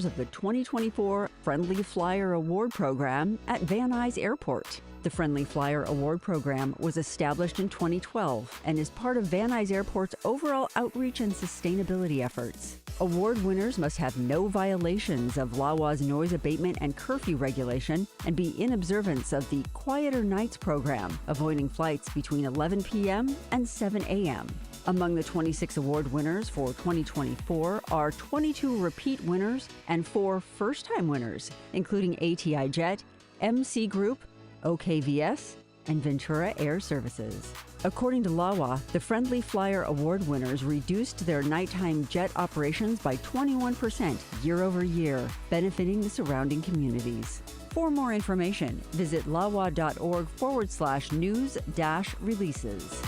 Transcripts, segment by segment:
of the 2024 Friendly Flyer Award Program at Van Nuys Airport. The Friendly Flyer Award Program was established in 2012 and is part of Van Nuys Airport's overall outreach and sustainability efforts. Award winners must have no violations of LAWA's noise abatement and curfew regulation and be in observance of the Quieter Nights program, avoiding flights between 11 p.m. and 7 a.m. Among the 26 award winners for 2024 are 22 repeat winners and 4 first-time winners, including ATI Jet, MC Group, OKVS, and Ventura Air Services. According to LAWA, the Friendly Flyer Award winners reduced their nighttime jet operations by 21% year over year, benefiting the surrounding communities. For more information, visit lawa.org/news-releases.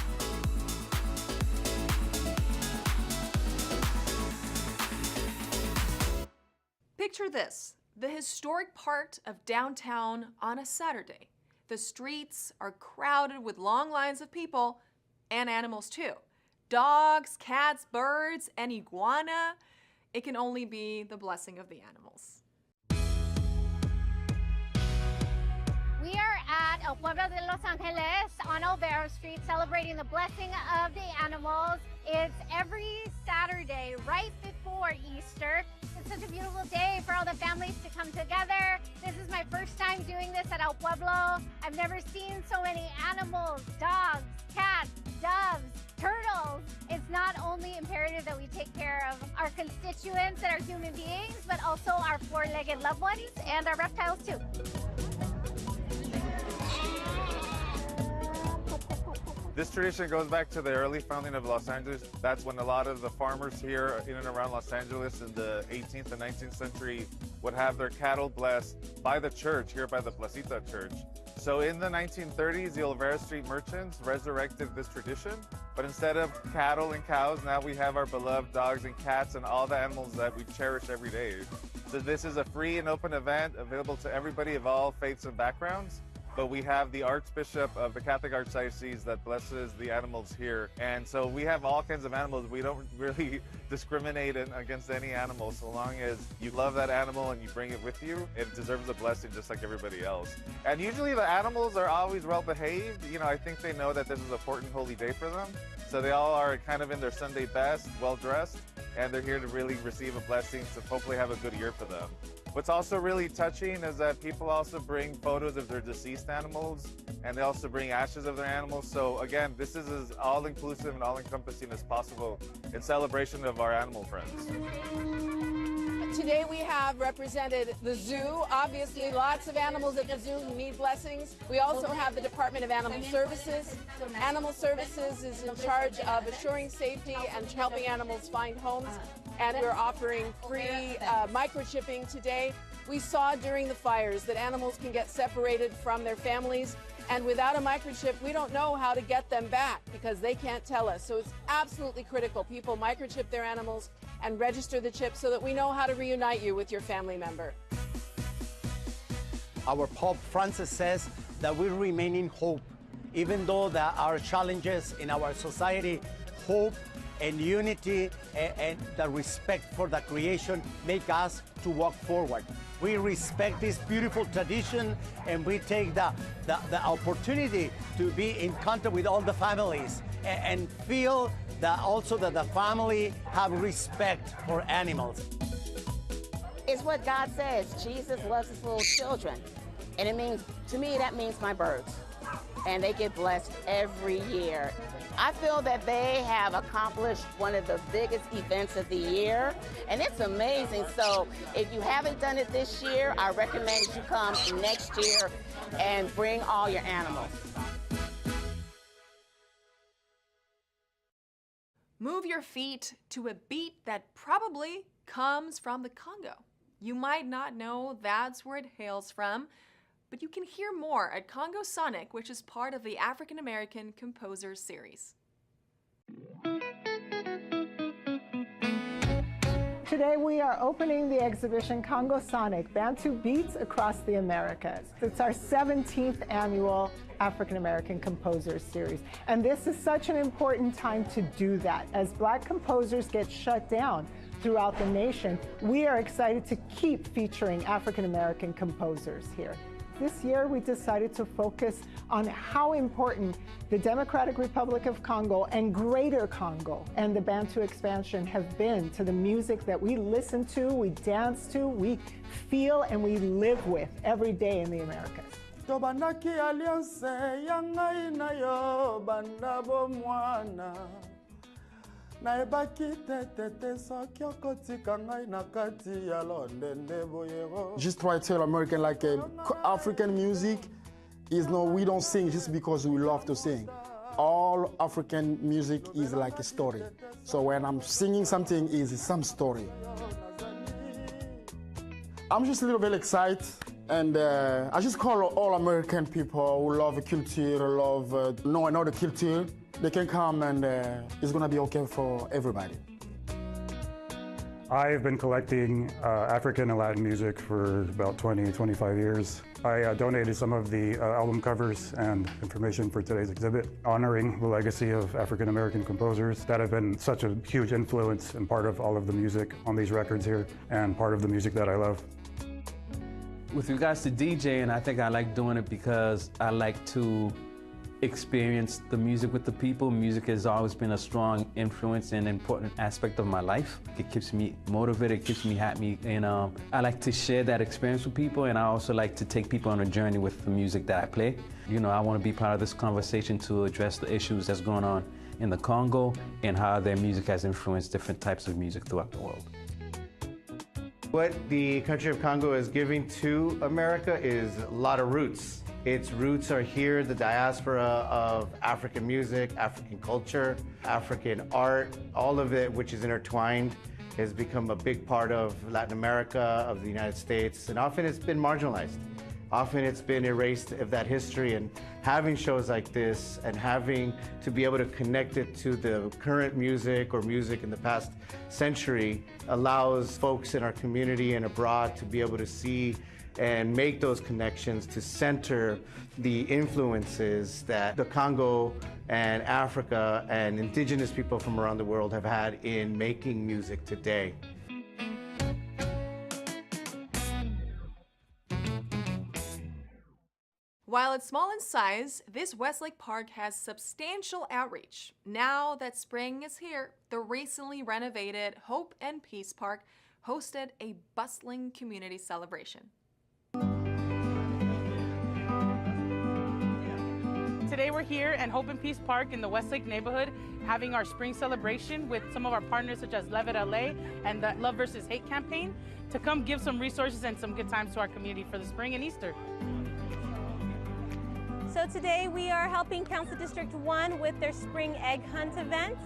Picture this, the historic part of downtown on a Saturday. The streets are crowded with long lines of people and animals too. Dogs, cats, birds, and iguana. It can only be the blessing of the animals. We are at El Pueblo de Los Angeles on Olvera Street celebrating the blessing of the animals. It's every Saturday right before Easter. It's such a beautiful day for all the families to come together. This is my first time doing this at El Pueblo. I've never seen so many animals, dogs, cats, doves, turtles. It's not only imperative that we take care of our constituents that are human beings, but also our four-legged loved ones and our reptiles too. This tradition goes back to the early founding of Los Angeles. That's when a lot of the farmers here in and around Los Angeles in the 18th and 19th century would have their cattle blessed by the church, here by the Placita Church. So in the 1930s, the Olvera Street merchants resurrected this tradition, but instead of cattle and cows, now we have our beloved dogs and cats and all the animals that we cherish every day. So this is a free and open event available to everybody of all faiths and backgrounds. But we have the Archbishop of the Catholic Archdiocese that blesses the animals here. And so we have all kinds of animals. We don't really discriminate against any animal. So long as you love that animal and you bring it with you, it deserves a blessing just like everybody else. And usually the animals are always well behaved. You know, I think they know that this is an important holy day for them. So they all are kind of in their Sunday best, well dressed, and they're here to really receive a blessing to hopefully have a good year for them. What's also really touching is that people also bring photos of their deceased animals, and they also bring ashes of their animals. So again, this is as all-inclusive and all-encompassing as possible in celebration of our animal friends. Today we have represented the zoo. Obviously, lots of animals at the zoo who need blessings. We also have the Department of Animal Services. Animal Services is in charge of assuring safety and helping animals find homes. And we're offering free microchipping today. We saw during the fires that animals can get separated from their families, and without a microchip, we don't know how to get them back because they can't tell us. So it's absolutely critical. People microchip their animals and register the chip so that we know how to reunite you with your family member. Our Pope Francis says that we remain in hope. Even though there are challenges in our society, hope and unity and the respect for the creation make us to walk forward. We respect this beautiful tradition, and we take the opportunity to be in contact with all the families and feel that also that the family have respect for animals. It's what God says. Jesus loves his little children. And it means, to me, that means my birds. And they get blessed every year. I feel that they have accomplished one of the biggest events of the year, and it's amazing. So if you haven't done it this year, I recommend you come next year and bring all your animals. Move your feet to a beat that probably comes from the Congo. You might not know that's where it hails from, but you can hear more at Congo Sonic, which is part of the African American Composers Series. Today we are opening the exhibition Congo Sonic, Bantu Beats Across the Americas. It's our 17th annual African American Composers Series. And this is such an important time to do that. As Black composers get shut down, throughout the nation, we are excited to keep featuring African American composers here. This year, we decided to focus on how important the Democratic Republic of Congo and Greater Congo and the Bantu expansion have been to the music that we listen to, we dance to, we feel, and we live with every day in the Americas. Just try to tell American like African music is no, we don't sing just because we love to sing. All African music is like a story. So when I'm singing something, is some story. I'm just a little bit excited, and I just call all American people who love culture, know the culture. They can come, and it's gonna be okay for everybody. I've been collecting African and Latin music for about 25 years. I donated some of the album covers and information for today's exhibit, honoring the legacy of African American composers that have been such a huge influence and part of all of the music on these records here, and part of the music that I love. With regards to DJing, I think I like doing it because I like to experience the music with the people. Music has always been a strong influence and important aspect of my life. It keeps me motivated, it keeps me happy, and I like to share that experience with people, and I also like to take people on a journey with the music that I play. You know, I want to be part of this conversation to address the issues that's going on in the Congo and how their music has influenced different types of music throughout the world. What the country of Congo is giving to America is a lot of roots. Its roots are here, the diaspora of African music, African culture, African art, all of it which is intertwined has become a big part of Latin America, of the United States, and often it's been marginalized. Often it's been erased of that history, and having shows like this and having to be able to connect it to the current music or music in the past century allows folks in our community and abroad to be able to see and make those connections to center the influences that the Congo and Africa and indigenous people from around the world have had in making music today. While it's small in size, this Westlake Park has substantial outreach. Now that spring is here, the recently renovated Hope and Peace Park hosted a bustling community celebration. Today we're here at Hope and Peace Park in the Westlake neighborhood having our spring celebration with some of our partners such as Levitt LA and the Love vs. Hate campaign to come give some resources and some good times to our community for the spring and Easter. So today we are helping Council District 1 with their spring egg hunt event.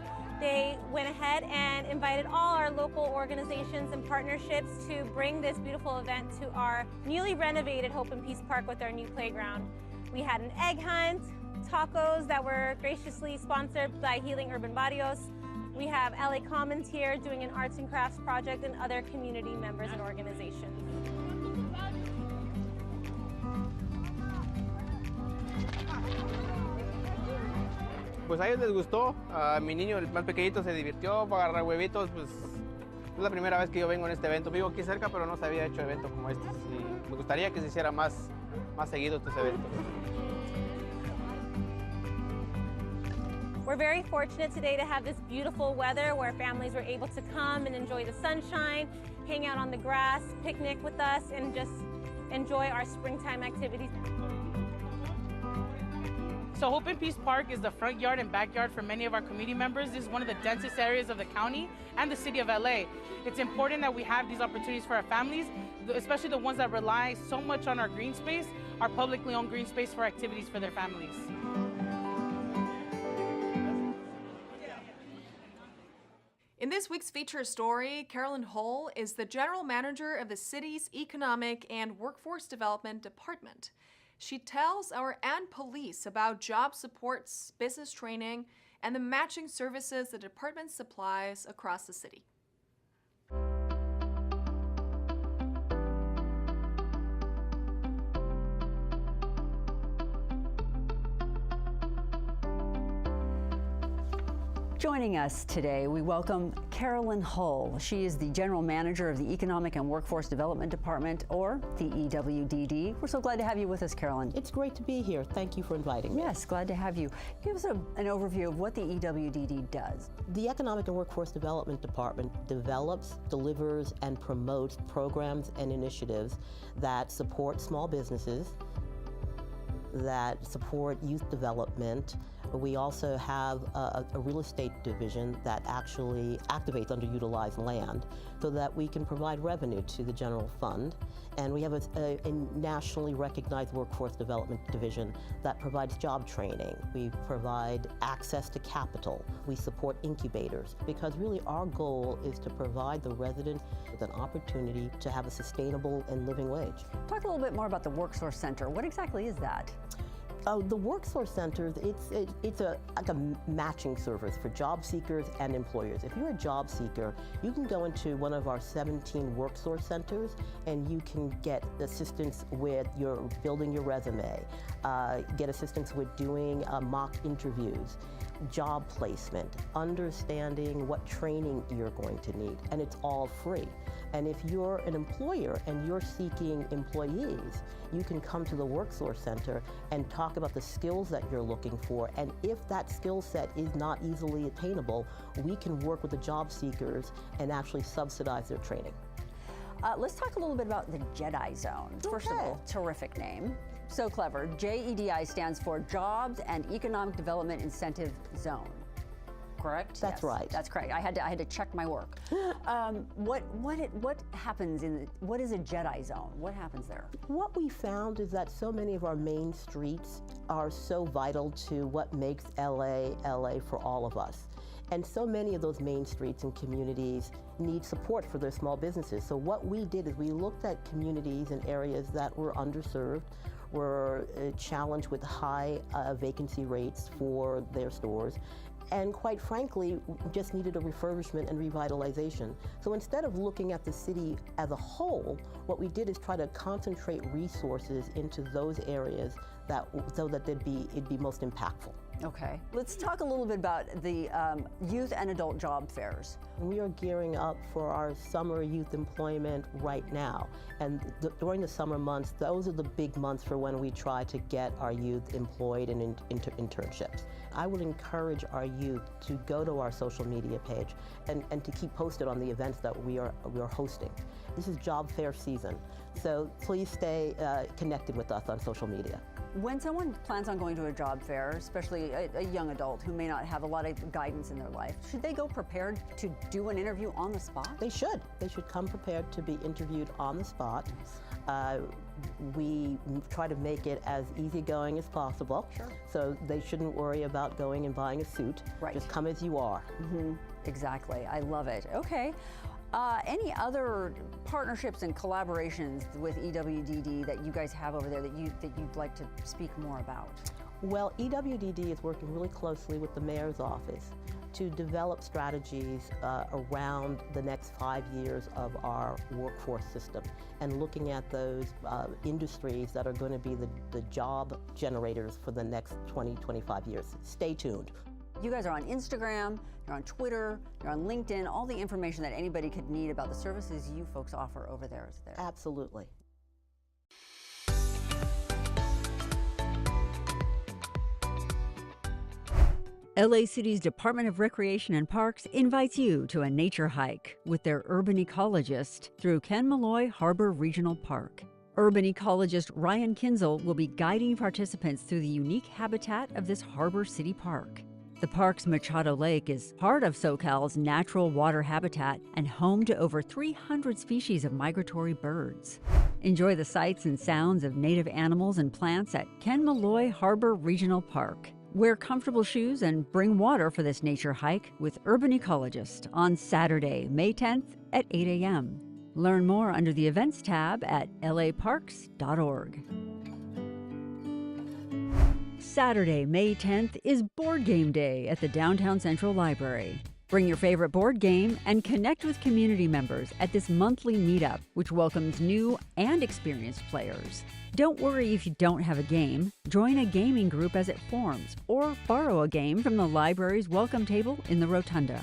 They went ahead and invited all our local organizations and partnerships to bring this beautiful event to our newly renovated Hope and Peace Park with our new playground. We had an egg hunt, tacos that were graciously sponsored by Healing Urban Barrios. We have LA Commons here doing an arts and crafts project, and other community members and organizations. Pues a ellos les gustó, a mi niño el más pequeñito se divirtió para agarrar huevitos, pues es la primera vez que yo vengo en este evento. Vivo aquí cerca, pero no se había hecho evento como este. Y me gustaría que se hiciera más seguido estos eventos. We're very fortunate today to have this beautiful weather where families were able to come and enjoy the sunshine, hang out on the grass, picnic with us, and just enjoy our springtime activities. So Hope and Peace Park is the front yard and backyard for many of our community members. This is one of the densest areas of the county and the city of LA. It's important that we have these opportunities for our families, especially the ones that rely so much on our green space, our publicly owned green space for activities for their families. In this week's feature story, Carolyn Hull is the general manager of the city's Economic and Workforce Development Department. She tells our and police about job supports, business training, and the matching services the department supplies across the city. Joining us today, we welcome Carolyn Hull. She is the General Manager of the Economic and Workforce Development Department, or the EWDD. We're so glad to have you with us, Carolyn. It's great to be here. Thank you for inviting me. Yes, glad to have you. Give us an overview of what the EWDD does. The Economic and Workforce Development Department develops, delivers, and promotes programs and initiatives that support small businesses, that support youth development. We also have a real estate division that actually activates underutilized land so that we can provide revenue to the general fund. And we have a nationally recognized workforce development division that provides job training. We provide access to capital. We support incubators, because really our goal is to provide the resident with an opportunity to have a sustainable and living wage. Talk a little bit more about the WorkSource Center. What exactly is that? The WorkSource Centers, it's like a matching service for job seekers and employers. If you're a job seeker, you can go into one of our 17 WorkSource Centers and you can get assistance with building your resume, get assistance with doing mock interviews, job placement, understanding what training you're going to need, and it's all free. And if you're an employer and you're seeking employees, you can come to the WorkSource Center and talk about the skills that you're looking for. And if that skill set is not easily attainable, we can work with the job seekers and actually subsidize their training. Let's talk a little bit about the JEDI Zone. First of all, terrific name. So clever. JEDI stands for Jobs and Economic Development Incentive Zone. Correct? That's right. That's correct. I had to check my work. What happens what is a JEDI zone? What happens there? What we found is that so many of our main streets are so vital to what makes LA for all of us. And so many of those main streets and communities need support for their small businesses. So what we did is we looked at communities and areas that were underserved, were challenged with high vacancy rates for their stores, and quite frankly, just needed a refurbishment and revitalization. So instead of looking at the city as a whole, what we did is try to concentrate resources into those areas so that it'd be most impactful. Okay. Let's talk a little bit about the youth and adult job fairs. We are gearing up for our summer youth employment right now. And during the summer months, those are the big months for when we try to get our youth employed in internships. I would encourage our youth to go to our social media page and to keep posted on the events that we are hosting. This is job fair season, so please stay connected with us on social media. When someone plans on going to a job fair, especially a young adult who may not have a lot of guidance in their life, should they go prepared to do an interview on the spot? They should. They should come prepared to be interviewed on the spot. We try to make it as easygoing as possible. Sure. So they shouldn't worry about going and buying a suit. Right. Just come as you are. Mm-hmm. Exactly. I love it. Okay. Any other partnerships and collaborations with EWDD that you guys have over there that you'd like to speak more about? Well, EWDD is working really closely with the mayor's office to develop strategies around the next 5 years of our workforce system and looking at those industries that are going to be the job generators for the next 20-25 years. Stay tuned. You guys are on Instagram, you're on Twitter, you're on LinkedIn. All the information that anybody could need about the services you folks offer over there is there. Absolutely. LA City's Department of Recreation and Parks invites you to a nature hike with their urban ecologist through Ken Malloy Harbor Regional Park. Urban ecologist Ryan Kinzel will be guiding participants through the unique habitat of this harbor city park. The park's Machado Lake is part of SoCal's natural water habitat and home to over 300 species of migratory birds. Enjoy the sights and sounds of native animals and plants at Ken Malloy Harbor Regional Park. Wear comfortable shoes and bring water for this nature hike with Urban Ecologist on Saturday, May 10th at 8 a.m. Learn more under the Events tab at laparks.org. Saturday, May 10th is Board Game Day at the Downtown Central Library. Bring your favorite board game and connect with community members at this monthly meetup, which welcomes new and experienced players. Don't worry if you don't have a game. Join a gaming group as it forms, or borrow a game from the library's welcome table in the rotunda.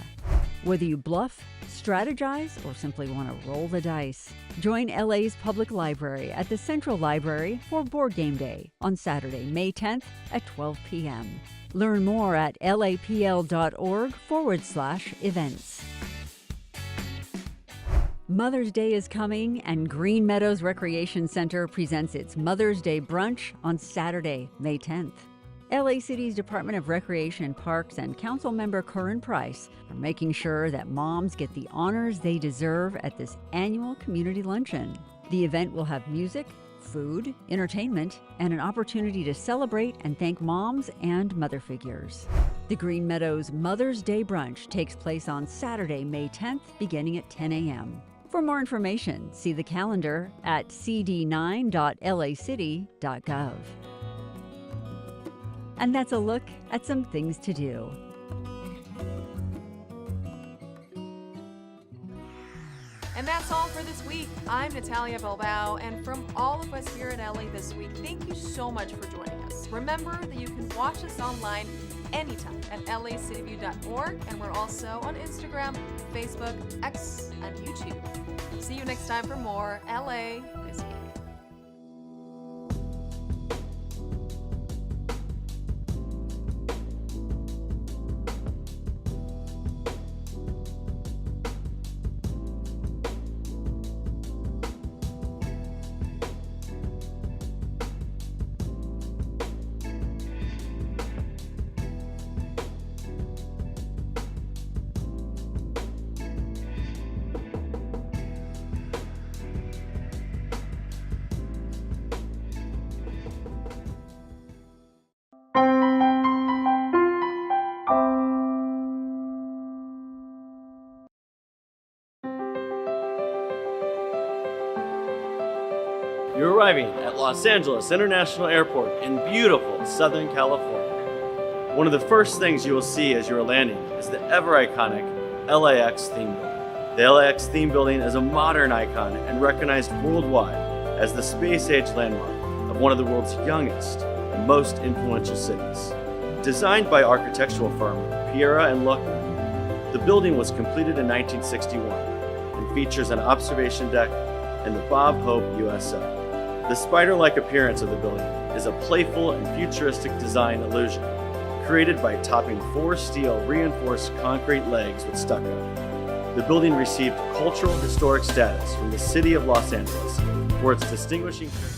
Whether you bluff, strategize, or simply want to roll the dice, join LA's Public Library at the Central Library for Board Game Day on Saturday, May 10th at 12 p.m. Learn more at lapl.org/events. Mother's Day is coming, and Green Meadows Recreation Center presents its Mother's Day brunch on Saturday, May 10th. LA City's Department of Recreation and Parks and Council member Corinne Price are making sure that moms get the honors they deserve at this annual community luncheon. The event will have music, food, entertainment, and an opportunity to celebrate and thank moms and mother figures. The Green Meadows Mother's Day brunch takes place on Saturday, May 10th, beginning at 10 a.m. For more information, see the calendar at cd9.lacity.gov. And that's a look at some things to do. And that's all for this week. I'm Natalia Bilbao, and from all of us here at LA This Week, thank you so much for joining us. Remember that you can watch us online anytime at lacityview.org, and we're also on Instagram, Facebook, X, and YouTube. See you next time for more LA This Week. You're arriving at Los Angeles International Airport in beautiful Southern California. One of the first things you will see as you are landing is the ever iconic LAX theme building. The LAX theme building is a modern icon and recognized worldwide as the space-age landmark of one of the world's youngest and most influential cities. Designed by architectural firm Piera and Luckner, the building was completed in 1961 and features an observation deck and the Bob Hope USO. The spider-like appearance of the building is a playful and futuristic design illusion, created by topping 4 steel reinforced concrete legs with stucco. The building received cultural historic status from the city of Los Angeles for its distinguishing character.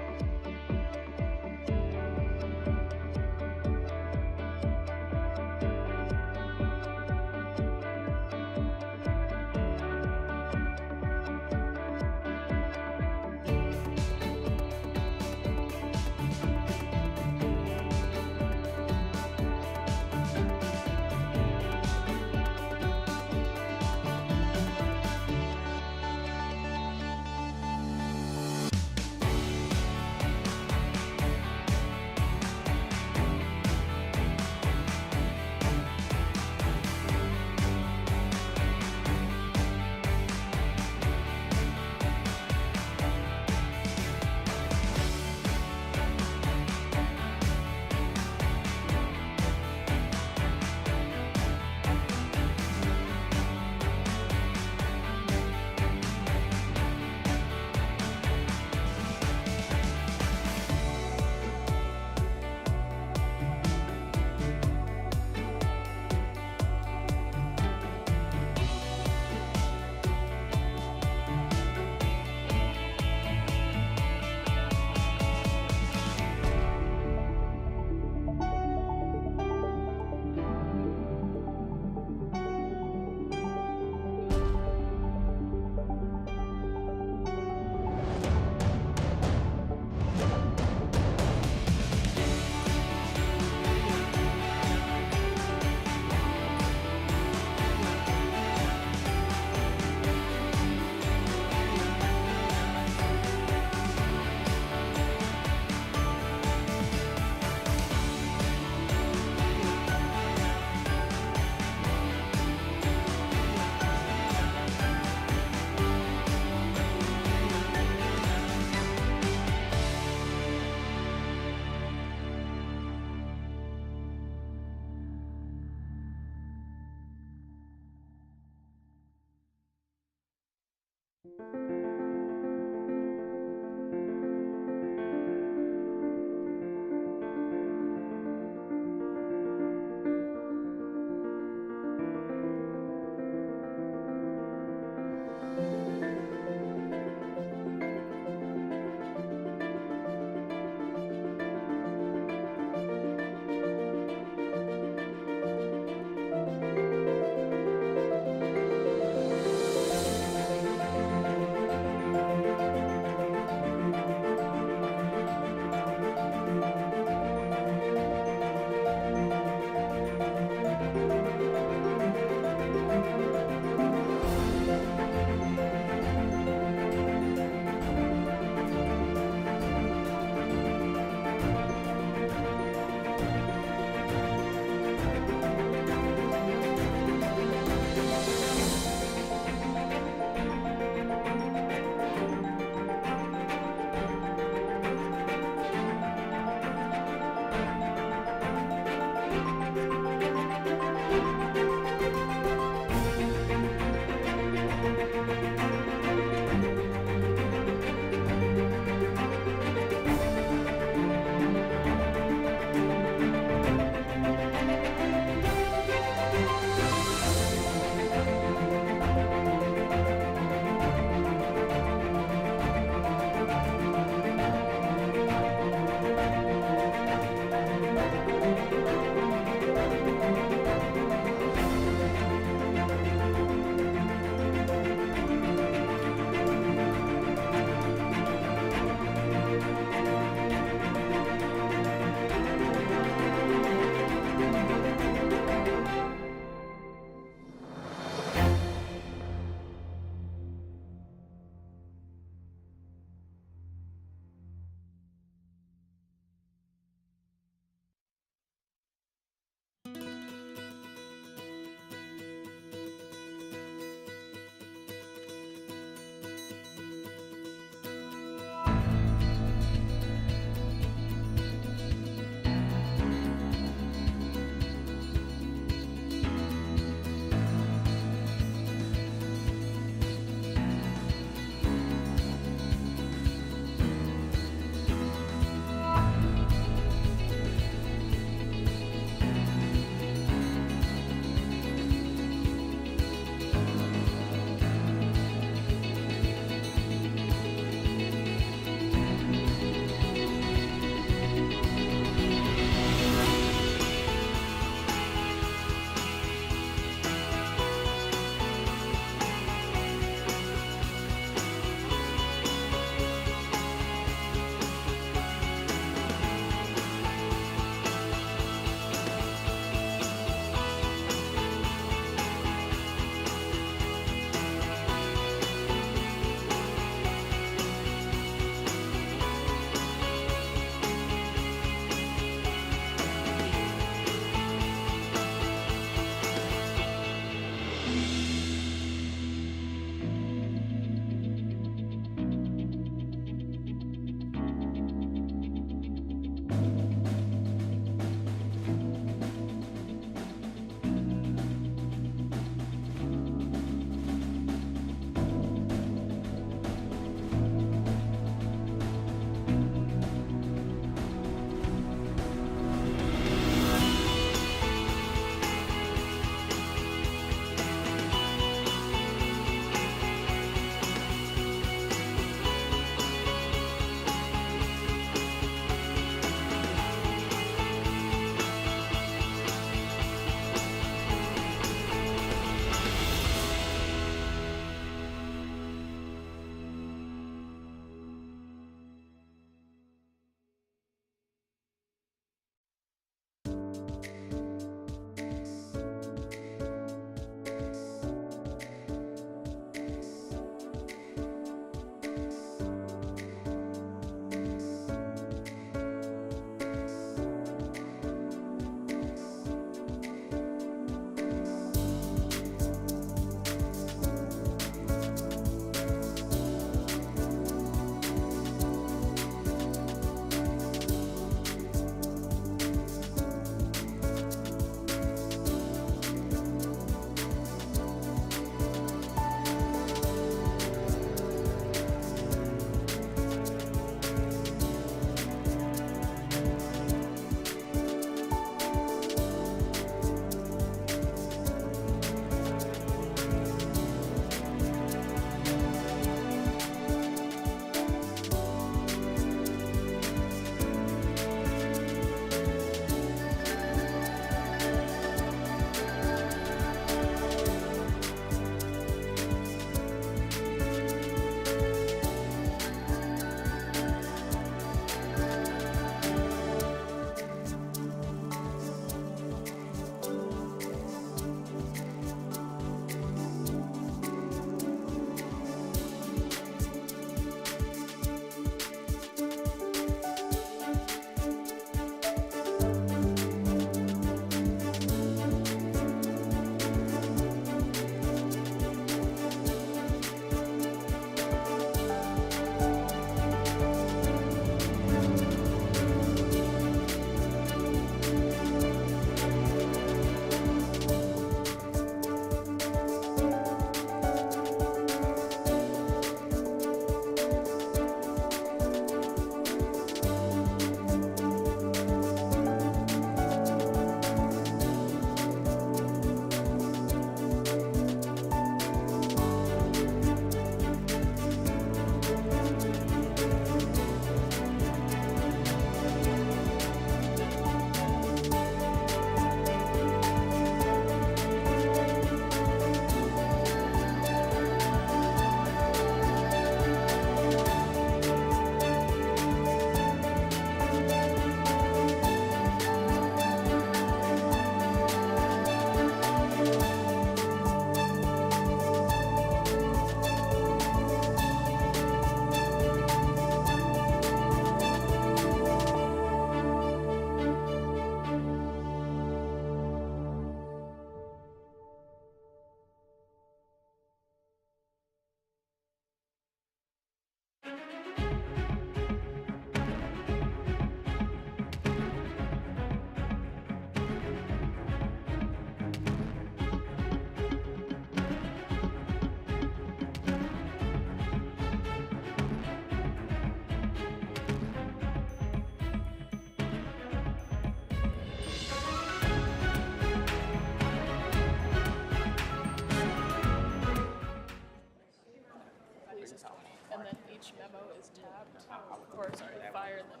or sorry, fire them.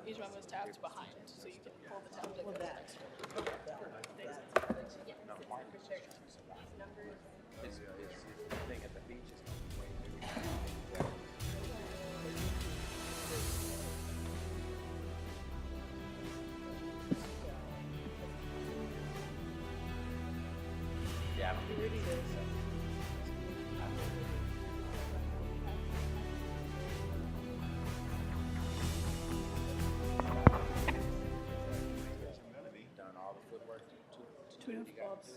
Each one was tapped behind, so you can pull the tab. Well, that. His thing at the beach is yeah, done all the footwork to Two new you guys bubbles.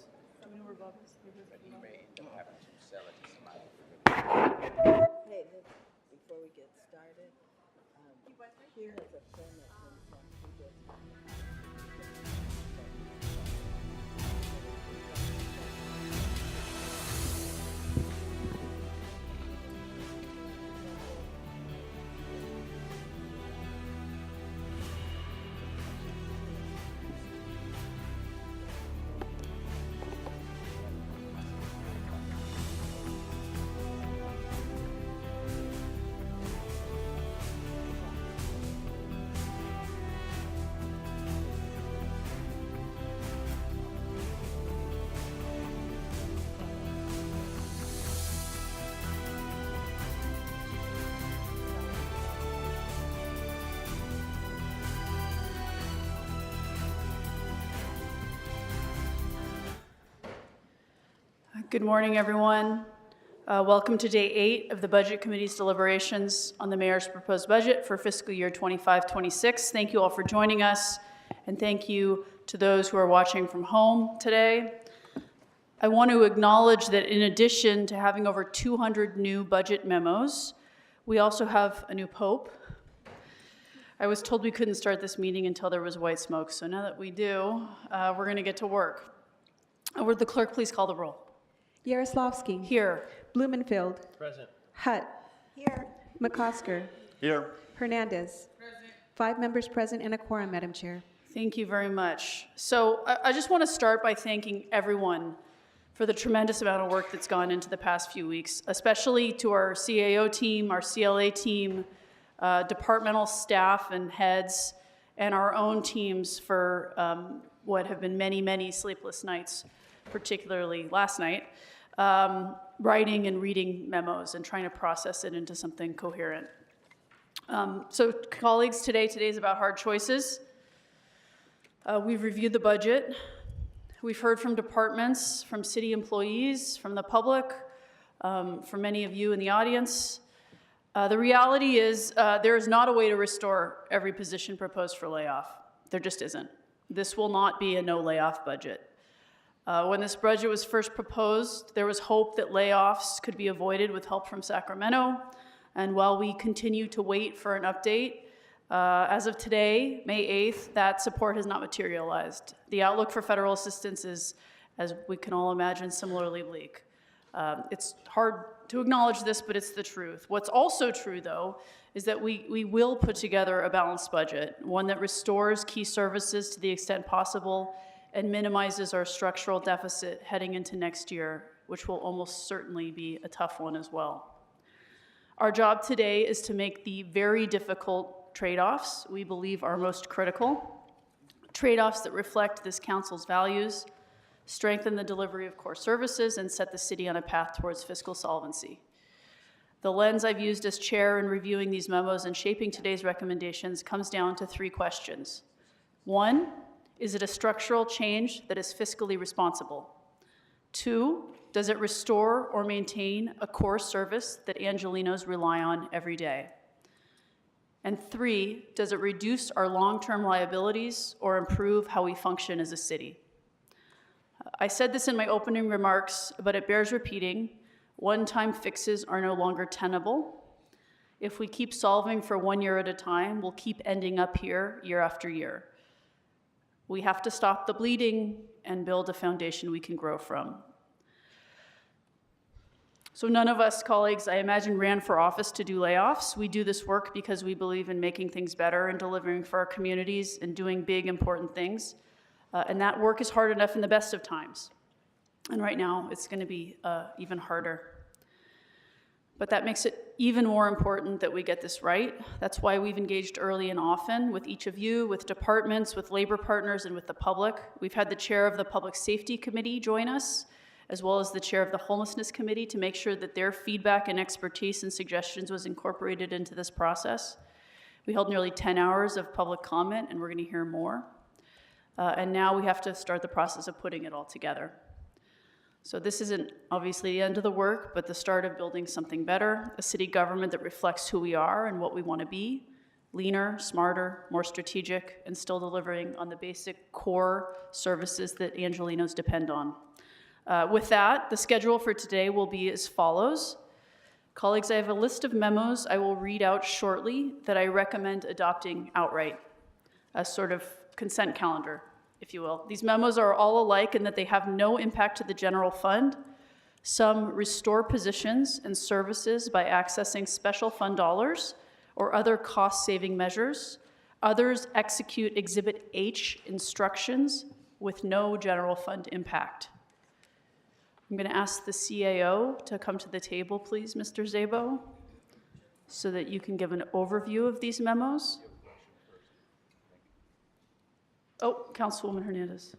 do. 2 newer bubbles. But you may end up having to sell it to somebody. Hey, before we get started, here is a permit from Good morning, everyone. Welcome to day 8 of the Budget Committee's deliberations on the Mayor's proposed budget for fiscal year 25-26. Thank you all for joining us, and thank you to those who are watching from home today. I want to acknowledge that in addition to having over 200 new budget memos, we also have a new pope. I was told we couldn't start this meeting until there was white smoke, so now that we do, we're going to get to work. Would the clerk please call the roll? Yaroslavsky. Here. Blumenfield. Present. Hutt. Here. McCosker. Here. Hernandez. Present. 5 members present and a quorum, Madam Chair. Thank you very much. So I just want to start by thanking everyone for the tremendous amount of work that's gone into the past few weeks, especially to our CAO team, our CLA team, departmental staff and heads, and our own teams for what have been many, many sleepless nights, particularly last night, writing and reading memos and trying to process it into something coherent. So colleagues, today is about hard choices. We've reviewed the budget. We've heard from departments, from city employees, from the public, from many of you in the audience. The reality is there is not a way to restore every position proposed for layoff. There just isn't. This will not be a no layoff budget. When this budget was first proposed, there was hope that layoffs could be avoided with help from Sacramento. And while we continue to wait for an update, as of today, May 8th, that support has not materialized. The outlook for federal assistance is, as we can all imagine, similarly bleak. It's hard to acknowledge this, but it's the truth. What's also true, though, is that we will put together a balanced budget, one that restores key services to the extent possible and minimizes our structural deficit heading into next year, which will almost certainly be a tough one as well. Our job today is to make the very difficult trade-offs we believe are most critical, trade-offs that reflect this council's values, strengthen the delivery of core services, and set the city on a path towards fiscal solvency. The lens I've used as chair in reviewing these memos and shaping today's recommendations comes down to 3 questions. 1, is it a structural change that is fiscally responsible? 2, does it restore or maintain a core service that Angelinos rely on every day? And 3, does it reduce our long-term liabilities or improve how we function as a city? I said this in my opening remarks, but it bears repeating. One-time fixes are no longer tenable. If we keep solving for 1 year at a time, we'll keep ending up here year after year. We have to stop the bleeding and build a foundation we can grow from. So none of us, colleagues, I imagine, ran for office to do layoffs. We do this work because we believe in making things better and delivering for our communities and doing big, important things. And that work is hard enough in the best of times. And right now, it's going to be even harder. But that makes it even more important that we get this right. That's why we've engaged early and often with each of you, with departments, with labor partners, and with the public. We've had the chair of the Public Safety Committee join us, as well as the chair of the Homelessness Committee, to make sure that their feedback and expertise and suggestions was incorporated into this process. We held nearly 10 hours of public comment, and we're going to hear more. And now we have to start the process of putting it all together. So this isn't obviously the end of the work, but the start of building something better, a city government that reflects who we are and what we want to be, leaner, smarter, more strategic, and still delivering on the basic core services that Angelenos depend on. With that, the schedule for today will be as follows. Colleagues, I have a list of memos I will read out shortly that I recommend adopting outright, a sort of consent calendar, if you will. These memos are all alike in that they have no impact to the general fund. Some restore positions and services by accessing special fund dollars or other cost-saving measures. Others execute Exhibit H instructions with no general fund impact. I'm going to ask the CAO to come to the table, please, Mr. Szabo, so that you can give an overview of these memos. Oh, Councilwoman Hernandez.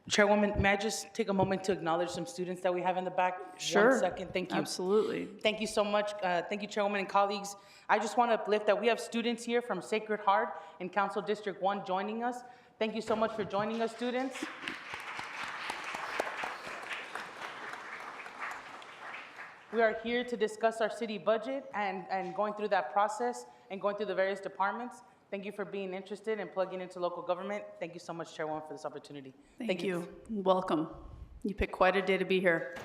Chairwoman, may I just take a moment to acknowledge some students that we have in the back? Sure. 1 second, thank you. Absolutely. Thank you so much. Thank you, Chairwoman and colleagues. I just want to uplift that we have students here from Sacred Heart in Council District 1 joining us. Thank you so much for joining us, students. We are here to discuss our city budget and going through that process and going through the various departments. Thank you for being interested and plugging into local government. Thank you so much, Chairwoman, for this opportunity. Thank you. Welcome. You picked quite a day to be here.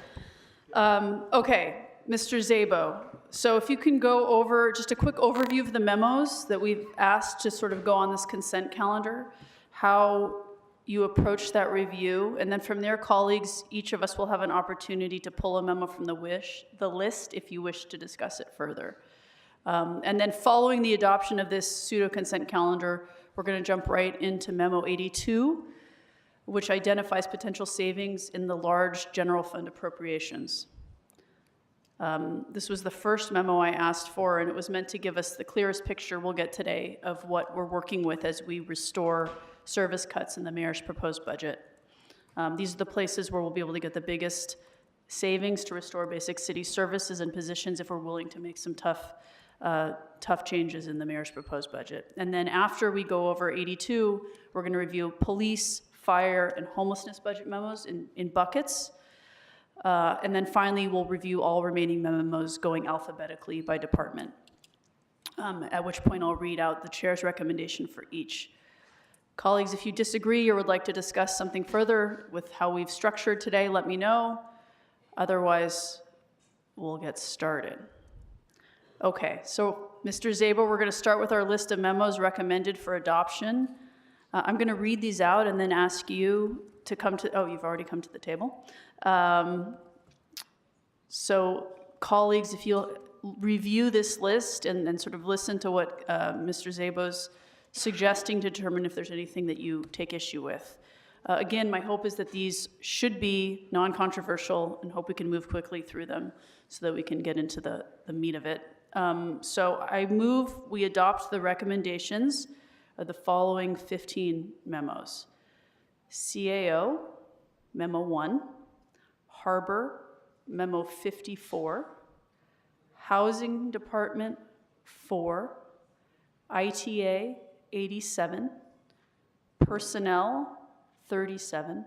Okay, Mr. Szabo. So if you can go over just a quick overview of the memos that we've asked to sort of go on this consent calendar, how you approach that review, and then from there, colleagues, each of us will have an opportunity to pull a memo from the list if you wish to discuss it further. And then following the adoption of this pseudo-consent calendar, we're going to jump right into Memo 82, which identifies potential savings in the large general fund appropriations. This was the first memo I asked for, and it was meant to give us the clearest picture we'll get today of what we're working with as we restore service cuts in the mayor's proposed budget. These are the places where we'll be able to get the biggest savings to restore basic city services and positions if we're willing to make some tough changes in the mayor's proposed budget. And then after we go over 82, we're going to review police, fire, and homelessness budget memos in buckets. And then finally, we'll review all remaining memos going alphabetically by department, at which point I'll read out the chair's recommendation for each. Colleagues, if you disagree or would like to discuss something further with how we've structured today, let me know. Otherwise, we'll get started. Okay, so Mr. Szabo, we're going to start with our list of memos recommended for adoption. I'm going to read these out and then ask you to come to, oh, you've already come to the table. So colleagues, if you'll review this list and sort of listen to what Mr. Szabo's suggesting to determine if there's anything that you take issue with. Again, my hope is that these should be non-controversial and hope we can move quickly through them so that we can get into the meat of it. So I move we adopt the recommendations of the following 15 memos. CAO, Memo 1, Harbor, Memo 54, Housing Department 4, ITA 87, Personnel 37,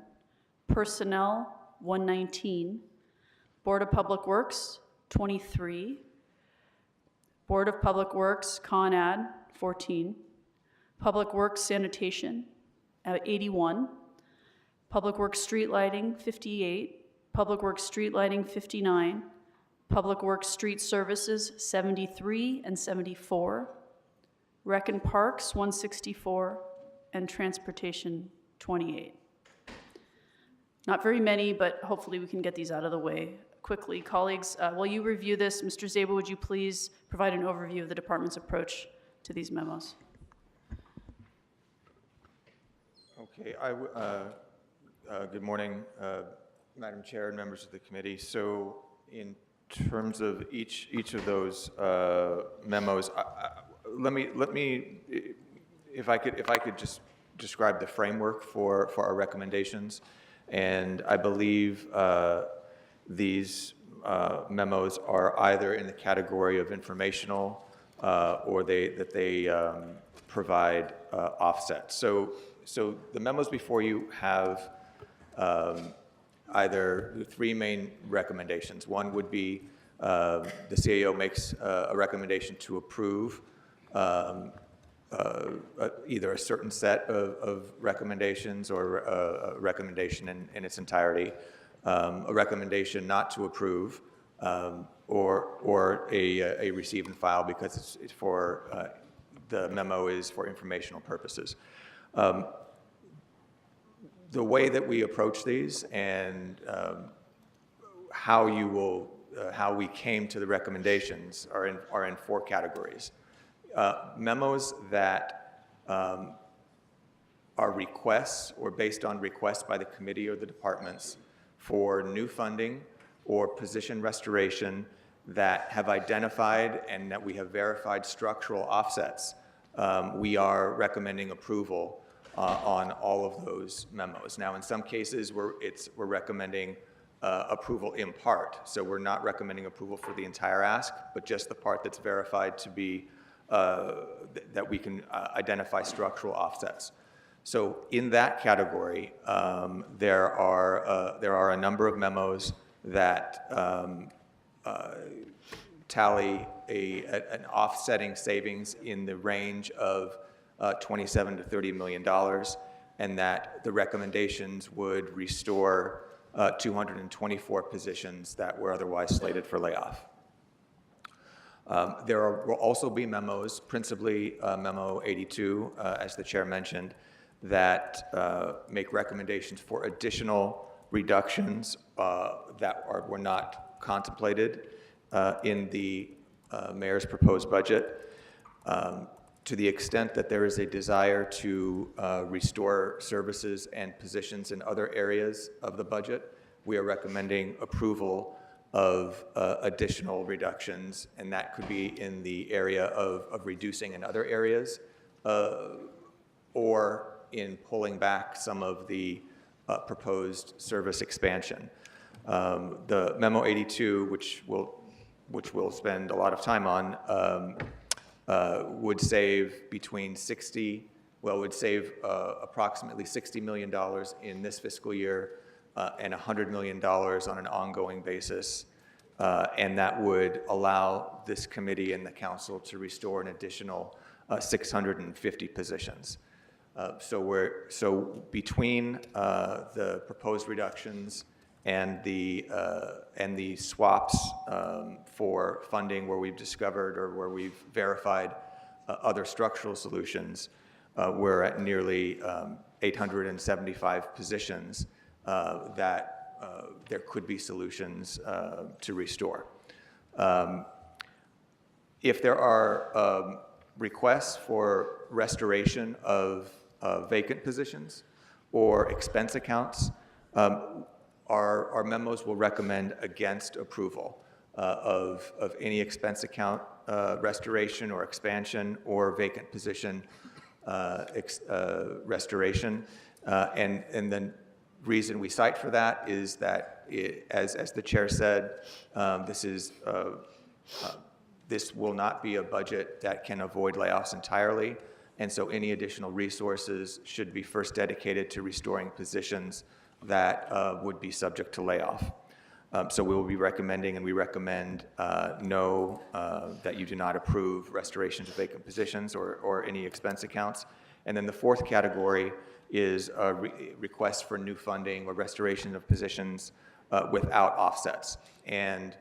Personnel 119, Board of Public Works 23, Board of Public Works Con Ad 14, Public Works Sanitation 81, Public Works Street Lighting 58, Public Works Street Lighting 59, Public Works Street Services 73 and 74, Rec and Parks 164, and Transportation 28. Not very many, but hopefully we can get these out of the way quickly. Colleagues, while you review this, Mr. Szabo, would you please provide an overview of the department's approach to these memos? Okay, good morning, Madam Chair and members of the committee. So in terms of each of those memos, let me, if I could just describe the framework for our recommendations, and I believe these memos are either in the category of informational or that they provide offsets. So the memos before you have either three main recommendations. One would be the CAO makes a recommendation to approve either a certain set of recommendations or a recommendation in its entirety, a recommendation not to approve, or a receive and file because it's for the memo is for informational purposes. The way that we approach these and how we came to the recommendations are in four categories. Memos that are requests or based on requests by the committee or the departments for new funding or position restoration that have identified and that we have verified structural offsets. We are recommending approval on all of those memos. Now, in some cases, we're recommending approval in part. So we're not recommending approval for the entire ask, but just the part that's verified to be that we can identify structural offsets. So in that category, there are a number of memos that tally an offsetting savings in the range of $27 to $30 million, and that the recommendations would restore 224 positions that were otherwise slated for layoff. There will also be memos, principally Memo 82, as the chair mentioned, that make recommendations for additional reductions that were not contemplated in the mayor's proposed budget. To the extent that there is a desire to restore services and positions in other areas of the budget, we are recommending approval of additional reductions, and that could be in the area of reducing in other areas or in pulling back some of the proposed service expansion. The Memo 82, which we'll spend a lot of time on, would save between approximately $60 million in this fiscal year and $100 million on an ongoing basis. And that would allow this committee and the council to restore an additional 650 positions. So between the proposed reductions and the swaps for funding where we've discovered or where we've verified other structural solutions, we're at nearly 875 positions that there could be solutions to restore. If there are requests for restoration of vacant positions or expense accounts, our memos will recommend against approval of any expense account restoration or expansion or vacant position restoration. And then reason we cite for that is that, as the chair said, this will not be a budget that can avoid layoffs entirely, and so any additional resources should be first dedicated to restoring positions that would be subject to layoff. So we will be recommending, and we recommend that you do not approve restoration of vacant positions or any expense accounts. And then the fourth category is requests for new funding or restoration of positions without offsets. And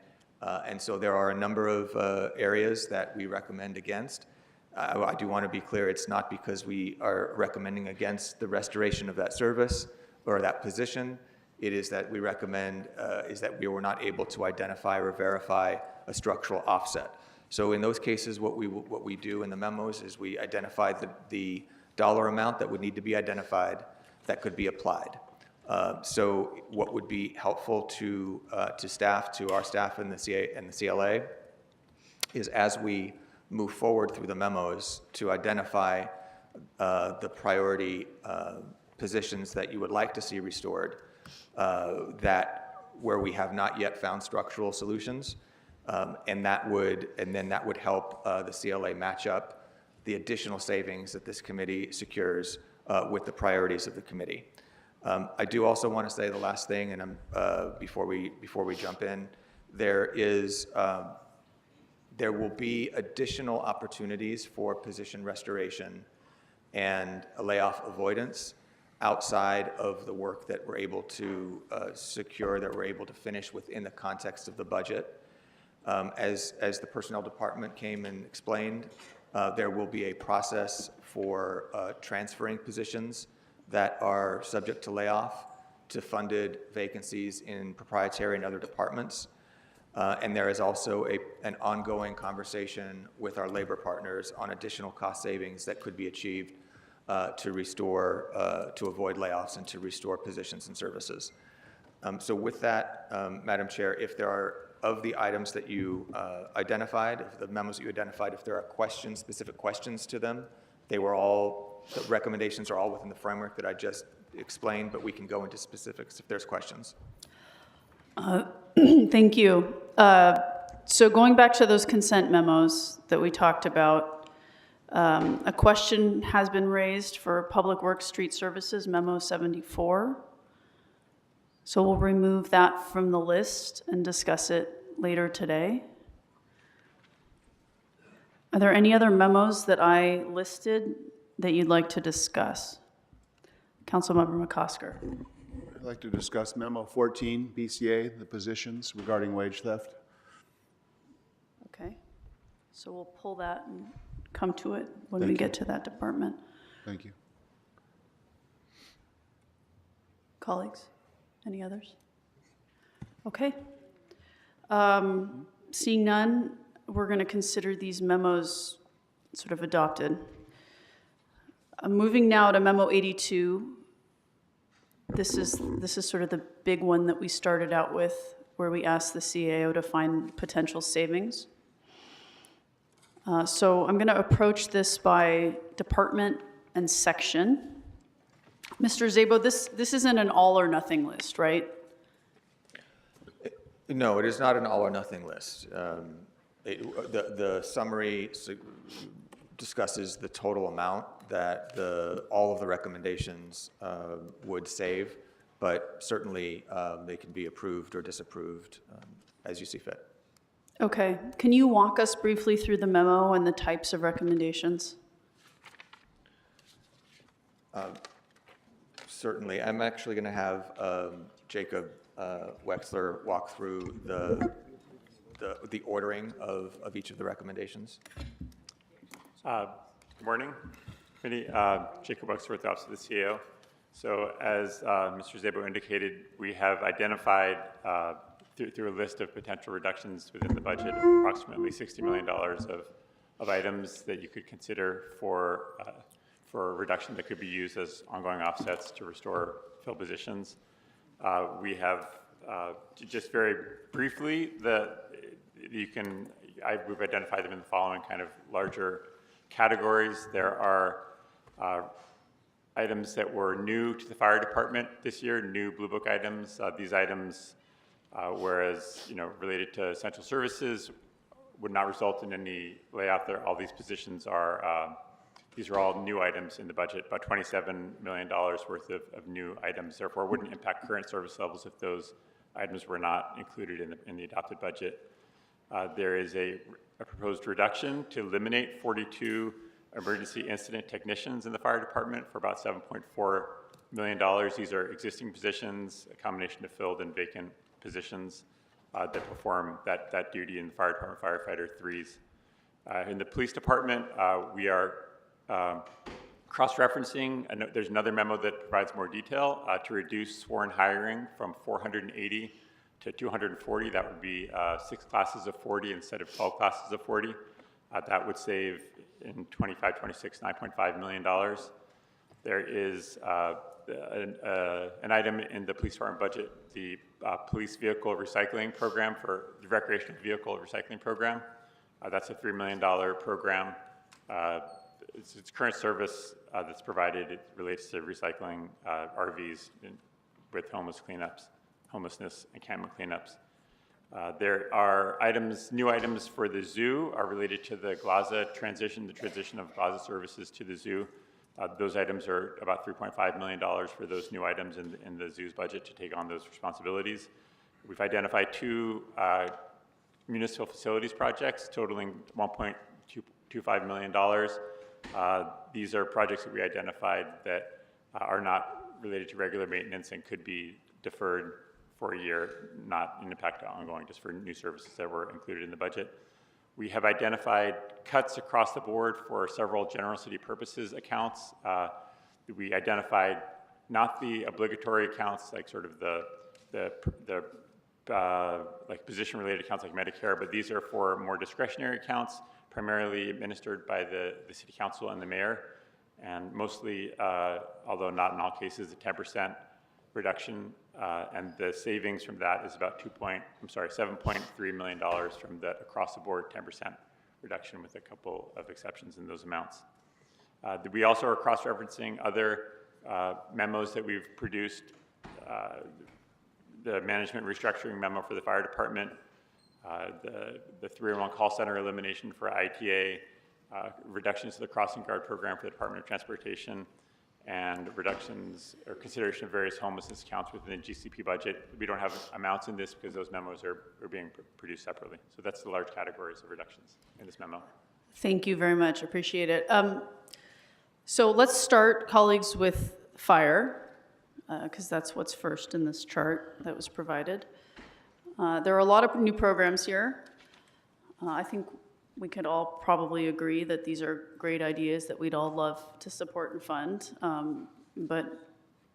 so there are a number of areas that we recommend against. I do want to be clear, it's not because we are recommending against the restoration of that service or that position. It is that we recommend is that we were not able to identify or verify a structural offset. So in those cases, what we do in the memos is we identify the dollar amount that would need to be identified that could be applied. So what would be helpful to staff, to our staff in the CLA, is as we move forward through the memos to identify the priority positions that you would like to see restored, where we have not yet found structural solutions, and then that would help the CLA match up the additional savings that this committee secures with the priorities of the committee. I do also want to say the last thing, and before we jump in, there will be additional opportunities for position restoration and layoff avoidance outside of the work that we're able to secure, that we're able to finish within the context of the budget. As the personnel department came and explained, there will be a process for transferring positions that are subject to layoff to funded vacancies in proprietary and other departments. And there is also an ongoing conversation with our labor partners on additional cost savings that could be achieved to avoid layoffs and to restore positions and services. So with that, Madam Chair, if there are, of the items that you identified, of the memos that you identified, if there are specific questions to them, the recommendations are all within the framework that I just explained, but we can go into specifics if there's questions. Thank you. So going back to those consent memos that we talked about, a question has been raised for Public Works Street Services, Memo 74. So we'll remove that from the list and discuss it later today. Are there any other memos that I listed that you'd like to discuss? Councilmember McCosker. I'd like to discuss Memo 14, BCA, the positions regarding wage theft. Okay. So we'll pull that and come to it when we get to that department. Thank you. Colleagues, any others? Okay. Seeing none, we're going to consider these memos sort of adopted. Moving now to Memo 82. This is sort of the big one that we started out with, where we asked the CAO to find potential savings. So I'm going to approach this by department and section. Mr. Szabo, this isn't an all or nothing list, right? No, it is not an all or nothing list. The summary discusses the total amount that all of the recommendations would save, but certainly they can be approved or disapproved as you see fit. Okay. Can you walk us briefly through the memo and the types of recommendations? Certainly. I'm actually going to have Jacob Wexler walk through the ordering of each of the recommendations. Good morning, committee. Jacob Wexler with the Office of the CEO. So as Mr. Szabo indicated, we have identified through a list of potential reductions within the budget approximately $60 million of items that you could consider for a reduction that could be used as ongoing offsets to restore fill positions. We have, just very briefly, we've identified them in the following kind of larger categories. There are items that were new to the fire department this year, new Blue Book items. These items, whereas related to essential services, would not result in any layoff. All these positions are, these are all new items in the budget, about $27 million worth of new items. Therefore, wouldn't impact current service levels if those items were not included in the adopted budget. There is a proposed reduction to eliminate 42 emergency incident technicians in the fire department for about $7.4 million. These are existing positions, a combination of filled and vacant positions that perform that duty in the fire department, firefighter 3s. In the police department, we are cross-referencing. There's another memo that provides more detail to reduce sworn hiring from 480 to 240. That would be 6 classes of 40 instead of 12 classes of 40. That would save in 25-26 $9.5 million. There is an item in the police department budget, the police vehicle recycling program for the recreational vehicle recycling program. That's a $3 million program. It's current service that's provided. It relates to recycling RVs with homelessness encampment cleanups. There are new items for the zoo are related to the GLAZA transition, the transition of GLAZA services to the zoo. Those items are about $3.5 million for those new items in the zoo's budget to take on those responsibilities. We've identified 2 municipal facilities projects totaling $1.25 million. These are projects that we identified that are not related to regular maintenance and could be deferred for a year, not an impact to ongoing, just for new services that were included in the budget. We have identified cuts across the board for several general city purposes accounts. We identified not the obligatory accounts, like sort of the like position-related accounts like Medicare, but these are for more discretionary accounts, primarily administered by the city council and the mayor, and mostly, although not in all cases, a 10% reduction, and the savings from that is about $7.3 million from that across the board 10% reduction, with a couple of exceptions in those amounts. We also are cross-referencing other memos that we've produced. The management restructuring memo for the fire department, the 301 call center elimination for ITA, reductions to the crossing guard program for the Department of Transportation, and reductions or consideration of various homelessness accounts within the GCP budget. We don't have amounts in this because those memos are being produced separately. So that's the large categories of reductions in this memo. Thank you very much. Appreciate it. So let's start, colleagues, with fire, because that's what's first in this chart that was provided. There are a lot of new programs here. I think we could all probably agree that these are great ideas that we'd all love to support and fund, but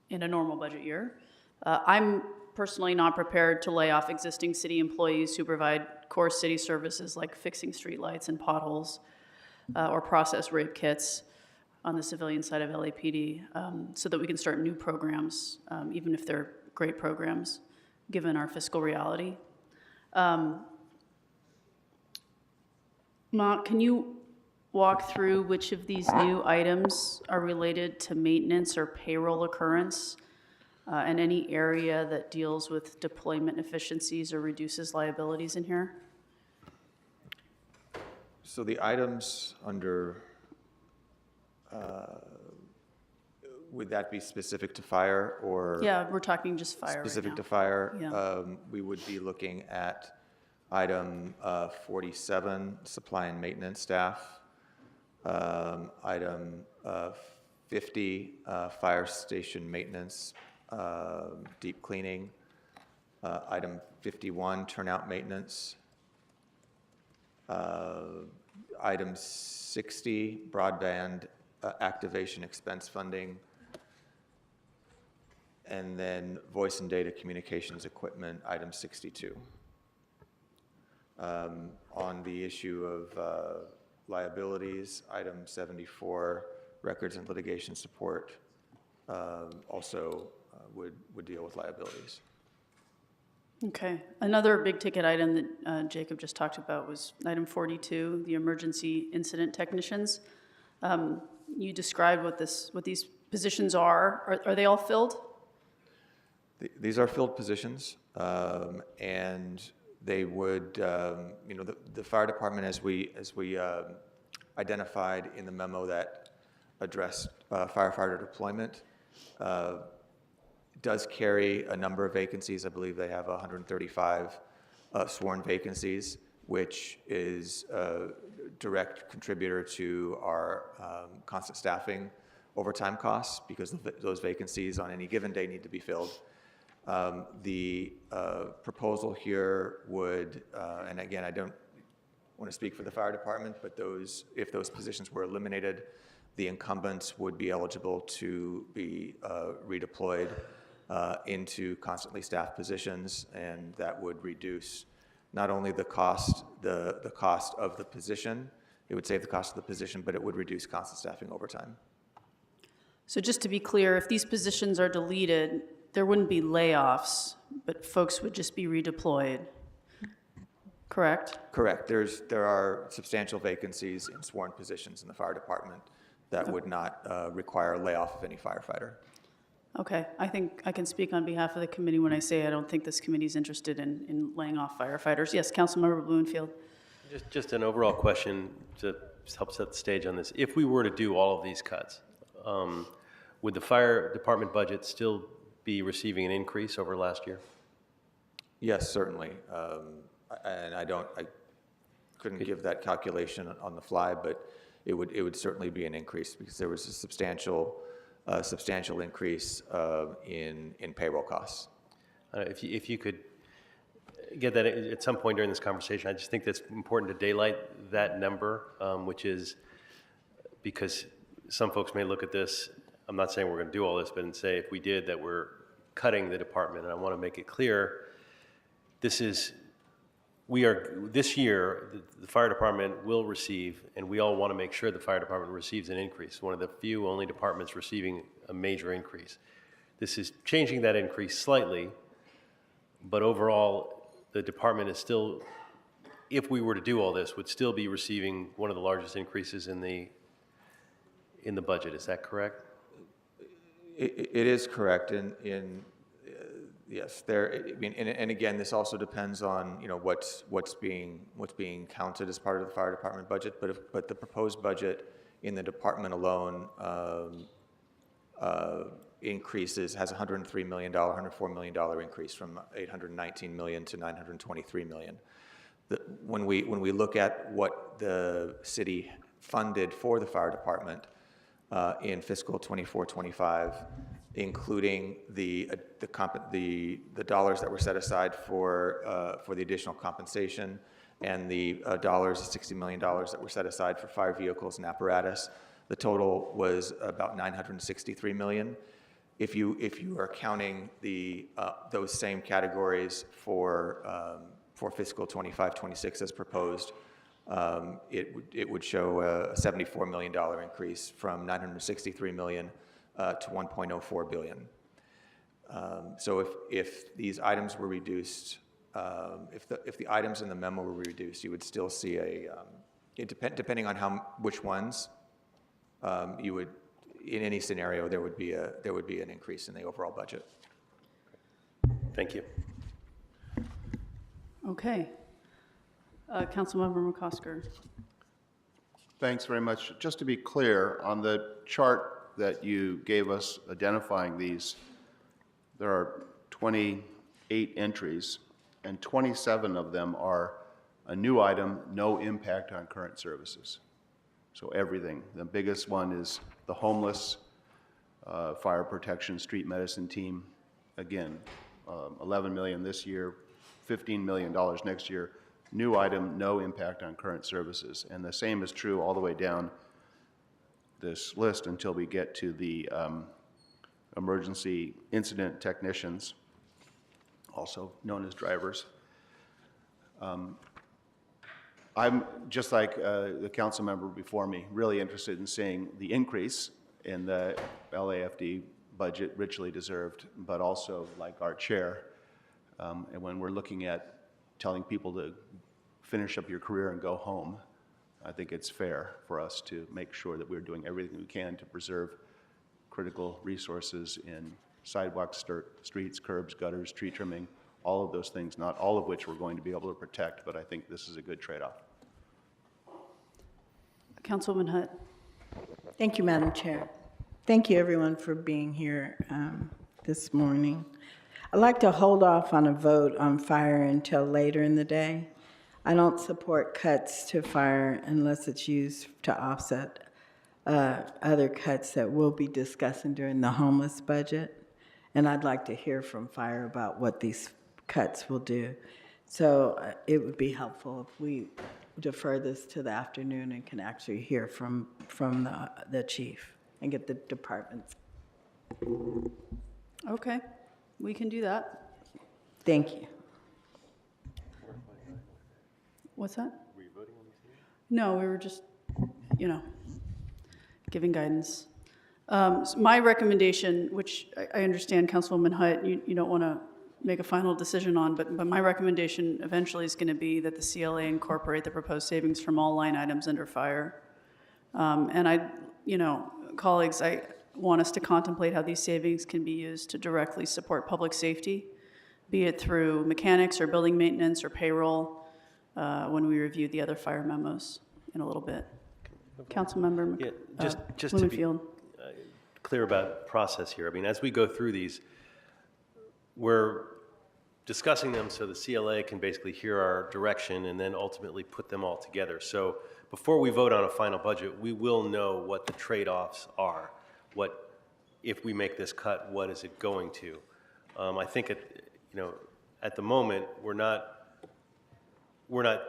in a normal budget year. I'm personally not prepared to lay off existing city employees who provide core city services like fixing streetlights and potholes, or process rape kits on the civilian side of LAPD, so that we can start new programs, even if they're great programs, given our fiscal reality. Mark, can you walk through which of these new items are related to maintenance or payroll occurrence, and any area that deals with deployment efficiencies or reduces liabilities in here? So the items under, would that be specific to fire or? Yeah, we're talking just fire specific right to now. fire. Yeah. We would be looking at item 47, supply and maintenance staff. Item 50, fire station maintenance, deep cleaning. Item 51, turnout maintenance. Item 60, broadband activation expense funding. And then voice and data communications equipment, item 62. On the issue of liabilities, item 74, records and litigation support, also would deal with liabilities. Okay. Another big ticket item that Jacob just talked about was item 42, the emergency incident technicians. You described what these positions are. Are they all filled? These are filled positions, and they would, the fire department, as we identified in the memo that addressed firefighter deployment, does carry a number of vacancies. I believe they have 135 sworn vacancies, which is a direct contributor to our constant staffing overtime costs, because those vacancies on any given day need to be filled. The proposal here would, and again, I don't want to speak for the fire department, but if those positions were eliminated, the incumbents would be eligible to be redeployed into constantly staffed positions, and that would reduce not only the cost of the position, it would save the cost of the position, but it would reduce constant staffing overtime. So just to be clear, if these positions are deleted, there wouldn't be layoffs, but folks would just be redeployed, correct? Correct. There are substantial vacancies in sworn positions in the fire department that would not require a layoff of any firefighter. Okay, I think I can speak on behalf of the committee when I say I don't think this committee is interested in laying off firefighters. Yes, Councilmember Bloomfield. Just an overall question to help set the stage on this. If we were to do all of these cuts, would the fire department budget still be receiving an increase over last year? Yes, certainly. And I couldn't give that calculation on the fly, but it would certainly be an increase because there was a substantial increase in payroll costs. If you could get that at some point during this conversation, I just think that's important to daylight that number, which is because some folks may look at this, I'm not saying we're going to do all this, but and say if we did that we're cutting the department, and I want to make it clear, this year, the fire department will receive, and we all want to make sure the fire department receives an increase. One of the few only departments receiving a major increase. This is changing that increase slightly, but overall, the department is still, if we were to do all this, would still be receiving one of the largest increases in the budget. Is that correct? It is correct. Yes, and again, this also depends on what's being counted as part of the fire department budget. But the proposed budget in the department alone has $103 million, $104 million increase from $819 million to $923 million. When we look at what the city funded for the fire department in fiscal 24-25, including the dollars that were set aside for the additional compensation and the $60 million that were set aside for fire vehicles and apparatus, the total was about $963 million. If you are counting those same categories for fiscal 25-26 as proposed, it would show a $74 million increase from $963 million to $1.04 billion. So if these items were reduced, if the items in the memo were reduced, you would still see depending on which ones, you would, in any scenario, there would be an increase in the overall budget. Thank you. Okay. Councilmember McCosker. Thanks very much. Just to be clear, on the chart that you gave us identifying these, there are 28 entries, and 27 of them are a new item, no impact on current services. So everything. The biggest one is the homeless, fire protection, street medicine team. Again, $11 million this year, $15 million next year. New item, no impact on current services. And the same is true all the way down this list until we get to the emergency incident technicians, also known as drivers. I'm, just like the council member before me, really interested in seeing the increase in the LAFD budget, richly deserved, but also like our chair. And when we're looking at telling people to finish up your career and go home, I think it's fair for us to make sure that we're doing everything we can to preserve critical resources in sidewalks, streets, curbs, gutters, tree trimming, all of those things, not all of which we're going to be able to protect, but I think this is a good trade-off. Councilwoman Hutt. Thank you, Madam Chair. Thank you, everyone, for being here this morning. I'd like to hold off on a vote on fire until later in the day. I don't support cuts to fire unless it's used to offset other cuts that we'll be discussing during the homeless budget. And I'd like to hear from fire about what these cuts will do. So it would be helpful if we defer this to the afternoon and can actually hear from the chief and get the departments. Okay, we can do that. Thank you. What's that? Were you voting on these? No, we were just, giving guidance. My recommendation, which I understand, Councilwoman Hutt, you don't want to make a final decision on, but my recommendation eventually is going to be that the CLA incorporate the proposed savings from all line items under fire. And colleagues, I want us to contemplate how these savings can be used to directly support public safety, be it through mechanics or building maintenance or payroll, when we review the other fire memos in a little bit. Councilmember just to be Blumenfield. Clear about process here. I mean, as we go through these, we're discussing them so the CLA can basically hear our direction and then ultimately put them all together. So before we vote on a final budget, we will know what the trade-offs are. What, if we make this cut, what is it going to? I think at the moment, we're not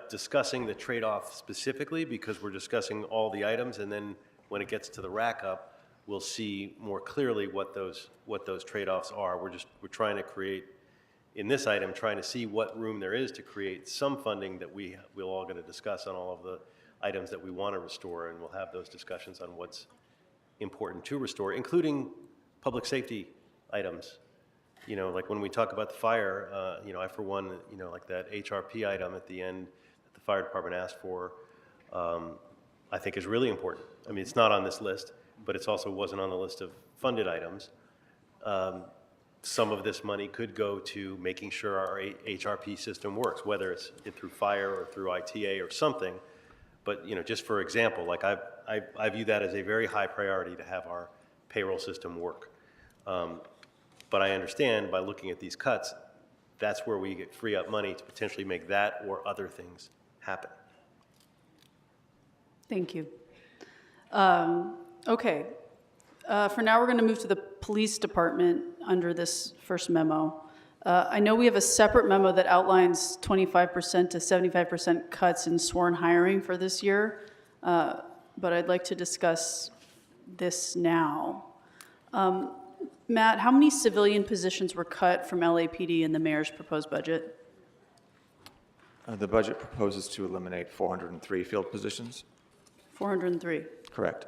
discussing the trade-off specifically because we're discussing all the items, and then when it gets to the rack-up, we'll see more clearly what those trade-offs are. We're trying to create, in this item, trying to see what room there is to create some funding that we're all going to discuss on all of the items that we want to restore, and we'll have those discussions on what's important to restore, including public safety items. Like when we talk about the fire, I for one, like that HRP item at the end that the fire department asked for, I think is really important. I mean, it's not on this list, but it also wasn't on the list of funded items. Some of this money could go to making sure our HRP system works, whether it's through fire or through ITA or something. But just for example, like I view that as a very high priority to have our payroll system work. But I understand by looking at these cuts, that's where we free up money to potentially make that or other things happen. Thank you. Okay. For now, we're going to move to the police department under this first memo. I know we have a separate memo that outlines 25% to 75% cuts in sworn hiring for this year, but I'd like to discuss this now. Matt, how many civilian positions were cut from LAPD in the mayor's proposed budget? The budget proposes to eliminate 403 field positions. 403. Correct.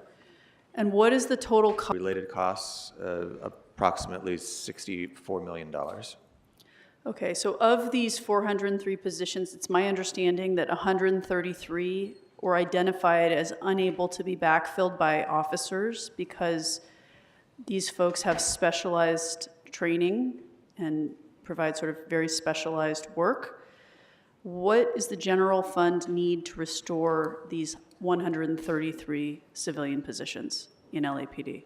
And what is the total cost? Related costs, approximately $64 million. Okay, so of these 403 positions, it's my understanding that 133 were identified as unable to be backfilled by officers because these folks have specialized training and provide sort of very specialized work. What is the general fund need to restore these 133 civilian positions in LAPD?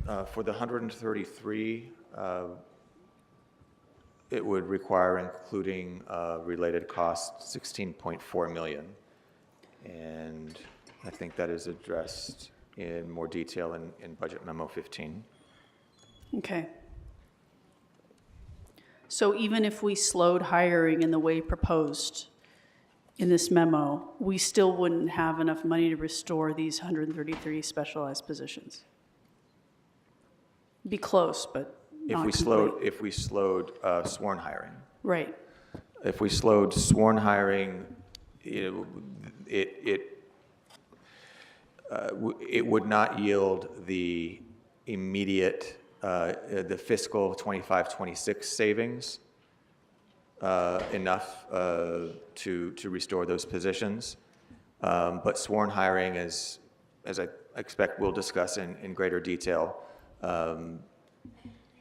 For the 133, it would require, including related costs, $16.4 million. And I think that is addressed in more detail in Budget Memo 15. Okay. So even if we slowed hiring in the way proposed in this memo, we still wouldn't have enough money to restore these 133 specialized positions. Be close, but not complete. If we slowed sworn hiring. Right. If we slowed sworn hiring, it would not yield the immediate, the fiscal 25-26 savings enough to restore those positions. But sworn hiring, as I expect we'll discuss in greater detail,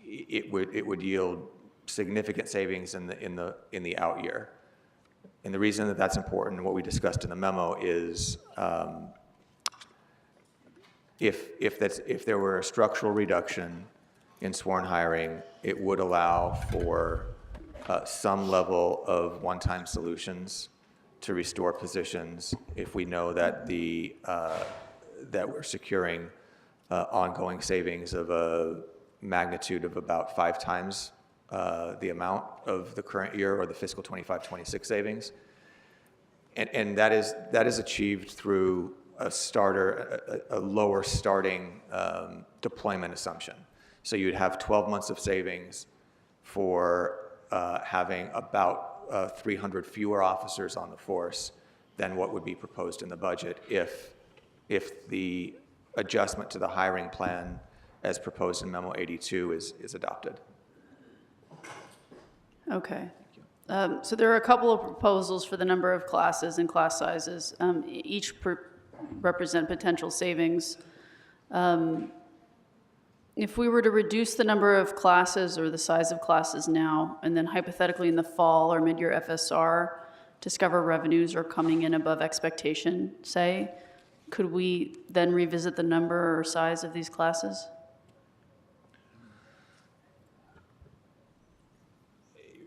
it would yield significant savings in the out year. And the reason that that's important, and what we discussed in the memo, is if there were a structural reduction in sworn hiring, it would allow for some level of one-time solutions to restore positions if we know that that we're securing ongoing savings of a magnitude of about 5 times the amount of the current year or the fiscal 25-26 savings. And that is achieved through a lower starting deployment assumption. So you'd have 12 months of savings for having about 300 fewer officers on the force than what would be proposed in the budget if if the adjustment to the hiring plan as proposed in Memo 82 is adopted. Okay. So there are a couple of proposals for the number of classes and class sizes. Each represent potential savings. If we were to reduce the number of classes or the size of classes now, and then hypothetically in the fall or mid-year FSR, discover revenues are coming in above expectation, say, could we then revisit the number or size of these classes?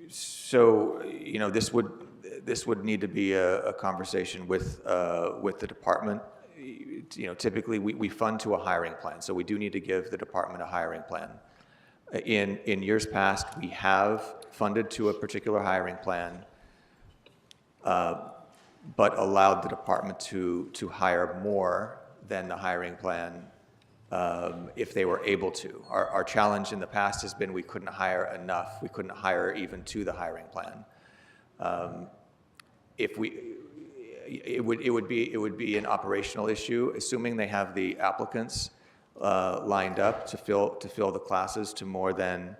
So, you know, this would need to be a conversation with the department. You know, typically we fund to a hiring plan, so we do need to give the department a hiring plan. In years past, we have funded to a particular hiring plan, but allowed the department to hire more than the hiring plan if they were able to. Our challenge in the past has been we couldn't hire enough. We couldn't hire even to the hiring plan. It would be an operational issue, assuming they have the applicants lined up to fill the classes to more than,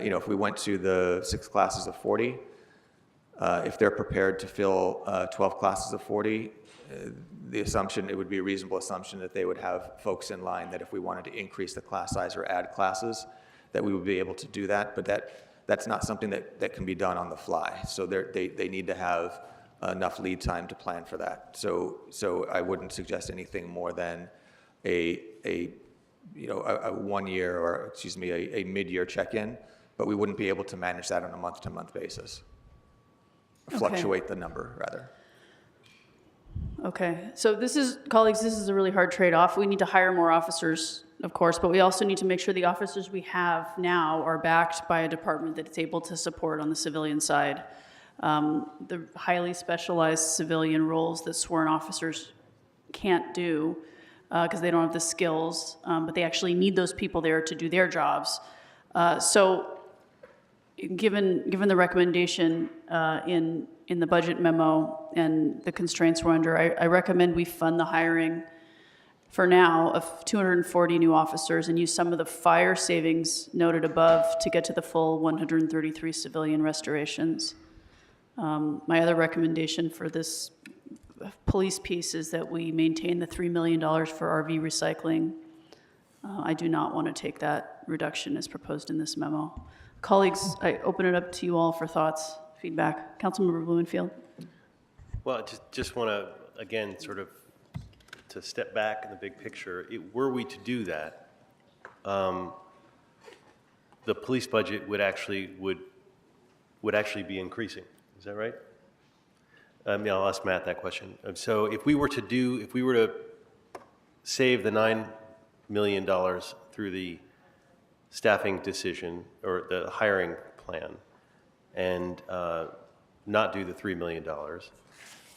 you know, if we went to the 6 classes of 40, if they're prepared to fill 12 classes of 40, it would be a reasonable assumption that they would have folks in line that if we wanted to increase the class size or add classes, that we would be able to do that. But that's not something that can be done on the fly. So they need to have enough lead time to plan for that. So I wouldn't suggest anything more than a 1 year or, excuse me, a mid-year check-in, but we wouldn't be able to manage that on a month-to-month basis. Fluctuate the number, rather. Okay, so colleagues, this is a really hard trade-off. We need to hire more officers, of course, but we also need to make sure the officers we have now are backed by a department that's able to support on the civilian side. The highly specialized civilian roles that sworn officers can't do because they don't have the skills, but they actually need those people there to do their jobs. So given the recommendation in the budget memo and the constraints we're under, I recommend we fund the hiring for now of 240 new officers and use some of the fire savings noted above to get to the full 133 civilian restorations. My other recommendation for this police piece is that we maintain the $3 million for RV recycling. I do not want to take that reduction as proposed in this memo. Colleagues, I open it up to you all for thoughts, feedback. Councilmember Blumenfield. Well, just want to, again, sort of to step back in the big picture. Were we to do that, the police budget would actually be increasing. Is that right? Yeah, I'll ask Matt that question. So if we were to save the $9 million through the staffing decision or the hiring plan and not do the $3 million,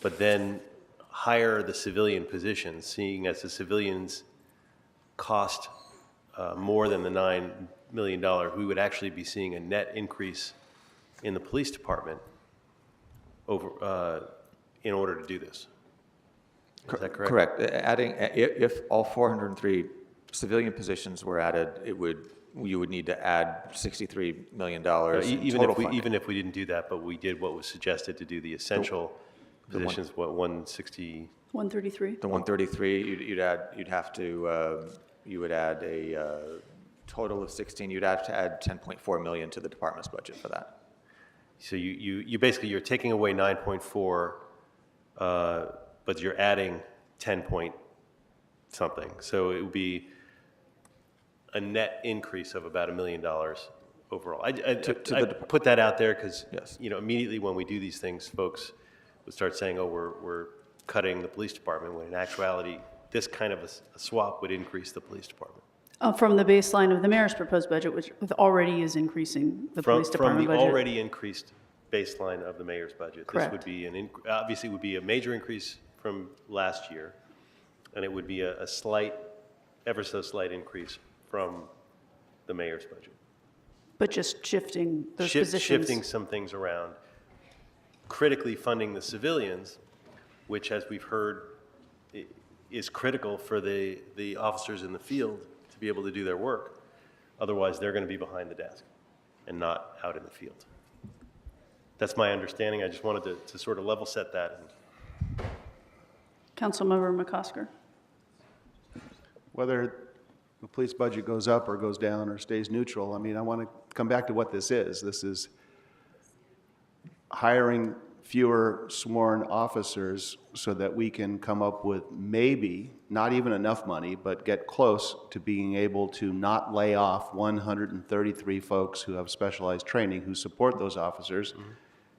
but then hire the civilian positions, seeing as the civilians cost more than the $9 million, we would actually be seeing a net increase in the police department in order to do this. Is that correct? Correct. Adding, if all 403 civilian positions were added, you would need to add $63 million even if we didn't do that, but we did what was suggested to do the essential positions. What 160? 133. The 133. You would add a total of 16. You'd have to add 10.4 million to the department's budget for that. So you basically you're taking away 9.4, but you're adding 10 point something. So it would be a net increase of about $1 million overall. I put that out there because immediately when we do these things, folks would start saying, "Oh, we're cutting the police department." When in actuality, this kind of a swap would increase the police department. From the baseline of the mayor's proposed budget, which already is increasing the police department budget. From the already increased baseline of the mayor's budget. Correct. This would be obviously would be a major increase from last year, and it would be a slight, ever so slight increase from the mayor's budget. But just shifting those positions. Shifting some things around. Critically funding the civilians, which as we've heard, is critical for the officers in the field to be able to do their work. Otherwise, they're going to be behind the desk and not out in the field. That's my understanding. I just wanted to sort of level set that. Councilmember McCosker. Whether the police budget goes up or goes down or stays neutral, I mean, I want to come back to what this is. This is hiring fewer sworn officers so that we can come up with maybe not even enough money, but get close to being able to not lay off 133 folks who have specialized training who support those officers. Mm-hmm.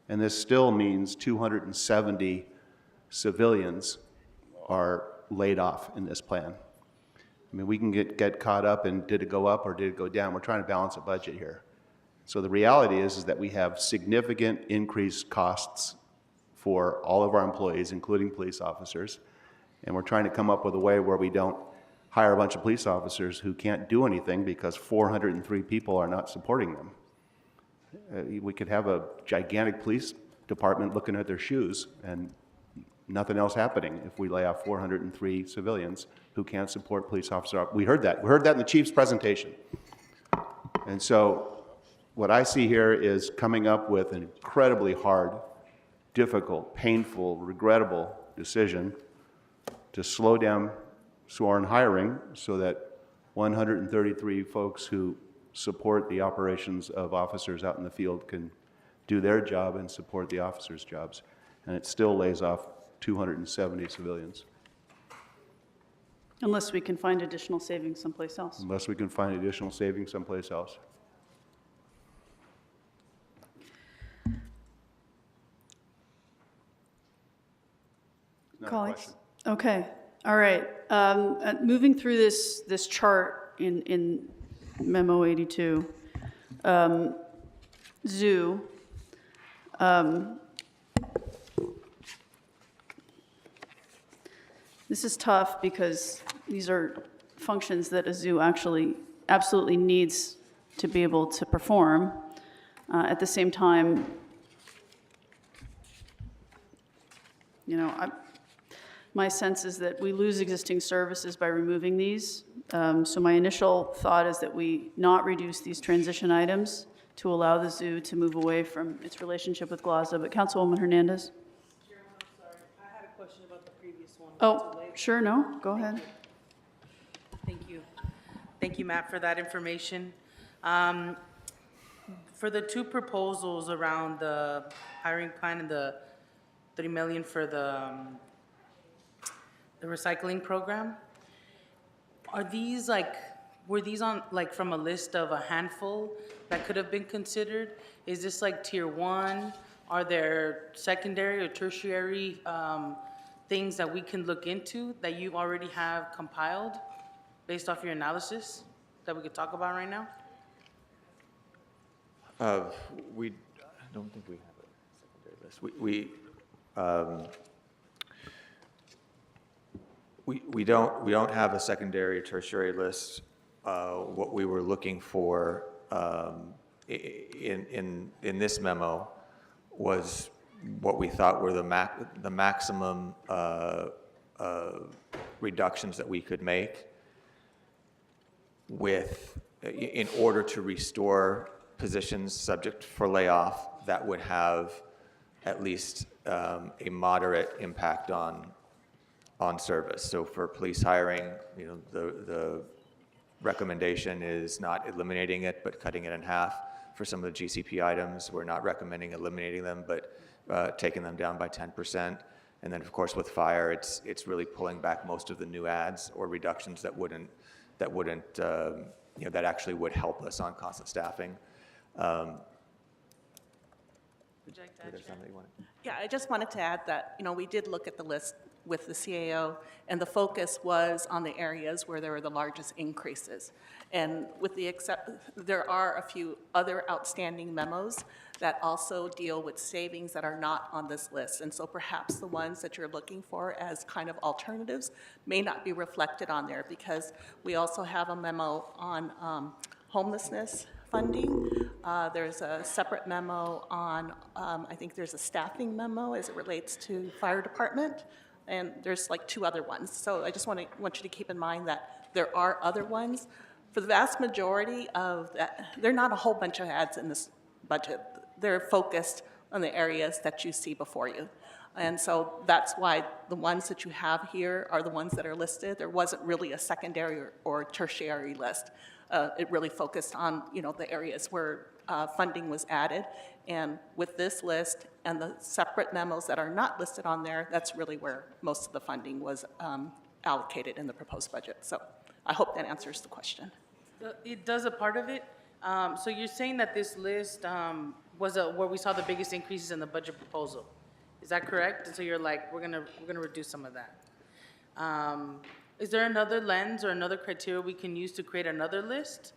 And this still means 270 civilians are laid off in this plan. I mean, we can get caught up in did it go up or did it go down. We're trying to balance a budget here. So the reality is that we have significant increased costs for all of our employees, including police officers. And we're trying to come up with a way where we don't hire a bunch of police officers who can't do anything because 403 people are not supporting them. We could have a gigantic police department looking at their shoes and nothing else happening if we lay off 403 civilians who can't support police officers. We heard that. We heard that in the chief's presentation. And so what I see here is coming up with an incredibly hard, difficult, painful, regrettable decision to slow down sworn hiring so that 133 folks who support the operations of officers out in the field can do their job and support the officers' jobs. And it still lays off 270 civilians. Unless we can find additional savings someplace else. Unless we can find additional savings someplace else. Colleagues? Okay. All right. Moving through this chart in Memo 82, zoo. This is tough because these are functions that a zoo actually absolutely needs to be able to perform. At the same time, you know, my sense is that we lose existing services by removing these. So my initial thought is that we not reduce these transition items to allow the zoo to move away from its relationship with GLASA. But Councilwoman Hernandez? Chairman, I'm sorry. I had a question about the previous one. Oh, sure, no, go ahead. Thank you. Thank you, Matt, for that information. For the two proposals around the hiring plan and the $30 million for the recycling program, are these were these on from a list of a handful that could have been considered? Is this like tier one? Are there secondary or tertiary things that we can look into that you already have compiled based off your analysis that we could talk about right now? I don't think we have a secondary list. We don't have a secondary or tertiary list. What we were looking for in this memo was what we thought were the maximum reductions that we could make in order to restore positions subject for layoff that would have at least a moderate impact on service. So for police hiring, you know, the recommendation is not eliminating it, but cutting it in half. For some of the GCP items, we're not recommending eliminating them, but taking them down by 10%. And then, of course, with fire, it's really pulling back most of the new ads or reductions that wouldn't you know, that actually would help us on constant staffing. Would you like to add, Chair? Yeah, I just wanted to add that, you know, we did look at the list with the CAO, and the focus was on the areas where there were the largest increases. And with the there are a few other outstanding memos that also deal with savings that are not on this list. And so perhaps the ones that you're looking for as kind of alternatives may not be reflected on there, because we also have a memo on homelessness funding. There's a separate memo on, I think there's a staffing memo as it relates to fire department. and there's like 2 other ones. So I just want you to keep in mind that there are other ones. For the vast majority of that, there are not a whole bunch of ads in this budget. They're focused on the areas that you see before you. And so that's why the ones that you have here are the ones that are listed. There wasn't really a secondary or tertiary list. It really focused on, the areas where funding was added. And with this list and the separate memos that are not listed on there, that's really where most of the funding was allocated in the proposed budget. So I hope that answers the question. It does a part of it. So you're saying that this list was where we saw the biggest increases in the budget proposal. Is that correct? And so you're like, we're gonna reduce some of that. Is there another lens or another criteria we can use to create another list?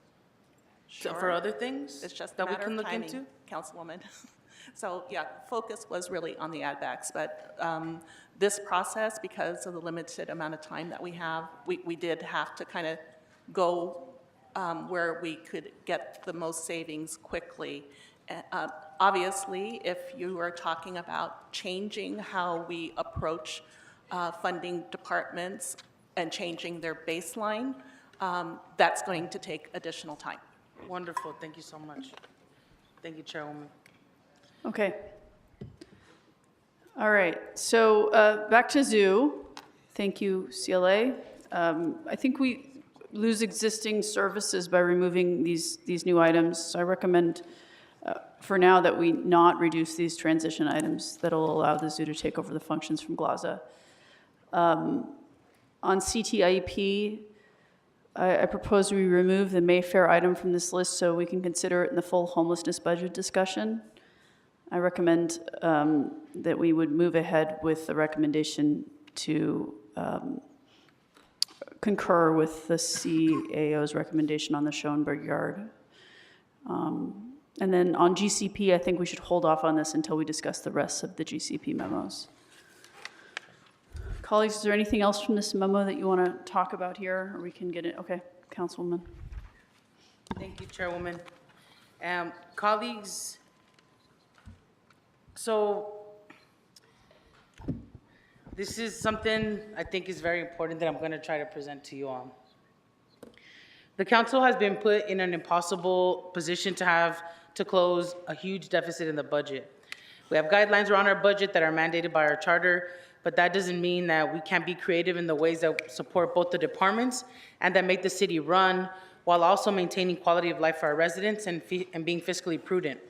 Sure. For other things? It's just that a we matter can of look timing, into? Councilwoman. So yeah, focus was really on the add backs, but this process, because of the limited amount of time that we have, we did have to kind of go where we could get the most savings quickly. Obviously, if you are talking about changing how we approach funding departments and changing their baseline, that's going to take additional time. Wonderful, thank you so much. Thank you, Chairwoman. Okay. All right, so back to zoo. Thank you, CLA. I think we lose existing services by removing these new items. So I recommend for now that we not reduce these transition items that'll allow the zoo to take over the functions from GLAZA. On CTIEP, I propose we remove the Mayfair item from this list so we can consider it in the full homelessness budget discussion. I recommend that we would move ahead with the recommendation to concur with the CAO's recommendation on the Schoenberg yard. And then on GCP, I think we should hold off on this until we discuss the rest of the GCP memos. Colleagues, is there anything else from this memo that you want to talk about here, or we can get it? Okay, Councilwoman. Thank you, Chairwoman. Colleagues, so this is something I think is very important that I'm going to try to present to you all. The council has been put in an impossible position to close a huge deficit in the budget. We have guidelines around our budget that are mandated by our charter, but that doesn't mean that we can't be creative in the ways that support both the departments and that make the city run while also maintaining quality of life for our residents and being fiscally prudent.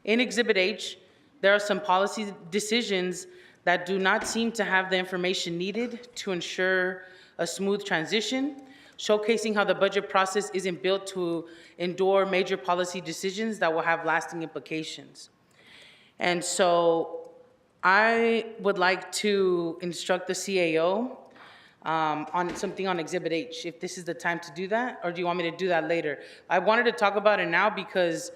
In Exhibit H, there are some policy decisions that do not seem to have the information needed to ensure a smooth transition, showcasing how the budget process isn't built to endure major policy decisions that will have lasting implications. And so I would like to instruct the CAO on something on Exhibit H, if this is the time to do that, or do you want me to do that later? I wanted to talk about it now because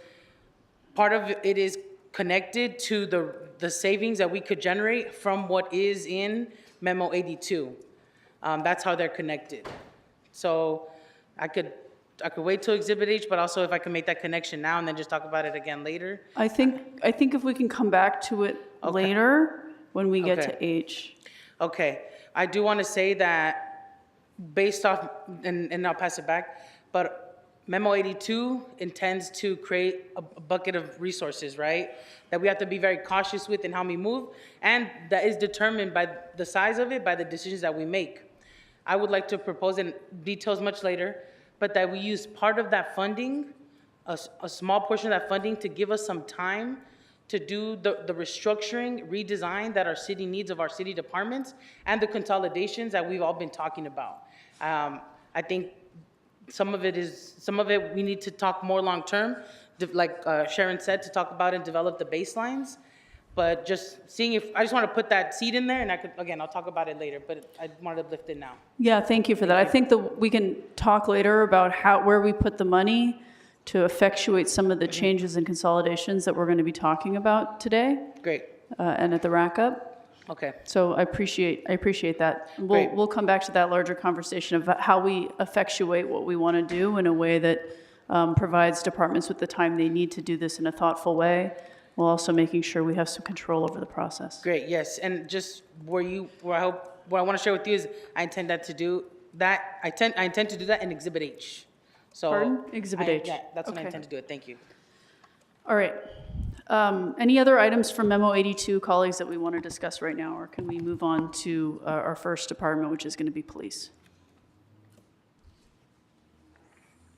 part of it is connected to the savings that we could generate from what is in Memo 82. That's how they're connected. So I could wait till Exhibit H, but also if I can make that connection now and then just talk about it again later. I think if we can come back to it later when we get to H. Okay, I do want to say that based off, and I'll pass it back, but Memo 82 intends to create a bucket of resources, right? That we have to be very cautious with in how we move, and that is determined by the size of it, by the decisions that we make. I would like to propose, in details much later, but that we use part of that funding, a small portion of that funding, to give us some time to do the restructuring, redesign that our city needs of our city departments and the consolidations that we've all been talking about. I think some of it we need to talk more long-term, like Sharon said, to talk about and develop the baselines. But just seeing I just want to put that seed in there, and I'll talk about it later, but I wanted to lift it now. Yeah, thank you for that. I think that we can talk later about where we put the money to effectuate some of the changes and consolidations that we're going to be talking about today. Great. And at the rack-up. Okay. So I appreciate that. We'll come back to that larger conversation of how we effectuate what we want to do in a way that provides departments with the time they need to do this in a thoughtful way. while also making sure we have some control over the process. Great, yes, and just what I want to share with you is I intend to do that in Exhibit H. So Pardon? Exhibit H. Yeah, that's when I Okay. intend to do it. Thank you. All right. Any other items from Memo 82, colleagues, that we want to discuss right now, or can we move on to our first department, which is going to be police?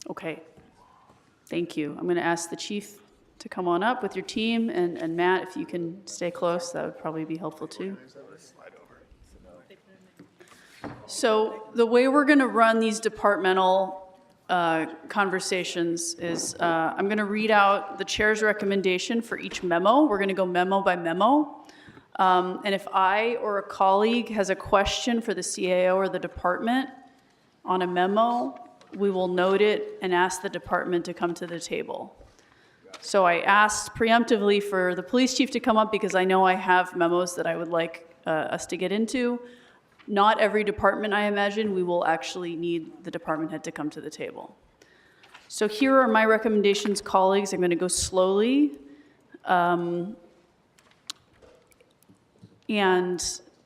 Okay. Thank you. I'm going to ask the chief to come on up with your team, and Matt, if you can stay close, that would probably be helpful too. So the way we're going to run these departmental conversations is I'm going to read out the chair's recommendation for each memo. We're going to go memo by memo. And if I or a colleague has a question for the CAO or the department on a memo, we will note it and ask the department to come to the table. So I asked preemptively for the police chief to come up because I know I have memos that I would like us to get into. Not every department, I imagine, we will actually need the department head to come to the table. So here are my recommendations, colleagues. I'm going to go slowly. And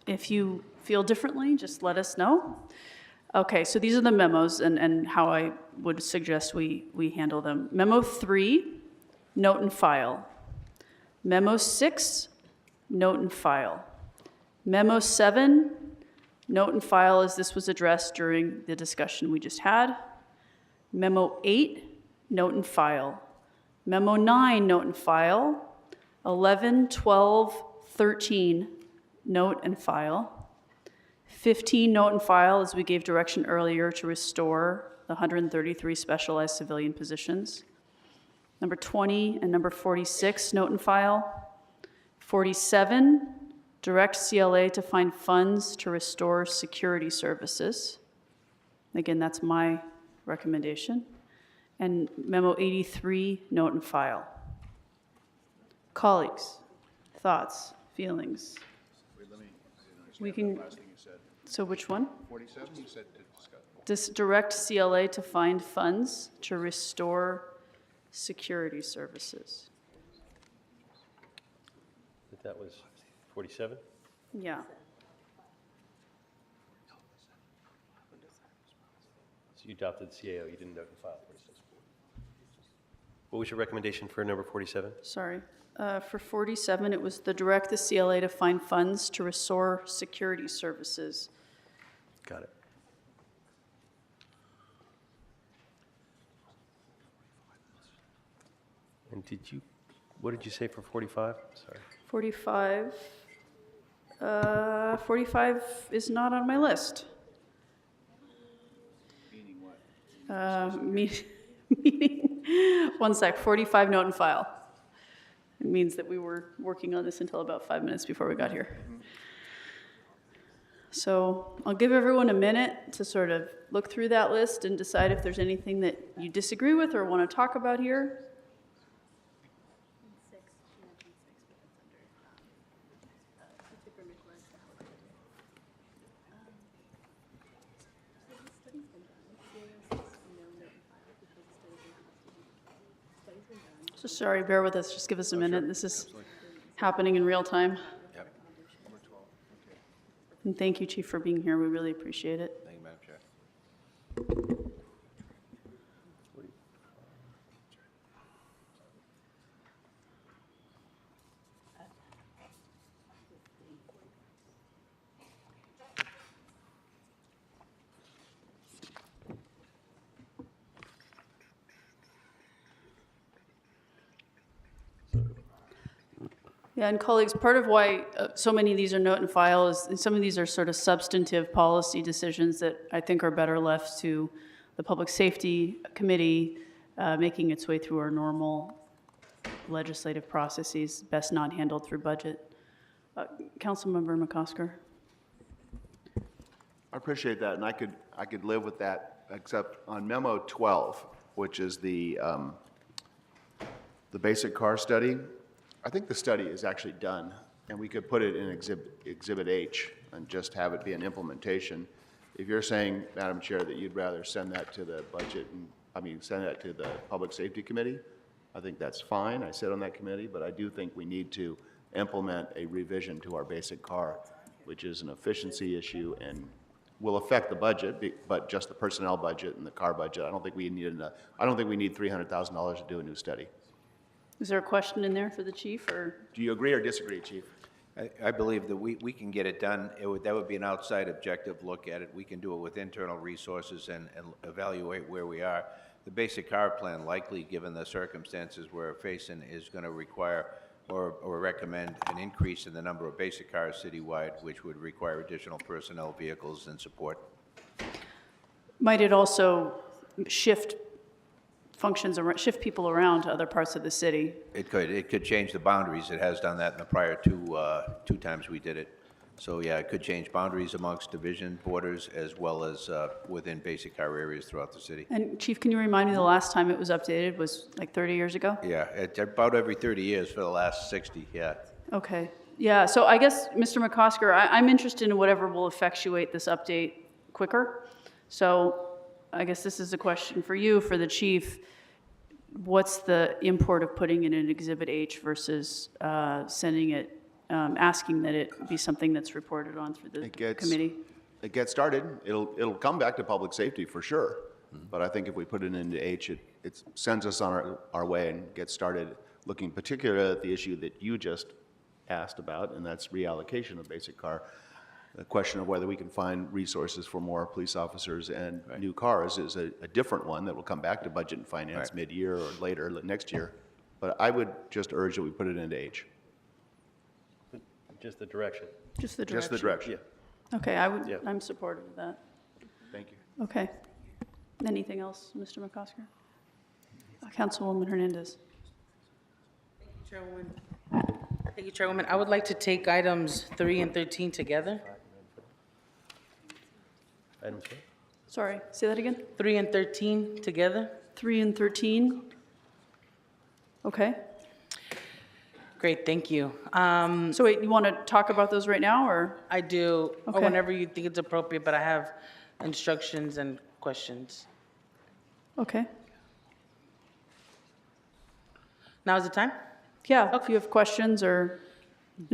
if you feel differently, just let us know. Okay, so these are the memos and how I would suggest we handle them. Memo 3, note and file. Memo 6, note and file. Memo 7, note and file as this was addressed during the discussion we just had. Memo 8, note and file. Memo 9, note and file. 11, 12, 13, note and file. 15, note and file as we gave direction earlier to restore the 133 specialized civilian positions. Number 20 and number 46, note and file. 47, direct CLA to find funds to restore security services. Again, that's my recommendation. And memo 83, note and file. Colleagues, thoughts, feelings? We can, so which one? 47, you said to discuss. This direct CLA to find funds to restore security services. That was 47? Yeah. So you adopted the CAO, you didn't note and file 47. What was your recommendation for number 47? Sorry. For 47, it was the direct the CLA to find funds to restore security services. Got it. And what did you say for 45? Sorry. 45. 45 is not on my list. Meaning what? Meaning, one sec, 45 note and file. It means that we were working on this until about 5 minutes before we got here. So I'll give everyone a minute to sort of look through that list and decide if there's anything that you disagree with or want to talk about here. So sorry, bear with us, just give us a minute. This is happening in real time. Yep. And thank you, Chief, for being here. We really appreciate it. Thank you, Madam Chair. Yeah, and colleagues, part of why so many of these are note and file is some of these are sort of substantive policy decisions that I think are better left to the Public Safety Committee, making its way through our normal legislative processes, best not handled through budget. Councilmember McCosker. I appreciate that, and I could live with that, except on memo 12, which is the basic car study. I think the study is actually done, and we could put it in Exhibit H and just have it be an implementation. If you're saying, Madam Chair, that you'd rather send that to the budget, and send that to the Public Safety Committee, I think that's fine. I sit on that committee, but I do think we need to implement a revision to our basic car, which is an efficiency issue and will affect the budget, but just the personnel budget and the car budget. I don't think we need $300,000 to do a new study. Is there a question in there for the chief, or? Do you agree or disagree, Chief? I believe that we can get it done. That would be an outside objective look at it. We can do it with internal resources and evaluate where we are. The basic car plan, likely, given the circumstances we're facing, is going to require or recommend an increase in the number of basic cars citywide, which would require additional personnel, vehicles, and support. Might it also shift functions, shift people around to other parts of the city? It could. It could change the boundaries. It has done that in the prior two times we did it. So yeah, it could change boundaries amongst division borders as well as within basic car areas throughout the city. And Chief, can you remind me the last time it was updated was like 30 years ago? Yeah, about every 30 years for the last 60, yeah. Okay. Yeah, so I guess, Mr. McCosker, I'm interested in whatever will effectuate this update quicker. So I guess this is a question for you, for the chief. What's the import of putting it in Exhibit H versus sending it, asking that it be something that's reported on through the committee? It gets started. It'll come back to public safety for sure. But I think if we put it into H, it sends us on our way and gets started looking particularly at the issue that you just asked about, and that's reallocation of basic car. The question of whether we can find resources for more police officers and new cars is a different one that will come back to budget and finance mid-year or later next year. But I would just urge that we put it into H. Just the direction. Just the direction? Just the direction. Yeah. Okay, I'm supportive of that. Thank you. Okay. Anything else, Mr. McCosker? Councilwoman Hernandez. Thank you, Chairwoman. Thank you, Chairwoman. I would like to take items 3 and 13 together. Items what? Sorry, say that again? 3 and 13 together. 3 and 13? Okay. Great, thank you. So wait, you want to talk about those right now, or? I do, Okay. or whenever you think it's appropriate, but I have instructions and questions. Okay. Now is the time? Yeah, if you have questions or,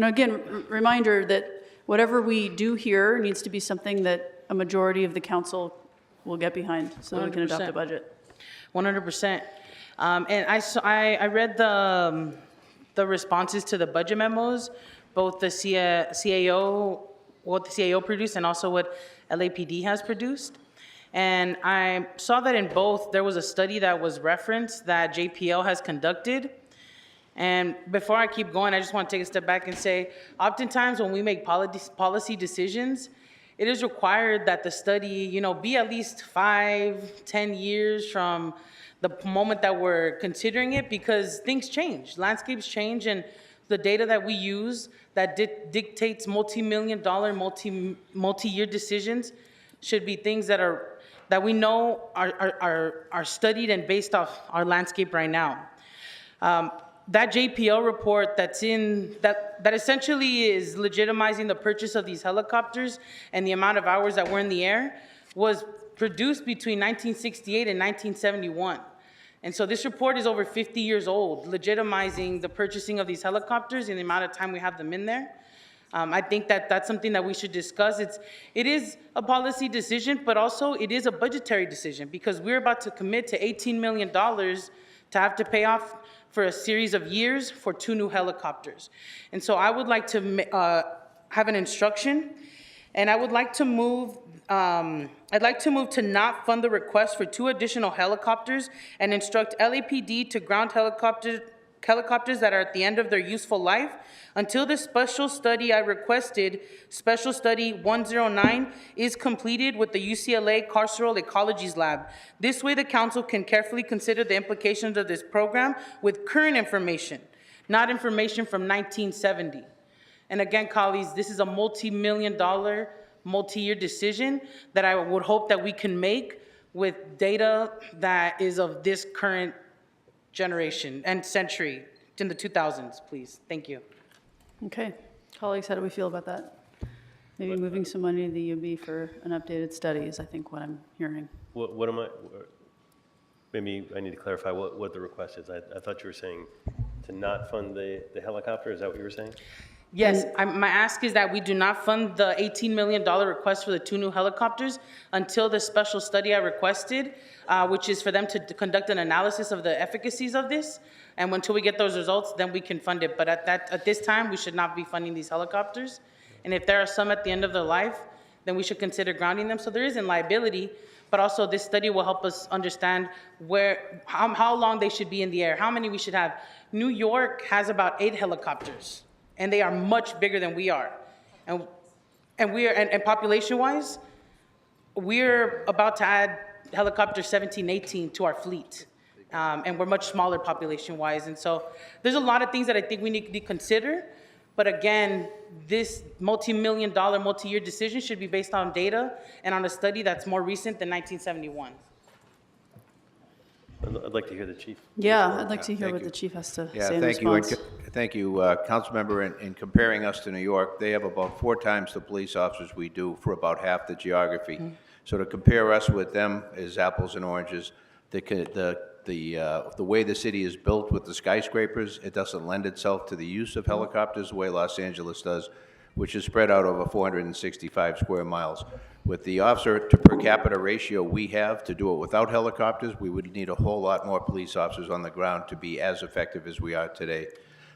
again, reminder that whatever we do here needs to be something that a majority of the council will get behind so that we can adopt a 100%. budget. 100%. And I read the responses to the budget memos, both the CAO, what the CAO produced and also what LAPD has produced. And I saw that in both, there was a study that was referenced that JPL has conducted. And before I keep going, I just want to take a step back and say, oftentimes when we make policy decisions, it is required that the study, be at least 5-10 years from the moment that we're considering it, because things change, landscapes change, and the data that we use that dictates multi-million-dollar, multi-year decisions should be things that we know are studied and based off our landscape right now. That JPL report that essentially is legitimizing the purchase of these helicopters and the amount of hours that were in the air was produced between 1968 and 1971. And so this report is over 50 years old, legitimizing the purchasing of these helicopters and the amount of time we have them in there. I think that that's something that we should discuss. It is a policy decision, but also it is a budgetary decision, because we're about to commit to $18 million to have to pay off for a series of years for 2 new helicopters. And so I would like to have an instruction, and I would like to move, to not fund the request for 2 additional helicopters and instruct LAPD to ground helicopters that are at the end of their useful life until the special study I requested, Special Study 109, is completed with the UCLA Carceral Ecologies Lab. This way the council can carefully consider the implications of this program with current information, not information from 1970. And again, colleagues, this is a multi-million-dollar, multi-year decision that I would hope that we can make with data that is of this current generation and century, in the 2000s, please. Thank you. Okay. Colleagues, how do we feel about that? Maybe moving some money to the UB for an updated study is, I think, what I'm hearing. What am I? maybe I need to clarify what the request is. I thought you were saying to not fund the helicopter. Is that what you were saying? Yes, my ask is that we do not fund the $18 million request for the 2 new helicopters until the special study I requested, which is for them to conduct an analysis of the efficacies of this. And until we get those results, then we can fund it. But at this time, we should not be funding these helicopters. And if there are some at the end of their life, then we should consider grounding them. So there isn't liability, but also this study will help us understand how long they should be in the air, how many we should have. New York has about 8 helicopters, and they are much bigger than we are. And population-wise, we're about to add helicopters 17, 18 to our fleet. And we're much smaller population-wise. And so there's a lot of things that I think we need to consider. But again, this multi-million-dollar, multi-year decision should be based on data and on a study that's more recent than 1971. I'd like to hear the chief. Yeah, I'd like to hear what the chief has to say in thank you. response. Thank you, Councilmember. In comparing us to New York, they have about 4 times the police officers we do for about half the geography. So to compare us with them is apples and oranges. The way the city is built with the skyscrapers, it doesn't lend itself to the use of helicopters the way Los Angeles does, which is spread out over 465 square miles. With the officer to per capita ratio we have to do it without helicopters, we would need a whole lot more police officers on the ground to be as effective as we are today.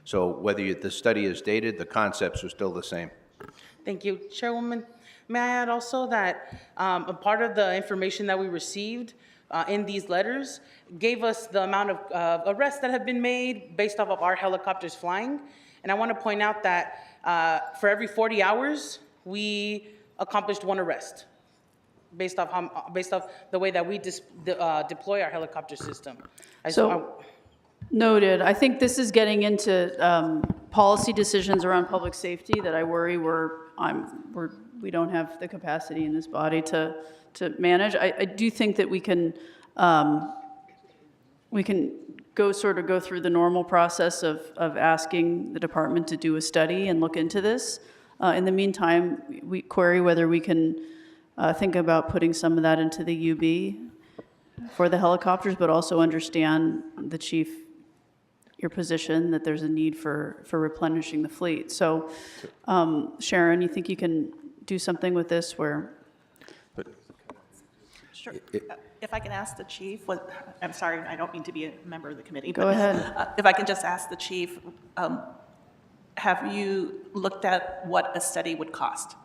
So whether the study is dated, the concepts are still the same. Thank you. Chairwoman, may I add also that a part of the information that we received in these letters gave us the amount of arrests that have been made based off of our helicopters flying. And I want to point out that for every 40 hours, we accomplished 1 arrest based off the way that we deploy our helicopter system. Noted. I think this is getting into policy decisions around public safety that I worry we don't have the capacity in this body to manage. I do think that we can go through the normal process of asking the department to do a study and look into this. In the meantime, we query whether we can think about putting some of that into the UB for the helicopters, but also understand, the chief, your position that there's a need for replenishing the fleet. So, Sharon, you think you can do something with this where? Sure. If I can ask the chief, I'm sorry, I don't mean to be a member of the committee. Go ahead. If I can just ask the chief, have you looked at what a study would cost?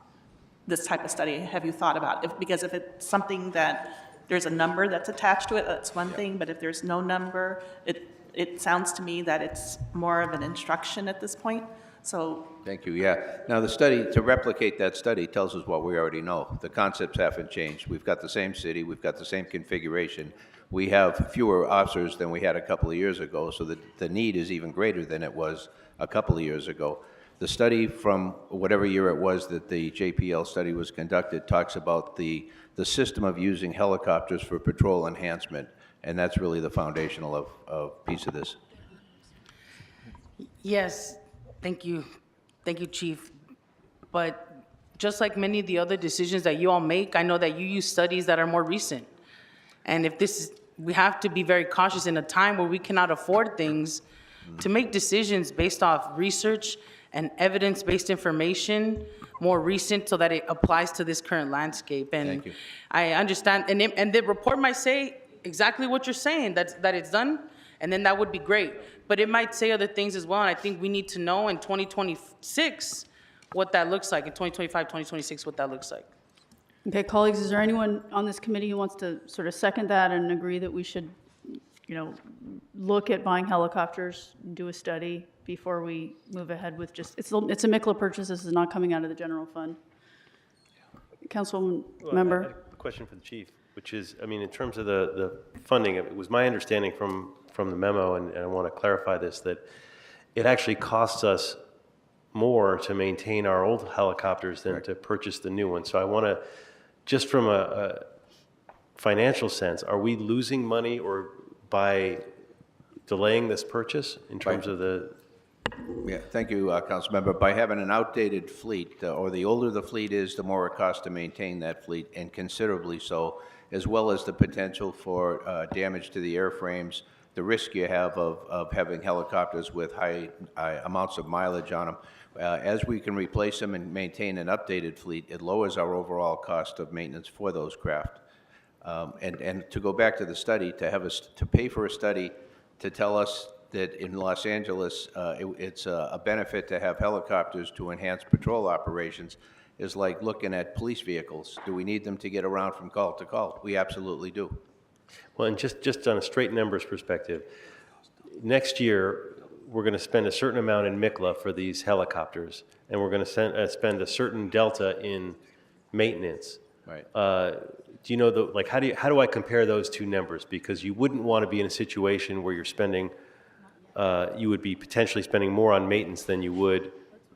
This type of study, have you thought about? Because if it's something that there's a number that's attached to it, that's one thing, but if there's no number, it sounds to me that it's more of an instruction at this point. So. Thank you, yeah. Now, the study, to replicate that study, tells us what we already know. The concepts haven't changed. We've got the same city, we've got the same configuration. We have fewer officers than we had a couple of years ago, so the need is even greater than it was a couple of years ago. The study from whatever year it was that the JPL study was conducted talks about the system of using helicopters for patrol enhancement, and that's really the foundational piece of this. Yes, thank you. Thank you, Chief. But just like many of the other decisions that you all make, I know that you use studies that are more recent. And if we have to be very cautious in a time where we cannot afford things to make decisions based off research and evidence-based information, more recent, so that it applies to this current landscape. And Thank you. I understand, and the report might say exactly what you're saying, that it's done, and then that would be great. But it might say other things as well, and I think we need to know in 2026 what that looks like, in 2025, 2026, what that looks like. Okay, colleagues, is there anyone on this committee who wants to sort of second that and agree that we should, look at buying helicopters, do a study before we move ahead with it's a MICLA purchase, this is not coming out of the general fund? Councilwoman member? I had a question for the chief, which is, in terms of the funding, it was my understanding from the memo, and I want to clarify this, that it actually costs us more to maintain our old helicopters than to purchase the new ones. So I want to, just from a financial sense, are we losing money or by delaying this purchase in terms of the? Yeah, thank you, Councilmember. By having an outdated fleet, or the older the fleet is, the more it costs to maintain that fleet, and considerably so. as well as the potential for damage to the airframes, the risk you have of having helicopters with high amounts of mileage on them. As we can replace them and maintain an updated fleet, it lowers our overall cost of maintenance for those craft. And to go back to the study, to pay for a study to tell us that in Los Angeles it's a benefit to have helicopters to enhance patrol operations is like looking at police vehicles. Do we need them to get around from call to call? We absolutely do. Well, and just on a straight numbers perspective, next year, we're going to spend a certain amount in MICLA for these helicopters, and we're going to spend a certain delta in maintenance. Right. Do you know, how do I compare those two numbers? Because you wouldn't want to be in a situation where you're spending, you would be potentially spending more on maintenance than you would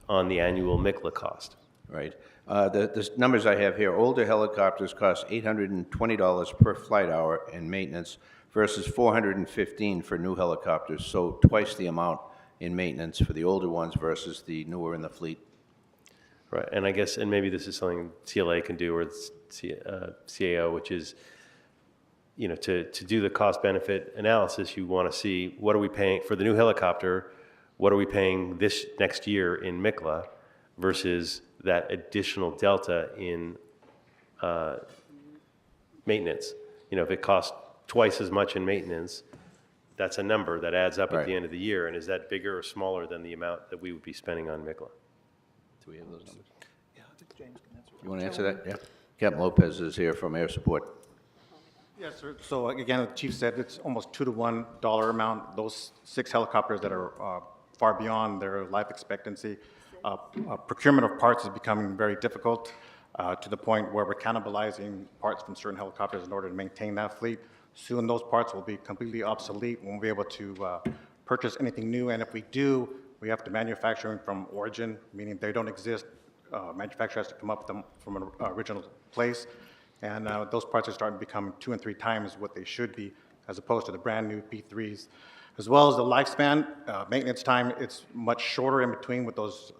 on the annual MICLA cost. Right. The numbers I have here, older helicopters cost $820 per flight hour in maintenance versus $415 for new helicopters, so twice the amount in maintenance for the older ones versus the newer in the fleet. Right, and I guess, and maybe this is something CLA can do, or CAO, which is, to do the cost-benefit analysis, you want to see what are we paying for the new helicopter, what are we paying this next year in MICLA versus that additional delta in maintenance. If it costs twice as much in maintenance, that's a number that adds up at the end of the year. And is that bigger or smaller than the amount that we would be spending on MICLA? Do we have those numbers? Yeah, I think James can answer. You want to answer that? Yeah. Captain Lopez is here from Air Support. Yes, sir. So again, the chief said it's almost 2 to 1 dollar amount. Those 6 helicopters that are far beyond their life expectancy. Procurement of parts is becoming very difficult to the point where we're cannibalizing parts from certain helicopters in order to maintain that fleet. Soon those parts will be completely obsolete. We won't be able to purchase anything new, and if we do, we have to manufacture them from origin, meaning they don't exist. Manufacturer has to come up with them from an original place, and those parts are starting to become 2 and 3 times what they should be, as opposed to the brand new P3s. As well as the lifespan, maintenance time, it's much shorter in between with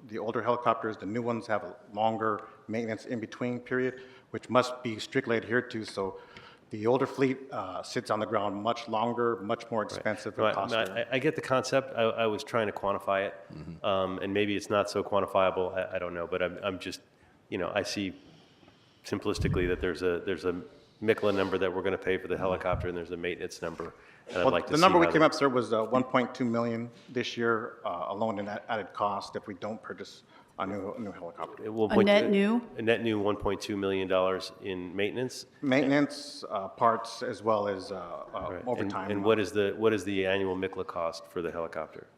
the older helicopters. The new ones have a longer maintenance in between period, which must be strictly adhered to. So the older fleet sits on the ground much longer, much more expensive and costly. I get the concept. I was trying to quantify it, and maybe it's not so quantifiable. I don't know, but I'm just, I see simplistically that there's a MICLA number that we're going to pay for the helicopter, and there's a maintenance number. And I'd like to the see number we how came up, sir, was 1.2 million this year alone in added cost if we don't purchase a new helicopter. A net new? A net new $1.2 million in maintenance. Maintenance, parts, as well as overtime. And what is the annual MICLA cost for the helicopter?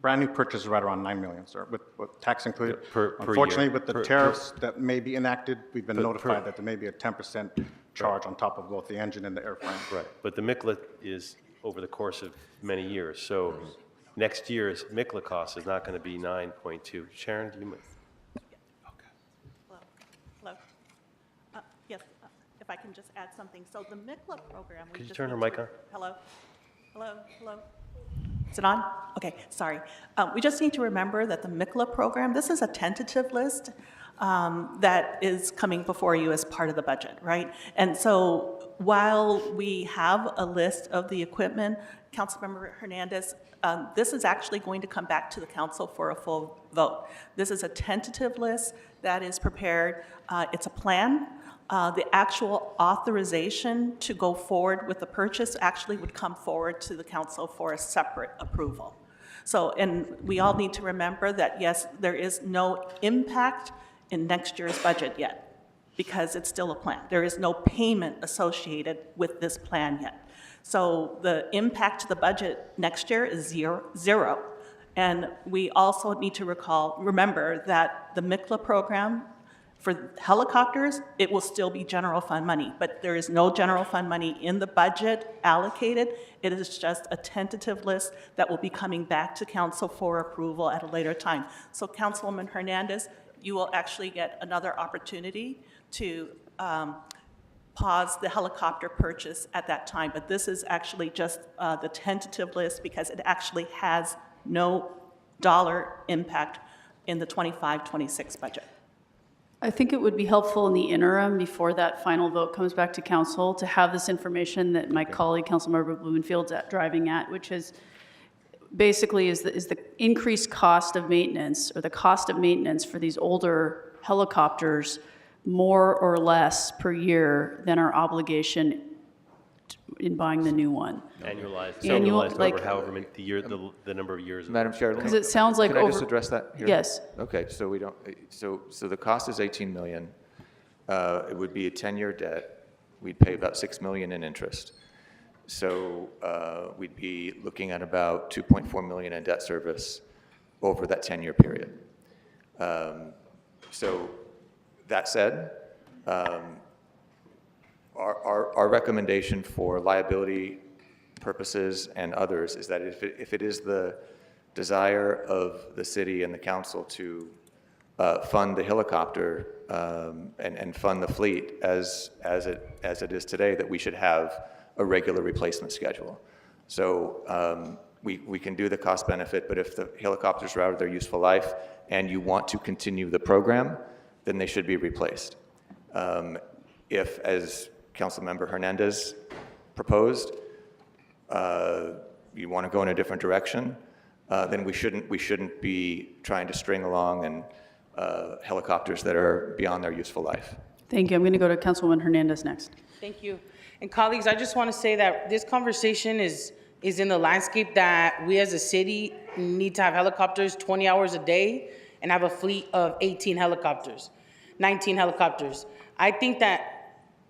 Brand new purchase is right around 9 million, sir, with tax included. Per Unfortunately, year. with the tariffs that may be enacted, we've been notified that there may be a 10% charge on top of both the engine and the airframe. Right, but the MICLA is over the course of many years, so next year's MICLA cost is not going to be 9.2. Sharon, do you? Hello. Yes, if I can just add something. So the MICLA program. Could you turn her mic on? Hello. Is it on? Okay, sorry. We just need to remember that the MICLA program, this is a tentative list that is coming before you as part of the budget, right? And so while we have a list of the equipment, Councilmember Hernandez, this is actually going to come back to the council for a full vote. This is a tentative list that is prepared. It's a plan. The actual authorization to go forward with the purchase actually would come forward to the council for a separate approval. So, and we all need to remember that, yes, there is no impact in next year's budget yet because it's still a plan. There is no payment associated with this plan yet. So the impact to the budget next year is zero. And we also need to remember that the MICLA program for helicopters, it will still be general fund money, but there is no general fund money in the budget allocated. It is just a tentative list that will be coming back to council for approval at a later time. So Councilwoman Hernandez, you will actually get another opportunity to pause the helicopter purchase at that time, but this is actually just the tentative list because it actually has no dollar impact in the 25-26 budget. I think it would be helpful in the interim, before that final vote comes back to council, to have this information that my colleague, Councilmember Blumenfield's driving at, which is basically is the increased cost of maintenance, or the cost of maintenance for these older helicopters more or less per year than our obligation in buying the new one. Annualized like- over however many, the number of years. Madam Chair, Because it sounds like can I just over- address that here? Yes. Okay, so we don't, so the cost is 18 million. It would be a 10-year debt. We'd pay about 6 million in interest. So we'd be looking at about 2.4 million in debt service over that 10-year period. So that said, our recommendation for liability purposes and others is that if it is the desire of the city and the council to fund the helicopter and fund the fleet as it is today, that we should have a regular replacement schedule. So we can do the cost benefit, but if the helicopters are out of their useful life and you want to continue the program, then they should be replaced. If, as Councilmember Hernandez proposed, you want to go in a different direction, then we shouldn't be trying to string along and helicopters that are beyond their useful life. Thank you. I'm going to go to Councilwoman Hernandez next. Thank you. And colleagues, I just want to say that this conversation is in the landscape that we as a city need to have helicopters 20 hours a day and have a fleet of 18 helicopters, 19 helicopters. I think that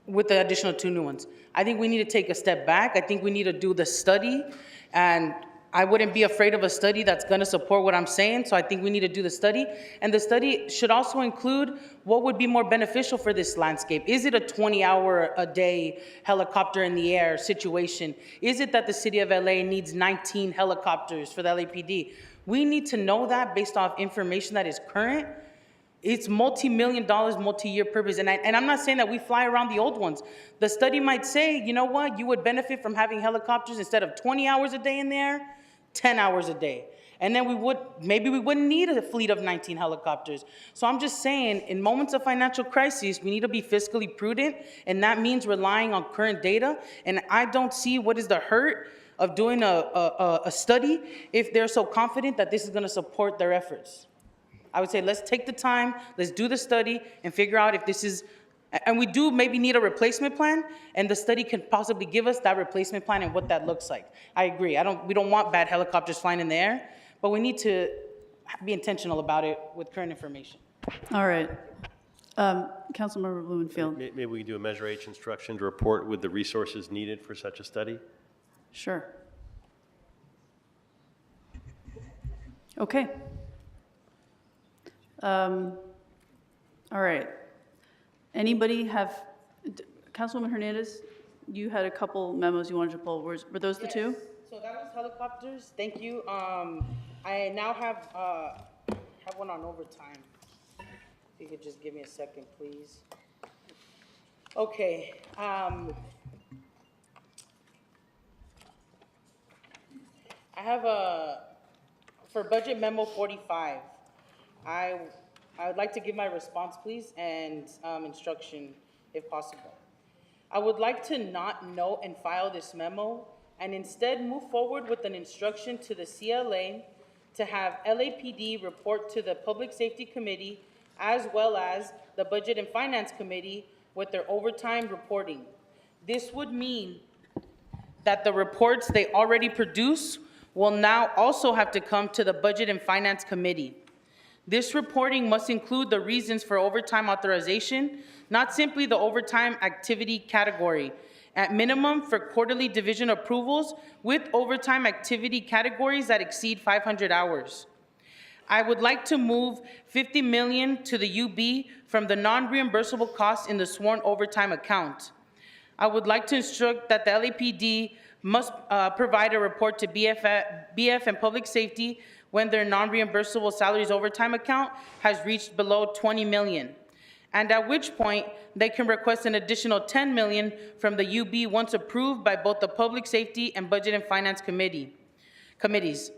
with the additional 2 new ones, I think we need to take a step back. I think we need to do the study, and I wouldn't be afraid of a study that's going to support what I'm saying, so I think we need to do the study. And the study should also include what would be more beneficial for this landscape. Is it a 20-hour-a-day helicopter in the air situation? Is it that the city of LA needs 19 helicopters for the LAPD? We need to know that based off information that is current. It's multi-million dollars, multi-year purpose. And I'm not saying that we fly around the old ones. The study might say, you know what, you would benefit from having helicopters instead of 20 hours a day in the air, 10 hours a day. And then maybe we wouldn't need a fleet of 19 helicopters. So I'm just saying, in moments of financial crisis, we need to be fiscally prudent, and that means relying on current data. And I don't see what is the hurt of doing a study if they're so confident that this is gonna support their efforts. I would say let's take the time, let's do the study and figure out if this is, and we do maybe need a replacement plan, and the study can possibly give us that replacement plan and what that looks like. I agree, we don't want bad helicopters flying in the air, but we need to be intentional about it with current information. All right. Councilmember Blumenfield. Maybe we can do a Measure H instruction to report with the resources needed for such a study? Sure. Okay. All right. Anybody have, Councilwoman Hernandez, you had a couple memos you wanted to pull. Were those the two? So that was helicopters. Thank you. I now have one on overtime. If you could just give me a second, please. Okay. I have for budget memo 45. I would like to give my response, please, and instruction, if possible. I would like to not note and file this memo, and instead move forward with an instruction to the CLA to have LAPD report to the Public Safety Committee, as well as the Budget and Finance Committee with their overtime reporting. This would mean that the reports they already produce will now also have to come to the Budget and Finance Committee. This reporting must include the reasons for overtime authorization, not simply the overtime activity category. At minimum, for quarterly division approvals with overtime activity categories that exceed 500 hours. I would like to move $50 million to the UB from the non-reimbursable costs in the sworn overtime account. I would like to instruct that the LAPD must provide a report to BF and Public Safety when their non-reimbursable salaries overtime account has reached below 20 million, and at which point they can request an additional 10 million from the UB once approved by both the Public Safety and Budget and Finance committees.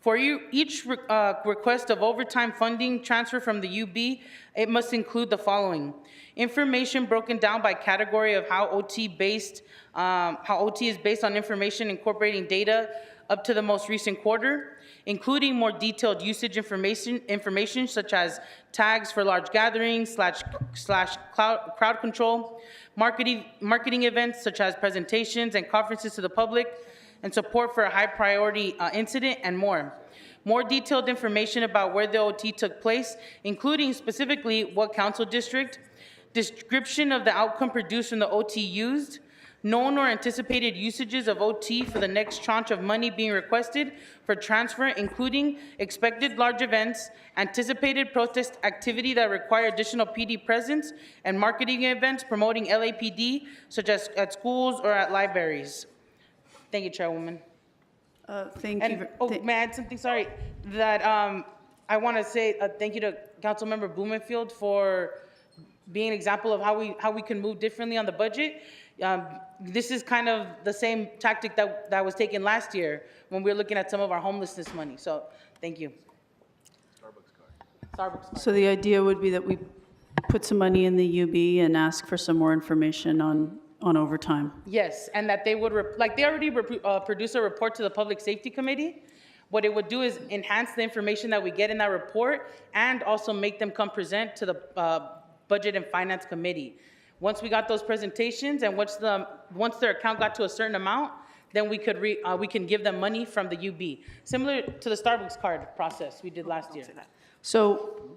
For each request of overtime funding transfer from the UB, it must include the following: information broken down by category of how OT is based on information incorporating data up to the most recent quarter, including more detailed usage information such as tags for large gatherings slash crowd control, marketing events such as presentations and conferences to the public, and support for a high priority incident, and more. More detailed information about where the OT took place, including specifically what council district, description of the outcome produced from the OT used, known or anticipated usages of OT for the next tranche of money being requested for transfer, including expected large events, anticipated protest activity that require additional PD presence, and marketing events promoting LAPD, such as at schools or at libraries. Thank you, Chairwoman. Thank you. May I add something? Sorry. That I want to say thank you to Councilmember Blumenfield for being an example of how we can move differently on the budget. This is kind of the same tactic that was taken last year when we were looking at some of our homelessness money. So thank you. Starbucks card. So the idea would be that we put some money in the UB and ask for some more information on overtime. Yes, and that they would, they already produce a report to the Public Safety Committee. What it would do is enhance the information that we get in that report and also make them come present to the Budget and Finance Committee. Once we got those presentations and once their account got to a certain amount, then we can give them money from the UB. Similar to the Starbucks card process we did last year. So,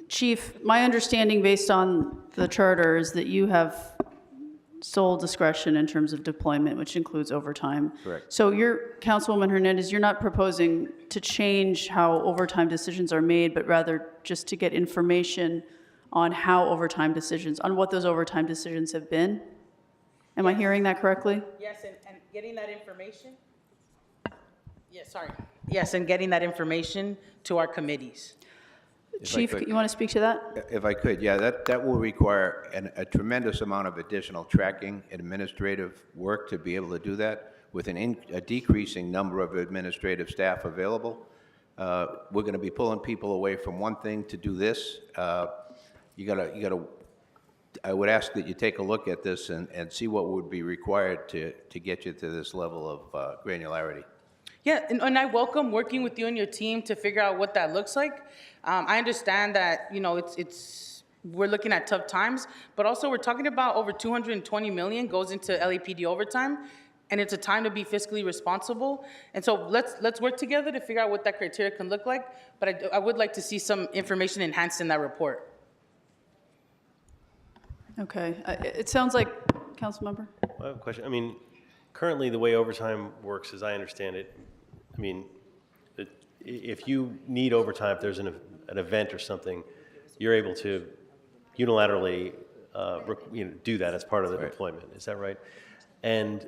Chief, my understanding based on the charter is that you have sole discretion in terms of deployment, which includes overtime. Correct. So Councilwoman Hernandez, you're not proposing to change how overtime decisions are made, but rather just to get information on how overtime decisions, on what those overtime decisions have been? Am I hearing that correctly? Yes, and getting that information. Yes, sorry. Yes, and getting that information to our committees. Chief, you want to speak to that? If I could, yeah, that will require a tremendous amount of additional tracking and administrative work to be able to do that with a decreasing number of administrative staff available. We're going to be pulling people away from one thing to do this. You gotta. I would ask that you take a look at this and see what would be required to get you to this level of granularity. Yeah, and I welcome working with you and your team to figure out what that looks like. I understand that, we're looking at tough times, but also we're talking about over 220 million goes into LAPD overtime, and it's a time to be fiscally responsible. And so let's work together to figure out what that criteria can look like, but I would like to see some information enhanced in that report. Okay, it sounds like, Councilmember? I have a question. I mean, currently the way overtime works, as I understand it, I mean, if you need overtime, if there's an event or something, you're able to unilaterally do that as part of the deployment. Is that right? And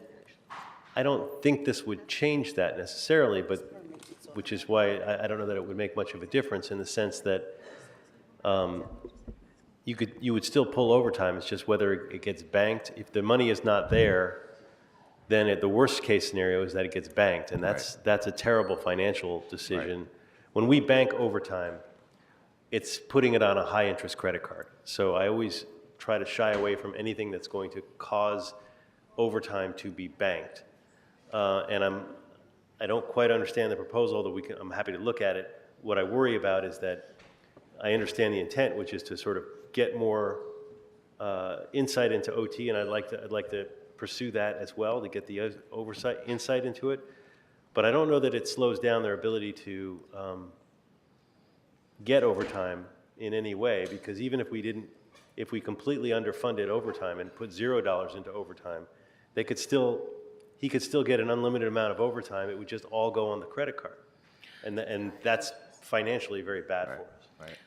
I don't think this would change that necessarily, but which is why I don't know that it would make much of a difference in the sense that you would still pull overtime. It's just whether it gets banked. If the money is not there, then the worst case scenario is that it gets banked, and that's a terrible financial decision. Right. When we bank overtime, it's putting it on a high interest credit card. So I always try to shy away from anything that's going to cause overtime to be banked. And I don't quite understand the proposal, although I'm happy to look at it. What I worry about is that I understand the intent, which is to sort of get more insight into OT, and I'd like to pursue that as well, to get the insight into it. But I don't know that it slows down their ability to get overtime in any way, because even if we completely underfunded overtime and put $0 into overtime, he could still get an unlimited amount of overtime. It would just all go on the credit card, and that's financially very bad for us. Right.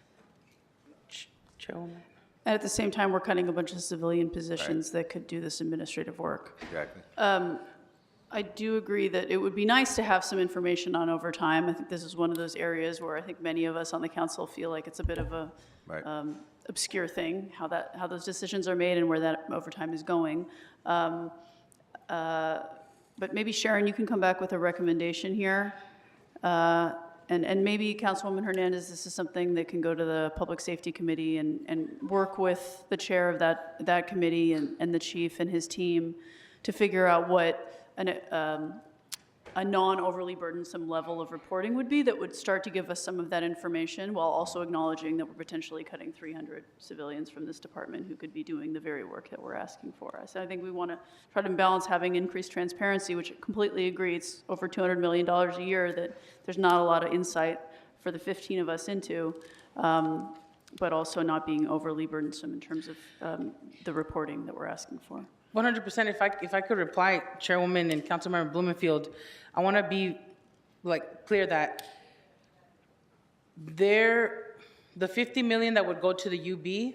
Chairwoman. And at the same time, we're cutting a bunch of civilian positions that could do this administrative work. Exactly. I do agree that it would be nice to have some information on overtime. I think this is one of those areas where I think many of us on the council feel like it's a bit of a obscure thing, how those decisions are made and where that overtime is going. But maybe Sharon, you can come back with a recommendation here. And maybe Councilwoman Hernandez, this is something that can go to the Public Safety Committee and work with the chair of that committee and the chief and his team to figure out what a non-overly burdensome level of reporting would be that would start to give us some of that information while also acknowledging that we're potentially cutting 300 civilians from this department who could be doing the very work that we're asking for. So I think we want to try to balance having increased transparency, which I completely agree, it's over $200 million a year that there's not a lot of insight for the 15 of us into, but also not being overly burdensome in terms of the reporting that we're asking for. 100%. If I could reply, Chairwoman and Councilmember Blumenfield, I want to be clear that the 50 million that would go to the UB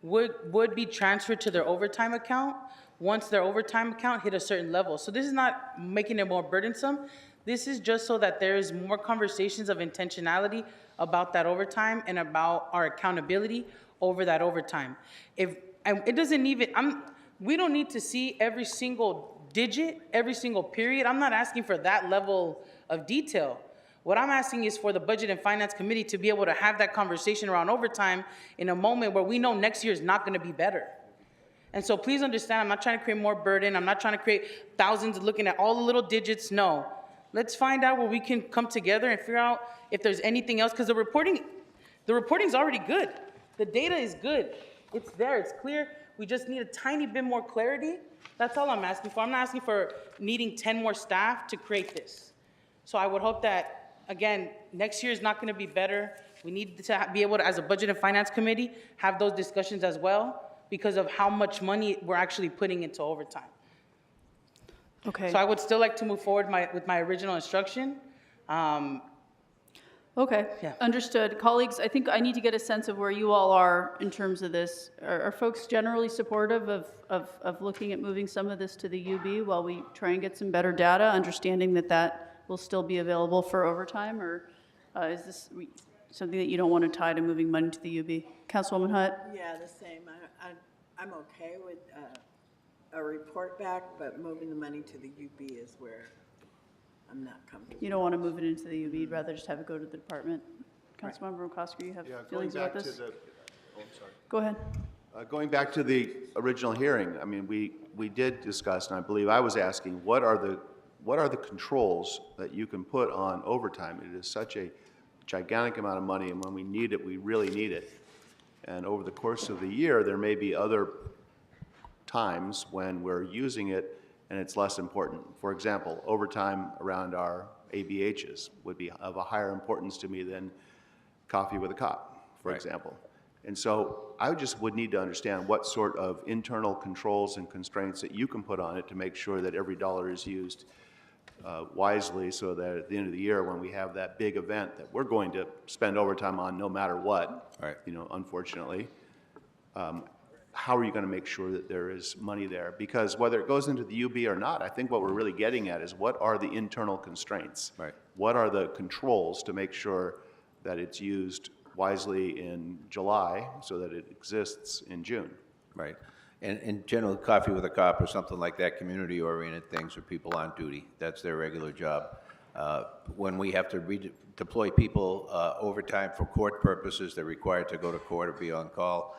would be transferred to their overtime account once their overtime account hit a certain level. So this is not making it more burdensome. This is just so that there is more conversations of intentionality about that overtime and about our accountability over that overtime. It doesn't even, we don't need to see every single digit, every single period. I'm not asking for that level of detail. What I'm asking is for the Budget and Finance Committee to be able to have that conversation around overtime in a moment where we know next year is not going to be better. And so please understand, I'm not trying to create more burden. I'm not trying to create thousands looking at all the little digits. No. Let's find out where we can come together and figure out if there's anything else, because the reporting's already good. The data is good. It's there, it's clear. We just need a tiny bit more clarity. That's all I'm asking for. I'm not asking for needing 10 more staff to create this. So I would hope that, again, next year is not going to be better. We need to be able to, as a Budget and Finance Committee, have those discussions as well because of how much money we're actually putting into overtime. Okay. So I would still like to move forward with my original instruction. Okay, Yeah. Understood. Colleagues, I think I need to get a sense of where you all are in terms of this. Are folks generally supportive of looking at moving some of this to the UB while we try and get some better data, understanding that that will still be available for overtime? Or is this something that you don't want to tie to moving money to the UB? Councilwoman Hutt? Yeah, the same. I'm okay with a report back, but moving the money to the UB is where I'm not comfortable. You don't want to move it into the UB, you'd rather just have it go to the department? Councilmember Kosker, you have feelings about this? Go ahead. Going back to the original hearing, I mean, we did discuss, and I believe I was asking, what are the controls that you can put on overtime? It is such a gigantic amount of money, and when we need it, we really need it. And over the course of the year, there may be other times when we're using it and it's less important. For example, overtime around our ABHs would be of a higher importance to me than coffee with a cop, for example. And so I just would need to understand what sort of internal controls and constraints that you can put on it to make sure that every dollar is used wisely, so that at the end of the year, when we have that big event that we're going to spend overtime on no matter what, unfortunately, how are you going to make sure that there is money there? Because whether it goes into the UB or not, I think what we're really getting at is what are the internal constraints? What are the controls to make sure that it's used wisely in July so that it exists in June? Right. And generally, coffee with a cop or something like that, community-oriented things, or people on duty. That's their regular job. When we have to deploy people overtime for court purposes, they're required to go to court or be on call.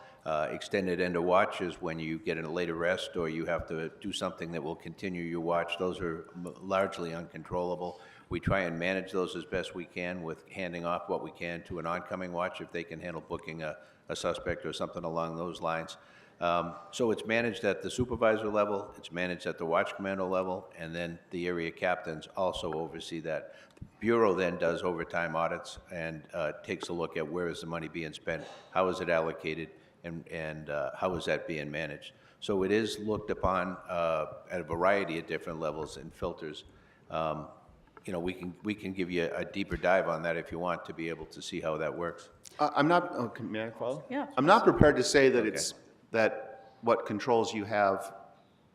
Extended end of watch is when you get in a late arrest or you have to do something that will continue your watch. Those are largely uncontrollable. We try and manage those as best we can with handing off what we can to an oncoming watch if they can handle booking a suspect or something along those lines. So it's managed at the supervisor level, it's managed at the watch commando level, and then the area captains also oversee that. The Bureau then does overtime audits and takes a look at where is the money being spent, how is it allocated, and how is that being managed. So it is looked upon at a variety of different levels and filters. We can give you a deeper dive on that if you want to be able to see how that works. I'm not, may I follow? Yeah. I'm not prepared to say that it's, that what controls you have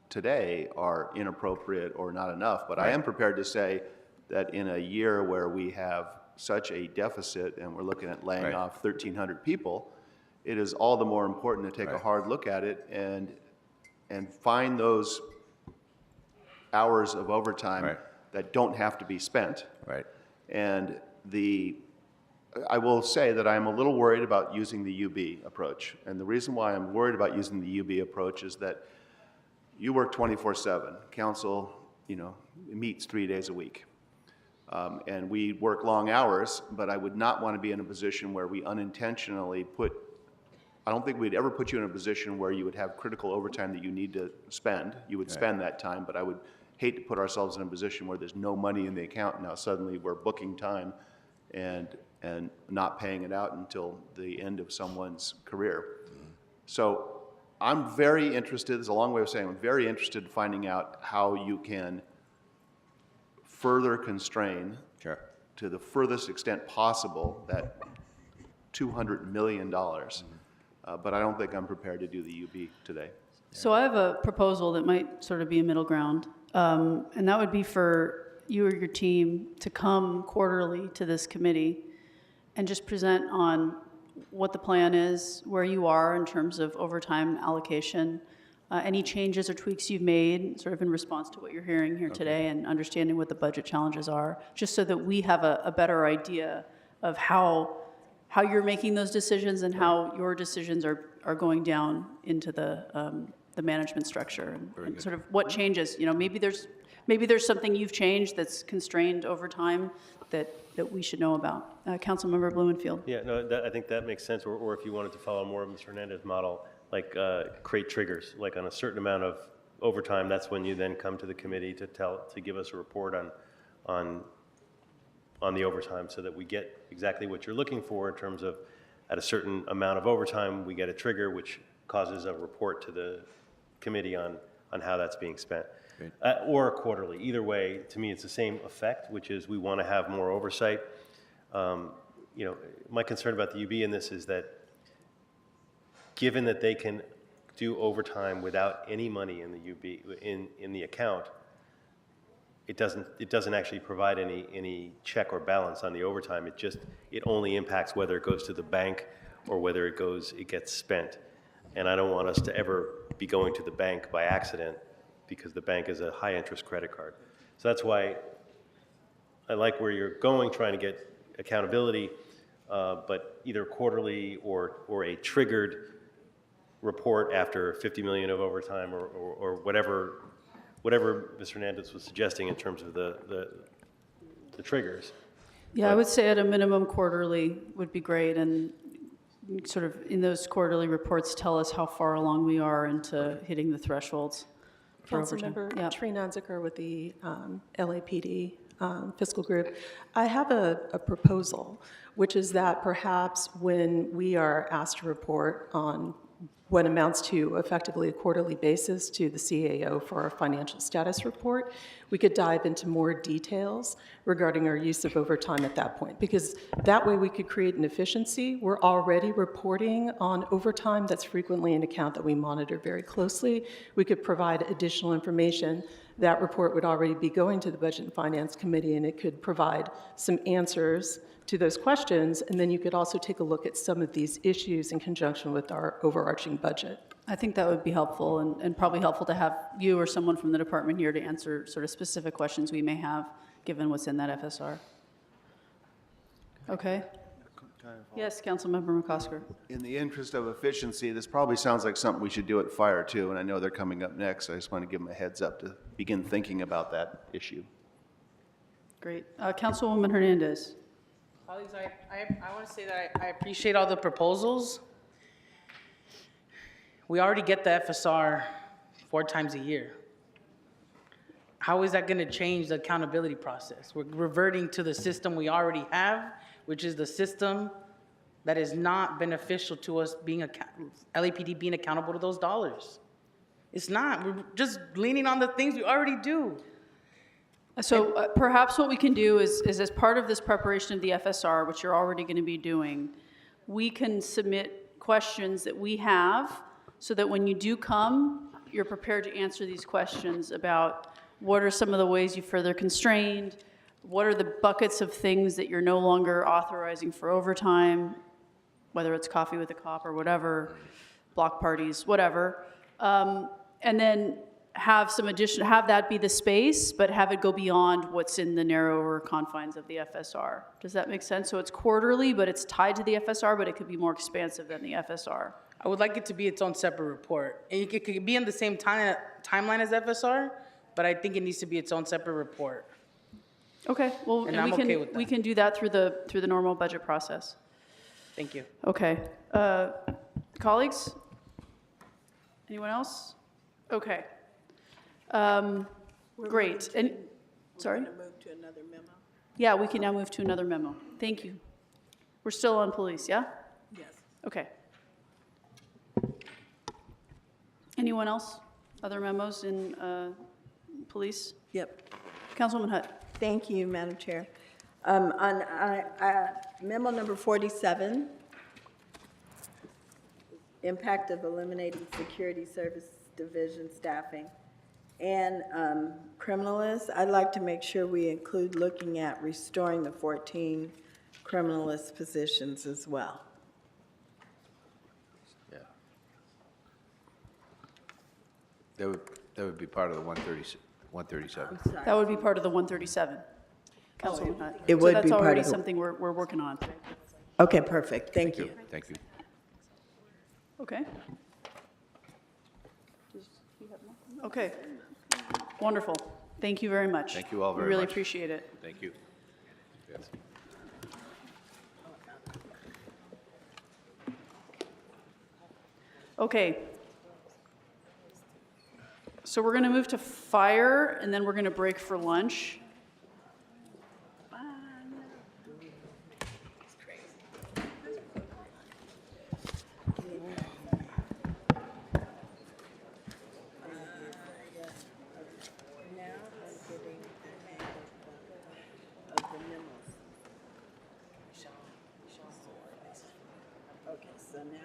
today are inappropriate or not enough, but I am prepared to say that in a year where we have such a deficit and we're looking at laying off 1,300 people, it is all the more important to take a hard look at it and find those hours of overtime that don't have to be spent. And I will say that I'm a little worried about using the UB approach. And the reason why I'm worried about using the UB approach is that you work 24/7. Council, meets 3 days a week. And we work long hours, but I would not want to be in a position where we unintentionally I don't think we'd ever put you in a position where you would have critical overtime that you need to spend. You would spend that time, but I would hate to put ourselves in a position where there's no money in the account. Now suddenly we're booking time and not paying it out until the end of someone's career. So I'm very interested, there's a long way of saying I'm very interested in finding out how you can further constrain to the furthest extent possible that $200 million. But I don't think I'm prepared to do the UB today. So I have a proposal that might sort of be a middle ground, and that would be for you or your team to come quarterly to this committee and just present on what the plan is, where you are in terms of overtime allocation, any changes or tweaks you've made sort of in response to what you're hearing here today and understanding what the budget challenges are, just so that we have a better idea of how you're making those decisions and how your decisions are going down into the management structure and sort of what changes. Maybe there's something you've changed that's constrained over time that we should know about. Councilmember Blumenfield. Yeah, no, I think that makes sense. Or if you wanted to follow more of Mr. Hernandez's model, like create triggers, like on a certain amount of overtime, that's when you then come to the committee to give us a report on the overtime, so that we get exactly what you're looking for in terms of at a certain amount of overtime, we get a trigger which causes a report to the committee on how that's being spent. Or quarterly. Either way, to me, it's the same effect, which is we want to have more oversight. My concern about the UB in this is that given that they can do overtime without any money in the UB, in the account, it doesn't actually provide any check or balance on the overtime. It only impacts whether it goes to the bank or whether it gets spent. And I don't want us to ever be going to the bank by accident because the bank is a high interest credit card. So that's why I like where you're going, trying to get accountability, but either quarterly or a triggered report after 50 million of overtime or whatever Mr. Hernandez was suggesting in terms of the triggers. Yeah, I would say at a minimum quarterly would be great, and sort of in those quarterly reports tell us how far along we are into hitting the thresholds for overtime. Councilmember Trina Unzicker with the LAPD Fiscal Group. I have a proposal, which is that perhaps when we are asked to report on what amounts to effectively a quarterly basis to the CAO for our financial status report, we could dive into more details regarding our use of overtime at that point, because that way we could create an efficiency. We're already reporting on overtime. That's frequently an account that we monitor very closely. We could provide additional information. That report would already be going to the Budget and Finance Committee, and it could provide some answers to those questions, and then you could also take a look at some of these issues in conjunction with our overarching budget. I think that would be helpful, and probably helpful to have you or someone from the department here to answer sort of specific questions we may have, given what's in that FSR. Okay? Yes, Councilmember McCosker. In the interest of efficiency, this probably sounds like something we should do at Fire too, and I know they're coming up next. I just want to give them a heads up to begin thinking about that issue. Great. Councilwoman Hernandez. Colleagues, I want to say that I appreciate all the proposals. We already get the FSR 4 times a year. How is that going to change the accountability process? We're reverting to the system we already have, which is the system that is not beneficial to us being LAPD being accountable to those dollars. It's not. We're just leaning on the things we already do. So perhaps what we can do is as part of this preparation of the FSR, which you're already going to be doing, we can submit questions that we have so that when you do come, you're prepared to answer these questions about what are some of the ways you further constrained, what are the buckets of things that you're no longer authorizing for overtime, whether it's coffee with a cop or whatever, block parties, whatever. And then have some addition, have that be the space, but have it go beyond what's in the narrower confines of the FSR. Does that make sense? So it's quarterly, but it's tied to the FSR, but it could be more expansive than the FSR. I would like it to be its own separate report. It could be in the same timeline as FSR, but I think it needs to be its own separate report. Okay, well, And and I'm we can, okay with that. we can do that through the normal budget process. Thank you. Okay. Colleagues? Anyone else? Okay. Great. And, sorry? Move to another memo? Yeah, we can now move to another memo. Thank you. We're still on police, yeah? Yes. Okay. Anyone else? Other memos in police? Yep. Councilwoman Hutt. Thank you, Madam Chair. On memo number 47, impact of eliminating security service division staffing and criminalists, I'd like to make sure we include looking at restoring the 14 criminalist positions as well. Yeah. That would be part of the 137. I'm sorry. That would be part of the 137. Councilwoman Hutt. It would So be that's part already of the- something we're working on. Okay, perfect. Thank you. Thank you. Okay. Okay. Wonderful. Thank you very much. Thank you all very We really much. appreciate it. Thank you. Okay. So we're going to move to fire, and then we're going to break for lunch. Okay, so now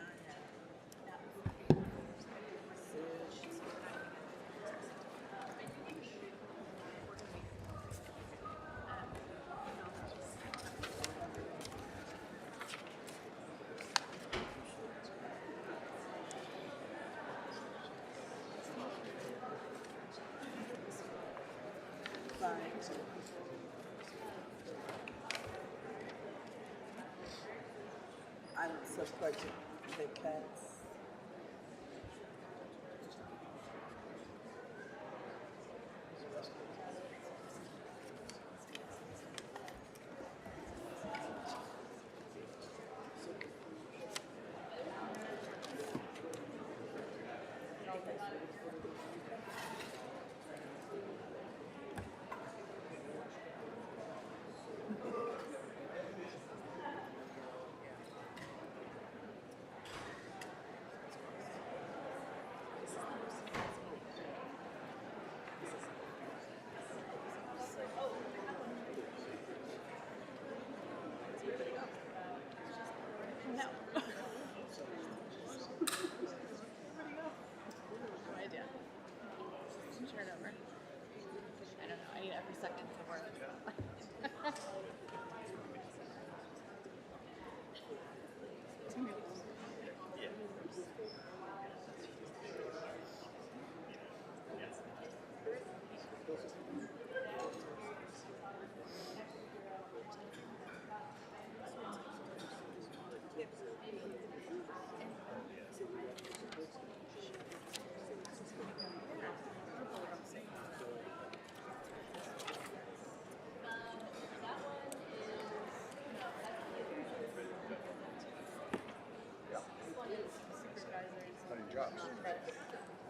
I don't support the cuts.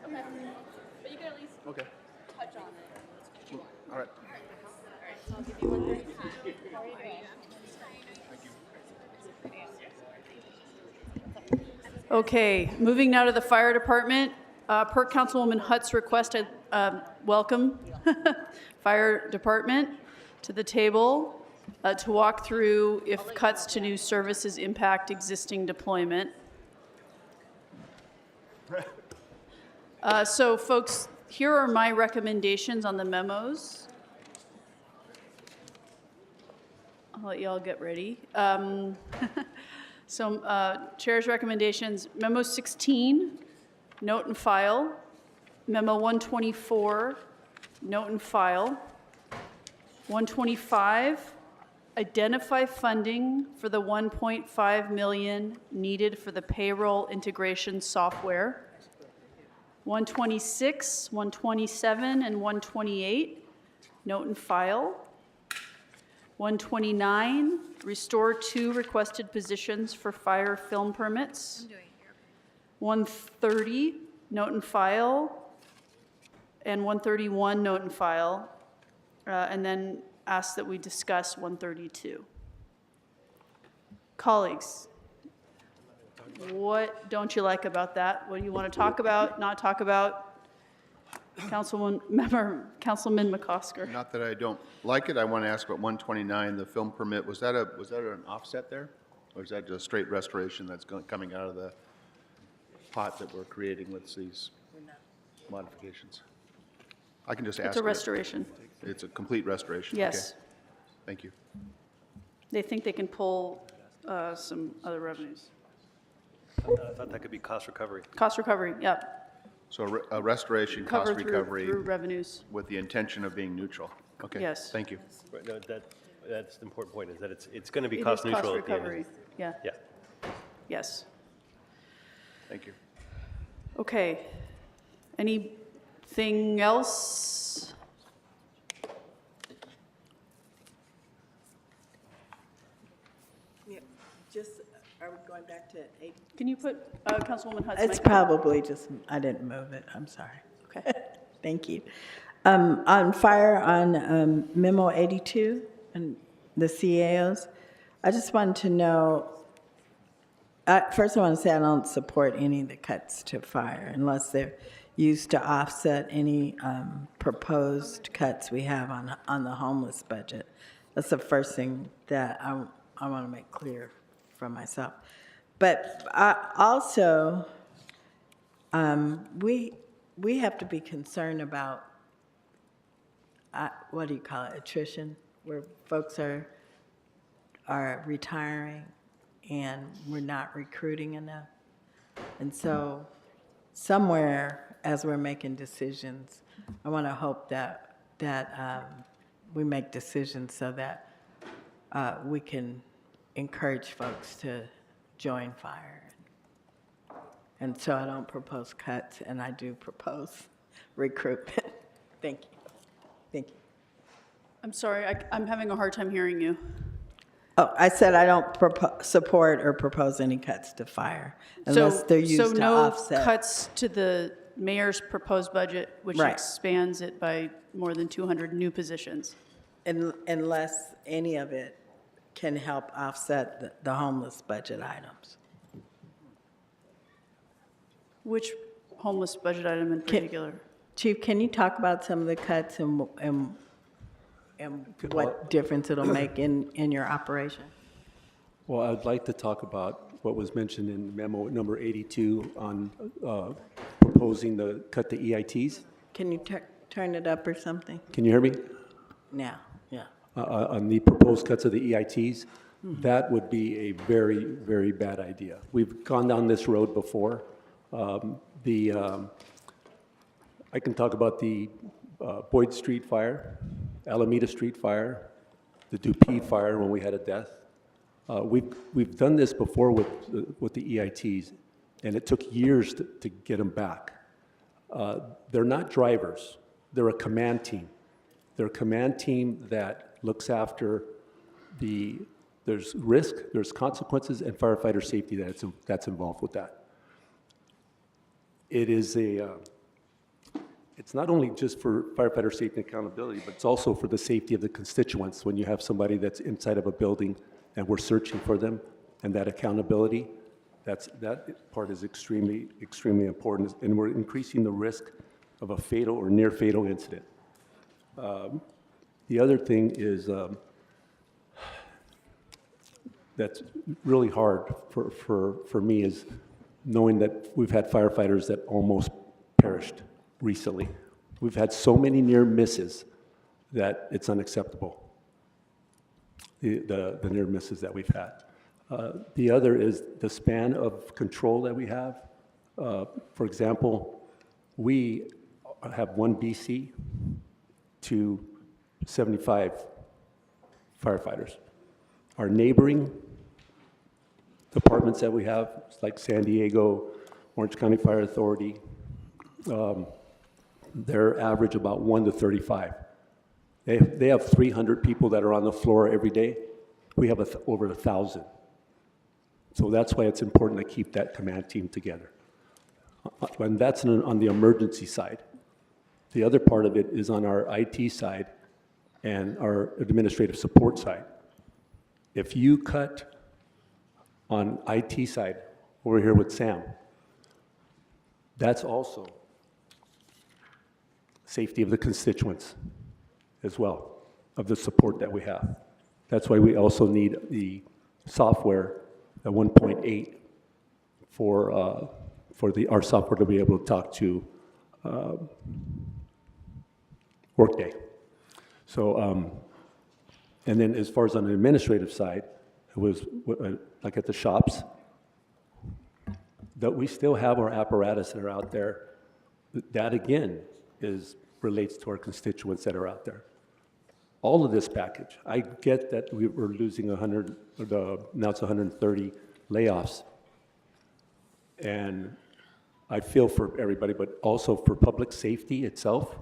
Okay, but you can at least touch on it. All right. Alright, so I'll give you 135. How are you doing? Okay, moving now to the fire department. Per Councilwoman Hutt's request, I welcome fire department to the table to walk through if cuts to new services impact existing deployment. So folks, here are my recommendations on the memos. I'll let you all get ready. So Chair's recommendations, memo 16, note and file. Memo 124, note and file. 125, identify funding for the 1.5 million needed for the payroll integration software. 126, 127, and 128, note and file. 129, restore 2 requested positions for fire film permits. 130, note and file. And 131, note and file. And then ask that we discuss 132. Colleagues, what don't you like about that? What do you want to talk about, not talk about? Councilman McCosker. Not that I don't like it, I want to ask about 129, the film permit, was that an offset there? Or is that just straight restoration that's coming out of the pot that we're creating with these modifications? I can just ask. It's a restoration. It's a complete restoration? Yes. Okay. Thank you. They think they can pull some other revenues. I thought that could be cost recovery. Cost recovery, yep. So a restoration, cost Cover through recovery. through revenues. With the intention of being neutral? Okay. Yes. Thank you. Right, no, that's the important point, is that it's going to be It is cost neutral cost at the end. recovery, yeah. Yeah. Yes. Thank you. Okay. Anything else? Yeah, just, are we going back to 8? Can you put Councilwoman Hutt's It's mic on? probably just, I didn't move it, I'm sorry. Okay. Thank you. On fire, on memo 82 and the CAOs, I just wanted to know, first I want to say I don't support any of the cuts to fire unless they're used to offset any proposed cuts we have on the homeless budget. That's the first thing that I want to make clear for myself. But also, we have to be concerned about, what do you call it, attrition, where folks are retiring and we're not recruiting enough. And so somewhere, as we're making decisions, I want to hope that we make decisions so that we can encourage folks to join fire. And so I don't propose cuts, and I do propose recruitment. Thank you. Thank you. I'm sorry, I'm having a hard time hearing you. Oh, I said I don't support or propose any cuts to fire unless they're used to offset. So no cuts to the mayor's proposed budget, which Right. expands it by more than 200 new positions? Unless any of it can help offset the homeless budget items. Which homeless budget item in particular? Chief, can you talk about some of the cuts and what difference it'll make in your operation? Well, I'd like to talk about what was mentioned in memo number 82 on proposing to cut the EITs. Can you turn it up or something? Can you hear me? Now, yeah. On the proposed cuts of the EITs, that would be a very, very bad idea. We've gone down this road before. I can talk about the Boyd Street fire, Alameda Street fire, the Dupuy fire when we had a death. We've done this before with the EITs, and it took years to get them back. They're not drivers. They're a command team. They're a command team that looks after there's risk, there's consequences, and firefighter safety that's involved with that. It's not only just for firefighter safety and accountability, but it's also for the safety of the constituents. When you have somebody that's inside of a building and we're searching for them, and that accountability, that part is extremely, extremely important, and we're increasing the risk of a fatal or near fatal incident. The other thing is that's really hard for me is knowing that we've had firefighters that almost perished recently. We've had so many near misses that it's unacceptable, the near misses that we've had. The other is the span of control that we have. For example, we have 1 BC to 75 firefighters. Our neighboring departments that we have, like San Diego, Orange County Fire Authority, they're average about 1 to 35. They have 300 people that are on the floor every day. We have over 1,000. So that's why it's important to keep that command team together. And that's on the emergency side. The other part of it is on our IT side and our administrative support side. If you cut on IT side over here with Sam, that's also safety of the constituents as well, of the support that we have. That's why we also need the software at 1.8 for our software to be able to talk to Workday. So, and then as far as on the administrative side, it was like at the shops, that we still have our apparatus that are out there. That again relates to our constituents that are out there. All of this package, I get that we were losing now it's 130 layoffs. And I feel for everybody, but also for public safety itself.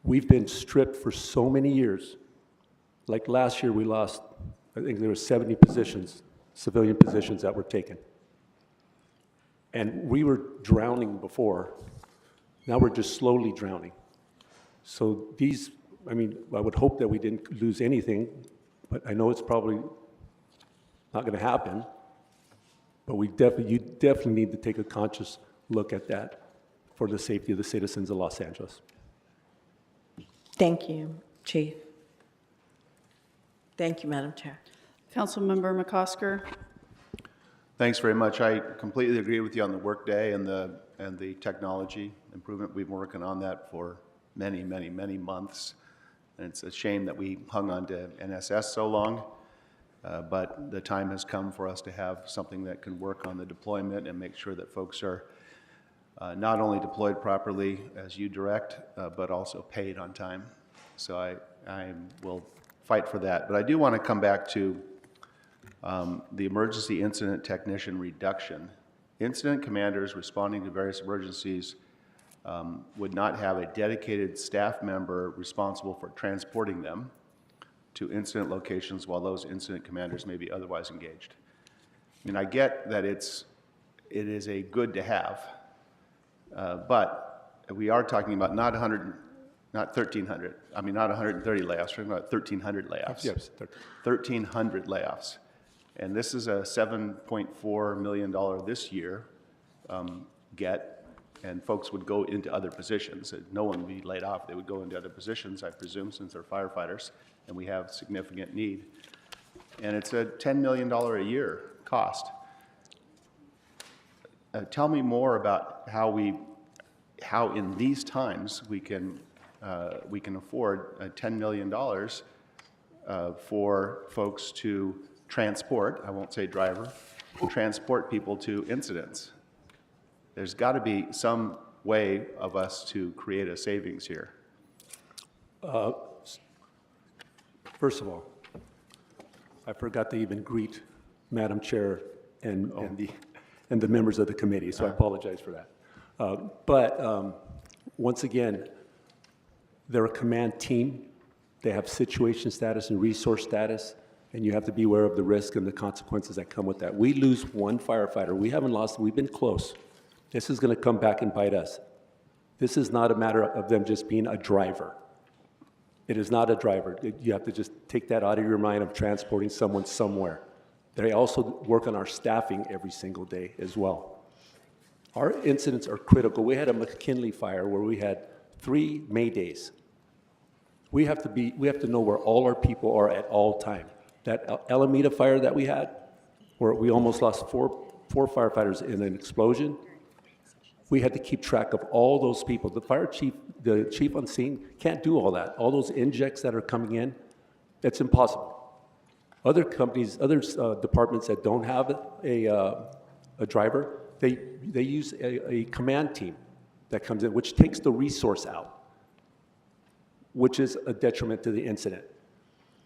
We've been stripped for so many years. Like last year we lost, I think there were 70 positions, civilian positions that were taken. And we were drowning before. Now we're just slowly drowning. So these, I mean, I would hope that we didn't lose anything, but I know it's probably not going to happen. But you definitely need to take a conscious look at that for the safety of the citizens of Los Angeles. Thank you, Chief. Thank you, Madam Chair. Councilmember McCosker. Thanks very much. I completely agree with you on the workday and the technology improvement. We've been working on that for many, many, many months. And it's a shame that we hung on to NSS so long. But the time has come for us to have something that can work on the deployment and make sure that folks are not only deployed properly as you direct, but also paid on time. So I will fight for that. But I do want to come back to the emergency incident technician reduction. Incident commanders responding to various emergencies would not have a dedicated staff member responsible for transporting them to incident locations while those incident commanders may be otherwise engaged. I mean, I get that it is a good to have, but we are talking about not 1,300, I mean, not 130 layoffs, we're talking about 1,300 layoffs. Yes, 1,300 layoffs. And this is a $7.4 million this year get, and folks would go into other positions. No one would be laid off. They would go into other positions, I presume, since they're firefighters, and we have significant need. And it's a $10 million a year cost. Tell me more about how in these times we can afford $10 million for folks to transport, I won't say driver, transport people to incidents. There's got to be some way of us to create a savings here. First of all, I forgot to even greet Madam Chair and the members of the committee, so I apologize for that. But once again, they're a command team. They have situation status and resource status, and you have to be aware of the risk and the consequences that come with that. We lose one firefighter. We haven't lost, we've been close. This is going to come back and bite us. This is not a matter of them just being a driver. It is not a driver. You have to just take that out of your mind of transporting someone somewhere. They also work on our staffing every single day as well. Our incidents are critical. We had a McKinley fire where we had 3 May days. We have to know where all our people are at all time. That Alameda fire that we had, where we almost lost four firefighters in an explosion, we had to keep track of all those people. The fire chief, the chief on scene can't do all that. All those injects that are coming in, it's impossible. Other companies, other departments that don't have a driver, they use a command team that comes in, which takes the resource out, which is a detriment to the incident.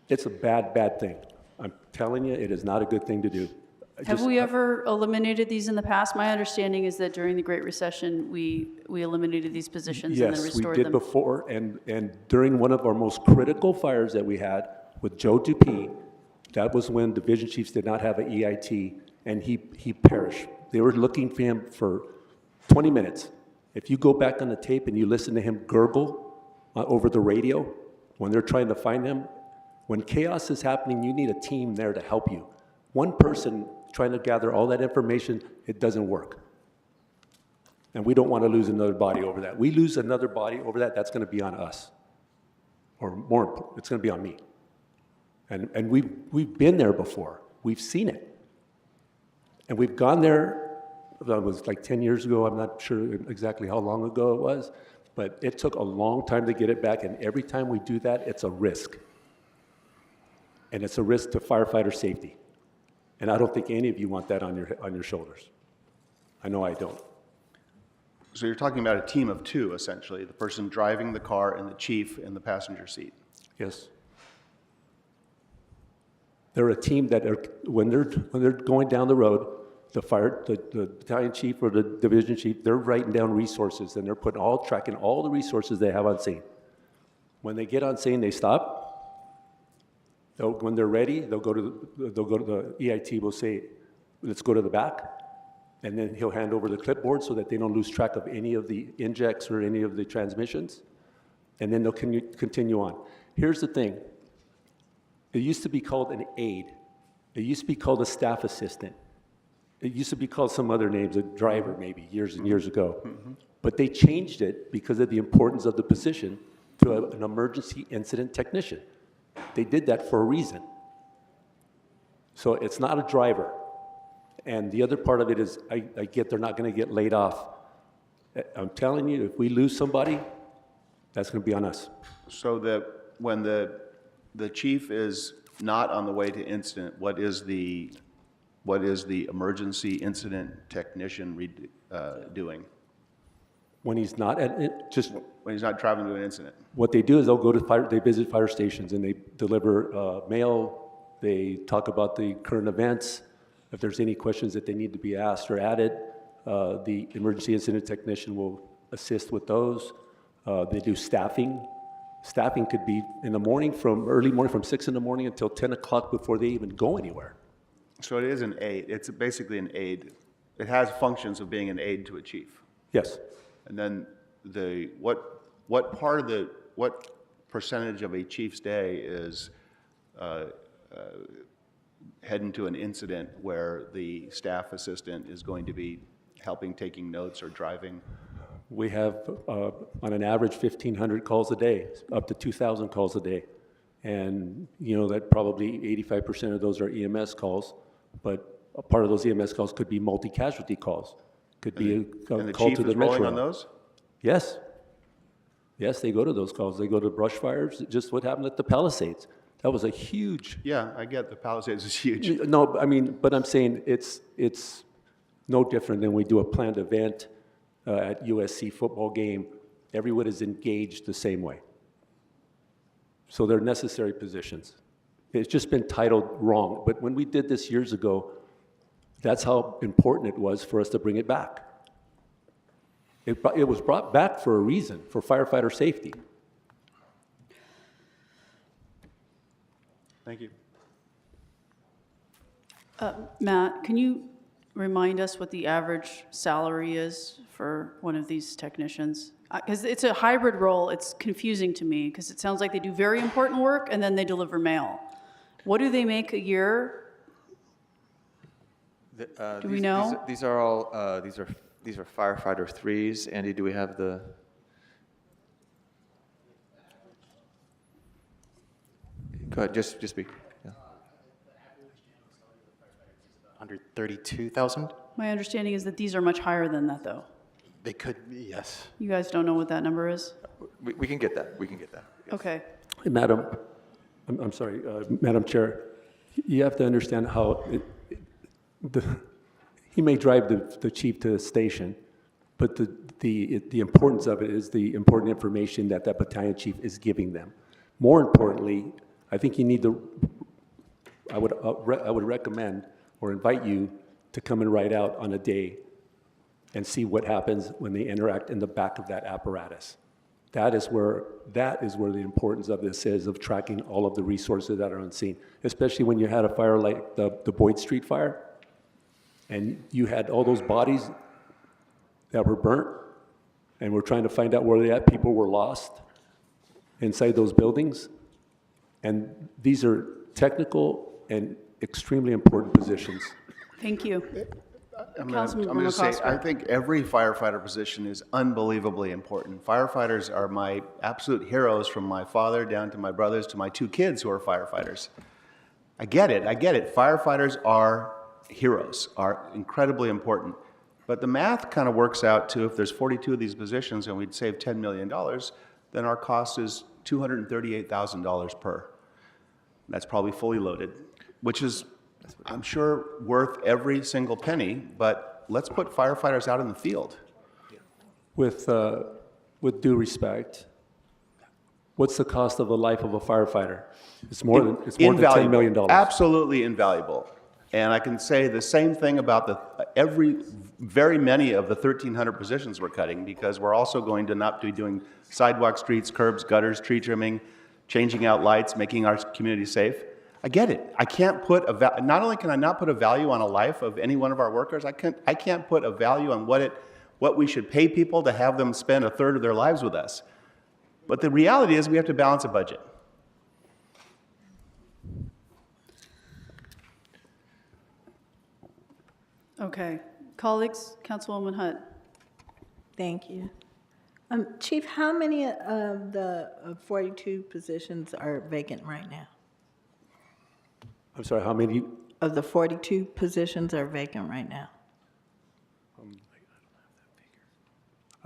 It's a bad, bad thing. I'm telling you, it is not a good thing to do. Have we ever eliminated these in the past? My understanding is that during the Great Recession, we eliminated these positions and then Yes, we restored did them. before, and during one of our most critical fires that we had with Joe Dupuy, that was when division chiefs did not have an EIT, and he perished. They were looking for him for 20 minutes. If you go back on the tape and you listen to him gurgle over the radio when they're trying to find him, when chaos is happening, you need a team there to help you. One person trying to gather all that information, it doesn't work. And we don't want to lose another body over that. We lose another body over that, that's going to be on us. Or more important, it's going to be on me. And we've been there before. We've seen it. And we've gone there, it was like 10 years ago, I'm not sure exactly how long ago it was, but it took a long time to get it back, and every time we do that, it's a risk. And it's a risk to firefighter safety. And I don't think any of you want that on your shoulders. I know I don't. So you're talking about a team of two, essentially, the person driving the car and the chief in the passenger seat. Yes. They're a team that when they're going down the road, the battalion chief or the division chief, they're writing down resources and they're tracking all the resources they have on scene. When they get on scene, they stop. When they're ready, they'll go to the EIT will say, let's go to the back. And then he'll hand over the clipboard so that they don't lose track of any of the injects or any of the transmissions. And then they'll continue on. Here's the thing. It used to be called an aide. It used to be called a staff assistant. It used to be called some other names, a driver maybe, years and years ago. Mm-hmm. But they changed it because of the importance of the position to an emergency incident technician. They did that for a reason. So it's not a driver. And the other part of it is, I get they're not going to get laid off. I'm telling you, if we lose somebody, that's going to be on us. So when the chief is not on the way to incident, what is the emergency incident technician doing? When he's not at it, just when he's not traveling to an incident. What they do is they visit fire stations and they deliver mail. They talk about the current events. If there's any questions that they need to be asked or added, the emergency incident technician will assist with those. They do staffing. Staffing could be in the morning, early morning, from 6 in the morning until 10 o'clock before they even go anywhere. So it is an aid. It's basically an aid. It has functions of being an aid to a chief. Yes. And then what percentage of a chief's day is heading to an incident where the staff assistant is going to be helping, taking notes, or driving? We have, on an average, 1,500 calls a day, up to 2,000 calls a day. And, that probably 85% of those are EMS calls, but a part of those EMS calls could be multi-casualty calls. Could be a call to the metro. And the chief is rolling on those? Yes. Yes, they go to those calls. They go to brush fires, just what happened at the Palisades. That was a huge... Yeah, I get the Palisades is huge. No, but I'm saying it's no different than we do a planned event at USC football game. Everyone is engaged the same way. So they're necessary positions. It's just been titled wrong. But when we did this years ago, that's how important it was for us to bring it back. It was brought back for a reason, for firefighter safety. Thank you. Matt, can you remind us what the average salary is for one of these technicians? Because it's a hybrid role. It's confusing to me because it sounds like they do very important work and then they deliver mail. What do they make a year? Do we know? These are all these are firefighter threes. Andy, do we have the? Go ahead. Just speak. Yeah. 132,000. My understanding is that these are much higher than that, though. They could be, yes. You guys don't know what that number is? We can get that. We can get that. Yes. Okay. Hey, Madam, I'm sorry, Madam Chair, you have to understand how he may drive the chief to the station, but the importance of it is the important information that that battalion chief is giving them. More importantly, I think you need to, I would recommend or invite you to come and ride out on a day and see what happens when they interact in the back of that apparatus. That is where the importance of this is, of tracking all of the resources that are unseen, especially when you had a fire like the Boyd Street fire, and you had all those bodies that were burnt, and we're trying to find out where they at. People were lost inside those buildings, and these are technical and extremely important positions. Thank you. I'm going to say, I think every firefighter position is unbelievably important. Firefighters are my absolute heroes, from my father down to my brothers to my 2 kids who are firefighters. I get it. Firefighters are heroes, are incredibly important. But the math kind of works out to, if there's 42 of these positions and we'd save $10 million, then our cost is $238,000 per. That's probably fully loaded, which is, I'm sure, worth every single penny, but let's put firefighters out in the field. With due respect, what's the cost of the life of a firefighter? It's more than $10 million. Absolutely invaluable. And I can say the same thing about very many of the 1,300 positions we're cutting, because we're also going to not be doing sidewalk, streets, curbs, gutters, tree trimming, changing out lights, making our community safe. I get it. I can't put not only can I not put a value on a life of any one of our workers, I can't put a value on what we should pay people to have them spend a third of their lives with us. But the reality is we have to balance a budget. Okay. Colleagues, Councilwoman Hutt. Thank you. Chief, how many of the 42 positions are vacant right now? I'm sorry, how many? Of the 42 positions are vacant right now?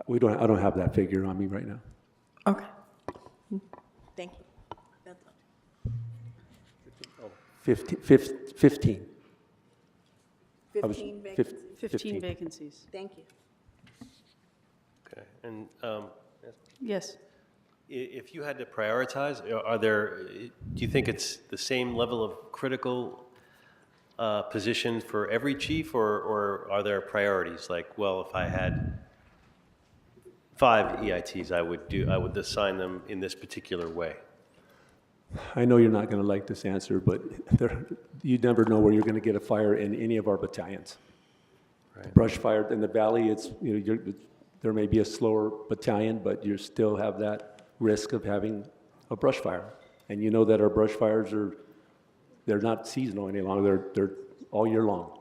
I don't have that figure on me right now. Okay. Thank you. That's all. 15. 15 vacancies? 15 vacancies. Thank you. Okay, and Yes. if you had to prioritize, do you think it's the same level of critical position for every chief, or are there priorities? Like, well, if I had 5 EITs, I would assign them in this particular way. I know you're not going to like this answer, but you never know where you're going to get a fire in any of our battalions. Right. Brush fire in the valley, there may be a slower battalion, but you still have that risk of having a brush fire. And you know that our brush fires they're not seasonal any longer, they're all year long.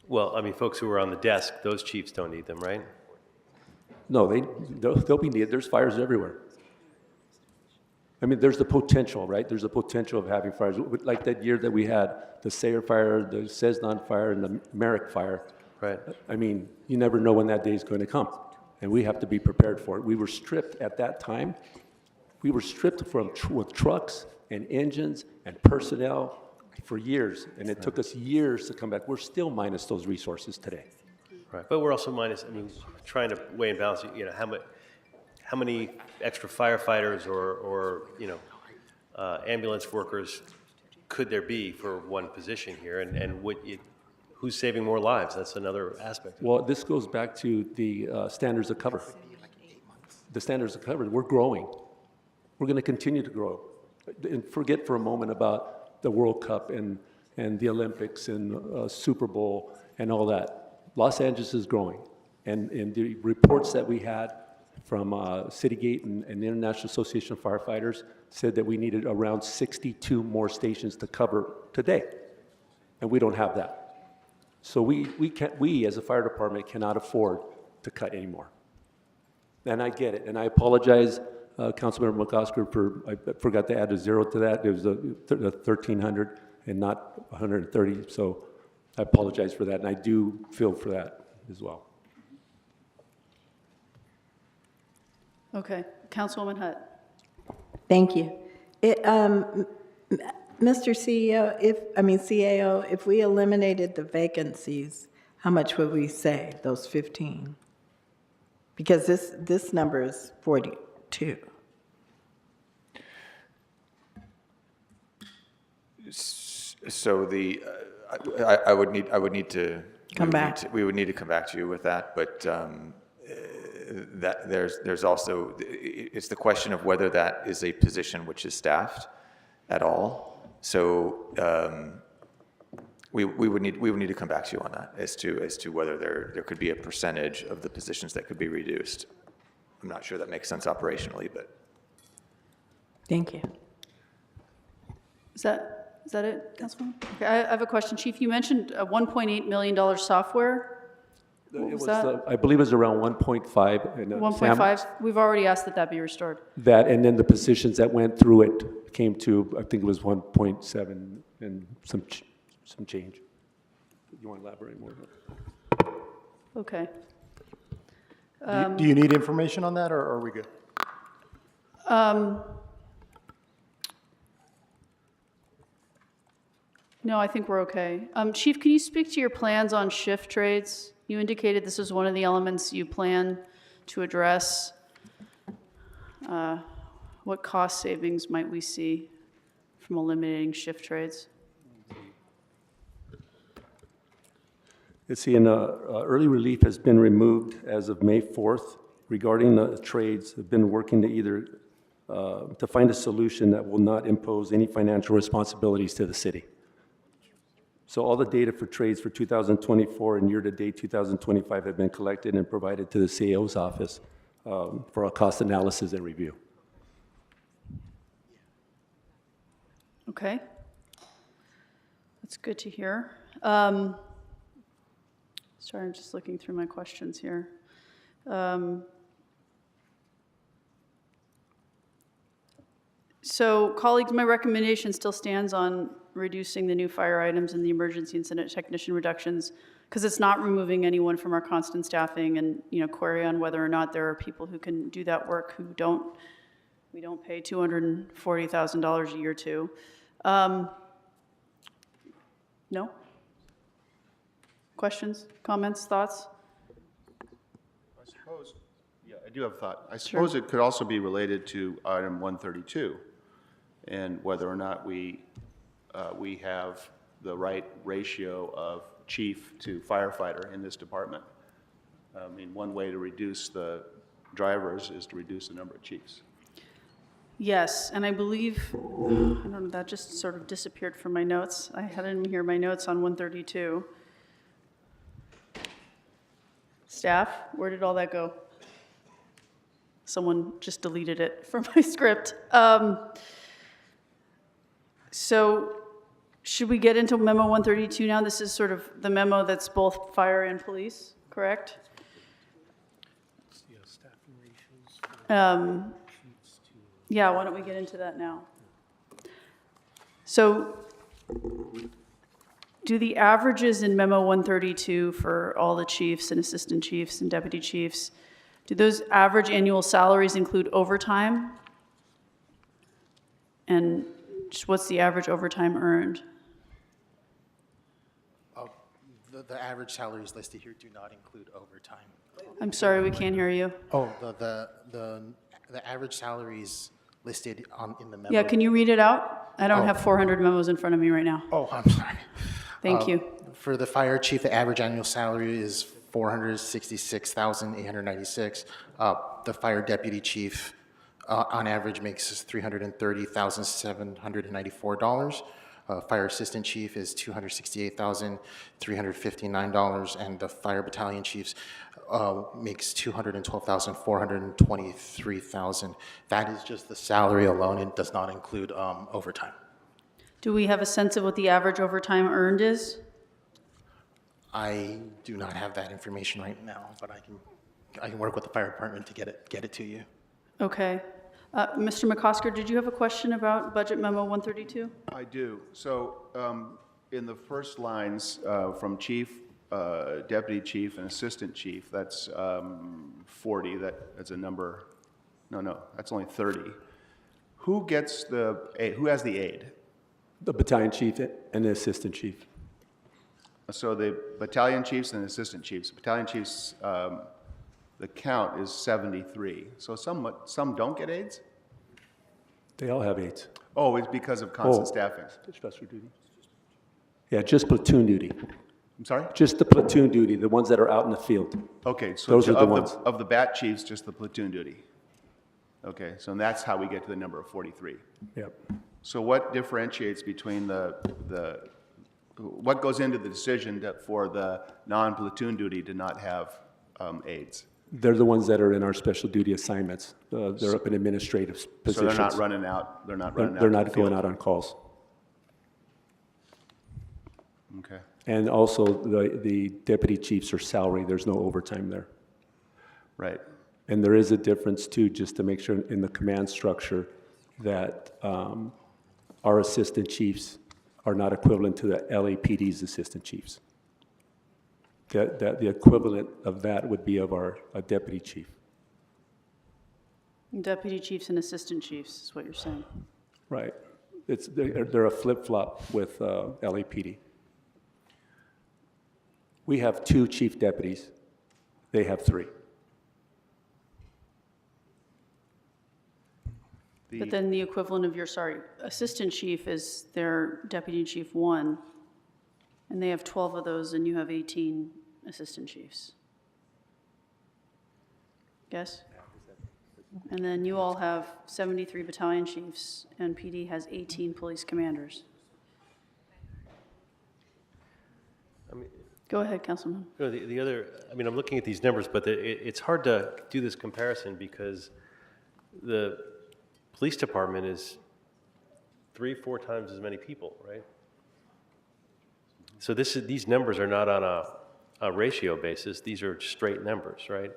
Well, I mean, folks who are on the desk, those chiefs don't need them, right? No, they'll be needed. There's fires everywhere. I mean, there's the potential, right? There's the potential of having fires. Like that year that we had, the Sayre fire, the Cesnon fire, and the Merrick fire. Right. I mean, you never know when that day is going to come, and we have to be prepared for it. We were stripped at that time. We were stripped with trucks and engines and personnel for years, and it took us years to come back. We're still minus those resources today. Right, but we're also minus, I mean, trying to weigh and balance, how many extra firefighters or ambulance workers could there be for one position here, and who's saving more lives? That's another aspect. Well, this goes back to the standards of cover. The standards of cover, we're growing. We're going to continue to grow. And forget for a moment about the World Cup and the Olympics and Super Bowl and all that. Los Angeles is growing. And the reports that we had from Citygate and the International Association of Firefighters said that we needed around 62 more stations to cover today. And we don't have that. So we as a fire department cannot afford to cut anymore. And I get it. And I apologize, Councilmember McOsker, I forgot to add a 0 to that. It was the 1,300 and not 130. So I apologize for that. And I do feel for that as well. Okay, Councilwoman Hutt. Thank you. Mr. CAO, if we eliminated the vacancies, how much would we say, those 15? Because this number is 42. So I would need to Come back. We would need to come back to you with that, but that there's also, it's the question of whether that is a position which is staffed at all. So we would need to come back to you on that as to whether there could be a percentage of the positions that could be reduced. I'm not sure that makes sense operationally, but. Thank you. Is that it, Councilman? Okay, I have a question. Chief, you mentioned a $1.8 million software. What was that? I believe it was around 1.5. and, 1.5. We've already asked that be restored. That, and then the positions that went through it came to, I think it was 1.7 and some change. You want to elaborate more? Okay. Do you need information on that, or are we good? No, I think we're okay. Chief, can you speak to your plans on shift trades? You indicated this was one of the elements you plan to address. What cost savings might we see from eliminating shift trades? Let's see, early relief has been removed as of May 4th. Regarding the trades, have been working to either to find a solution that will not impose any financial responsibilities to the city. So all the data for trades for 2024 and year-to-date 2025 have been collected and provided to the CAO's office for a cost analysis and review. Okay. That's good to hear. Sorry, I'm just looking through my questions here. So, colleagues, my recommendation still stands on reducing the new fire items and the emergency incident technician reductions, because it's not removing anyone from our constant staffing, and query on whether or not there are people who can do that work who we don't pay $240,000 a year to. No? Questions, comments, thoughts? I suppose, yeah, I do have a thought. I suppose it could also be related to item 132 and whether or not we have the right ratio of chief to firefighter in this department. I mean, one way to reduce the drivers is to reduce the number of chiefs. Yes, and I believe, I don't know, that just sort of disappeared from my notes. I had in here my notes on 132. Staff, where did all that go? Someone just deleted it from my script. So should we get into memo 132 now? This is sort of the memo that's both fire and police, correct? Yeah, why don't we get into that now? So do the averages in memo 132 for all the chiefs and assistant chiefs and deputy chiefs, do those average annual salaries include overtime? And just what's the average overtime earned? The average salaries listed here do not include overtime. I'm sorry, we can't hear you. Oh, the average salaries listed in the memo. Yeah, can you read it out? I don't have 400 memos in front of me right now. Oh, I'm sorry. Thank you. For the fire chief, the average annual salary is $466,896. The fire deputy chief, on average, makes $330,794. Fire assistant chief is $268,359, and the fire battalion chiefs makes $212,423,000. That is just the salary alone. It does not include overtime. Do we have a sense of what the average overtime earned is? I do not have that information right now, but I can work with the fire department to get it to you. Okay. Mr. McCosker, did you have a question about budget memo 132? I do. So in the first lines from chief, deputy chief, and assistant chief, that's 40. That's a number. No, that's only 30. Who gets who has the aid? The battalion chief and the assistant chief. So the battalion chiefs and assistant chiefs, battalion chiefs, the count is 73. So some don't get aids? They all have aids. Oh, it's because of constant staffing. Special duty? Yeah, just platoon duty. I'm sorry? Just the platoon duty, the ones that are out in the field. Okay, so Those are the ones. of the bat chiefs, just the platoon duty. Okay, so that's how we get to the number of 43. Yep. So what differentiates between what goes into the decision for the non-platoon duty to not have aids? They're the ones that are in our special duty assignments. They're up in administrative positions. So they're not running out, they're not running out. They're to not the going field. out on calls. Okay. And also, the deputy chiefs are salary. There's no overtime there. Right. And there is a difference, too, just to make sure in the command structure that our assistant chiefs are not equivalent to the LAPD's assistant chiefs. That the equivalent of that would be of our deputy chief. Deputy chiefs and assistant chiefs is what you're saying. Right. They're a flip-flop with LAPD. We have 2 chief deputies. They have 3. But then the equivalent of your, assistant chief is their deputy chief 1, and they have 12 of those, and you have 18 assistant chiefs. Yes? And then you all have 73 battalion chiefs, and PD has 18 police commanders. Go ahead, Councilman. No, the other, I'm looking at these numbers, but it's hard to do this comparison because the police department is 3-4 times as many people, right? So these numbers are not on a ratio basis. These are straight numbers, right?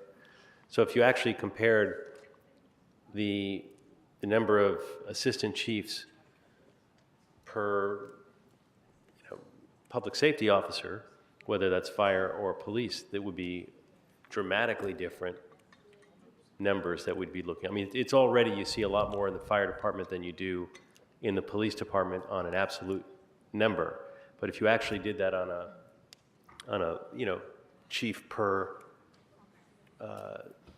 So if you actually compared the number of assistant chiefs per public safety officer, whether that's fire or police, that would be dramatically different numbers that we'd be looking at. It's already, you see a lot more in the fire department than you do in the police department on an absolute number. But if you actually did that on a chief per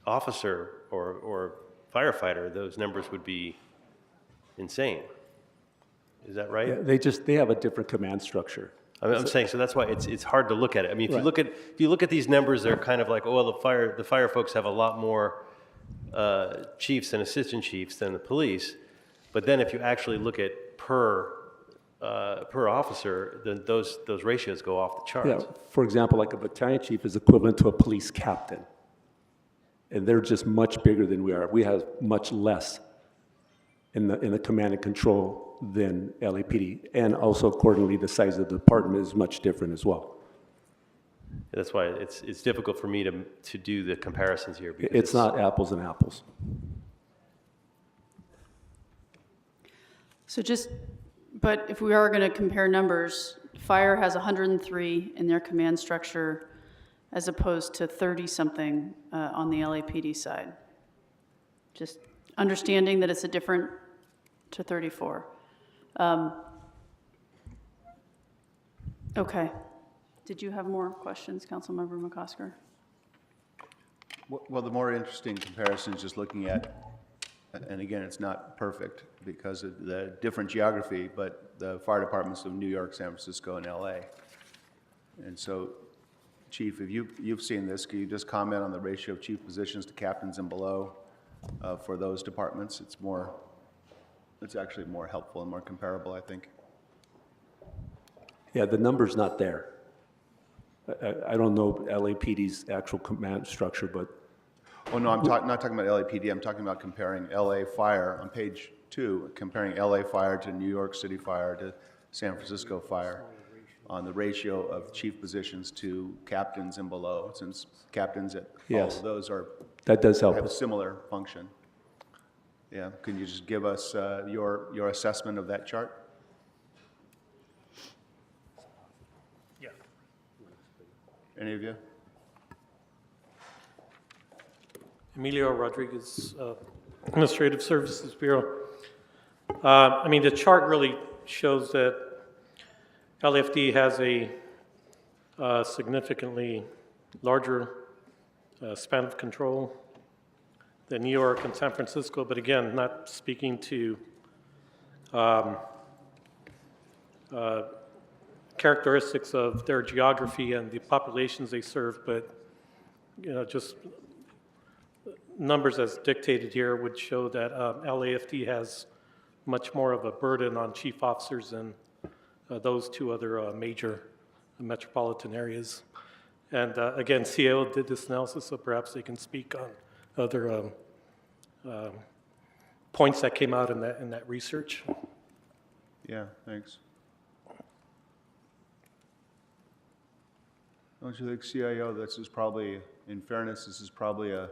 officer or firefighter, those numbers would be insane. Is that right? Yeah, they have a different command structure. I'm saying, so that's why it's hard to look at it. If you look at these numbers, they're kind of like, oh, well, the fire folks have a lot more chiefs and assistant chiefs than the police. But then if you actually look at per officer, then those ratios go off the charts. Yeah, for example, like a battalion chief is equivalent to a police captain. And they're just much bigger than we are. We have much less in the command and control than LAPD. And also, accordingly, the size of the department is much different as well. That's why it's difficult for me to do the comparisons here. Because it's not apples and apples. So but if we are going to compare numbers, fire has 103 in their command structure as opposed to 30-something on the LAPD side. Just understanding that it's a different to 34. Okay. Did you have more questions, Councilmember McCosker? Well, the more interesting comparison is just looking at, and again, it's not perfect because of the different geography, but the fire departments of New York, San Francisco, and LA. And so, Chief, if you've seen this, can you just comment on the ratio of chief positions to captains and below for those departments? It's actually more helpful and more comparable, I think. Yeah, the number's not there. I don't know LAPD's actual command structure, but... Oh, no, I'm not talking about LAPD. I'm talking about comparing LA Fire on page 2, comparing LA Fire to New York City Fire to San Francisco Fire on the ratio of chief positions to captains and below, since captains at all of those that does help have a us. similar function. Yeah, can you just give us your assessment of that chart? Yeah. Any of you? Emilio Rodriguez, Administrative Services Bureau. The chart really shows that LFD has a significantly larger span of control than New York and San Francisco, but again, not speaking to characteristics of their geography and the populations they serve, but just numbers as dictated here would show that LAFD has much more of a burden on chief officers than those two other major metropolitan areas. And again, CAO did this analysis, so perhaps they can speak on other points that came out in that research. Yeah, thanks. Don't you think, CIO, this is probably, in fairness, this is probably a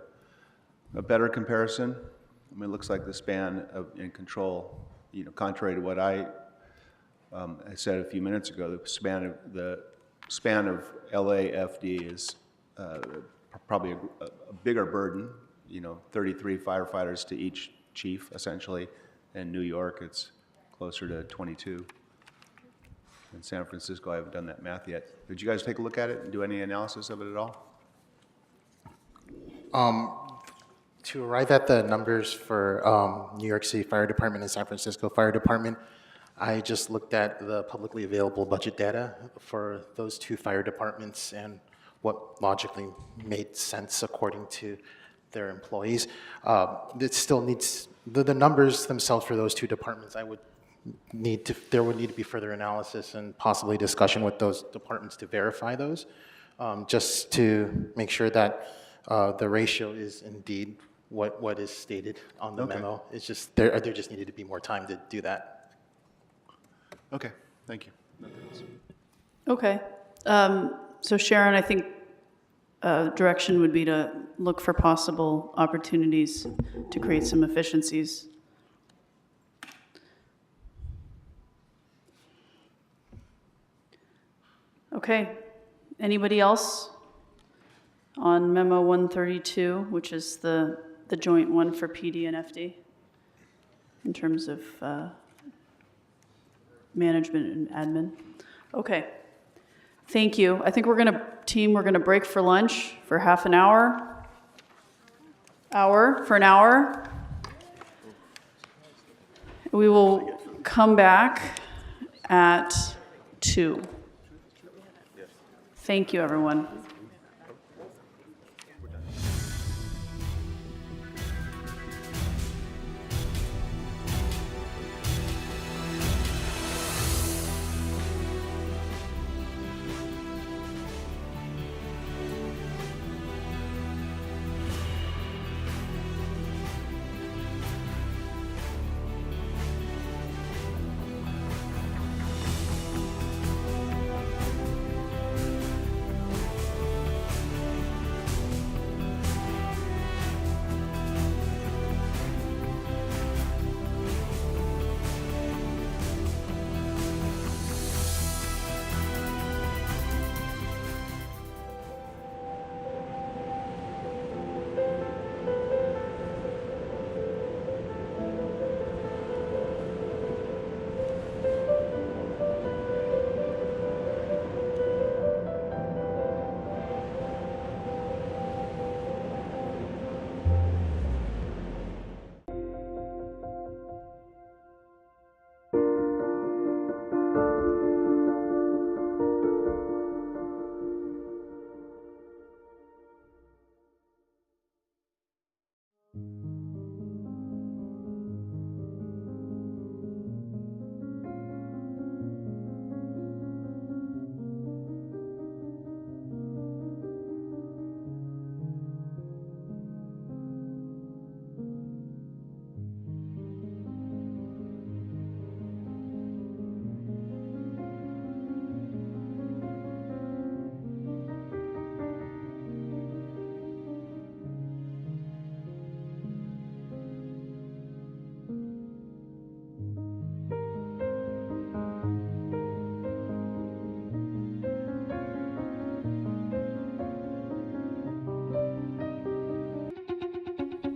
better comparison? I mean, it looks like the span in control, contrary to what I said a few minutes ago, the span of LAFD is probably a bigger burden, 33 firefighters to each chief, essentially. In New York, it's closer to 22. In San Francisco, I haven't done that math yet. Did you guys take a look at it and do any analysis of it at all? To arrive at the numbers for New York City Fire Department and San Francisco Fire Department, I just looked at the publicly available budget data for those two fire departments and what logically made sense according to their employees. It still needs, the numbers themselves for those two departments, there would need to be further analysis and possibly discussion with those departments to verify those, just to make sure that the ratio is indeed what is stated on the memo. It's just, there just needed to be more time to do that. Okay, thank you. Okay. So Sharon, I think direction would be to look for possible opportunities to create some efficiencies. Okay. Anybody else on Memo 132, which is the joint one for PD and FD, in terms of management and admin? Okay. Thank you. I think we're going to break for lunch for half an hour. For an hour. We will come back at 2. Thank you, everyone.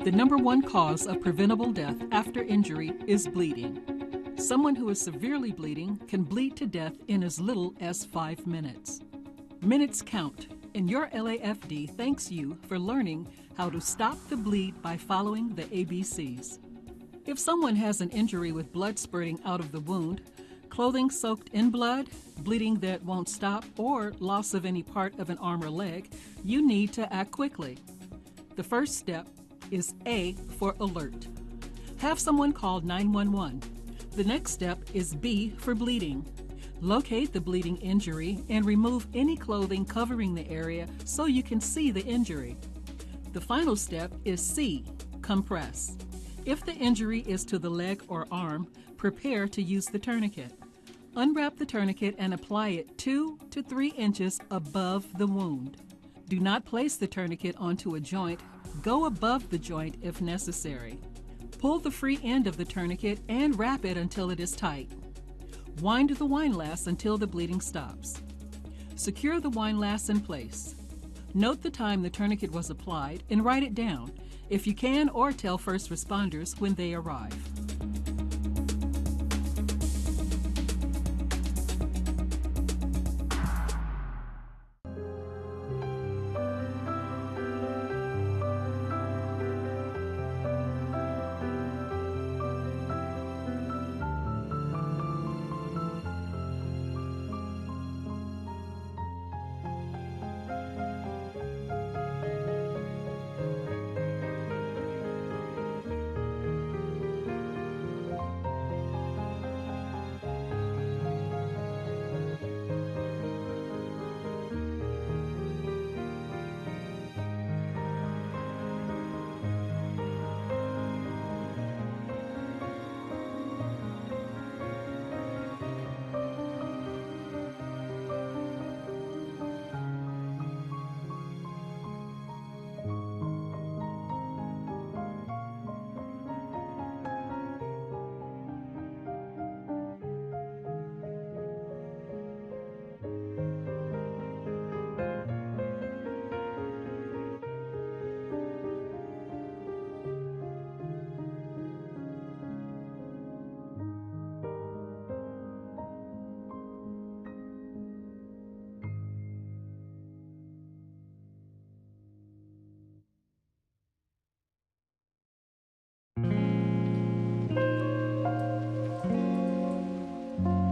The number one cause of preventable death after injury is bleeding. Someone who is severely bleeding can bleed to death in as little as 5 minutes. Minutes count, and your LAFD thanks you for learning how to stop the bleed by following the ABCs. If someone has an injury with blood spurting out of the wound, clothing soaked in blood, bleeding that won't stop, or loss of any part of an arm or leg, you need to act quickly. The first step is A for alert. Have someone call 911. The next step is B for bleeding. Locate the bleeding injury and remove any clothing covering the area so you can see the injury. The final step is C, compress. If the injury is to the leg or arm, prepare to use the tourniquet. Unwrap the tourniquet and apply it 2 to 3 inches above the wound. Do not place the tourniquet onto a joint. Go above the joint if necessary. Pull the free end of the tourniquet and wrap it until it is tight. Wind the windlass until the bleeding stops. Secure the windlass in place. Note the time the tourniquet was applied and write it down, if you can, or tell first responders when they arrive.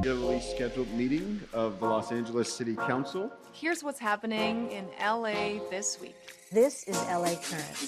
Regularly scheduled meeting of the Los Angeles City Council. Here's what's happening in LA this week. This is LA Currents.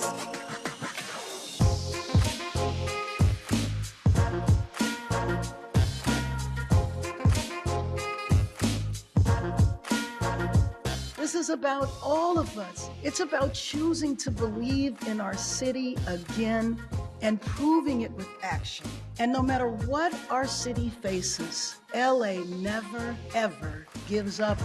This is about all of us. It's about choosing to believe in our city again and proving it with action. And no matter what our city faces, LA never, ever gives up.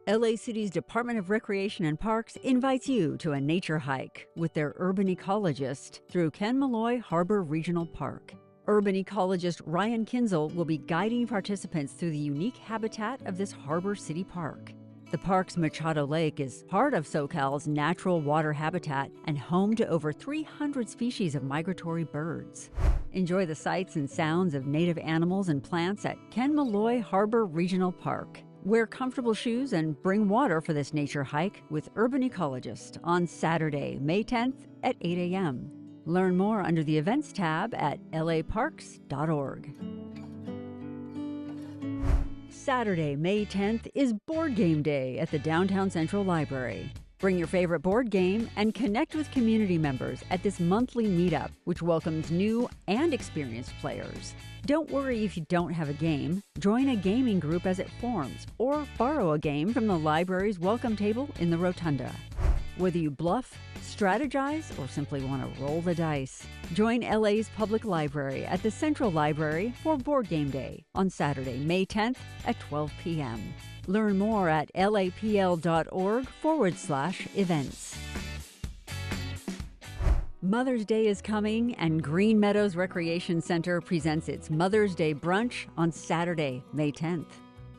LA City's Department of Recreation and Parks invites you to a nature hike with their urban ecologist through Ken Malloy Harbor Regional Park. Urban ecologist Ryan Kinzel will be guiding participants through the unique habitat of this Harbor City Park. The park's Machado Lake is part of SoCal's natural water habitat and home to over 300 species of migratory birds. Enjoy the sights and sounds of native animals and plants at Ken Malloy Harbor Regional Park. Wear comfortable shoes and bring water for this nature hike with Urban Ecologist on Saturday, May 10th at 8 a.m. Learn more under the Events tab at laparks.org. Saturday, May 10th is Board Game Day at the Downtown Central Library. Bring your favorite board game and connect with community members at this monthly meetup, which welcomes new and experienced players. Don't worry if you don't have a game. Join a gaming group as it forms, or borrow a game from the library's welcome table in the rotunda. Whether you bluff, strategize, or simply want to roll the dice, join LA's Public Library at the Central Library for Board Game Day on Saturday, May 10th at 12 p.m. Learn more at lapl.org/events. Mother's Day is coming, and Green Meadows Recreation Center presents its Mother's Day brunch on Saturday, May 10th.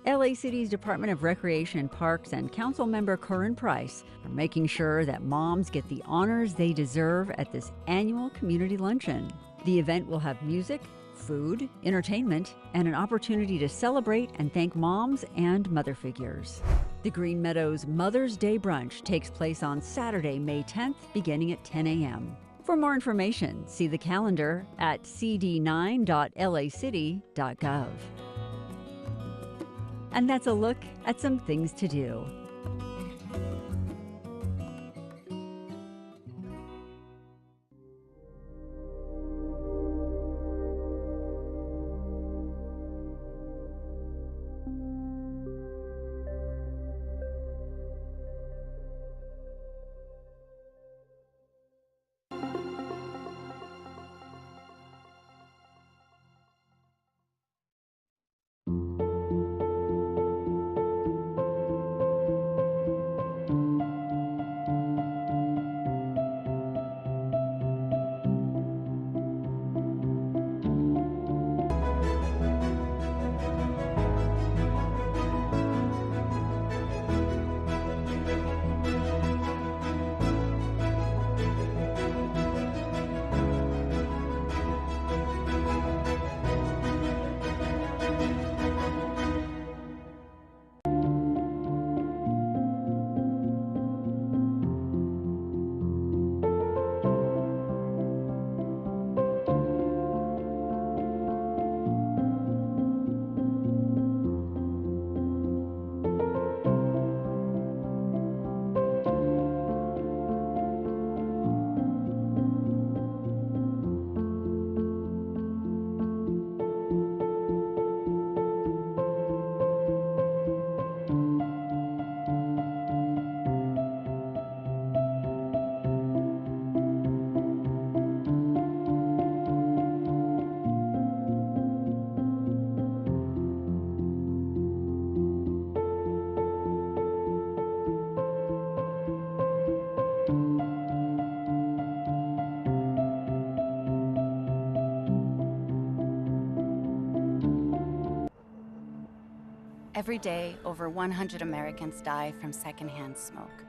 LA City's Department of Recreation and Parks and Council member Curran Price are making sure that moms get the honors they deserve at this annual community luncheon. The event will have music, food, entertainment, and an opportunity to celebrate and thank moms and mother figures. The Green Meadows Mother's Day brunch takes place on Saturday, May 10th, beginning at 10 a.m. For more information, see the calendar at cd9.lacity.gov. And that's a look at some things to do. Every day, over 100 Americans die from secondhand smoke.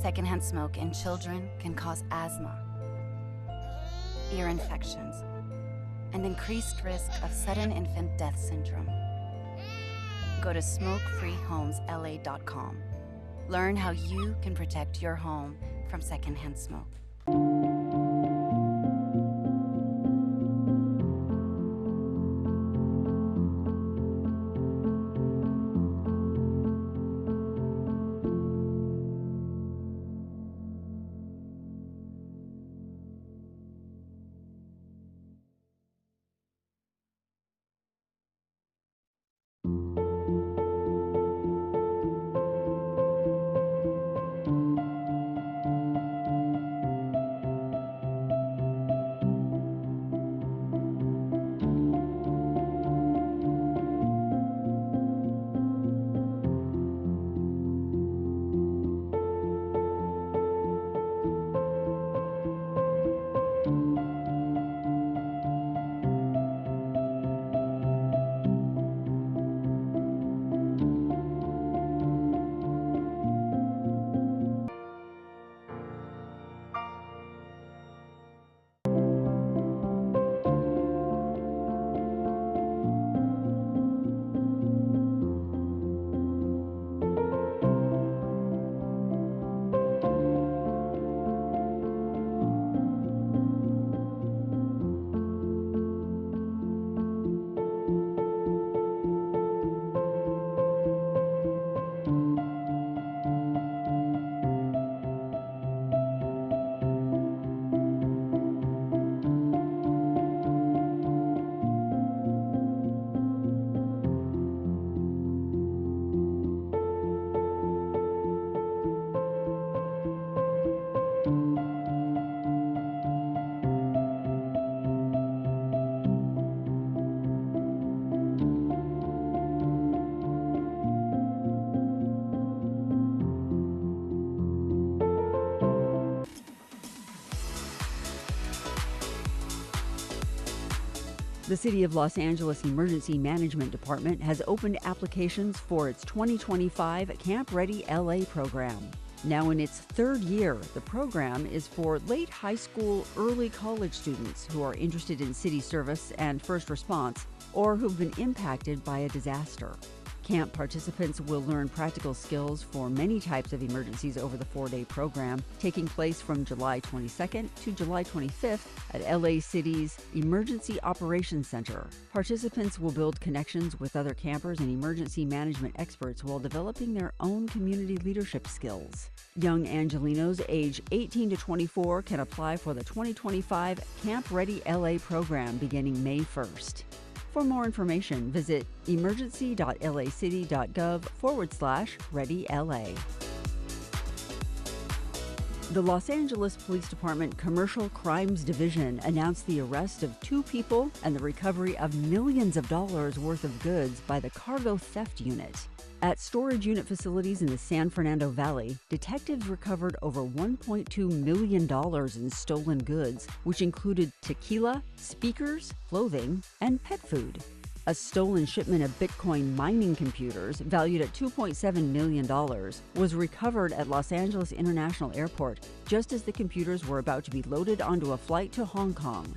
Secondhand smoke in children can cause asthma, ear infections, and increased risk of sudden infant death syndrome. Go to smokefreehomesla.com. Learn how you can protect your home from secondhand smoke. The City of Los Angeles Emergency Management Department has opened applications for its 2025 Camp Ready LA program. Now in its third year, the program is for late high school, early college students who are interested in city service and first response or who've been impacted by a disaster. Camp participants will learn practical skills for many types of emergencies over the 4-day program, taking place from July 22nd to July 25th at LA City's Emergency Operations Center. Participants will build connections with other campers and emergency management experts while developing their own community leadership skills. Young Angelinos age 18 to 24 can apply for the 2025 Camp Ready LA program beginning May 1st. For more information, visit emergency.lacity.gov/ReadyLA. The Los Angeles Police Department Commercial Crimes Division announced the arrest of 2 people and the recovery of millions of dollars worth of goods by the Cargo Theft Unit. At storage unit facilities in the San Fernando Valley, detectives recovered over $1.2 million in stolen goods, which included tequila, speakers, clothing, and pet food. A stolen shipment of Bitcoin mining computers, valued at $2.7 million, was recovered at Los Angeles International Airport just as the computers were about to be loaded onto a flight to Hong Kong.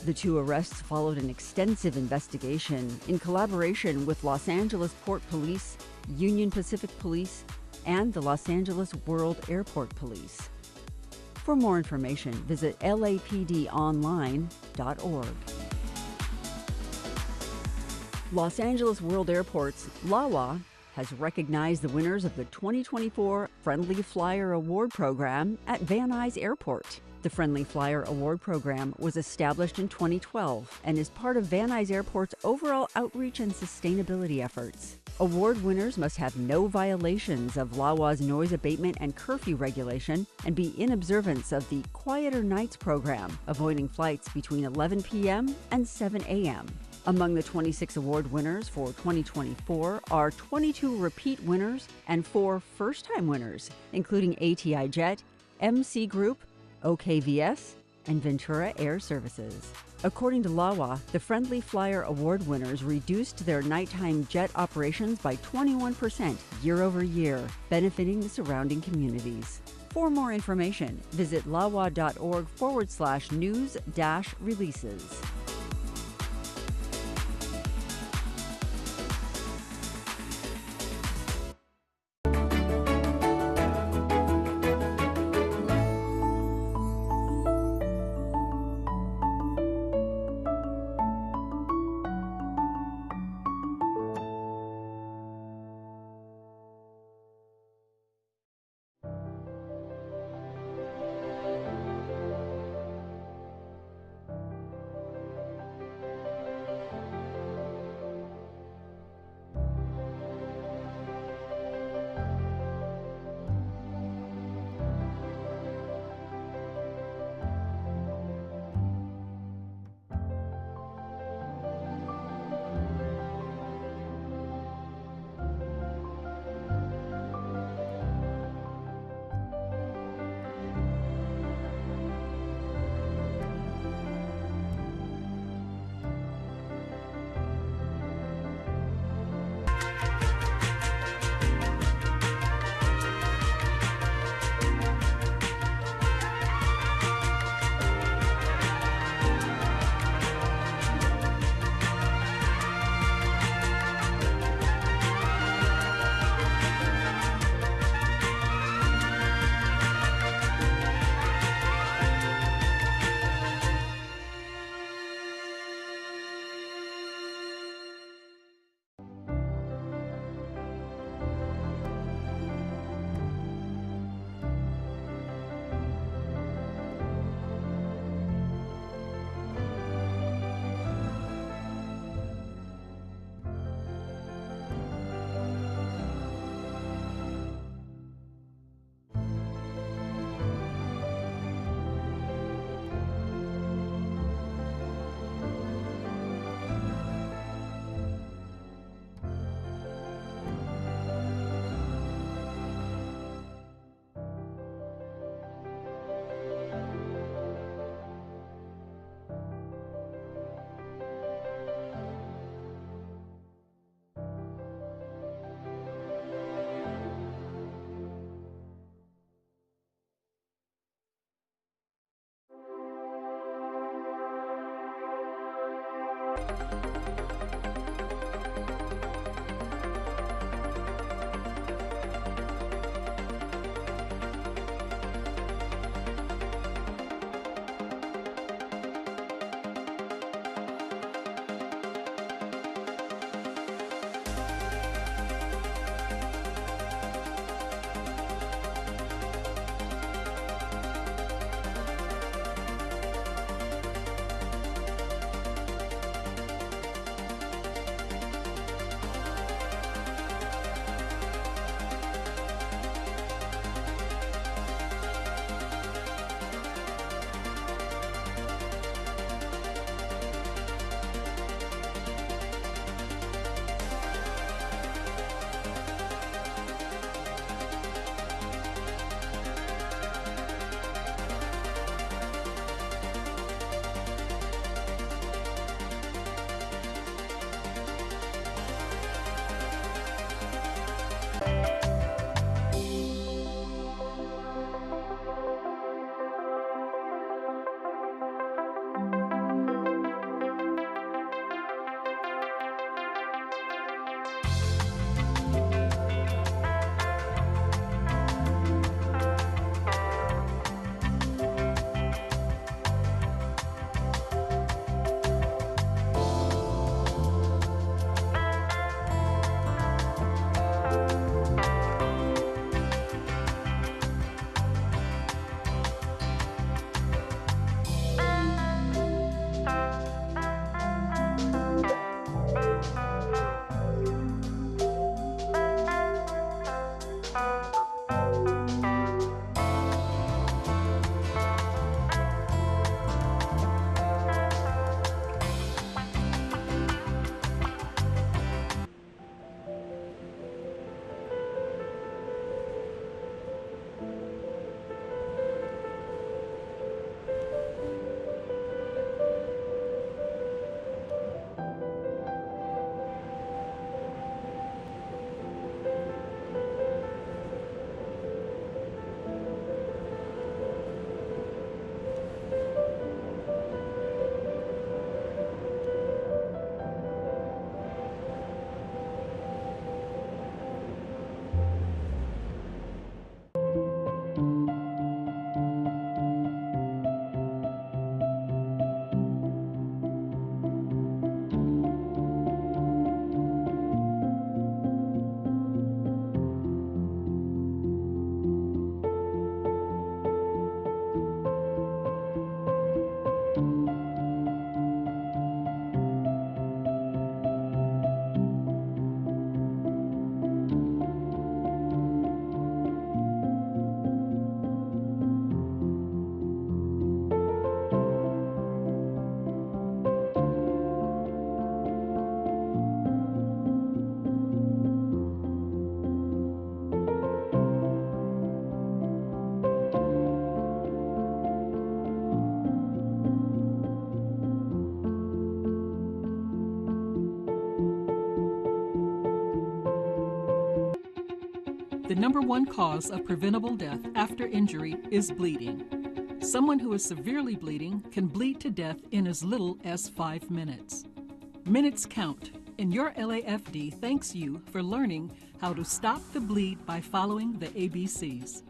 The 2 arrests followed an extensive investigation in collaboration with Los Angeles Port Police, Union Pacific Police, and the Los Angeles World Airport Police. For more information, visit lapdonline.org. Los Angeles World Airports, LAWA, has recognized the winners of the 2024 Friendly Flyer Award Program at Van Nuys Airport. The Friendly Flyer Award Program was established in 2012 and is part of Van Nuys Airport's overall outreach and sustainability efforts. Award winners must have no violations of LAWA's noise abatement and curfew regulation and be in observance of the Quieter Nights program, avoiding flights between 11 p.m. and 7 a.m. Among the 26 award winners for 2024 are 22 repeat winners and 4 first-time winners, including ATI Jet, MC Group, OKVS, and Ventura Air Services. According to LAWA, the Friendly Flyer Award winners reduced their nighttime jet operations by 21% year over year, benefiting the surrounding communities. For more information, visit lawa.org/news-releases. The number one cause of preventable death after injury is bleeding. Someone who is severely bleeding can bleed to death in as little as 5 minutes. Minutes count, and your LAFD thanks you for learning how to stop the bleed by following the ABCs.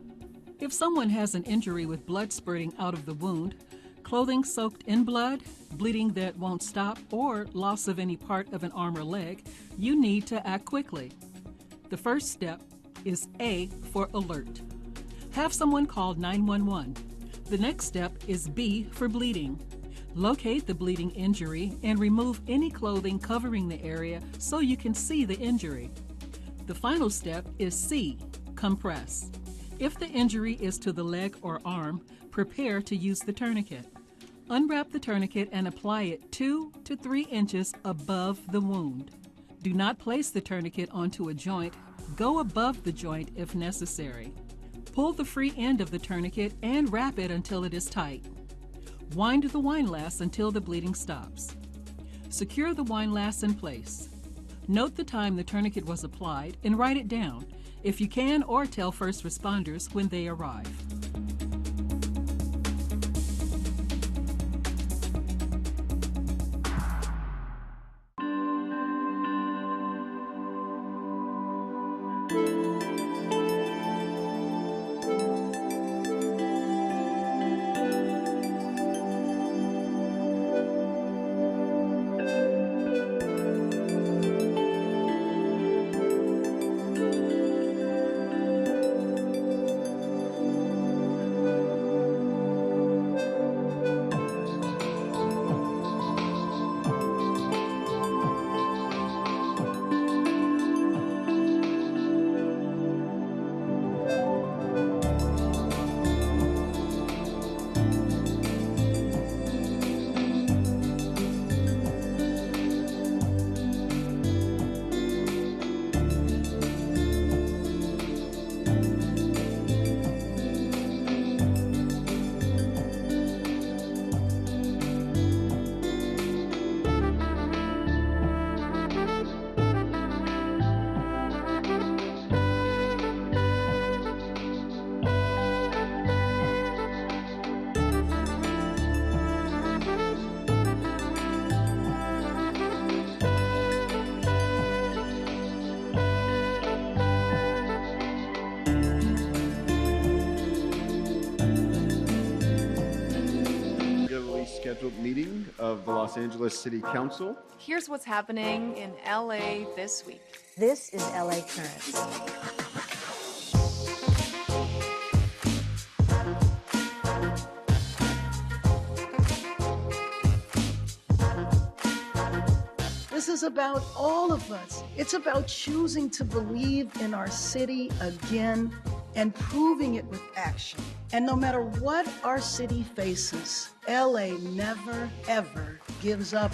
If someone has an injury with blood spurting out of the wound, clothing soaked in blood, bleeding that won't stop, or loss of any part of an arm or leg, you need to act quickly. The first step is A for alert. Have someone call 911. The next step is B for bleeding. Locate the bleeding injury and remove any clothing covering the area so you can see the injury. The final step is C, compress. If the injury is to the leg or arm, prepare to use the tourniquet. Unwrap the tourniquet and apply it 2 to 3 inches above the wound. Do not place the tourniquet onto a joint. Go above the joint if necessary. Pull the free end of the tourniquet and wrap it until it is tight. Wind the windlass until the bleeding stops. Secure the windlass in place. Note the time the tourniquet was applied and write it down, if you can, or tell first responders when they arrive. scheduled meeting of the Los Angeles City Council. Here's what's happening in LA this week. This is LA Currents. This is about all of us. It's about choosing to believe in our city again and proving it with action. And no matter what our city faces, LA never, ever gives up.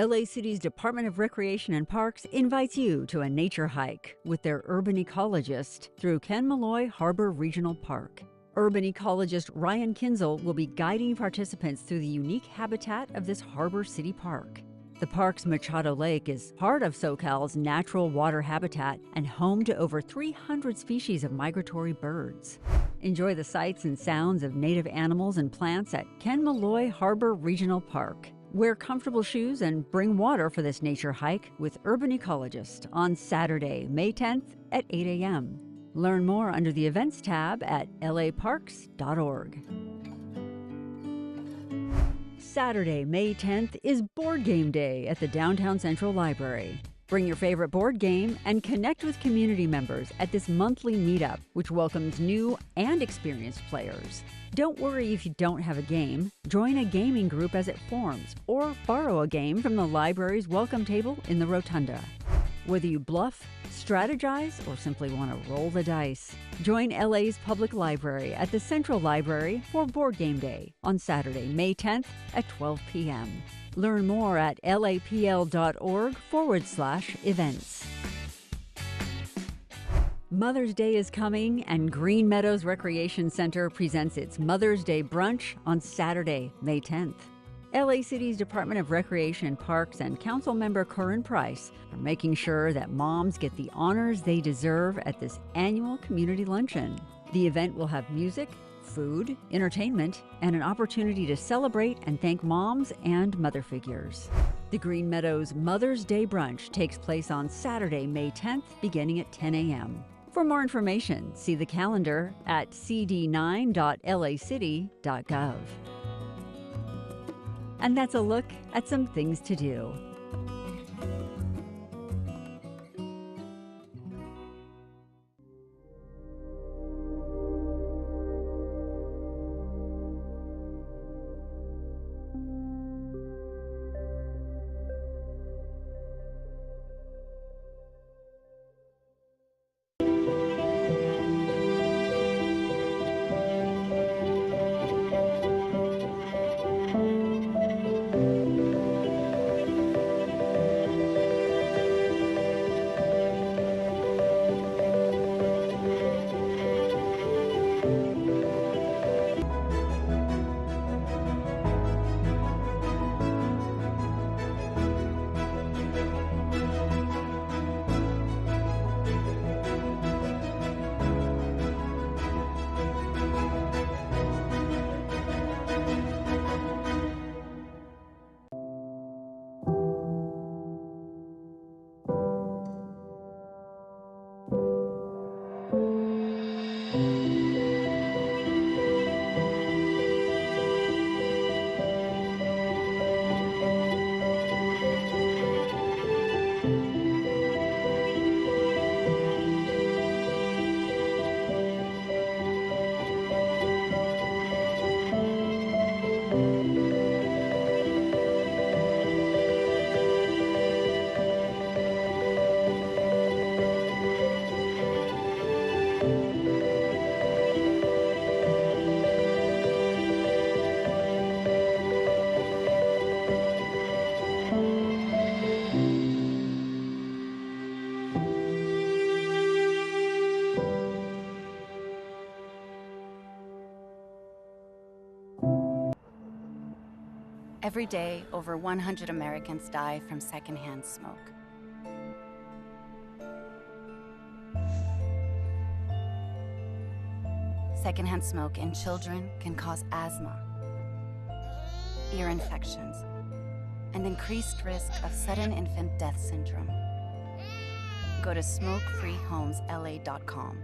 LA City's Department of Recreation and Parks invites you to a nature hike with their urban ecologist through Ken Malloy Harbor Regional Park. Urban ecologist Ryan Kinzel will be guiding participants through the unique habitat of this harbor city park. The park's Machado Lake is part of SoCal's natural water habitat and home to over 300 species of migratory birds. Enjoy the sights and sounds of native animals and plants at Ken Malloy Harbor Regional Park. Wear comfortable shoes and bring water for this nature hike with Urban Ecologist on Saturday, May 10th at 8 a.m. Learn more under the Events tab at laparks.org. Saturday, May 10th is Board Game Day at the Downtown Central Library. Bring your favorite board game and connect with community members at this monthly meetup, which welcomes new and experienced players. Don't worry if you don't have a game. Join a gaming group as it forms, or borrow a game from the library's welcome table in the rotunda. Whether you bluff, strategize, or simply want to roll the dice, join LA's public library at the Central Library for Board Game Day on Saturday, May 10th at 12 p.m. Learn more at lapl.org/events. Mother's Day is coming, and Green Meadows Recreation Center presents its Mother's Day brunch on Saturday, May 10th. LA City's Department of Recreation and Parks and Council member Corinne Price are making sure that moms get the honors they deserve at this annual community luncheon. The event will have music, food, entertainment, and an opportunity to celebrate and thank moms and mother figures. The Green Meadows Mother's Day Brunch takes place on Saturday, May 10th, beginning at 10 a.m. For more information, see the calendar at cd9.lacity.gov. And that's a look at some things to do. Every day, over 100 Americans die from secondhand smoke. Secondhand smoke in children can cause asthma, ear infections, and increased risk of sudden infant death syndrome. Go to smokefreehomesla.com.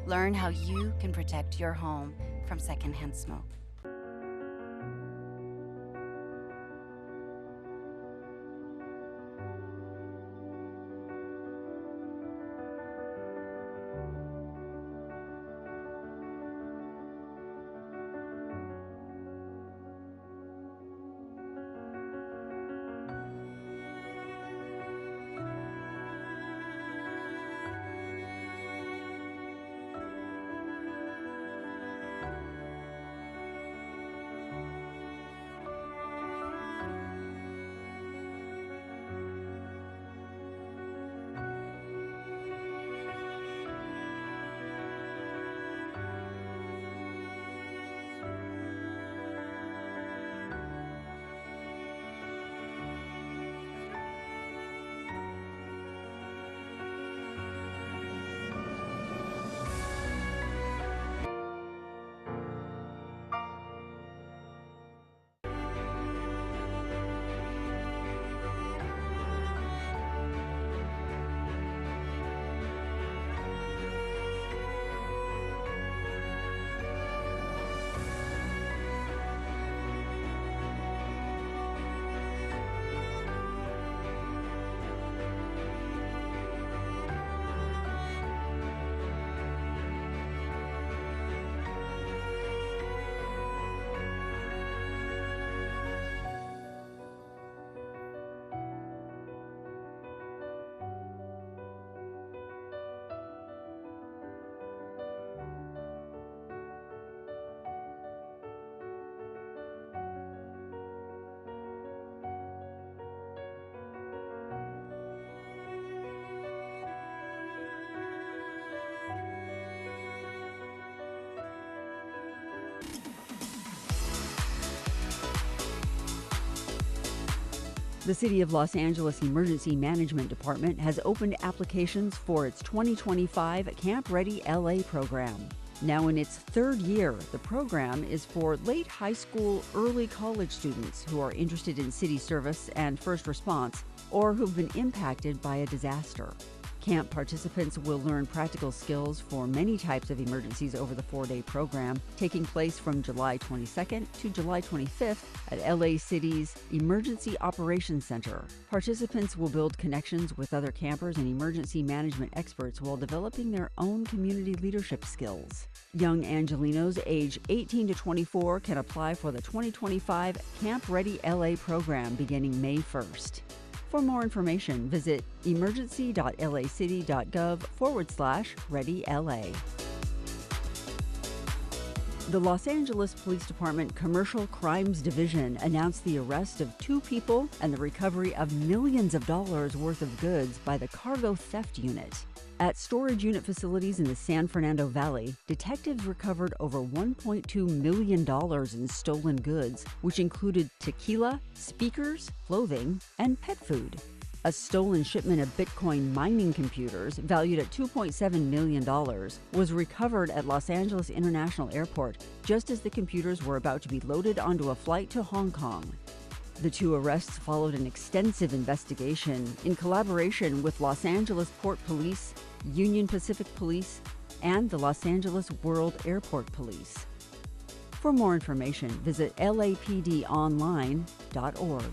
Learn how you can protect your home from secondhand smoke. The City of Los Angeles Emergency Management Department has opened applications for its 2025 Camp Ready LA program. Now in its third year, the program is for late high school, early college students who are interested in city service and first response or who've been impacted by a disaster. Camp participants will learn practical skills for many types of emergencies over the 4-day program, taking place from July 22nd to July 25th at LA City's Emergency Operations Center. Participants will build connections with other campers and emergency management experts while developing their own community leadership skills. Young Angelinos age 18 to 24 can apply for the 2025 Camp Ready LA program beginning May 1st. For more information, visit emergency.lacity.gov/ReadyLA. The Los Angeles Police Department Commercial Crimes Division announced the arrest of 2 people and the recovery of millions of dollars worth of goods by the Cargo Theft Unit. At storage unit facilities in the San Fernando Valley, detectives recovered over $1.2 million in stolen goods, which included tequila, speakers, clothing, and pet food. A stolen shipment of Bitcoin mining computers, valued at $2.7 million, was recovered at Los Angeles International Airport just as the computers were about to be loaded onto a flight to Hong Kong. The 2 arrests followed an extensive investigation in collaboration with Los Angeles Port Police, Union Pacific Police, and the Los Angeles World Airport Police. For more information, visit lapdonline.org.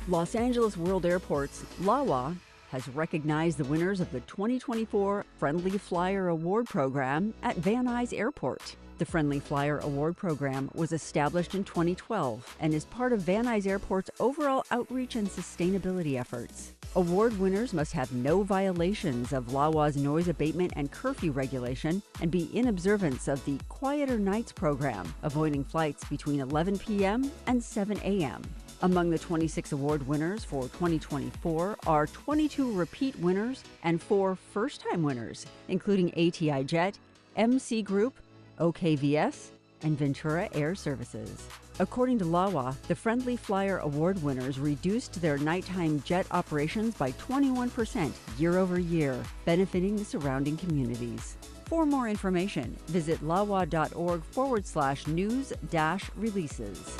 Los Angeles World Airports, LAWA, has recognized the winners of the 2024 Friendly Flyer Award Program at Van Nuys Airport. The Friendly Flyer Award Program was established in 2012 and is part of Van Nuys Airport's overall outreach and sustainability efforts. Award winners must have no violations of LAWA's noise abatement and curfew regulation and be in observance of the Quieter Nights program, avoiding flights between 11 p.m. and 7 a.m. Among the 26 award winners for 2024 are 22 repeat winners and 4 first-time winners, including ATI Jet, MC Group, OKVS, and Ventura Air Services. According to LAWA, the Friendly Flyer Award winners reduced their nighttime jet operations by 21% year over year, benefiting the surrounding communities. For more information, visit lawa.org/news-releases.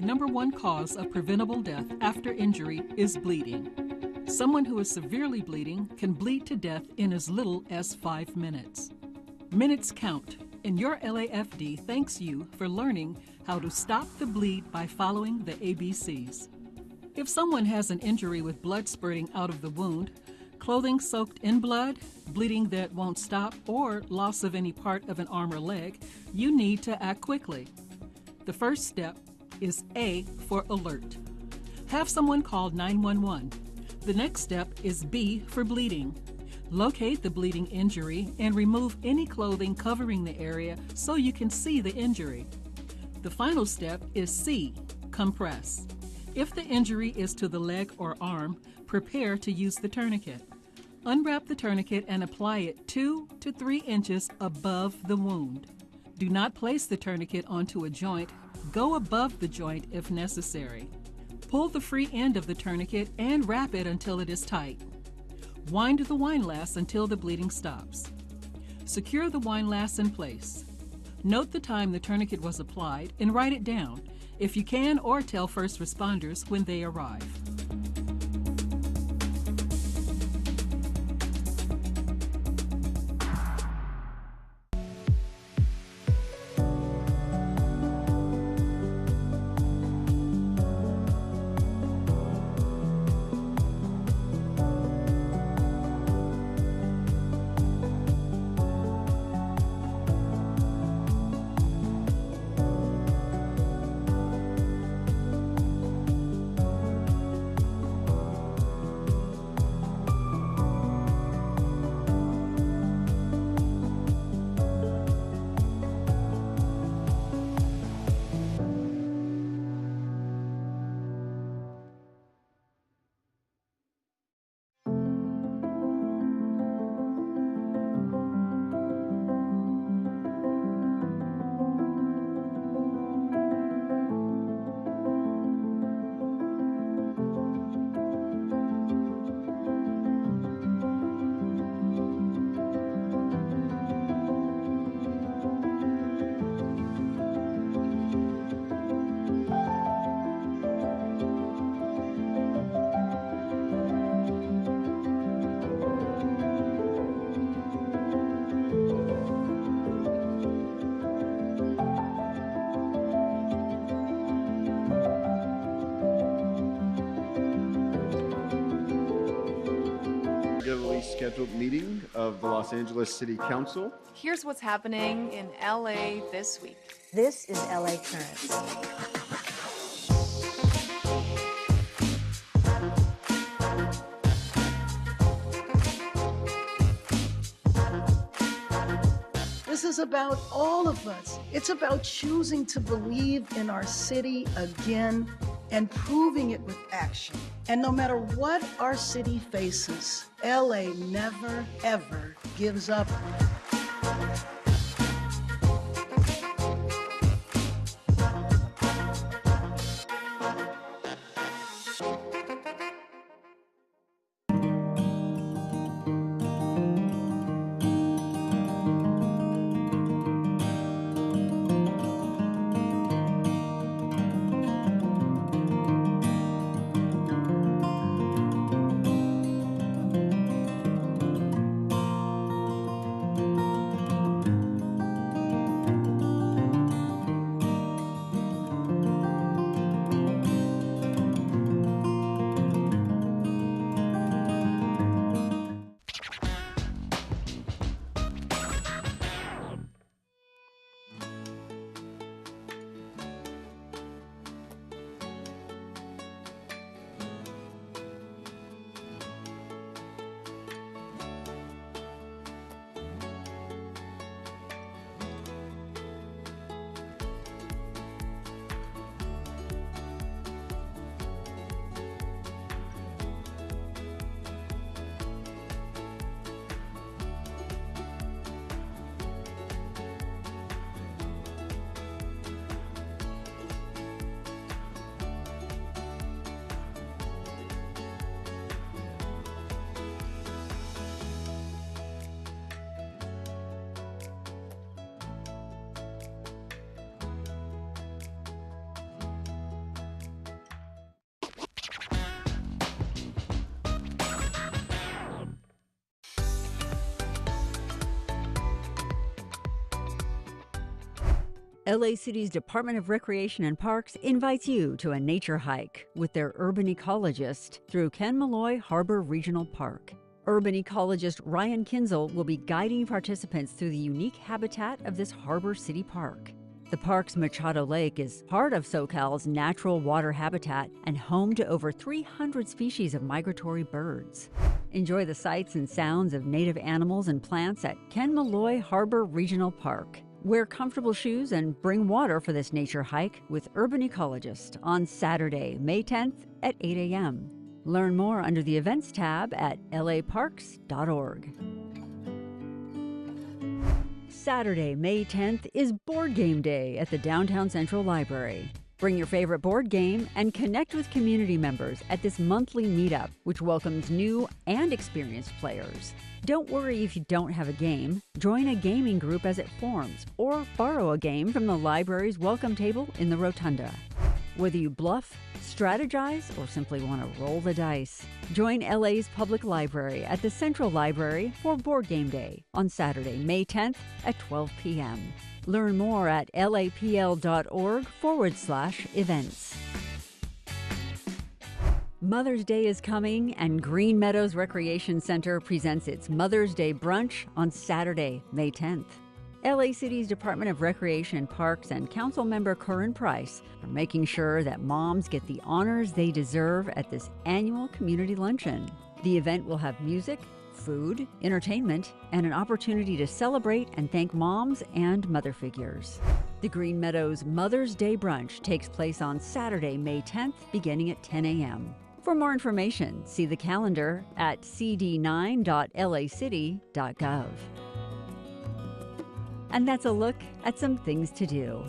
#1 cause of preventable death after injury is bleeding. Someone who is severely bleeding can bleed to death in as little as 5 minutes. Minutes count, and your LAFD thanks you for learning how to stop the bleed by following the ABCs. If someone has an injury with blood spurting out of the wound, clothing soaked in blood, bleeding that won't stop, or loss of any part of an arm or leg, you need to act quickly. The first step is A for alert. Have someone call 911. The next step is B for bleeding. Locate the bleeding injury and remove any clothing covering the area so you can see the injury. The final step is C, compress. If the injury is to the leg or arm, prepare to use the tourniquet. Unwrap the tourniquet and apply it 2 to 3 inches above the wound. Do not place the tourniquet onto a joint. Go above the joint if necessary. Pull the free end of the tourniquet and wrap it until it is tight. Wind the windlass until the bleeding stops. Secure the windlass in place. Note the time the tourniquet was applied and write it down, if you can, or tell first responders when they arrive. Regularly scheduled meeting of the Los Angeles City Council. Here's what's happening in LA this week. This is LA Currents. This is about all of us. It's about choosing to believe in our city again and proving it with action. And no matter what our city faces, LA never, ever gives up. LA City's Department of Recreation and Parks invites you to a nature hike with their urban ecologist through Ken Malloy Harbor Regional Park. Urban ecologist Ryan Kinzel will be guiding participants through the unique habitat of this harbor city park. The park's Machado Lake is part of SoCal's natural water habitat and home to over 300 species of migratory birds. Enjoy the sights and sounds of native animals and plants at Ken Malloy Harbor Regional Park. Wear comfortable shoes and bring water for this nature hike with Urban Ecologist on Saturday, May 10th at 8 a.m. Learn more under the Events tab at laparks.org. Saturday, May 10th is Board Game Day at the Downtown Central Library. Bring your favorite board game and connect with community members at this monthly meetup, which welcomes new and experienced players. Don't worry if you don't have a game. Join a gaming group as it forms, or borrow a game from the library's welcome table in the rotunda. Whether you bluff, strategize, or simply want to roll the dice, join LA's public library at the Central Library for Board Game Day on Saturday, May 10th at 12 p.m. Learn more at lapl.org/events. Mother's Day is coming, and Green Meadows Recreation Center presents its Mother's Day brunch on Saturday, May 10th. LA City's Department of Recreation and Parks and Council member Curran Price are making sure that moms get the honors they deserve at this annual community luncheon. The event will have music, food, entertainment, and an opportunity to celebrate and thank moms and mother figures. The Green Meadows Mother's Day brunch takes place on Saturday, May 10th, beginning at 10 a.m. For more information, see the calendar at cd9.lacity.gov. And that's a look at some things to do.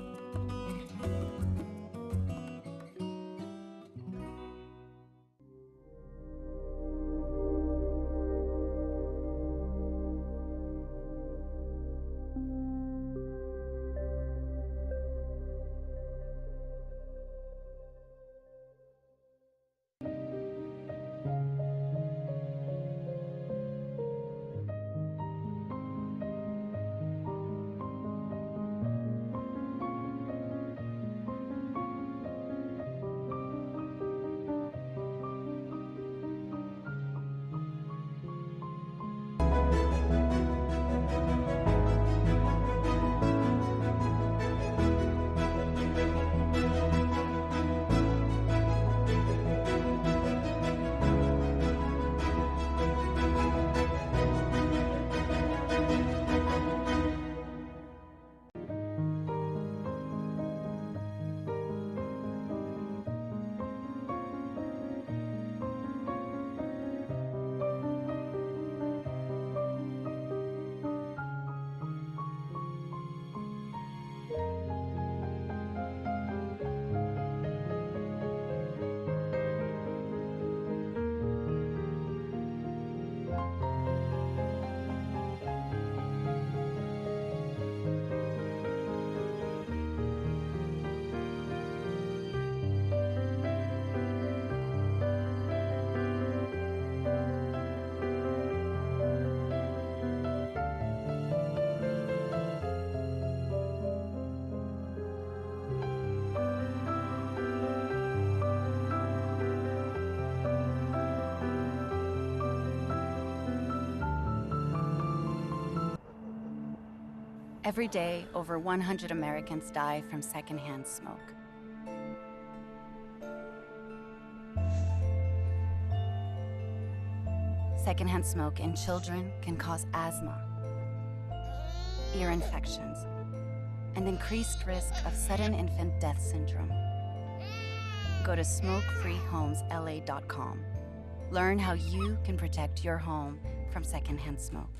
Every day, over 100 Americans die from secondhand smoke. Secondhand smoke in children can cause asthma, ear infections, and increased risk of sudden infant death syndrome. Go to smokefreehomesla.com. Learn how you can protect your home from secondhand smoke.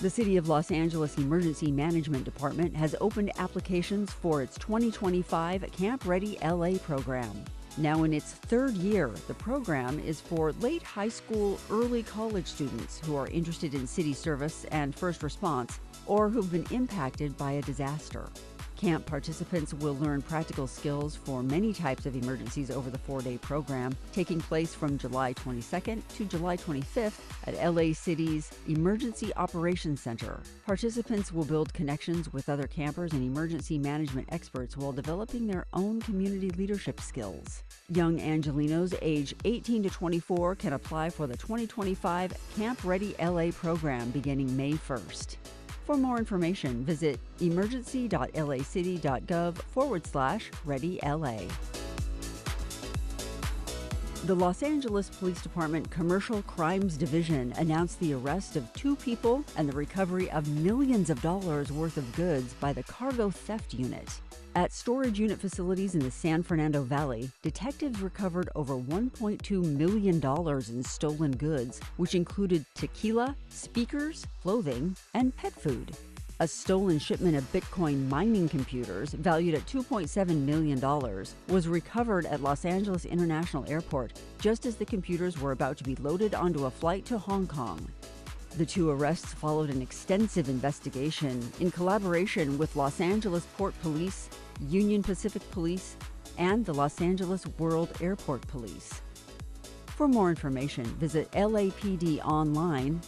The City of Los Angeles Emergency Management Department has opened applications for its 2025 Camp Ready LA program. Now in its third year, the program is for late high school, early college students who are interested in city service and first response or who've been impacted by a disaster. Camp participants will learn practical skills for many types of emergencies over the 4-day program, taking place from July 22nd to July 25th at LA City's Emergency Operations Center. Participants will build connections with other campers and emergency management experts while developing their own community leadership skills. Young Angelenos age 18 to 24 can apply for the 2025 Camp Ready LA program beginning May 1st. For more information, visit emergency.lacity.gov/ReadyLA. The Los Angeles Police Department Commercial Crimes Division announced the arrest of 2 people and the recovery of millions of dollars worth of goods by the Cargo Theft Unit. At storage unit facilities in the San Fernando Valley, detectives recovered over $1.2 million in stolen goods, which included tequila, speakers, clothing, and pet food. A stolen shipment of Bitcoin mining computers, valued at $2.7 million, was recovered at Los Angeles International Airport just as the computers were about to be loaded onto a flight to Hong Kong. The 2 arrests followed an extensive investigation in collaboration with Los Angeles Port Police, Union Pacific Police, and the Los Angeles World Airport Police. For more information, visit lapdonline.org.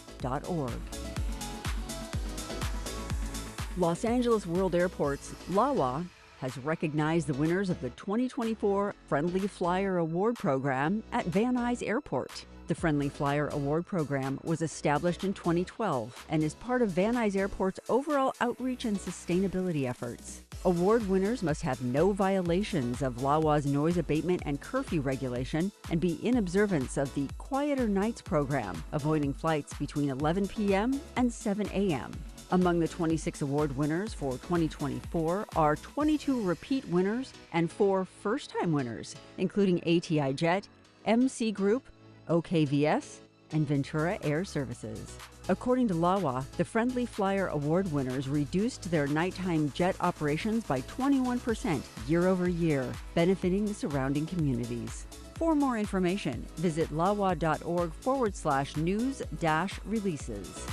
Los Angeles World Airports, LAWA, has recognized the winners of the 2024 Friendly Flyer Award Program at Van Nuys Airport. The Friendly Flyer Award Program was established in 2012 and is part of Van Nuys Airport's overall outreach and sustainability efforts. Award winners must have no violations of LAWA's noise abatement and curfew regulation and be in observance of the Quieter Nights program, avoiding flights between 11 p.m. and 7 a.m. Among the 26 award winners for 2024 are 22 repeat winners and 4 first-time winners, including ATI Jet, MC Group, OKVS, and Ventura Air Services. According to LAWA, the Friendly Flyer Award winners reduced their nighttime jet operations by 21% year over year, benefiting the surrounding communities. For more information, visit lawa.org/news-releases.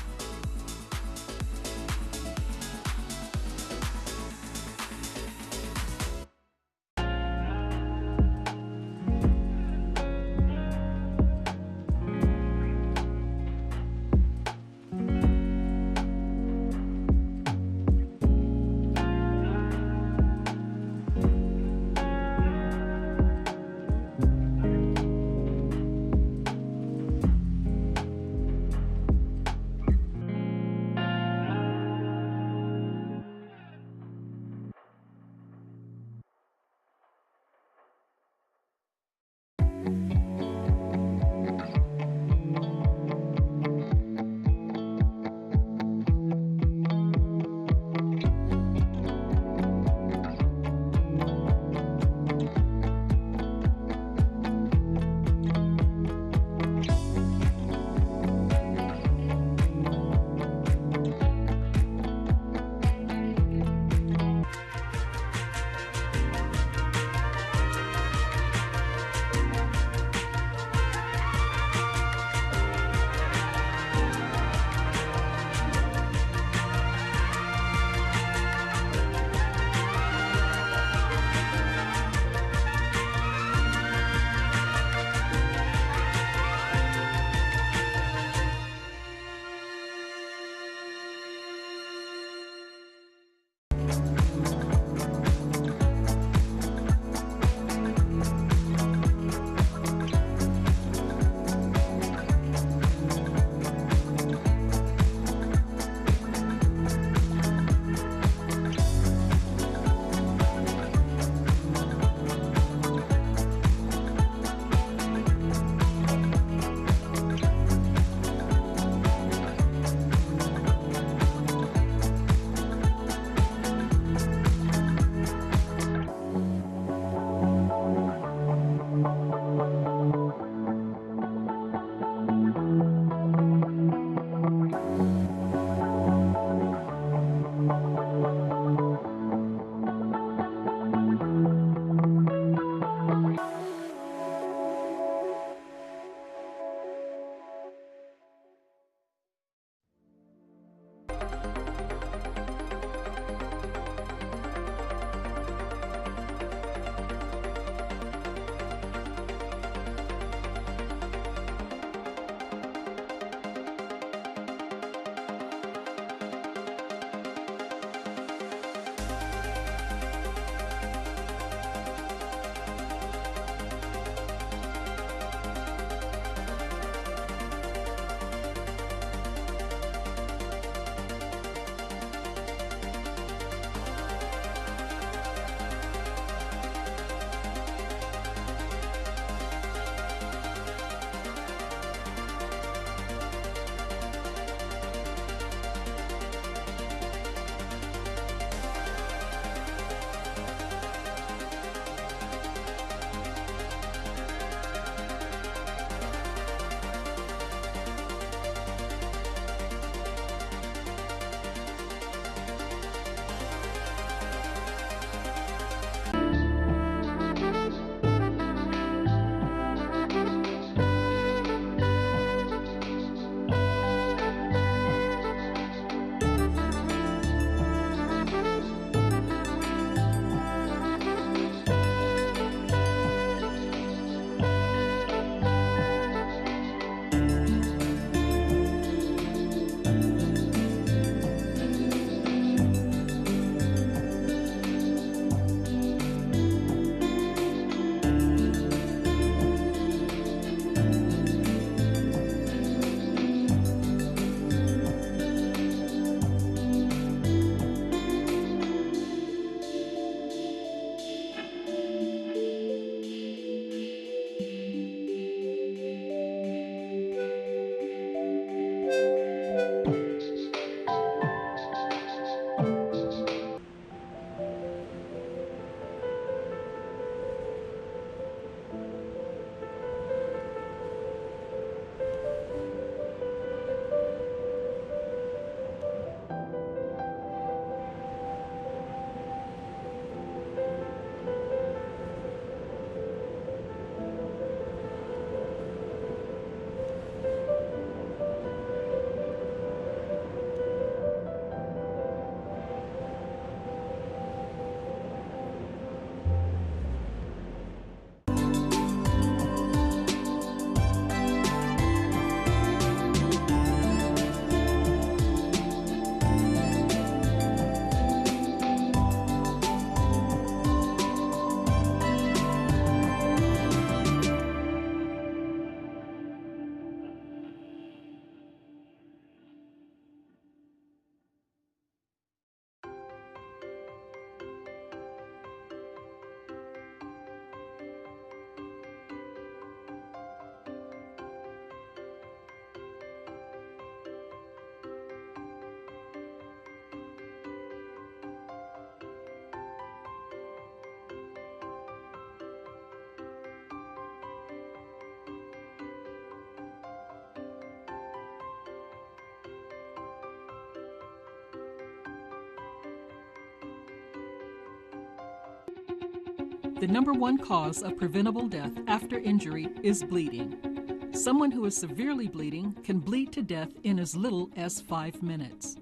The number one cause of preventable death after injury is bleeding. Someone who is severely bleeding can bleed to death in as little as 5 minutes.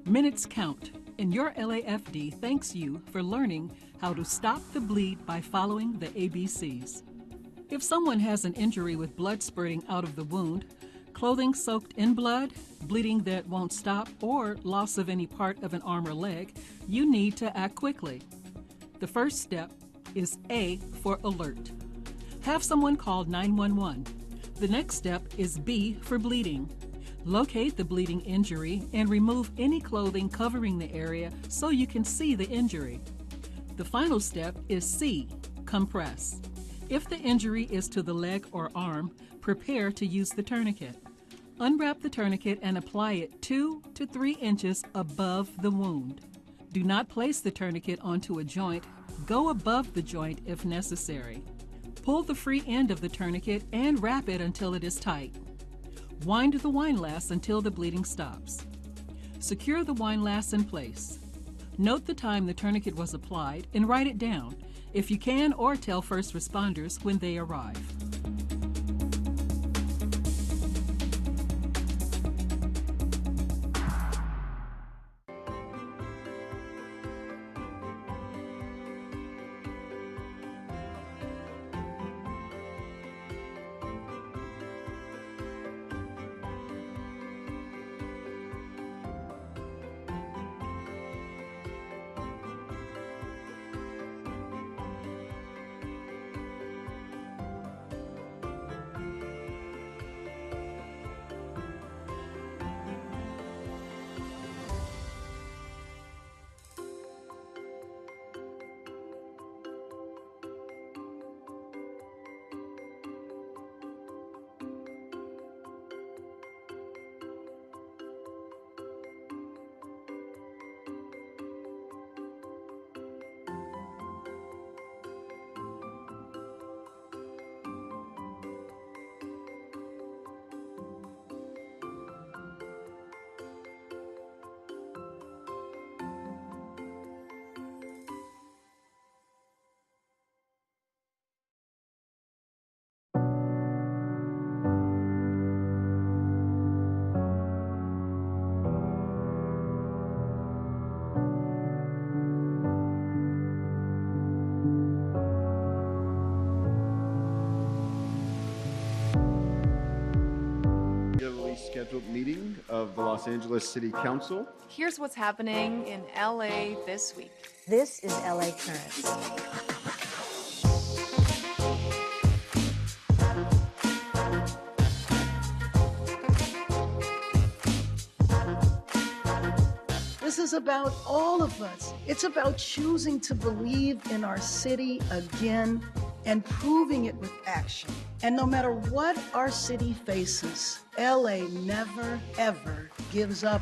Minutes count, and your LAFD thanks you for learning how to stop the bleed by following the ABCs. If someone has an injury with blood spurting out of the wound, clothing soaked in blood, bleeding that won't stop, or loss of any part of an arm or leg, you need to act quickly. The first step is A for alert. Have someone call 911. The next step is B for bleeding. Locate the bleeding injury and remove any clothing covering the area so you can see the injury. The final step is C, compress. If the injury is to the leg or arm, prepare to use the tourniquet. Unwrap the tourniquet and apply it 2 to 3 inches above the wound. Do not place the tourniquet onto a joint. Go above the joint if necessary. Pull the free end of the tourniquet and wrap it until it is tight. Wind the windlass until the bleeding stops. Secure the windlass in place. Note the time the tourniquet was applied and write it down, if you can, or tell first responders when they arrive. Scheduled meeting of the Los Angeles City Council. Here's what's happening in LA this week. This is LA Currents. This is about all of us. It's about choosing to believe in our city again and proving it with action. And no matter what our city faces, LA never, ever gives up.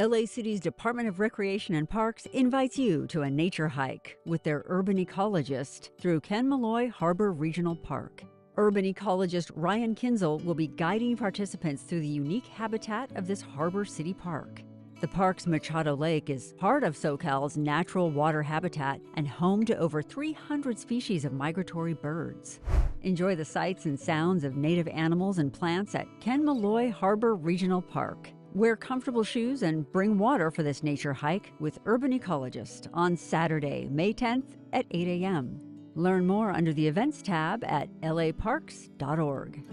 LA City's Department of Recreation and Parks invites you to a nature hike with their urban ecologist through Ken Malloy Harbor Regional Park. Urban ecologist Ryan Kinzel will be guiding participants through the unique habitat of this harbor city park. The park's Machado Lake is part of SoCal's natural water habitat and home to over 300 species of migratory birds. Enjoy the sights and sounds of native animals and plants at Ken Malloy Harbor Regional Park. Wear comfortable shoes and bring water for this nature hike with Urban Ecologist on Saturday, May 10th at 8 a.m. Learn more under the Events tab at laparks.org.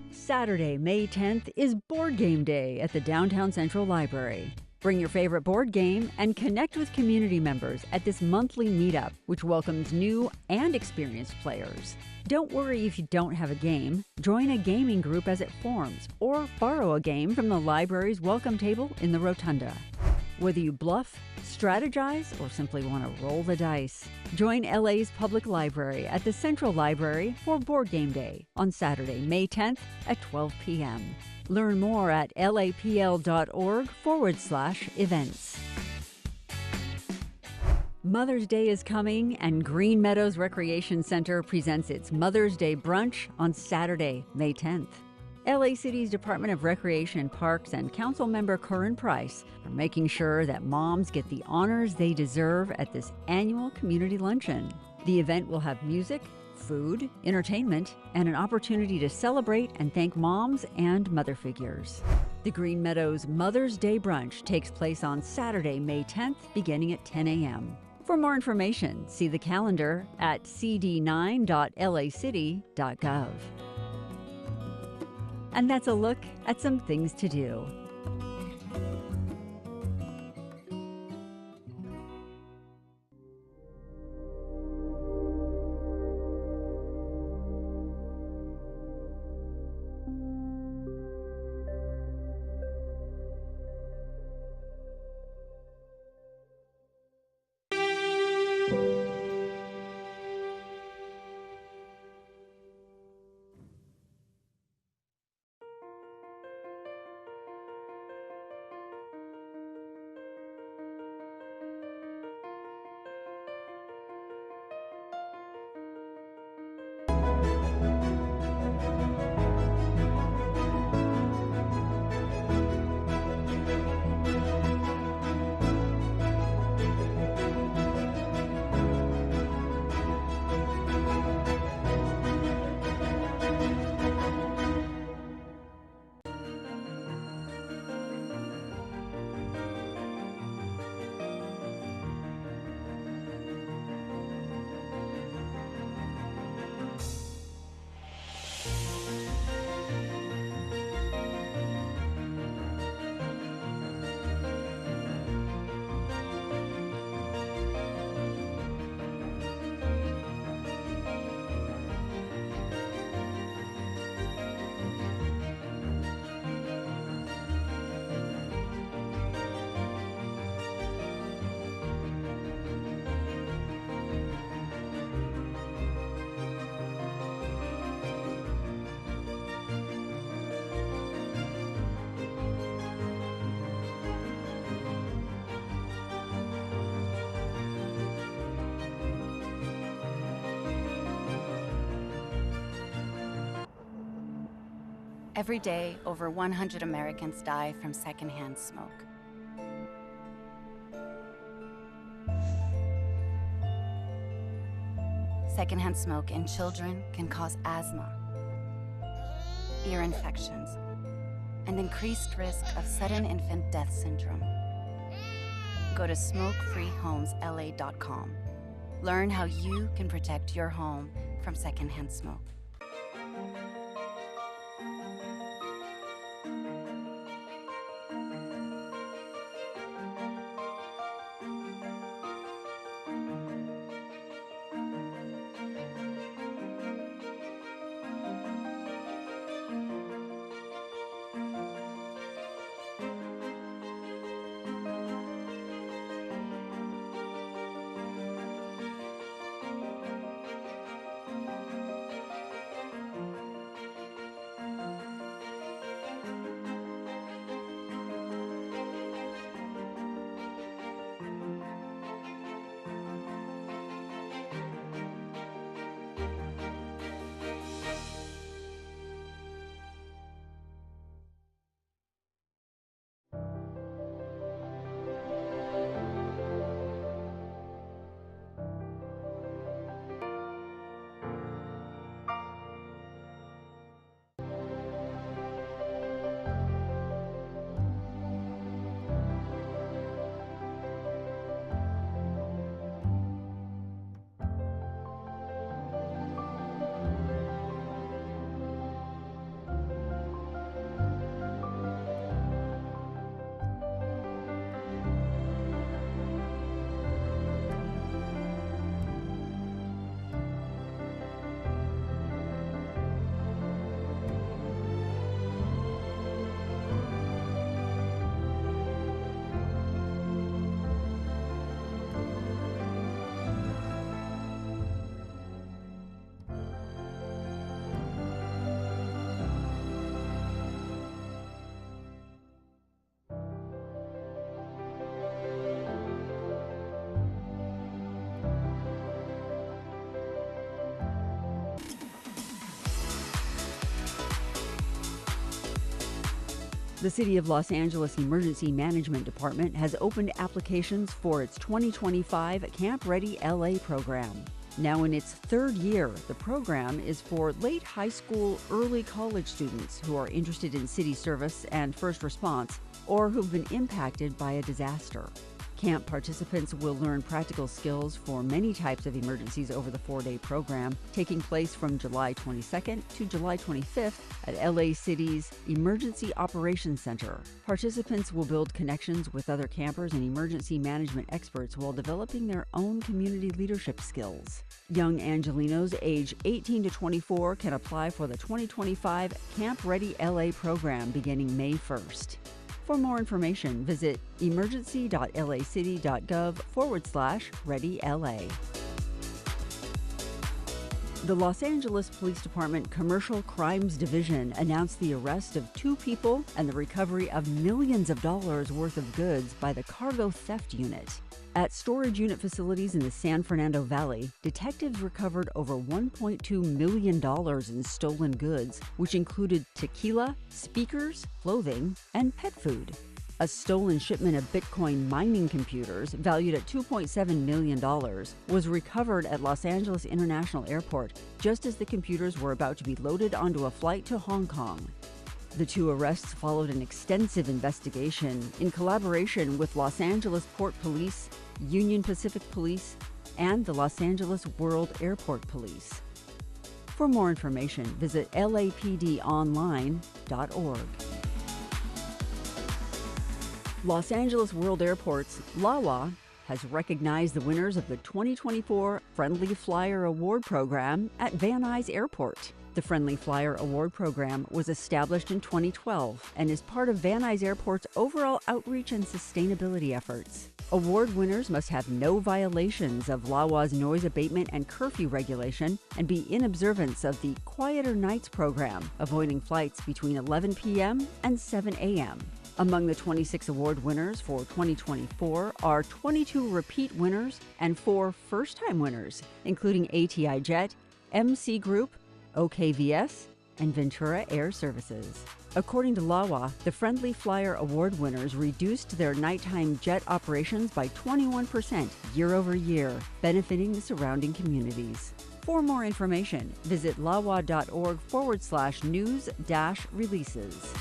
Saturday, May 10th is Board Game Day at the Downtown Central Library. Bring your favorite board game and connect with community members at this monthly meetup, which welcomes new and experienced players. Don't worry if you don't have a game. Join a gaming group as it forms, or borrow a game from the library's welcome table in the rotunda. Whether you bluff, strategize, or simply want to roll the dice, join LA's public library at the Central Library for Board Game Day on Saturday, May 10th at 12 p.m. Learn more at lapl.org/events. Mother's Day is coming, and Green Meadows Recreation Center presents its Mother's Day Brunch on Saturday, May 10th. LA City's Department of Recreation and Parks and Council member Curran Price are making sure that moms get the honors they deserve at this annual community luncheon. The event will have music, food, entertainment, and an opportunity to celebrate and thank moms and mother figures. The Green Meadows Mother's Day Brunch takes place on Saturday, May 10th, beginning at 10 a.m. For more information, see the calendar at cd9.lacity.gov. And that's a look at some things to do. Every day, over 100 Americans die from secondhand smoke. Secondhand smoke in children can cause asthma, ear infections, and increased risk of sudden infant death syndrome. Go to smokefreehomesla.com. Learn how you can protect your home from secondhand smoke. The City of Los Angeles Emergency Management Department has opened applications for its 2025 Camp Ready LA program. Now in its third year, the program is for late high school, early college students who are interested in city service and first response or who've been impacted by a disaster. Camp participants will learn practical skills for many types of emergencies over the 4-day program, taking place from July 22nd to July 25th at LA City's Emergency Operations Center. Participants will build connections with other campers and emergency management experts while developing their own community leadership skills. Young Angelinos age 18 to 24 can apply for the 2025 Camp Ready LA program beginning May 1st. For more information, visit emergency.lacity.gov/ReadyLA. The Los Angeles Police Department Commercial Crimes Division announced the arrest of 2 people and the recovery of millions of dollars worth of goods by the Cargo Theft Unit. At storage unit facilities in the San Fernando Valley, detectives recovered over $1.2 million in stolen goods, which included tequila, speakers, clothing, and pet food. A stolen shipment of Bitcoin mining computers, valued at $2.7 million, was recovered at Los Angeles International Airport just as the computers were about to be loaded onto a flight to Hong Kong. The 2 arrests followed an extensive investigation in collaboration with Los Angeles Port Police, Union Pacific Police, and the Los Angeles World Airport Police. For more information, visit lapdonline.org. Los Angeles World Airports, LAWA, has recognized the winners of the 2024 Friendly Flyer Award Program at Van Nuys Airport. The Friendly Flyer Award Program was established in 2012 and is part of Van Nuys Airport's overall outreach and sustainability efforts. Award winners must have no violations of LAWA's noise abatement and curfew regulation and be in observance of the Quieter Nights program, avoiding flights between 11 p.m. and 7 a.m. Among the 26 award winners for 2024 are 22 repeat winners and 4 first-time winners, including ATI Jet, MC Group, OKVS, and Ventura Air Services. According to LAWA, the Friendly Flyer Award winners reduced their nighttime jet operations by 21% year over year, benefiting the surrounding communities. For more information, visit lawa.org/news-releases.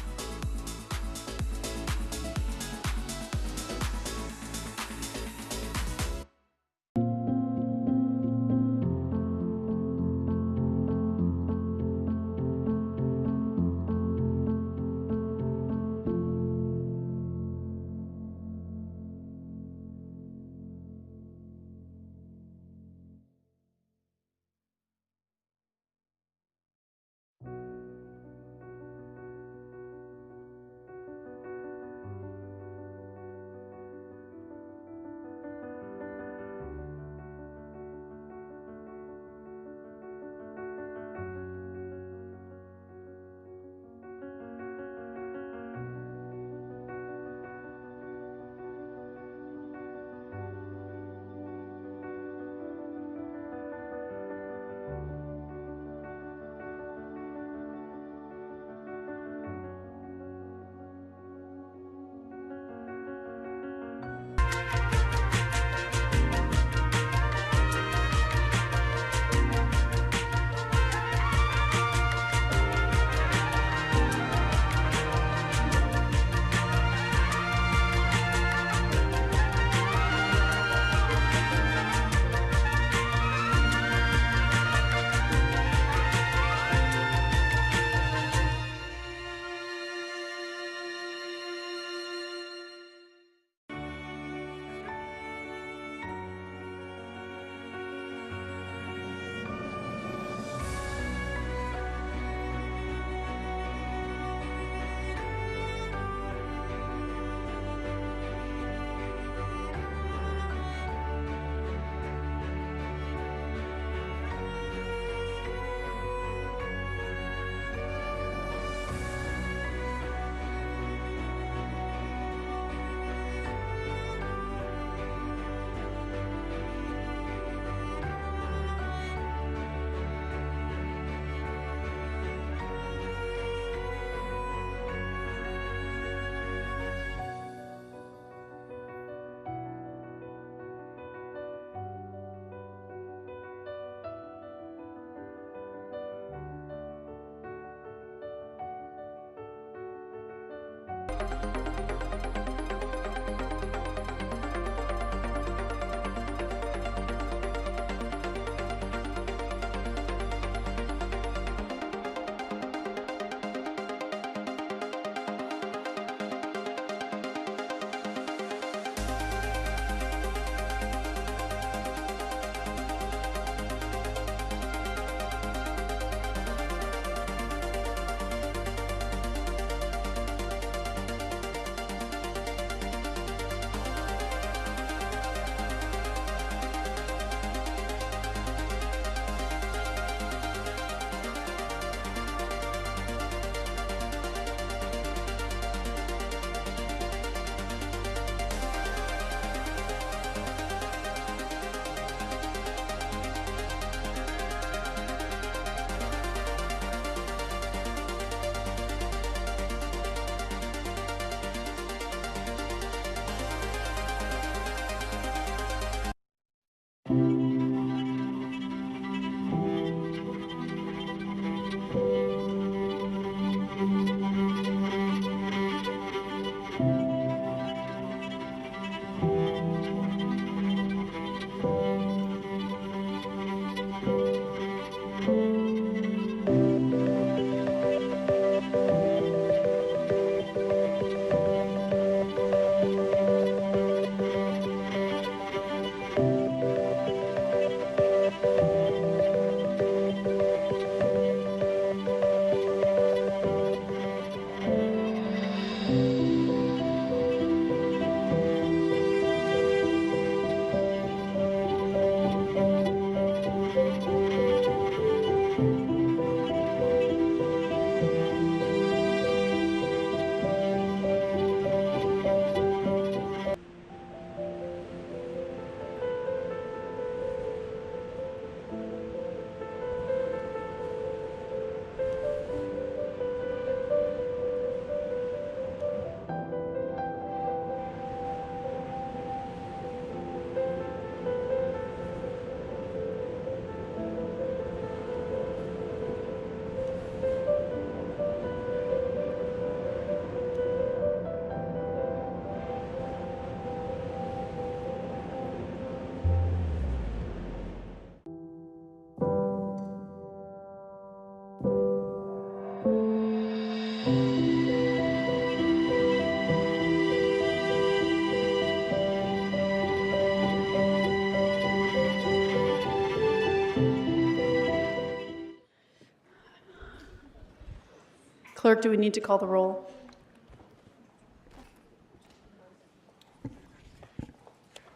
Clerk, do we need to call the roll?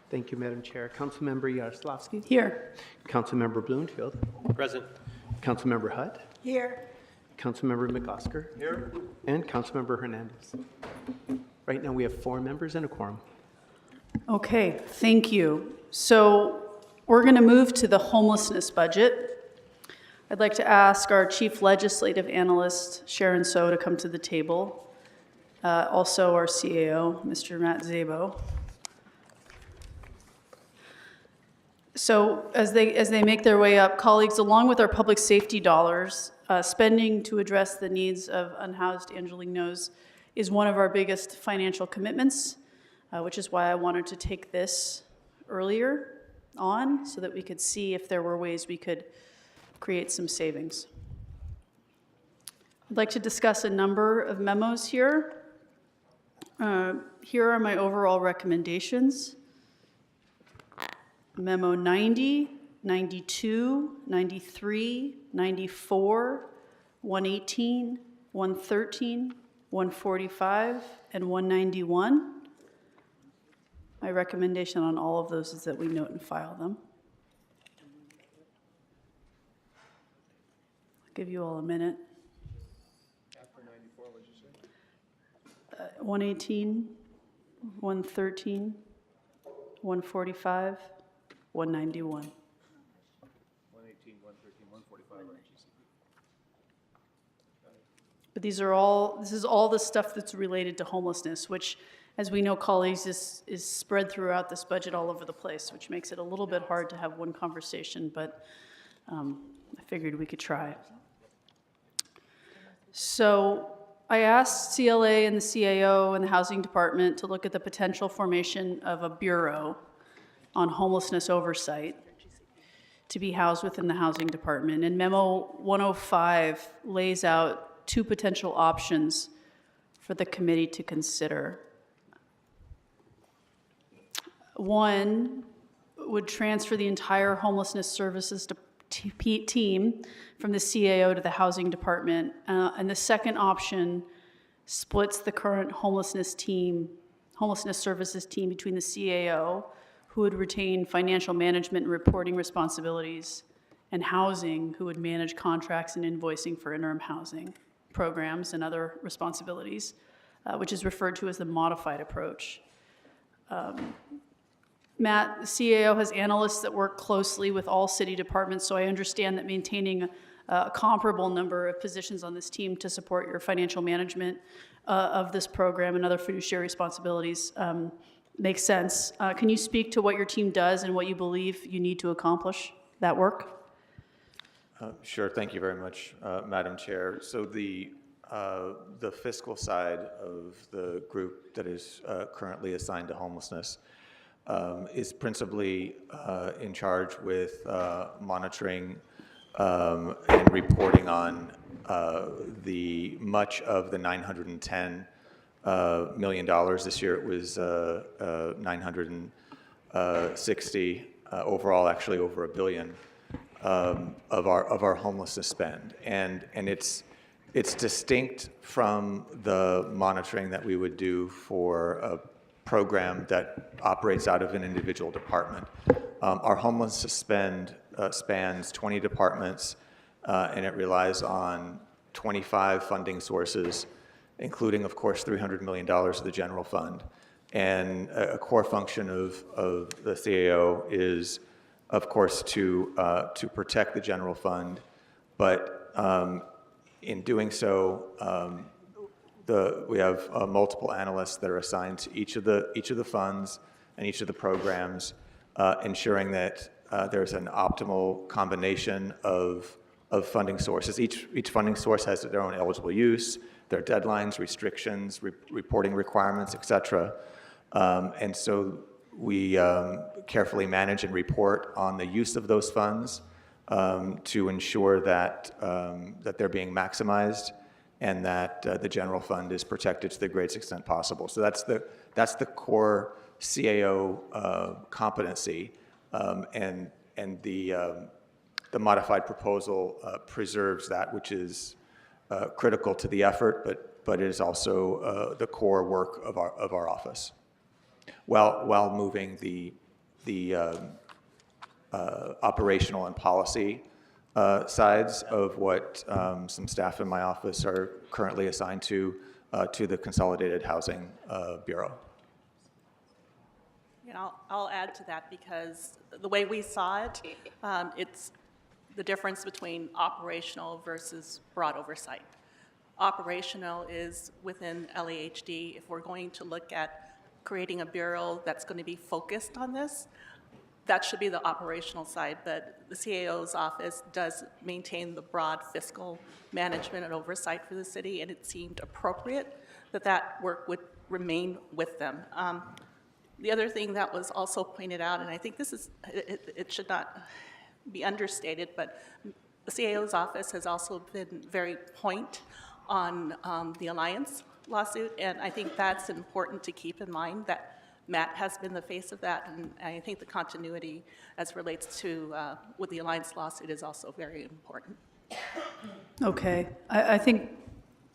Thank you, Madam Chair. Councilmember Yaroslavsky. Here. Councilmember Bloomfield. Present. Councilmember Hutt. Here. Councilmember McOsker. Here. And Councilmember Hernandez. Right now, we have 4 members and a quorum. Okay, thank you. So we're going to move to the homelessness budget. I'd like to ask our Chief Legislative Analyst, Sharon So, to come to the table. Also our CAO, Mr. Matt Zabo. So as they make their way up, colleagues, along with our public safety dollars, spending to address the needs of unhoused Angelinos is one of our biggest financial commitments, which is why I wanted to take this earlier on so that we could see if there were ways we could create some savings. I'd like to discuss a number of memos here. Here are my overall recommendations. Memo 90, 92, 93, 94, 118, 113, 145, and 191. My recommendation on all of those is that we note and file them. I'll give you all a minute. After 94, what did you say? 118, 113, 145, 191. 118, 113, 145. But this is all the stuff that's related to homelessness, which, as we know, colleagues, is spread throughout this budget all over the place, which makes it a little bit hard to have one conversation, but I figured we could try. So I asked CLA and the CAO and the Housing Department to look at the potential formation of a bureau on homelessness oversight to be housed within the Housing Department. And Memo 105 lays out 2 potential options for the committee to consider. One would transfer the entire homelessness services team from the CAO to the Housing Department. And the second option splits the current homelessness services team between the CAO, who would retain financial management and reporting responsibilities, and housing, who would manage contracts and invoicing for interim housing programs and other responsibilities, which is referred to as the modified approach. Matt, the CAO has analysts that work closely with all city departments, so I understand that maintaining a comparable number of positions on this team to support your financial management of this program and other fiduciary responsibilities makes sense. Can you speak to what your team does and what you believe you need to accomplish that work? Sure. Thank you very much, Madam Chair. So the fiscal side of the group that is currently assigned to homelessness is principally in charge with monitoring and reporting on the much of the $910 million. This year it was 960 overall, actually over $1 billion of our homelessness spend, and it's distinct from the monitoring that we would do for a program that operates out of an individual department. Our homelessness spend spans 20 departments, and it relies on 25 funding sources, including, of course, $300 million of the general fund. And a core function of the CAO is, of course, to protect the general fund, but in doing so, we have multiple analysts that are assigned to each of the funds and each of the programs, ensuring that there's an optimal combination of funding sources. Each funding source has their own eligible use, their deadlines, restrictions, reporting requirements, et cetera. And so we carefully manage and report on the use of those funds to ensure that they're being maximized and that the general fund is protected to the greatest extent possible. So that's the core CAO competency, and the modified proposal preserves that, which is critical to the effort, but it is also the core work of our office, while moving the operational and policy sides of what some staff in my office are currently assigned to the Consolidated Housing Bureau. You know, I'll add to that because the way we saw it, it's the difference between operational versus broad oversight. Operational is within LAHD. If we're going to look at creating a bureau that's going to be focused on this, that should be the operational side, but the CAO's office does maintain the broad fiscal management and oversight for the city, and it seemed appropriate that that work would remain with them. The other thing that was also pointed out, and I think this is, it should not be understated, but the CAO's office has also been very point on the Alliance lawsuit, and I think that's important to keep in mind, that Matt has been the face of that, and I think the continuity as relates to with the Alliance lawsuit is also very important. Okay. I think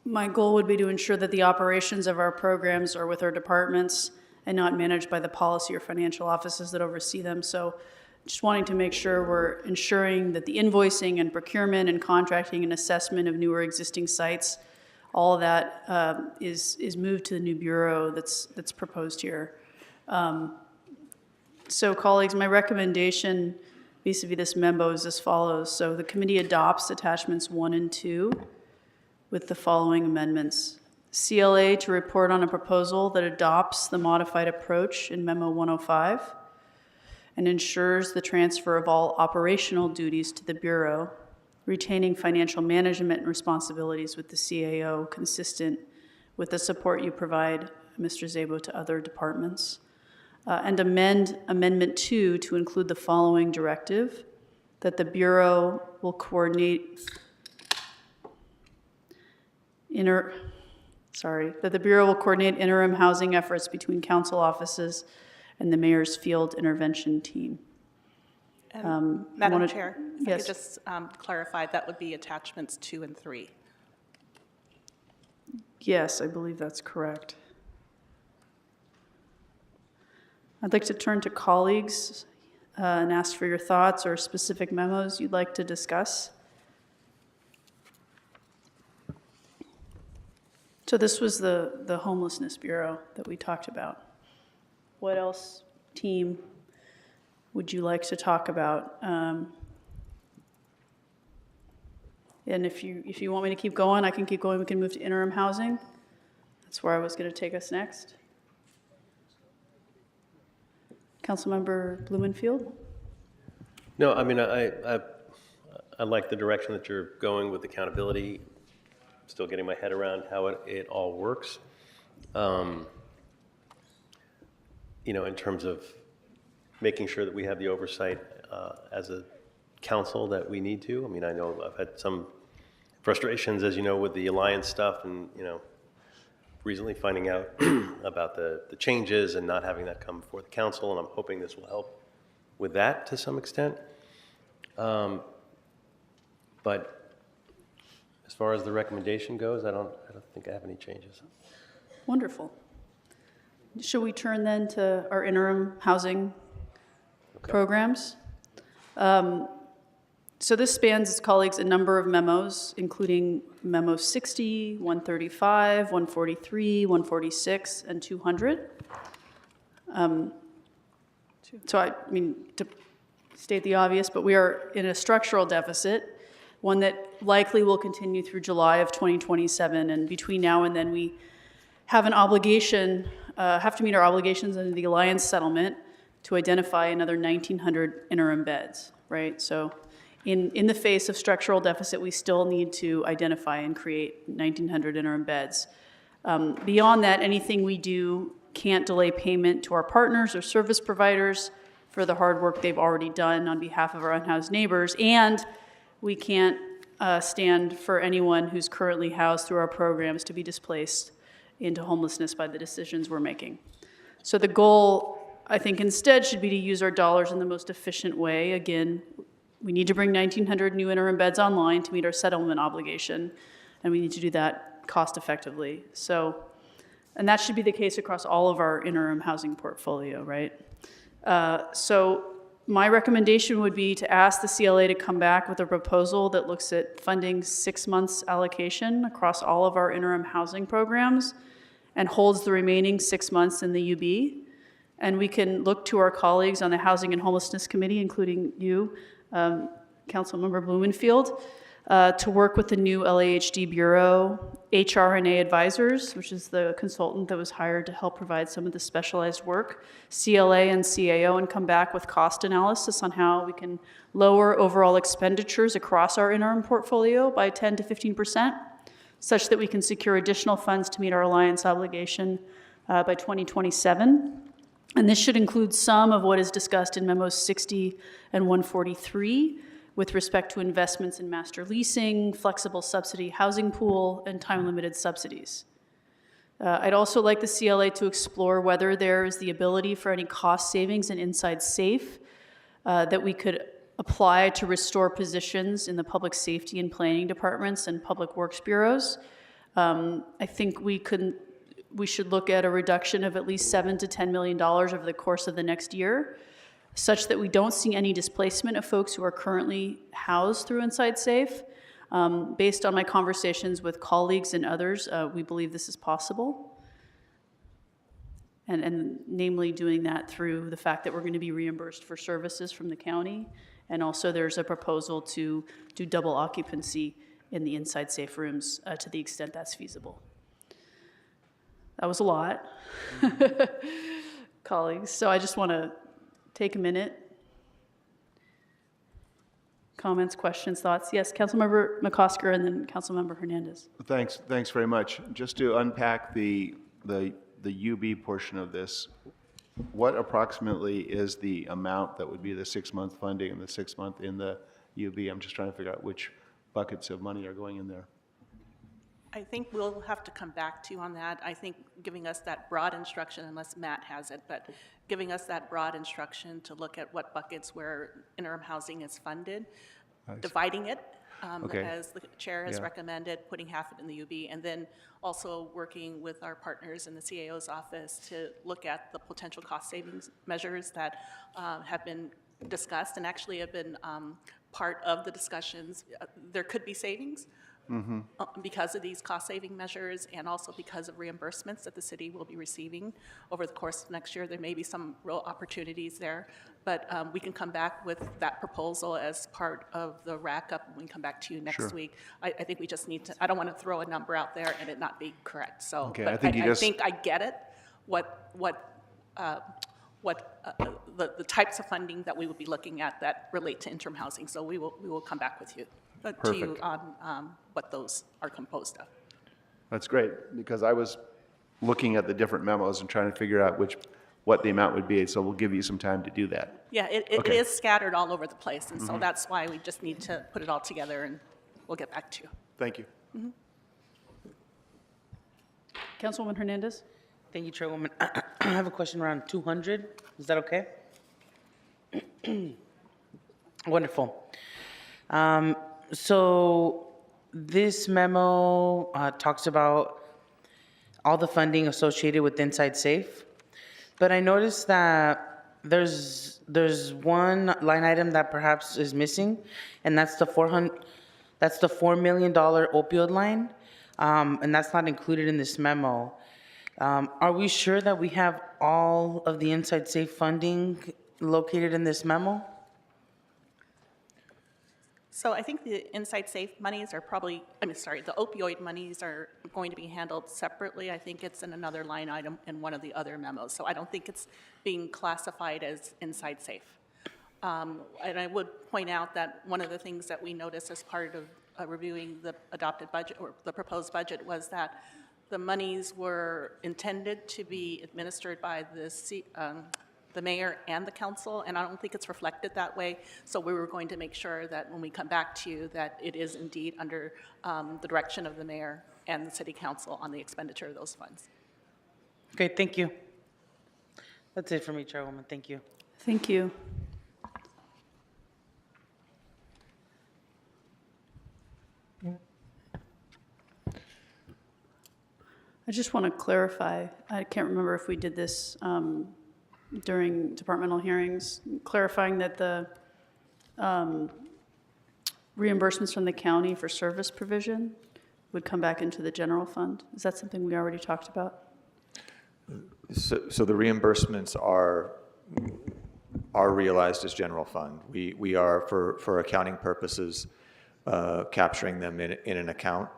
my goal would be to ensure that the operations of our programs are with our departments and not managed by the policy or financial offices that oversee them. So just wanting to make sure we're ensuring that the invoicing and procurement and contracting and assessment of new or existing sites, all of that is moved to the new bureau that's proposed here. So colleagues, my recommendation vis-a-vis this memo is as follows. So the committee adopts attachments 1 and 2 with the following amendments. CLA to report on a proposal that adopts the modified approach in Memo 105 and ensures the transfer of all operational duties to the Bureau, retaining financial management responsibilities with the CAO consistent with the support you provide, Mr. Szabo, to other departments. And amend Amendment 2 to include the following directive, that the Bureau will coordinate that the Bureau will coordinate interim housing efforts between council offices and the mayor's field intervention team. Madam Chair, if yes. I could just clarify, that would be attachments 2 and 3. Yes, I believe that's correct. I'd like to turn to colleagues and ask for your thoughts or specific memos you'd like to discuss. So this was the Homelessness Bureau that we talked about. What else, team, would you like to talk about? And if you want me to keep going, I can keep going. We can move to interim housing. That's where I was going to take us next. Councilmember Blumenfield? No, I mean, I like the direction that you're going with accountability. Still getting my head around how it all works. You know, in terms of making sure that we have the oversight as a council that we need to. I mean, I know I've had some frustrations, as you know, with the Alliance stuff, and you know, recently finding out about the changes and not having that come before the council, and I'm hoping this will help with that to some extent. But as far as the recommendation goes, I don't think I have any changes. Wonderful. Should we turn then to our interim housing programs? So this spans, colleagues, a number of memos, including Memo 60, 135, 143, 146, and 200. So I mean, to state the obvious, but we are in a structural deficit, one that likely will continue through July of 2027, and between now and then we have an obligation, have to meet our obligations under the Alliance settlement to identify another 1,900 interim beds, right? So in the face of structural deficit, we still need to identify and create 1,900 interim beds. Beyond that, anything we do can't delay payment to our partners or service providers for the hard work they've already done on behalf of our unhoused neighbors, and we can't stand for anyone who's currently housed through our programs to be displaced into homelessness by the decisions we're making. So the goal, I think, instead should be to use our dollars in the most efficient way. Again, we need to bring 1,900 new interim beds online to meet our settlement obligation. and we need to do that cost effectively. So, and that should be the case across all of our interim housing portfolio, right? So my recommendation would be to ask the CLA to come back with a proposal that looks at funding 6 months allocation across all of our interim housing programs and holds the remaining 6 months in the UB. And we can look to our colleagues on the Housing and Homelessness Committee, including you, Councilmember Blumenfield, to work with the new LAHD Bureau, HRNA Advisors, which is the consultant that was hired to help provide some of the specialized work, CLA and CAO, and come back with cost analysis on how we can lower overall expenditures across our interim portfolio by 10 to 15%, such that we can secure additional funds to meet our alliance obligation by 2027. And this should include some of what is discussed in memos 60 and 143, with respect to investments in master leasing, flexible subsidy housing pool, and time-limited subsidies. I'd also like the CLA to explore whether there is the ability for any cost savings in Inside Safe that we could apply to restore positions in the public safety and planning departments and public works bureaus. I think we should look at a reduction of at least $7 to $10 million over the course of the next year, such that we don't see any displacement of folks who are currently housed through Inside Safe. Based on my conversations with colleagues and others, we believe this is possible. And namely doing that through the fact that we're going to be reimbursed for services from the county. And also there's a proposal to do double occupancy in the Inside Safe rooms to the extent that's feasible. That was a lot, colleagues. So I just want to take a minute. Comments, questions, thoughts? Yes, Councilmember McCosker and then Councilmember Hernandez. Thanks very much. Just to unpack the UB portion of this, what approximately is the amount that would be the 6-month funding and the 6 month in the UB? I'm just trying to figure out which buckets of money are going in there. I think we'll have to come back to you on that. I think giving us that broad instruction, unless Matt has it, but giving us that broad instruction to look at what buckets where interim housing is funded, dividing it, as the chair has recommended, putting half it in the UB, and then also working with our partners in the CAO's office to look at the potential cost savings measures that have been discussed and actually have been part of the discussions. There could be savings. Because of these cost-saving measures and also because of reimbursements that the city will be receiving over the course of next year. There may be some real opportunities there, but we can come back with that proposal as part of the rack-up when we come back to you next week. I think we just need to, I don't want to throw a number out there and it not be correct. So, okay, but I think I get it, the types of funding that we will be looking at that relate to interim housing. So we will come back with you. To you on what those are composed of. That's great, because I was looking at the different memos and trying to figure out what the amount would be, so we'll give you some time to do that. Yeah, it is scattered all over the place, and so that's why we just need to put it all together, and we'll get back to you. Thank you. Councilwoman Hernandez? Thank you, Chairwoman. I have a question around 200. Is that okay? Wonderful. So this memo talks about all the funding associated with Inside Safe, but I noticed that there's one line item that perhaps is missing, and that's the $4 million opioid line, and that's not included in this memo. Are we sure that we have all of the Inside Safe funding located in this memo? So I think the Inside Safe monies are probably, the opioid monies are going to be handled separately. I think it's in another line item in one of the other memos. So I don't think it's being classified as Inside Safe. And I would point out that one of the things that we noticed as part of reviewing the adopted budget or the proposed budget was that the monies were intended to be administered by the mayor and the council, and I don't think it's reflected that way. So we were going to make sure that when we come back to you that it is indeed under the direction of the mayor and the city council on the expenditure of those funds. Okay, thank you. That's it for me, Chairwoman. Thank you. Thank you. I just want to clarify, I can't remember if we did this during departmental hearings, clarifying that the reimbursements from the county for service provision would come back into the general fund. Is that something we already talked about? So the reimbursements are realized as general fund. We are, for accounting purposes, capturing them in an account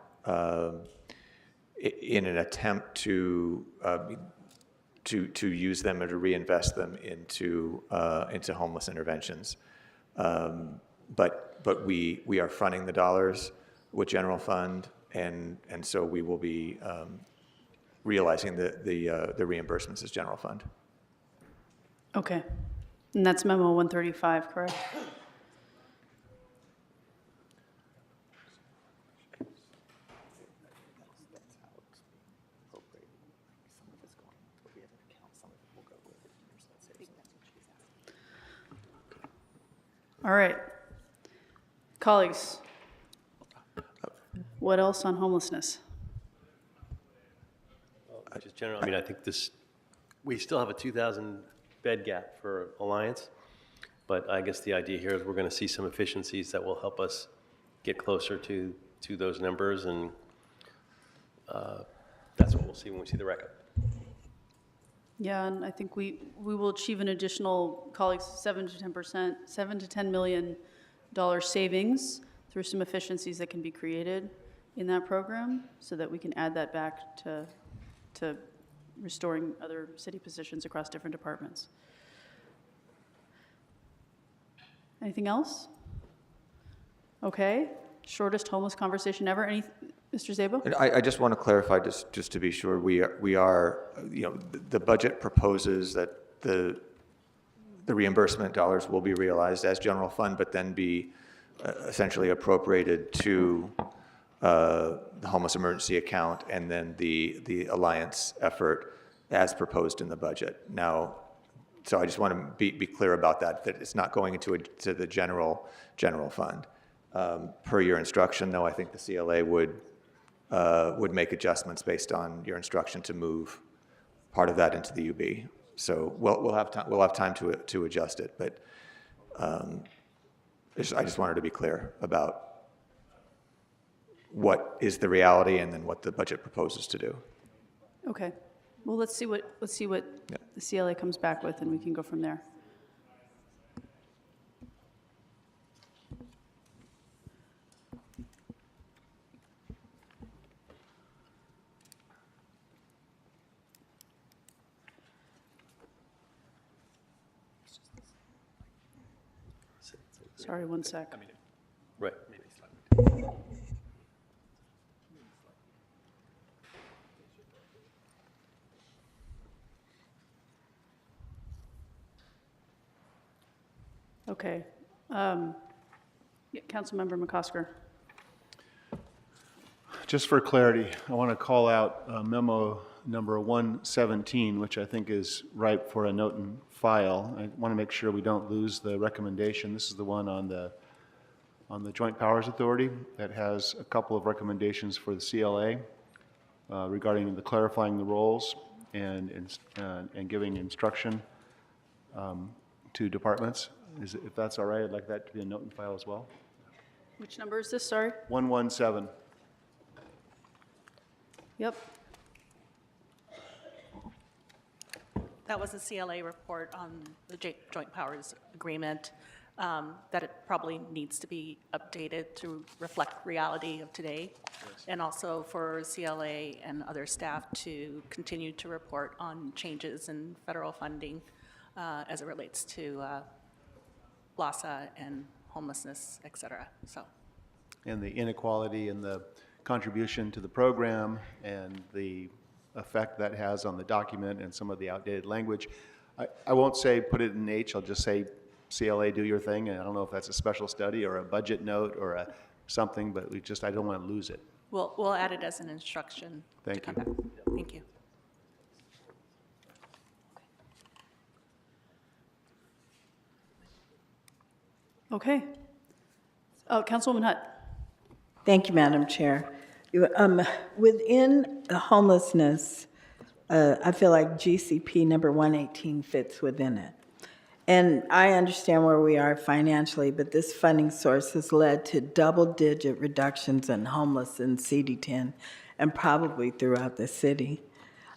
in an attempt to use them or to reinvest them into homeless interventions. But we are fronting the dollars with general fund, and so we will be realizing the reimbursements as general fund. Okay. And that's memo 135, correct? All right. Colleagues, what else on homelessness? Just general, I mean, I think we still have a 2,000 bed gap for Alliance, but I guess the idea here is we're going to see some efficiencies that will help us get closer to those numbers, and that's what we'll see when we see the record. Yeah, and I think we will achieve an additional, colleagues, 7 to 10 million dollar savings through some efficiencies that can be created in that program, so that we can add that back to restoring other city positions across different departments. Anything else? Okay. Shortest homeless conversation ever. Mr. Szabo? And I just want to clarify, just to be sure, we are, the budget proposes that the reimbursement dollars will be realized as general fund, but then be essentially appropriated to the homeless emergency account, and then the Alliance effort as proposed in the budget. Now, so I just want to be clear about that it's not going into to the general fund. Per your instruction, though, I think the CLA would make adjustments based on your instruction to move part of that into the UB. So we'll have time to adjust it, but I just wanted to be clear about what is the reality and then what the budget proposes to do. Okay. Well, let's see what the CLA comes back with, and we can go from there. Sorry, one sec. Right. Okay. Yeah, Councilmember McCosker. Just for clarity, I want to call out memo number 117, which I think is ripe for a note and file. I want to make sure we don't lose the recommendation. This is the one on the Joint Powers Authority that has a couple of recommendations for the CLA regarding the clarifying the roles and giving instruction to departments. If that's all right, I'd like that to be a note and file as well. Which number is this, sorry? 117. Yep. That was a CLA report on the Joint Powers Agreement, that it probably needs to be updated to reflect reality of today, and also for CLA and other staff to continue to report on changes in federal funding as it relates to LASA and homelessness, et cetera. So. And the inequality in the contribution to the program and the effect that has on the document and some of the outdated language. I won't say put it in H, I'll just say CLA, do your thing, and I don't know if that's a special study or a budget note or something, but I don't want to lose it. We'll add it as an instruction. Thank you. Thank you. Okay. Councilwoman Hutt. Thank you, Madam Chair. Within homelessness, I feel like GCP number 118 fits within it. And I understand where we are financially, but this funding source has led to double-digit reductions in homeless in CD10 and probably throughout the city.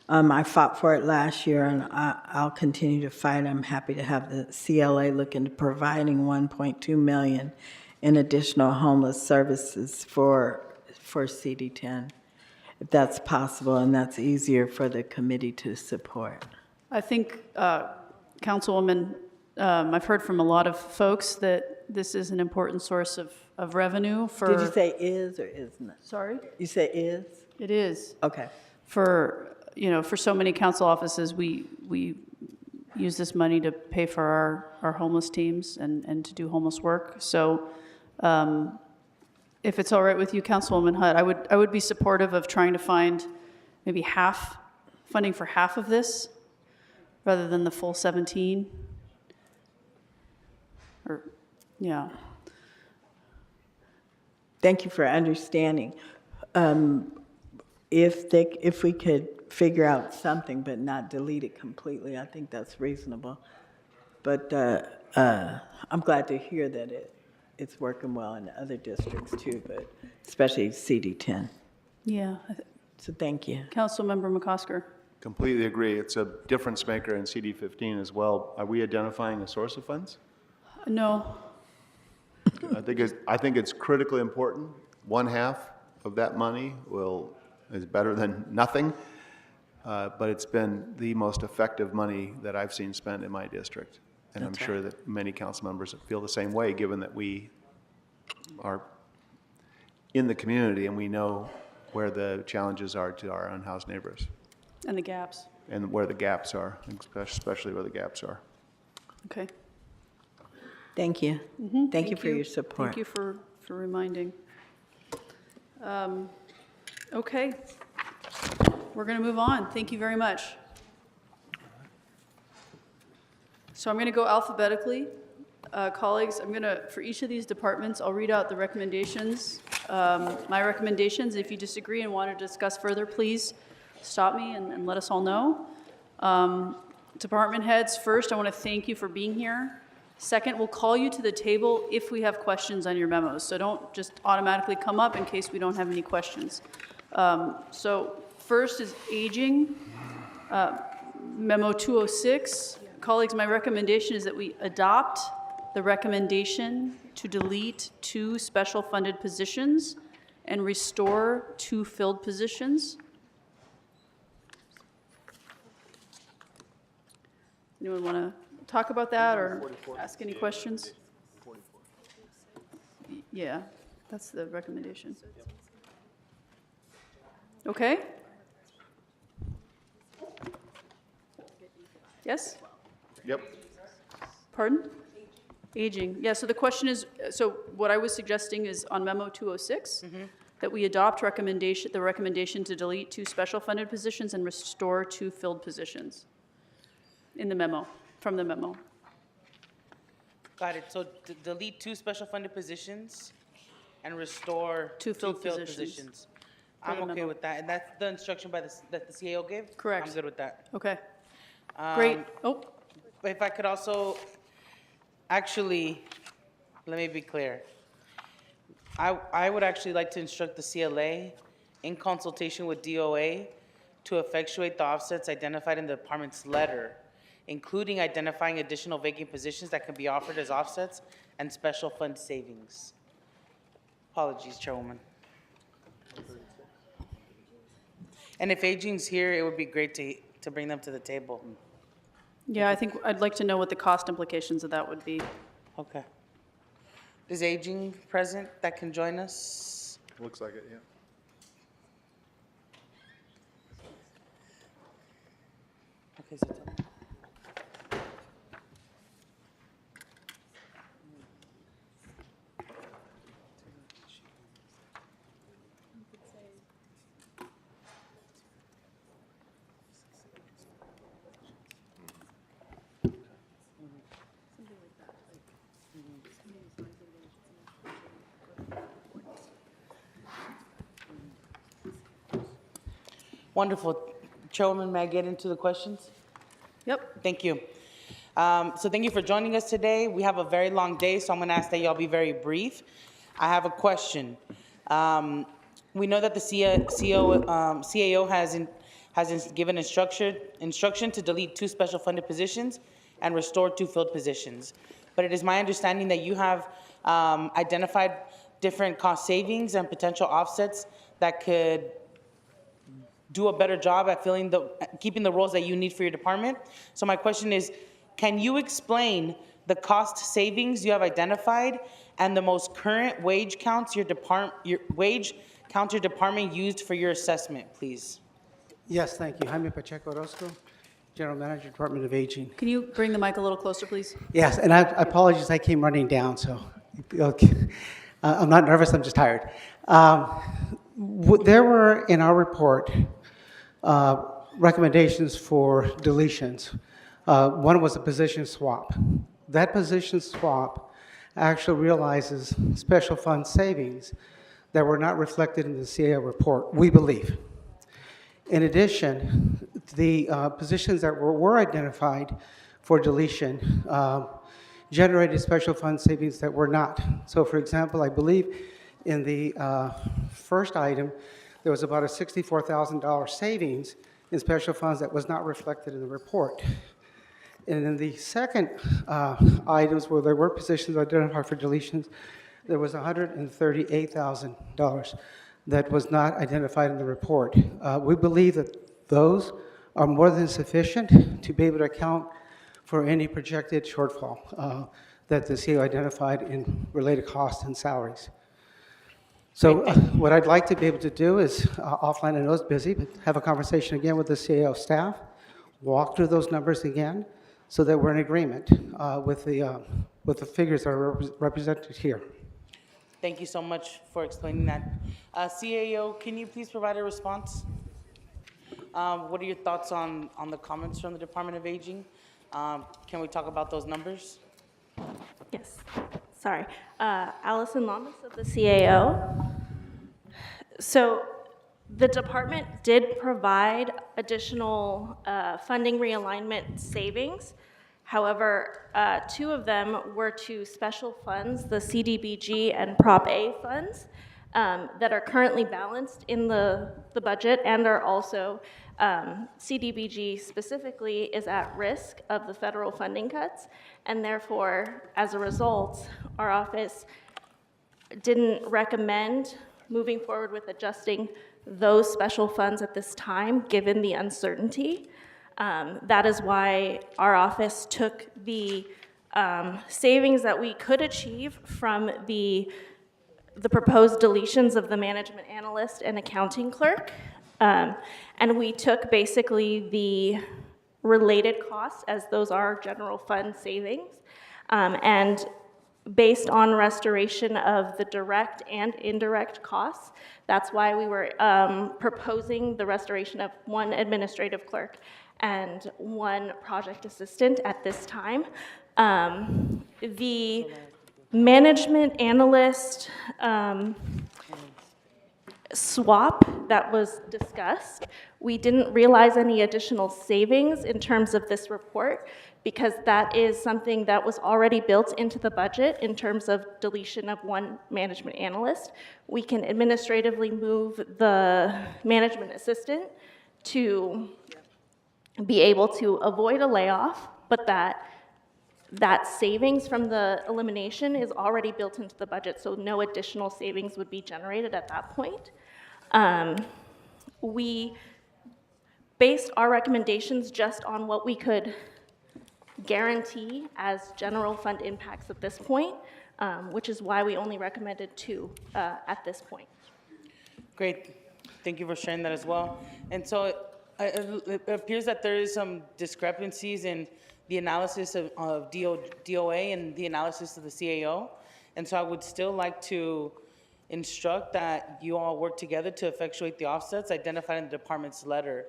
I fought for it last year, and I'll continue to fight. I'm happy to have the CLA look into providing $1.2 million in additional homeless services for CD10, if that's possible, and that's easier for the committee to support. I think, Councilwoman, I've heard from a lot of folks that this is an important source of revenue for... Did you say is or isn't? Sorry? You say is? It is. Okay. For, you know, for so many council offices, we use this money to pay for our homeless teams and to do homeless work. So if it's all right with you, Councilwoman Hutt, I would be supportive of trying to find maybe funding for half of this rather than the full 17. Or, yeah. Thank you for understanding. If we could figure out something but not delete it completely, I think that's reasonable. But I'm glad to hear that it's working well in other districts too, but especially CD10. Yeah. So thank you. Councilmember McCosker. Completely agree. It's a difference maker in CD15 as well. Are we identifying a source of funds? No. I think it's critically important. 1/2 of that money is better than nothing, but it's been the most effective money that I've seen spent in my district. And I'm sure that many council members feel the same way, given that we are in the community and we know where the challenges are to our unhoused neighbors. And the gaps. And where the gaps are, especially where the gaps are. Okay. Thank you. Thank you for your support. Thank you for reminding. Okay. We're going to move on. Thank you very much. So I'm going to go alphabetically. Colleagues, for each of these departments, I'll read out the recommendations. My recommendations, if you disagree and want to discuss further, please stop me and let us all know. Department heads, first, I want to thank you for being here. Second, we'll call you to the table if we have questions on your memos. So don't just automatically come up in case we don't have any questions. So first is aging, memo 206. Colleagues, my recommendation is that we adopt the recommendation to delete 2 special funded positions and restore 2 filled positions. Anyone want to talk about that or ask any questions? Yeah, that's the recommendation. Okay? Yes? Yep. Pardon? Aging. Yeah, so the question is, so what I was suggesting is on memo 206, that we adopt the recommendation to delete 2 special funded positions and restore 2 filled positions in the memo, from the memo. Got it. So delete 2 special funded positions and restore 2 filled positions. positions. I'm okay with that. And that's the instruction that the CAO gave? Correct. I'm good with that. Okay. Great. Oh. If I could also, actually, let me be clear. I would actually like to instruct the CLA in consultation with DOA to effectuate the offsets identified in the department's letter, including identifying additional vacant positions that can be offered as offsets and special fund savings. Apologies, Chairwoman. And if aging's here, it would be great to bring them to the table. Yeah, I think I'd like to know what the cost implications of that would be. Okay. Is aging present that can join us? Looks like it, yeah. Okay, so Wonderful. Chairwoman, may I get into the questions? Yep. Thank you. So thank you for joining us today. We have a very long day, so I'm going to ask that y'all be very brief. I have a question. We know that the CAO has given instruction to delete 2 special funded positions and restore 2 filled positions. But it is my understanding that you have identified different cost savings and potential offsets that could do a better job at keeping the roles that you need for your department. So my question is, can you explain the cost savings you have identified and the most current wage counts your department used for your assessment, please? Yes, thank you. Jaime Pacheco Orozco, General Manager, Department of Aging. Can you bring the mic a little closer, please? Yes, and I apologize, I came running down, so okay. I'm not nervous, I'm just tired. There were, in our report, recommendations for deletions. One was a position swap. That position swap actually realizes special fund savings that were not reflected in the CAO report, we believe. In addition, the positions that were identified for deletion generated special fund savings that were not. So for example, I believe in the first item, there was about a $64,000 savings in special funds that was not reflected in the report. And in the second items where there were positions identified for deletions, there was $138,000 that was not identified in the report. We believe that those are more than sufficient to be able to account for any projected shortfall that the CEO identified in related costs and salaries. So what I'd like to be able to do is, offline, I know it's busy, but have a conversation again with the CAO staff, walk through those numbers again, so that we're in agreement with the figures that are represented here. Thank you so much for explaining that. CAO, can you please provide a response? What are your thoughts on the comments from the Department of Aging? Can we talk about those numbers? Yes, sorry. Allison Lamas of the CAO. So the department did provide additional funding realignment savings. However, 2 of them were to special funds, the CDBG and Prop A funds, that are currently balanced in the budget and are also, CDBG specifically is at risk of the federal funding cuts, and therefore, as a result, our office didn't recommend moving forward with adjusting those special funds at this time, given the uncertainty. That is why our office took the savings that we could achieve from the proposed deletions of the management analyst and accounting clerk, and we took basically the related costs, as those are general fund savings, and based on restoration of the direct and indirect costs. That's why we were proposing the restoration of 1 administrative clerk and 1 project assistant at this time. The management analyst swap that was discussed, we didn't realize any additional savings in terms of this report, because that is something that was already built into the budget in terms of deletion of 1 management analyst. We can administratively move the management assistant to be able to avoid a layoff, but that savings from the elimination is already built into the budget, so no additional savings would be generated at that point. We based our recommendations just on what we could guarantee as general fund impacts at this point, which is why we only recommended 2 at this point. Great. Thank you for sharing that as well. And so it appears that there is some discrepancies in the analysis of DOA and the analysis of the CAO. And so I would still like to instruct that you all work together to effectuate the offsets identified in the department's letter,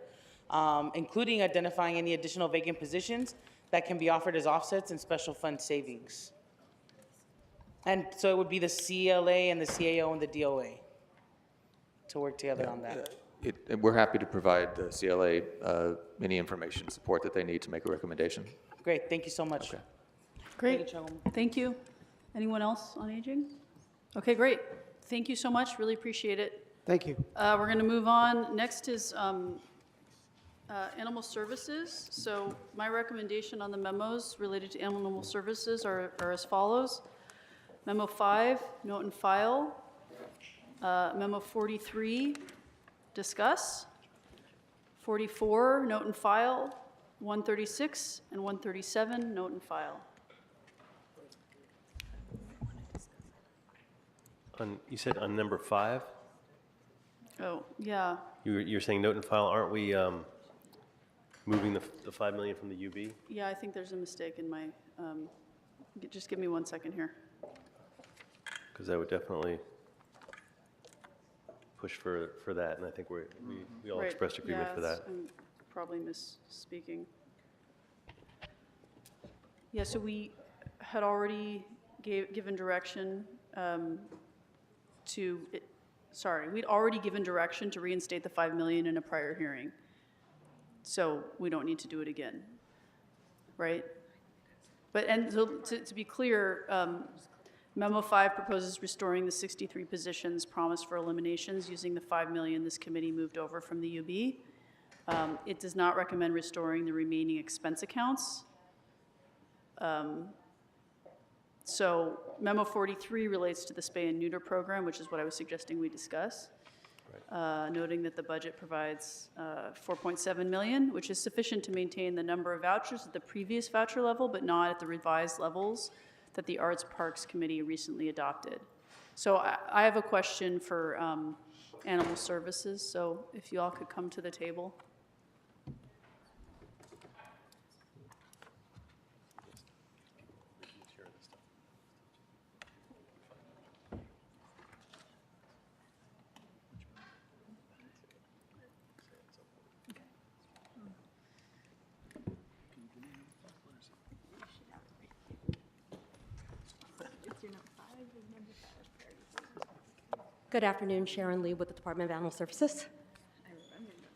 including identifying any additional vacant positions that can be offered as offsets and special fund savings. And so it would be the CLA and the CAO and the DOA to work together on that. we're happy to provide the CLA any information, support that they need to make a recommendation. Great, thank you so much. Okay. Great, Thank you, Chairwoman. thank you. Anyone else on aging? Okay, great. Thank you so much, really appreciate it. Thank you. We're going to move on. Next is animal services. So my recommendation on the memos related to animal services are as follows. Memo 5, note and file. Memo 43, discuss. 44, note and file. 136 and 137, note and file. You said on number 5? Oh, yeah. You're saying note and file, aren't we moving the 5 million from the UB? Yeah, I think there's a mistake in my, just give me 1 second here. Because I would definitely push for that, and I think we all Right, expressed agreement yeah, for that. I'm probably misspeaking. Yeah, so we had already given direction we'd already given direction to reinstate the 5 million in a prior hearing. So we don't need to do it again, right? But, and so to be clear, Memo 5 proposes restoring the 63 positions promised for eliminations using the 5 million this committee moved over from the UB. It does not recommend restoring the remaining expense accounts. So Memo 43 relates to the spay and neuter program, which is what I was suggesting we discuss. Noting that the budget provides 4.7 million, which is sufficient to maintain the number of vouchers at the previous voucher level, but not at the revised levels that the Arts Parks Committee recently adopted. So I have a question for Animal Services, so if you all could come to the table. Good afternoon, Sharon Lee with the Department of Animal Services.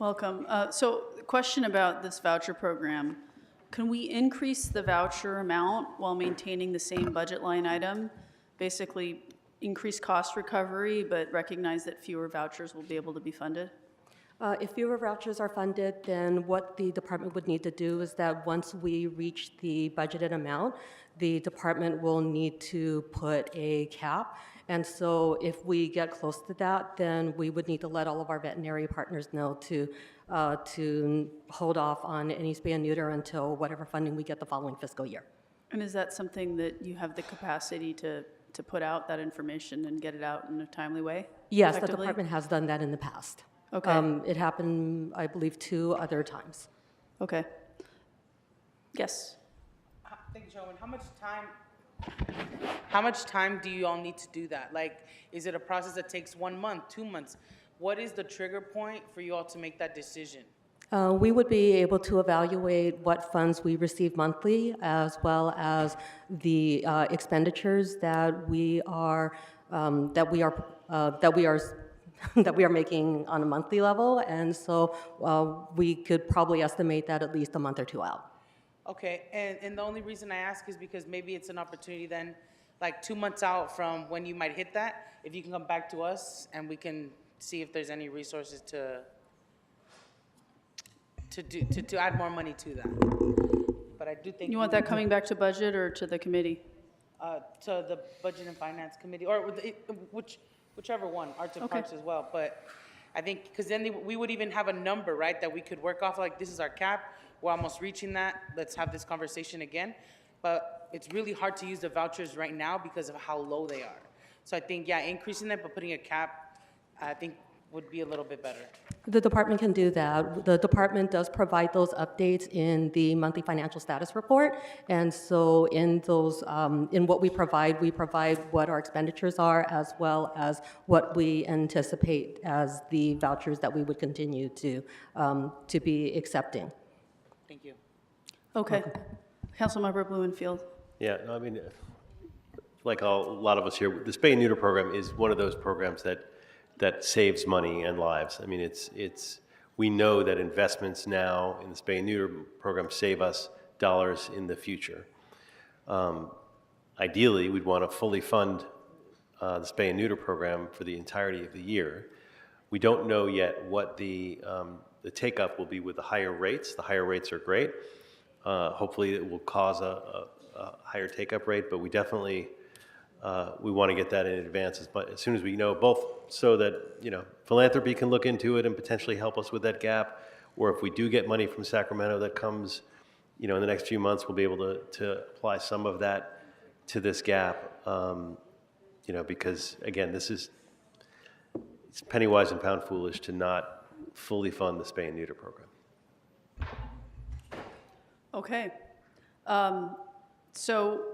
Welcome. So question about this voucher program. Can we increase the voucher amount while maintaining the same budget line item? Basically, increase cost recovery, but recognize that fewer vouchers will be able to be funded? If fewer vouchers are funded, then what the department would need to do is that once we reach the budgeted amount, the department will need to put a cap. And so if we get close to that, then we would need to let all of our veterinary partners know to hold off on any spay and neuter until whatever funding we get the following fiscal year. And is that something that you have the capacity to put out that information and get it out in a timely way? Yes, the effectively? department has done that in the past. Okay. It happened, I believe, 2 other times. Okay. Yes. Thank you, Chairwoman. How much time do you all need to do that? Like, is it a process that takes 1 month, 2 months? What is the trigger point for you all to make that decision? We would be able to evaluate what funds we receive monthly, as well as the expenditures that we are making on a monthly level, and so we could probably estimate that at least a month or 2 out. Okay, and the only reason I ask is because maybe it's an opportunity then, like 2 months out from when you might hit that, if you can come back to us and we can see if there's any resources to add more money to that. But I do think You want that coming back to budget or to the committee? to the Budget and Finance Committee, or whichever one, Arts and Okay. Parks as well. But I think, because then we would even have a number, right, that we could work off, like, this is our cap, we're almost reaching that, let's have this conversation again. But it's really hard to use the vouchers right now because of how low they are. So I think, yeah, increasing them, but putting a cap, I think would be a little bit better. The department can do that. The department does provide those updates in the monthly financial status report. And so in those, in what we provide what our expenditures are, as well as what we anticipate as the vouchers that we would continue to be accepting. Thank you. Okay. Councilmember Blumenfield. Yeah, no, I mean, like a lot of us here, the spay and neuter program is one of those programs that that saves money and lives. I mean, we know that investments now in the spay and neuter program save us dollars in the future. Ideally, we'd want to fully fund the spay and neuter program for the entirety of the year. We don't know yet what the take-up will be with the higher rates. The higher rates are great. Hopefully, it will cause a higher take-up rate, but we definitely we want to get that in advance as soon as we know, both so that philanthropy can look into it and potentially help us with that gap, or if we do get money from Sacramento that comes, in the next few months, we'll be able to apply some of that to this gap. Because again, it's penny wise and pound foolish to not fully fund the spay and neuter program. Okay. So,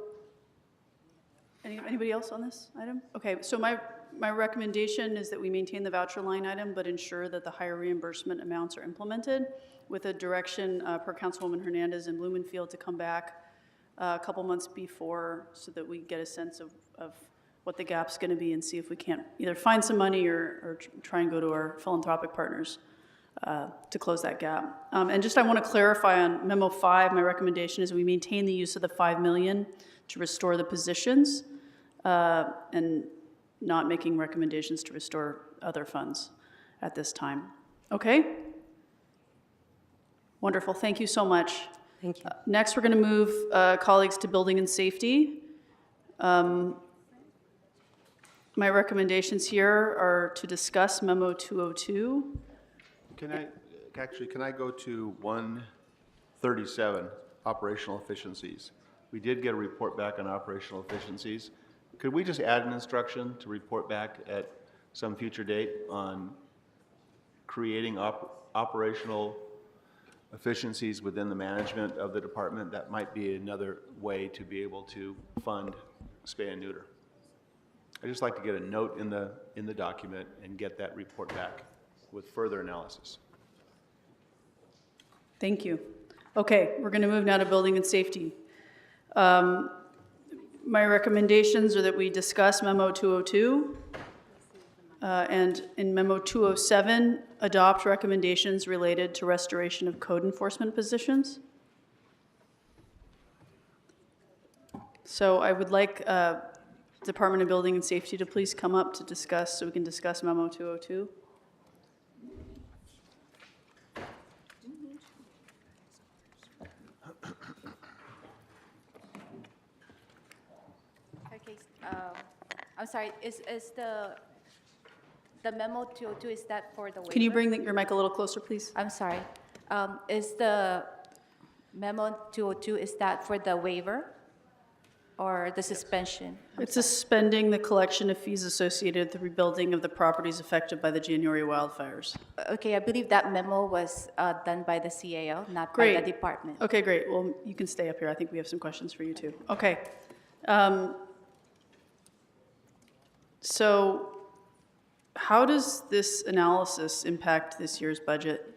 anybody else on this item? Okay, so my recommendation is that we maintain the voucher line item, but ensure that the higher reimbursement amounts are implemented with a direction per Councilwoman Hernandez and Blumenfield to come back a couple months before so that we get a sense of what the gap's going to be and see if we can't either find some money or try and go to our philanthropic partners to close that gap. And just I want to clarify on Memo 5, my recommendation is we maintain the use of the $5 million to restore the positions and not making recommendations to restore other funds at this time. Okay? Wonderful. Thank you so much. Thank you. Next, we're going to move colleagues to building and safety. My recommendations here are to discuss Memo 202. Can I go to 137, operational efficiencies? We did get a report back on operational efficiencies. Could we just add an instruction to report back at some future date on creating operational efficiencies within the management of the department? That might be another way to be able to fund spay and neuter. I'd just like to get a note in the document and get that report back with further analysis. Thank you. Okay, we're going to move now to building and safety. My recommendations are that we discuss Memo 202 and in Memo 207, adopt recommendations related to restoration of code enforcement positions. So I would like Department of Building and Safety to please come up to discuss, so we can discuss Memo 202. Okay, I'm sorry, is the Memo 202, is that for the waiver? Can you bring your mic a little closer, please? I'm sorry. Is the Memo 202, is that for the waiver or the suspension? It's suspending the collection of fees associated with the rebuilding of the properties affected by the January wildfires. Okay, I believe that memo was done by the CAO, not by the department. Okay, great. Well, you can stay up here. I think we have some questions for you too. Okay. So how does this analysis impact this year's budget?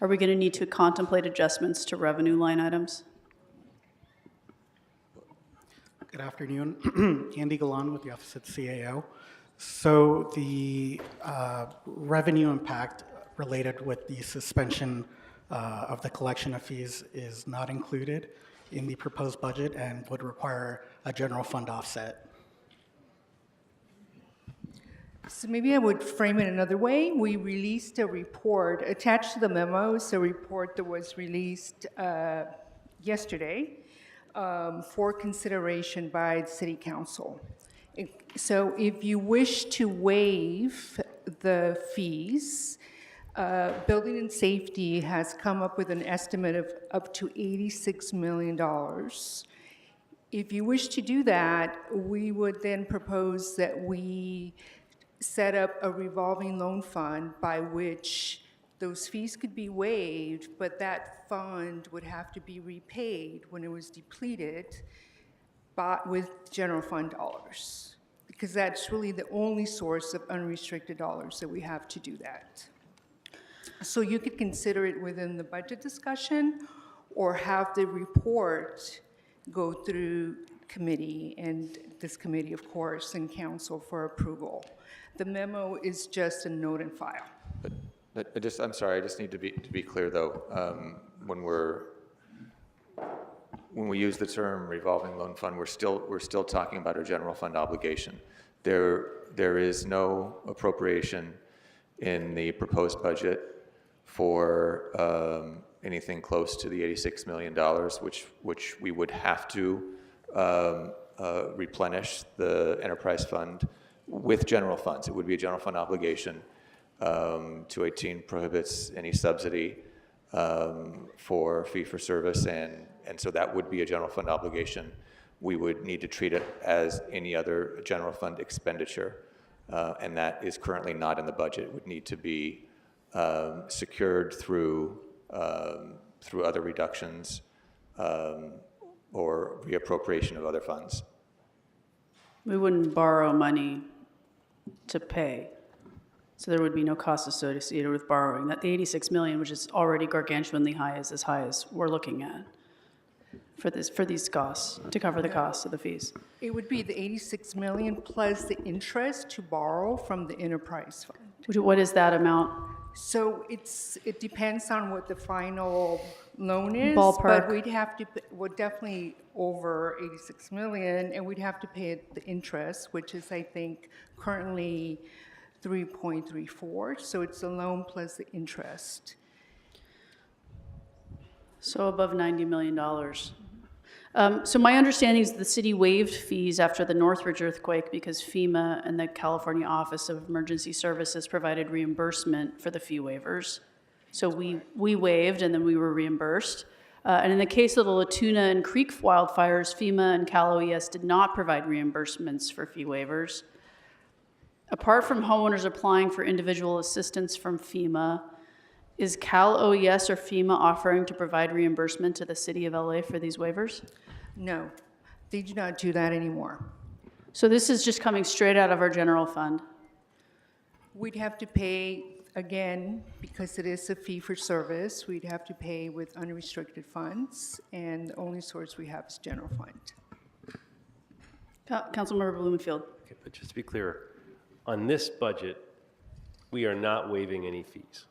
Are we going to need to contemplate adjustments to revenue line items? Good afternoon. Andy Galan with the Office of the CAO. So the revenue impact related with the suspension of the collection of fees is not included in the proposed budget and would require a general fund offset. So maybe I would frame it another way. We released a report attached to the memos, a report that was released yesterday for consideration by the City Council. So if you wish to waive the fees, Building and Safety has come up with an estimate of up to $86 million. If you wish to do that, we would then propose that we set up a revolving loan fund by which those fees could be waived, but that fund would have to be repaid when it was depleted with general fund dollars, because that's really the only source of unrestricted dollars that we have to do that. So you could consider it within the budget discussion or have the report go through committee and this committee, of course, and council for approval. The memo is just a note and file. I'm sorry, I just need to be clear though. When we use the term revolving loan fund, we're still talking about our general fund obligation. There is no appropriation in the proposed budget for anything close to the $86 million, which we would have to replenish the enterprise fund with general funds. It would be a general fund obligation. 218 prohibits any subsidy for fee for service, and so that would be a general fund obligation. We would need to treat it as any other general fund expenditure, and that is currently not in the budget. It would need to be secured through other reductions or reappropriation of other funds. We wouldn't borrow money to pay. So there would be no cost associated with borrowing. That the 86 million, which is already gargantuanly high, is as high as we're looking at for these costs, to cover the costs of the fees. It would be the 86 million plus the interest to borrow from the enterprise fund. What is that amount? So it depends on what the final loan is. Ballpark. But we're definitely over 86 million, and we'd have to pay the interest, which is, I think, currently 3.34, so it's the loan plus the interest. So above $90 million. So my understanding is the city waived fees after the Northridge earthquake because FEMA and the California Office of Emergency Services provided reimbursement for the fee waivers. So we waived and then we were reimbursed. And in the case of the Latuna and Creek wildfires, FEMA and Cal OES did not provide reimbursements for fee waivers. Apart from homeowners applying for individual assistance from FEMA, is Cal OES or FEMA offering to provide reimbursement to the city of LA for these waivers? No, they do not do that anymore. So this is just coming straight out of our general fund? We'd have to pay, again, because it is a fee for service, we'd have to pay with unrestricted funds, and the only source we have is general fund. Councilmember Blumenfield. Okay, but just to be clear, on this budget, we are not waiving any fees.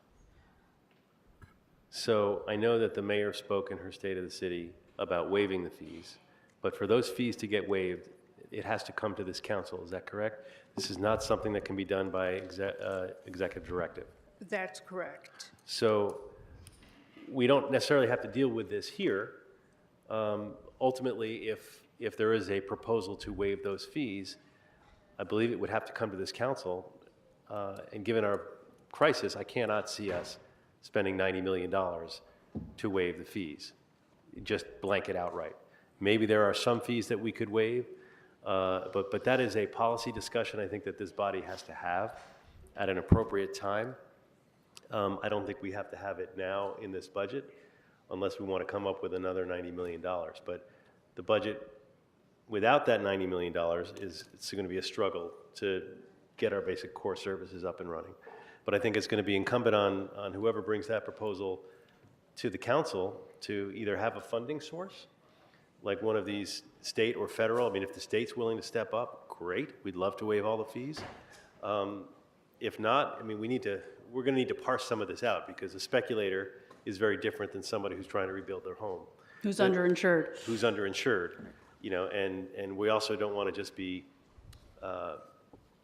So I know that the mayor spoke in her State of the City about waiving the fees, but for those fees to get waived, it has to come to this council. Is that correct? This is not something that can be done by executive directive. That's correct. So we don't necessarily have to deal with this here. Ultimately, if there is a proposal to waive those fees, I believe it would have to come to this council. And given our crisis, I cannot see us spending $90 million to waive the fees, just blanket outright. Maybe there are some fees that we could waive, but that is a policy discussion I think that this body has to have at an appropriate time. I don't think we have to have it now in this budget unless we want to come up with another $90 million. But the budget without that $90 million it's going to be a struggle to get our basic core services up and running. But I think it's going to be incumbent on whoever brings that proposal to the council to either have a funding source, like one of these state or federal. I mean, if the state's willing to step up, great. We'd love to waive all the fees. If not, I mean, we're going to need to parse some of this out because a speculator is very different than somebody who's trying to rebuild their home. Who's underinsured. Who's underinsured, you know, and we also don't want to just be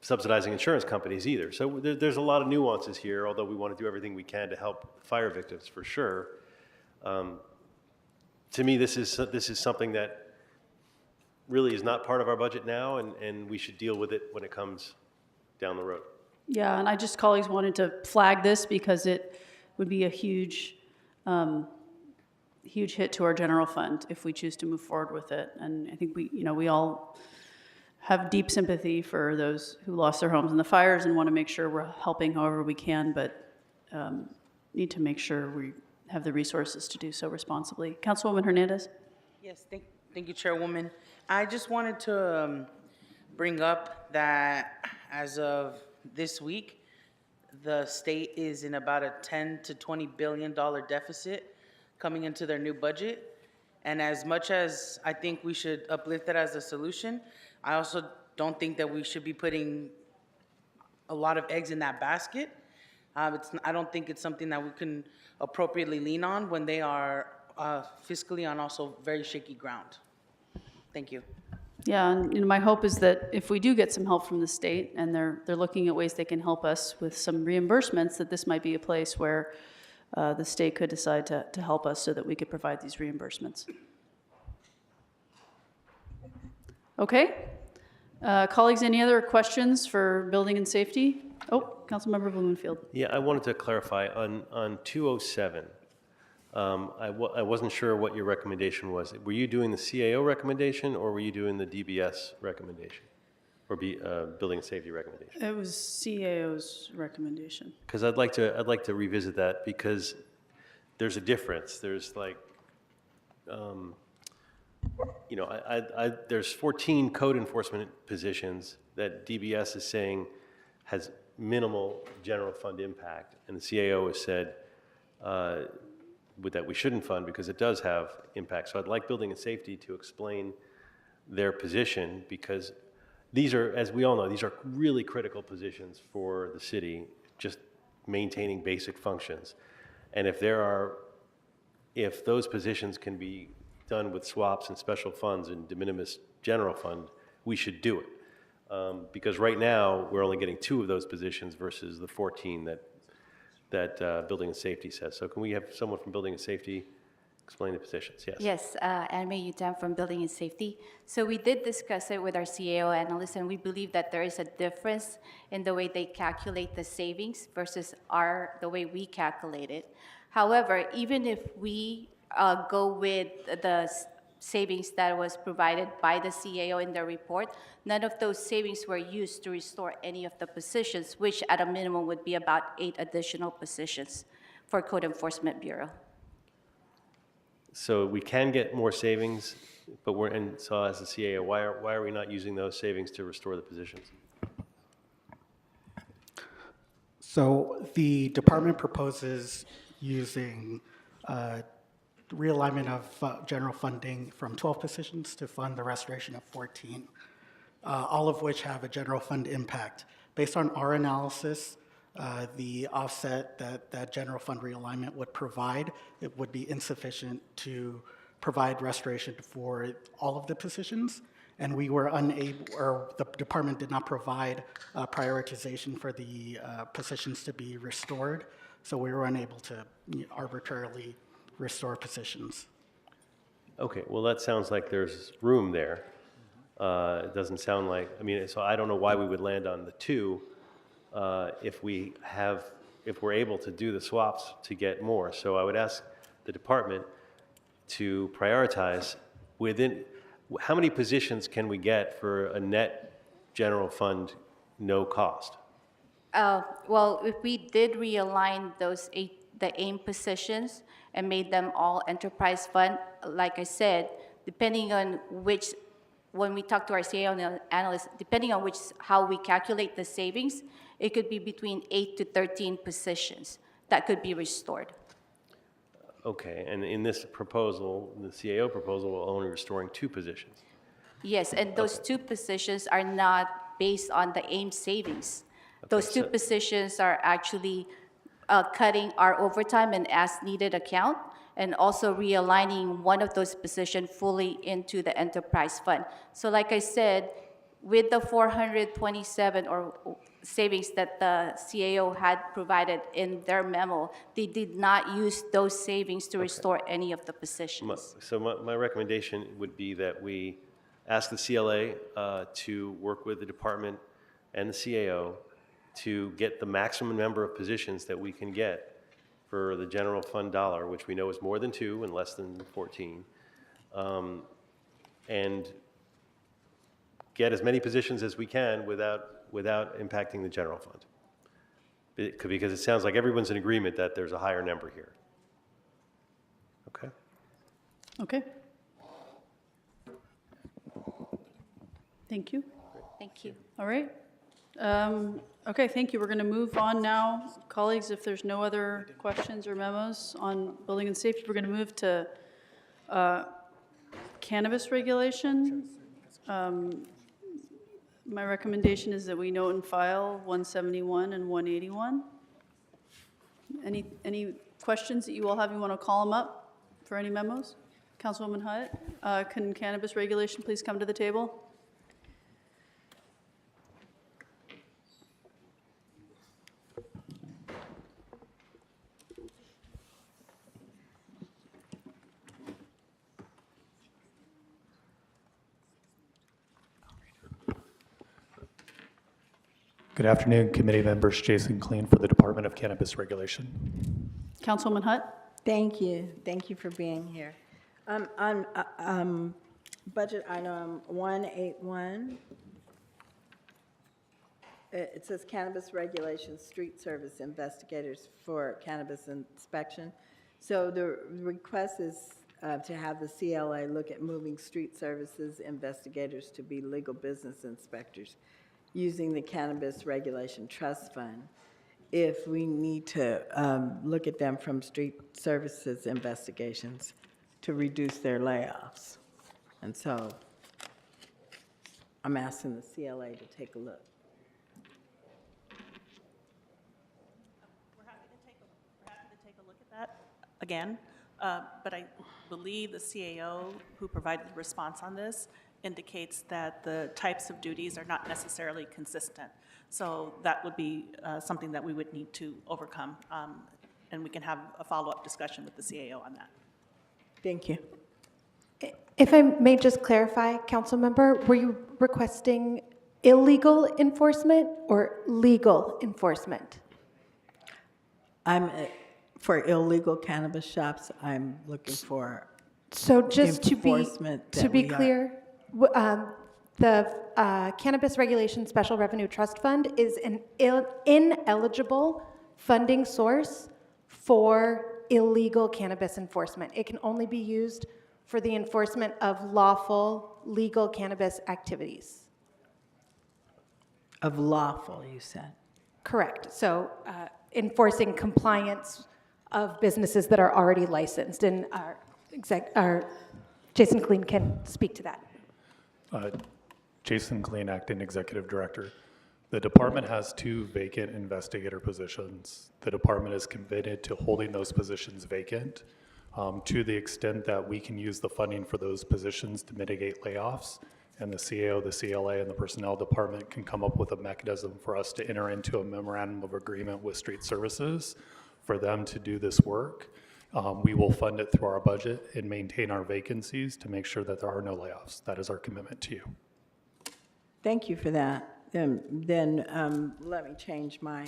subsidizing insurance companies either. So there's a lot of nuances here, although we want to do everything we can to help fire victims for sure. To me, this is something that really is not part of our budget now, and we should deal with it when it comes down the road. Yeah, and colleagues wanted to flag this because it would be a huge hit to our general fund if we choose to move forward with it. And I think we all have deep sympathy for those who lost their homes in the fires and want to make sure we're helping however we can, but need to make sure we have the resources to do so responsibly. Councilwoman Hernandez? Yes, thank you, Chairwoman. I just wanted to bring up that as of this week, the state is in about a $10 to $20 billion deficit coming into their new budget. And as much as I think we should uplift it as a solution, I also don't think that we should be putting a lot of eggs in that basket. I don't think it's something that we can appropriately lean on when they are fiscally on also very shaky ground. Thank you. Yeah, and my hope is that if we do get some help from the state and they're looking at ways they can help us with some reimbursements, that this might be a place where the state could decide to help us so that we could provide these reimbursements. Okay. Colleagues, any other questions for building and safety? Oh, Councilmember Blumenfield. Yeah, I wanted to clarify on 207. I wasn't sure what your recommendation was. Were you doing the CAO recommendation or were you doing the DBS recommendation or building and safety recommendation? It was CAO's recommendation. Because I'd like to revisit that because there's a difference. There's like, you know, there's 14 code enforcement positions that DBS is saying has minimal general fund impact, and the CAO has said that we shouldn't fund because it does have impact. So I'd like building and safety to explain their position because these are, as we all know, these are really critical positions for the city, just maintaining basic functions. And if those positions can be done with swaps and special funds and de minimis general fund, we should do it. Because right now, we're only getting 2 of those positions versus the 14 that Building and Safety says. So can we have someone from Building and Safety explain the positions? Yes. Yes, Anime Utam from Building and Safety. So we did discuss it with our CAO analysts, and we believe that there is a difference in the way they calculate the savings versus the way we calculate it. However, even if we go with the savings that was provided by the CAO in their report, none of those savings were used to restore any of the positions, which at a minimum would be about 8 additional positions for Code Enforcement Bureau. So we can get more savings, but so as the CAO, why are we not using those savings to restore the positions? So the department proposes using realignment of general funding from 12 positions to fund the restoration of 14, all of which have a general fund impact. Based on our analysis, the offset that general fund realignment would provide, it would be insufficient to provide restoration for all of the positions, and we were unable, or the department did not provide prioritization for the positions to be restored, so we were unable to arbitrarily restore positions. Okay, well that sounds like there's room there. It doesn't sound like, I mean, so I don't know why we would land on the 2 if we're able to do the swaps to get more. So I would ask the department to prioritize within, how many positions can we get for a net general fund no cost? Well, if we did realign the AIM positions and made them all enterprise fund, like I said, depending on which, when we talk to our CAO analysts, depending on how we calculate the savings, it could be between 8 to 13 positions that could be restored. Okay, and in this proposal, the CAO proposal, we're only restoring 2 positions. Yes, and those 2 positions are not based on the AIM savings. Those 2 positions are actually cutting our overtime and as-needed account, and also realigning one of those positions fully into the enterprise fund. So like I said, with the 427 or savings that the CAO had provided in their memo, they did not use those savings to restore any of the positions. So my recommendation would be that we ask the CLA to work with the department and the CAO to get the maximum number of positions that we can get for the general fund dollar, which we know is more than 2 and less than 14, and get as many positions as we can without impacting the general fund. Because it sounds like everyone's in agreement that there's a higher number here. Okay? Okay. Thank you. Thank you. All right. Okay, thank you. We're going to move on now. Colleagues, if there's no other questions or memos on building and safety, we're going to move to cannabis regulation. My recommendation is that we note and file 171 and 181. Any questions that you all have? You want to call them up for any memos? Councilwoman Hutt, can cannabis regulation please come to the table? Good afternoon, committee members. Jason Kleen for the Department of Cannabis Regulation. Councilwoman Hutt? Thank you. Thank you for being here. On budget item 181, it says cannabis regulations, street service investigators for cannabis inspection. So the request is to have the CLA look at moving street services investigators to be legal business inspectors using the Cannabis Regulation Trust Fund if we need to look at them from street services investigations to reduce their layoffs. And so I'm asking the CLA to take a look. We're happy to take a look at that again, but I believe the CAO who provided the response on this indicates that the types of duties are not necessarily consistent. So that would be something that we would need to overcome, and we can have a follow-up discussion with the CAO on that. Thank you. If I may just clarify, council member, were you requesting illegal enforcement or legal enforcement? I'm for illegal cannabis shops. I'm looking for So just to enforcement that be we are- clear, the Cannabis Regulation Special Revenue Trust Fund is an ineligible funding source for illegal cannabis enforcement. It can only be used for the enforcement of lawful, legal cannabis activities. Of lawful, you said? Correct. So enforcing compliance of businesses that are already licensed, and our Jason Kleen can speak to that. Jason Kleen, Acting Executive Director. The department has 2 vacant investigator positions. The department is committed to holding those positions vacant to the extent that we can use the funding for those positions to mitigate layoffs. And the CAO, the CLA, and the Personnel Department can come up with a mechanism for us to enter into a memorandum of agreement with Street Services for them to do this work. We will fund it through our budget and maintain our vacancies to make sure that there are no layoffs. That is our commitment to you. Thank you for that. Then let me change my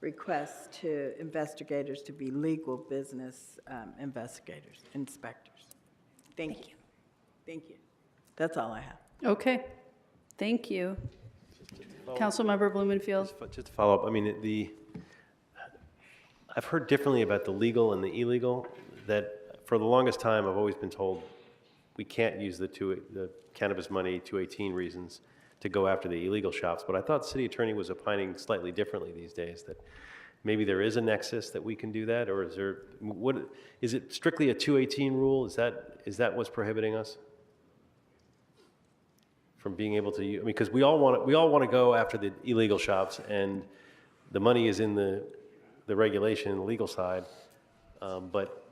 request to investigators to be legal business investigators, inspectors. Thank you. Thank you. That's all I have. Okay, thank you. Councilmember Blumenfield. Just to follow up, I mean, I've heard differently about the legal and the illegal, that for the longest time, I've always been told we can't use the cannabis money, 218 reasons, to go after the illegal shops. But I thought city attorney was opining slightly differently these days, that maybe there is a nexus that we can do that, or is it strictly a 218 rule? Is that what's prohibiting us from being able to use? I mean, because we all want to go after the illegal shops, and the money is in the regulation, the legal side, but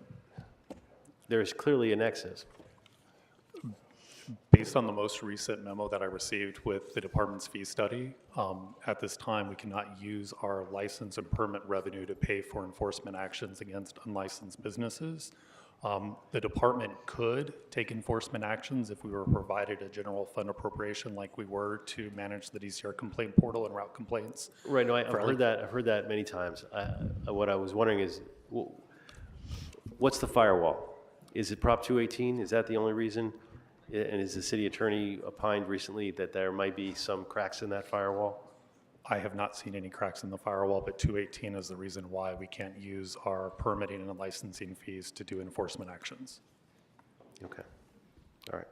there's clearly a nexus. Based on the most recent memo that I received with the department's fee study, at this time we cannot use our license and permit revenue to pay for enforcement actions against unlicensed businesses. The department could take enforcement actions if we were provided a general fund appropriation like we were to manage the DCR complaint portal and route complaints. Right, no, I've heard that many times. What I was wondering is, what's the firewall? Is it Prop 218? Is that the only reason? And is the city attorney opined recently that there might be some cracks in that firewall? I have not seen any cracks in the firewall, but 218 is the reason why we can't use our permitting and licensing fees to do enforcement actions. Okay. All right.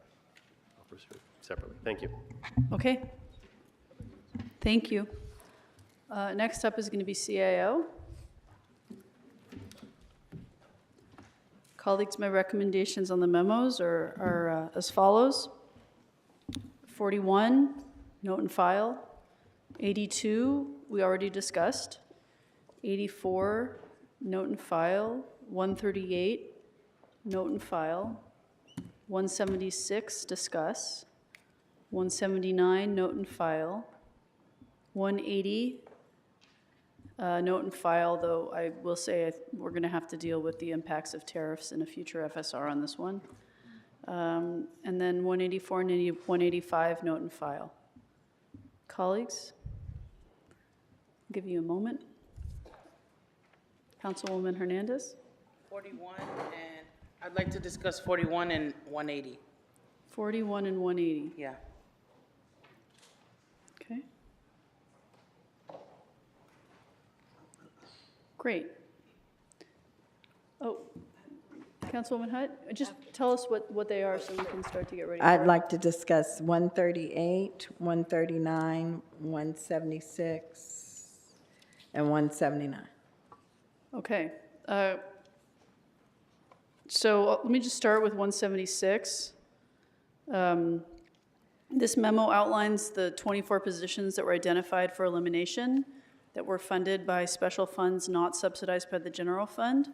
I'll pursue it separately. Thank you. Okay. Thank you. Next up is going to be CAO. Colleagues, my recommendations on the memos are as follows. 41, note and file. 82, we already discussed. 84, note and file. 138, note and file. 176, discuss. 179, note and file. 180, note and file, though I will say we're going to have to deal with the impacts of tariffs in a future FSR on this one. And then 184 and 185, note and file. Colleagues, I'll give you a moment. Councilwoman Hernandez? 41, and I'd like to discuss 41 and 180. 41 and 180. Yeah. Okay. Great. Oh, Councilwoman Hutt, just tell us what they are so we can start to get ready. I'd like to discuss 138, 139, 176, and 179. Okay. So let me just start with 176. This memo outlines the 24 positions that were identified for elimination that were funded by special funds not subsidized by the general fund.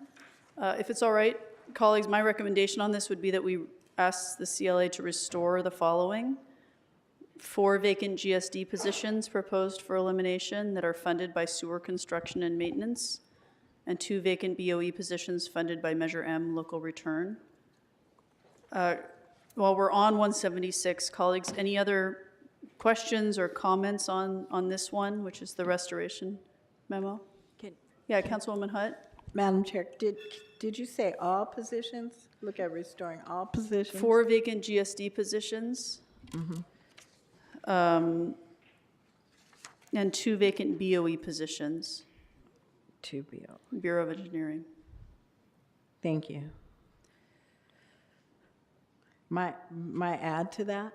If it's all right, colleagues, my recommendation on this would be that we ask the CLA to restore the following. 4 vacant GSD positions proposed for elimination that are funded by sewer construction and maintenance, and 2 vacant BOE positions funded by Measure M, local return. While we're on 176, colleagues, any other questions or comments on this one, which is the restoration memo? Yeah, Councilwoman Hutt? Madam Chair, did you say all positions? Look at restoring all positions? 4 vacant GSD positions. And 2 vacant BOE positions. 2 BO. Bureau of Engineering. Thank you. My add to that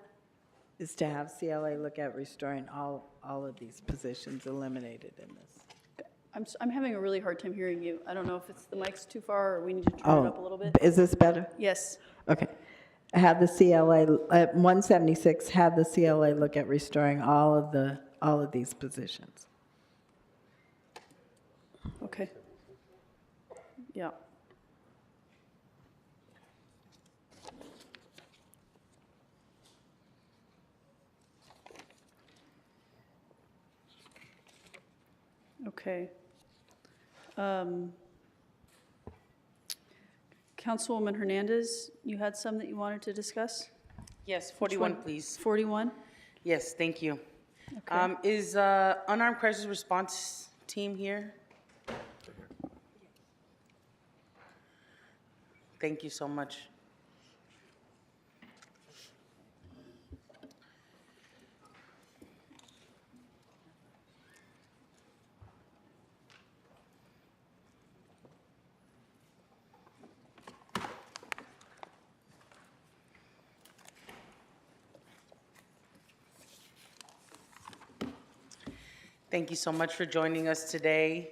is to have CLA look at restoring all of these positions eliminated in this. I'm having a really hard time hearing you. I don't know if it's the mic's too far or we need to turn it up a little bit. Is this better? Yes. Okay. Have the CLA, at 176, have the CLA look at restoring all of these positions. Okay. Yeah. Okay. Councilwoman Hernandez, you had some that you wanted to discuss? Yes, Which 41, one? please. 41? Yes, thank you. Okay. Is unarmed crisis response team here? Thank you so much. Thank you so much for joining us today.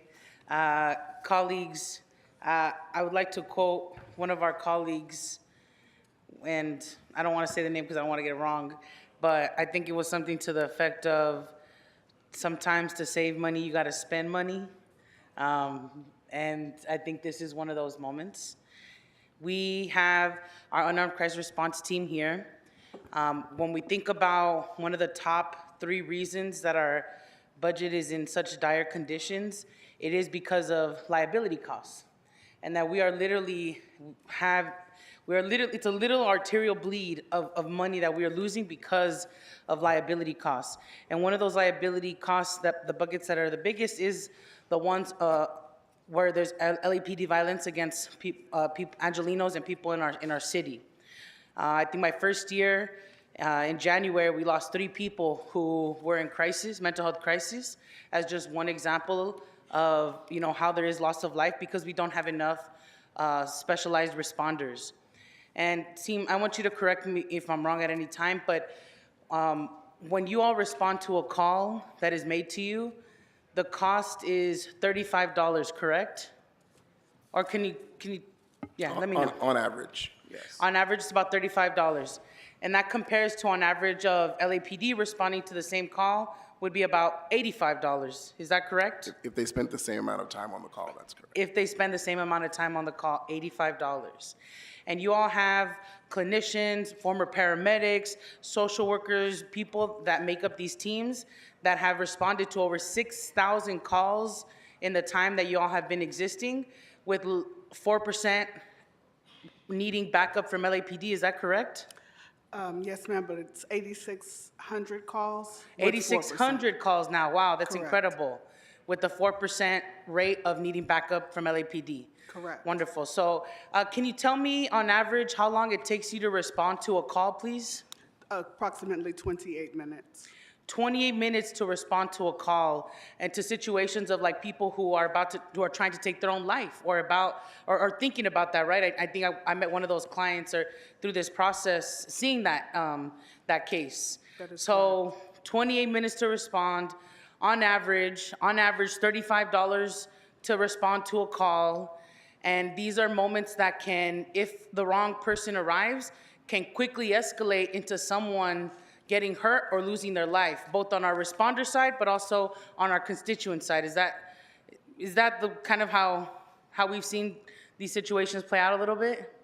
Colleagues, I would like to quote one of our colleagues, and I don't want to say the name because I don't want to get it wrong, but I think it was something to the effect of, sometimes to save money, you got to spend money. And I think this is one of those moments. We have our unarmed crisis response team here. When we think about one of the top 3 reasons that our budget is in such dire conditions, it is because of liability costs. And that we are literally it's a little arterial bleed of money that we are losing because of liability costs. And one of those liability costs, that the buckets that are the biggest, is the ones where there's LAPD violence against Angelenos and people in our city. I think my first year, in January, we lost 3 people who were in crisis, mental health crisis, as just one example of how there is loss of life because we don't have enough specialized responders. And team, I want you to correct me if I'm wrong at any time, but when you all respond to a call that is made to you, the cost is $35, correct? Or can you Yeah, let me know. On average, yes. On average, it's about $35. And that compares to on average of LAPD responding to the same call would be about $85. Is that correct? If they spent the same amount of time on the call, that's correct. If they spend the same amount of time on the call, $85. And you all have clinicians, former paramedics, social workers, people that make up these teams that have responded to over 6,000 calls in the time that you all have been existing, with 4% needing backup from LAPD. Is that correct? Yes, ma'am, but it's 8,600 calls. with 8,600 calls now. Wow, that's Correct. incredible. With the 4% rate of needing backup from LAPD. Correct. Wonderful. So can you tell me on average how long it takes you to respond to a call, please? Approximately 28 minutes. 28 minutes to respond to a call, and to situations of like people who are who are trying to take their own life, or thinking about that, right? I think I met one of those clients or through this process, seeing that that case. That is so 28 minutes to respond, on average $35 to respond to a call, and these are moments that can, if the wrong person arrives, can quickly escalate into someone getting hurt or losing their life, both on our responder side, but also on our constituent side. Is that the kind of how we've seen these situations play out a little bit?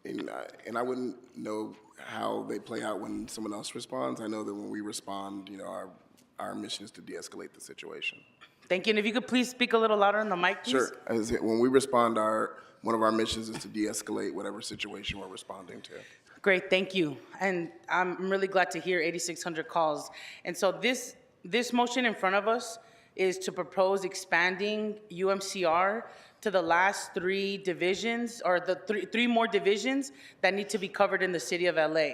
And I wouldn't know how they play out when someone else responds. I know that when we respond, our mission is to de-escalate the situation. Thank you. And if you could please speak a little louder on the mic, please. Sure. When we respond, one of our missions is to de-escalate whatever situation we're responding to. Great, thank you. And I'm really glad to hear 8,600 calls. And so this motion in front of us is to propose expanding UMCR to the last 3 divisions, or the three more divisions that need to be covered in the city of LA.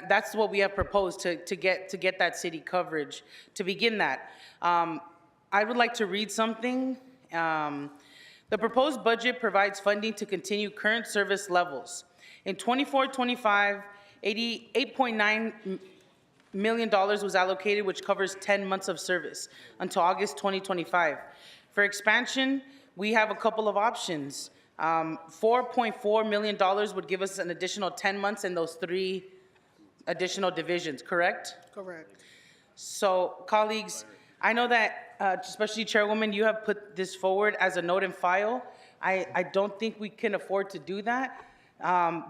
That's what we have proposed to get that city coverage. To begin that, I would like to read something. The proposed budget provides funding to continue current service levels. In 24-25, $88.9 million was allocated, which covers 10 months of service until August 2025. For expansion, we have a couple of options. $4.4 million would give us an additional 10 months in those 3 additional divisions, correct? Correct. So, colleagues, I know that, especially Chairwoman, you have put this forward as a note and file. I don't think we can afford to do that.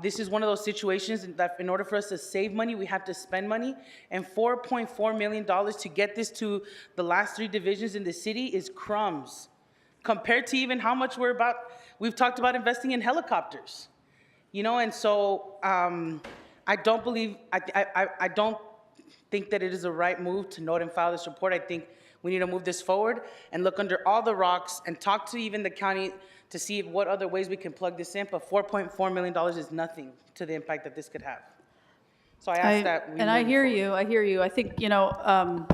This is one of those situations that in order for us to save money, we have to spend money. And $4.4 million to get this to the last 3 divisions in the city is crumbs compared to even how much we've talked about investing in helicopters. And so I don't think that it is the right move to note and file this report. I think we need to move this forward and look under all the rocks and talk to even the county to see what other ways we can plug this in, but $4.4 million is nothing to the impact that this could have. So I ask that we And I move hear forward. you. I think, I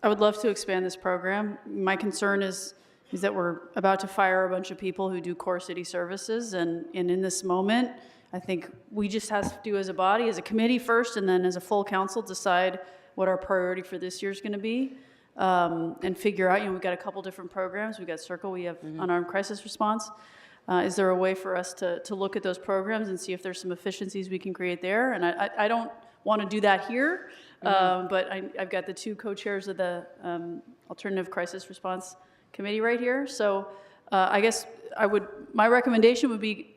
would love to expand this program. My concern is that we're about to fire a bunch of people who do core city services, and in this moment, I think we just have to, as a body, as a committee first, and then as a full council, decide what our priority for this year is going to be. And figure out, we've got a couple different programs. We've got Circle, we have unarmed crisis response. Is there a way for us to look at those programs and see if there's some efficiencies we can create there? And I don't want to do that here, but I've got the 2 co-chairs of the Alternative Crisis Response Committee right here. So I guess my recommendation would be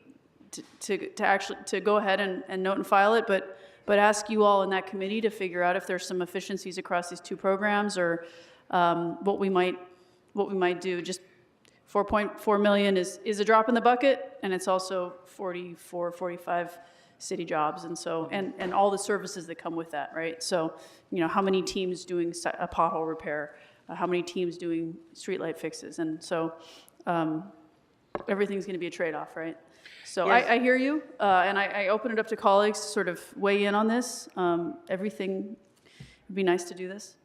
to go ahead and note and file it, but ask you all in that committee to figure out if there's some efficiencies across these 2 programs, or what we might do. Just $4.4 million is a drop in the bucket, and it's also 45 city jobs, and so and all the services that come with that, right? So how many teams doing a pothole repair, how many teams doing streetlight fixes, and so everything's going to be a trade-off, right? So Yes. I hear you, and I open it up to colleagues to sort of weigh in on this. Everything would be nice to do this.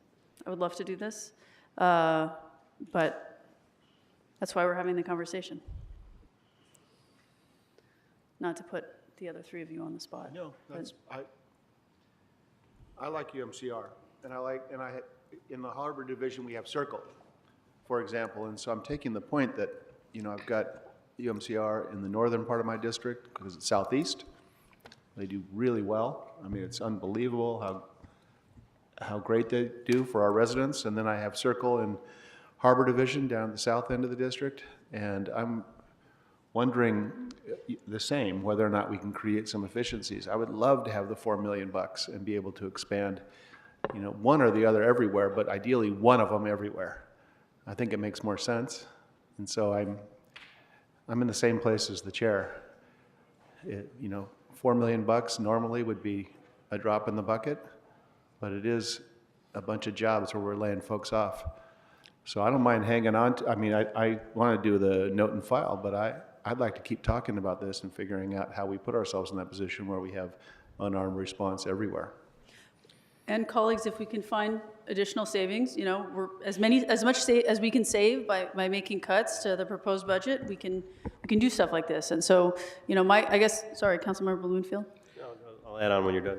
I would love to do this, but that's why we're having the conversation. Not to put the other 3 of you on the spot. No, I like UMCR, and in the Harbor Division we have Circle, for example, and so I'm taking the point that I've got UMCR in the northern part of my district because it's southeast. They do really well. I mean, it's unbelievable how great they do for our residents. And then I have Circle and Harbor Division down at the south end of the district. And I'm wondering the same, whether or not we can create some efficiencies. I would love to have the $4 million and be able to expand, you know, one or the other everywhere, but ideally one of them everywhere. I think it makes more sense. And so I'm in the same place as the chair. You know, $4 million normally would be a drop in the bucket, but it is a bunch of jobs where we're laying folks off. So I don't mind hanging on to, I mean, I want to do the note and file, but I'd like to keep talking about this and figuring out how we put ourselves in that position where we have unarmed response everywhere. And colleagues, if we can find additional savings, you know, we're as much as we can save by making cuts to the proposed budget, we can do stuff like this. And so, you know, sorry, Councilmember Bloomfield. No, I'll add on when you're done.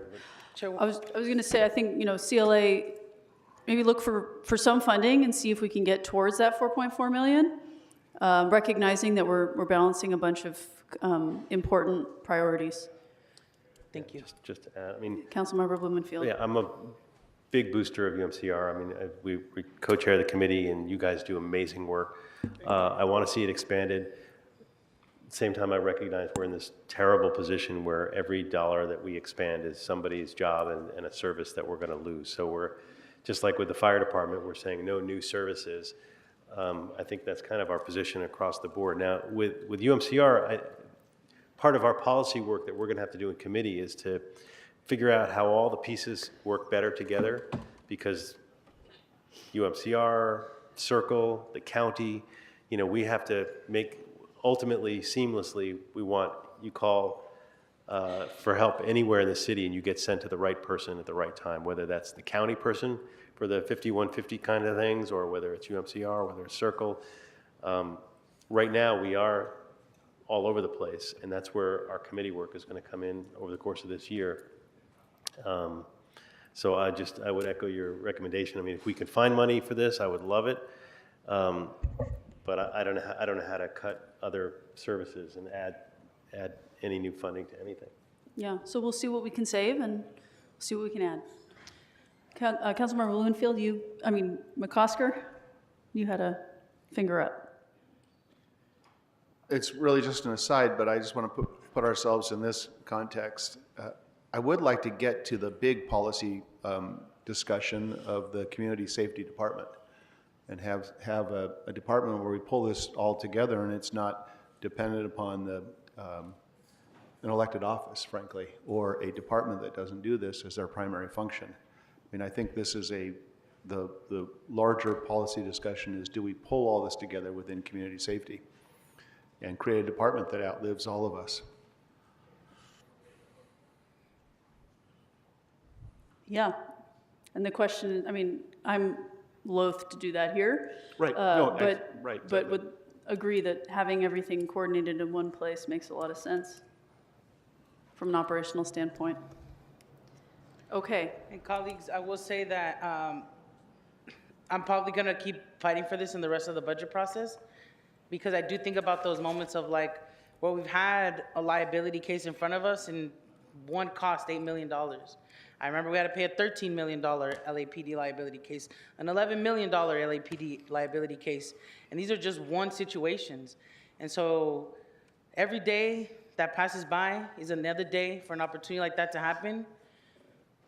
I was going to say, I think, you know, CLA, maybe look for some funding and see if we can get towards that 4.4 million, recognizing that we're balancing a bunch of important priorities. Thank you. Just to add, I mean, Councilmember Blumenfield. yeah, I'm a big booster of UMCR. I mean, we co-chair the committee, and you guys do amazing work. I want to see it expanded. At the same time, I recognize we're in this terrible position where every dollar that we expand is somebody's job and a service that we're going to lose. So we're, just like with the fire department, we're saying no new services. I think that's kind of our position across the board. Now, with UMCR, part of our policy work that we're going to have to do in committee is to figure out how all the pieces work better together, because UMCR, Circle, the county, you know, we have to make, ultimately, seamlessly, we want, you call for help anywhere in the city and you get sent to the right person at the right time, whether that's the county person for the 5150 kind of things, or whether it's UMCR, whether it's Circle. Right now, we are all over the place, and that's where our committee work is going to come in over the course of this year. So I would echo your recommendation. I mean, if we could find money for this, I would love it. But I don't know how to cut other services and add any new funding to anything. Yeah, so we'll see what we can save and see what we can add. Councilmember Blumenfield, McCosker, you had a finger up. It's really just an aside, but I just want to put ourselves in this context. I would like to get to the big policy discussion of the community safety department and have a department where we pull this all together and it's not dependent upon an elected office, frankly, or a department that doesn't do this as their primary function. I mean, I think this is the larger policy discussion is, do we pull all this together within community safety and create a department that outlives all of us? Yeah, and the question, I mean, I'm loath to do that here. Right. But would agree that having everything coordinated in one place makes a lot of sense from an operational standpoint. Okay. And colleagues, I will say that I'm probably going to keep fighting for this in the rest of the budget process, because I do think about those moments of like, where we've had a liability case in front of us and one cost $8 million. I remember we had to pay a $13 million LAPD liability case, an $11 million LAPD liability case, and these are just one situations. And so every day that passes by is another day for an opportunity like that to happen.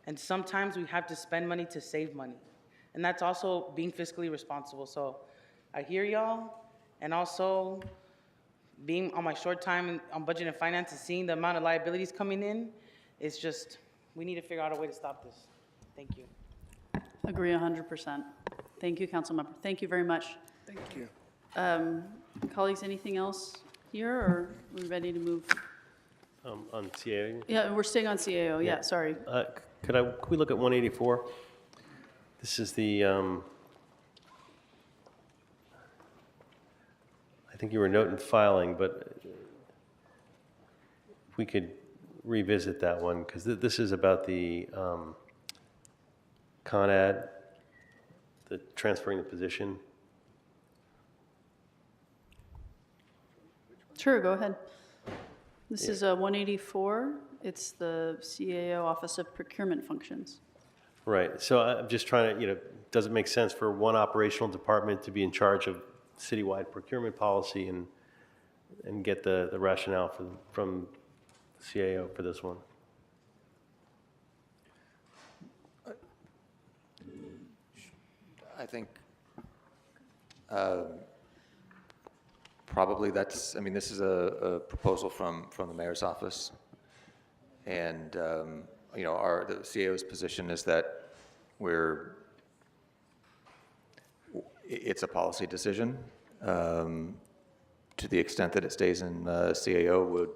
And sometimes we have to spend money to save money. And that's also being fiscally responsible. So I hear y'all, and also being on my short time on budget and finance and seeing the amount of liabilities coming in, it's just, we need to figure out a way to stop this. Thank you. Agree 100%. Thank you, Councilmember. Thank you very much. Thank you. Colleagues, anything else here, or are we ready to move? On CAO? Yeah, we're staying on CAO. Yeah, sorry. Could we look at 184? This is the, I think you were note and filing, but if we could revisit that one, because this is about the Con Ed, the transferring the position. Sure, go ahead. This is 184. It's the CAO Office of Procurement Functions. Right, so I'm just trying to, does it make sense for one operational department to be in charge of citywide procurement policy and get the rationale from the CAO for this one? I think probably that's, this is a proposal from the mayor's office. And, the CAO's position is that it's a policy decision. To the extent that it stays in CAO,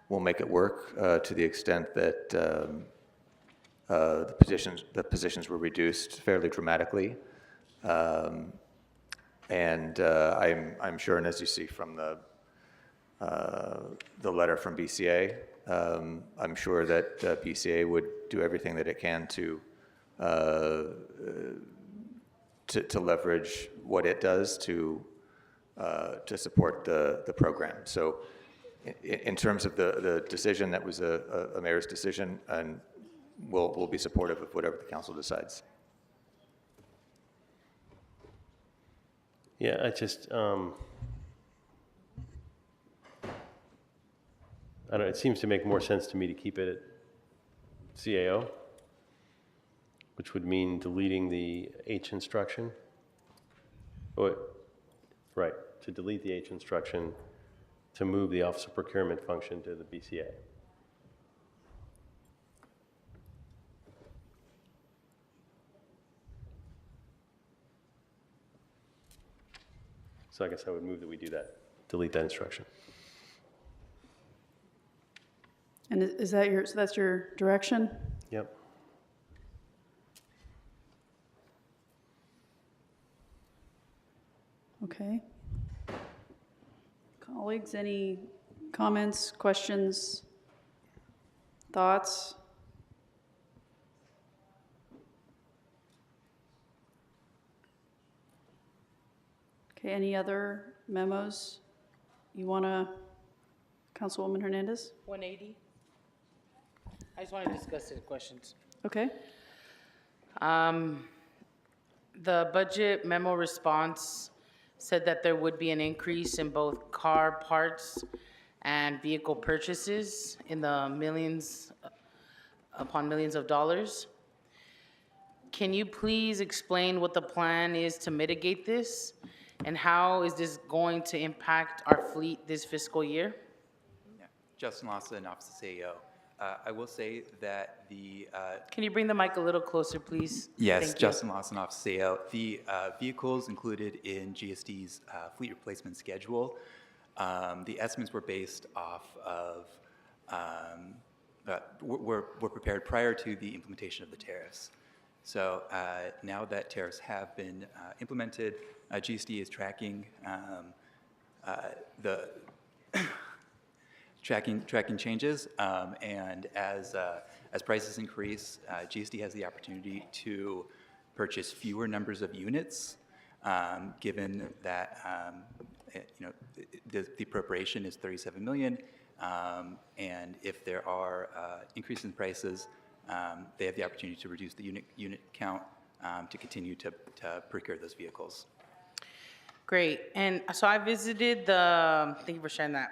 we'll make it work. To the extent that the positions were reduced fairly dramatically. I'm sure, and as you see from the letter from BCA, I'm sure that BCA would do everything that it can to leverage what it does to support the program. So, in terms of the decision, that was a mayor's decision, and we'll be supportive of whatever the council decides. Yeah, I just, I don't know, it seems to make more sense to me to keep it at CAO, which would mean deleting the H instruction. Right, to delete the H instruction, to move the Office of Procurement function to the BCA. So I guess I would move that we do that, delete that instruction. And is that so that's your direction? Yep. Okay. Colleagues, any comments, questions, thoughts? Okay, any other memos you want to, Councilwoman Hernandez? 180. I just want to discuss the questions. Okay. The budget memo response said that there would be an increase in both car parts and vehicle purchases in the millions upon millions of dollars. Can you please explain what the plan is to mitigate this? And how is this going to impact our fleet this fiscal year? Yeah. Justin Lawson, Office of CEO. I will say that the... Can you bring the mic a little closer, please? Yes, Thank Justin Lawson, Office of CEO. The vehicles included in GSD's fleet replacement schedule, the estimates were based off of, were prepared prior to the implementation of the tariffs. So now that tariffs have been implemented, GSD is tracking tracking changes, and as prices increase, GSD has the opportunity to purchase fewer numbers of units, given that the appropriation is $37 million, and if there are increases in prices, they have the opportunity to reduce the unit count to continue to procure those vehicles. Great. And so I visited thank you for sharing that.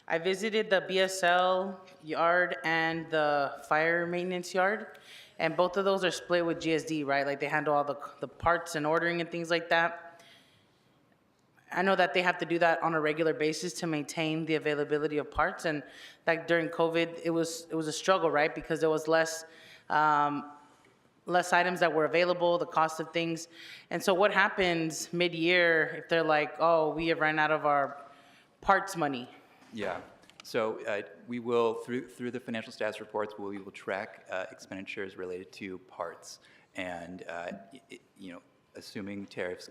I visited the BSL yard and the fire maintenance yard, and both of those are split with GSD, right? Like they handle all the parts and ordering and things like that. I know that they have to do that on a regular basis to maintain the availability of parts, and like during COVID, it was a struggle, right? Because there was less items that were available, the cost of things. And so what happens mid-year if they're like, oh, we have run out of our parts money? Yeah, so we will, through the financial status reports, we will track expenditures related to parts. And, assuming tariffs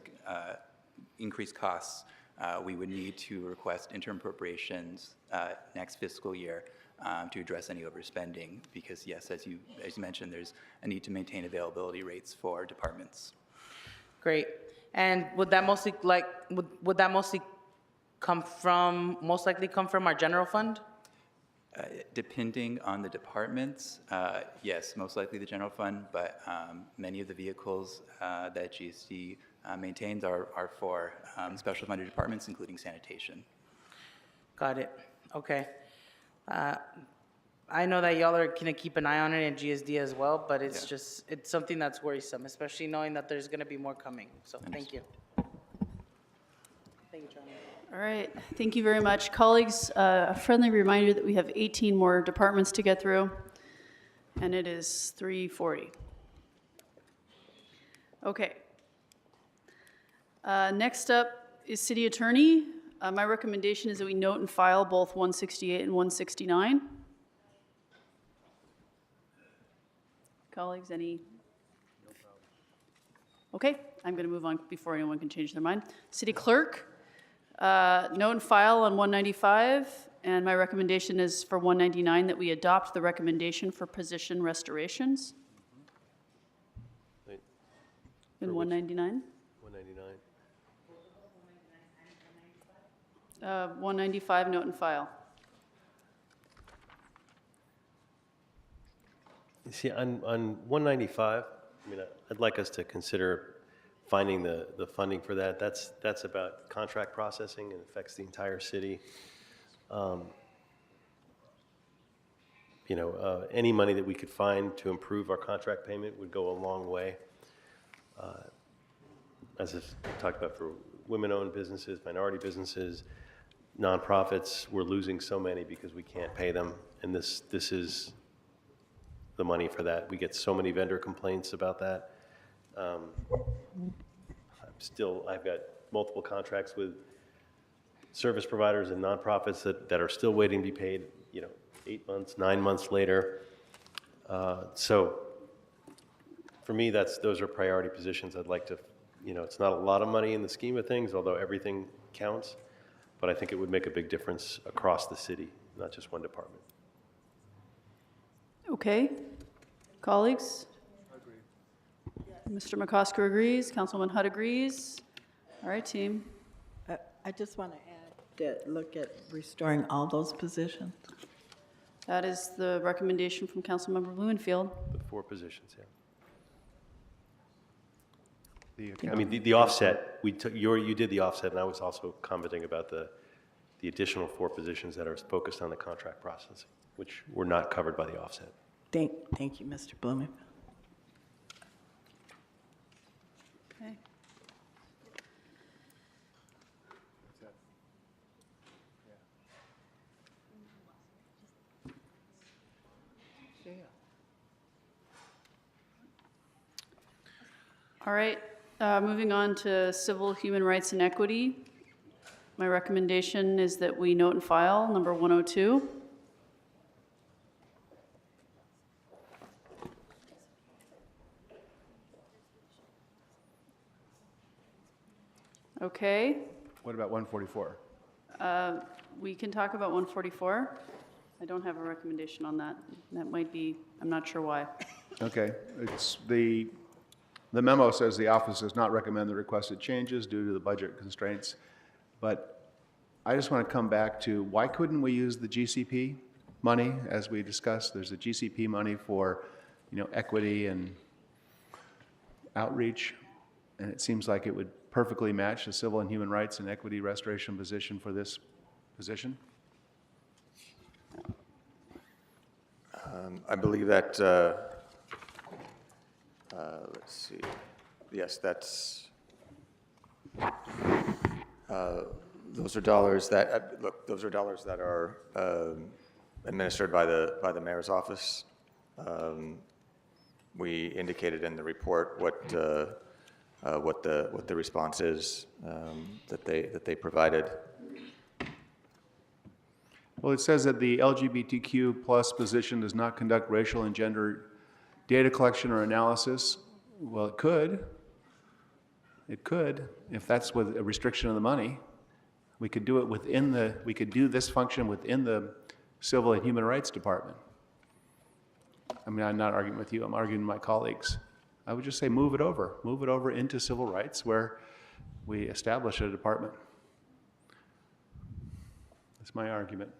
increase costs, we would need to request interim appropriations next fiscal year to address any overspending, because yes, as you mentioned, there's a need to maintain availability rates for departments. Great. And would that mostly most likely come from our general fund? Depending on the departments, yes, most likely the general fund, but many of the vehicles that GSD maintains are for special funded departments, including sanitation. Got it. Okay. I know that y'all are gonna keep an eye on it and GSD as well, but it's just, it's something that's worrisome, especially knowing that there's gonna be more coming. So thank you. Thank you, John. All right, thank you very much. Colleagues, a friendly reminder that we have 18 more departments to get through, and it is 3:40. Okay. Next up is City Attorney. My recommendation is that we note and file both 168 and 169. Colleagues, any? Okay, I'm going to move on before anyone can change their mind. City Clerk, note and file on 195, and my recommendation is for 199 that we adopt the recommendation for position restorations. In 199? 199. 195, note and file. You see, on 195, I mean, I'd like us to consider finding the funding for that. That's about contract processing and affects the entire city. Any money that we could find to improve our contract payment would go a long way. As I talked about, for women-owned businesses, minority businesses, nonprofits, we're losing so many because we can't pay them, and this is the money for that. We get so many vendor complaints about that. I've got multiple contracts with service providers and nonprofits that are still waiting to be paid, 8 months, 9 months later. So for me, those are priority positions. I'd like to, it's not a lot of money in the scheme of things, although everything counts, but I think it would make a big difference across the city, not just one department. Okay. Colleagues? Mr. McCosker agrees. Councilwoman Hutt agrees. All right, team. I just want to add that look at restoring all those positions. That is the recommendation from Councilmember Blumenfield. The 4 positions, I mean, the offset, you did the offset, and I was also commenting about the additional 4 positions that are focused on the contract processing, which were not covered by the offset. Thank you, Mr. Blumenfield. Okay. All right, moving on to civil, human rights, and equity. My recommendation is that we note and file number 102. Okay. What about 144? We can talk about 144. I don't have a recommendation on that. That might be, I'm not sure why. Okay, it's the memo says the office does not recommend the requested changes due to the budget constraints, but I just want to come back to why couldn't we use the GCP money as we discussed? There's a GCP money for, equity and outreach, and it seems like it would perfectly match the civil and human rights and equity restoration position for this position. I believe that, let's see, yes, that's, those are dollars that, those are dollars that are administered by the mayor's office. We indicated in the report what the response is that they provided. Well, it says that the LGBTQ plus position does not conduct racial and gender data collection or analysis. Well, it could. It could, if that's with a restriction of the money. We could do it we could do this function within the Civil and Human Rights Department. I mean, I'm not arguing with you, I'm arguing with my colleagues. I would just say move it over into civil rights where we establish a department. That's my argument.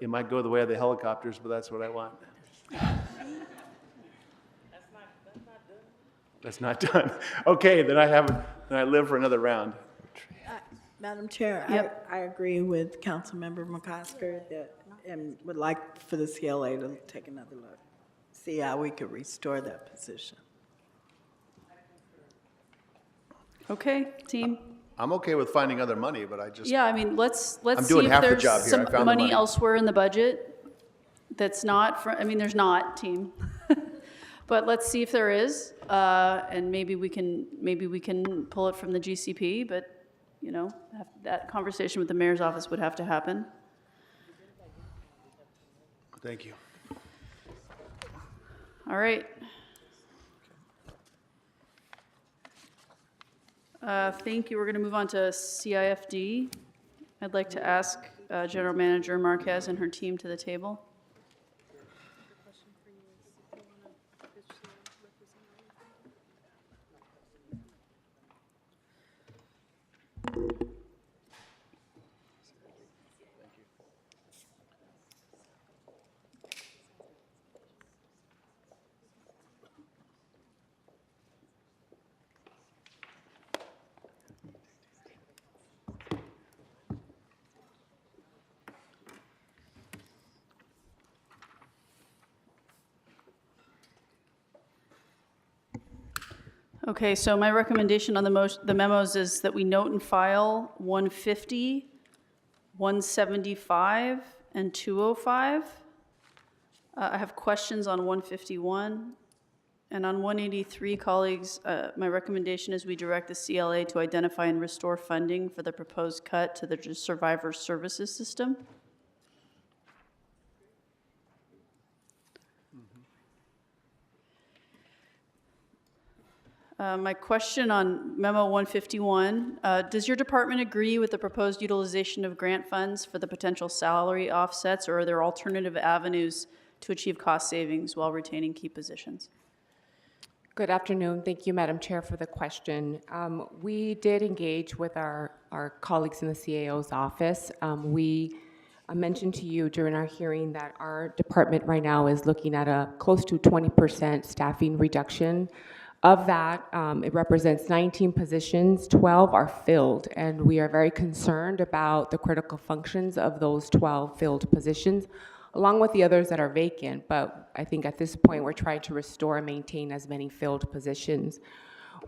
It might go the way of the helicopters, but that's what I want. That's not done. Okay, then I live for another round. Madam Chair, I agree with Councilmember McCosker and would like for the CLA to take another look, see how we could restore that position. Okay, team? I'm okay with finding other money, but I just. Yeah, I mean, let's I'm see doing if half the there's job here. I some found the money money. elsewhere in the budget that's not, I mean, there's not, team. But let's see if there is, and maybe we can pull it from the GCP, but, you know, that conversation with the mayor's office would have to happen. Thank you. All right. Thank you. We're going to move on to CIFD. I'd like to ask General Manager Marquez and her team to the table. Okay, so my recommendation on the memos is that we note and file 150, 175, and 205. I have questions on 151. And on 183, colleagues, my recommendation is we direct the CLA to identify and restore funding for the proposed cut to the Survivor Services System. My question on Memo 151, does your department agree with the proposed utilization of grant funds for the potential salary offsets, or are there alternative avenues to achieve cost savings while retaining key positions? Good afternoon. Thank you, Madam Chair, for the question. We did engage with our colleagues in the CAO's office. I mentioned to you during our hearing that our department right now is looking at a close to 20% staffing reduction. Of that, it represents 19 positions, 12 are filled, and we are very concerned about the critical functions of those 12 filled positions, along with the others that are vacant. But I think at this point, we're trying to restore and maintain as many filled positions.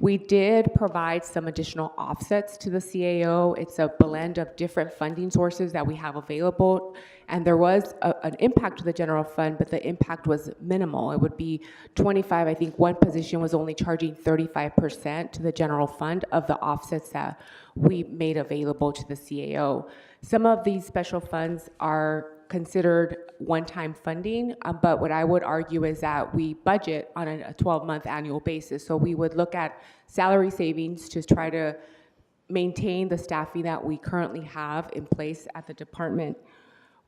We did provide some additional offsets to the CAO. It's a blend of different funding sources that we have available, and there was an impact to the general fund, but the impact was minimal. It would be 25, I think one position was only charging 35% to the general fund of the offsets that we made available to the CAO. Some of these special funds are considered one-time funding, but what I would argue is that we budget on a 12-month annual basis. So we would look at salary savings to try to maintain the staffing that we currently have in place at the department.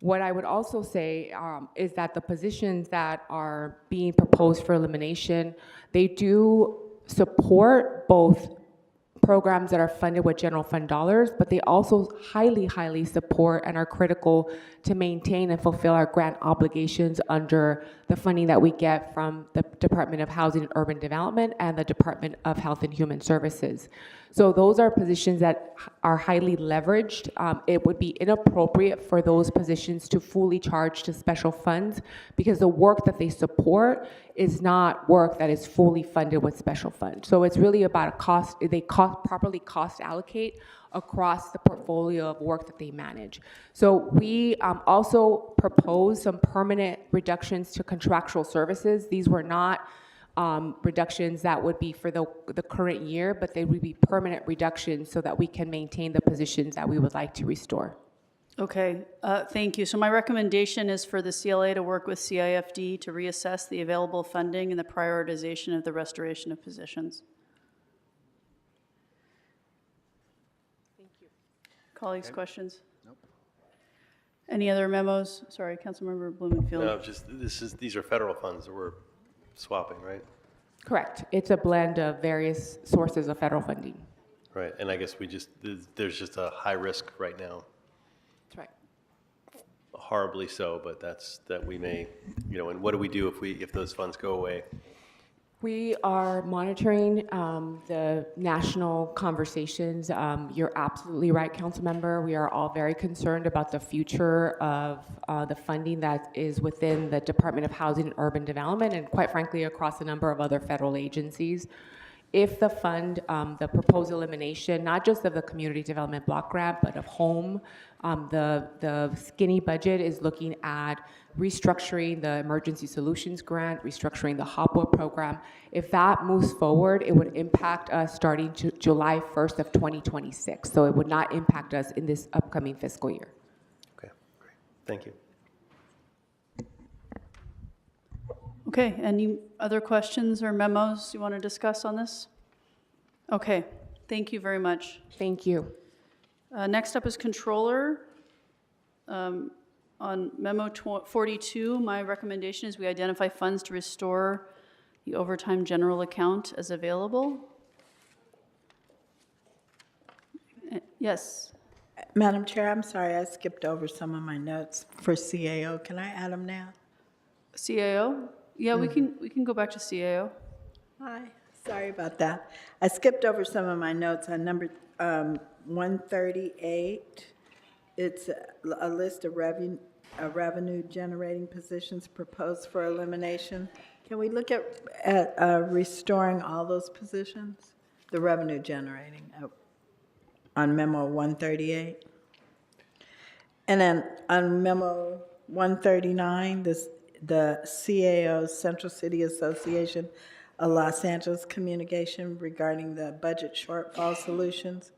What I would also say is that the positions that are being proposed for elimination, they do support both programs that are funded with general fund dollars, but they also highly support and are critical to maintain and fulfill our grant obligations under the funding that we get from the Department of Housing and Urban Development and the Department of Health and Human Services. So those are positions that are highly leveraged. It would be inappropriate for those positions to fully charge to special funds because the work that they support is not work that is fully funded with special funds. So it's really about a cost, properly cost allocate across the portfolio of work that they manage. So we also propose some permanent reductions to contractual services. These were not reductions that would be for the current year, but they would be permanent reductions so that we can maintain the positions that we would like to restore. Okay, thank you. So my recommendation is for the CLA to work with CIFD to reassess the available funding and the prioritization of the restoration of positions. Thank you. Colleagues, questions? Nope. Any other memos? Sorry, Councilmember Blumenfield. No, just these are federal funds that we're swapping, right? Correct. It's a blend of various sources of federal funding. Right, and I guess there's just a high risk right now, That's right. horribly so, but that we may, and what do we do if those funds go away? We are monitoring the national conversations. You're absolutely right, Councilmember. We are all very concerned about the future of the funding that is within the Department of Housing and Urban Development, and quite frankly, across a number of other federal agencies. If the fund, the proposed elimination, not just of the community development block grant, but of home, the skinny budget is looking at restructuring the emergency solutions grant, restructuring the HOPWA program. If that moves forward, it would impact us starting July 1st of 2026. So it would not impact us in this upcoming fiscal year. Okay, great, thank you. Okay, any other questions or memos you want to discuss on this? Okay, thank you very much. Thank you. Next up is controller. On memo 42, my recommendation is we identify funds to restore the overtime general account as available. Yes. Madam Chair, I'm sorry, I skipped over some of my notes for CAO. Can I add them now? CAO? Yeah, we can go back to CAO. Hi, sorry about that. I skipped over some of my notes on number 138. It's a list of revenue generating positions proposed for elimination. Can we look at restoring all those positions? The revenue generating on memo 138. And then on memo 139, the CAO, Central City Association of Los Angeles communication regarding the budget shortfall solutions.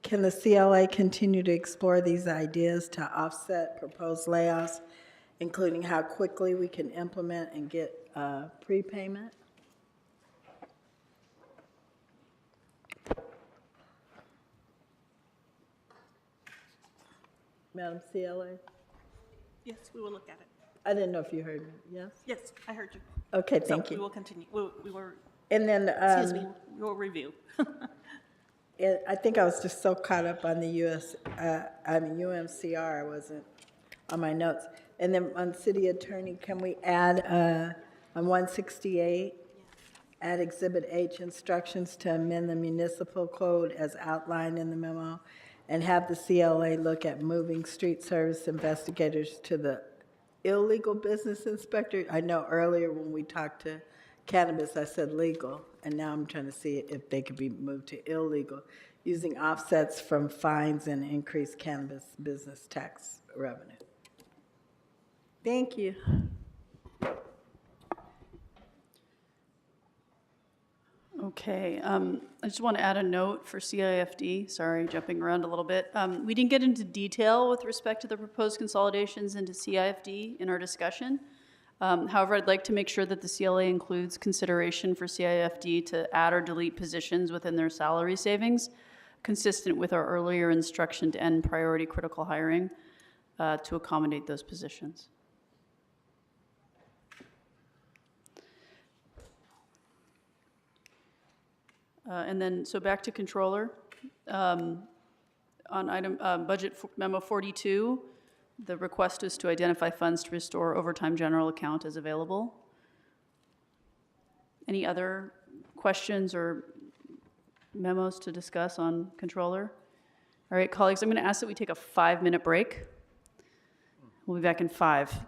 Can the CLA continue to explore these ideas to offset proposed layoffs, including how quickly we can implement and get prepayment? Madam CLA? Yes, we will look at it. I didn't know if you heard me, yes? Yes, I heard you. Okay, thank So you. we will continue. We were, And then, excuse me, we will review. I think I was just so caught up on the UMCR, I wasn't on my notes. And then on city attorney, can we add, on 168, add Exhibit H instructions to amend the municipal code as outlined in the memo, and have the CLA look at moving street service investigators to the illegal business inspector? I know earlier when we talked to cannabis, I said legal, and now I'm trying to see if they could be moved to illegal, using offsets from fines and increased cannabis business tax revenue. Thank you. Okay, I just want to add a note for CIFD. Sorry, jumping around a little bit. We didn't get into detail with respect to the proposed consolidations into CIFD in our discussion. However, I'd like to make sure that the CLA includes consideration for CIFD to add or delete positions within their salary savings, consistent with our earlier instruction to end priority critical hiring to accommodate those positions. And then, so back to controller. On item budget memo 42, the request is to identify funds to restore overtime general account as available. Any other questions or memos to discuss on controller? All right, colleagues, I'm going to ask that we take a 5-minute break. We'll be back in 5.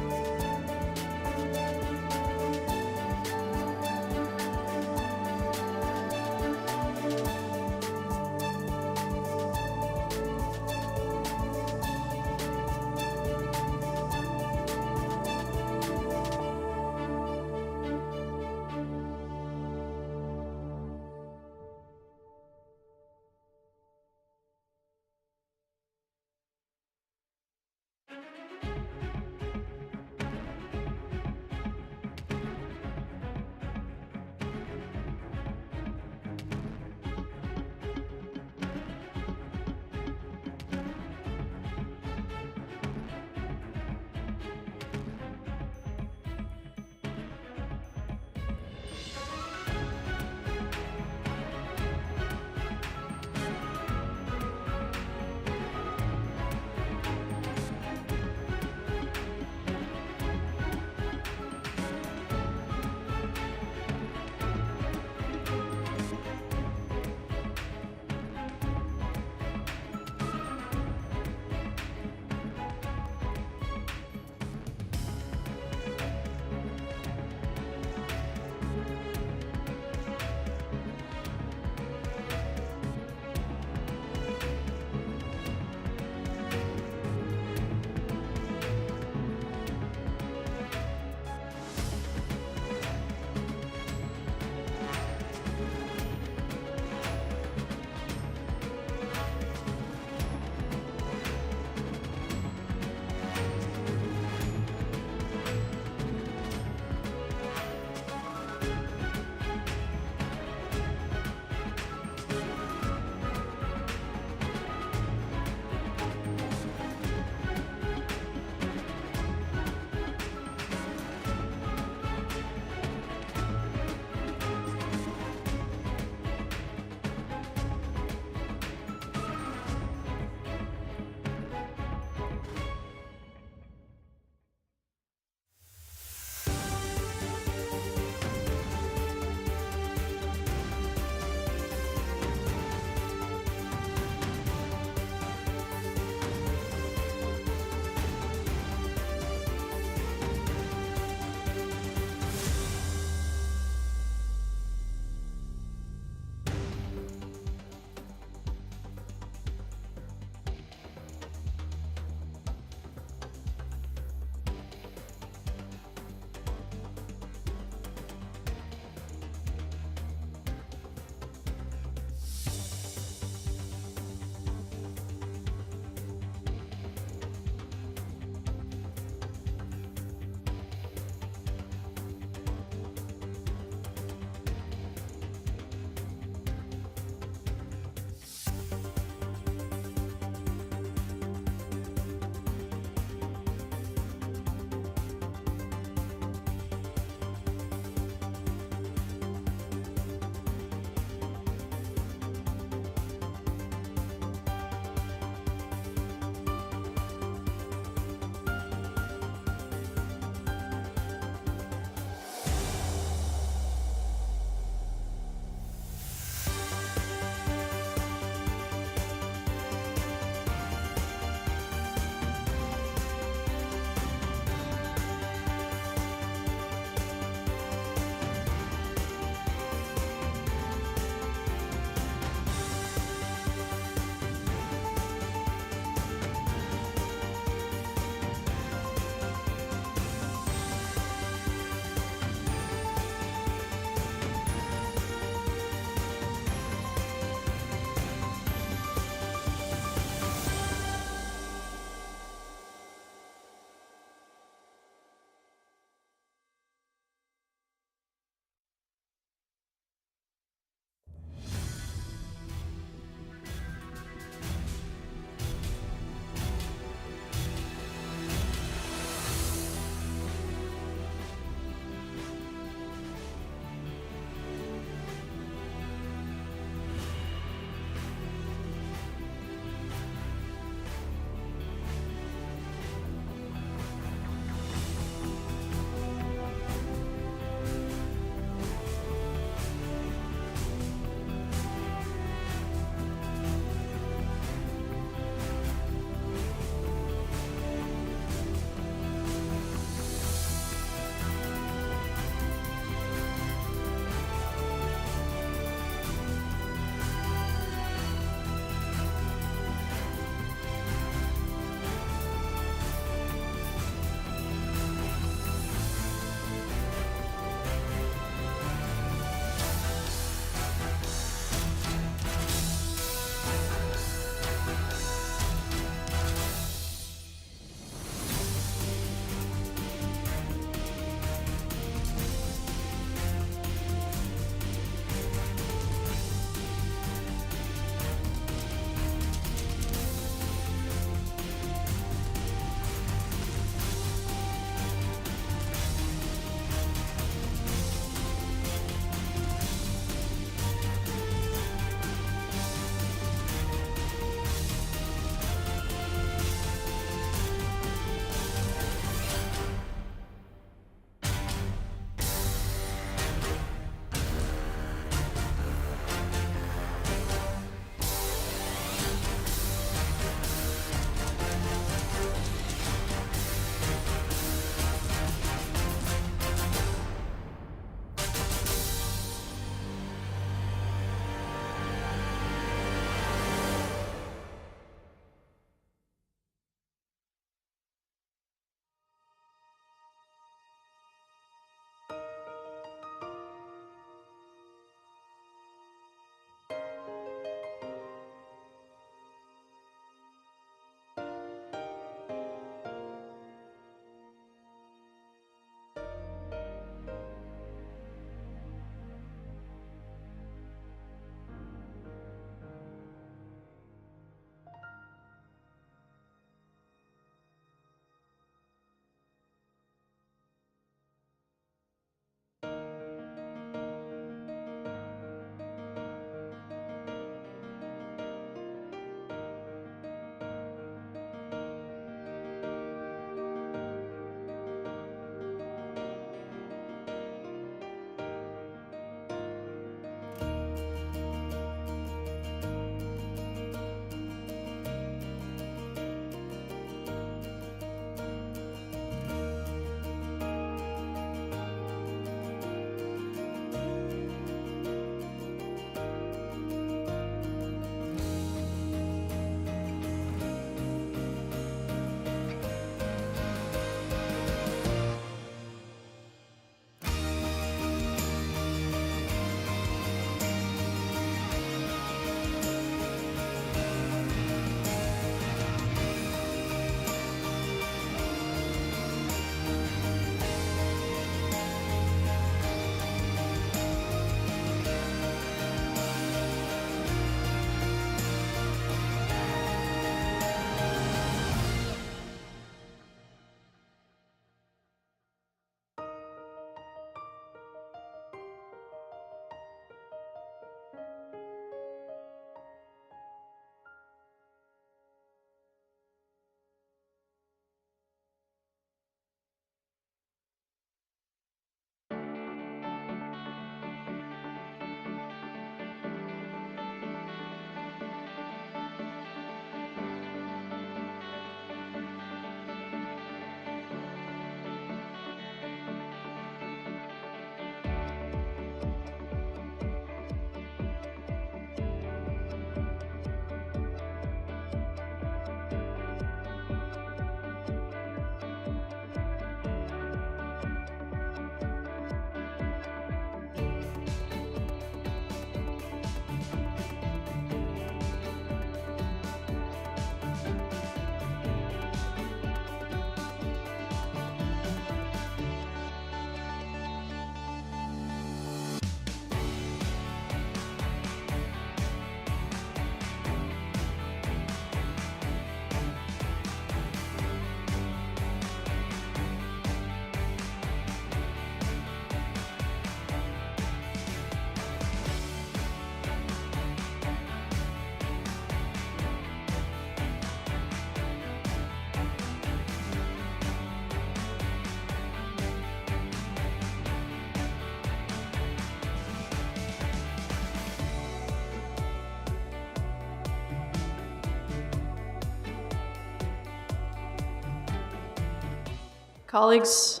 Colleagues,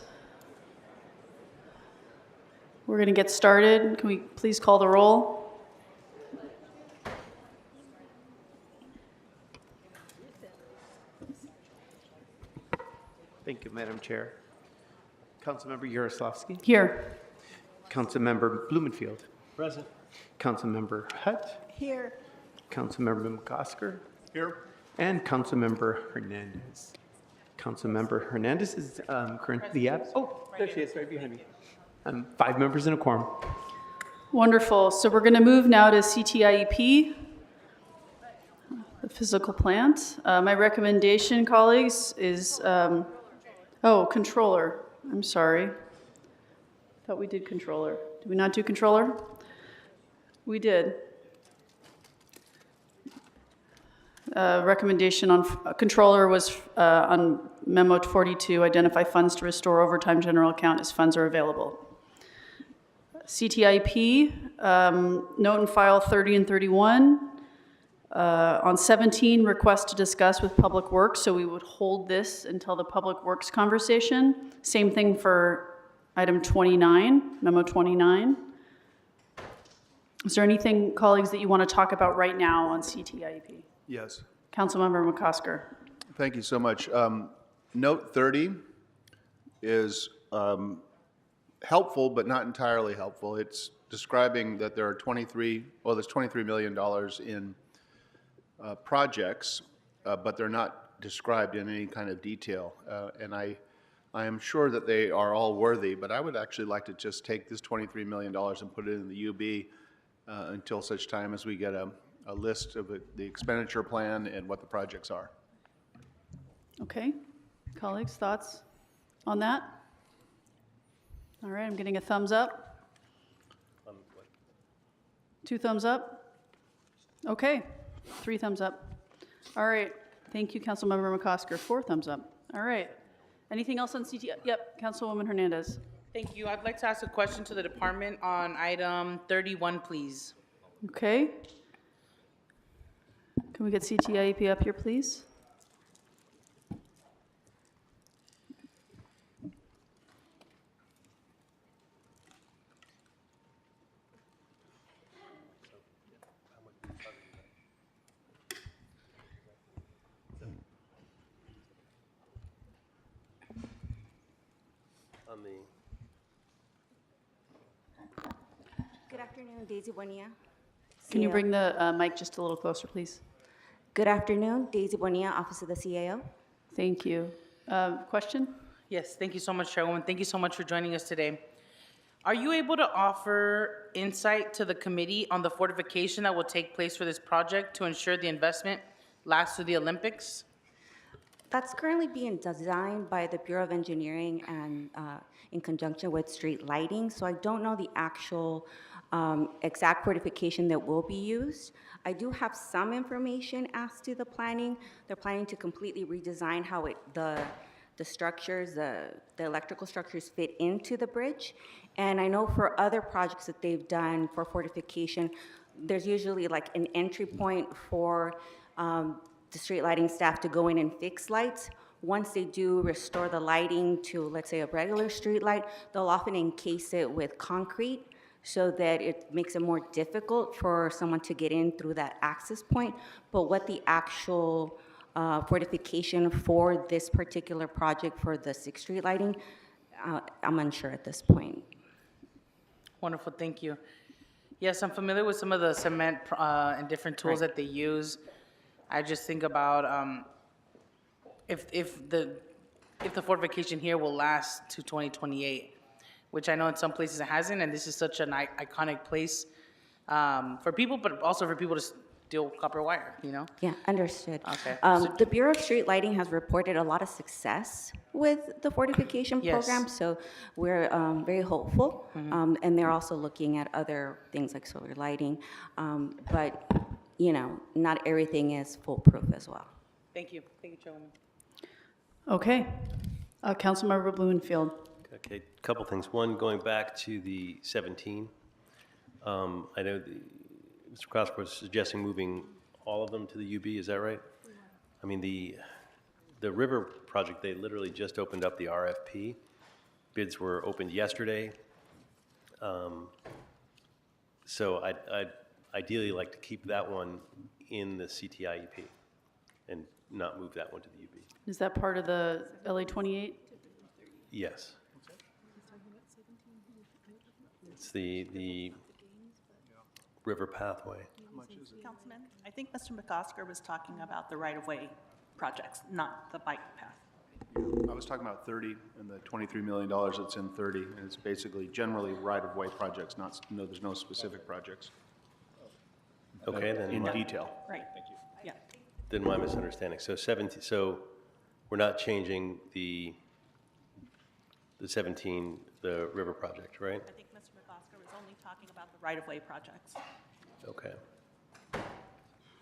we're going to get started. Can we please call the roll? Thank you, Madam Chair. Councilmember Yaroslavsky. Here. Councilmember Blumenfield. Present. Councilmember Hutt. Here. Councilmember McCosker. Here. And Councilmember Hernandez. Councilmember Hernandez is currently absent. Oh, there she is, right behind me. 5 members in a quorum. Wonderful. So we're going to move now to CTIEP, the physical plant. My recommendation, colleagues, is, controller. I'm sorry. Thought we did controller. Did we not do controller? We did. Recommendation on controller was on memo 42, identify funds to restore overtime general account as funds are available. CTIP, note and file 30 and 31. On 17, request to discuss with Public Works, so we would hold this until the Public Works conversation. Same thing for item 29, memo 29. Is there anything, colleagues, that you want to talk about right now on CTIP? Yes. Councilmember McCosker. Thank you so much. Note 30 is helpful, but not entirely helpful. It's describing that there are there's $23 million in projects, but they're not described in any kind of detail. And I am sure that they are all worthy, but I would actually like to just take this $23 million and put it in the UB until such time as we get a list of the expenditure plan and what the projects are. Okay. Colleagues, thoughts on that? All right, I'm getting a thumbs up. 2 thumbs up? Okay, 3 thumbs up. All right, thank you, Councilmember McCosker. 4 thumbs up. All right. Anything else on CT? Yep, Councilwoman Hernandez. Thank you. I'd like to ask a question to the department on item 31, please. Okay. Can we get CTIEP up here, please? Good afternoon, Daisy Bonilla. Can you bring the mic just a little closer, please? Good afternoon, Daisy Bonilla, Office of the CAO. Thank you. Question? Yes, thank you so much, Chairwoman. Thank you so much for joining us today. Are you able to offer insight to the committee on the fortification that will take place for this project to ensure the investment lasts through the Olympics? That's currently being designed by the Bureau of Engineering and in conjunction with street lighting, so I don't know the actual exact fortification that will be used. I do have some information as to the planning. They're planning to completely redesign how the structures, the electrical structures fit into the bridge. And I know for other projects that they've done for fortification, there's usually like an entry point for the street lighting staff to go in and fix lights. Once they do restore the lighting to, let's say, a regular street light, they'll often encase it with concrete so that it makes it more difficult for someone to get in through that access point. But what the actual fortification for this particular project for the 6th Street lighting, I'm unsure at this point. Wonderful, thank you. Yes, I'm familiar with some of the cement and different tools that they use. I just think about if the fortification here will last to 2028, which I know in some places it hasn't, and this is such an iconic place for people, but also for people to steal copper wire, you know? Yeah, understood. Okay. The Bureau of Street Lighting has reported a lot of success with the fortification program, so we're very hopeful. And they're also looking at other things like solar lighting, but you know, not everything is foolproof as well. Thank you. Thank you, Chairwoman. Okay. Councilmember Blumenfield. Okay, a couple things. One, going back to the 17, I know Mr. Krause was suggesting moving all of them to the UB, is that right? I mean, the river project, they literally just opened up the RFP. Bids were opened yesterday. So I'd ideally like to keep that one in the CTIEP and not move that one to the UB. Is that part of the LA 28? Yes. It's the river pathway. Councilman, I think Mr. McOsker was talking about the right-of-way projects, not the bike path. I was talking about 30 and the $23 million that's in 30, and it's basically generally right-of-way projects, no, there's no specific projects. Okay, then. In detail. Right. Thank you. Yeah. Then my misunderstanding. So 17, so we're not changing the 17, the river project, right? I think Mr. McOsker was only talking about the right-of-way projects. Okay.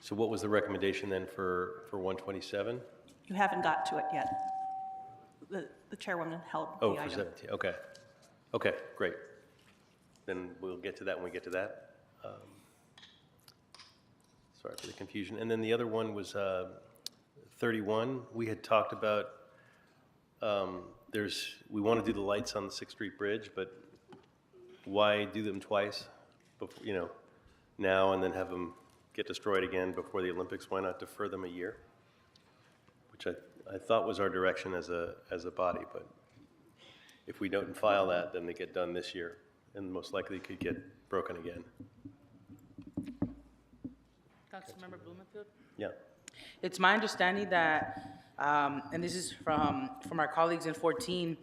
So what was the recommendation then for 127? You haven't got to it yet. The chairwoman held the Oh, item. for 17, okay. Okay, great. Then we'll get to that when we get to that. Sorry for the confusion. And then the other one was 31. We had talked about, we want to do the lights on the 6th Street Bridge, but why do them twice? Before, now and then have them get destroyed again before the Olympics? Why not defer them a year? Which I thought was our direction as a body, but if we don't file that, then they get done this year and most likely could get broken again. Councilmember Blumenfield? Yeah. It's my understanding that, and this is from our colleagues in 14,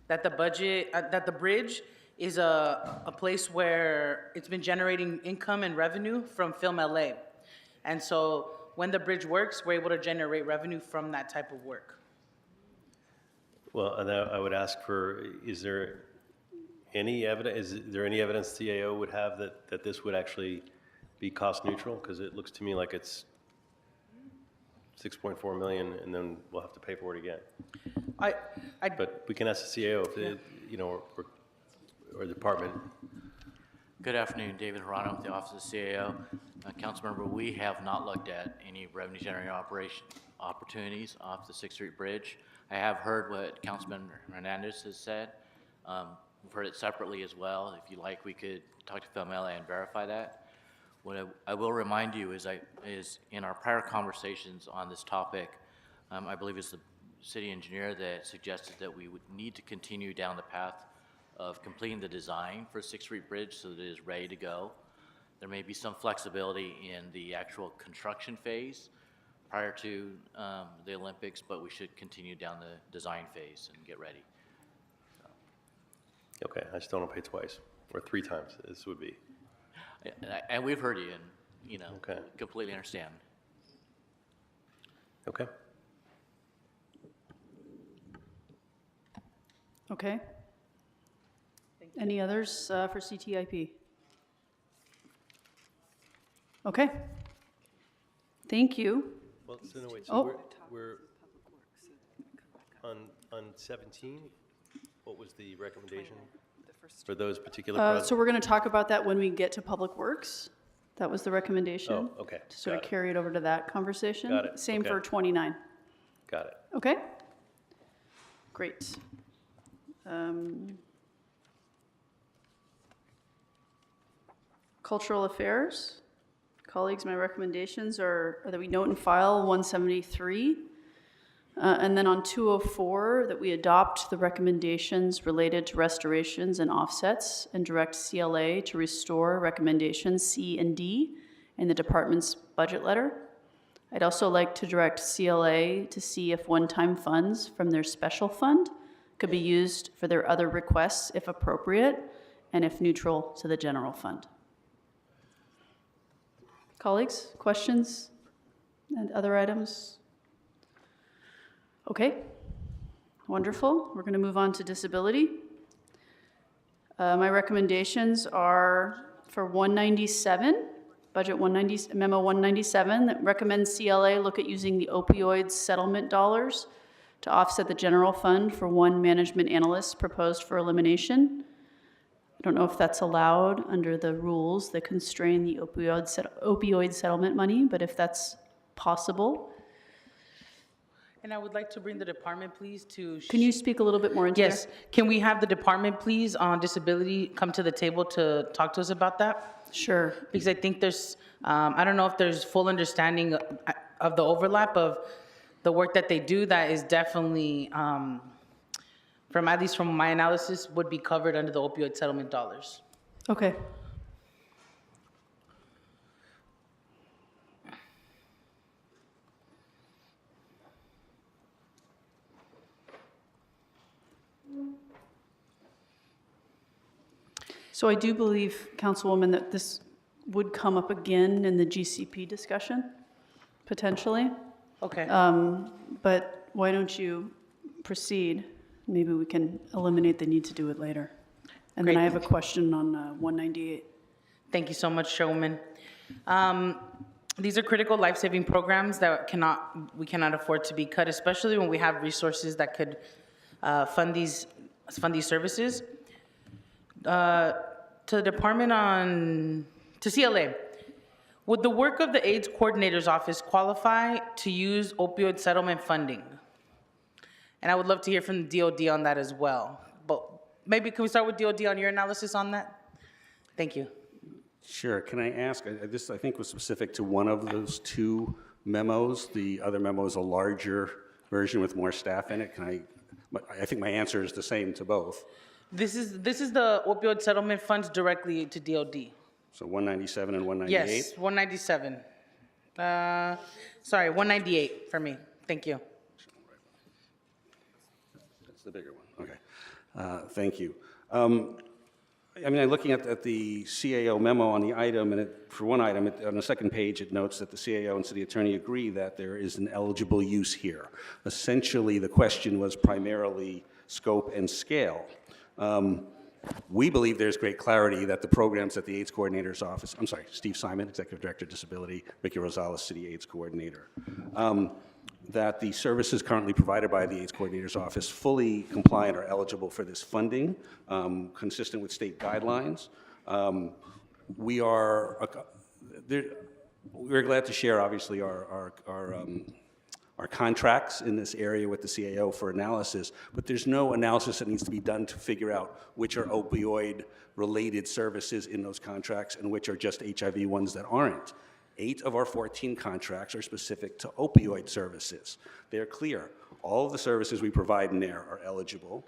that the bridge is a place where it's been generating income and revenue from Film LA. And so when the bridge works, we're able to generate revenue from that type of work. Well, and I would ask for, is there any evidence CAO would have that this would actually be cost neutral? Because it looks to me like it's 6.4 million and then we'll have to pay for it again. But we can ask the CAO if it, or the department. Good afternoon, David Hirano with the Office of CAO. Councilmember, we have not looked at any revenue generating opportunities off the 6th Street Bridge. I have heard what Councilman Hernandez has said. We've heard it separately as well. If you like, we could talk to Film LA and verify that. What I will remind you is in our prior conversations on this topic, I believe it's the city engineer that suggested that we would need to continue down the path of completing the design for 6th Street Bridge so that it is ready to go. There may be some flexibility in the actual construction phase prior to the Olympics, but we should continue down the design phase and get ready. Okay, I just don't want to pay twice or 3 times. This would be. And we've heard you and, okay. Completely understand. Okay. Okay. Any others for CTIP? Okay. Thank you. Well, so no, wait, so we're on 17, what was the recommendation for those particular projects? So we're going to talk about that when we get to Public Works. That was the recommendation. Oh, okay. To sort of carry it over to that conversation. Got it. Same Okay. for 29. Got it. Okay? Great. Cultural Affairs. Colleagues, my recommendations are that we note and file 173. And then on 204, that we adopt the recommendations related to restorations and offsets and direct CLA to restore recommendations C and D in the department's budget letter. I'd also like to direct CLA to see if one-time funds from their special fund could be used for their other requests if appropriate and if neutral to the general fund. Colleagues, questions and other items? Okay, wonderful. We're going to move on to disability. My recommendations are for 197, budget 190, memo 197, that recommends CLA look at using the opioid settlement dollars to offset the general fund for one management analyst proposed for elimination. I don't know if that's allowed under the rules that constrain the opioid settlement money, but if that's possible. And I would like to bring the department, please, to. Can you speak a little bit more into that? Yes. Can we have the department, please, on disability come to the table to talk to us about that? Sure. Because I think there's, I don't know if there's full understanding of the overlap of the work that they do that is definitely, at least from my analysis, would be covered under the opioid settlement dollars. Okay. So I do believe, Councilwoman, that this would come up again in the GCP discussion, potentially. Okay. But why don't you proceed? Maybe we can eliminate the need to do it later. And then Great. I have a question on 198. Thank you so much, Chairwoman. These are critical life-saving programs that we cannot afford to be cut, especially when we have resources that could fund these services. To the department to CLA, would the work of the AIDS Coordinator's Office qualify to use opioid settlement funding? And I would love to hear from the DOD on that as well. But maybe can we start with DOD on your analysis on that? Thank you. Sure. Can I ask, this I think was specific to one of those two memos. The other memo is a larger version with more staff in it. I think my answer is the same to both. This is the opioid settlement funds directly to DOD. So 197 and 198? Yes, 197. Sorry, 198 for me. Thank you. That's the bigger one. Okay. Thank you. I mean, I'm looking at the CAO memo on the item, and for one item, on the second page, it notes that the CAO and city attorney agree that there is an eligible use here. Essentially, the question was primarily scope and scale. We believe there's great clarity that the programs at the AIDS Coordinator's Office, I'm sorry, Steve Simon, Executive Director of Disability, Ricky Rosales, City AIDS Coordinator, that the services currently provided by the AIDS Coordinator's Office fully comply and are eligible for this funding, consistent with state guidelines. We're glad to share, obviously, our contracts in this area with the CAO for analysis, but there's no analysis that needs to be done to figure out which are opioid-related services in those contracts and which are just HIV ones that aren't. 8 of our 14 contracts are specific to opioid services. They're clear. All of the services we provide in there are eligible.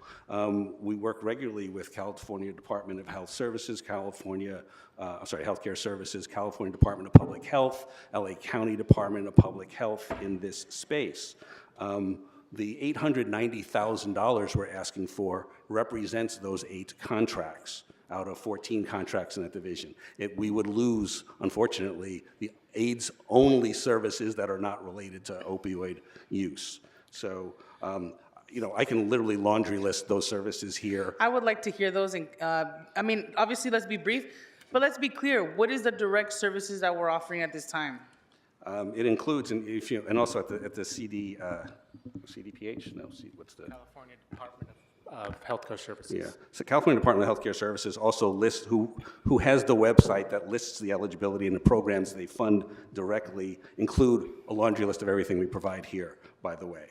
We work regularly with California Department of Health Services, Healthcare Services, California Department of Public Health, LA County Department of Public Health in this space. The $890,000 we're asking for represents those 8 contracts out of 14 contracts in that division. We would lose, unfortunately, the AIDS-only services that are not related to opioid use. So, I can literally laundry list those services here. I would like to hear those. And I mean, obviously, let's be brief, but let's be clear. What is the direct services that we're offering at this time? It includes, and also at the CDPH? No, what's the? California Department of Healthcare Services. Yeah, so California Department of Healthcare Services also lists who has the website that lists the eligibility, and the programs they fund directly include a laundry list of everything we provide here, by the way.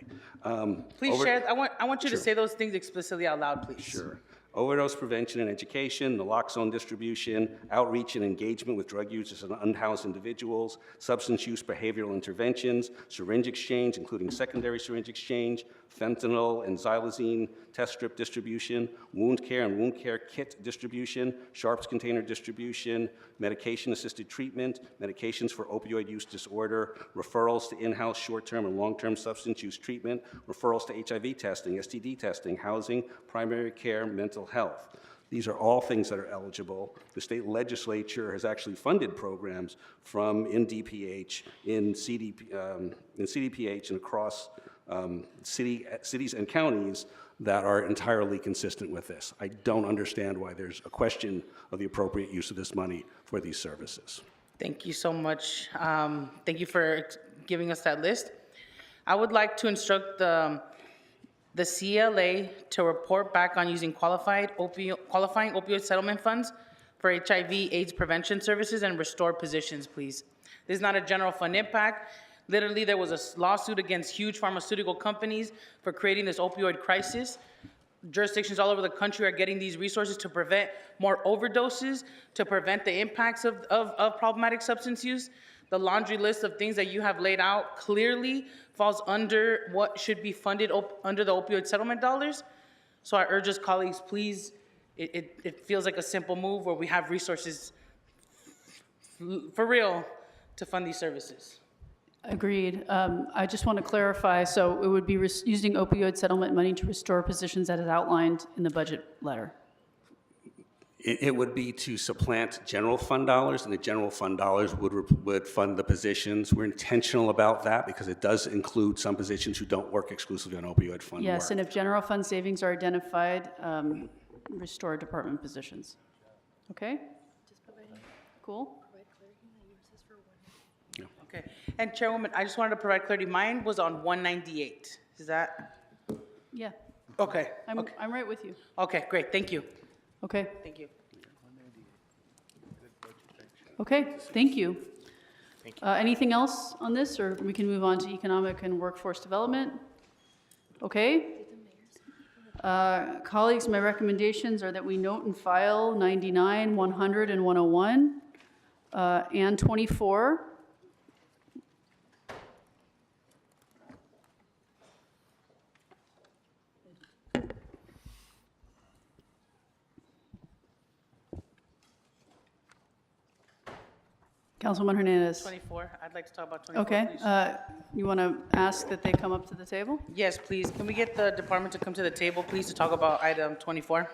Please share, I want you to say those things explicitly out loud, please. Sure. Overdose prevention and education, naloxone distribution, outreach and engagement with drug users and unhoused individuals, substance use behavioral interventions, syringe exchange, including secondary syringe exchange, fentanyl and xylazine test strip distribution, wound care and wound care kit distribution, sharps container distribution, medication-assisted treatment, medications for opioid use disorder, referrals to in-house short-term and long-term substance use treatment, referrals to HIV testing, STD testing, housing, primary care, mental health. These are all things that are eligible. The state legislature has actually funded programs in DPH, in CDPH, and across cities and counties that are entirely consistent with this. I don't understand why there's a question of the appropriate use of this money for these services. Thank you so much. Thank you for giving us that list. I would like to instruct the CLA to report back on using qualifying opioid settlement funds for HIV/AIDS prevention services and restore positions, please. This is not a general fund impact. Literally, there was a lawsuit against huge pharmaceutical companies for creating this opioid crisis. Jurisdictions all over the country are getting these resources to prevent more overdoses, to prevent the impacts of problematic substance use. The laundry list of things that you have laid out clearly falls under what should be funded under the opioid settlement dollars. So I urge us, colleagues, please, it feels like a simple move where we have resources for real to fund these services. Agreed. I just want to clarify, so it would be using opioid settlement money to restore positions that is outlined in the budget letter. It would be to supplant general fund dollars, and the general fund dollars would fund the positions. We're intentional about that because it does include some positions who don't work exclusively on opioid fund Yes, work. and if general fund savings are identified, restore department positions. Okay? Cool? Okay, and Chairwoman, I just wanted to provide clarity. Mine was on 198. Is that? Yeah. Okay. I'm right with you. Okay, great. Thank you. Okay. Thank you. Okay, thank you. Anything else on this, or we can move on to economic and workforce development? Okay. Colleagues, my recommendations are that we note and file 99, 100, and 101, and 24. Councilwoman Hernandez. 24. I'd like to talk about 24. Okay, Please. you want to ask that they come up to the table? Yes, please. Can we get the department to come to the table, please, to talk about item 24?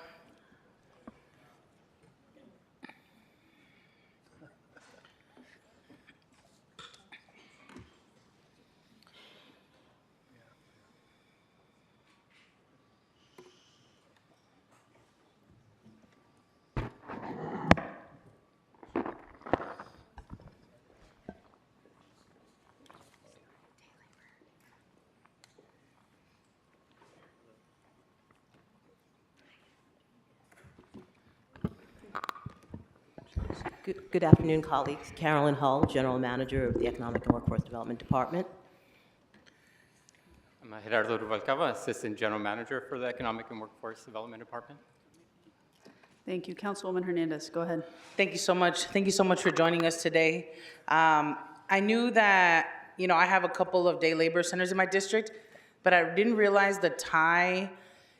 Good afternoon, colleagues. Carolyn Hull, General Manager of the Economic and Workforce Development Department. I'm Gerardo Rubalcaba, Assistant General Manager for the Economic and Workforce Development Department. Thank you. Councilwoman Hernandez, go ahead. Thank you so much. Thank you so much for joining us today. I knew that, I have a couple of day labor centers in my district, but I didn't realize the tie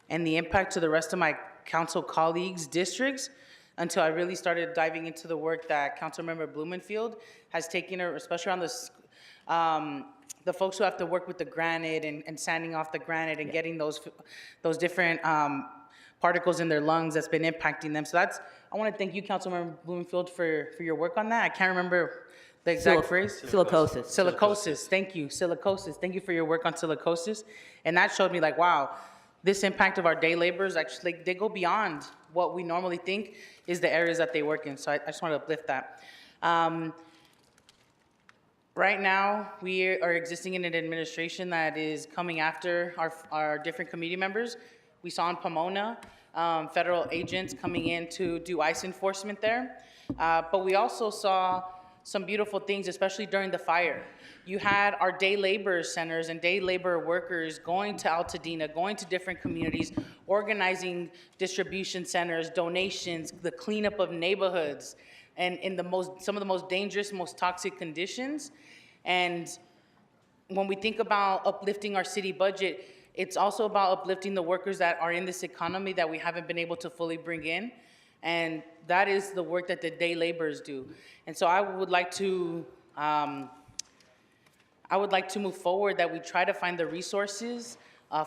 and the impact to the rest of my council colleagues' districts until I really started diving into the work that Councilmember Blumenfield has taken, especially on the folks who have to work with the granite and sanding off the granite and getting those different particles in their lungs that's been impacting them. So I want to thank you, Councilmember Blumenfield, for your work on that. I can't remember the exact phrase. Silicosis. Silicosis, thank you, silicosis. Thank you for your work on silicosis. And that showed me like, wow, this impact of our day laborers, actually, they go beyond what we normally think is the areas that they work in. So I just want to uplift that. Right now, we are existing in an administration that is coming after our different committee members. We saw in Pomona, federal agents coming in to do ICE enforcement there. But we also saw some beautiful things, especially during the fire. You had our day labor centers and day labor workers going to Altadena, going to different communities, organizing distribution centers, donations, the cleanup of neighborhoods, and in some of the most dangerous, most toxic conditions. And when we think about uplifting our city budget, it's also about uplifting the workers that are in this economy that we haven't been able to fully bring in. And that is the work that the day laborers do. And so I would like to move forward that we try to find the resources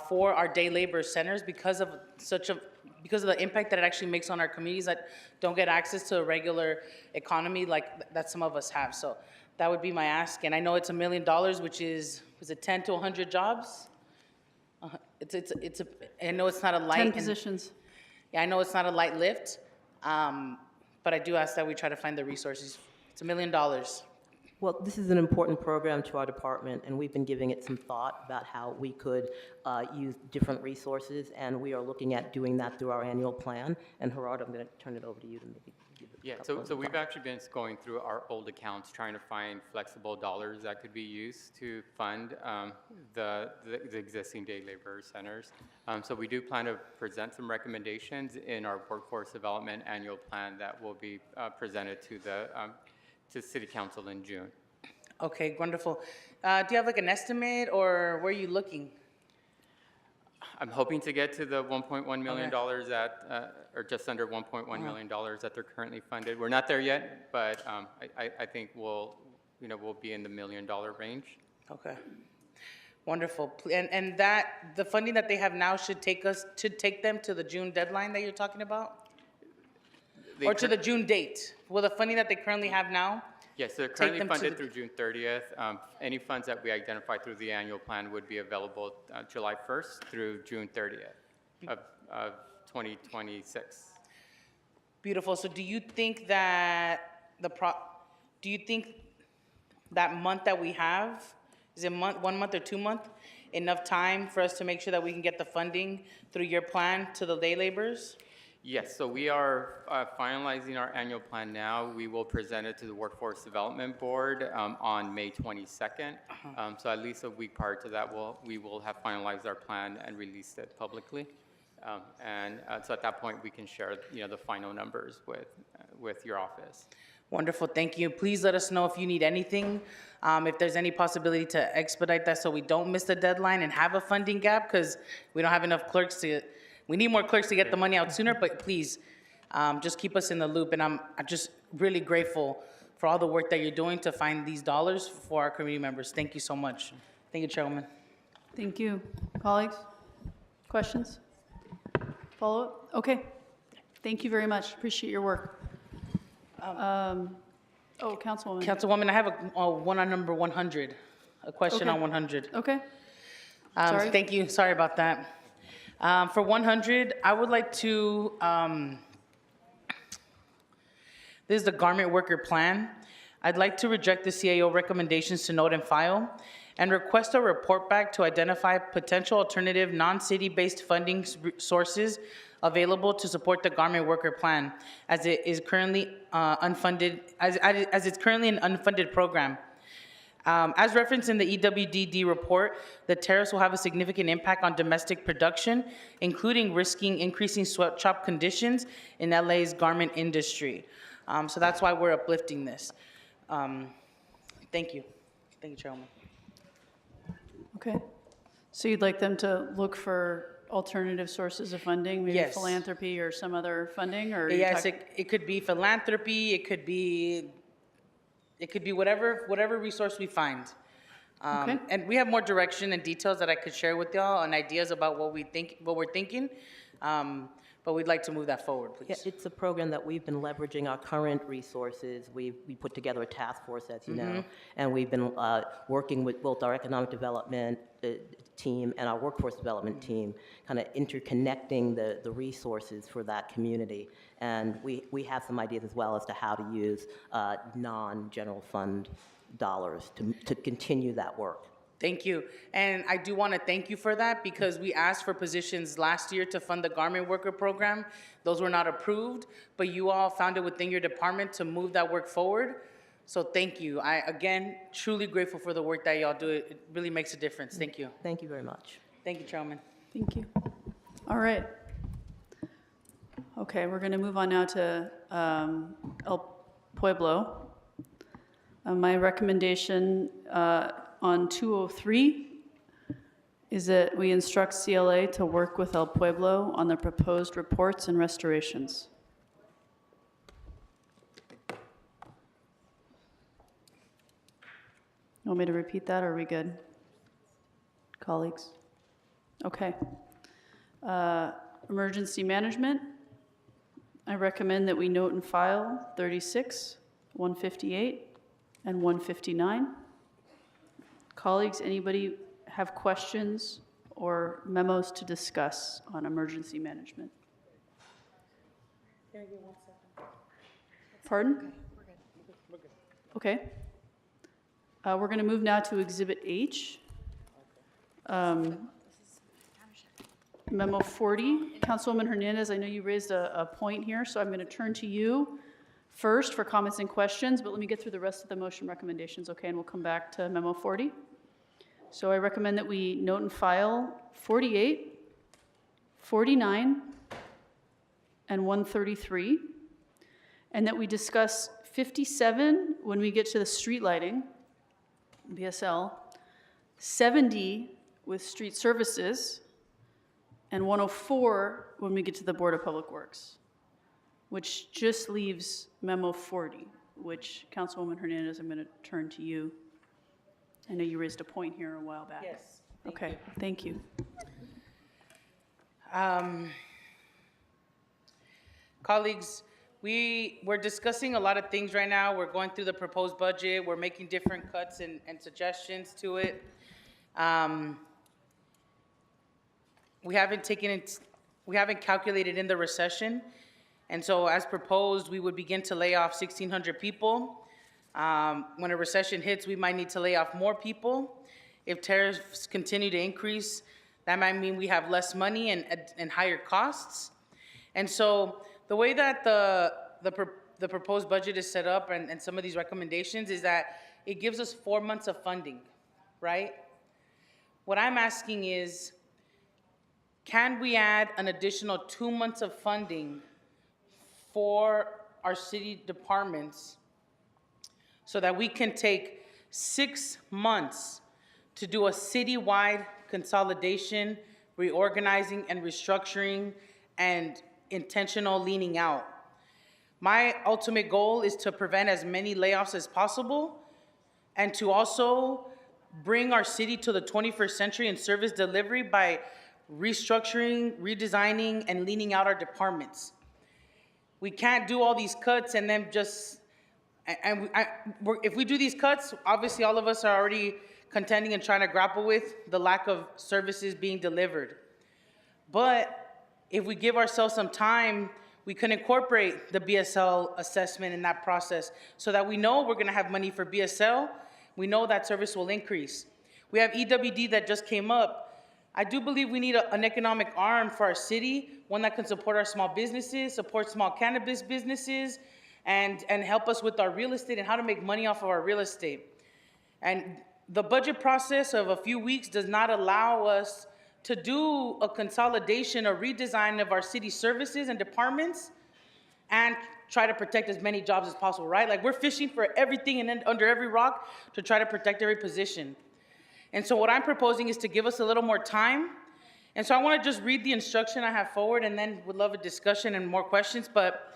for our day labor centers because of the impact that it actually makes on our communities that don't get access to a regular economy like that some of us have. So that would be my ask. And I know it's $1 million, which is it 10 to 100 jobs? I know it's not a light. 10 positions. Yeah, I know it's not a light lift, but I do ask that we try to find the resources. It's $1 million. Well, this is an important program to our department, and we've been giving it some thought about how we could use different resources, and we are looking at doing that through our annual plan. And Gerardo, I'm going to turn it over to you to maybe give it. Yeah, so we've actually been going through our old accounts, trying to find flexible dollars that could be used to fund the existing day labor centers. So we do plan to present some recommendations in our workforce development annual plan that will be presented to City Council in June. Okay, wonderful. Do you have like an estimate, or where are you looking? I'm hoping to get to the $1.1 million or just under $1.1 million that they're currently funded. We're not there yet, but I think we'll be in the $1 million range. Okay, wonderful. And that, the funding that they have now should take them to the June deadline that you're talking about? Or to the June date? Will the funding that they currently have now? Yes, they're currently funded through June 30th. Any funds that we identify through the annual plan would be available July 1st through June 30th of 2026. Beautiful. So do you think that that month that we have, is it 1 month or 2 months, enough time for us to make sure that we can get the funding through your plan to the day laborers? Yes, so we are finalizing our annual plan now. We will present it to the Workforce Development Board on May 22nd. So at least a week prior to that, we will have finalized our plan and released it publicly. So at that point, we can share the final numbers with your office. Wonderful, thank you. Please let us know if you need anything, if there's any possibility to expedite that so we don't miss the deadline and have a funding gap, because we don't have enough clerks we need more clerks to get the money out sooner, but please, just keep us in the loop. And I'm just really grateful for all the work that you're doing to find these dollars for our community members. Thank you so much. Thank you, Chairwoman. Thank you. Colleagues? Questions? Follow-up? Okay. Thank you very much. Appreciate your work. Councilwoman. Councilwoman, I have a one on number 100, a question on 100. Okay. Sorry. Thank you. Sorry about that. For 100, I would like to, this is the garment worker plan. I'd like to reject the CAO recommendations to note and file and request a report back to identify potential alternative non-city-based funding sources available to support the garment worker plan as it is currently unfunded, as it's currently an unfunded program. As referenced in the EWDD report, the tariffs will have a significant impact on domestic production, including risking increasing sweatshop conditions in LA's garment industry. So that's why we're uplifting this. Thank you. Thank you, Chairwoman. Okay. So you'd like them to look for alternative sources of funding, maybe Yes. philanthropy or some other funding, or? Yes, it could be philanthropy, it could be whatever resource we find. Okay. And we have more direction and details that I could share with y'all and ideas about what we're thinking. But we'd like to move that forward, please. Yeah, it's a program that we've been leveraging our current resources. We put together a task force, as you know, and we've been working with both our economic development team and our workforce development team, kind of interconnecting the resources for that community. And we have some ideas as well as to how to use non-general fund dollars to continue that work. Thank you. And I do want to thank you for that, because we asked for positions last year to fund the garment worker program. Those were not approved, but you all found it within your department to move that work forward. So thank you. I, again, truly grateful for the work that y'all do. It really makes a difference. Thank you. Thank you very much. Thank you, Chairman. Thank you. All right. Okay, we're going to move on now to El Pueblo. My recommendation on 203 is that we instruct CLA to work with El Pueblo on the proposed reports and restorations. You want me to repeat that, or are we good? Colleagues? Okay. Emergency management. I recommend that we note and file 36, 158, and 159. Colleagues, anybody have questions or memos to discuss on emergency management? Pardon? Okay. We're going to move now to Exhibit H. Memo 40. Councilwoman Hernandez, I know you raised a point here, so I'm going to turn to you first for comments and questions, but let me get through the rest of the motion recommendations, okay? And we'll come back to memo 40. So I recommend that we note and file 48, 49, and 133, and that we discuss 57 when we get to the street lighting, BSL, 70 with street services, and 104 when we get to the Board of Public Works, which just leaves memo 40, which Councilwoman Hernandez, I'm going to turn to you. I know you raised a point here a while back. Yes. Okay, thank you. Colleagues, we're discussing a lot of things right now. We're going through the proposed budget. We're making different cuts and suggestions to it. We haven't calculated in the recession. And so as proposed, we would begin to lay off 1,600 people. When a recession hits, we might need to lay off more people. If tariffs continue to increase, that might mean we have less money and higher costs. And so the way that the proposed budget is set up and some of these recommendations is that it gives us 4 months of funding, right? What I'm asking is, can we add an additional 2 months of funding for our city departments so that we can take 6 months to do a citywide consolidation, reorganizing and restructuring, and intentional leaning out? My ultimate goal is to prevent as many layoffs as possible and to also bring our city to the 21st century in service delivery by restructuring, redesigning, and leaning out our departments. We can't do all these cuts and then just, if we do these cuts, obviously all of us are already contending and trying to grapple with the lack of services being delivered. But if we give ourselves some time, we can incorporate the BSL assessment in that process so that we know we're gonna have money for BSL. We know that service will increase. We have EWD that just came up. I do believe we need an economic arm for our city, one that can support our small businesses, support small cannabis businesses, and help us with our real estate and how to make money off of our real estate. And the budget process of a few weeks does not allow us to do a consolidation or redesign of our city services and departments and try to protect as many jobs as possible, right? Like, we're fishing for everything and then under every rock to try to protect every position. And so what I'm proposing is to give us a little more time. And so I want to just read the instruction I have forward and then would love a discussion and more questions. But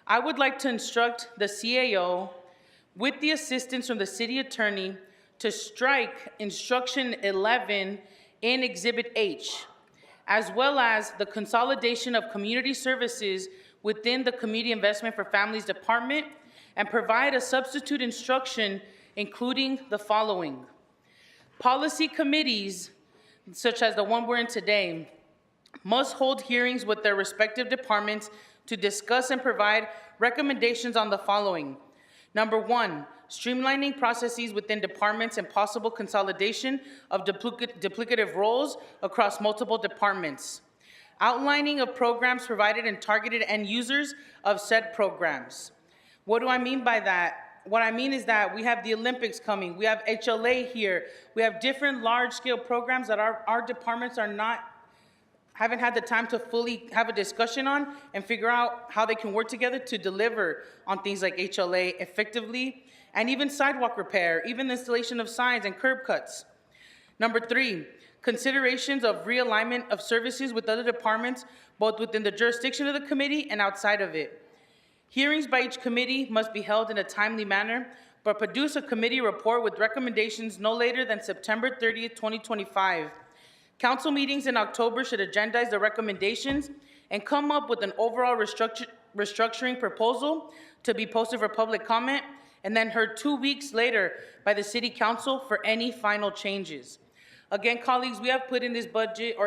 I would like to instruct the CAO, with the assistance from the city attorney, to strike instruction 11 in Exhibit H, as well as the consolidation of community services within the Community Investment for Families Department, and provide a substitute instruction including the following. Policy committees, such as the one we're in today, must hold hearings with their respective departments to discuss and provide recommendations on the following. Number 1, streamlining processes within departments and possible consolidation of duplicative roles across multiple departments. Outlining of programs provided and targeted end users of said programs. What do I mean by that? What I mean is that we have the Olympics coming, we have HLA here, we have different large-scale programs that our departments haven't had the time to fully have a discussion on and figure out how they can work together to deliver on things like HLA effectively, and even sidewalk repair, even the installation of signs and curb cuts. Number 3, considerations of realignment of services with other departments, both within the jurisdiction of the committee and outside of it. Hearings by each committee must be held in a timely manner, but produce a committee report with recommendations no later than September 30th, 2025. Council meetings in October should agendize the recommendations and come up with an overall restructuring proposal to be posted for public comment, and then heard 2 weeks later by the City Council for any final changes. Again, colleagues, we have put in this budget,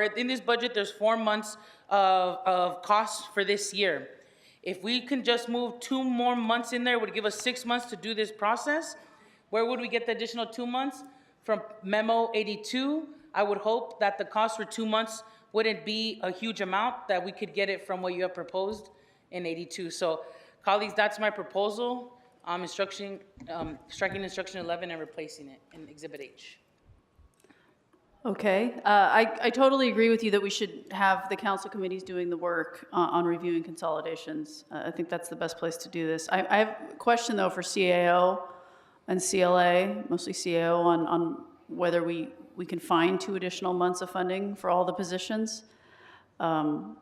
there's 4 months of costs for this year. If we can just move 2 more months in there, it would give us 6 months to do this process. Where would we get the additional 2 months? From memo 82, I would hope that the cost for 2 months wouldn't be a huge amount, that we could get it from what you have proposed in 82. So Colleagues, that's my proposal. Striking instruction 11 and replacing it in Exhibit H. Okay, I totally agree with you that we should have the council committees doing the work on reviewing consolidations. I think that's the best place to do this. I have a question though for CAO and CLA, mostly CAO, on whether we can find 2 additional months of funding for all the positions. And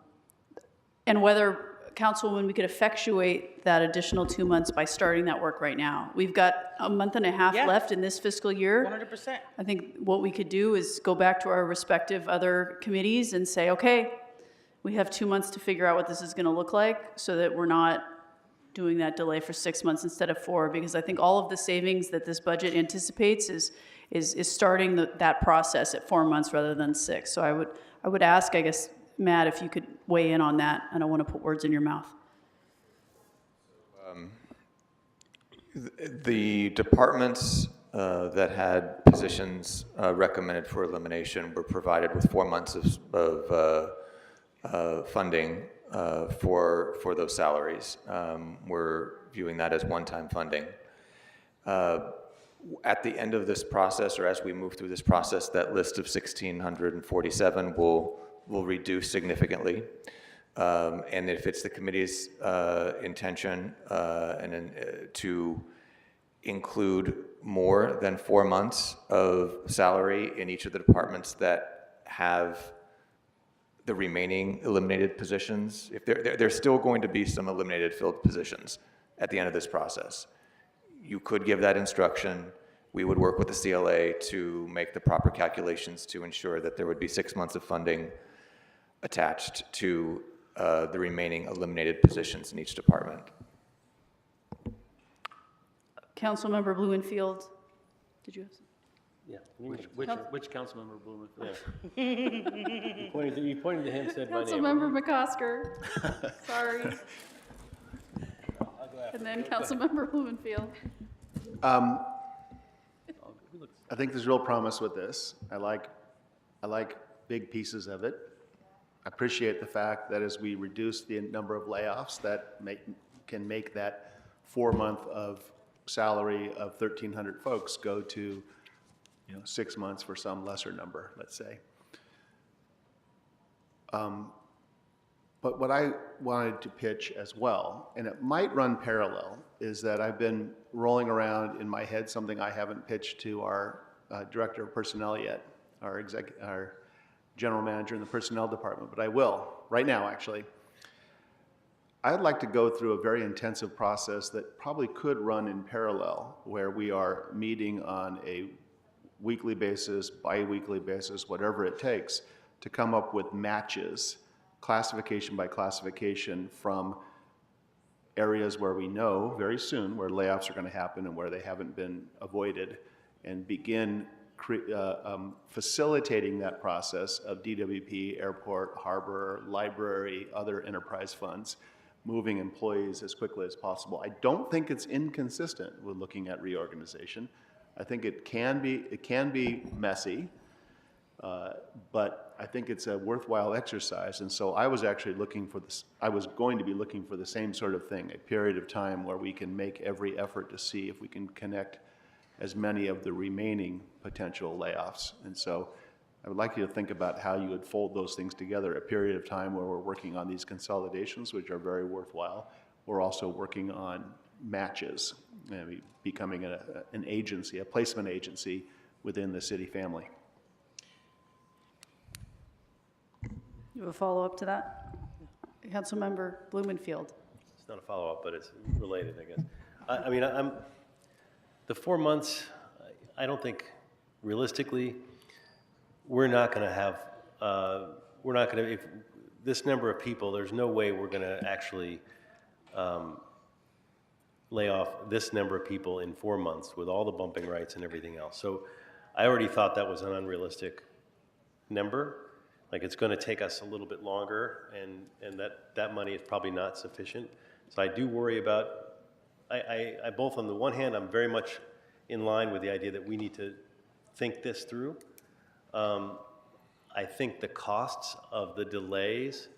whether, Councilwoman, we could effectuate that additional 2 months by starting that work right now. We've got a month and a half Yeah. left in this fiscal year. 100%. I think what we could do is go back to our respective other committees and say, okay, we have 2 months to figure out what this is going to look like so that we're not doing that delay for 6 months instead of 4, because I think all of the savings that this budget anticipates is starting that process at 4 months rather than 6. So I would ask, I guess, Matt, if you could weigh in on that. I don't want to put words in your mouth. The departments that had positions recommended for elimination were provided with 4 months of funding for those salaries. We're viewing that as one-time funding. At the end of this process, or as we move through this process, that list of 1,647 will reduce significantly. And if it's the committee's intention to include more than 4 months of salary in each of the departments that have the remaining eliminated positions, if there's still going to be some eliminated filled positions at the end of this process, you could give that instruction. We would work with the CLA to make the proper calculations to ensure that there would be 6 months of funding attached to the remaining eliminated positions in each department. Councilmember Blumenfield, did you have some? Yeah. Which council member Blumenfield? Yeah. You pointed to him, said my name. Councilmember McCosker. Sorry. And then Councilmember Blumenfield. I think there's real promise with this. I like big pieces of it. I appreciate the fact that as we reduce the number of layoffs, that can make that 4 month of salary of 1,300 folks go to 6 months for some lesser number, let's say. But what I wanted to pitch as well, and it might run parallel, is that I've been rolling around in my head something I haven't pitched to our director of personnel yet, our general manager in the personnel department, but I will, right now actually. I'd like to go through a very intensive process that probably could run in parallel, where we are meeting on a weekly basis, bi-weekly basis, whatever it takes, to come up with matches, classification by classification, from areas where we know very soon where layoffs are going to happen and where they haven't been avoided, and begin facilitating that process of DWP, airport, harbor, library, other enterprise funds, moving employees as quickly as possible. I don't think it's inconsistent with looking at reorganization. I think it can be messy, but I think it's a worthwhile exercise. And so I was actually going to be looking for the same sort of thing, a period of time where we can make every effort to see if we can connect as many of the remaining potential layoffs. And so I would like you to think about how you would fold those things together, a period of time where we're working on these consolidations, which are very worthwhile. We're also working on matches, becoming an agency, a placement agency within the city family. You have a follow-up to that? Councilmember Blumenfield. It's not a follow-up, but it's related, I guess. I mean, the 4 months, I don't think, realistically, we're not going to have, if this number of people, there's no way we're going to actually lay off this number of people in 4 months with all the bumping rights and everything else. So I already thought that was an unrealistic number. Like, it's going to take us a little bit longer, and that money is probably not sufficient. So I do worry about, I both, on the one hand, I'm very much in line with the idea that we need to think this through. I think the costs of the delays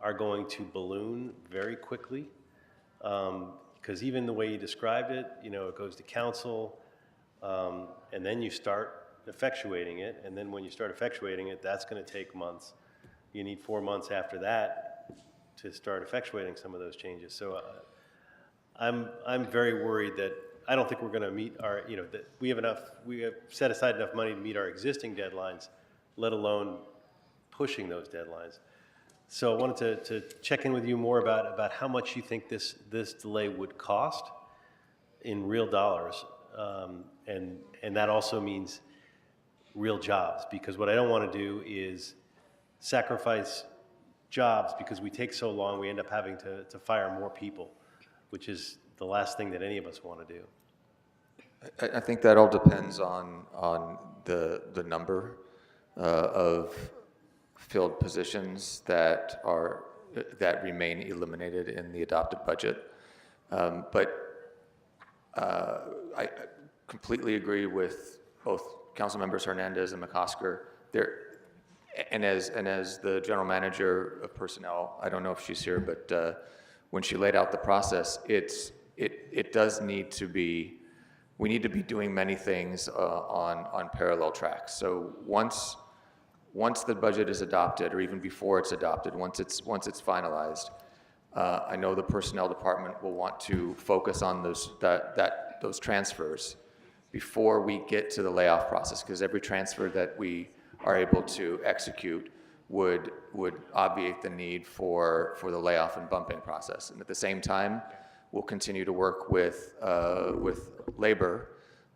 are going to balloon very quickly. Because even the way you described it, you know, it goes to council, and then you start effectuating it, and then when you start effectuating it, that's going to take months. You need 4 months after that to start effectuating some of those changes. So I'm very worried that I don't think we're going to meet our, you know, that we have set aside enough money to meet our existing deadlines, let alone pushing those deadlines. So I wanted to check in with you more about how much you think this delay would cost in real dollars, and that also means real jobs, because what I don't want to do is sacrifice jobs because we take so long, we end up having to fire more people, which is the last thing that any of us want to do. I think that all depends on the number of filled positions that remain eliminated in the adopted budget. But I completely agree with both Council Members Hernandez and McCosker. And as the General Manager of Personnel, I don't know if she's here, but when she laid out the process, it does need to be. We need to be doing many things on parallel tracks. So once the budget is adopted, or even before it's adopted, once it's finalized, I know the Personnel Department will want to focus on those transfers before we get to the layoff process, because every transfer that we are able to execute would obviate the need for the layoff and bumping process. And at the same time, we'll continue to work with labor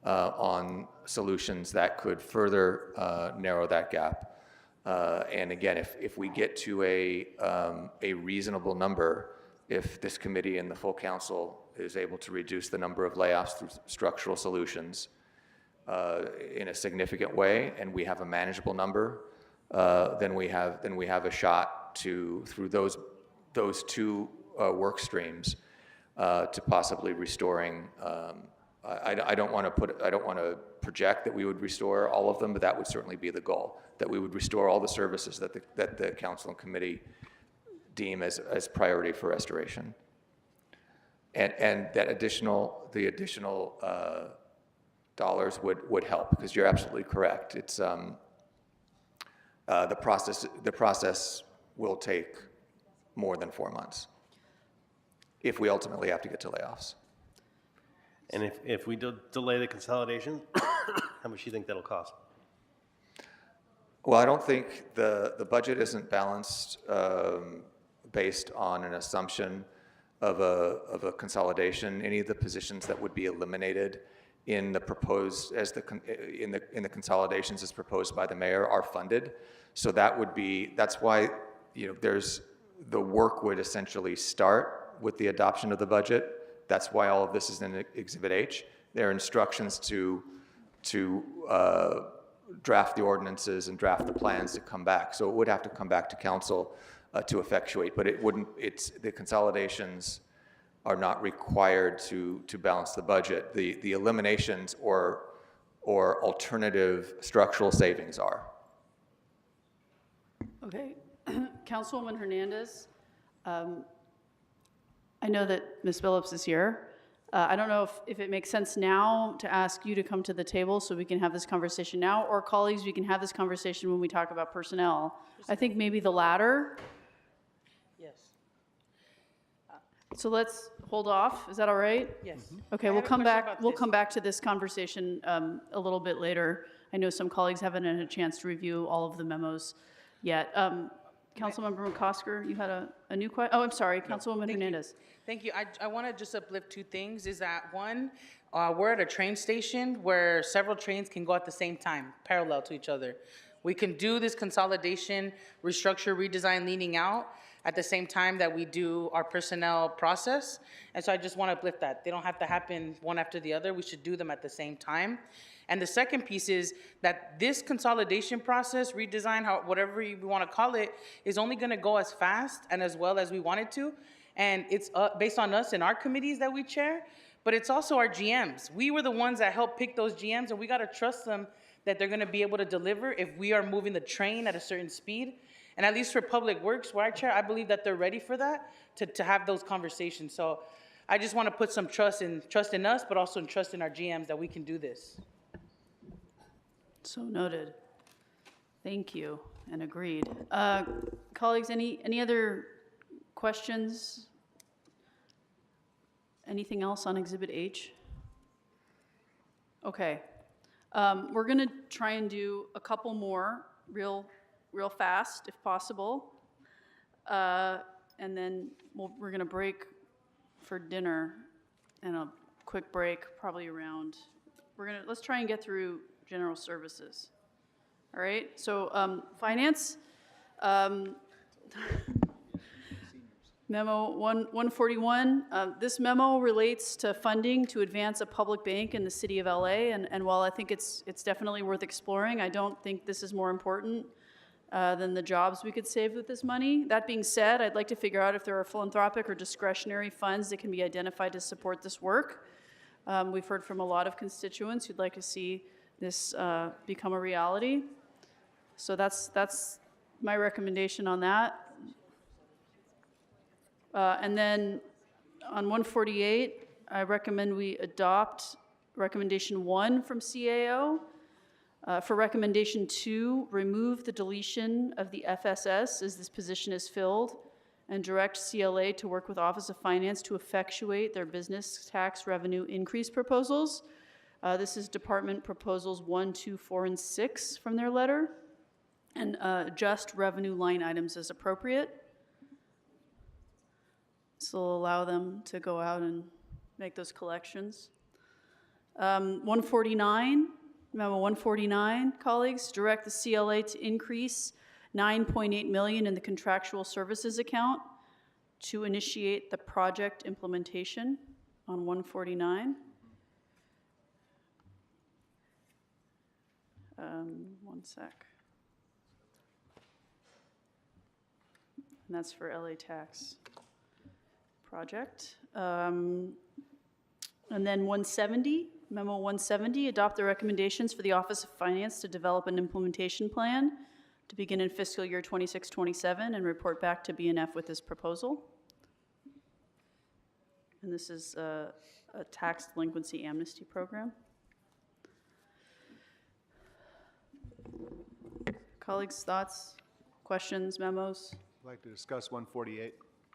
on solutions that could further narrow that gap. And again, if we get to a reasonable number, if this committee and the full council is able to reduce the number of layoffs through structural solutions in a significant way, and we have a manageable number, then we have a shot through those two work streams to possibly restoring. I don't want to project that we would restore all of them, but that would certainly be the goal, that we would restore all the services that the council and committee deem as priority for restoration. And that the additional dollars would help, because you're absolutely correct. It's the process will take more than 4 months if we ultimately have to get to layoffs. And if we delay the consolidation, how much do you think that'll cost? Well, I don't think the budget isn't balanced based on an assumption of a consolidation. Any of the positions that would be eliminated in the proposed in the consolidations as proposed by the mayor are funded. So that's why, you know, the work would essentially start with the adoption of the budget. That's why all of this is in Exhibit H. There are instructions to draft the ordinances and draft the plans to come back. So it would have to come back to council to effectuate, but the consolidations are not required to balance the budget. The eliminations or alternative structural savings are. Okay, Councilwoman Hernandez, I know that Ms. Phillips is here. I don't know if it makes sense now to ask you to come to the table so we can have this conversation now, or colleagues, we can have this conversation when we talk about personnel. I think maybe the latter. Yes. So let's hold off. Is that all right? Yes. Okay, we'll come back. We'll come back to this conversation a little bit later. I know some colleagues haven't had a chance to review all of the memos yet. Councilmember McCosker, you had a new question? Oh, I'm sorry, Councilwoman Hernandez. Thank you. I want to just uplift two things. Is that one, we're at a train station where several trains can go at the same time, parallel to each other. We can do this consolidation, restructure, redesign, leaning out at the same time that we do our personnel process. And so I just want to uplift that. They don't have to happen one after the other. We should do them at the same time. And the second piece is that this consolidation process, redesign, whatever you want to call it, is only going to go as fast and as well as we want it to. And it's based on us and our committees that we chair, but it's also our GMs. We were the ones that helped pick those GMs, and we got to trust them that they're going to be able to deliver if we are moving the train at a certain speed. And at least for Public Works, where I chair, I believe that they're ready for that, to have those conversations. So I just want to put some trust in us, but also trust in our GMs that we can do this. So noted. Thank you, and agreed. Colleagues, any other questions? Anything else on Exhibit H? Okay. We're going to try and do a couple more real fast, if possible. And then we're going to break for dinner, and a quick break, probably around. Let's try and get through general services. All right. So finance. Memo 141, this memo relates to funding to advance a public bank in the city of LA, and while I think it's definitely worth exploring, I don't think this is more important than the jobs we could save with this money. That being said, I'd like to figure out if there are philanthropic or discretionary funds that can be identified to support this work. We've heard from a lot of constituents who'd like to see this become a reality. So that's my recommendation on that. And then on 148, I recommend we adopt recommendation 1 from CAO. For recommendation 2, remove the deletion of the FSS as this position is filled and direct CLA to work with Office of Finance to effectuate their business tax revenue increase proposals. This is Department Proposals 1, 2, 4, and 6 from their letter, and adjust revenue line items as appropriate. This will allow them to go out and make those collections. 149, memo 149, colleagues, direct the CLA to increase $9.8 million in the contractual services account to initiate the project implementation on 149. One sec. And that's for LA tax project. And then 170, memo 170, adopt the recommendations for the Office of Finance to develop an implementation plan to begin in fiscal year 26-27 and report back to BNF with this proposal. And this is a tax delinquency amnesty program. Colleagues, thoughts, questions, memos? I'd like to discuss 148.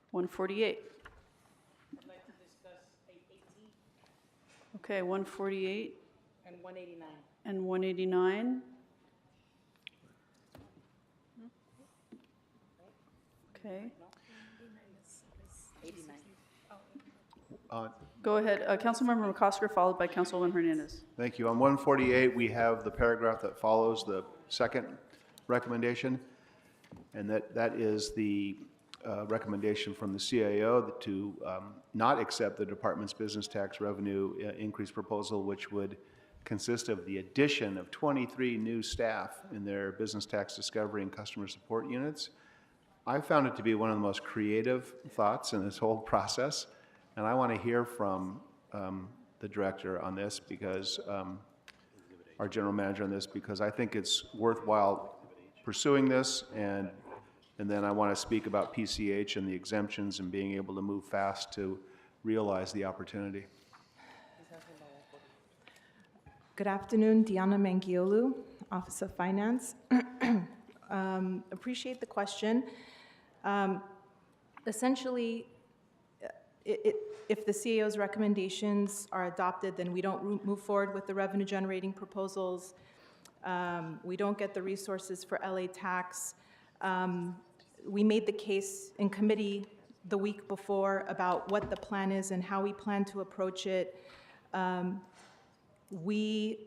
148. I'd like to discuss 818. Okay, 148 And 189. and 189. Okay. 89. Go ahead. Councilmember McCosker, followed by Councilwoman Hernandez. Thank you. On 148, we have the paragraph that follows the second recommendation, and that is the recommendation from the CAO to not accept the department's business tax revenue increase proposal, which would consist of the addition of 23 new staff in their business tax discovery and customer support units. I found it to be one of the most creative thoughts in this whole process, and I want to hear from the director on this, because our general manager on this, because I think it's worthwhile pursuing this, and then I want to speak about PCH and the exemptions and being able to move fast to realize the opportunity. Good afternoon, Diana Mangiolu, Office of Finance. Appreciate the question. Essentially, if the CAO's recommendations are adopted, then we don't move forward with the revenue generating proposals. We don't get the resources for LA tax. We made the case in committee the week before about what the plan is and how we plan to approach it. We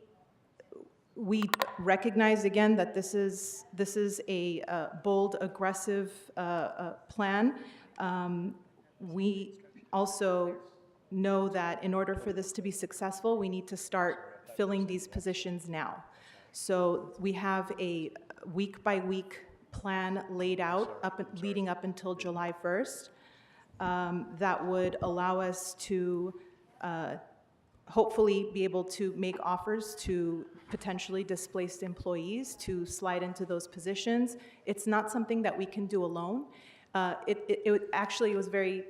recognize again that this is a bold, aggressive plan. We also know that in order for this to be successful, we need to start filling these positions now. So we have a week-by-week plan laid out leading up until July 1st that would allow us to hopefully be able to make offers to potentially displaced employees to slide into those positions. It's not something that we can do alone. It actually was very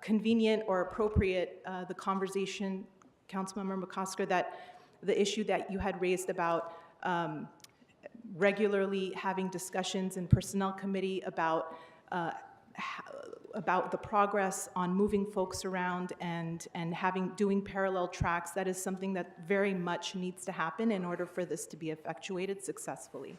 convenient or appropriate the conversation, Councilmember McCosker, that the issue that you had raised about regularly having discussions in Personnel Committee about the progress on moving folks around and doing parallel tracks. That is something that very much needs to happen in order for this to be effectuated successfully.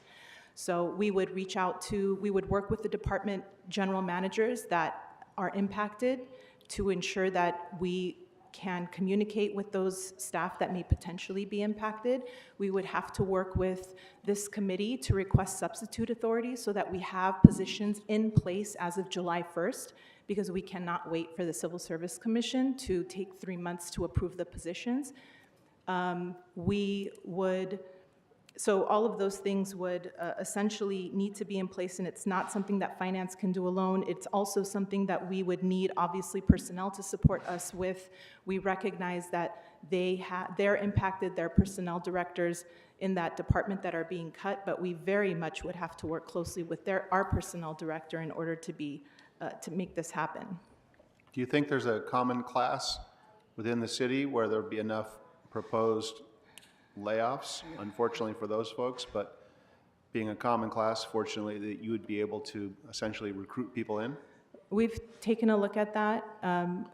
So we would work with the department general managers that are impacted to ensure that we can communicate with those staff that may potentially be impacted. We would have to work with this committee to request substitute authority so that we have positions in place as of July 1st, because we cannot wait for the Civil Service Commission to take 3 months to approve the positions. So all of those things would essentially need to be in place, and it's not something that finance can do alone. It's also something that we would need, obviously, personnel to support us with. We recognize that they're impacted, their personnel directors in that department that are being cut, but we very much would have to work closely with our personnel director in order to make this happen. Do you think there's a common class within the city where there'd be enough proposed layoffs, unfortunately for those folks, but being a common class, fortunately, that you would be able to essentially recruit people in? We've taken a look at that.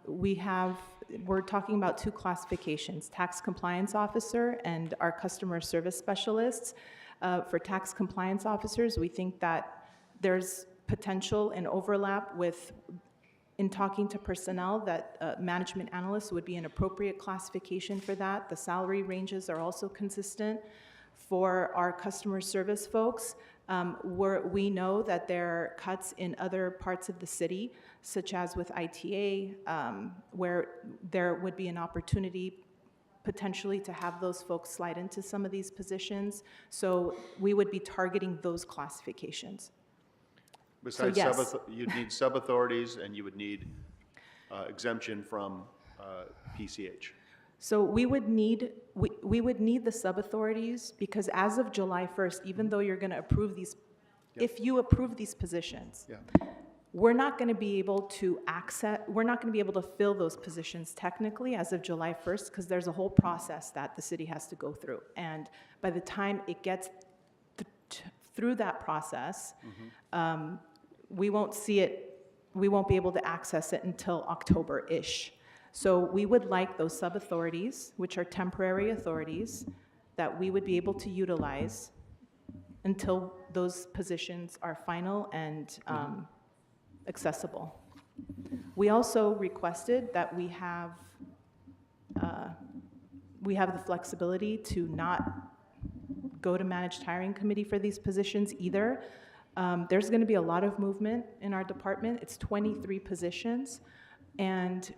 We're talking about 2 classifications, tax compliance officer and our customer service specialists. For tax compliance officers, we think that there's potential and overlap in talking to personnel, that management analysts would be an appropriate classification for that. The salary ranges are also consistent. For our customer service folks, we know that there are cuts in other parts of the city, such as with ITA, where there would be an opportunity potentially to have those folks slide into some of these positions. So we would be targeting those classifications. Besides, so yes. You'd need sub-authorities, and you would need exemption from PCH. So we would need the sub-authorities, because as of July 1st, even though you're going to approve these, if you approve these positions, we're not going to be able to fill those positions technically as of July 1st, because there's a whole process that the city has to go through. And by the time it gets through that process, we won't be able to access it until October-ish. So we would like those sub-authorities, which are temporary authorities, that we would be able to utilize until those positions are final and accessible. We also requested that we have the flexibility to not go to managed hiring committee for these positions either. There's going to be a lot of movement in our department. It's 23 positions. And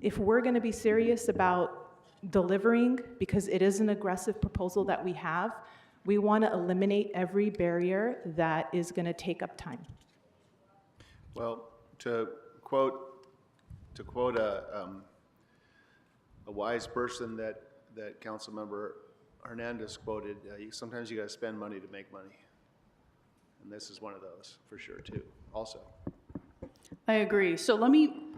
if we're going to be serious about delivering, because it is an aggressive proposal that we have, we want to eliminate every barrier that is going to take up time. Well, to quote a wise person that Councilmember Hernandez quoted, sometimes you got to spend money to make money. And this is one of those, for sure, too, also. I agree. So let me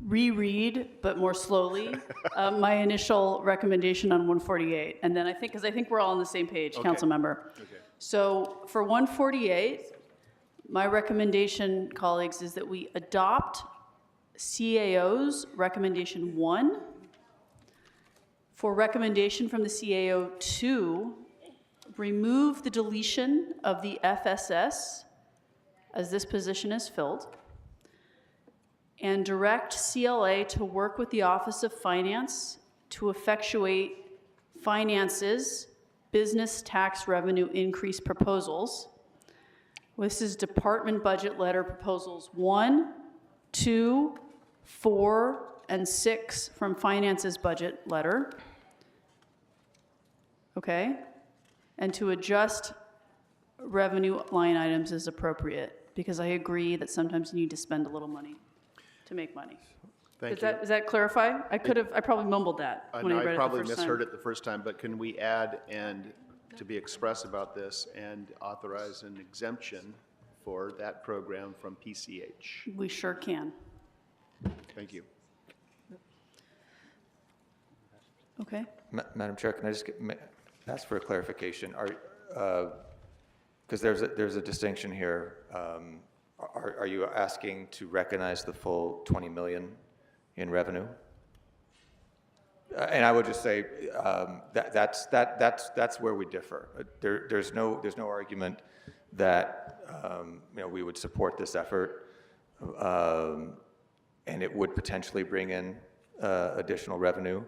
reread, but more slowly, my initial recommendation on 148. And then because I think we're all on the same page, Okay. council member. Okay. So for 148, my recommendation, colleagues, is that we adopt CAO's recommendation 1. For recommendation from the CAO 2, remove the deletion of the FSS as this position is filled, and direct CLA to work with the Office of Finance to effectuate finances, business tax revenue increase proposals. This is department budget letter proposals 1, 2, 4, and 6 from finances budget letter. Okay? And to adjust revenue line items as appropriate, because I agree that sometimes you need to spend a little money to make money. Thank Does that clarify? I probably mumbled that when I read it the probably first time. misheard it the first time, but can we add, and to be express about this, and authorize an exemption for that program from PCH. We sure can. Thank you. Okay. Madam Chair, can I just ask for a clarification? Because there's a distinction here. Are you asking to recognize the full 20 million in revenue? And I would just say that's where we differ. There's no argument that we would support this effort, and it would potentially bring in additional revenue.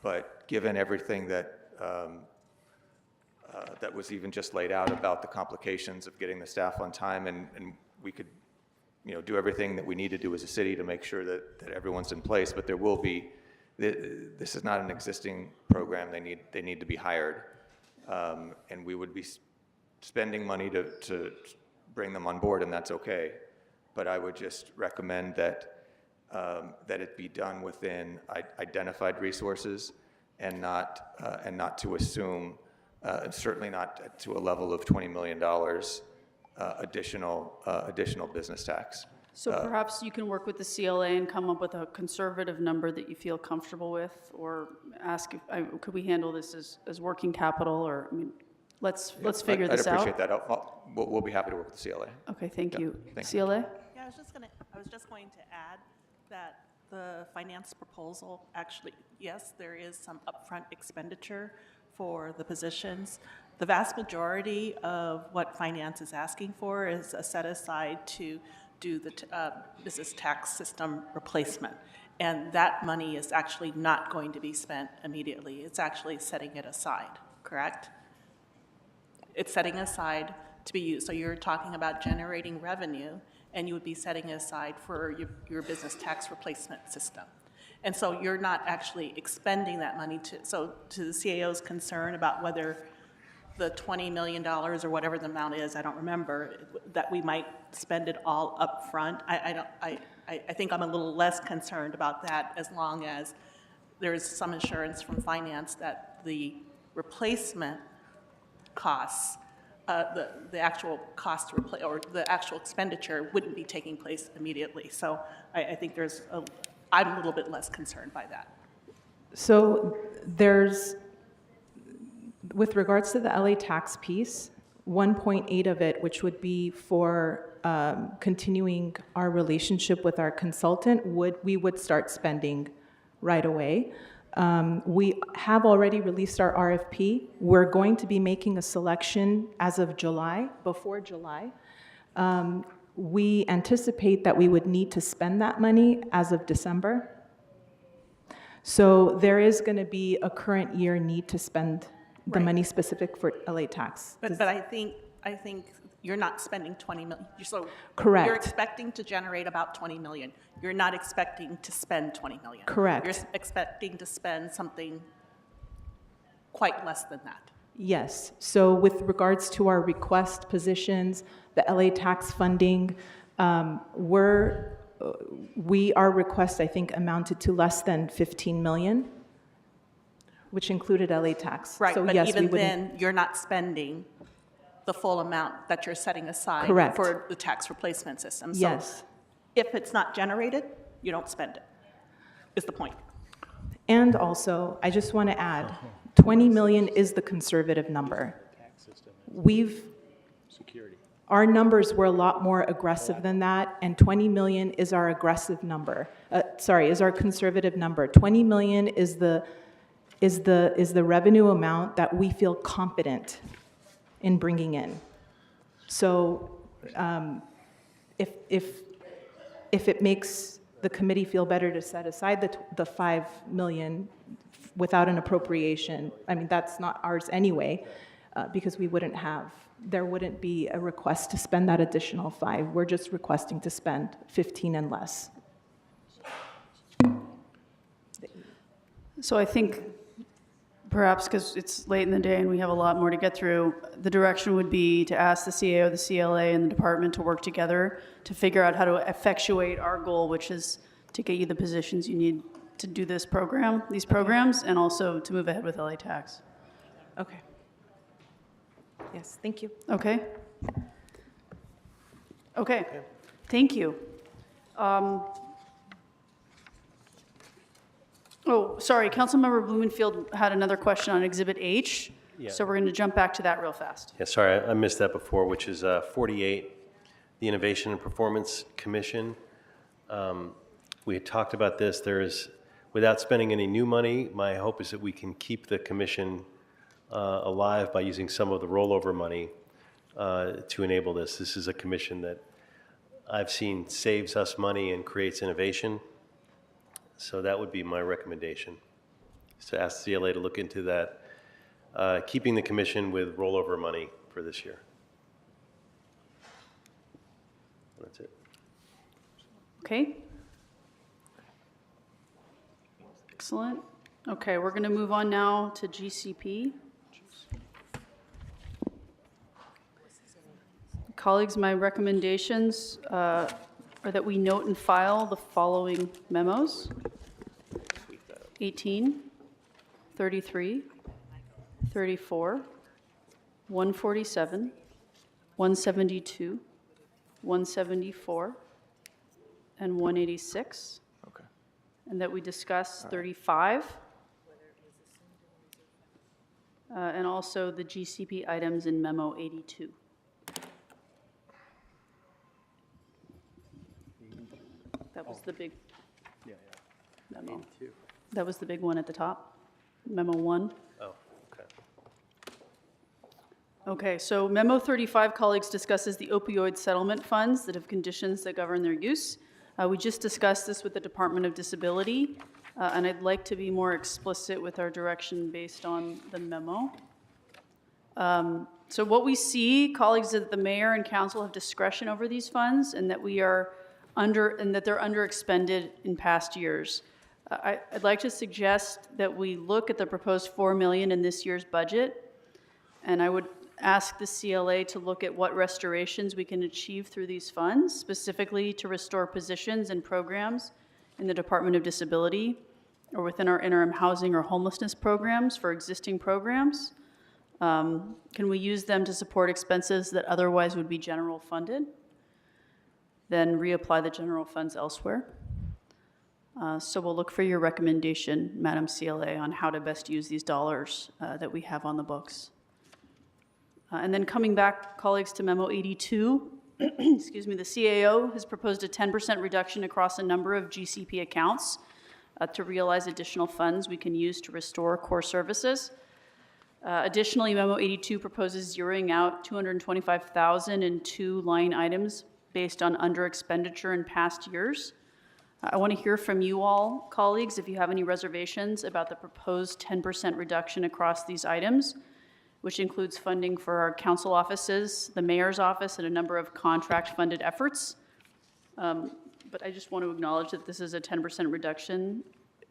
But given everything that was even just laid out about the complications of getting the staff on time, and we could, do everything that we need to do as a city to make sure that everyone's in place. But there will be, this is not an existing program. They need to be hired, and we would be spending money to bring them on board, and that's okay. But I would just recommend that it be done within identified resources, and not to assume, and certainly not to a level of $20 million additional business tax. So perhaps you can work with the CLA and come up with a conservative number that you feel comfortable with, or ask if, could we handle this as working capital, or, let's figure this out. I'd appreciate that. We'll be happy to work with the CLA. Okay, thank you. Thank CLA? Yeah, I was just going to add that the finance proposal, actually, yes, there is some upfront expenditure for the positions. The vast majority of what finance is asking for is a set aside to do the business tax system replacement. And that money is actually not going to be spent immediately. It's actually setting it aside, correct? It's setting aside to be used. So you're talking about generating revenue, and you would be setting aside for your business tax replacement system. And so you're not actually expending that money to the CAO's concern about whether the $20 million or whatever the amount is, I don't remember, that we might spend it all up front. I think I'm a little less concerned about that, as long as there is some assurance from finance that the replacement costs, the actual cost to replace, or the actual expenditure wouldn't be taking place immediately. So I think I'm a little bit less concerned by that. So with regards to the LA tax piece, 1.8 of it, which would be for continuing our relationship with our consultant, we would start spending right away. We have already released our RFP. We're going to be making a selection as of before July. We anticipate that we would need to spend that money as of December. So there is going to be a current year need to spend the money specific for LA tax. But I think you're not spending 20 million. So correct. You're expecting to generate about 20 million. You're not expecting to spend 20 million. Correct. You're expecting to spend something quite less than that. Yes. So with regards to our request positions, the LA tax funding, our request, I think, amounted to less than 15 million, which included LA tax. Right, so but yes, even then, you're not spending the full amount that you're setting aside correct. For the tax replacement system. So yes. If it's not generated, you don't spend it, is the point. And also, I just want to add, 20 million is the conservative number. Our numbers were a lot more aggressive than that, and 20 million is our aggressive number. Is our conservative number. 20 million is the revenue amount that we feel confident in bringing in. So if it makes the committee feel better to set aside the 5 million without an appropriation, that's not ours anyway, because there wouldn't be a request to spend that additional 5. We're just requesting to spend 15 and less. So I think perhaps because it's late in the day and we have a lot more to get through, the direction would be to ask the CAO, the CLA, and the department to work together to figure out how to effectuate our goal, which is to get you the positions you need to do these programs, and also to move ahead with LA tax. Okay. Yes, thank you. Okay. Okay, thank you. Oh, sorry, Councilmember Blumenfield had another question on Exhibit H. Yeah. So we're going to jump back to that real fast. Yeah, sorry, I missed that before, which is 48, the Innovation and Performance Commission. We had talked about this. There is, without spending any new money, my hope is that we can keep the commission alive by using some of the rollover money to enable this. This is a commission that I've seen saves us money and creates innovation. So that would be my recommendation, is to ask the CLA to look into that, keeping the commission with rollover money for this year. That's it. Okay. Excellent. Okay, we're going to move on now to GCP. Colleagues, my recommendations are that we note and file the following memos: 18, 33, 34, 147, 172, 174, and 186. Okay. And that we discuss 35. And also the GCP items in memo 82. That was the big memo. That was the big one at the top, memo 1. Oh, okay. Okay, so memo 35, colleagues, discusses the opioid settlement funds that have conditions that govern their use. We just discussed this with the Department of Disability, and I'd like to be more explicit with our direction based on the memo. So what we see, colleagues, is that the mayor and council have discretion over these funds, and that they're under expended in past years. I'd like to suggest that we look at the proposed $4 million in this year's budget, and I would ask the CLA to look at what restorations we can achieve through these funds, specifically to restore positions and programs in the Department of Disability or within our interim housing or homelessness programs for existing programs. Can we use them to support expenses that otherwise would be general funded? Then reapply the general funds elsewhere. So we'll look for your recommendation, Madam CLA, on how to best use these dollars that we have on the books. And then coming back, colleagues, to memo 82, excuse me, the CAO has proposed a 10% reduction across a number of GCP accounts to realize additional funds we can use to restore core services. Additionally, memo 82 proposes zeroing out $225,000 in 2 line items based on under expenditure in past years. I want to hear from you all, colleagues, if you have any reservations about the proposed 10% reduction across these items, which includes funding for our council offices, the mayor's office, and a number of contract-funded efforts. But I just want to acknowledge that this is a 10% reduction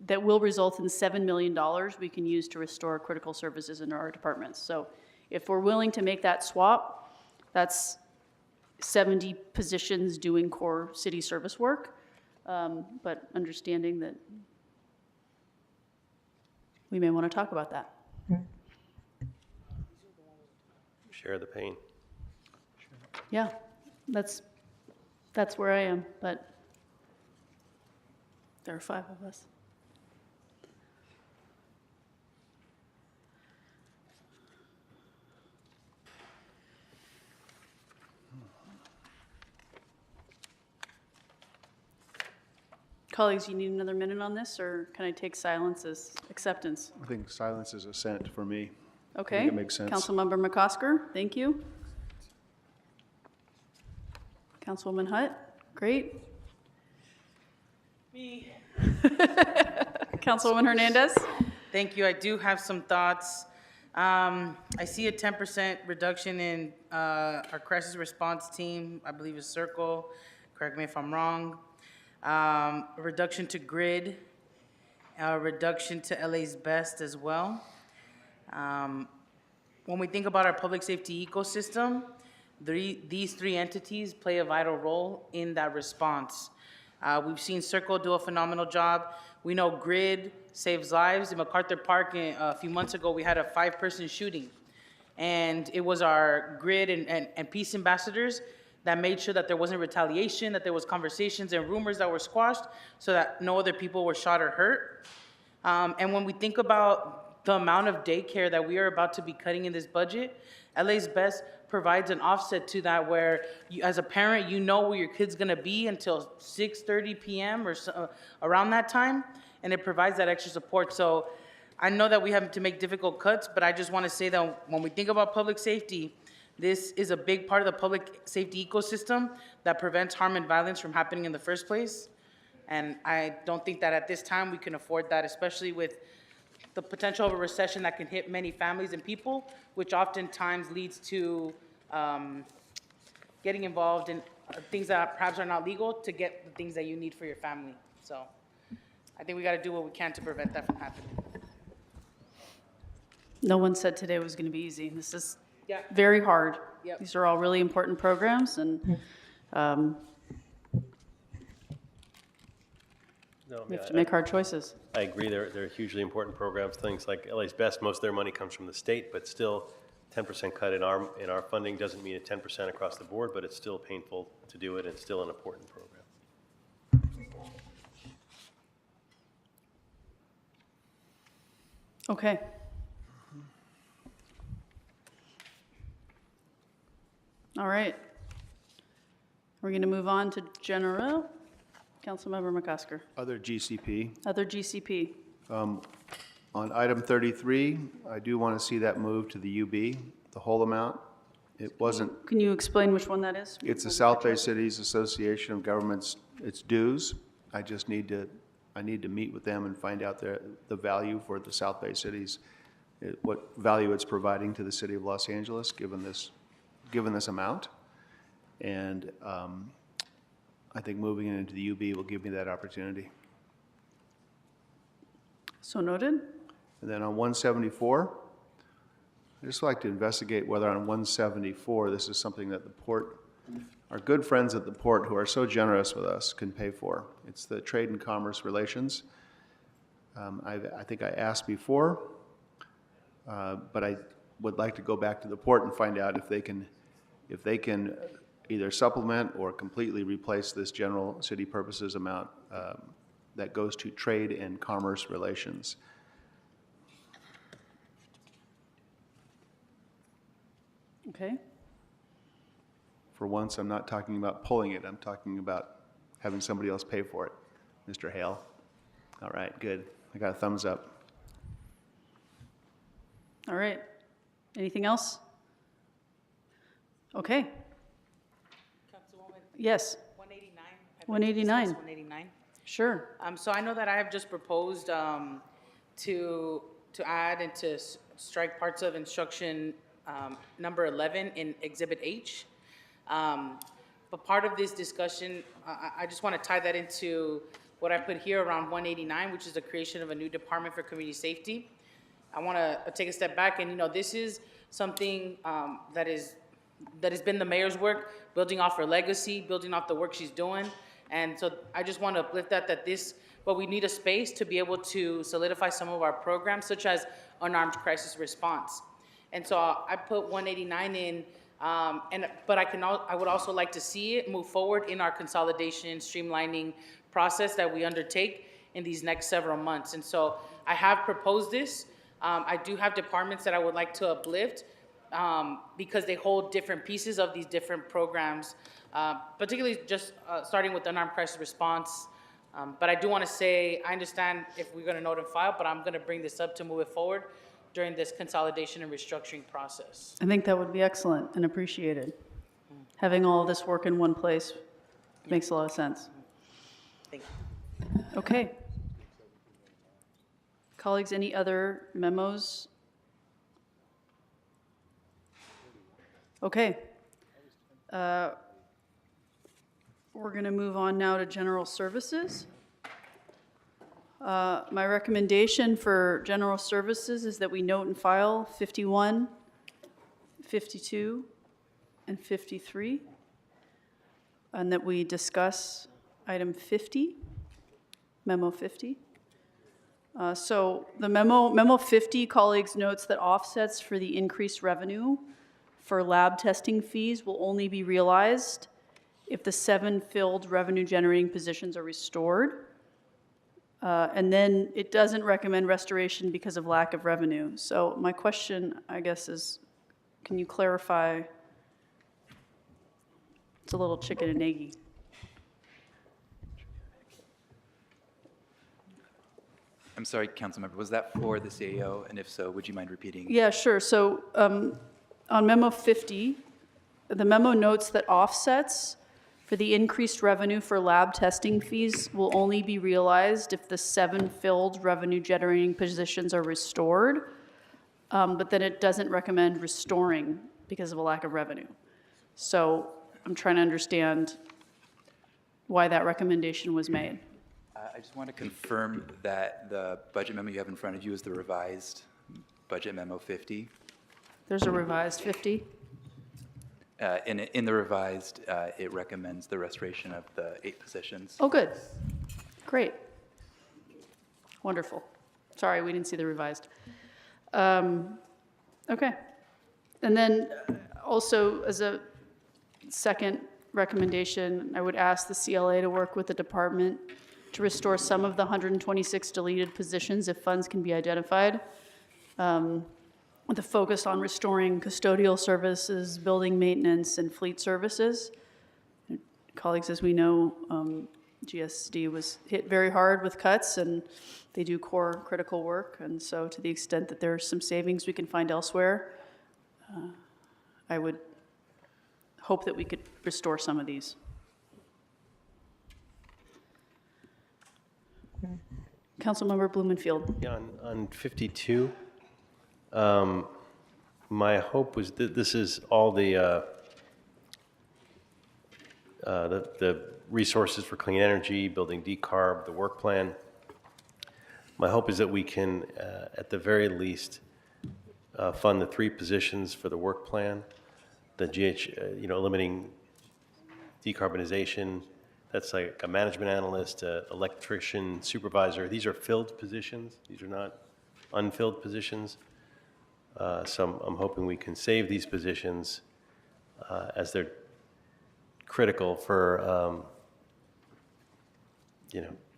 that will result in $7 million we can use to restore critical services in our departments. So if we're willing to make that swap, that's 70 positions doing core city service work, but understanding that we may want to talk about that. Share the pain. Yeah, that's where I am, but there are 5 of us. Colleagues, you need another minute on this, or can I take silence as acceptance? I think silence is assent for me. I Okay. think it makes sense. Councilmember McCosker, thank you. Councilwoman Hutt, great. Me. Councilwoman Hernandez? Thank you. I do have some thoughts. I see a 10% reduction in our crisis response team, I believe is Circle. Correct me if I'm wrong. A reduction to grid, a reduction to LA's Best as well. When we think about our public safety ecosystem, these 3 entities play a vital role in that response. We've seen Circle do a phenomenal job. We know Grid saves lives. In MacArthur Park a few months ago, we had a 5-person shooting. And it was our Grid and peace ambassadors that made sure that there wasn't retaliation, that there was conversations and rumors that were squashed so that no other people were shot or hurt. And when we think about the amount of daycare that we are about to be cutting in this budget, LA's Best provides an offset to that where you, as a parent, you know where your kid's gonna be until 6:30 p.m. or so, around that time, and it provides that extra support. So I know that we have to make difficult cuts, but I just wanna say that when we think about public safety, this is a big part of the public safety ecosystem that prevents harm and violence from happening in the first place. And I don't think that at this time we can afford that, especially with the potential of a recession that can hit many families and people, which oftentimes leads to getting involved in things that perhaps are not legal to get the things that you need for your family. So I think we got to do what we can to prevent that from happening. No one said today was going to be easy. This is Yeah. very hard. Yep. These are all really important programs, and No, I we mean, have to make hard choices. I agree, they're hugely important programs, things like LA's Best, most of their money comes from the state, but still 10% cut in our funding doesn't mean a 10% across the board, but it's still painful to do it, it's still an important program. Okay. All right. We're going to move on to General. Councilmember McCosker. Other GCP. Other GCP. On item 33, I do want to see that move to the UB, the whole amount. It wasn't, Can you explain which one that is? it's the South Bay Cities Association of Governments, it's dues. I need to meet with them and find out the value for the South Bay cities, what value it's providing to the city of Los Angeles, given this amount. And I think moving it into the UB will give me that opportunity. So noted. And then on 174, I'd just like to investigate whether on 174, this is something that the port, our good friends at the port who are so generous with us, can pay for. It's the Trade and Commerce Relations. I think I asked before, but I would like to go back to the port and find out if they can either supplement or completely replace this general city purposes amount that goes to trade and commerce relations. Okay. For once, I'm not talking about pulling it, I'm talking about having somebody else pay for it. Mr. Hale? All right, good. I got a thumbs up. All right. Anything else? Okay. Yes. 189. 189. 189. Sure. So I know that I have just proposed to add and to strike parts of instruction number 11 in Exhibit H. But part of this discussion, I just want to tie that into what I put here around 189, which is the creation of a new Department for Community Safety. I want to take a step back, and this is something that has been the mayor's work, building off her legacy, building off the work she's doing. And so I just want to uplift but we need a space to be able to solidify some of our programs, such as unarmed crisis response. And so I put 189 in, but I would also like to see it move forward in our consolidation, streamlining process that we undertake in these next several months. And so I have proposed this. I do have departments that I would like to uplift because they hold different pieces of these different programs, particularly just starting with unarmed crisis response. But I do want to say, I understand if we're going to note and file, but I'm going to bring this up to move it forward during this consolidation and restructuring process. I think that would be excellent and appreciated. Having all of this work in one place makes a lot of sense. Thank you. Okay. Colleagues, any other memos? Okay. We're going to move on now to general services. My recommendation for general services is that we note and file 51, 52, and 53, and that we discuss item 50, memo 50. So the memo 50, colleagues, notes that offsets for the increased revenue for lab testing fees will only be realized if the 7 filled revenue-generating positions are restored. And then it doesn't recommend restoration because of lack of revenue. So my question, I guess, is, can you clarify? It's a little chicken and eggy. I'm sorry, Councilmember, was that for the CAO? And if so, would you mind repeating? Yeah, sure. So on memo 50, the memo notes that offsets for the increased revenue for lab testing fees will only be realized if the 7 filled revenue-generating positions are restored, but then it doesn't recommend restoring because of a lack of revenue. So I'm trying to understand why that recommendation was made. I just want to confirm that the budget memo you have in front of you is the revised budget memo 50. There's a revised 50. In the revised, it recommends the restoration of the 8 positions. Oh, good. Great. Wonderful. Sorry, we didn't see the revised. Okay. And then also, as a second recommendation, I would ask the CLA to work with the department to restore some of the 126 deleted positions if funds can be identified, with a focus on restoring custodial services, building maintenance, and fleet services. Colleagues, as we know, GSD was hit very hard with cuts, and they do core critical work. And so to the extent that there's some savings we can find elsewhere, I would hope that we could restore some of these. Councilmember Blumenfield. Yeah, on 52, my hope was that this is all the resources for clean energy, building decarb, the work plan. My hope is that we can, at the very least, fund the 3 positions for the work plan, the limiting decarbonization. That's like a management analyst, an electrician, supervisor. These are filled positions. These are not unfilled positions. So I'm hoping we can save these positions as they're critical for,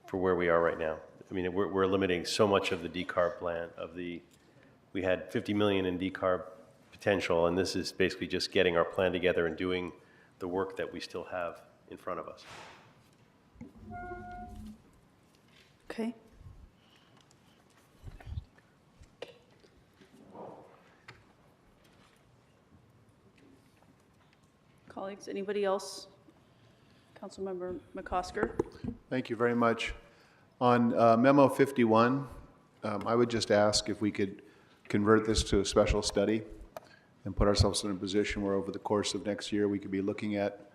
for where we are right now. I mean, we're limiting so much of the decarb plan we had 50 million in decarb potential, and this is basically just getting our plan together and doing the work that we still have in front of us. Okay. Colleagues, anybody else? Councilmember McCosker. Thank you very much. On memo 51, I would just ask if we could convert this to a special study and put ourselves in a position where over the course of next year we could be looking at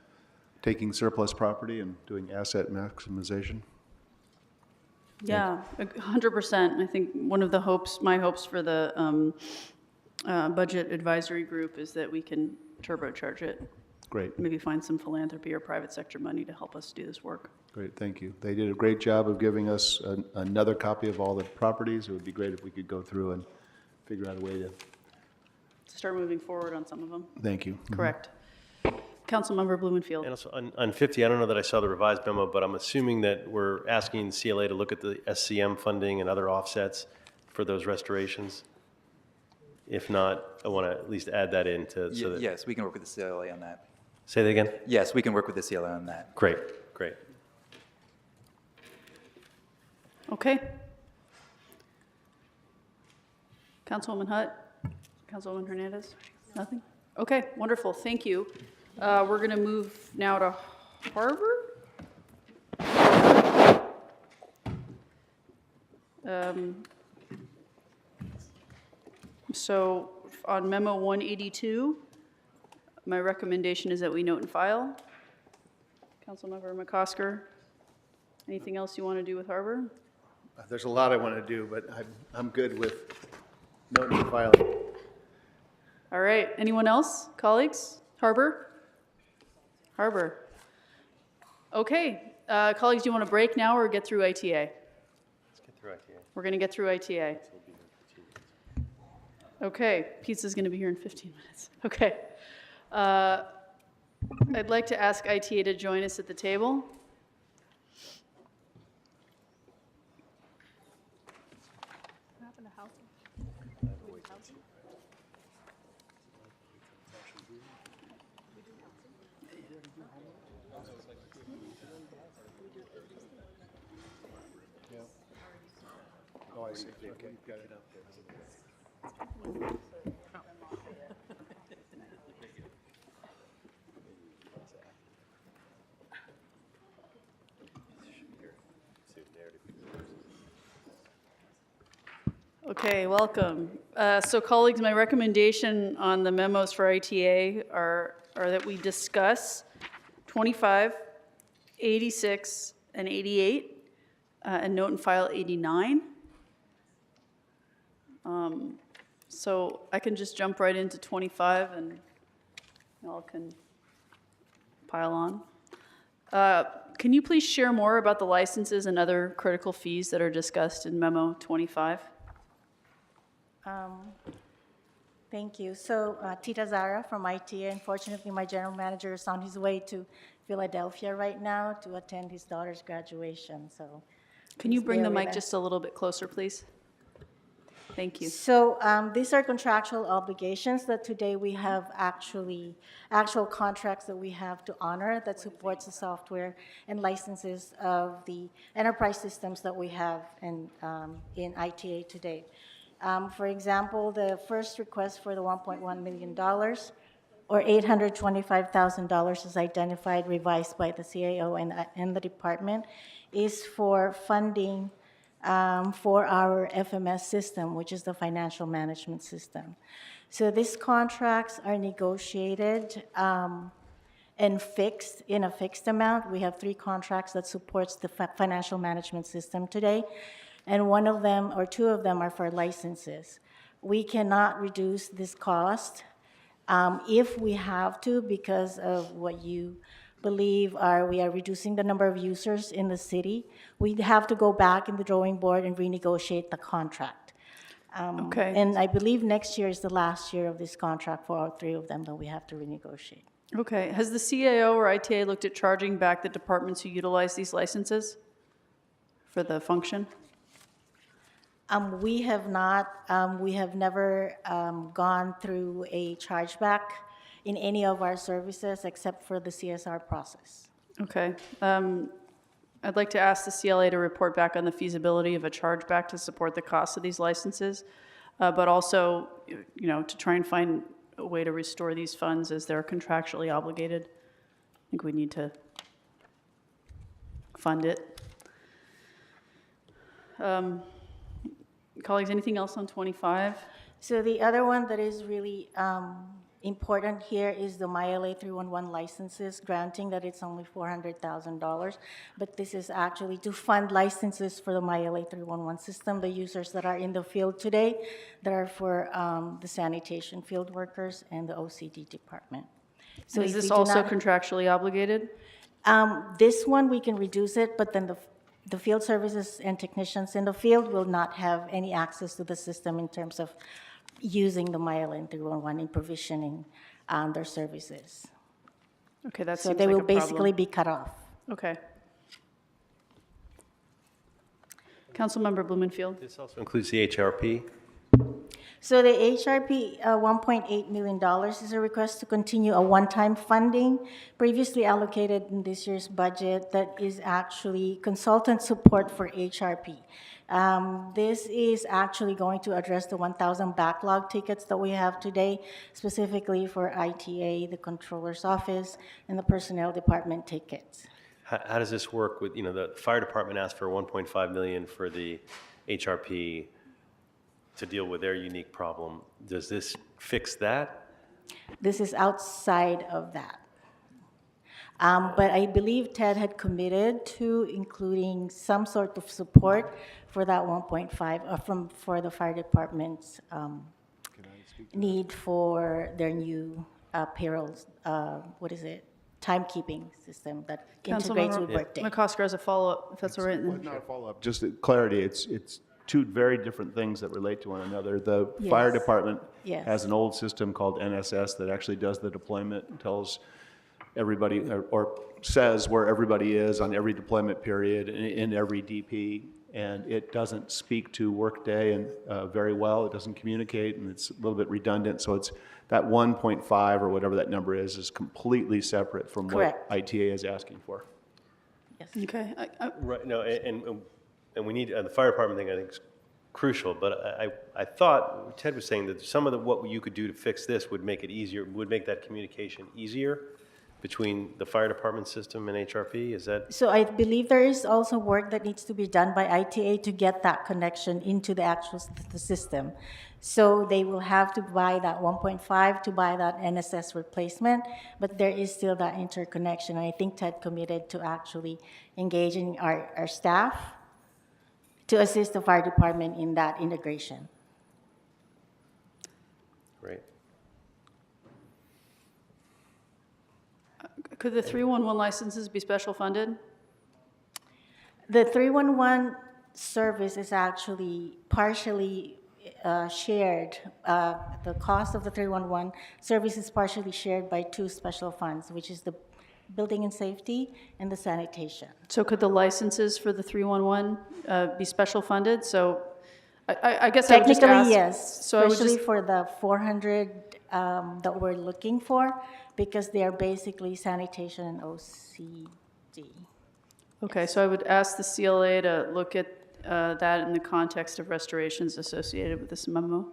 taking surplus property and doing asset maximization. Yeah, 100%. I think one of the my hopes for the budget advisory group is that we can turbocharge it. Great. Maybe find some philanthropy or private sector money to help us do this work. Great, thank you. They did a great job of giving us another copy of all the properties. It would be great if we could go through and figure out a way to. Start moving forward on some of them. Thank you. Correct. Councilmember Blumenfield. And also on 50, I don't know that I saw the revised memo, but I'm assuming that we're asking CLA to look at the SCM funding and other offsets for those restorations. If not, I want to at least add that in to. So that, yes, we can work with the CLA on that. Say that again? Yes, we can work with the CLA on that. Great, great. Okay. Councilwoman Hutt? Councilwoman Hernandez? Nothing? Okay, wonderful, thank you. We're going to move now to Harvard. So on memo 182, my recommendation is that we note and file. Councilmember McCosker, anything else you want to do with Harvard? There's a lot I want to do, but I'm good with noting and filing. All right, anyone else? Colleagues? Harbor? Harbor. Okay, colleagues, do you want to break now or get through ITA? Let's get through ITA. We're going to get through ITA. Okay, pizza's going to be here in 15 minutes. Okay. I'd like to ask ITA to join us at the table. Okay, welcome. So colleagues, my recommendation on the memos for ITA are that we discuss 25, 86, and 88, and note and file 89. So I can just jump right into 25 and y'all can pile on. Can you please share more about the licenses and other critical fees that are discussed in memo 25? Thank you. So Tita Zara from ITA. Unfortunately, my general manager is on his way to Philadelphia right now to attend his daughter's graduation. So Can you please bring bear the with mic us. just a little bit closer, please? Thank you. So these are contractual obligations that today we have actual contracts that we have to honor that supports the software and licenses of the enterprise systems that we have in ITA today. For example, the first request for the $1.1 million or $825,000 is identified, revised by the CAO and the department, is for funding for our FMS system, which is the financial management system. So these contracts are negotiated and fixed in a fixed amount. We have 3 contracts that supports the financial management system today, and one of them or 2 of them are for licenses. We cannot reduce this cost if we have to because of what you believe we are reducing the number of users in the city. We'd have to go back in the drawing board and renegotiate the contract. Okay. And I believe next year is the last year of this contract for all 3 of them that we have to renegotiate. Okay. Has the CAO or ITA looked at charging back the departments who utilize these licenses for the function? We have not, we have never gone through a chargeback in any of our services except for the CSR process. Okay. I'd like to ask the CLA to report back on the feasibility of a chargeback to support the cost of these licenses, but also, to try and find a way to restore these funds as they're contractually obligated. I think we need to fund it. Colleagues, anything else on 25? So the other one that is really important here is the MyLA 311 licenses, granting that it's only $400,000, but this is actually to fund licenses for the MyLA 311 system, the users that are in the field today, that are for the sanitation field workers and the OCD department. So Is if this we do also not- contractually obligated? This one, we can reduce it, but then the field services and technicians in the field will not have any access to the system in terms of using the MyLN 311 in provisioning their services. Okay, that So seems they like will a problem. basically be cut off. Okay. Councilmember Blumenfield. This also includes the HRP. So the HRP, $1.8 million is a request to continue a one-time funding previously allocated in this year's budget that is actually consultant support for HRP. This is actually going to address the 1,000 backlog tickets that we have today, specifically for ITA, the Controller's Office, and the Personnel Department tickets. How does this work with, the fire department asked for 1.5 million for the HRP to deal with their unique problem. Does this fix that? This is outside of that. But I believe Ted had committed to including some sort of support for that 1.5 for the fire department's need for their new payroll, timekeeping system that integrates with Councilmember Workday. McCosker has a follow-up, if that's all right. Not a follow-up, just clarity, it's two very different things that relate to one another. The fire Yes. department Yes. has an old system called NSS that actually does the deployment and tells everybody, or says where everybody is on every deployment period in every DP, and it doesn't speak to Workday and very well. It doesn't communicate, and it's a little bit redundant. So it's that 1.5 or whatever that number is completely separate from Correct. what ITA is asking for. Okay. Right, no, and we need, the fire department thing I think is crucial, but I thought Ted was saying that some of what you could do to fix this would make it easier, would make that communication easier between the fire department system and HRP, is that? So I believe there is also work that needs to be done by ITA to get that connection into the actual the system. So they will have to buy that 1.5 to buy that NSS replacement, but there is still that interconnection. And I think Ted committed to actually engaging our staff to assist the fire department in that integration. Great. Could the 311 licenses be special funded? The 311 service is actually partially shared. The cost of the 311 service is partially shared by two special funds, which is the building and safety and the sanitation. So could the licenses for the 311 be special funded? So I guess I would just Technically, ask. yes, So I would especially just, for the 400 that we're looking for, because they are basically sanitation and OCD. okay, so I would ask the CLA to look at that in the context of restorations associated with this memo.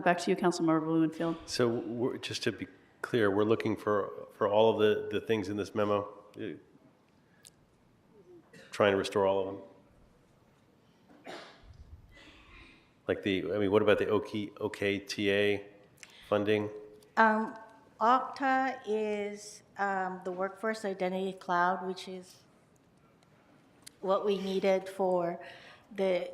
Back to you, Councilmember Blumenfield. So just to be clear, we're looking for all of the things in this memo, trying to restore all of them? Like what about the OKTA funding? Okta is the Workforce Identity Cloud, which is what we needed for the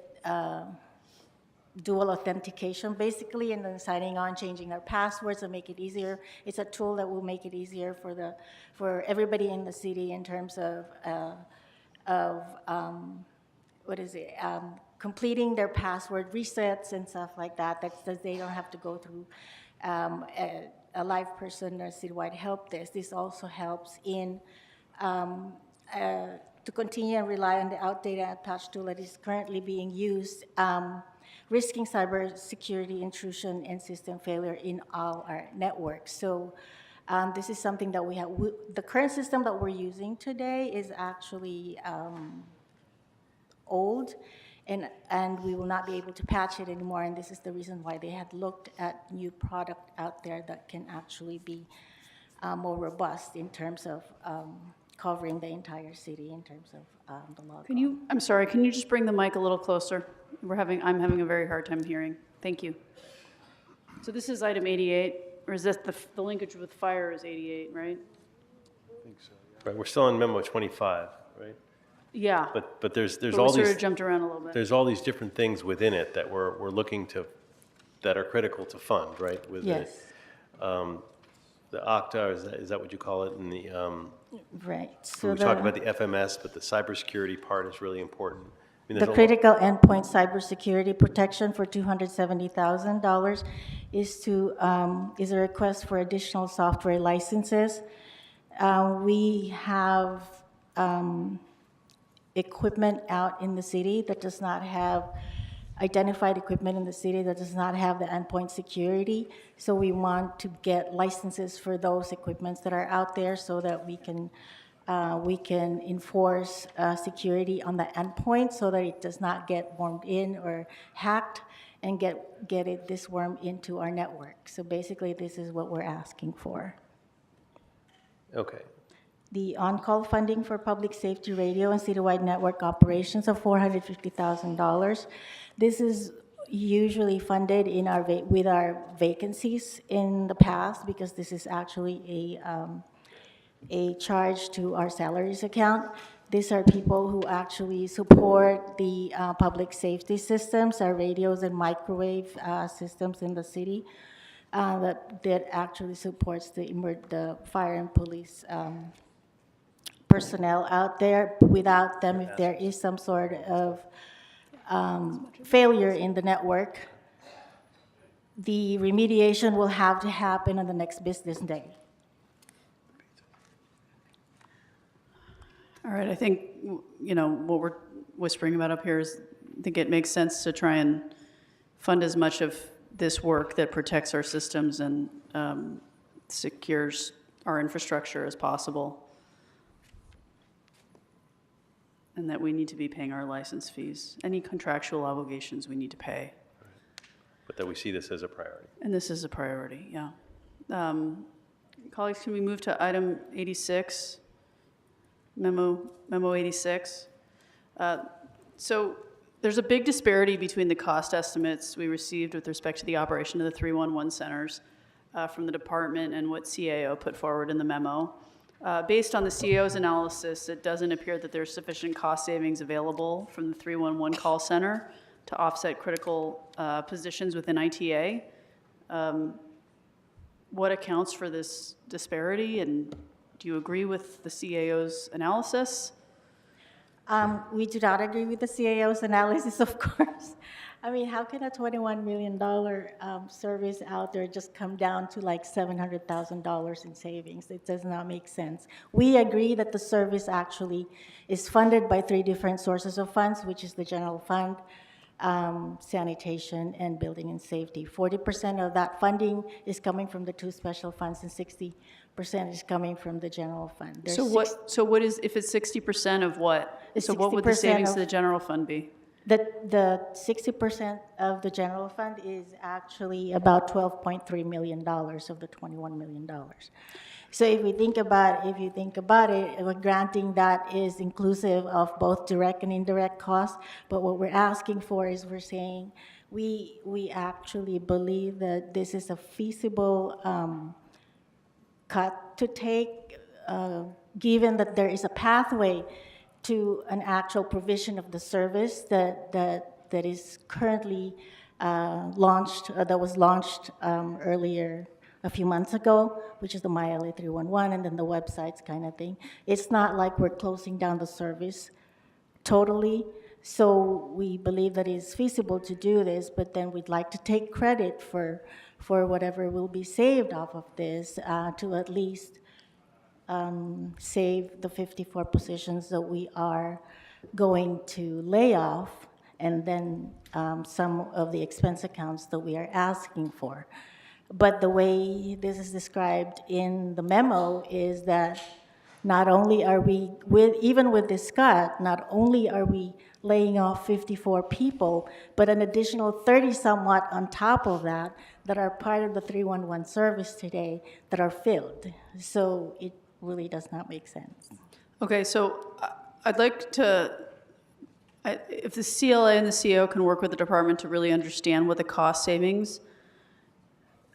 dual authentication, basically, and then signing on, changing our passwords to make it easier. It's a tool that will make it easier for everybody in the city in terms of completing their password resets and stuff like that. That they don't have to go through a live person or citywide help desk. This also helps in to continue and rely on the outdated patch tool that is currently being used, risking cybersecurity intrusion and system failure in all our networks. So this is something that we have. The current system that we're using today is actually old, and we will not be able to patch it anymore, and this is the reason why they had looked at new product out there that can actually be more robust in terms of covering the entire city in terms of the log. I'm sorry, can you just bring the mic a little closer? I'm having a very hard time hearing. Thank you. So this is item 88, or is this the linkage with fire is 88, right? I think so, yeah. Right, we're still on memo 25, right? Yeah. But there's But all we sort these. of jumped around a little bit. There's all these different things within it that we're looking to, that are critical to fund, right? With Yes. the Okta, is that what you call it? And the Right. So we talked about the FMS, but the cybersecurity part is really important. I mean, the there's critical endpoint cybersecurity protection for $270,000 is a request for additional software licenses. We have equipment out in the city that does not have identified equipment in the city that does not have the endpoint security. So we want to get licenses for those equipments that are out there so that we can enforce security on the endpoint so that it does not get wormed in or hacked and get this worm into our network. So basically, this is what we're asking for. Okay. The on-call funding for public safety radio and citywide network operations of $450,000. This is usually funded in with our vacancies in the past because this is actually a charge to our salaries account. These are people who actually support the public safety systems, our radios and microwave systems in the city that actually supports the fire and police personnel out there. Without them, if there is some sort of failure in the network, the remediation will have to happen on the next business day. All right, I think, you know, what we're whispering about up here is, I think it makes sense to try and fund as much of this work that protects our systems and secures our infrastructure as possible. And that we need to be paying our license fees. Any contractual obligations we need to pay. But that we see this as a priority. And this is a priority, yeah. Colleagues, can we move to item 86? Memo 86. So there's a big disparity between the cost estimates we received with respect to the operation of the 311 centers from the department and what CAO put forward in the memo. Based on the CAO's analysis, it doesn't appear that there's sufficient cost savings available from the 311 call center to offset critical positions within ITA. What accounts for this disparity, and do you agree with the CAO's analysis? We do not agree with the CAO's analysis, of course. I mean, how can a $21 million service out there just come down to like $700,000 in savings? It does not make sense. We agree that the service actually is funded by 3 different sources of funds, which is the general fund, sanitation, and building and safety. 40% of that funding is coming from the 2 special funds, and 60% is coming from the general fund. There's So what is, if it's 60% of what? So what would the savings to the general fund be? The 60% of the general fund is actually about $12.3 million of the $21 million. So if you think about it, we're granting that is inclusive of both direct and indirect costs. But what we're asking for is, we're saying we actually believe that this is a feasible cut to take, given that there is a pathway to an actual provision of the service that is currently launched, that was launched earlier a few months ago, which is the MyLA 311, and then the websites kind of thing. It's not like we're closing down the service totally. So we believe that it's feasible to do this, but then we'd like to take credit for whatever will be saved off of this to at least save the 54 positions that we are going to lay off, and then some of the expense accounts that we are asking for. But the way this is described in the memo is that not only are we, even with this cut, not only are we laying off 54 people, but an additional 30 somewhat on top of that are part of the 311 service today that are filled. So it really does not make sense. Okay, so I'd like to, if the CLA and the CO can work with the department to really understand what the cost savings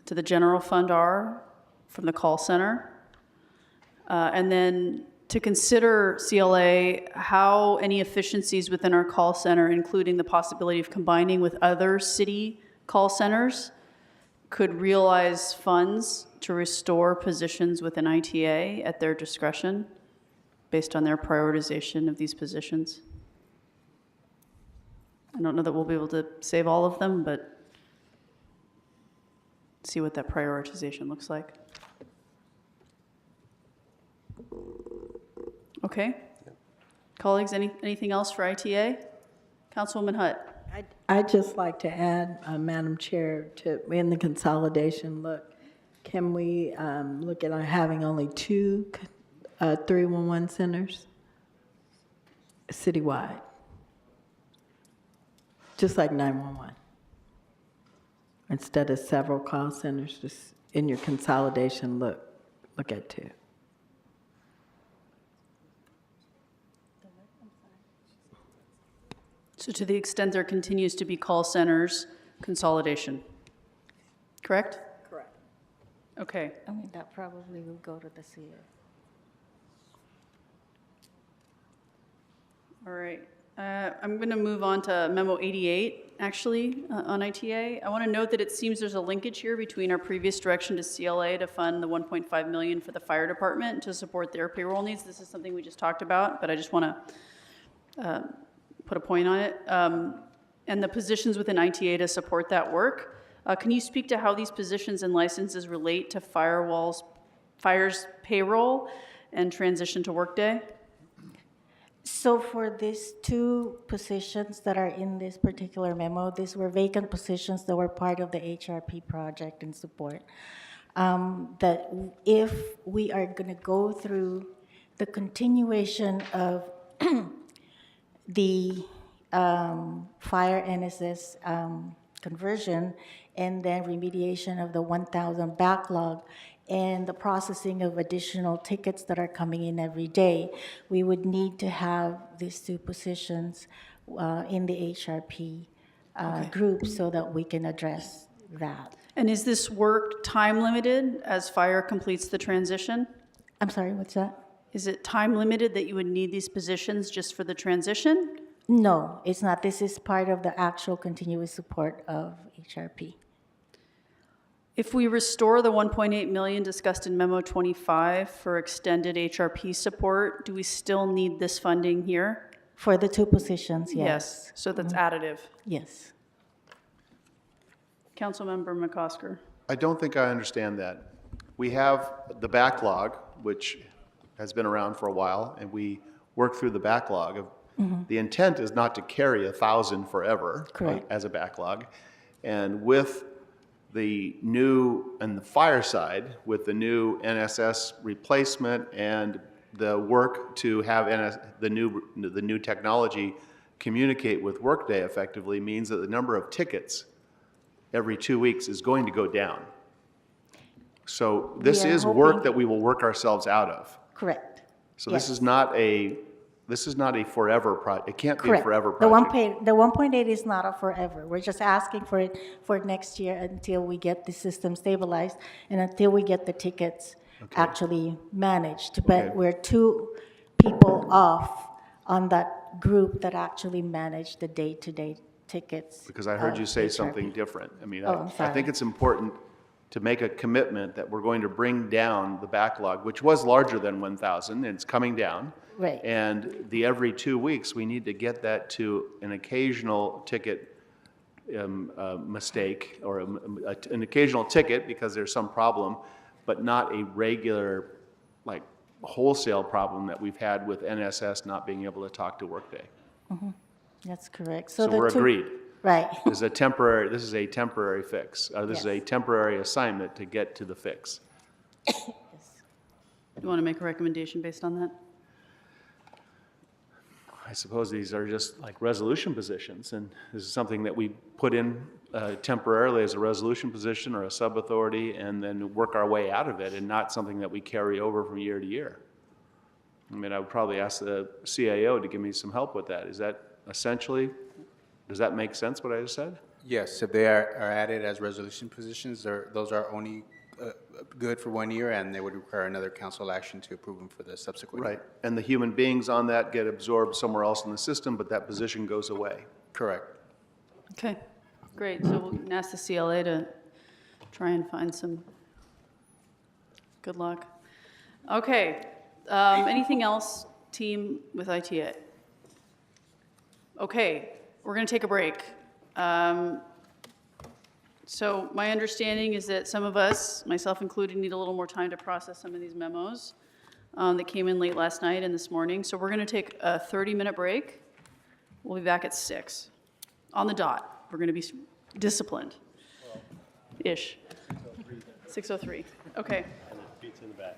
to the general fund are from the call center, and then to consider CLA how any efficiencies within our call center, including the possibility of combining with other city call centers, could realize funds to restore positions within ITA at their discretion based on their prioritization of these positions. I don't know that we'll be able to save all of them, but see what that prioritization looks like. Okay. Colleagues, anything else for ITA? Councilwoman Hutt. I'd just like to add, Madam Chair, in the consolidation look, can we look at having only 2 311 centers citywide, just like 911, instead of several call centers? Just in your consolidation look at 2. So to the extent there continues to be call centers, consolidation, correct? Correct. Okay. I mean, that probably will go to the CA. All right. I'm going to move on to memo 88, actually, on ITA. I want to note that it seems there's a linkage here between our previous direction to CLA to fund the 1.5 million for the fire department to support their payroll needs. This is something we just talked about, but I just want to put a point on it. And the positions within ITA to support that work. Can you speak to how these positions and licenses relate to fire's payroll and transition to Workday? So for these two positions that are in this particular memo, these were vacant positions that were part of the HRP project and support. That if we are going to go through the continuation of the fire NSS conversion and then remediation of the 1,000 backlog and the processing of additional tickets that are coming in every day, we would need to have these two positions in the HRP group so that we can address that. And is this work time limited as fire completes the transition? I'm sorry, what's that? Is it time limited that you would need these positions just for the transition? No, it's not. This is part of the actual continuous support of HRP. If we restore the 1.8 million discussed in memo 25 for extended HRP support, do we still need this funding here? For the two positions, yes. Yes, so that's additive. Yes. Councilmember McCosker. I don't think I understand that. We have the backlog, which has been around for a while, and we work through the backlog. The intent is not to carry 1,000 forever. Correct. As a backlog. And with the new, and the fire side, with the new NSS replacement and the work to have the new technology communicate with Workday effectively, means that the number of tickets every 2 weeks is going to go down. So this is work that we will work ourselves out of. Correct. So this is not a forever project. It can't be a Correct. forever project. The 1.8 is not a forever. We're just asking for it for next year until we get the system stabilized and until we get the tickets actually managed. But we're 2 people off on that group that actually manage the day-to-day tickets. Because I heard you say HRP. something different. I mean, I'm I sorry. think it's important to make a commitment that we're going to bring down the backlog, which was larger than 1,000, and it's coming down. Right. And the every 2 weeks, we need to get that to an occasional ticket mistake, or an occasional ticket because there's some problem, but not a regular, like, wholesale problem that we've had with NSS not being able to talk to Workday. That's correct. So we're agreed. Right. This is a temporary fix. This is a temporary assignment to get to the fix. You want to make a recommendation based on that? I suppose these are just like resolution positions, and this is something that we put in temporarily as a resolution position or a sub-authority, and then work our way out of it, and not something that we carry over from year to year. I mean, I would probably ask the CAO to give me some help with that. Is that essentially, does that make sense, what I just said? Yes, if they are added as resolution positions, those are only good for 1 year, and they would require another council action to approve them for the subsequent year. Right, and the human beings on that get absorbed somewhere else in the system, but that position goes away. Correct. Okay, great. So we'll ask the CLA to try and find some, good luck. Okay, anything else, team, with ITA? Okay, we're going to take a break. So my understanding is that some of us, myself included, need a little more time to process some of these memos that came in late last night and this morning. So we're going to take a 30-minute break. We'll be back at 6 on the dot. We're going to be disciplined-ish. 6:03. Okay. Beats in the back.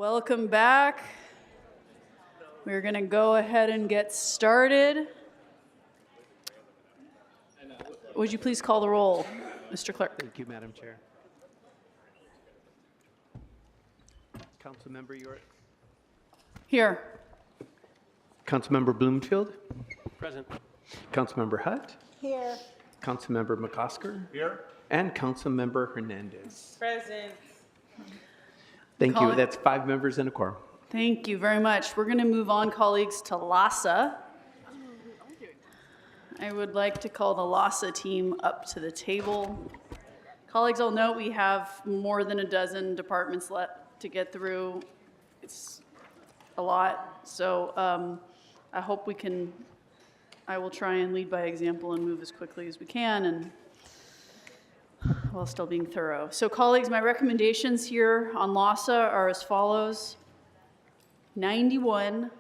Welcome back. We're going to go ahead and get started. Would you please call the roll, Mr. Clerk? Thank you, Madam Chair. Councilmember York. Here. Councilmember Bloomfield. Present. Councilmember Hutt. Here. Councilmember McCosker. Here. And Councilmember Hernandez. Present. Thank you. Colleague- That's 5 members and a quorum. Thank you very much. We're going to move on, colleagues, to LASA. I would like to call the LASA team up to the table. Colleagues, I'll note we have more than a dozen departments left to get through. It's a lot. So I hope I will try and lead by example and move as quickly as we can, and while still being thorough. So colleagues, my recommendations here on LASA are as follows. 91,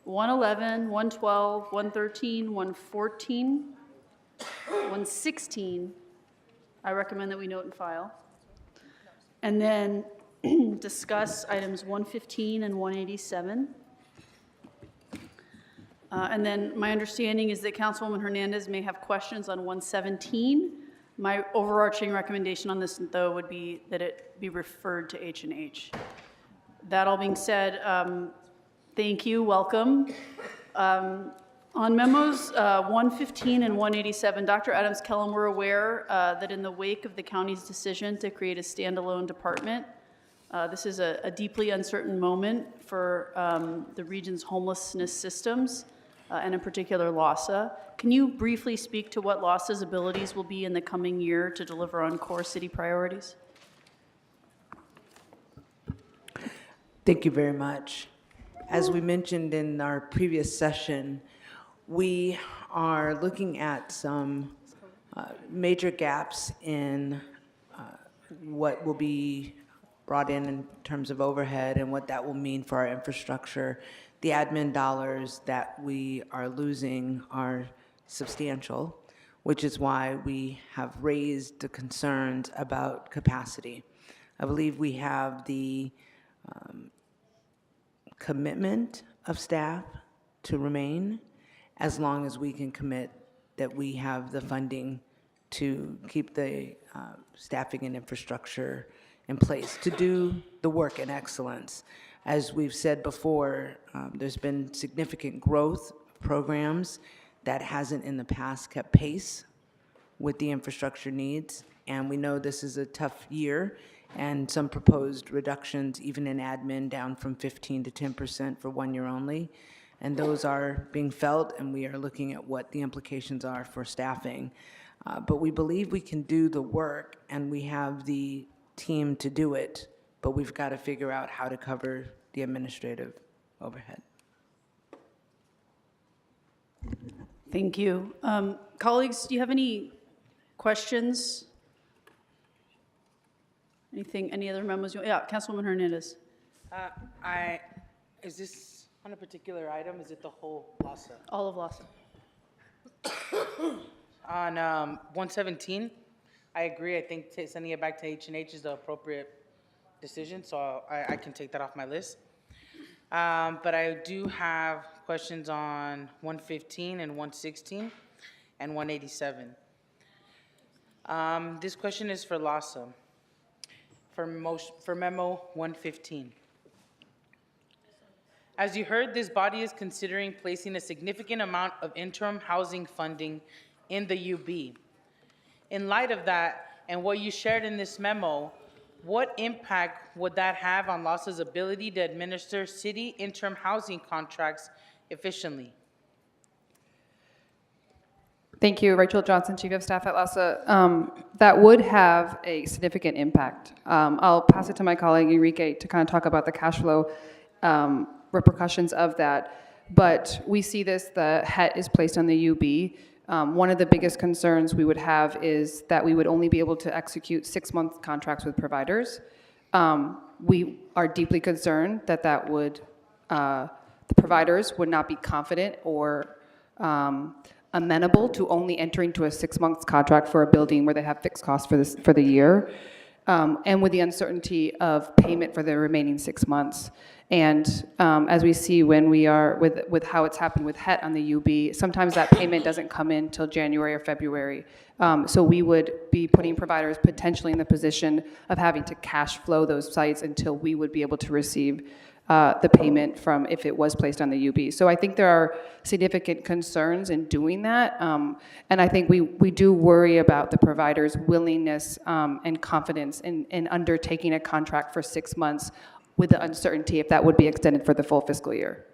111, 112, 113, 114, 116, I recommend that we note and file. And then discuss items 115 and 187. And then my understanding is that Councilwoman Hernandez may have questions on 117. My overarching recommendation on this, though, would be that it be referred to H&H. That all being said, thank you, welcome. On memos 115 and 187, Dr. Adams-Kellum, we're aware that in the wake of the county's decision to create a standalone department, this is a deeply uncertain moment for the region's homelessness systems, and in particular LASA. Can you briefly speak to what LASA's abilities will be in the coming year to deliver on core city priorities? Thank you very much. As we mentioned in our previous session, we are looking at some major gaps in what will be brought in terms of overhead and what that will mean for our infrastructure. The admin dollars that we are losing are substantial, which is why we have raised the concerns about capacity. I believe we have the commitment of staff to remain as long as we can commit that we have the funding to keep the staffing and infrastructure in place to do the work in excellence. As we've said before, there's been significant growth programs that hasn't in the past kept pace with the infrastructure needs, and we know this is a tough year, and some proposed reductions even in admin down from 15 to 10% for 1 year only, and those are being felt, and we are looking at what the implications are for staffing. But we believe we can do the work, and we have the team to do it, but we've got to figure out how to cover the administrative overhead. Thank you. Colleagues, do you have any questions? Anything, any other memos? Yeah, Councilwoman Hernandez. Is this on a particular item? Is it the whole LASA? All of LASA. On 117, I agree. I think sending it back to H&H is the appropriate decision, so I can take that off my list. But I do have questions on 115 and 116 and 187. This question is for LASA, for memo 115. As you heard, this body is considering placing a significant amount of interim housing funding in the UB. In light of that, and what you shared in this memo, what impact would that have on LASA's ability to administer city interim housing contracts efficiently? Thank you, Rachel Johnson, Chief of Staff at LASA. That would have a significant impact. I'll pass it to my colleague Enrique to kind of talk about the cash flow repercussions of that. But we see this, the HET is placed on the UB. One of the biggest concerns we would have is that we would only be able to execute 6-month contracts with providers. We are deeply concerned that that would, the providers would not be confident or amenable to only entering to a 6-month contract for a building where they have fixed costs for the year. and with the uncertainty of payment for the remaining 6 months. And as we see when we are with how it's happened with HET on the UB, sometimes that payment doesn't come in till January or February. So we would be putting providers potentially in the position of having to cash flow those sites until we would be able to receive the payment from if it was placed on the UB. So I think there are significant concerns in doing that. And I think we do worry about the provider's willingness and confidence in undertaking a contract for 6 months with the uncertainty if that would be extended for the full fiscal year.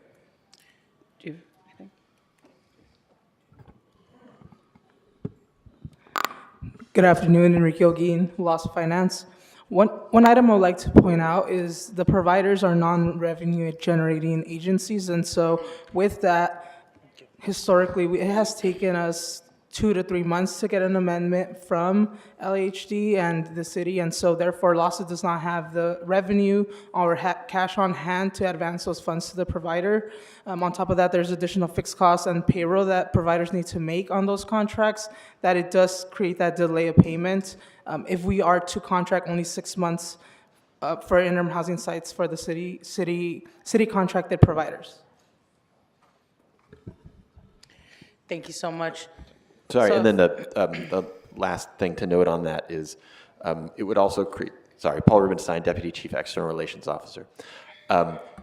Do you have anything? Good afternoon, Enrique Olguin, Loss of Finance. One item I would like to point out is the providers are non-revenue generating agencies, and so with that, historically, it has taken us 2 to 3 months to get an amendment from LHD and the city, and so therefore LASA does not have the revenue or cash on hand to advance those funds to the provider. On top of that, there's additional fixed costs and payroll that providers need to make on those contracts, that it does create that delay of payment. If we are to contract only 6 months for interim housing sites for the city contracted providers. Thank you so much. Sorry, and then the last thing to note on that is it would also create, sorry, Paul Rubenstein, Deputy Chief External Relations Officer.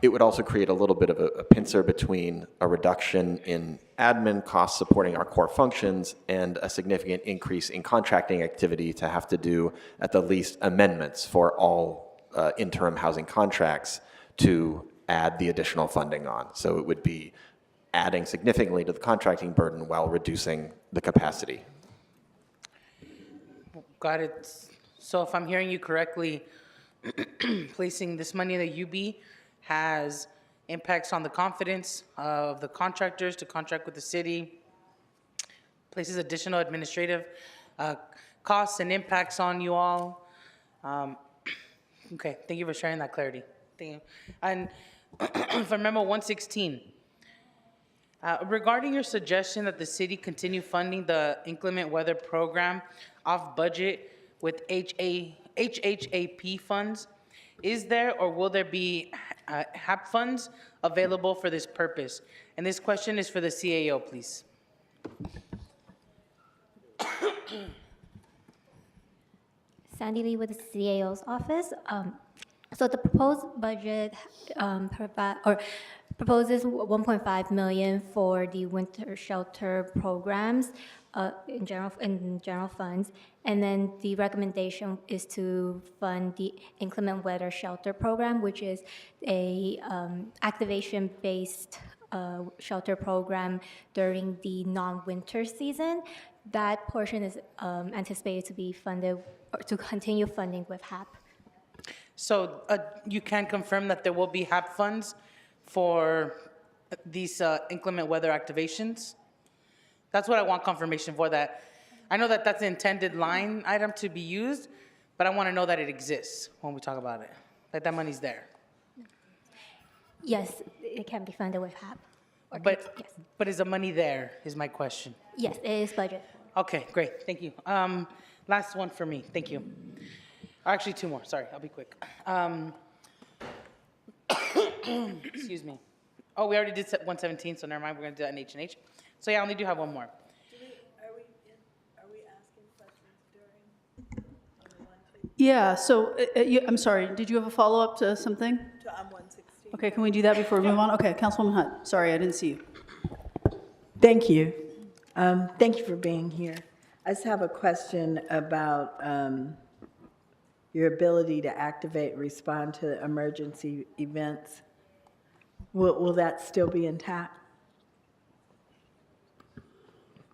It would also create a little bit of a pincer between a reduction in admin costs supporting our core functions and a significant increase in contracting activity to have to do at the least amendments for all interim housing contracts to add the additional funding on. So it would be adding significantly to the contracting burden while reducing the capacity. Got it. So if I'm hearing you correctly, placing this money in the UB has impacts on the confidence of the contractors to contract with the city, places additional administrative costs and impacts on you all. Okay, thank you for sharing that clarity. Thank you. And for Memo 116, regarding your suggestion that the city continue funding the inclement weather program off budget with HHAP funds, is there or will there be HAP funds available for this purpose? And this question is for the CAO, please. Sandy Lee with the CAO's office. So the proposed budget proposes 1.5 million for the winter shelter programs in general funds, and then the recommendation is to fund the inclement weather shelter program, which is a activation-based shelter program during the non-winter season. That portion is anticipated to be funded or to continue funding with HAP. So you can confirm that there will be HAP funds for these inclement weather activations? That's what I want confirmation for. That I know that that's the intended line item to be used, but I want to know that it exists when we talk about it, that that money's there. Yes, it can be funded with HAP. But is the money there, is my question. Yes, it is budget. Okay, great, thank you. Last one for me, thank you. Actually, two more, sorry, I'll be quick. Excuse me. Oh, we already did 117, so never mind, we're gonna do that in H&H. So yeah, I only do have one more. Are we asking questions during? Yeah, so, I'm sorry, did you have a follow-up to something? To 116. Okay, can we do that before we move on? Okay, Councilwoman Hunt, sorry, I didn't see you. Thank you. Thank you for being here. I just have a question about your ability to activate, respond to emergency events. Will that still be intact?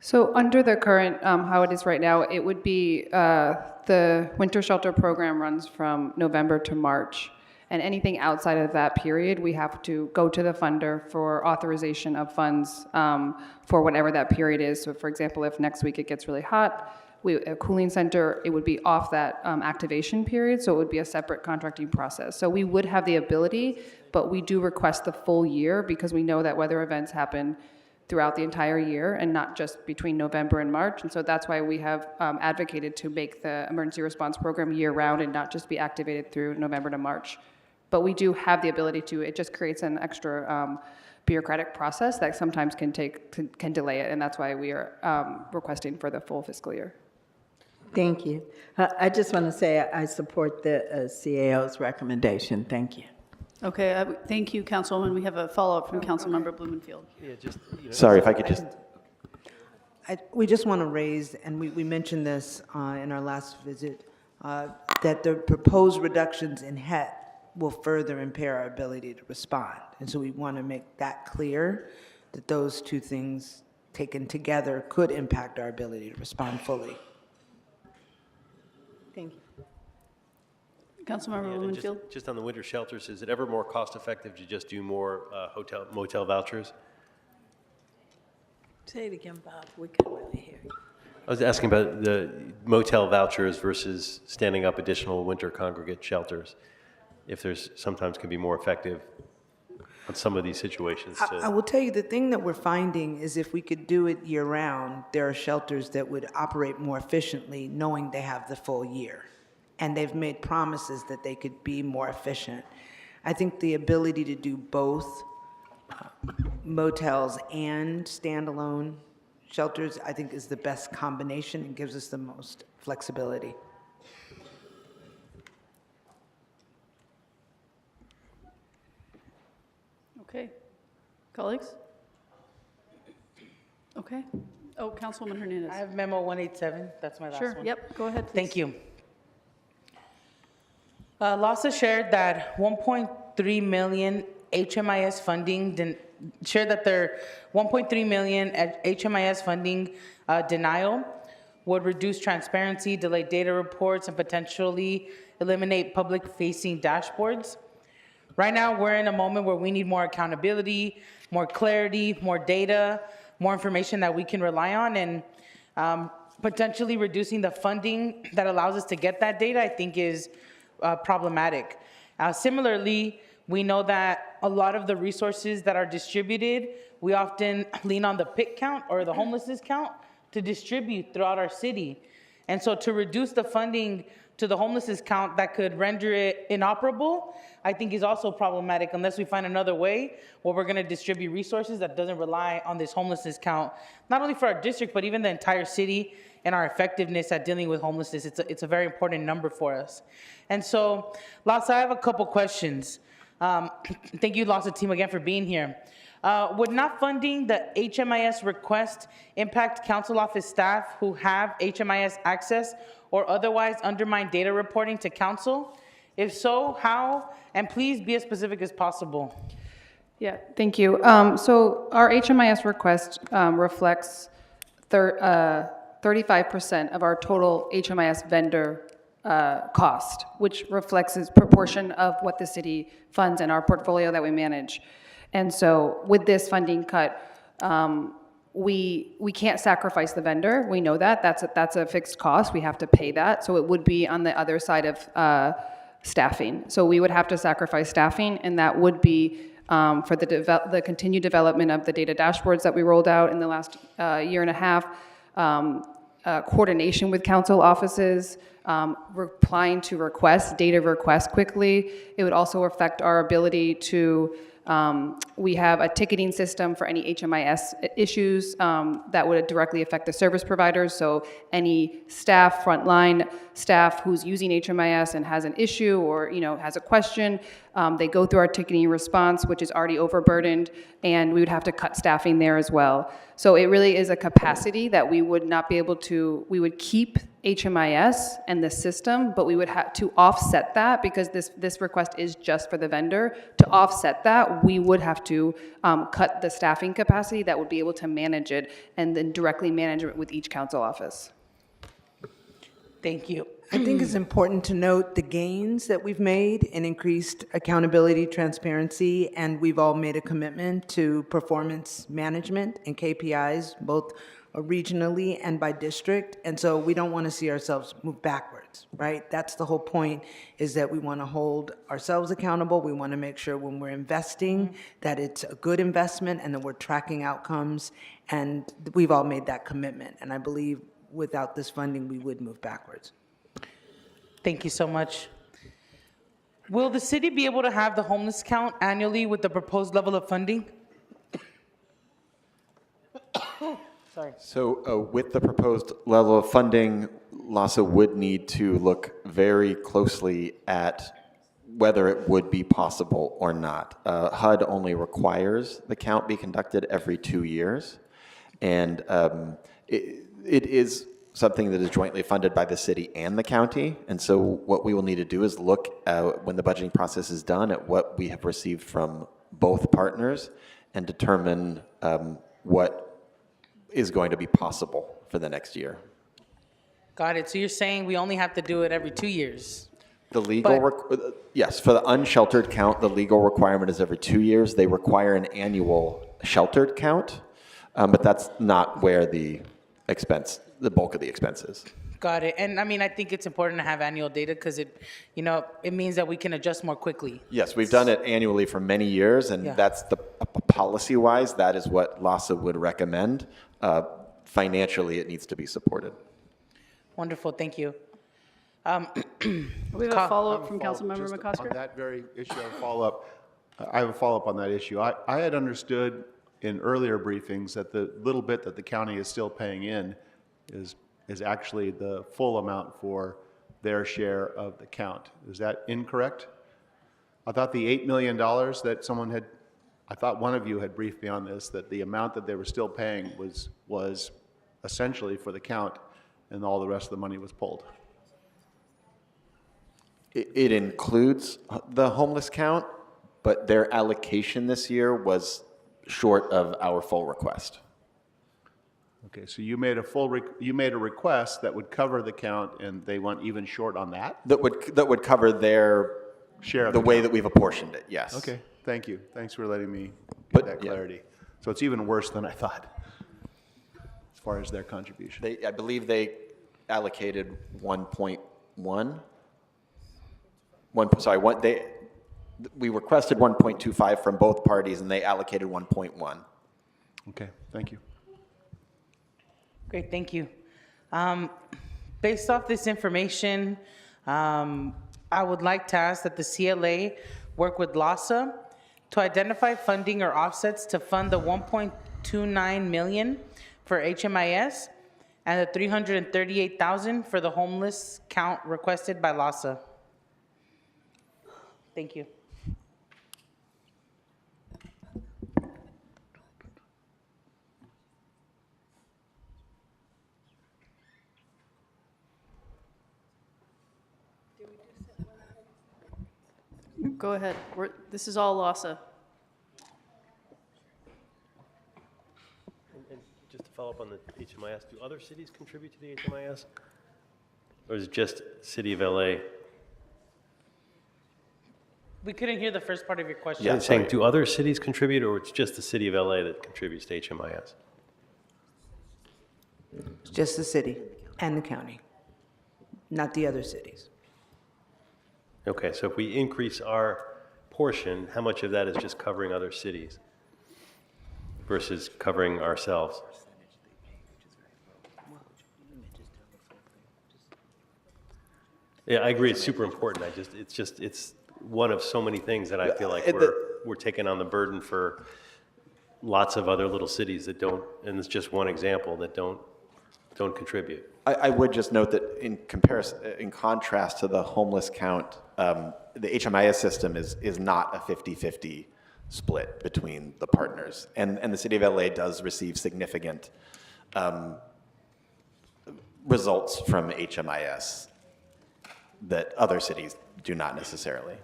So under the current, how it is right now, it would be the winter shelter program runs from November to March. And anything outside of that period, we have to go to the funder for authorization of funds for whatever that period is. So for example, if next week it gets really hot, a cooling center, it would be off that activation period, so it would be a separate contracting process. So we would have the ability, but we do request the full year because we know that weather events happen throughout the entire year and not just between November and March. And so that's why we have advocated to make the emergency response program year-round and not just be activated through November to March. But we do have the ability to. It just creates an extra bureaucratic process that sometimes can delay it, and that's why we are requesting for the full fiscal year. Thank you. I just want to say I support the CAO's recommendation. Thank you. Okay, thank you, Councilwoman. We have a follow-up from Councilmember Blumenfield. Yeah, just, Sorry, if I could just, We just want to raise, and we mentioned this in our last visit, that the proposed reductions in HET will further impair our ability to respond. And so we want to make that clear, that those two things taken together could impact our ability to respond fully. Thank you. Councilmember and Blumenfield? just on the winter shelters, is it ever more cost-effective to just do more motel vouchers? Say it again, Bob. We can't really hear you. I was asking about the motel vouchers versus standing up additional winter congregate shelters, if there's sometimes can be more effective on some of these situations. I will tell you, the thing that we're finding is if we could do it year-round, there are shelters that would operate more efficiently knowing they have the full year. And they've made promises that they could be more efficient. I think the ability to do both motels and standalone shelters, I think, is the best combination and gives us the most flexibility. Okay. Colleagues? Okay. Oh, Councilwoman Hernandez. I have memo 187. That's my last Sure, one. yep, go ahead, please. Thank you. LASA shared that 1.3 million HMIS funding, shared that their 1.3 million HMIS funding denial would reduce transparency, delay data reports, and potentially eliminate public-facing dashboards. Right now, we're in a moment where we need more accountability, more clarity, more data, more information that we can rely on, and potentially reducing the funding that allows us to get that data, I think, is problematic. Similarly, we know that a lot of the resources that are distributed, we often lean on the PIC count or the homelessness count to distribute throughout our city. And so to reduce the funding to the homelessness count that could render it inoperable, I think is also problematic unless we find another way where we're going to distribute resources that doesn't rely on this homelessness count, not only for our district, but even the entire city and our effectiveness at dealing with homelessness. It's a very important number for us. And so, LASA, I have a couple questions. Thank you, LASA team, again for being here. Would not funding the HMIS request impact council office staff who have HMIS access or otherwise undermine data reporting to council? If so, how? And please be as specific as possible. Yeah, thank you. So our HMIS request reflects 35% of our total HMIS vendor cost, which reflects its proportion of what the city funds in our portfolio that we manage. And so with this funding cut, we can't sacrifice the vendor. We know that. That's a fixed cost. We have to pay that. So it would be on the other side of staffing. So we would have to sacrifice staffing, and that would be for the continued development of the data dashboards that we rolled out in the last year and a half, coordination with council offices, replying to data requests quickly. It would also affect our ability to, we have a ticketing system for any HMIS issues that would directly affect the service providers. So any staff, frontline staff who's using HMIS and has an issue or has a question, they go through our ticketing response, which is already overburdened, and we would have to cut staffing there as well. So it really is a capacity that we would not be able to, we would keep HMIS and the system, but we would have to offset that because this request is just for the vendor. To offset that, we would have to cut the staffing capacity that would be able to manage it and then directly manage it with each council office. Thank you. I think it's important to note the gains that we've made in increased accountability, transparency, and we've all made a commitment to performance management and KPIs, both regionally and by district. And so we don't want to see ourselves move backwards. right? That's the whole point, is that we want to hold ourselves accountable. We want to make sure when we're investing that it's a good investment and that we're tracking outcomes. And we've all made that commitment. And I believe without this funding, we would move backwards. Thank you so much. Will the city be able to have the homeless count annually with the proposed level of funding? Sorry. So with the proposed level of funding, LASA would need to look very closely at whether it would be possible or not. HUD only requires the count be conducted every 2 years, and it is something that is jointly funded by the city and the county, and so what we will need to do is look when the budgeting process is done at what we have received from both partners and determine what is going to be possible for the next year. Got it. So you're saying we only have to do it every 2 years? The legal, yes, for the unsheltered count, the legal requirement is every 2 years. They require an annual sheltered count, but that's not where the bulk of the expense is. Got it. And I mean, I think it's important to have annual data because it means that we can adjust more quickly. Yes, we've done it annually for many years, and that's policy-wise, that is what LASA would recommend. Financially, it needs to be supported. Wonderful. Thank you. We have a follow-up from Councilmember Just McCosker. On that very issue, I have a follow-up on that issue. I had understood in earlier briefings that the little bit that the county is still paying in is actually the full amount for their share of the count. Is that incorrect? I thought the $8 million that I thought one of you had briefed me on this, that the amount that they were still paying was essentially for the count, and all the rest of the money was pulled. It includes the homeless count, but their allocation this year was short of our full request. Okay, so you made a request that would cover the count, and they went even short on that? That would cover their share of the way that we've apportioned it. Yes. Okay, thank you. Thanks for letting me get that clarity. So it's even worse than I thought, as far as their contribution. I believe they allocated 1.1. We requested 1.25 from both parties, and they allocated 1.1. Okay, thank you. Great, thank you. Based off this information, I would like to ask that the CLA work with LASA to identify funding or offsets to fund the $1.29 million for HMIS and the $338,000 for the homeless count requested by LASA. Thank you. Go ahead. This is all LASA. And just to follow up on the HMIS, do other cities contribute to the HMIS? Or is it just City of LA? We couldn't hear the first part of your question. Yeah, I'm saying, do other cities contribute, or it's just the City of LA that contributes to HMIS? It's just the city and the county, not the other cities. Okay, so if we increase our portion, how much of that is just covering other cities versus covering ourselves? Yeah, I agree. It's super important. It's one of so many things that I feel like we're taking on the burden for lots of other little cities that don't, and it's just one example, that don't contribute. I would just note that in contrast to the homeless count, the HMIS system is not a 50-50 split between the partners. And the City of LA does receive significant results from HMIS that other cities do not necessarily.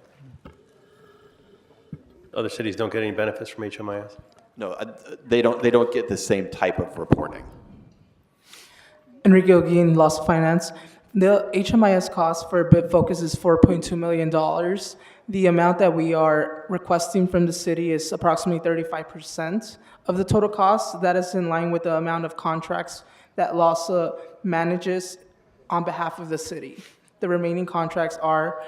Other cities don't get any benefits from HMIS? No, they don't get the same type of reporting. Enrique Olguin, Lost Finance. The HMIS cost for BIT Focus is $4.2 million. The amount that we are requesting from the city is approximately 35% of the total cost. That is in line with the amount of contracts that LASA manages on behalf of the city. The remaining contracts are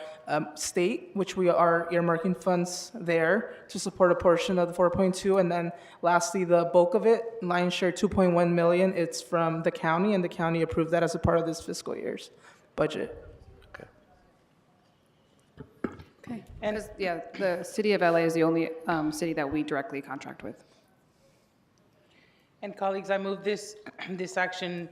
state, which we are earmarking funds there to support a portion of the 4.2. And then lastly, the bulk of it, lion's share 2.1 million, it's from the county, and the county approved that as a part of this fiscal year's budget. Okay. And yeah, the city of LA is the only city that we directly contract with. And colleagues, I move this action,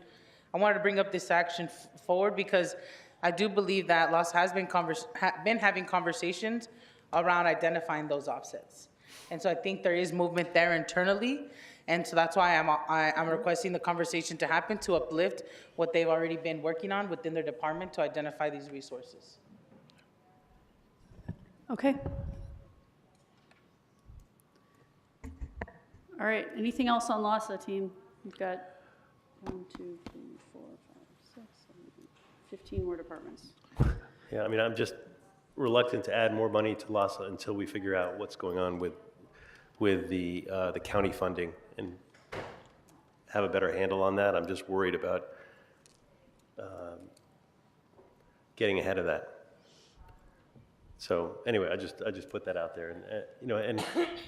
I wanted to bring up this action forward because I do believe that LAS has been having conversations around identifying those offsets. And so I think there is movement there internally. And so that's why I'm requesting the conversation to happen to uplift what they've already been working on within their department to identify these resources. Okay. All right, anything else on LASA, team? We've got 1, 2, 3, 4, 5, 6, 7, 8, 15 more departments. Yeah, I mean, I'm just reluctant to add more money to LASA until we figure out what's going on with the county funding and have a better handle on that. I'm just worried about getting ahead of that. So anyway, I just put that out there, and you know, and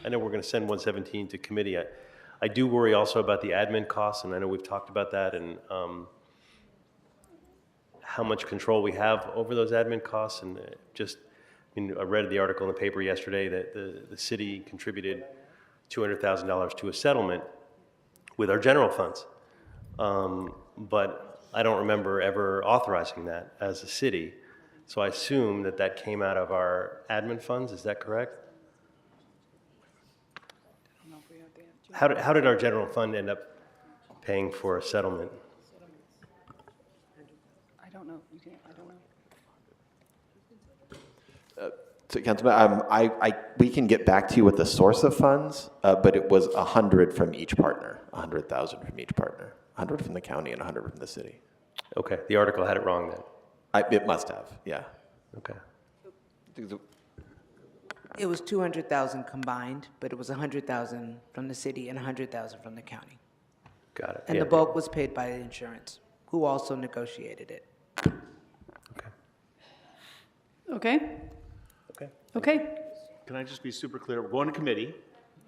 I know we're going to send 117 to committee. I do worry also about the admin costs, and I know we've talked about that, and how much control we have over those admin costs, and just, I mean, I read the article in the paper yesterday that the city contributed $200,000 to a settlement with our general funds, but I don't remember ever authorizing that as a city. So I assume that that came out of our admin funds. Is that correct? How did our general fund end up paying for a settlement? I don't know. So, Councilman, we can get back to you with the source of funds, but it was 100 from each partner, 100,000 from each partner, 100 from the county and 100 from the city. Okay, the article had it wrong then. It must have, yeah. Okay. It was 200,000 combined, but it was 100,000 from the city and 100,000 from the county. Got it. And Yeah, the bulk was paid by the insurance, who also negotiated it. Okay? Okay. Can I just be super clear? We're going to committee.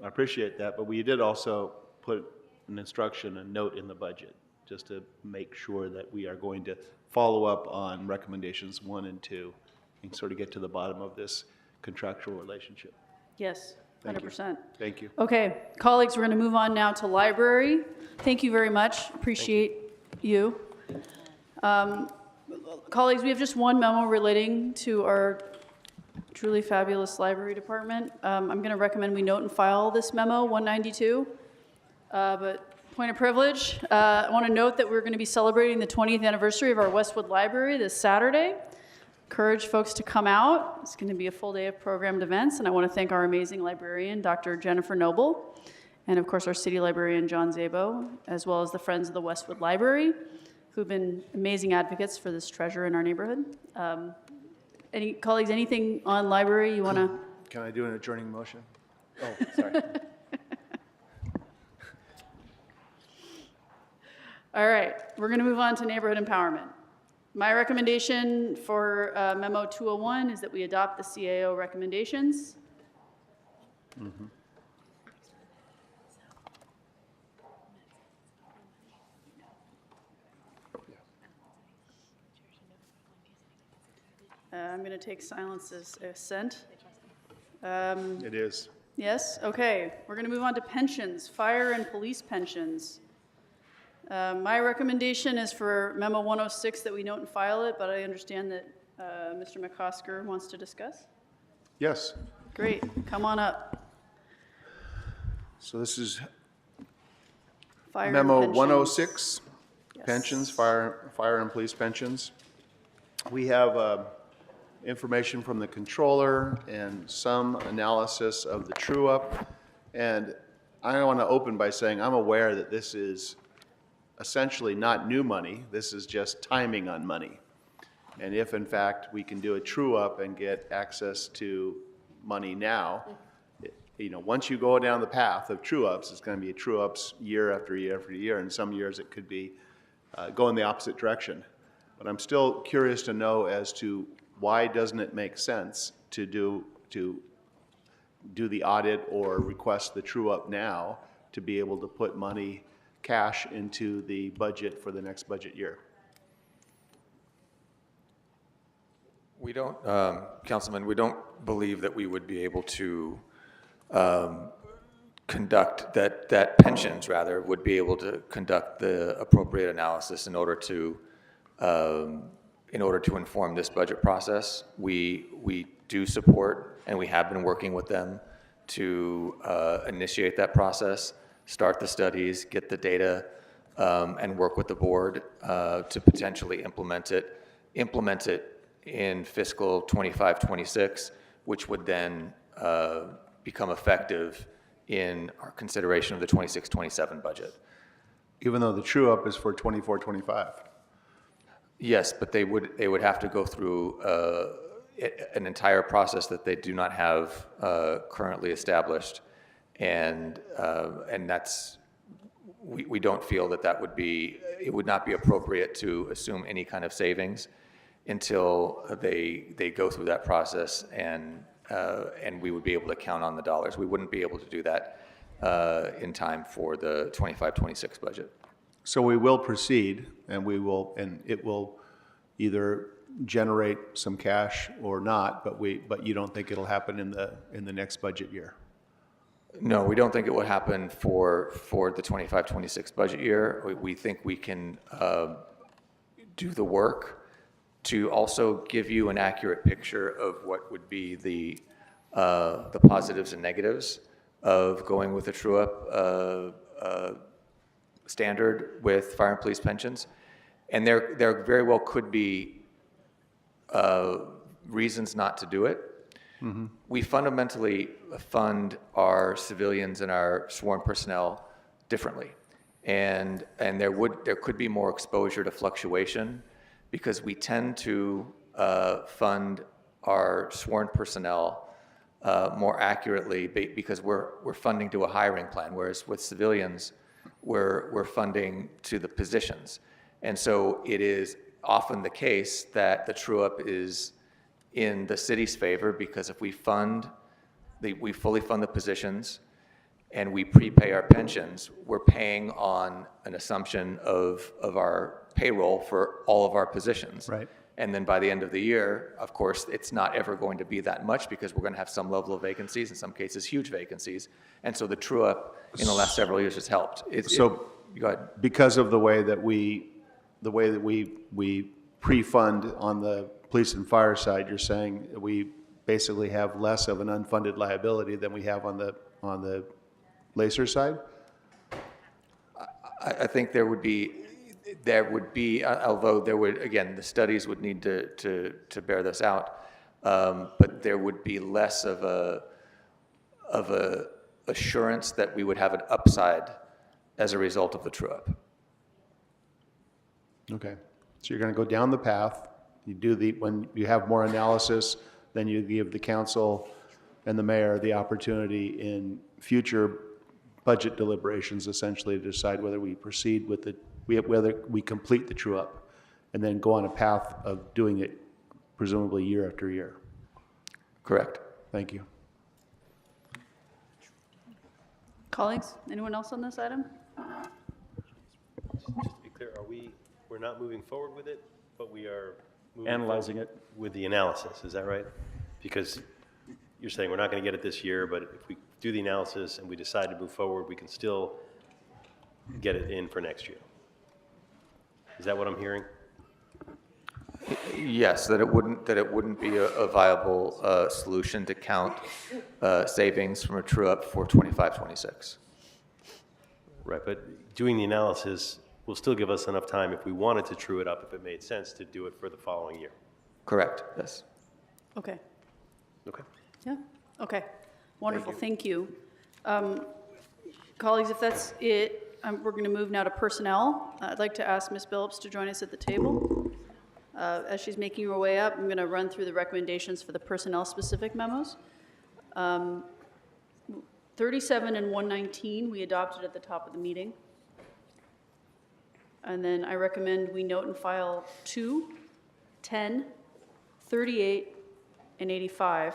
I appreciate that, but we did also put an instruction, a note in the budget, just to make sure that we are going to follow up on recommendations 1 and 2 and sort of get to the bottom of this contractual relationship. Yes, 100%. Thank you. Okay, colleagues, we're going to move on now to library. Thank you very much. Appreciate you. Colleagues, we have just one memo relating to our truly fabulous library department. I'm going to recommend we note and file this memo, 192. But point of privilege, I want to note that we're going to be celebrating the 20th anniversary of our Westwood Library this Saturday. Encourage folks to come out. It's going to be a full day of programmed events, and I want to thank our amazing librarian, Dr. Jennifer Noble, and of course our city librarian, John Szabo, as well as the Friends of the Westwood Library, who've been amazing advocates for this treasure in our neighborhood. Any colleagues, anything on library you want to? Can I do an adjourning motion? Oh, sorry. All right, we're going to move on to neighborhood empowerment. My recommendation for Memo 201 is that we adopt the CAO recommendations. Mm-hmm. I'm going to take silence as assent. It is. Yes, okay. We're going to move on to pensions, fire and police pensions. My recommendation is for Memo 106 that we note and file it, but I understand that Mr. McCosker wants to discuss. Yes. Great, come on up. So this is Fire and Memo pensions. 106, Yes. pensions, fire and police pensions. We have information from the controller and some analysis of the true-up. And I want to open by saying I'm aware that this is essentially not new money. This is just timing on money. And if, in fact, we can do a true-up and get access to money now, you know, once you go down the path of true-ups, it's going to be true-ups year after year after year, and some years it could be go in the opposite direction. But I'm still curious to know as to why doesn't it make sense to do the audit or request the true-up now to be able to put money, cash, into the budget for the next budget year? We don't, Councilman, we don't believe that we would be able to conduct, that pensions, rather, would be able to conduct the appropriate analysis in order to inform this budget process. We do support, and we have been working with them to initiate that process, start the studies, get the data, and work with the board to potentially implement it in fiscal 25-26, which would then become effective in our consideration of the 26-27 budget. Even though the true-up is for 24-25? Yes, but they would have to go through an entire process that they do not have currently established, and that's, we don't feel that would be, it would not be appropriate to assume any kind of savings until they go through that process, and we would be able to count on the dollars. We wouldn't be able to do that in time for the 25-26 budget. So we will proceed, and it will either generate some cash or not, but you don't think it'll happen in the next budget year? No, we don't think it will happen for the 25-26 budget year. We think we can do the work to also give you an accurate picture of what would be the positives and negatives of going with a true-up standard with fire and police pensions. And there very well could be reasons not to do it. Mm-hmm. We fundamentally fund our civilians and our sworn personnel differently. And there could be more exposure to fluctuation, because we tend to fund our sworn personnel more accurately because we're funding to a hiring plan, whereas with civilians, we're funding to the positions. And so it is often the case that the true-up is in the city's favor, because if we fully fund the positions and we prepay our pensions, we're paying on an assumption of our payroll for all of our positions. Right. And then by the end of the year, of course, it's not ever going to be that much, because we're going to have some level of vacancies, in some cases huge vacancies. And so the true-up in the last several years has helped. Go ahead. Because of the way that we pre-fund on the police and fire side, you're saying we basically have less of an unfunded liability than we have on the LACER side? I think there would be, although there would, again, the studies would need to bear this out, but there would be less of a assurance that we would have an upside as a result of the true-up. Okay, so you're going to go down the path. When you have more analysis, then you give the council and the mayor the opportunity in future budget deliberations, essentially, to decide whether we proceed with whether we complete the true-up, and then go on a path of doing it presumably year after year. Correct. Thank you. Colleagues, anyone else on this item? Just to be clear, we're not moving forward with it, but we are moving analyzing forward it with the analysis, is that right? Because you're saying we're not going to get it this year, but if we do the analysis and we decide to move forward, we can still get it in for next year. Is that what I'm hearing? Yes, that it wouldn't be a viable solution to count savings from a true-up for 25-26. Right, but doing the analysis will still give us enough time if we wanted to true it up, if it made sense to do it for the following year. Correct, yes. Okay. Okay. Yeah, okay. Wonderful, thank you. Colleagues, if that's it, we're going to move now to personnel. I'd like to ask Ms. Billups to join us at the table. As she's making her way up, I'm going to run through the recommendations for the personnel-specific memos. 37 and 119 we adopted at the top of the meeting. And then I recommend we note and file 2, 10, 38, and 85.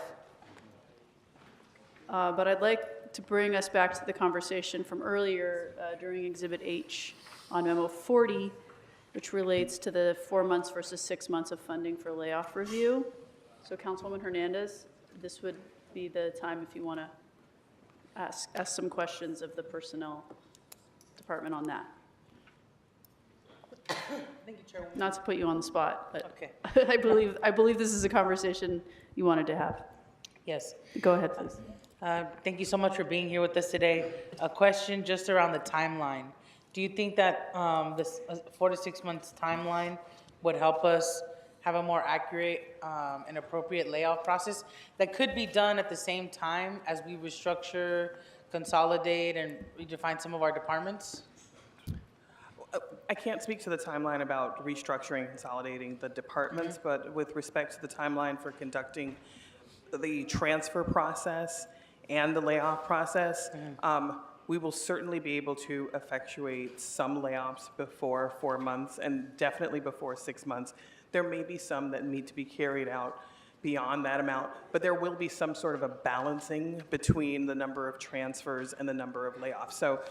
But I'd like to bring us back to the conversation from earlier during Exhibit H on Memo 40, which relates to the 4 months versus 6 months of funding for layoff review. So Councilwoman Hernandez, this would be the time if you want to ask some questions of the Personnel Department on that. Thank you, Chairwoman. Not to put you on the spot, but Okay. I believe this is a conversation you wanted to have. Yes. Go ahead, please. Thank you so much for being here with us today. A question just around the timeline. Do you think that this 4 to 6 months timeline would help us have a more accurate and appropriate layoff process that could be done at the same time as we restructure, consolidate, and redefine some of our departments? I can't speak to the timeline about restructuring, consolidating the departments, but with respect to the timeline for conducting the transfer process and the layoff process, we will certainly be able to effectuate some layoffs before 4 months and definitely before 6 months. There may be some that need to be carried out beyond that amount, but there will be some sort of a balancing between the number of transfers and the number of layoffs. So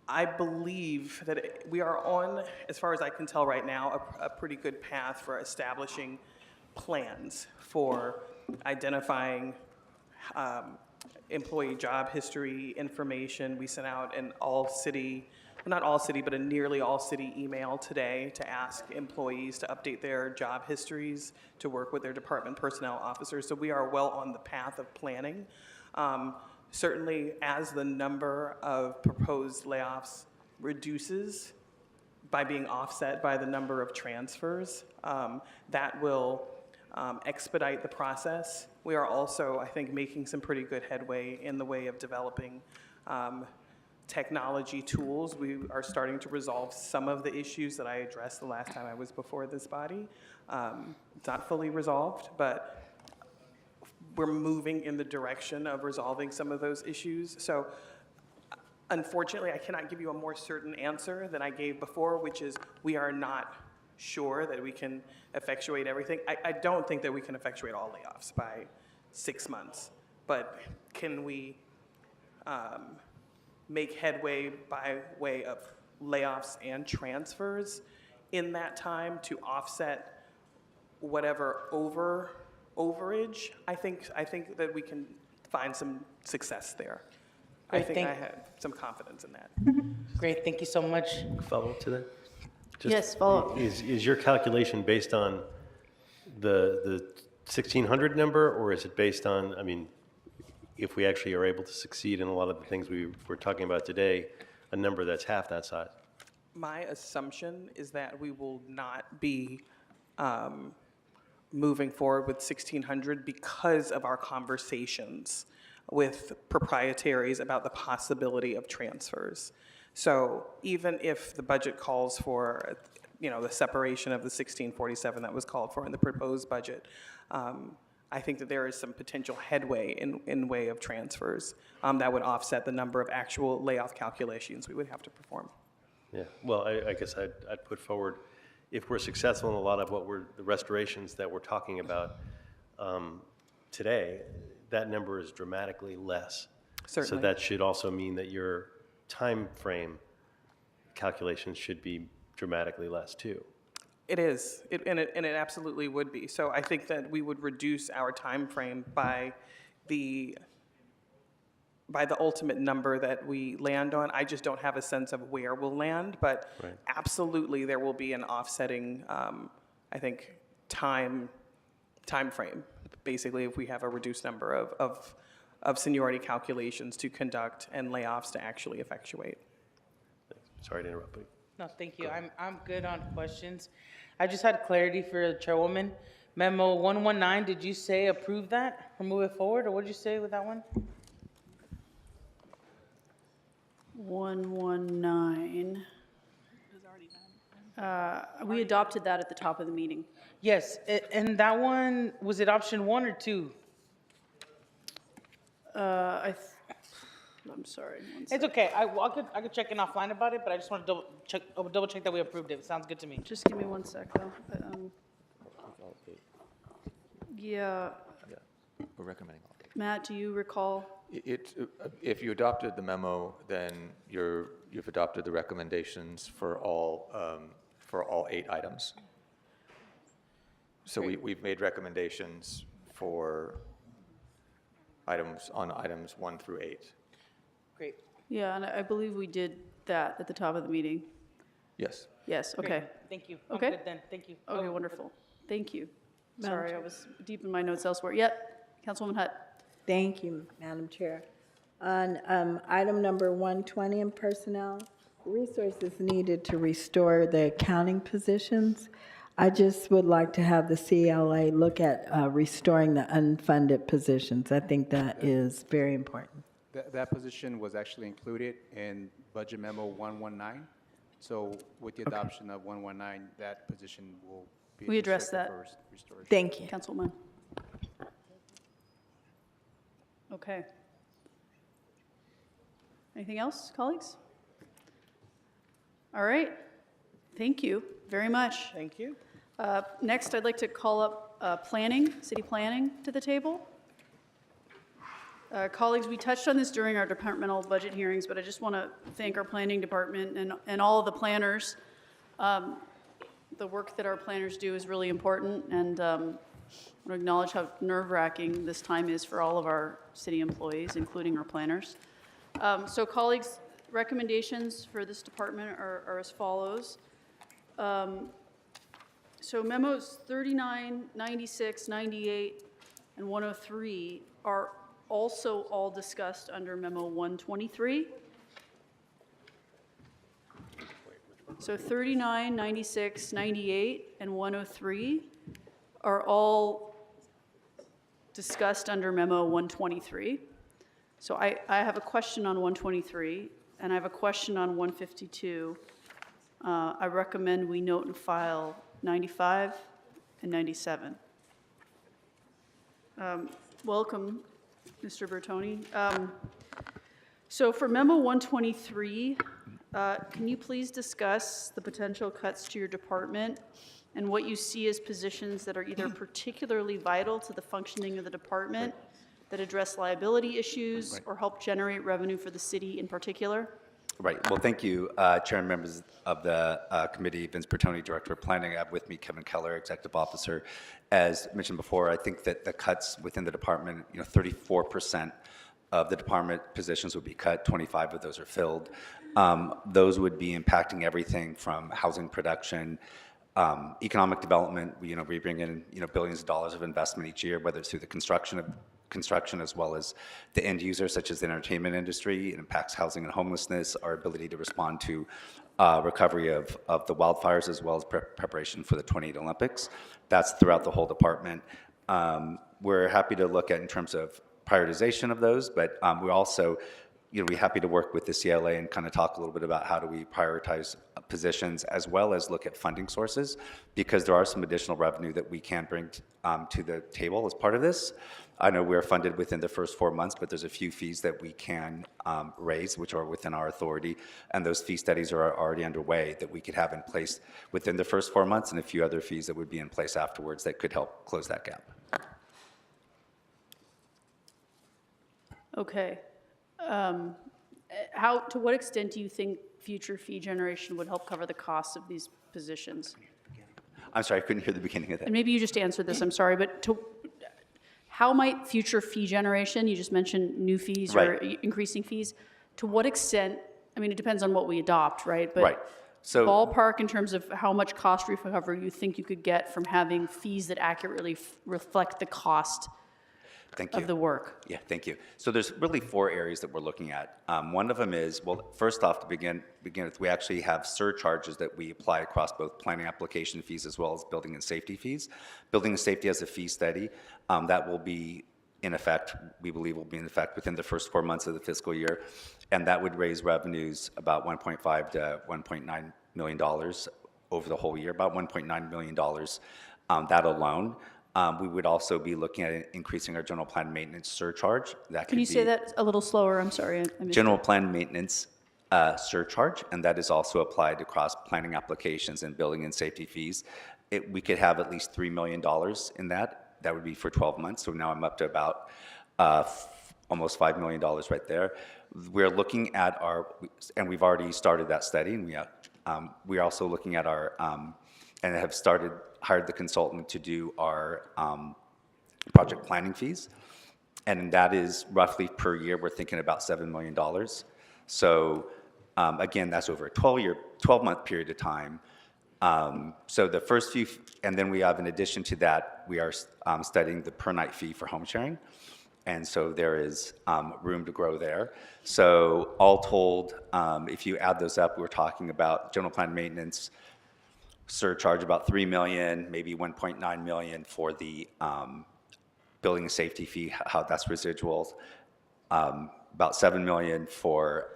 I believe that we are on, as far as I can tell right now, a pretty good path for establishing plans for identifying employee job history information. We sent out an all-city, not all-city, but a nearly all-city email today to ask employees to update their job histories, to work with their department personnel officers. So we are well on the path of planning. Certainly, as the number of proposed layoffs reduces by being offset by the number of transfers, that will expedite the process. We are also, I think, making some pretty good headway in the way of developing technology tools. We are starting to resolve some of the issues that I addressed the last time I was before this body. It's not fully resolved, but we're moving in the direction of resolving some of those issues. So unfortunately, I cannot give you a more certain answer than I gave before, which is we are not sure that we can effectuate everything. I don't think that we can effectuate all layoffs by 6 months, but can we make headway by way of layoffs and transfers in that time to offset whatever overage? I think that we can find some success there. I think I had some confidence in that. Great, thank you so much. Follow up to that? Yes, follow up. Is your calculation based on the 1,600 number, or is it based on, I mean, if we actually are able to succeed in a lot of the things we're talking about today, a number that's half that size? My assumption is that we will not be moving forward with 1,600 because of our conversations with proprietaries about the possibility of transfers. So even if the budget calls for, the separation of the 1,647 that was called for in the proposed budget, I think that there is some potential headway in way of transfers that would offset the number of actual layoff calculations we would have to perform. Yeah, well, I guess I'd put forward, if we're successful in a lot of the restorations that we're talking about today, that number is dramatically less. Certainly. So that should also mean that your time frame calculations should be dramatically less too. It is, and it absolutely would be. So I think that we would reduce our time frame by the ultimate number that we land on. I just don't have a sense of where we'll land, but Right. Absolutely there will be an offsetting, I think, time frame. Basically, if we have a reduced number of seniority calculations to conduct and layoffs to actually effectuate. Sorry to interrupt, but No, thank you. I'm good on questions. I just had clarity for the Chairwoman. Memo 119, did you say approve that or move it forward, or what did you say with that one? 119. We adopted that at the top of the meeting. Yes, and that one, was it option 1 or 2? I'm sorry. one It's second. okay. I could check in offline about it, but I just want to double check that we approved it. It sounds good to me. Just give me 1 sec, though. Yeah, We're recommending all. Matt, do you recall? If you adopted the memo, then you've adopted the recommendations for all 8 items. So we've made recommendations for items 1 through 8. Great. Yeah, and I believe we did that at the top of the meeting. Yes. Yes, Great. okay. Thank you. I'm Okay. good then. Thank you. Okay, wonderful. Thank you. Sorry, I was deep in my notes elsewhere. Yep, Councilwoman Hutt. Thank you, Madam Chair. On item number 120 in personnel, resources needed to restore the accounting positions. I just would like to have the CLA look at restoring the unfunded positions. I think that is very important. That position was actually included in Budget Memo 119. So with the adoption of 119, that position will be. We addressed that. for restoration. Thank you. Councilwoman. Okay. Anything else, colleagues? All right. Thank you very much. Thank you. Next, I'd like to call up planning, city planning to the table. Colleagues, we touched on this during our departmental budget hearings, but I just want to thank our planning department and all of the planners. The work that our planners do is really important, and I want to acknowledge how nerve-wracking this time is for all of our city employees, including our planners. So colleagues, recommendations for this department are as follows. So memos 39, 96, 98, and 103 are also all discussed under memo 123. So 39, 96, 98, and 103 are all discussed under memo 123. So I have a question on 123, and I have a question on 152. I recommend we note and file 95 and 97. Welcome, Mr. Bertoni. So for memo 123, can you please discuss the potential cuts to your department and what you see as positions that are either particularly vital to the functioning of the department, that address liability issues, or help generate revenue for the city in particular? Right. Well, thank you, Chair and members of the committee. Vince Bertoni, Director of Planning. I have with me Kevin Keller, Executive Officer. As mentioned before, I think that the cuts within the department, 34% of the department positions would be cut, 25 of those are filled. Those would be impacting everything from housing production, economic development. We bring in billions of dollars of investment each year, whether it's through the construction as well as the end user, such as the entertainment industry. It impacts housing and homelessness, our ability to respond to recovery of the wildfires, as well as preparation for the 28 Olympics. That's throughout the whole department. We're happy to look at in terms of prioritization of those, but we're also we're happy to work with the CLA and kind of talk a little bit about how do we prioritize positions, as well as look at funding sources, because there are some additional revenue that we can bring to the table as part of this. I know we're funded within the first 4 months, but there's a few fees that we can raise, which are within our authority, and those fee studies are already underway that we could have in place within the first 4 months, and a few other fees that would be in place afterwards that could help close that gap. Okay. To what extent do you think future fee generation would help cover the costs of these positions? I'm sorry, I couldn't hear the beginning of that. And maybe you just answered this, I'm sorry, but how might future fee generation, you just mentioned new fees or increasing fees, to what extent, I mean, it depends on what we adopt, right? But So ballpark in terms of how much cost recovery you think you could get from having fees that accurately reflect the cost of the work. Yeah, thank you. So there's really 4 areas that we're looking at. One of them is, well, first off, to begin with, we actually have surcharges that we apply across both planning application fees as well as building and safety fees. Building and safety has a fee study that will be in effect, we believe will be in effect within the first 4 months of the fiscal year, and that would raise revenues about $1.5 to $1.9 million over the whole year, about $1.9 million, that alone. We would also be looking at increasing our general plan maintenance surcharge. That Can you say that a little slower? I'm sorry. I missed general it. plan maintenance surcharge, and that is also applied across planning applications and building and safety fees. We could have at least $3 million in that. That would be for 12 months. So now I'm up to about almost $5 million right there. We're looking at and we've already started that study, and we're also looking at and have hired the consultant to do our project planning fees. And that is roughly per year, we're thinking about $7 million. So again, that's over a 12-month period of time. So the first few, and then we have, in addition to that, we are studying the per night fee for home sharing. And so there is room to grow there. So all told, if you add those up, we're talking about general plan maintenance surcharge about $3 million, maybe $1.9 million for the building and safety fee, how that's residuals, about $7 million for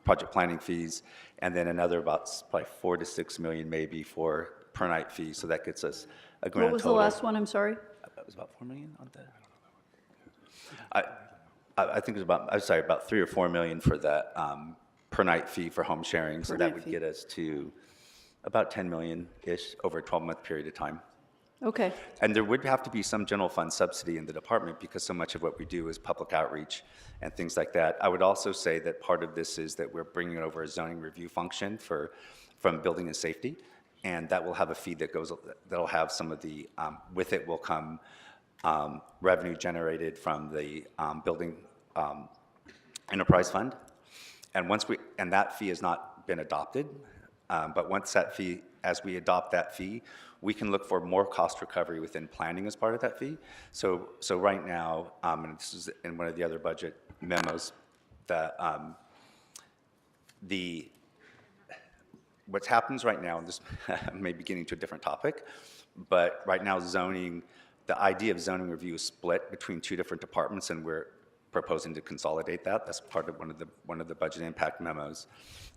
project planning fees, and then another about probably $4 to $6 million maybe for per night fees. So that gets us a grand total. What was the last one? I'm sorry. That was about $4 million on that. I think it was about 3 or 4 million for the per night fee for home sharing. So that would get us to about 10 million-ish over a 12-month period of time. Okay. And there would have to be some general fund subsidy in the department because so much of what we do is public outreach and things like that. I would also say that part of this is that we're bringing over a zoning review function from building and safety, and that will have a fee that'll have some of the, with it will come revenue generated from the building enterprise fund. And and that fee has not been adopted, but once that fee, as we adopt that fee, we can look for more cost recovery within planning as part of that fee. So right now, and this is in one of the other budget memos, that what happens right now, and this may be getting to a different topic, but right now the idea of zoning review is split between 2 different departments, and we're proposing to consolidate that. That's part of one of the budget impact memos.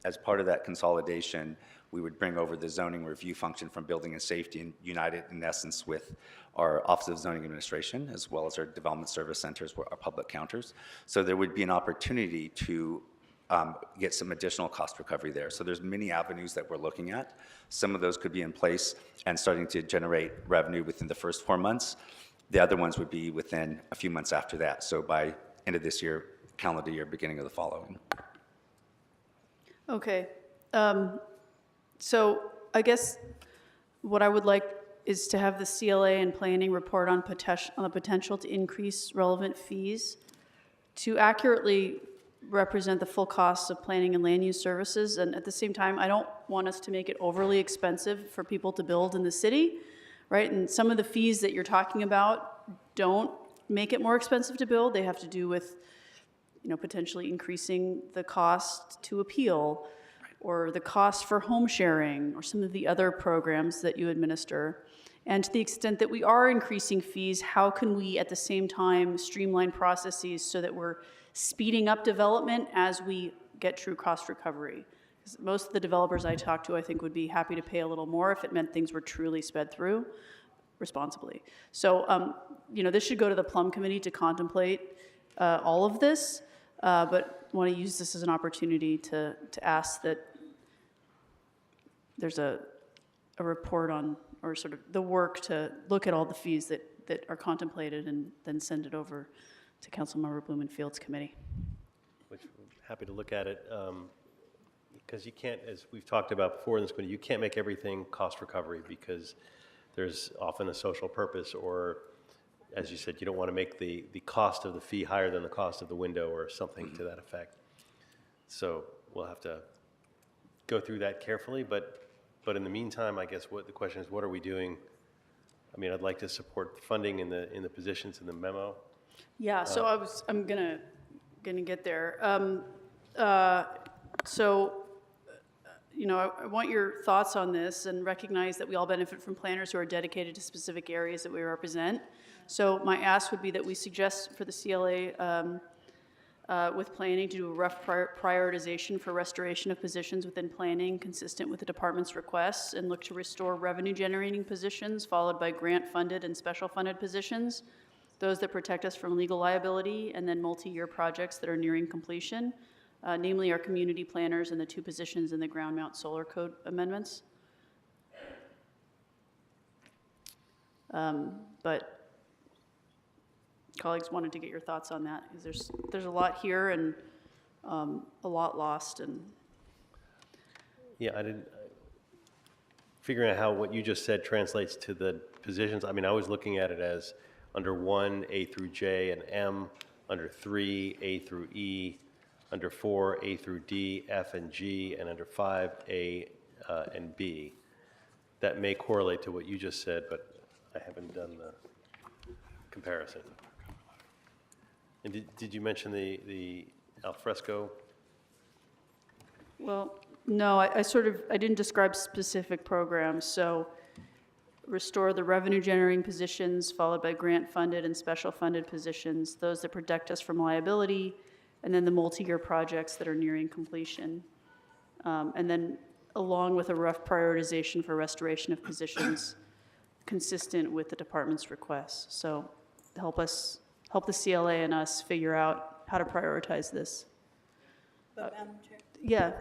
As part of that consolidation, we would bring over the zoning review function from building and safety and unite it in essence with our Office of Zoning Administration, as well as our development service centers, our public counters. So there would be an opportunity to get some additional cost recovery there. So there's many avenues that we're looking at. Some of those could be in place and starting to generate revenue within the first 4 months. The other ones would be within a few months after that. So by end of this year, calendar year, beginning of the following. Okay. So I guess what I would like is to have the CLA and planning report on the potential to increase relevant fees to accurately represent the full costs of planning and land use services. And at the same time, I don't want us to make it overly expensive for people to build in the city, right? And some of the fees that you're talking about don't make it more expensive to build. They have to do with, potentially increasing the cost to appeal, or the cost for home sharing, or some of the other programs that you administer. And to the extent that we are increasing fees, how can we at the same time streamline processes so that we're speeding up development as we get true cost recovery? Because most of the developers I talk to, I think, would be happy to pay a little more if it meant things were truly sped through responsibly. So, this should go to the Plum Committee to contemplate all of this, but want to use this as an opportunity to ask that there's a report on, or sort of the work to look at all the fees that are contemplated and then send it over to Councilmember Blumenfield's committee. Which we're happy to look at it, because you can't, as we've talked about before in this committee, you can't make everything cost recovery because there's often a social purpose, or as you said, you don't want to make the cost of the fee higher than the cost of the window or something to that effect. So we'll have to go through that carefully, but in the meantime, I guess the question is, what are we doing? I mean, I'd like to support funding in the positions in the memo. Yeah, so I'm gonna get there. I want your thoughts on this and recognize that we all benefit from planners who are dedicated to specific areas that we represent. So my ask would be that we suggest for the CLA with planning to do a rough prioritization for restoration of positions within planning consistent with the department's requests, and look to restore revenue-generating positions followed by grant-funded and special-funded positions, those that protect us from legal liability, and then multi-year projects that are nearing completion, namely our community planners and the 2 positions in the ground mount solar code amendments. But colleagues wanted to get your thoughts on that, because there's a lot here and a lot lost. And Yeah, figuring out how what you just said translates to the positions. I mean, I was looking at it as under 1, A through J and M, under 3, A through E, under 4, A through D, F and G, and under 5, A and B. That may correlate to what you just said, but I haven't done the comparison. And did you mention the alfresco? well, no, I didn't describe specific programs. So restore the revenue-generating positions followed by grant-funded and special-funded positions, those that protect us from liability, and then the multi-year projects that are nearing completion. And then along with a rough prioritization for restoration of positions consistent with the department's requests. So help the CLA and us figure out how to prioritize this. But Madam Chair? Yeah.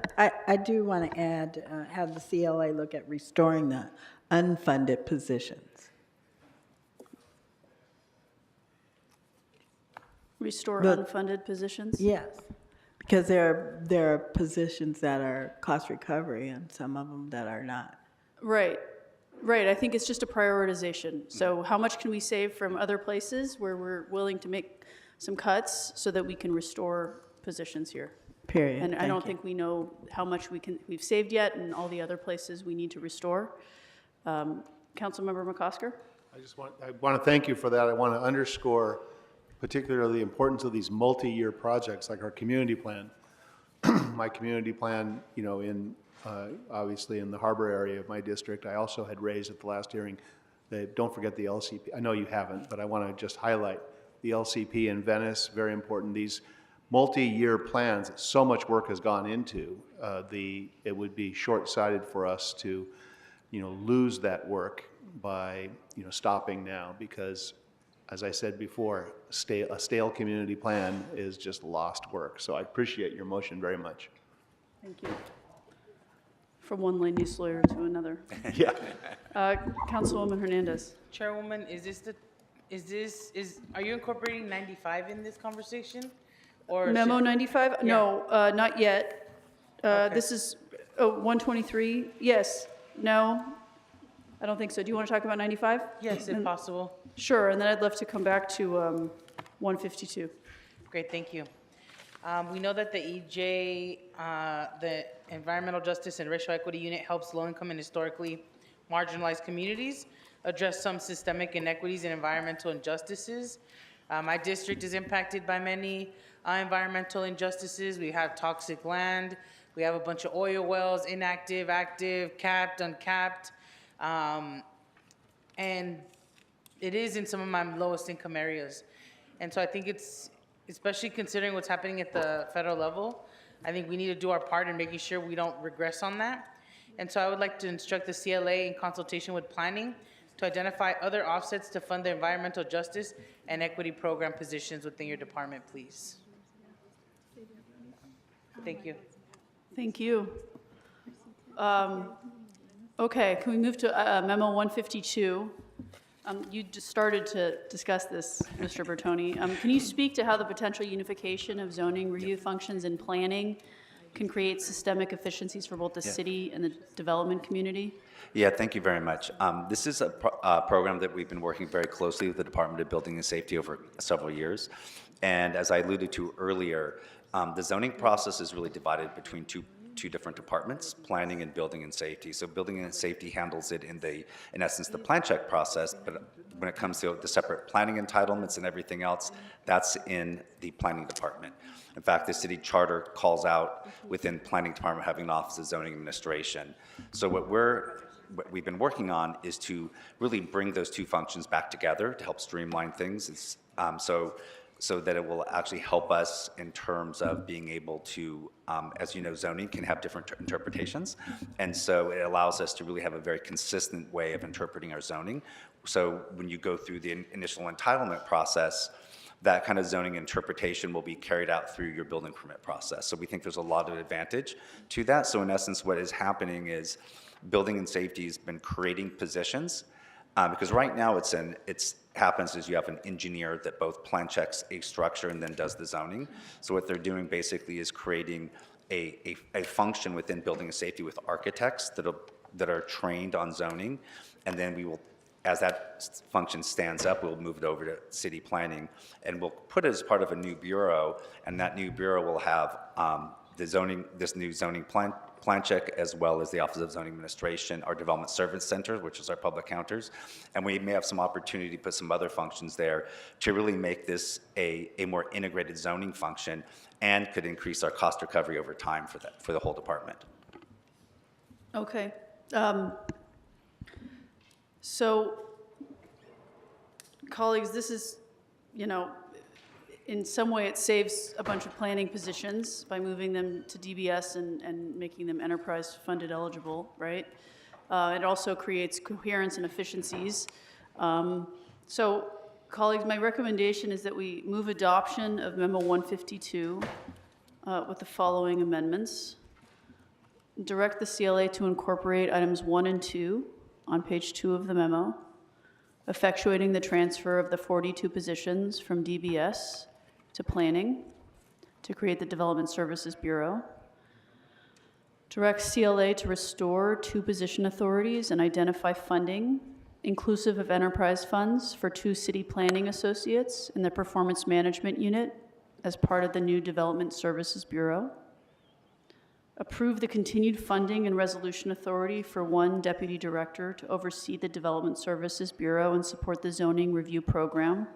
I do want to add, have the CLA look at restoring the unfunded positions. Restore But- unfunded positions? Yes, because there are positions that are cost recovery and some of them that are not. Right. I think it's just a prioritization. So how much can we save from other places where we're willing to make some cuts so that we can restore positions here? Period. And I Thank don't you. think we know how much we've saved yet and all the other places we need to restore. Councilmember McCosker? I want to thank you for that. I want to underscore particularly the importance of these multi-year projects like our community plan. My community plan, obviously in the harbor area of my district, I also had raised at the last hearing that don't forget the LCP. I know you haven't, but I want to just highlight the LCP in Venice, very important. These multi-year plans, so much work has gone into, it would be short-sighted for us to, lose that work by, stopping now, because as I said before, a stale community plan is just lost work. So I appreciate your motion very much. Thank you. From one land use lawyer to another. Yeah. Councilwoman Hernandez. Chairwoman, are you incorporating 95 in this conversation? Or Memo should- 95? Yeah. No, not yet. This is 123? Yes. No? I don't think so. Do you want to talk about 95? Yes, if possible. Sure, and then I'd love to come back to 152. Great, thank you. We know that the EJ, the Environmental Justice and Racial Equity Unit, helps low-income and historically marginalized communities address some systemic inequities and environmental injustices. My district is impacted by many environmental injustices. We have toxic land. We have a bunch of oil wells, inactive, active, capped, uncapped. And it is in some of my lowest income areas. And so I think it's, especially considering what's happening at the federal level, I think we need to do our part in making sure we don't regress on that. And so I would like to instruct the CLA in consultation with planning to identify other offsets to fund the environmental justice and equity program positions within your department, please. Thank you. Thank you. Okay, can we move to Memo 152? You just started to discuss this, Mr. Bertoni. Can you speak to how the potential unification of zoning review functions and planning can create systemic efficiencies for both the city and the development community? Yeah, thank you very much. This is a program that we've been working very closely with the Department of Building and Safety over several years. And as I alluded to earlier, the zoning process is really divided between two different departments, planning and building and safety. So building and safety handles it in essence, the plan check process, but when it comes to the separate planning entitlements and everything else, that's in the planning department. In fact, the city charter calls out within planning department having an office of zoning administration. So what we've been working on is to really bring those two functions back together to help streamline things. So so that it will actually help us in terms of being able to, as you know, zoning can have different interpretations. And so it allows us to really have a very consistent way of interpreting our zoning. So when you go through the initial entitlement process, that kind of zoning interpretation will be carried out through your building permit process. So we think there's a lot of advantage to that. So in essence, what is happening is building and safety has been creating positions, because right now it's happens is you have an engineer that both plan checks a structure and then does the zoning. So what they're doing basically is creating a function within building and safety with architects that are trained on zoning, and then we will, as that function stands up, we'll move it over to city planning, and we'll put it as part of a new bureau, and that new bureau will have this new zoning plan check, as well as the Office of Zoning Administration, our Development Service Center, which is our public counters, and we may have some opportunity to put some other functions there to really make this a more integrated zoning function, and could increase our cost recovery over time for the whole department. Okay. So, colleagues, this is, in some way it saves a bunch of planning positions by moving them to DBS and making them enterprise funded eligible, right? It also creates coherence and efficiencies. So, colleagues, my recommendation is that we move adoption of Memo 152 with the following amendments. Direct the CLA to incorporate items 1 and 2 on page 2 of the memo, effectuating the transfer of the 42 positions from DBS to planning to create the Development Services Bureau. Direct CLA to restore 2 position authorities and identify funding, inclusive of enterprise funds, for 2 city planning associates in the Performance Management Unit as part of the new Development Services Bureau. Approve the continued funding and resolution authority for 1 deputy director to oversee the Development Services Bureau and support the zoning review program,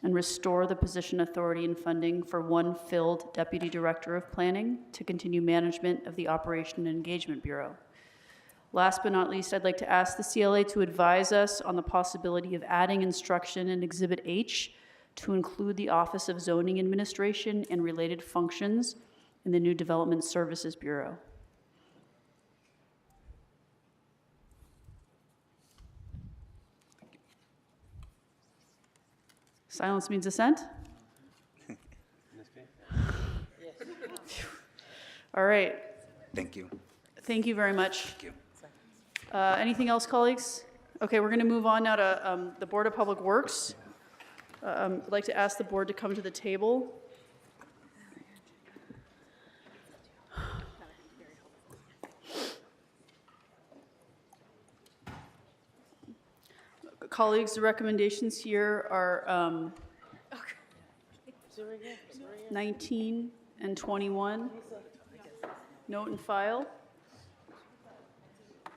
and restore the position authority and funding for 1 filled deputy director of planning to continue management of the Operation and Engagement Bureau. Last but not least, I'd like to ask the CLA to advise us on the possibility of adding instruction in Exhibit H to include the Office of Zoning Administration and related functions in the new Development Services Bureau. Silence means assent? All right. Thank you. Thank you very much. Thank you. Anything else, colleagues? Okay, we're going to move on now to the Board of Public Works. I'd like to ask the board to come to the table. Colleagues, the recommendations here are 19 and 21. Note and file.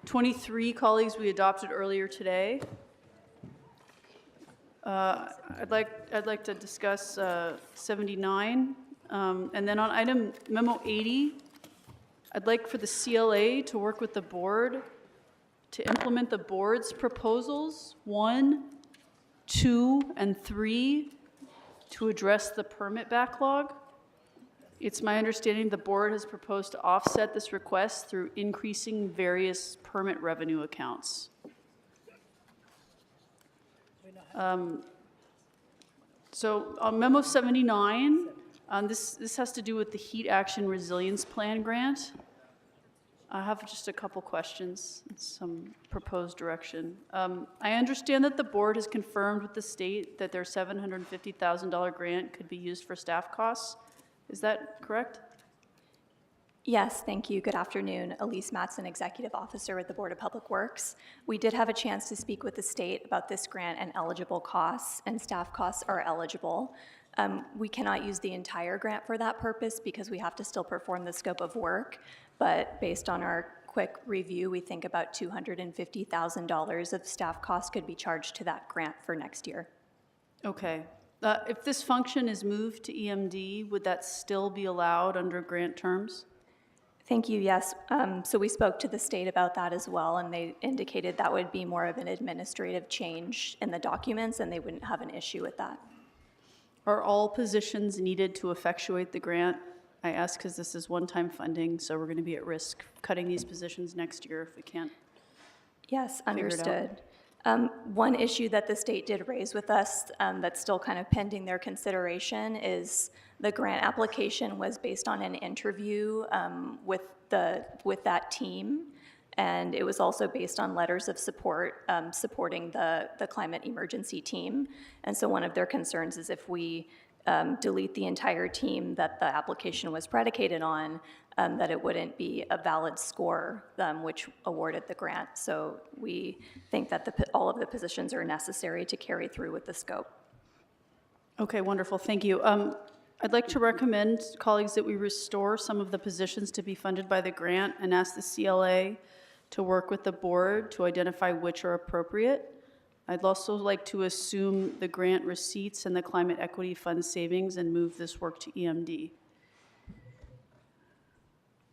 23, colleagues, we adopted earlier today. I'd like to discuss 79. And then on item memo 80, I'd like for the CLA to work with the board to implement the board's proposals 1, 2, and 3 to address the permit backlog. It's my understanding the board has proposed to offset this request through increasing various permit revenue accounts. So on memo 79, this has to do with the Heat Action Resilience Plan grant. I have just a couple questions and some proposed direction. I understand that the board has confirmed with the state that their $750,000 grant could be used for staff costs. Is that correct? Yes, thank you. Good afternoon. Elise Mattson, Executive Officer with the Board of Public Works. We did have a chance to speak with the state about this grant and eligible costs, and staff costs are eligible. We cannot use the entire grant for that purpose because we have to still perform the scope of work, but based on our quick review, we think about $250,000 of staff costs could be charged to that grant for next year. Okay. If this function is moved to EMD, would that still be allowed under grant terms? Thank you, yes. So we spoke to the state about that as well, and they indicated that would be more of an administrative change in the documents, and they wouldn't have an issue with that. Are all positions needed to effectuate the grant? I ask because this is one-time funding, so we're going to be at risk cutting these positions next year if we can't. Yes, Figure it out. understood. One issue that the state did raise with us that's still kind of pending their consideration is the grant application was based on an interview with that team, and it was also based on letters of support supporting the climate emergency team. And so one of their concerns is if we delete the entire team that the application was predicated on, that it wouldn't be a valid score which awarded the grant. So we think that all of the positions are necessary to carry through with the scope. Okay, wonderful, thank you. I'd like to recommend, colleagues, that we restore some of the positions to be funded by the grant and ask the CLA to work with the board to identify which are appropriate. I'd also like to assume the grant receipts and the Climate Equity Fund savings and move this work to EMD.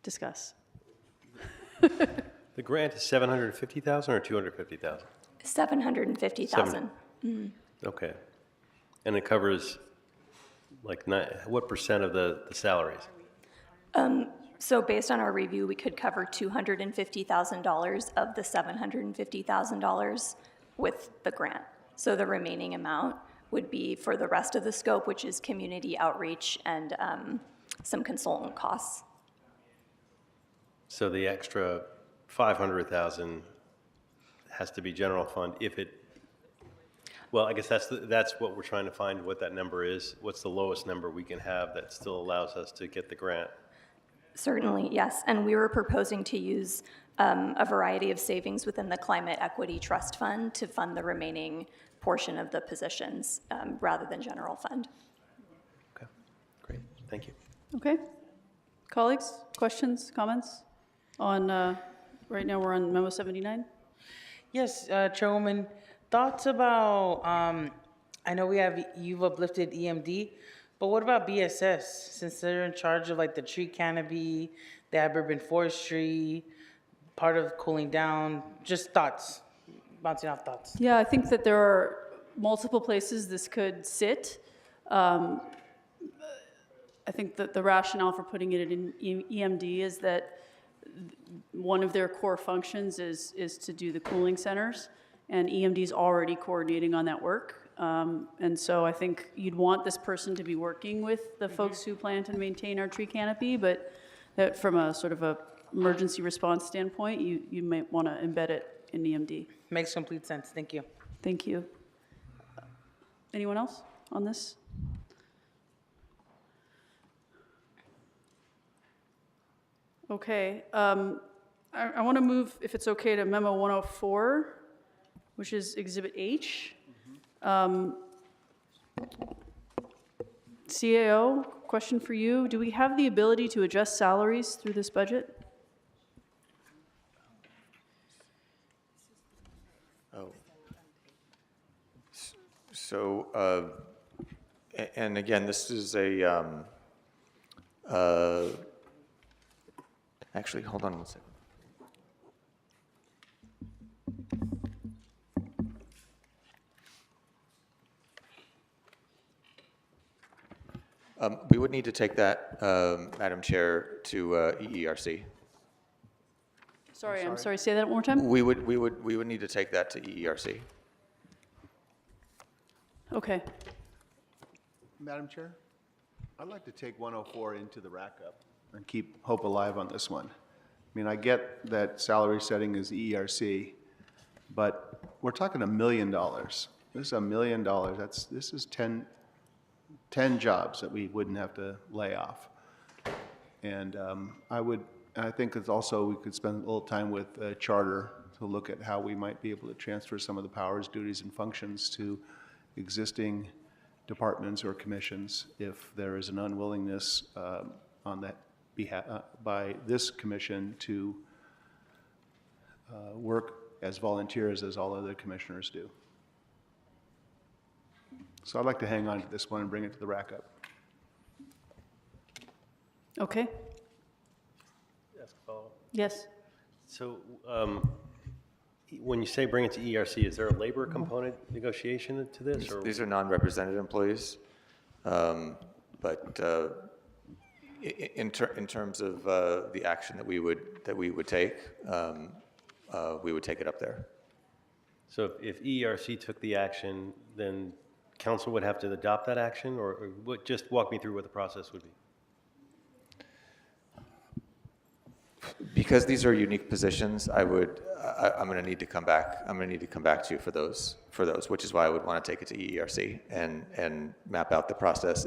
Discuss. The grant is 750,000 or 250,000? 750,000. Okay. And it covers like what percent of the salaries? So based on our review, we could cover $250,000 of the $750,000 with the grant. So the remaining amount would be for the rest of the scope, which is community outreach and some consultant costs. So the extra 500,000 has to be general fund if it, well, I guess that's what we're trying to find, what that number is. What's the lowest number we can have that still allows us to get the grant? Certainly, yes. And we were proposing to use a variety of savings within the Climate Equity Trust Fund to fund the remaining portion of the positions rather than general fund. Okay, great, thank you. Okay. Colleagues, questions, comments on, right now we're on Memo 79? Yes, Chairwoman, thoughts about, I know you've uplifted EMD, but what about BSS? Since they're in charge of like the tree canopy, the urban forestry, part of cooling down, just thoughts, bouncing off thoughts. Yeah, I think that there are multiple places this could sit. I think that the rationale for putting it in EMD is that one of their core functions is to do the cooling centers, and EMD is already coordinating on that work. And so I think you'd want this person to be working with the folks who plant and maintain our tree canopy, but that from a sort of a emergency response standpoint, you might want to embed it in EMD. Makes complete sense, thank you. Thank you. Anyone else on this? Okay, I want to move, if it's okay, to Memo 104, which is Exhibit H. CAO, question for you. Do we have the ability to adjust salaries through this budget? Oh. So, and again, this is a, actually, hold on one second. We would need to take that, Madam Chair, to EERC. Sorry, I'm sorry, say that one more time? We would need to take that to EERC. Okay. Madam Chair, I'd like to take 104 into the rack-up and keep hope alive on this one. I mean, I get that salary setting is EERC, but we're talking $1 million. This is $1 million. This is 10 jobs that we wouldn't have to lay off. And I think it's also, we could spend a little time with Charter to look at how we might be able to transfer some of the powers, duties, and functions to existing departments or commissions if there is an unwillingness on that behalf by this commission to work as volunteers as all other commissioners do. So I'd like to hang on to this one and bring it to the rack-up. Okay. Ask a follow-up. Yes. So when you say bring it to ERC, is there a labor component negotiation to this? Or? These are non-represented employees. But in terms of the action that we would take, we would take it up there. So if EERC took the action, then council would have to adopt that action, or just walk me through what the process would be? Because these are unique positions, I'm going to need to come back. I'm going to need to come back to you for those, which is why I would want to take it to EERC and map out the process.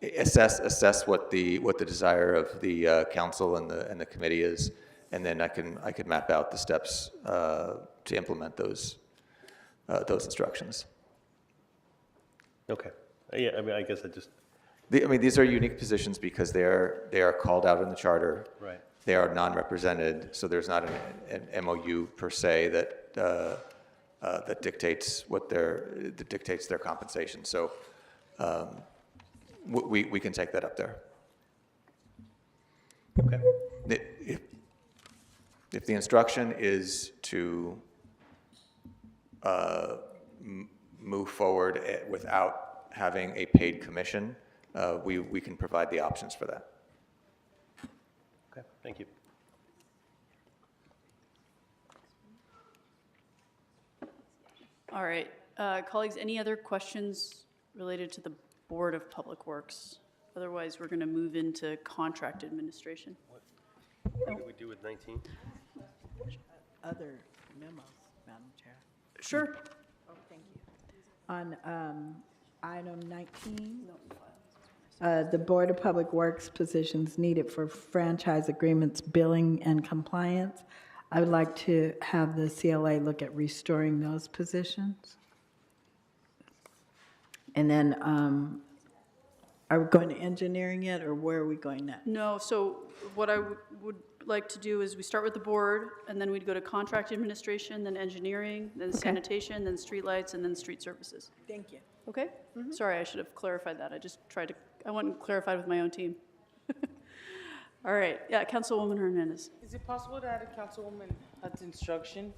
Assess what the desire of the council and the committee is, and then I could map out the steps to implement those instructions. Okay. Yeah, I mean, I guess I just... these are unique positions because they are called out in the charter. Right. They are non-represented, so there's not an MOU per se that dictates their compensation. So we can take that up there. Okay. If the instruction is to move forward without having a paid commission, we can provide the options for that. Okay, thank you. All right, colleagues, any other questions related to the Board of Public Works? Otherwise, we're going to move into contract administration. What do we do with 19? Other memos, Madam Chair. Sure. Oh, thank you. On item 19, the Board of Public Works positions needed for franchise agreements, billing, and compliance. I would like to have the CLA look at restoring those positions. And then, are we going to engineering yet, or where are we going next? No, so what I would like to do is we start with the board, and then we'd go to contract administration, then engineering, then sanitation, then streetlights, and then street services. Thank you. Okay? Sorry, I should have clarified that. I went clarified with my own team. All right, yeah, Councilwoman Hernandez. Is it possible to add a Councilwoman Hutt's instruction?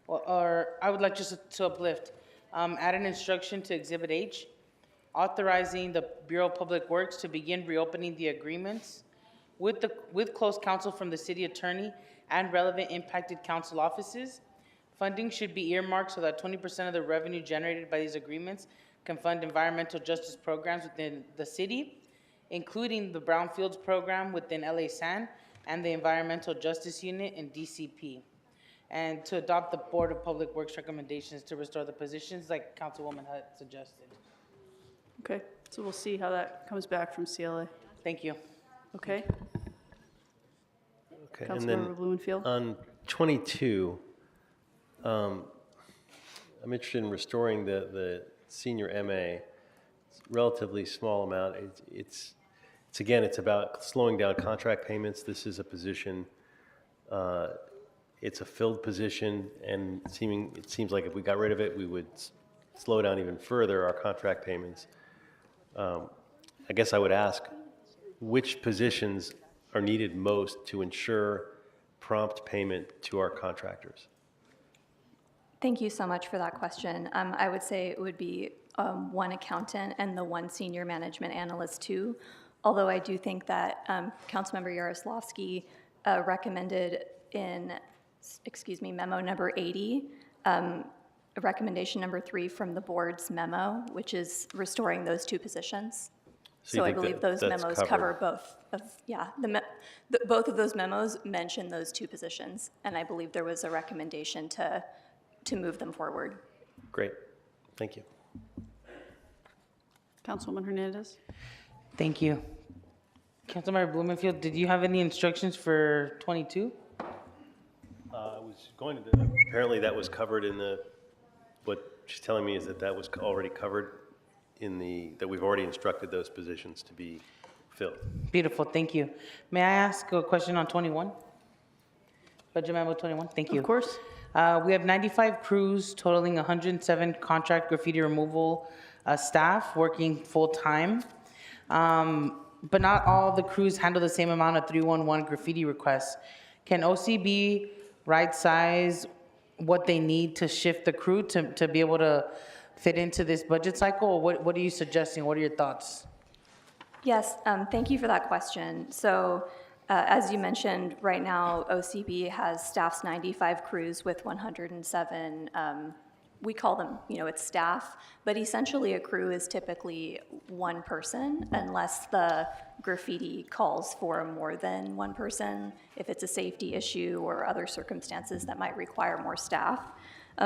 Or I would like just to uplift, add an instruction to Exhibit H, authorizing the Bureau of Public Works to begin reopening the agreements with close counsel from the city attorney and relevant impacted council offices. Funding should be earmarked so that 20% of the revenue generated by these agreements can fund environmental justice programs within the city, including the Brownfields program within LA San and the Environmental Justice Unit in DCP. And to adopt the Board of Public Works recommendations to restore the positions like Councilwoman Hutt suggested. Okay, so we'll see how that comes back from CLA. Thank you. Okay. Okay, and Councilmember then Blumenfield. on 22, I'm interested in restoring the senior MA. It's a relatively small amount. It's about slowing down contract payments. This is a position, it's a filled position, and it seems like if we got rid of it, we would slow down even further our contract payments. I guess I would ask, which positions are needed most to ensure prompt payment to our contractors? Thank you so much for that question. I would say it would be one accountant and the one senior management analyst too. Although I do think that Councilmember Yaroslavsky recommended in, memo number 80, recommendation number 3 from the board's memo, which is restoring those 2 positions. So I believe those memos cover both of, both of those memos mention those 2 positions, and I believe there was a recommendation to move them forward. Great, thank you. Councilwoman Hernandez. Thank you. Councilmember Blumenfield, did you have any instructions for 22? I was going to, apparently that was covered in what she's telling me is that was already covered that we've already instructed those positions to be filled. Beautiful, thank you. May I ask a question on 21? Budget Memo 21, thank you. Of course. We have 95 crews totaling 107 contract graffiti removal staff working full-time. But not all the crews handle the same amount of 311 graffiti requests. Can OCB right-size what they need to shift the crew to be able to fit into this budget cycle, or what are you suggesting? What are your thoughts? Yes, thank you for that question. So, as you mentioned, right now, OCB staffs 95 crews with 107, we call them, it's staff, but essentially a crew is typically one person unless the graffiti calls for more than one person, if it's a safety issue or other circumstances that might require more staff.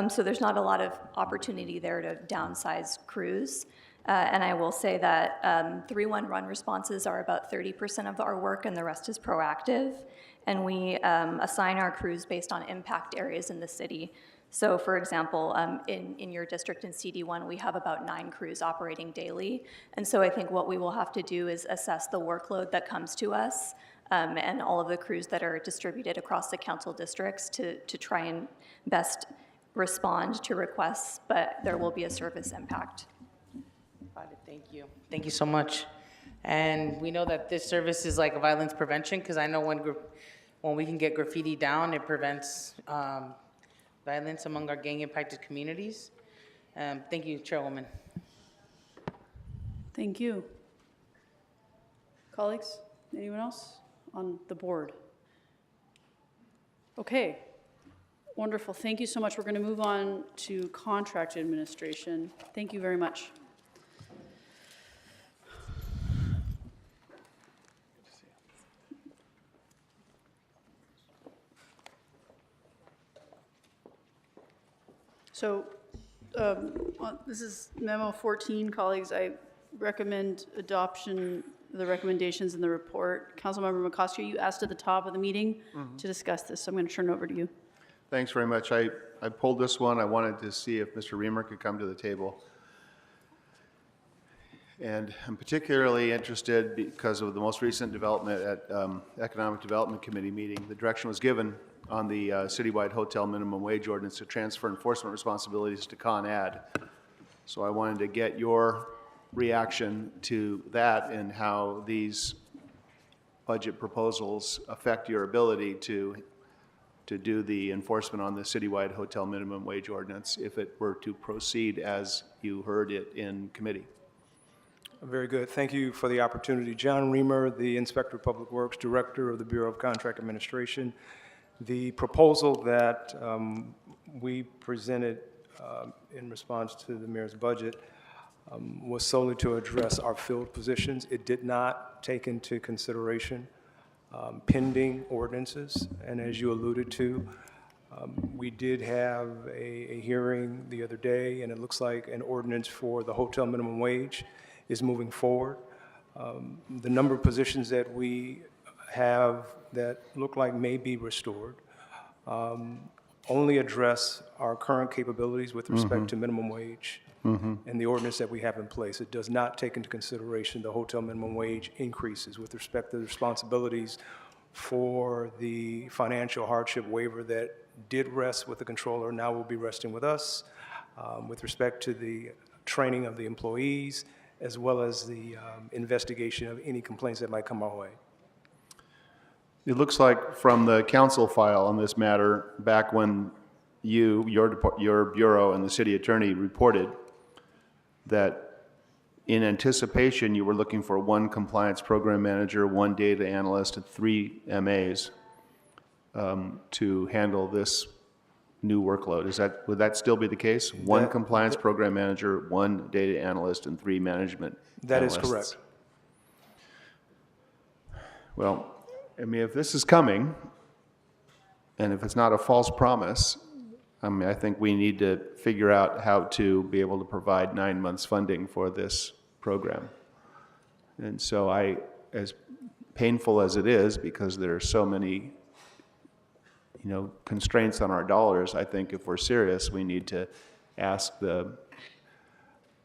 So there's not a lot of opportunity there to downsize crews. And I will say that 3-1 run responses are about 30% of our work, and the rest is proactive. And we assign our crews based on impact areas in the city. So for example, in your district in CD1, we have about 9 crews operating daily. And so I think what we will have to do is assess the workload that comes to us and all of the crews that are distributed across the council districts to try and best respond to requests, but there will be a service impact. Got it. Thank you. Thank you so much. And we know that this service is like violence prevention, because I know when we can get graffiti down, it prevents violence among our gang-impacted communities. Thank you, Chairwoman. Thank you. Colleagues, anyone else on the board? Okay, wonderful. Thank you so much. We're going to move on to contract administration. Thank you very much. So this is memo 14, colleagues. I recommend adoption of the recommendations in the report. Councilmember McCosker, you asked at the top of the meeting to discuss this, so I'm going to turn it over to you. Thanks very much. I pulled this one. I wanted to see if Mr. Reamer could come to the table. And I'm particularly interested because of the most recent development at Economic Development Committee meeting. The direction was given on the citywide hotel minimum wage ordinance to transfer enforcement responsibilities to Con Ed. So I wanted to get your reaction to that and how these budget proposals affect your ability to do the enforcement on the citywide hotel minimum wage ordinance if it were to proceed as you heard it in committee. Very good. Thank you for the opportunity. John Reamer, the Inspector of Public Works, Director of the Bureau of Contract Administration. The proposal that we presented in response to the mayor's budget was solely to address our filled positions. It did not take into consideration pending ordinances. And as you alluded to, we did have a hearing the other day, and it looks like an ordinance for the hotel minimum wage is moving forward. The number of positions that we have that look like may be restored only address our current capabilities with respect to minimum wage and the ordinance that we have in place. It does not take into consideration the hotel minimum wage increases with respect to the responsibilities for the financial hardship waiver that did rest with the controller, now will be resting with us, with respect to the training of the employees, as well as the investigation of any complaints that might come our way. It looks like from the council file on this matter, back when your bureau and the city attorney reported that in anticipation you were looking for 1 compliance program manager, 1 data analyst, and 3 MAs to handle this new workload. Would that still be the case? 1 compliance program manager, 1 data analyst, and 3 management That analysts? is correct. Well, I mean, if this is coming, and if it's not a false promise, I mean, I think we need to figure out how to be able to provide 9 months funding for this program. And so as painful as it is, because there are so many, constraints on our dollars, I think if we're serious, we need to ask for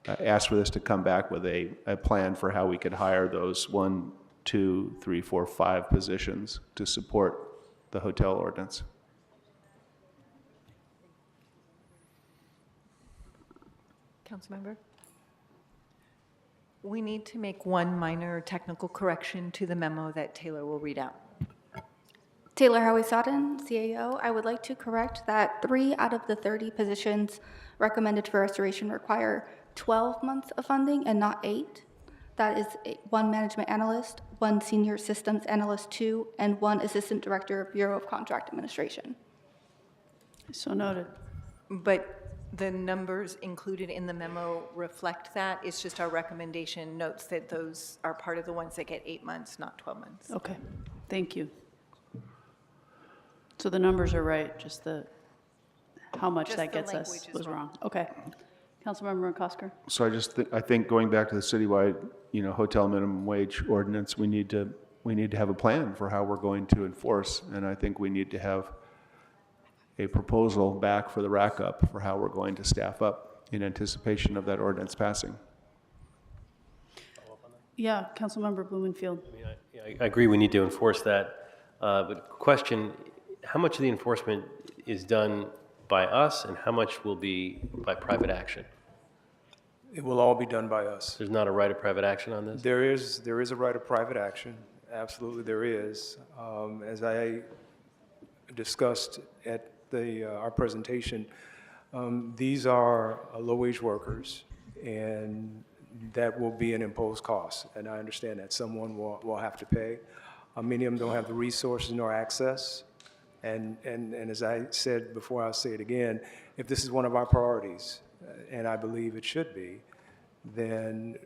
this to come back with a plan for how we could hire those 1, 2, 3, 4, 5 positions to support the hotel ordinance. Councilmember? We need to make one minor technical correction to the memo that Taylor will read out. Taylor Howie Sodden, CAO. I would like to correct that 3 out of the 30 positions recommended for restoration require 12 months of funding and not 8. That is 1 management analyst, 1 senior systems analyst 2, and 1 assistant director of Bureau of Contract Administration. So noted. But the numbers included in the memo reflect that. It's just our recommendation notes that those are part of the ones that get 8 months, not 12 months. Okay, thank you. So the numbers are right, just how much Just that the gets us language is was wrong. wrong. Okay. Councilmember McCosker? So I think going back to the citywide, hotel minimum wage ordinance, we need to have a plan for how we're going to enforce, and I think we need to have a proposal back for the rack up for how we're going to staff up in anticipation of that ordinance passing. Yeah, Councilmember Blumenfield. I agree we need to enforce that. But question, how much of the enforcement is done by us and how much will be by private action? It will all be done by us. There's not a right of private action on this? There is a right of private action. Absolutely there is. As I discussed at our presentation, these are low-wage workers, and that will be an imposed cost. And I understand that someone will have to pay. Many of them don't have the resources nor access. And as I said before, I'll say it again, if this is one of our priorities, and I believe it should be, then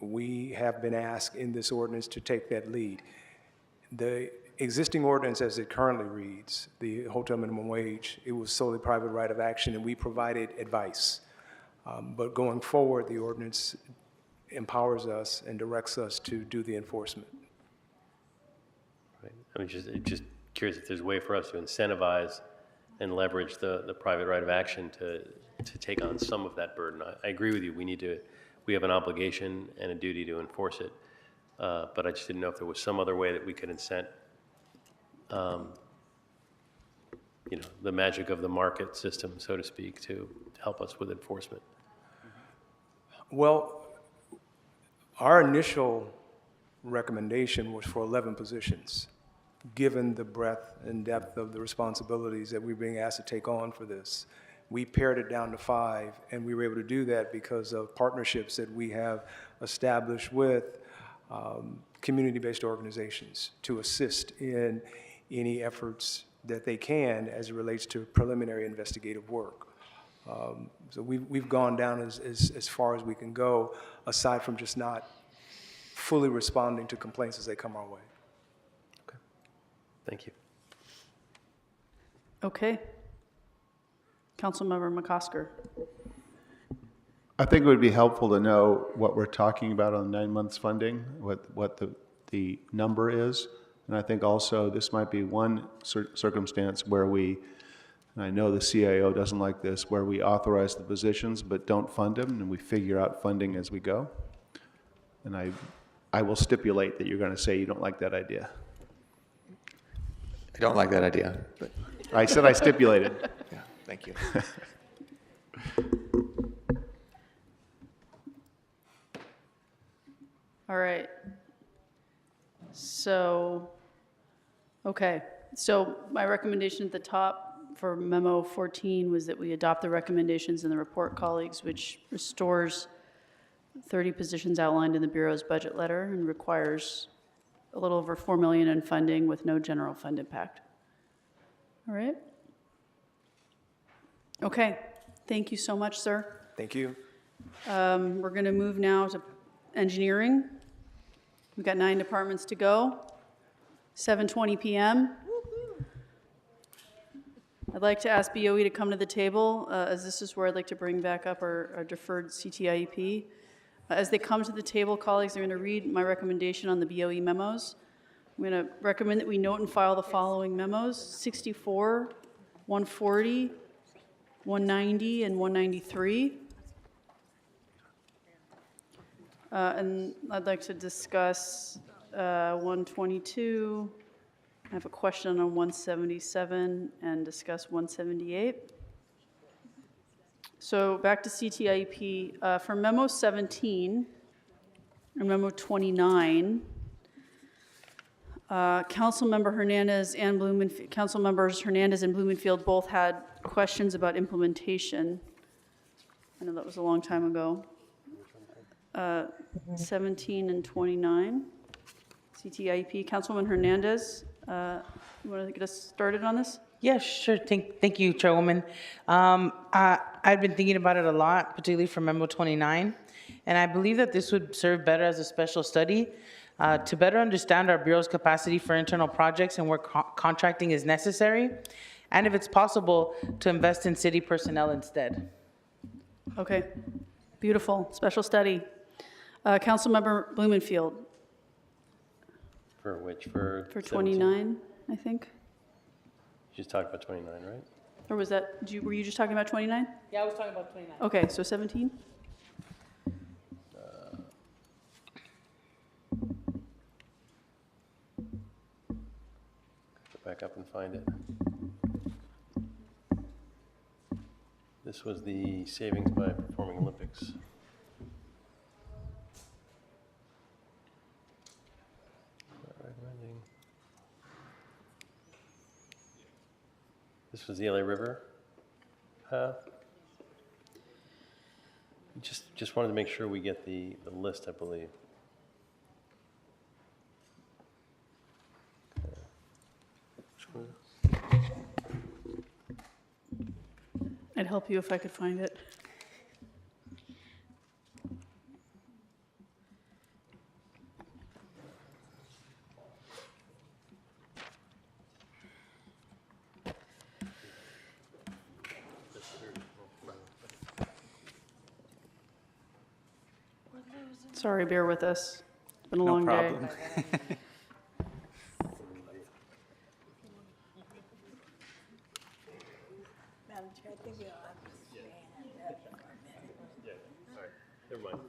we have been asked in this ordinance to take that lead. The existing ordinance as it currently reads, the hotel minimum wage, it was solely private right of action, and we provided advice. But going forward, the ordinance empowers us and directs us to do the enforcement. Right. I'm just curious if there's a way for us to incentivize and leverage the private right of action to take on some of that burden. I agree with you. We have an obligation and a duty to enforce it. But I just didn't know if there was some other way that we could incent, the magic of the market system, so to speak, to help us with enforcement. Well, our initial recommendation was for 11 positions, given the breadth and depth of the responsibilities that we're being asked to take on for this. We pared it down to 5, and we were able to do that because of partnerships that we have established with community-based organizations to assist in any efforts that they can as it relates to preliminary investigative work. So we've gone down as far as we can go, aside from just not fully responding to complaints as they come our way. Okay. Thank you. Okay. Councilmember McCosker. I think it would be helpful to know what we're talking about on 9 months funding, what the number is. And I think also this might be one circumstance where and I know the CIO doesn't like this, where we authorize the positions but don't fund them, and we figure out funding as we go. And I will stipulate that you're going to say you don't like that idea. I don't like that idea, but I said I stipulated. yeah, thank you. All right. So, okay. So my recommendation at the top for memo 14 was that we adopt the recommendations in the report, colleagues, which restores 30 positions outlined in the Bureau's budget letter and requires a little over $4 million in funding with no general fund impact. All right. Okay. Thank you so much, sir. Thank you. We're going to move now to engineering. We've got 9 departments to go, 7:20 p.m. I'd like to ask BOE to come to the table, as this is where I'd like to bring back up our deferred CTIEP. As they come to the table, colleagues, they're going to read my recommendation on the BOE memos. I'm going to recommend that we note and file the following memos: 64, 140, 190, and 193. And I'd like to discuss 122. I have a question on 177 and discuss 178. So back to CTIEP. For memo 17 and memo 29, Councilmember Hernandez and Council members Hernandez and Blumenfield both had questions about implementation. I know that was a long time ago. 17 and 29, CTIP. Councilwoman Hernandez, you want to get us started on this? Yeah, sure. Thank you, Chairwoman. I've been thinking about it a lot, particularly for Memo 29, and I believe that this would serve better as a special study to better understand our Bureau's capacity for internal projects and where contracting is necessary, and if it's possible, to invest in city personnel instead. Okay, beautiful. Special study. Councilmember Blumenfield. For which? For 29, I think. You just talked about 29, right? Or was that, were you just talking about 29? Yeah, I was talking about 29. Okay, so 17? Go back up and find it. This was the savings by performing Olympics. Recommending. This was the LA River path. Just wanted to make sure we get the list, I believe. I'd help you if I could find it. Sorry, bear with us. It's been a long day. No problem.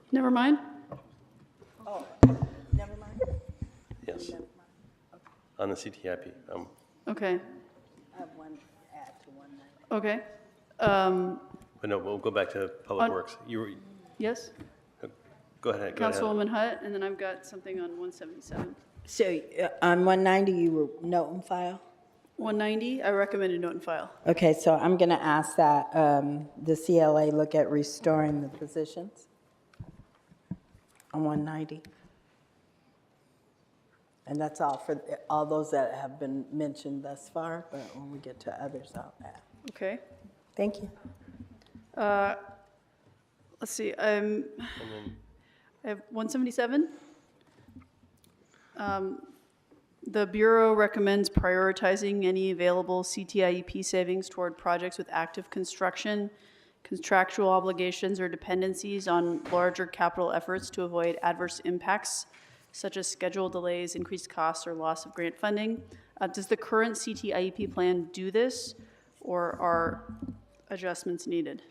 Never mind? Oh, never mind? Yes. On the CTIP. Okay, I have one add to one. okay. But no, we'll go back to Public On- Works. You were, Yes? go ahead. Go ahead. Councilwoman Hutt, and then I've got something on 177. So on 190, you were note and file? 190, I recommended note and file. Okay, so I'm going to ask that the CLA look at restoring the positions on 190. And that's all for all those that have been mentioned thus far, but when we get to others, I'll add. Okay. Thank you. Let's see, I have 177. The Bureau recommends prioritizing any available CTIEP savings toward projects with active construction, contractual obligations, or dependencies on larger capital efforts to avoid adverse impacts, such as schedule delays, increased costs, or loss of grant funding. Does the current CTIEP plan do this, or are adjustments needed?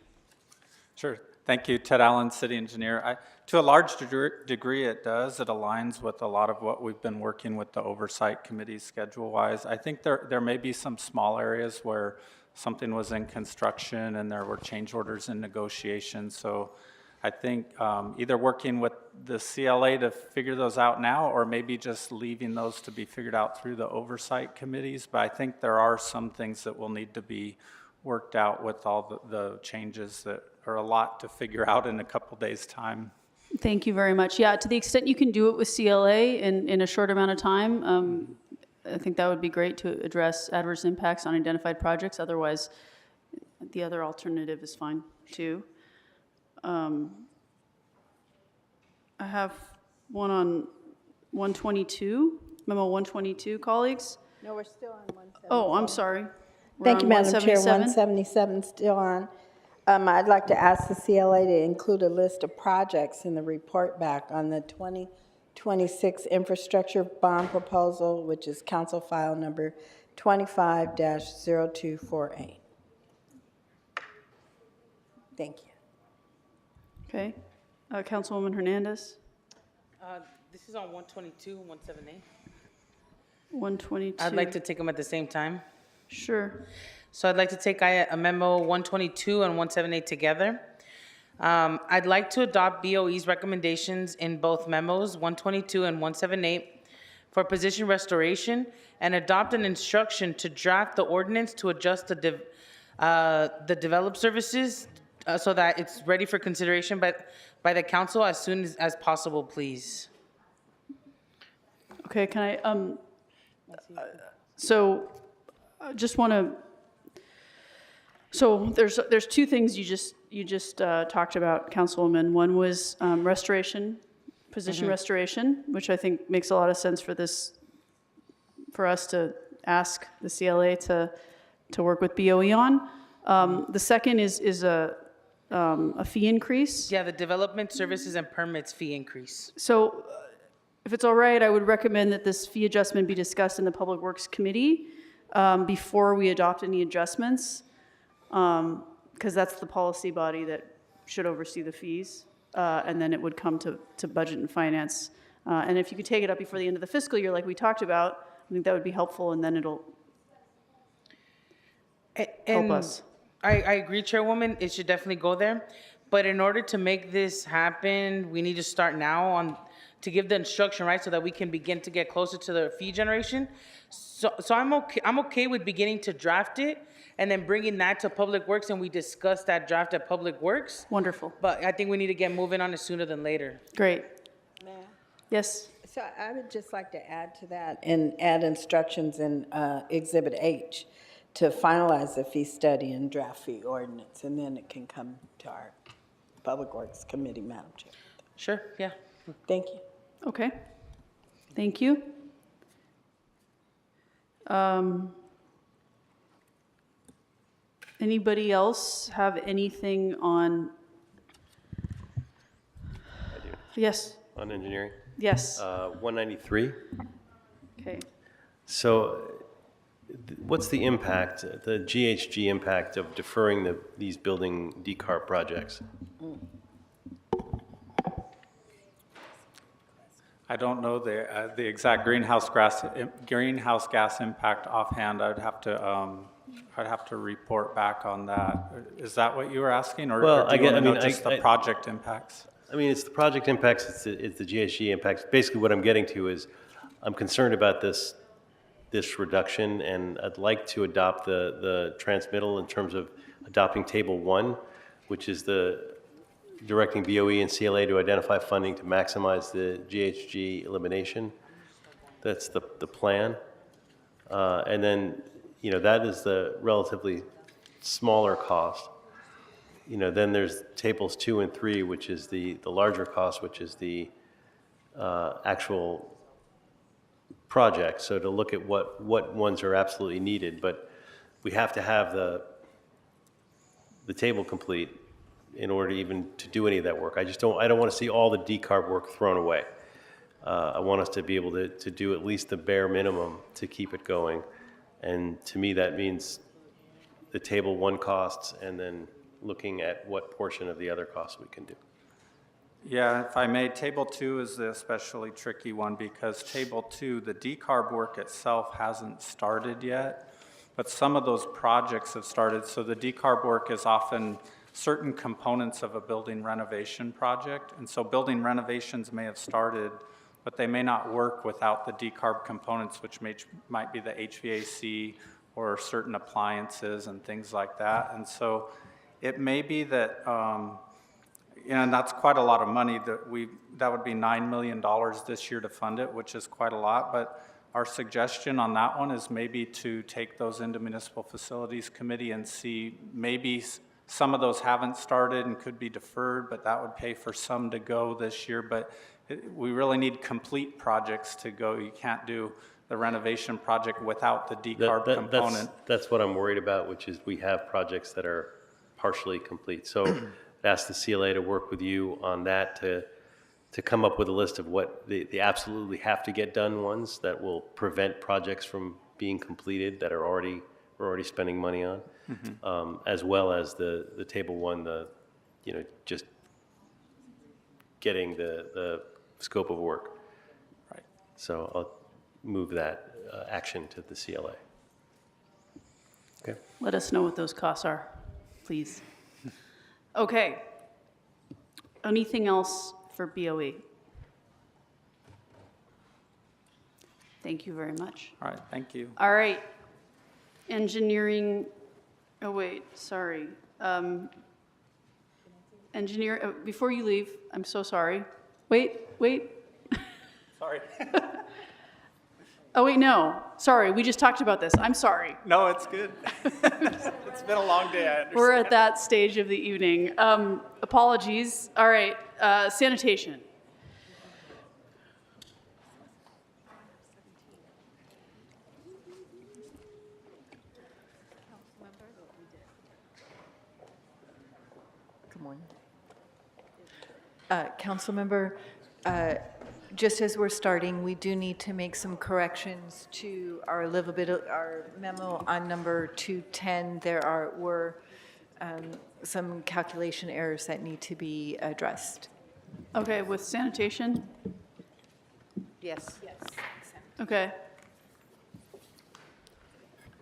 Sure. Thank you, Ted Allen, City Engineer. To a large degree, it does. It aligns with a lot of what we've been working with the oversight committee schedule-wise. I think there may be some small areas where something was in construction and there were change orders in negotiation. So I think either working with the CLA to figure those out now, or maybe just leaving those to be figured out through the oversight committees. But I think there are some things that will need to be worked out with all the changes that are a lot to figure out in a couple days' time. Thank you very much. Yeah, to the extent you can do it with CLA in a short amount of time, I think that would be great to address adverse impacts on identified projects. Otherwise, the other alternative is fine too. I have one on 122, memo 122, colleagues. No, we're still on 177. Oh, I'm sorry. We're Thank you, on Madam Chair. 177. 177 still on. I'd like to ask the CLA to include a list of projects in the report back on the 2026 infrastructure bond proposal, which is council file number 25-0248. Thank you. Okay. Councilwoman Hernandez, This is on 122 and 178. 122. I'd like to take them at the same time. Sure. So I'd like to take a memo 122 and 178 together. I'd like to adopt BOE's recommendations in both memos, 122 and 178, for position restoration and adopt an instruction to draft the ordinance to adjust the developed services so that it's ready for consideration by the council as soon as possible, please. Okay, can I, so I just want to, so there's two things you just talked about, Councilwoman. One was restoration, position restoration, which I think makes a lot of sense for us to ask the CLA to work with BOE on. The second is a fee increase. Yeah, the development services and permits fee increase. So if it's all right, I would recommend that this fee adjustment be discussed in the Public Works Committee before we adopt any adjustments, because that's the policy body that should oversee the fees, and then it would come to Budget and Finance. And if you could take it up before the end of the fiscal year, like we talked about, I think that would be helpful, and then it'll help us. I agree, Chairwoman, it should definitely go there. But in order to make this happen, we need to start now to give the instruction, right, so that we can begin to get closer to the fee generation. So I'm okay with beginning to draft it and then bringing that to Public Works, and we discuss that draft at Public Works. Wonderful. But I think we need to get moving on it sooner than later. Great. Yes? So I would just like to add to that and add instructions in Exhibit H to finalize the fee study and draft fee ordinance, and then it can come to our Public Works Committee, Madam Chair. Sure, yeah. Thank you. Okay. Thank you. Anybody else have anything on? I do. Yes. On engineering? Yes. 193. Okay. So what's the impact, the GHG impact of deferring these building decarb projects? I don't know the exact greenhouse gas impact offhand. I'd have to report back on that. Is that what you were asking, or do you want to know just the project impacts? I mean, it's the project impacts, it's the GHG impacts. Basically, what I'm getting to is, I'm concerned about this reduction, and I'd like to adopt the transmittal in terms of adopting Table 1, which is the directing BOE and CLA to identify funding to maximize the GHG elimination. That's the plan. And then, that is the relatively smaller cost. Then there's Tables 2 and 3, which is the larger cost, which is the actual project. So to look at what ones are absolutely needed, but we have to have the table complete in order even to do any of that work. I don't want to see all the decarb work thrown away. I want us to be able to do at least the bare minimum to keep it going. And to me, that means the Table 1 costs and then looking at what portion of the other costs we can do. Yeah, if I may, Table 2 is the especially tricky one, because Table 2, the decarb work itself hasn't started yet, but some of those projects have started. So the decarb work is often certain components of a building renovation project. And so building renovations may have started, but they may not work without the decarb components, which might be the HVAC or certain appliances and things like that. And so it may be that, and that's quite a lot of money, that would be $9 million this year to fund it, which is quite a lot. But our suggestion on that one is maybe to take those into Municipal Facilities Committee and see, maybe some of those haven't started and could be deferred, but that would pay for some to go this year. But we really need complete projects to go. You can't do the renovation project without the decarb component. That's what I'm worried about, which is we have projects that are partially complete. So ask the CLA to work with you on that to come up with a list of what the absolutely have to get done ones that will prevent projects from being completed that we're already spending money on, as well as the Table 1, just getting the scope of work. Right. So I'll move that action to the CLA. Okay. Let us know what those costs are, please. Okay. Anything else for BOE? Thank you very much. All right, thank you. All right. Engineering, oh wait, sorry. Engineer, before you leave, I'm so sorry. Wait. Sorry. Oh wait, no, sorry, we just talked about this. I'm sorry. No, it's good. It's been a long day, I understand. We're at that stage of the evening. Apologies. All right, sanitation. Good morning. Councilmember, just as we're starting, we do need to make some corrections to our memo on number 210. There were some calculation errors that need to be addressed. Okay, with sanitation? Yes. Okay.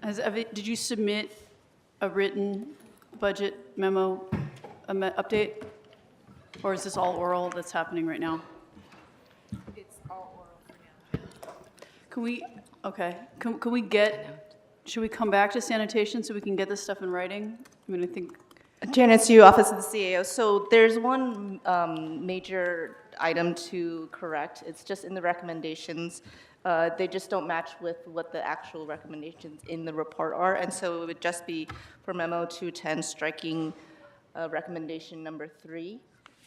Did you submit a written budget memo update? Or is this all oral that's happening right now? It's all oral for now. Can we get, should we come back to sanitation so we can get this stuff in writing? I mean, I think. Janet Sue, Office of the CAO. So there's one major item to correct. It's just in the recommendations. They just don't match with what the actual recommendations in the report are. And so it would just be for memo 210 striking recommendation number 3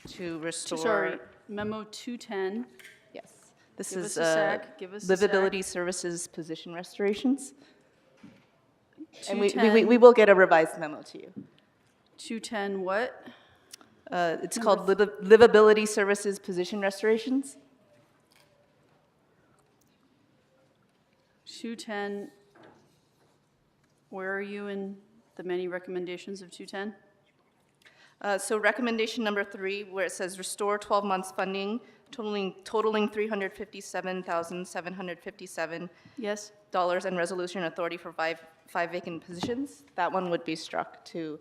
to restore. Sorry, memo 210. Yes. This Give is us a sec, give us a livability sec. services position restorations. And 210. we will get a revised memo to you. 210 what? It's called livability services position restorations. 210, where are you in the many recommendations of 210? So recommendation number 3, where it says restore 12 months funding, totaling $357,757. Yes. And resolution authority for five vacant positions. That one would be struck to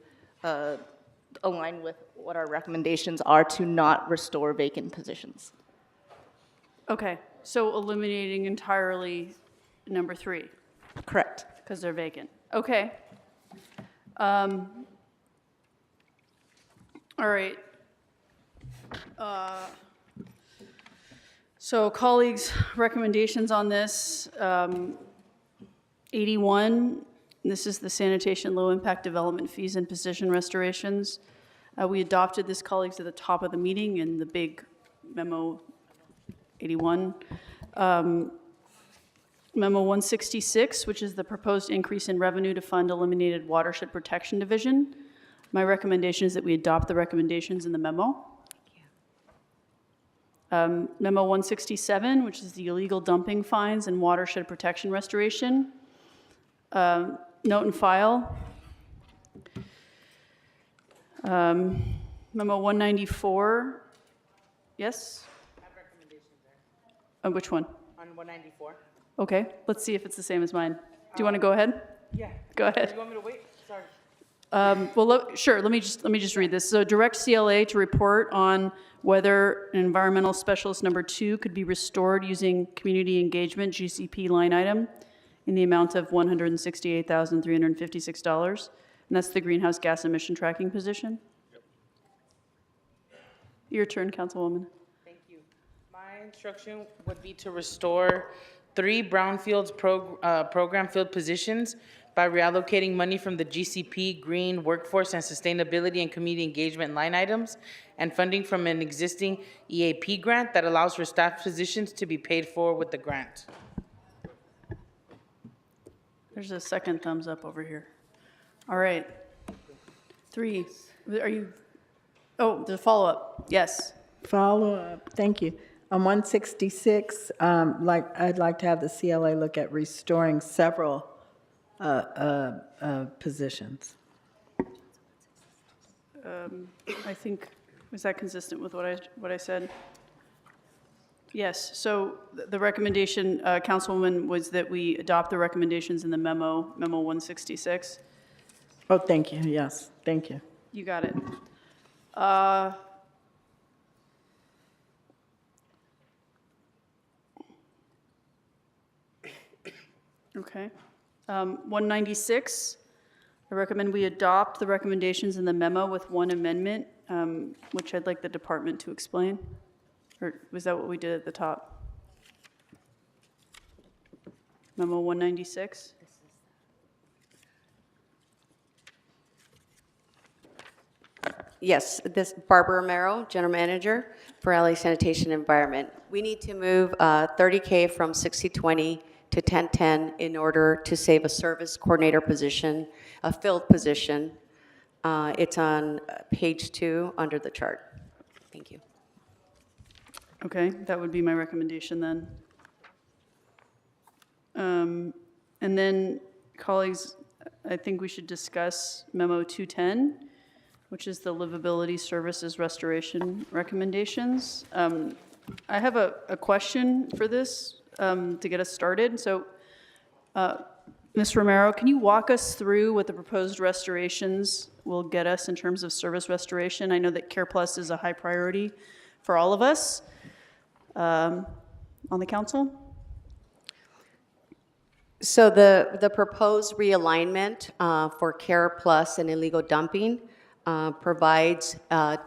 align with what our recommendations are to not restore vacant positions. Okay, so eliminating entirely number 3? Correct. Because they're vacant. Okay. All right. So colleagues, recommendations on this. 81, this is the sanitation low-impact development fees and position restorations. We adopted this, colleagues, at the top of the meeting in the big memo 81. Memo 166, which is the proposed increase in revenue to fund eliminated watershed protection division. My recommendation is that we adopt the recommendations in the memo. Memo 167, which is the illegal dumping fines and watershed protection restoration. Note and file. Memo 194. Yes? Which one? On 194. Okay, let's see if it's the same as mine. Do you want to go ahead? Yeah. Go ahead. Do you want me to wait? Sorry. Sure, let me just read this. So direct CLA to report on whether an environmental specialist number 2 could be restored using community engagement GCP line item in the amount of $168,356. And that's the greenhouse gas emission tracking position. Yep. Your turn, Councilwoman. Thank you. My instruction would be to restore 3 brownfields program field positions by reallocating money from the GCP Green Workforce and Sustainability and Community Engagement line items and funding from an existing EAP grant that allows for staff positions to be paid for with the grant. There's a second thumbs up over here. All right. 3, are you, oh, there's a follow-up. Yes. Follow-up, thank you. On 166, I'd like to have the CLA look at restoring several positions. I think, was that consistent with what I said? Yes, so the recommendation, Councilwoman, was that we adopt the recommendations in the memo 166. Oh, thank you, yes, thank you. You got it. Okay. 196, I recommend we adopt the recommendations in the memo with one amendment, which I'd like the department to explain. Or was that what we did at the top? Memo 196? Yes, this Barbara Romero, General Manager for LA Sanitation Environment. We need to move $30K from 60/20 to 10/10 in order to save a service coordinator position, a filled position. It's on page 2 under the chart. Thank you. Okay, that would be my recommendation then. And then, colleagues, I think we should discuss memo 210, which is the livability services restoration recommendations. I have a question for this to get us started. So, Ms. Romero, can you walk us through what the proposed restorations will get us in terms of service restoration? I know that Care Plus is a high priority for all of us on the council. So the proposed realignment for Care Plus and illegal dumping provides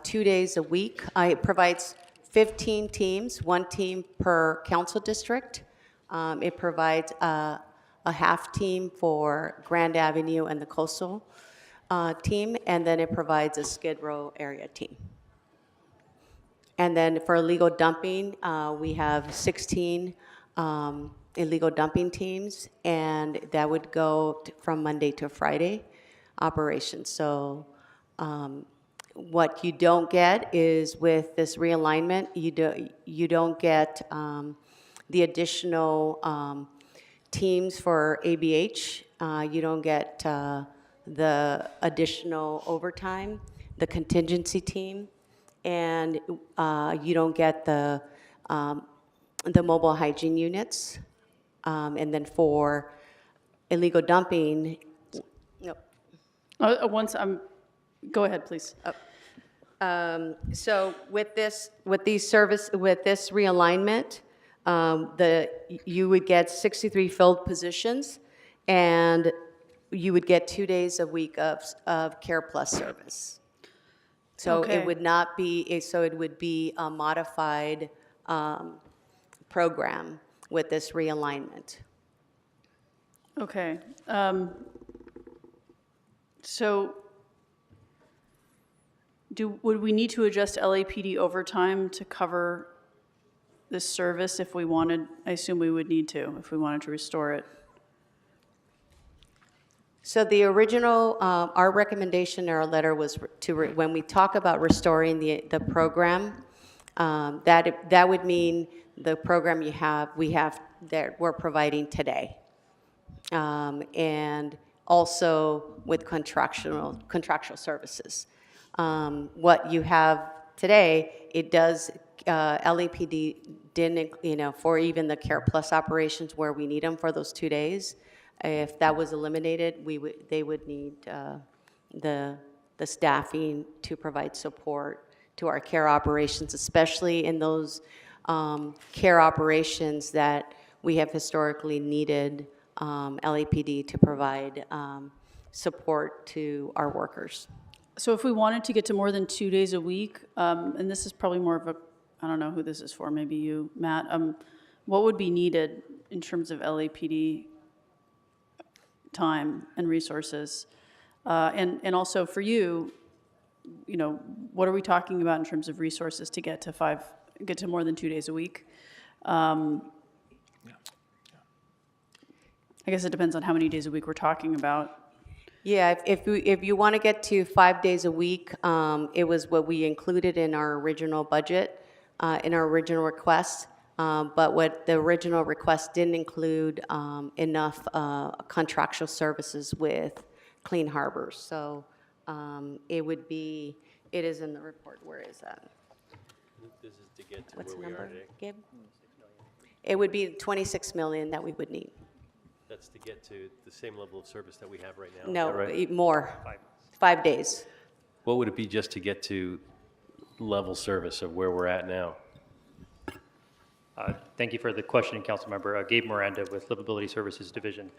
2 days a week. It provides 15 teams, 1 team per council district. It provides a half team for Grand Avenue and the coastal team, and then it provides a Skid Row area team. And then for illegal dumping, we have 16 illegal dumping teams, and that would go from Monday to Friday operations. So what you don't get is with this realignment, you don't get the additional teams for ABH. You don't get the additional overtime, the contingency team, and you don't get the mobile hygiene units. And then for illegal dumping, no. Go ahead, please. So with this realignment, you would get 63 filled positions, and you would get 2 days a week of Care Plus service. So Okay. it would not be, so it would be a modified program with this realignment. Okay. So would we need to adjust LAPD overtime to cover this service if we wanted? I assume we would need to if we wanted to restore it. So the original, our recommendation in our letter was when we talk about restoring the program, that would mean the program we have that we're providing today. And also with contractual services. What you have today, it does, LAPD didn't, for even the Care Plus operations where we need them for those 2 days, if that was eliminated, they would need the staffing to provide support to our care operations, especially in those care operations that we have historically needed LAPD to provide support to our workers. So if we wanted to get to more than 2 days a week, and this is probably more of a, I don't know who this is for, maybe you, Matt, what would be needed in terms of LAPD time and resources? And also for you, what are we talking about in terms of resources to get to more than 2 days a week? I guess it depends on how many days a week we're talking about. Yeah, if you want to get to 5 days a week, it was what we included in our original budget, in our original request. But what the original request didn't include enough contractual services with Clean Harbors. So it is in the report. Where is that? This is to get to What's where the we are number, today. Gib? It would be 26 million that we would need. That's to get to the same level of service that we have right now. No, Is that right? more. 5 days. What would it be just to get to level service of where we're at now? Thank you for the question, Councilmember. Gabe Miranda with Livability Services Division.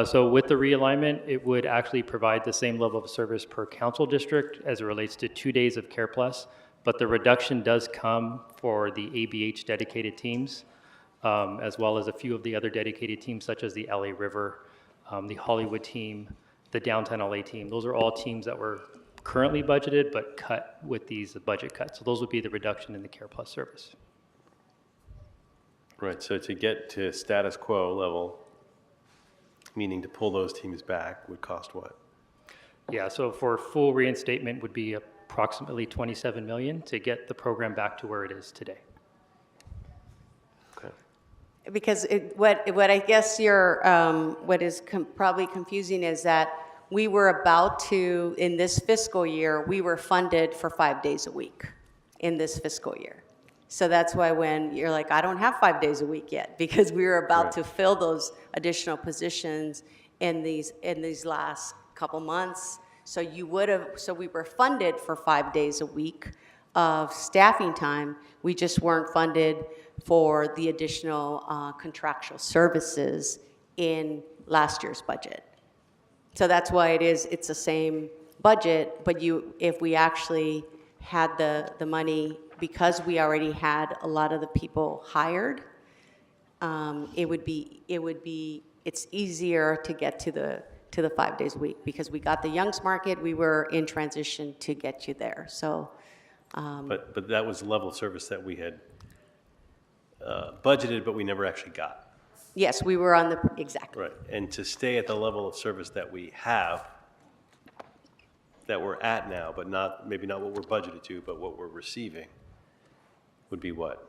So with the realignment, it would actually provide the same level of service per council district as it relates to 2 days of Care Plus, but the reduction does come for the ABH dedicated teams, as well as a few of the other dedicated teams, such as the LA River, the Hollywood team, the Downtown LA team. Those are all teams that were currently budgeted, but cut with these budget cuts. So those would be the reduction in the Care Plus service. Right, so to get to status quo level, meaning to pull those teams back, would cost what? Yeah, so for full reinstatement would be approximately 27 million to get the program back to where it is today. Okay. Because what I guess you're, what is probably confusing is that we were about to, in this fiscal year, we were funded for 5 days a week in this fiscal year. So that's why when you're like, I don't have 5 days a week yet, because we were about to fill those additional positions in these last couple months. So we were funded for 5 days a week of staffing time. We just weren't funded for the additional contractual services in last year's budget. So that's why it's the same budget, but if we actually had the money, because we already had a lot of the people hired, it's easier to get to the 5 days a week, because we got the Young's Market, we were in transition to get you there. So, but that was the level of service that we had budgeted, but we never actually got. yes, we were on exactly. Right, and to stay at the level of service that we have, that we're at now, but maybe not what we're budgeted to, but what we're receiving, would be what?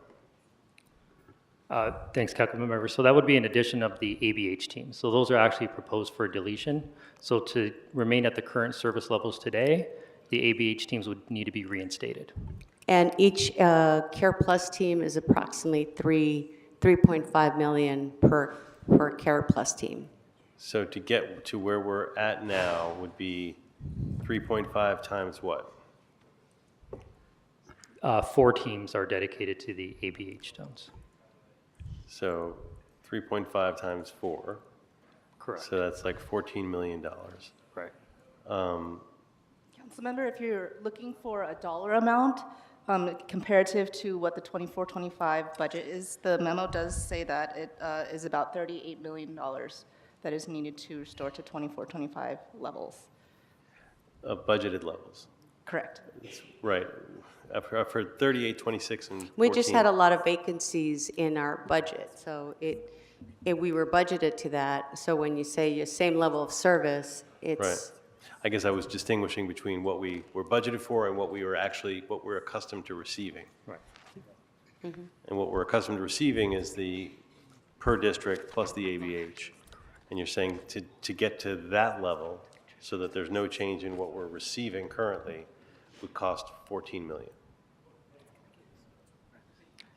Thanks, Councilmember. So that would be an addition of the ABH team. So those are actually proposed for deletion. So to remain at the current service levels today, the ABH teams would need to be reinstated. And each Care Plus team is approximately 3.5 million per Care Plus team. So to get to where we're at now would be 3.5 times what? 4 teams are dedicated to the ABH zones. So 3.5 times 4. Correct. So that's like $14 million. Right. Councilmember, if you're looking for a dollar amount comparative to what the 24-25 budget is, the memo does say that it is about $38 million that is needed to restore to 24-25 levels. Budgeted levels. Correct. Right. I've heard 38, 26, and 14. We just had a lot of vacancies in our budget, so we were budgeted to that. So when you say your same level of service, it's... Right. I guess I was distinguishing between what we were budgeted for and what we're accustomed to receiving. Right. Mm-hmm. And what we're accustomed to receiving is the per district plus the ABH. And you're saying to get to that level so that there's no change in what we're receiving currently would cost $14 million.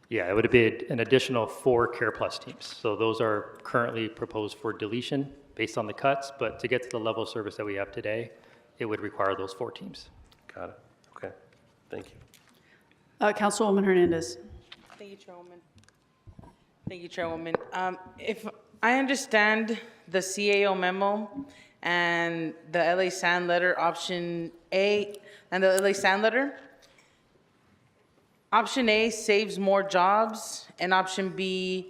Yeah, it would be an additional 4 Care Plus teams. So those are currently proposed for deletion based on the cuts, but to get to the level of service that we have today, it would require those 4 teams. Got it. Okay. Thank you. Councilwoman Hernandez. Thank you, Chairwoman. Thank you, Chairwoman. If I understand the CAO memo and the LA Sand letter, option A, and the LA Sand letter, option A saves more jobs, and option B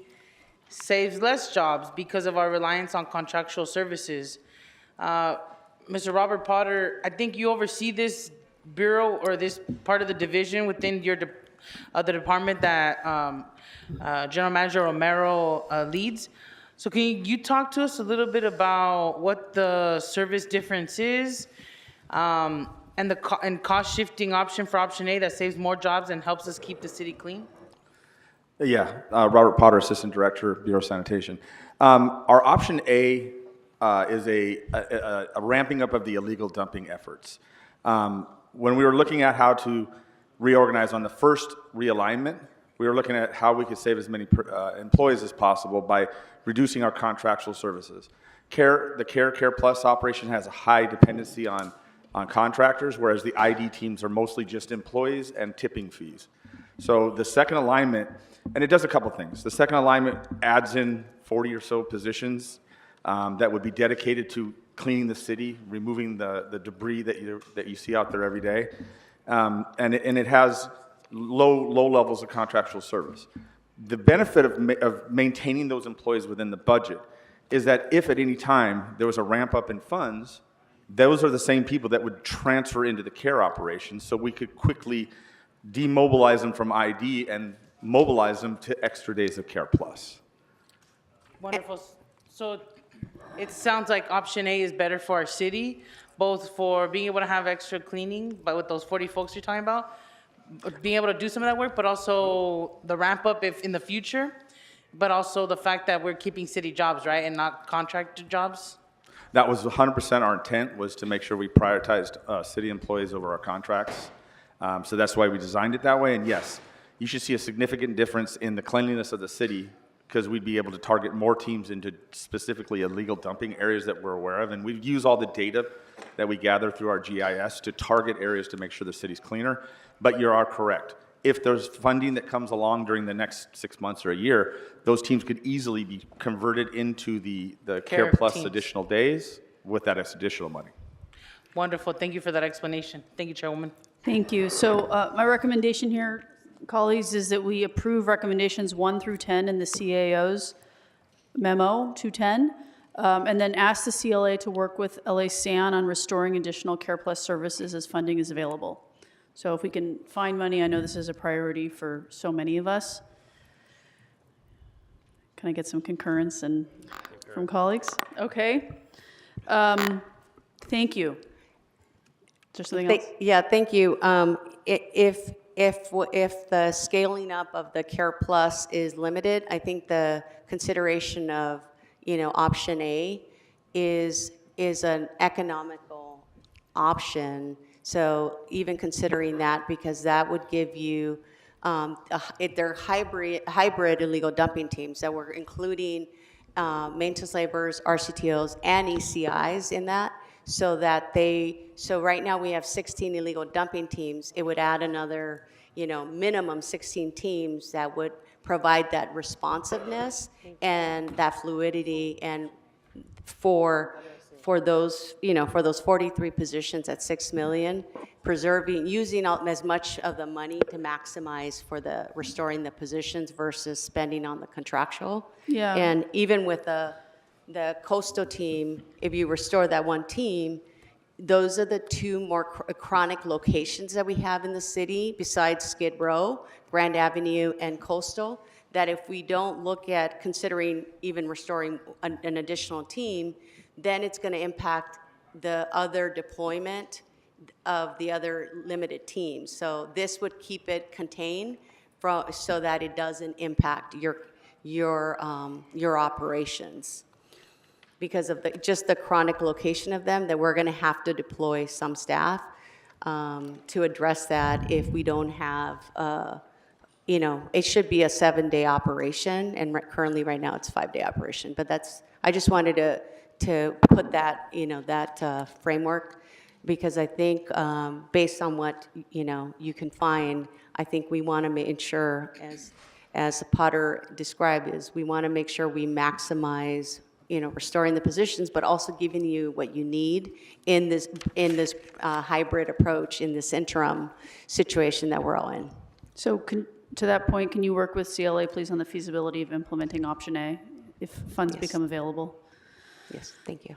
saves less jobs because of our reliance on contractual services. Mr. Robert Potter, I think you oversee this bureau or this part of the division within your the department that General Manager Romero leads. So can you talk to us a little bit about what the service difference is and the cost shifting option for option A that saves more jobs and helps us keep the city clean? Yeah, Robert Potter, Assistant Director, Bureau of Sanitation. Our option A is a ramping up of the illegal dumping efforts. When we were looking at how to reorganize on the first realignment, we were looking at how we could save as many employees as possible by reducing our contractual services. The Care Plus operation has a high dependency on contractors, whereas the ID teams are mostly just employees and tipping fees. So the second alignment And it does a couple things. The second alignment adds in 40 or so positions that would be dedicated to cleaning the city, removing the debris that you see out there every day. And it has low levels of contractual service. The benefit of maintaining those employees within the budget is that if at any time there was a ramp up in funds, those are the same people that would transfer into the care operations, so we could quickly demobilize them from ID and mobilize them to extra days of Care Plus. Wonderful. So it sounds like option A is better for our city, both for being able to have extra cleaning, but with those 40 folks you're talking about, being able to do some of that work, but also the ramp up if in the future, but also the fact that we're keeping city jobs, right, and not contracted jobs? That was 100% our intent, was to make sure we prioritized city employees over our contracts. So that's why we designed it that way. And yes, you should see a significant difference in the cleanliness of the city, because we'd be able to target more teams into specifically illegal dumping areas that we're aware of. And we use all the data that we gather through our GIS to target areas to make sure the city's cleaner. But you are correct. If there's funding that comes along during the next 6 months or a year, those teams could easily be converted into the Care Plus teams. additional days with that additional money. Wonderful. Thank you for that explanation. Thank you, Chairwoman. Thank you. So my recommendation here, colleagues, is that we approve recommendations 1 through 10 in the CAO's memo 210, and then ask the CLA to work with LA SAN on restoring additional Care Plus services as funding is available. So if we can find money, I know this is a priority for so many of us. Can I get some concurrence from colleagues? Okay. Thank you. Is there something else? Yeah, thank you. If the scaling up of the Care Plus is limited, I think the consideration of, option A is an economical option. So even considering that, because that would give you, they're hybrid illegal dumping teams that we're including maintenance laborers, RCTOs, and ECIs in that. So right now we have 16 illegal dumping teams. It would add another, minimum 16 teams that would provide that responsiveness and that fluidity, and for those, for those 43 positions at $6 million, using as much of the money to maximize for the restoring the positions versus spending on the contractual. Yeah. And even with the coastal team, if you restore that one team, those are the 2 more chronic locations that we have in the city besides Skid Row, Grand Avenue, and Coastal, that if we don't look at considering even restoring an additional team, then it's going to impact the other deployment of the other limited teams. So this would keep it contained so that it doesn't impact your operations, because of just the chronic location of them, that we're going to have to deploy some staff to address that if we don't have, it should be a 7-day operation, and currently right now it's a 5-day operation. But I just wanted to put that, that framework, because I think based on what, you can find, I think we want to ensure, as Potter described, is we want to make sure we maximize, restoring the positions, but also giving you what you need in this hybrid approach, in this interim situation that we're all in. So to that point, can you work with CLA, please, on the feasibility of implementing option A if funds become available? Yes, thank you.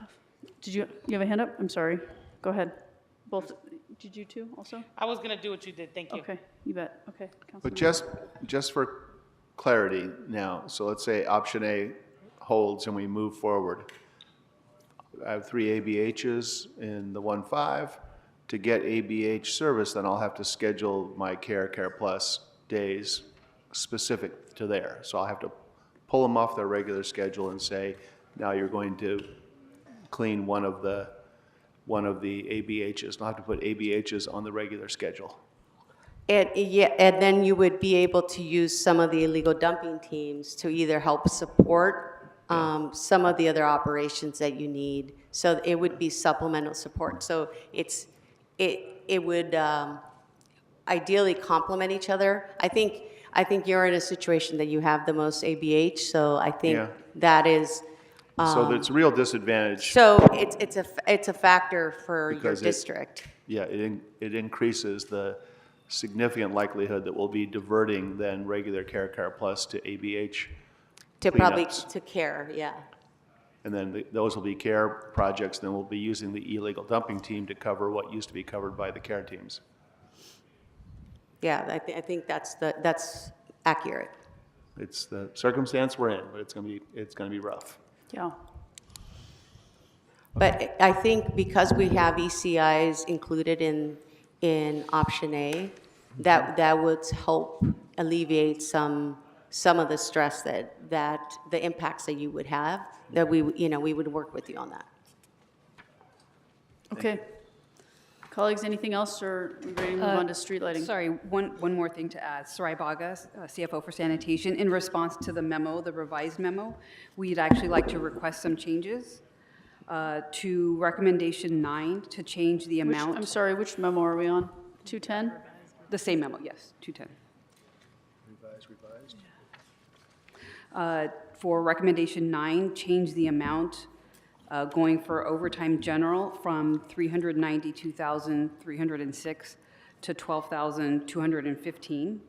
Did you have a hand up? I'm sorry. Go ahead. Both, did you too also? I was going to do what you did. Thank you. Okay, you bet. Okay. But Councilman. just for clarity now, so let's say option A holds and we move forward. I have 3 ABHs in the 1-5. To get ABH service, then I'll have to schedule my Care Plus days specific to there. So I'll have to pull them off their regular schedule and say, now you're going to clean one of the ABHs. I'll have to put ABHs on the regular schedule. And then you would be able to use some of the illegal dumping teams to either help support some of the other operations that you need. So it would be supplemental support. So it would ideally complement each other. I think I think you're in a situation that you have the most ABH, so I think Yeah. that is, So it's a real disadvantage. so it's a factor for your Because district. Yeah, it increases the significant likelihood that we'll be diverting then regular Care Plus to ABH To probably, cleanups. to care, yeah. And then those will be care projects, then we'll be using the illegal dumping team to cover what used to be covered by the care teams. Yeah, I think that's accurate. It's the circumstance we're in, but it's gonna be rough. Yeah. But I think because we have ECIs included in option A, that would help alleviate some of the stress that the impacts that you would have, that we would work with you on that. Okay. Colleagues, anything else, or are we ready to move on to street lighting? Sorry, one more thing to add. Sarai Baga, CFO for Sanitation. In response to the memo, the revised memo, we'd actually like to request some changes to recommendation 9 to change the amount. I'm sorry, which memo are we on? 210? The same memo, yes, 210. For recommendation 9, change the amount going for overtime general from $392,306 to $12,215,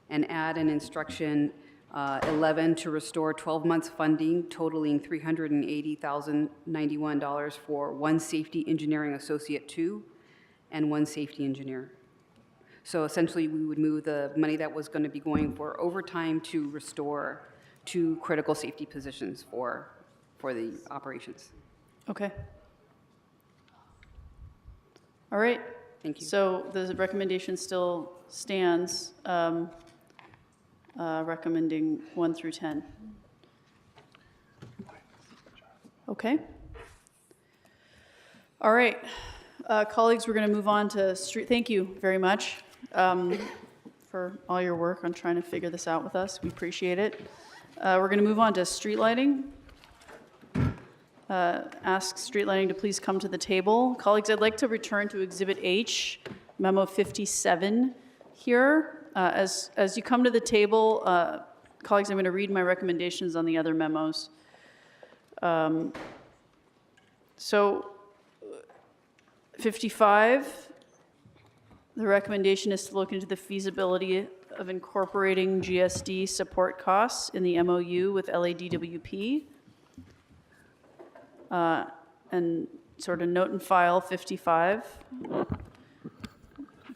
and add an instruction 11 to restore 12 months funding totaling $380,091 for one safety engineering associate 2 and one safety engineer. So essentially, we would move the money that was going to be going for overtime to restore 2 critical safety positions for the operations. Okay. All right. Thank you. So the recommendation still stands, recommending 1 through 10. Okay. All right. Colleagues, we're going to move on to street. Thank you very much for all your work on trying to figure this out with us. We appreciate it. We're going to move on to street lighting. Ask street lighting to please come to the table. Colleagues, I'd like to return to Exhibit H, Memo 57 here. As you come to the table, colleagues, I'm going to read my recommendations on the other memos. So 55, the recommendation is to look into the feasibility of incorporating GSD support costs in the MOU with LADWP. And sort of note and file 55.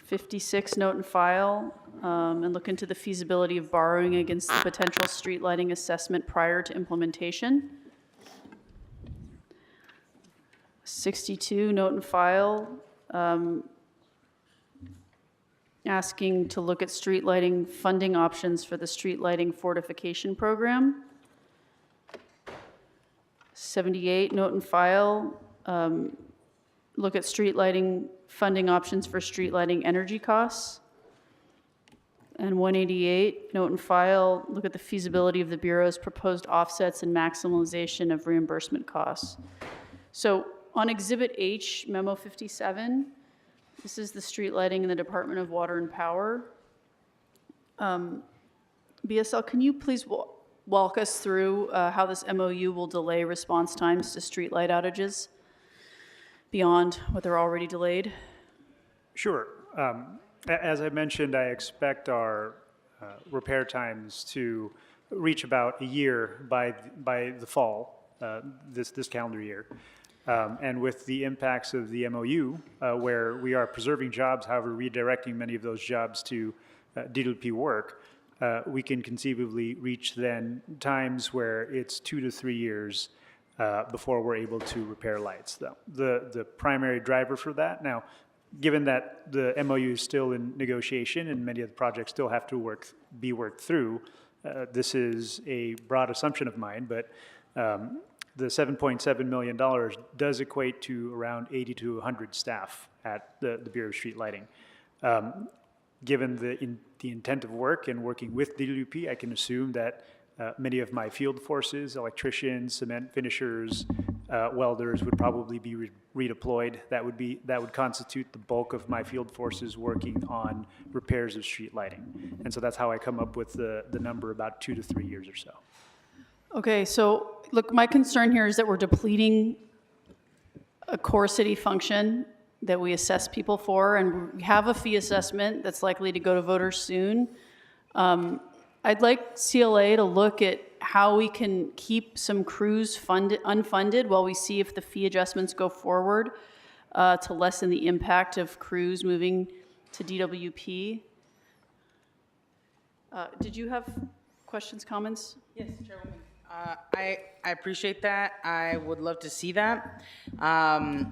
56, note and file, and look into the feasibility of borrowing against the potential street lighting assessment prior to implementation. 62, note and file, asking to look at street lighting funding options for the street lighting fortification program. 78, note and file, look at street lighting funding options for street lighting energy costs. And 188, note and file, look at the feasibility of the Bureau's proposed offsets and maximization of reimbursement costs. So on Exhibit H, Memo 57, this is the street lighting in the Department of Water and Power. BSL, can you please walk us through how this MOU will delay response times to street light outages beyond what they're already delayed? Sure. As I mentioned, I expect our repair times to reach about a year by the fall, this calendar year. And with the impacts of the MOU, where we are preserving jobs, however, redirecting many of those jobs to DWP work, we can conceivably reach then times where it's 2 to 3 years before we're able to repair lights. The primary driver for that, now, given that the MOU is still in negotiation and many of the projects still have to be worked through, this is a broad assumption of mine, but the $7.7 million does equate to around 80 to 100 staff at the Bureau of Street Lighting. Given the intent of work and working with DWP, I can assume that many of my field forces, electricians, cement finishers, welders would probably be redeployed. That would constitute the bulk of my field forces working on repairs of street lighting. And so that's how I come up with the number about 2 to 3 years or so. Okay, so look, my concern here is that we're depleting a core city function that we assess people for, and we have a fee assessment that's likely to go to voters soon. I'd like CLA to look at how we can keep some crews unfunded while we see if the fee adjustments go forward to lessen the impact of crews moving to DWP. Did you have questions, comments? Yes, Chairwoman. I appreciate that. I would love to see that. Because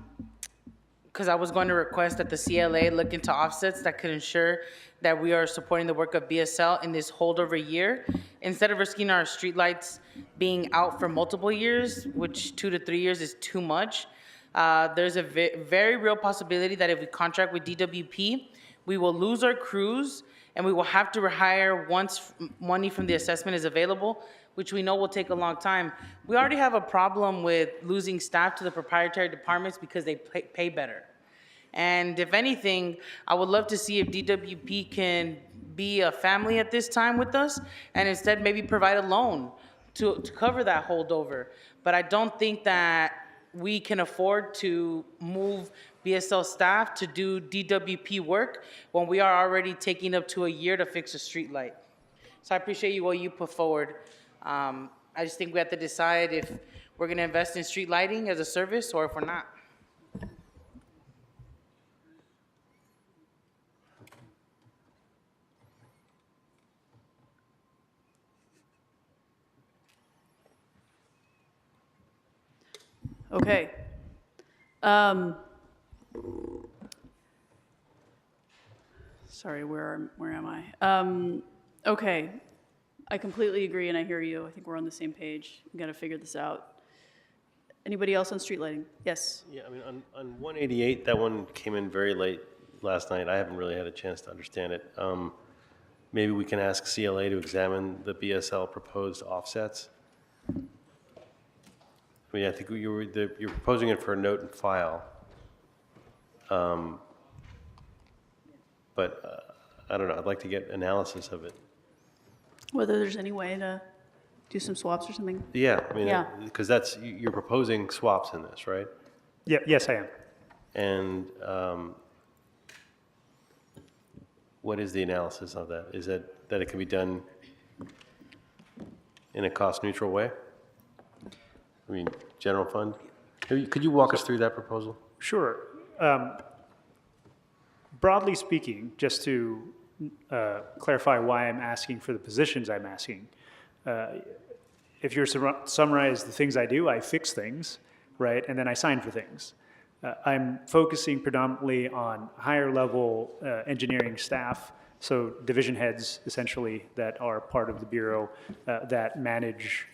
I was going to request that the CLA look into offsets that could ensure that we are supporting the work of BSL in this holdover year. Instead of risking our streetlights being out for multiple years, which 2 to 3 years is too much, there's a very real possibility that if we contract with DWP, we will lose our crews and we will have to rehire once money from the assessment is available, which we know will take a long time. We already have a problem with losing staff to the proprietary departments because they pay better. And if anything, I would love to see if DWP can be a family at this time with us and instead maybe provide a loan to cover that holdover. But I don't think that we can afford to move BSL staff to do DWP work when we are already taking up to a year to fix a street light. So I appreciate what you put forward. I just think we have to decide if we're going to invest in street lighting as a service or if we're not. Okay. Sorry, where am I? Okay. I completely agree, and I hear you. I think we're on the same page. We got to figure this out. Anybody else on street lighting? Yes. Yeah, I mean, on 188, that one came in very late last night. I haven't really had a chance to understand it. Maybe we can ask CLA to examine the BSL proposed offsets. I mean, I think you're proposing it for a note and file. But I don't know. I'd like to get analysis of it. Whether there's any way to do some swaps or something? Yeah, I mean, Yeah. because you're proposing swaps in this, right? Yeah, yes, I am. And what is the analysis of that? Is that it can be done in a cost-neutral way? I mean, general fund? Could you walk us through that proposal? Sure. Broadly speaking, just to clarify why I'm asking for the positions I'm asking, if you're to summarize the things I do, I fix things, right, and then I sign for things. I'm focusing predominantly on higher level engineering staff, so division heads essentially that are part of the Bureau that manage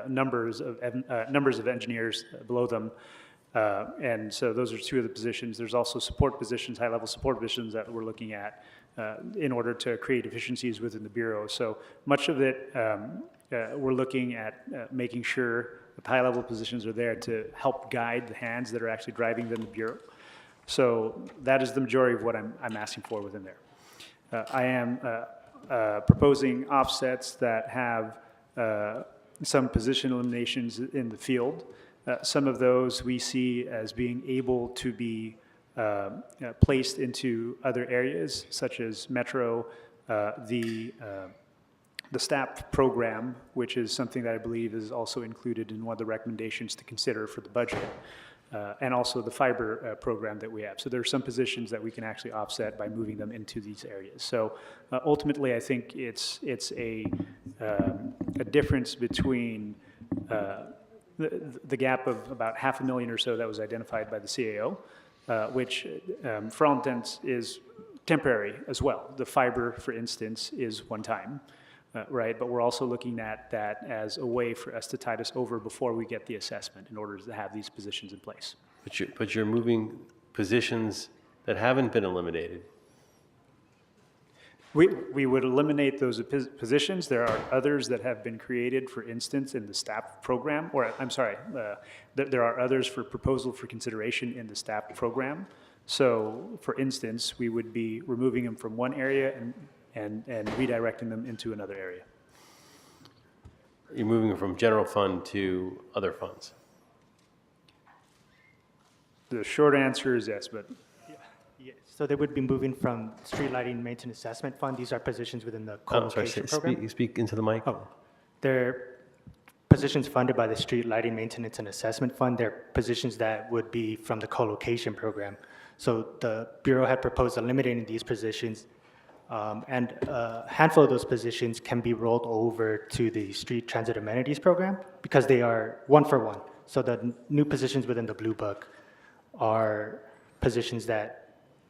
numbers of engineers below them. And so those are two of the positions. There's also support positions, high level support positions that we're looking at in order to create efficiencies within the Bureau. So much of it, we're looking at making sure the high-level positions are there to help guide the hands that are actually driving the Bureau. So that is the majority of what I'm asking for within there. I am proposing offsets that have some position eliminations in the field. Some of those we see as being able to be placed into other areas, such as Metro, the STAP program, which is something that I believe is also included in one of the recommendations to consider for the budget, and also the fiber program that we have. So there are some positions that we can actually offset by moving them into these areas. So ultimately, I think it's a difference between the gap of about $500,000 or so that was identified by the CAO, which for all intents is temporary as well. The fiber, for instance, is one time. Right, but we're also looking at that as a way for us to tide us over before we get the assessment in order to have these positions in place. But you're moving positions that haven't been eliminated. We would eliminate those positions. There are others that have been created, for instance, in the staff program, or I'm sorry, there are others for proposal for consideration in the staff program. So, for instance, we would be removing them from one area and redirecting them into another area. You're moving from general fund to other funds. The short answer is yes, but Yeah, so they would be moving from street lighting maintenance assessment fund. These are positions within the co-location program. Speak into the mic. Oh, they're positions funded by the street lighting maintenance and assessment fund. They're positions that would be from the co-location program. So the Bureau had proposed eliminating these positions, and a handful of those positions can be rolled over to the street transit amenities program because they are one for one. So the new positions within the Blue Book are positions that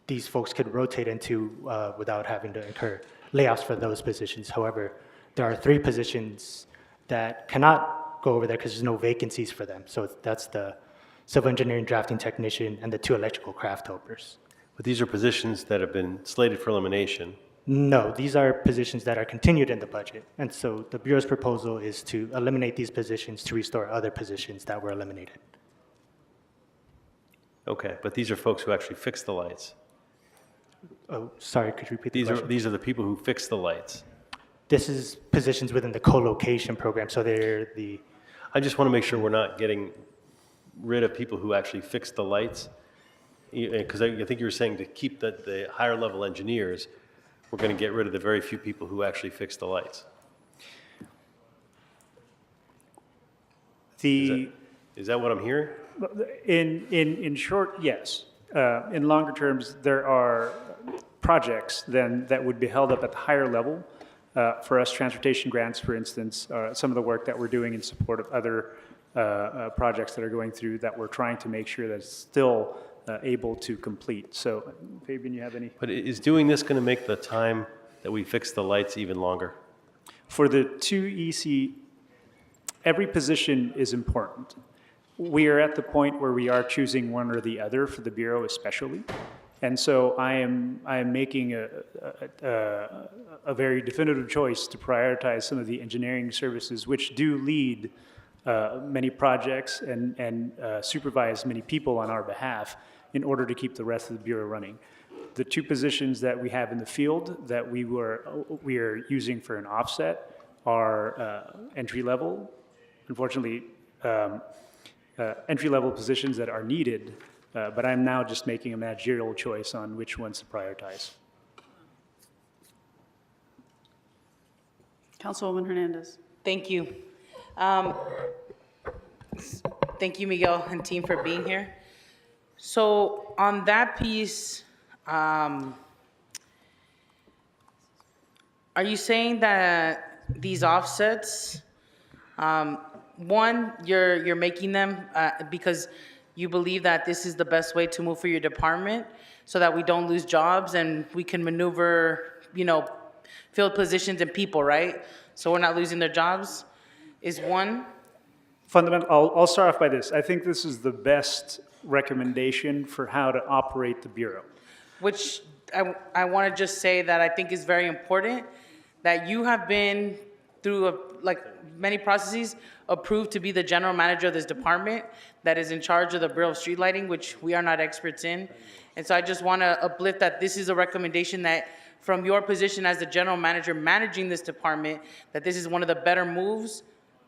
these folks could rotate into without having to incur layoffs for those positions. However, there are 3 positions that cannot go over there because there's no vacancies for them. So that's the civil engineering drafting technician and the 2 electrical craft helpers. But these are positions that have been slated for elimination. No, these are positions that are continued in the budget. And so the Bureau's proposal is to eliminate these positions to restore other positions that were eliminated. Okay, but these are folks who actually fix the lights. Oh, sorry, could you repeat the question? These are the people who fix the lights. This is positions within the co-location program, so they're the... I just want to make sure we're not getting rid of people who actually fix the lights. Because I think you were saying to keep the higher level engineers, we're going to get rid of the very few people who actually fix the lights. Is that what I'm hearing? In short, yes. In longer terms, there are projects then that would be held up at the higher level. For us, transportation grants, for instance, some of the work that we're doing in support of other projects that are going through that we're trying to make sure that it's still able to complete. So, Fabian, you have any? But is doing this going to make the time that we fix the lights even longer? For the 2 EC, every position is important. We are at the point where we are choosing one or the other for the Bureau especially. And so I am making a very definitive choice to prioritize some of the engineering services which do lead many projects and supervise many people on our behalf in order to keep the rest of the Bureau running. The 2 positions that we have in the field that we are using for an offset are entry level. Unfortunately, entry-level positions that are needed, but I'm now just making a managerial choice on which ones to prioritize. Councilwoman Hernandez. Thank you. Thank you, Miguel and team, for being here. So on that piece, are you saying that these offsets, one, you're making them because you believe that this is the best way to move for your department so that we don't lose jobs and we can maneuver, fill positions and people, right? So we're not losing their jobs, is one. I'll start off by this. I think this is the best recommendation for how to operate the Bureau. Which I want to just say that I think is very important, that you have been through many processes approved to be the general manager of this department that is in charge of the Bureau of Street Lighting, which we are not experts in. And so I just want to uplift that this is a recommendation that from your position as the general manager managing this department, that this is one of the better moves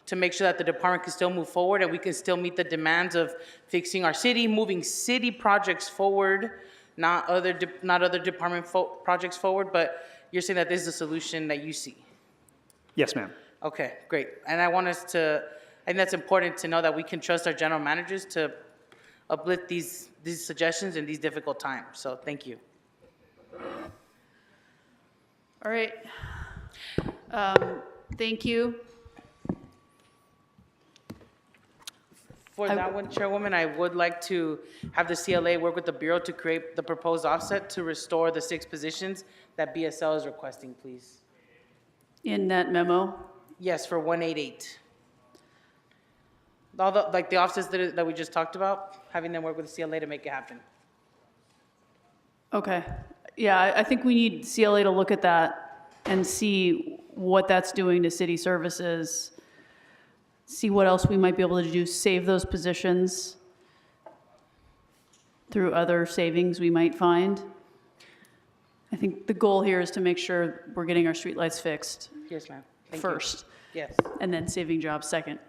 to make sure that the department can still move forward and we can still meet the demands of fixing our city, moving city projects forward, not other department projects forward, but you're saying that this is a solution that you see. Yes, ma'am. Okay, great. And I think that's important to know that we can trust our general managers to uplift these suggestions in these difficult times. So thank you. All right. Thank you. For that one, Chairwoman, I would like to have the CLA work with the Bureau to create the proposed offset to restore the 6 positions that BSL is requesting, please. In that memo? Yes, for 188. All the offsets that we just talked about, having them work with the CLA to make it happen. Okay. Yeah, I think we need CLA to look at that and see what that's doing to city services, see what else we might be able to do, save those positions through other savings we might find. I think the goal here is to make sure we're getting our streetlights fixed Yes, ma'am. Thank you. first, Yes. and then saving jobs second.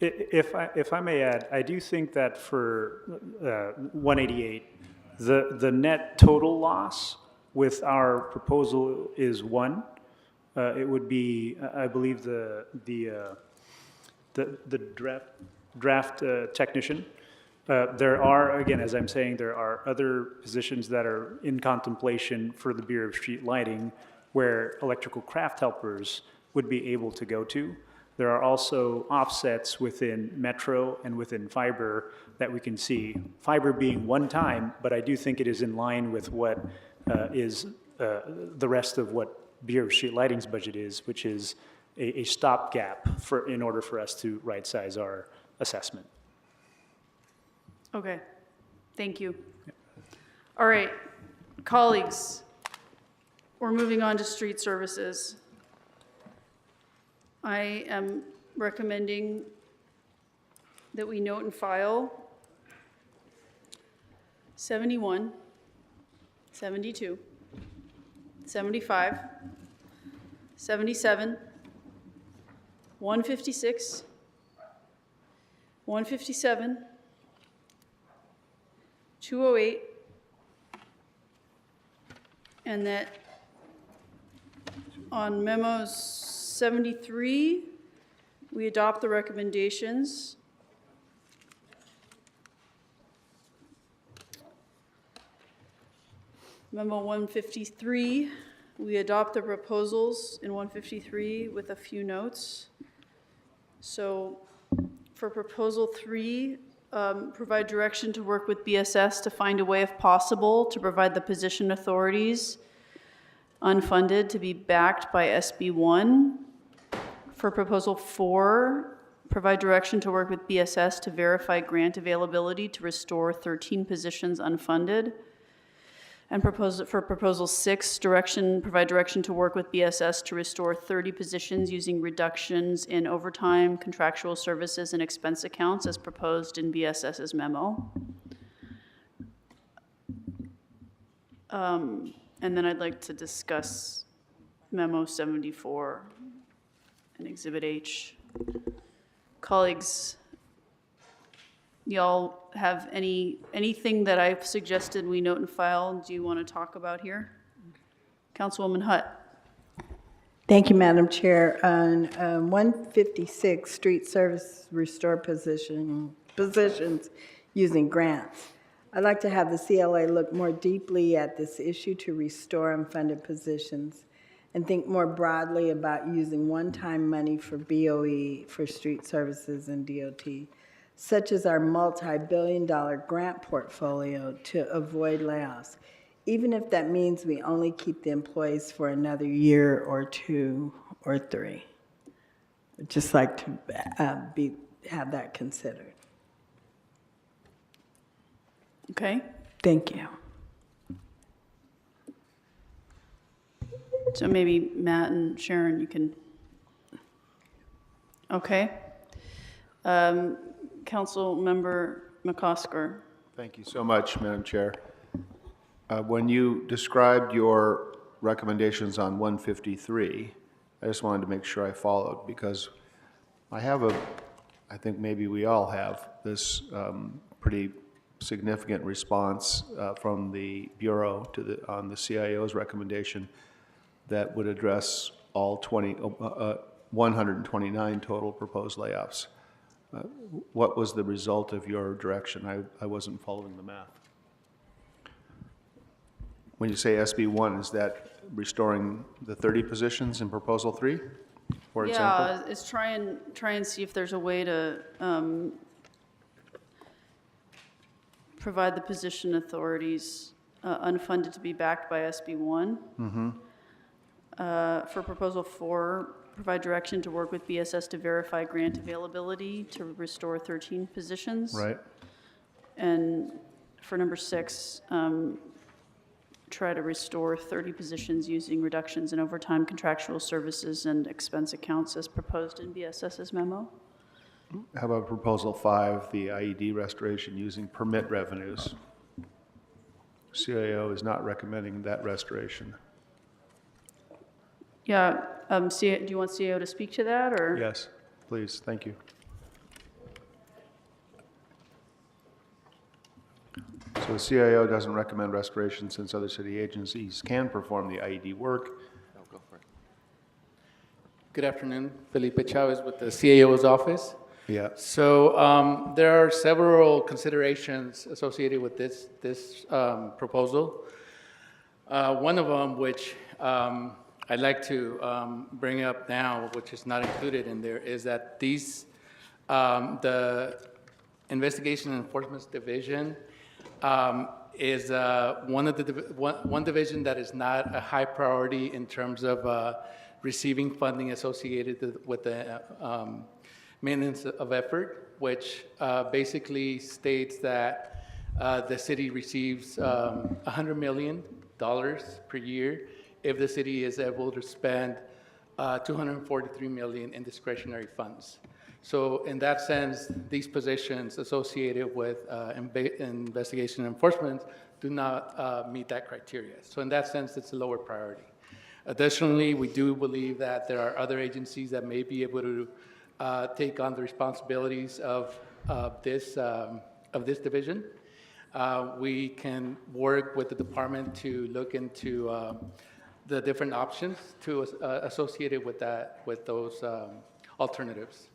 If I may add, I do think that for 188, the net total loss with our proposal is 1. It would be, I believe, the draft technician. There are, again, as I'm saying, there are other positions that are in contemplation for the Bureau of Street Lighting where electrical craft helpers would be able to go to. There are also offsets within Metro and within fiber that we can see. Fiber being one time, but I do think it is in line with what is the rest of what Bureau of Street Lighting's budget is, which is a stopgap in order for us to right-size our assessment. Okay, thank you. All right, colleagues, we're moving on to street services. I am recommending that we note and file 71, 72, 75, 77, 156, 157, 208, and that on memos 73, we adopt the recommendations. Memo 153, we adopt the proposals in 153 with a few notes. So for proposal 3, provide direction to work with BSS to find a way, if possible, to provide the position authorities unfunded to be backed by SB1. For proposal 4, provide direction to work with BSS to verify grant availability to restore 13 positions unfunded. And for proposal 6, provide direction to work with BSS to restore 30 positions using reductions in overtime, contractual services, and expense accounts as proposed in BSS's memo. And then I'd like to discuss memo 74 and exhibit H. Colleagues, y'all have anything that I've suggested we note and file do you want to talk about here? Councilwoman Hutt. Thank you, Madam Chair. On 156, street service restore positions using grants. I'd like to have the CLA look more deeply at this issue to restore unfunded positions and think more broadly about using one-time money for BOE for street services and DOT, such as our multi-billion-dollar grant portfolio to avoid layoffs, even if that means we only keep the employees for another year or 2 or 3. I'd just like to have that considered. Okay. Thank you. So maybe Matt and Sharon, you can. Okay. Council Member McCosker. Thank you so much, Madam Chair. When you described your recommendations on 153, I just wanted to make sure I followed, because I think maybe we all have this pretty significant response from the Bureau on the CIO's recommendation that would address all 129 total proposed layoffs. What was the result of your direction? I wasn't following the math. When you say SB1, is that restoring the 30 positions in Proposal 3, for example? Yeah, it's try and see if there's a way to provide the position authorities unfunded to be backed by SB1. Mm-hmm. For Proposal 4, provide direction to work with BSS to verify grant availability to restore 13 positions. Right. And for number 6, try to restore 30 positions using reductions in overtime, contractual services, and expense accounts as proposed in BSS's memo. How about proposal 5, the IED restoration using permit revenues? CIO is not recommending that restoration. Yeah, do you want CAO to speak to that, or? Yes, please, thank you. So the CIO doesn't recommend restoration since other city agencies can perform the IED work. No, go for it. Good afternoon, Felipe Chavez with the CAO's office. Yeah. So there are several considerations associated with this proposal. One of them, which I'd like to bring up now, which is not included in there, is that these the Investigation and Enforcement Division is one division that is not a high priority in terms of receiving funding associated with the maintenance of effort, which basically states that the city receives $100 million per year if the city is able to spend $243 million in discretionary funds. So in that sense, these positions associated with investigation and enforcement do not meet that criteria. So in that sense, it's a lower priority. Additionally, we do believe that there are other agencies that may be able to take on the responsibilities of this division. We can work with the department to look into the different options to associated with those alternatives.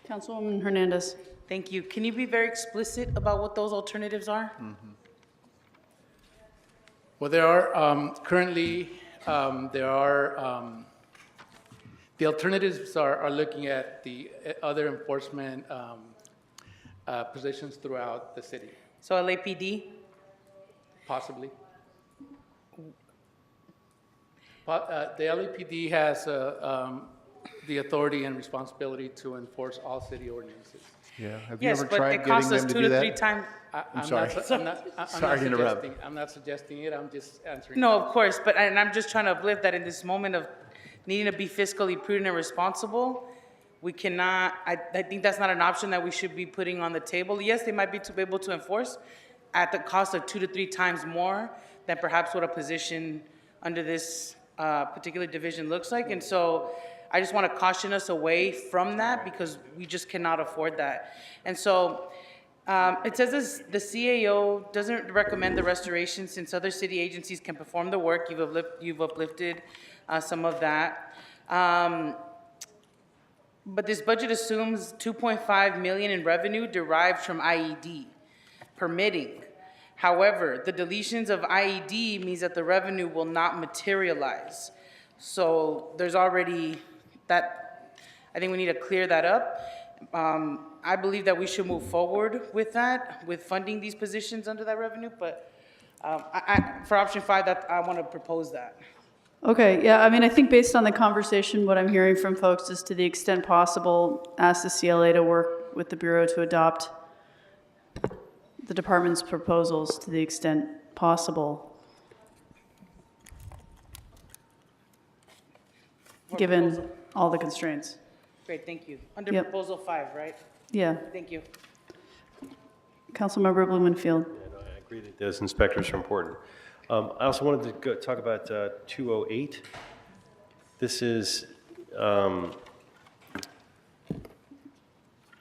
Councilwoman Hernandez. Thank you. Can you be very explicit about what those alternatives are? Well, there are currently the alternatives are looking at the other enforcement positions throughout the city. So LAPD? Possibly. The LAPD has the authority and responsibility to enforce all city ordinances. Yeah, have you ever tried getting them to do that? I'm sorry. Sorry to interrupt. I'm not suggesting it, I'm just answering. No, of course, and I'm just trying to uplift that in this moment of needing to be fiscally prudent and responsible, we cannot, I think that's not an option that we should be putting on the table. Yes, they might be able to enforce at the cost of 2 to 3 times more than perhaps what a position under this particular division looks like. And so I just want to caution us away from that because we just cannot afford that. And so it says this, the CAO doesn't recommend the restoration since other city agencies can perform the work. You've uplifted some of that. But this budget assumes $2.5 million in revenue derived from IED, permitting. However, the deletions of IED means that the revenue will not materialize. So there's already that, I think we need to clear that up. I believe that we should move forward with that, with funding these positions under that revenue, but for option 5, that I want to propose that. Okay, yeah, I mean, I think based on the conversation, what I'm hearing from folks is to the extent possible, ask the CLA to work with the Bureau to adopt the department's proposals to the extent possible, given all the constraints. Great, thank you. Under Yep. proposal 5, right? Yeah. Thank you. Councilmember Blumenfield. Yeah, no, I agree that those inspectors are important. I also wanted to talk about 208. This is, I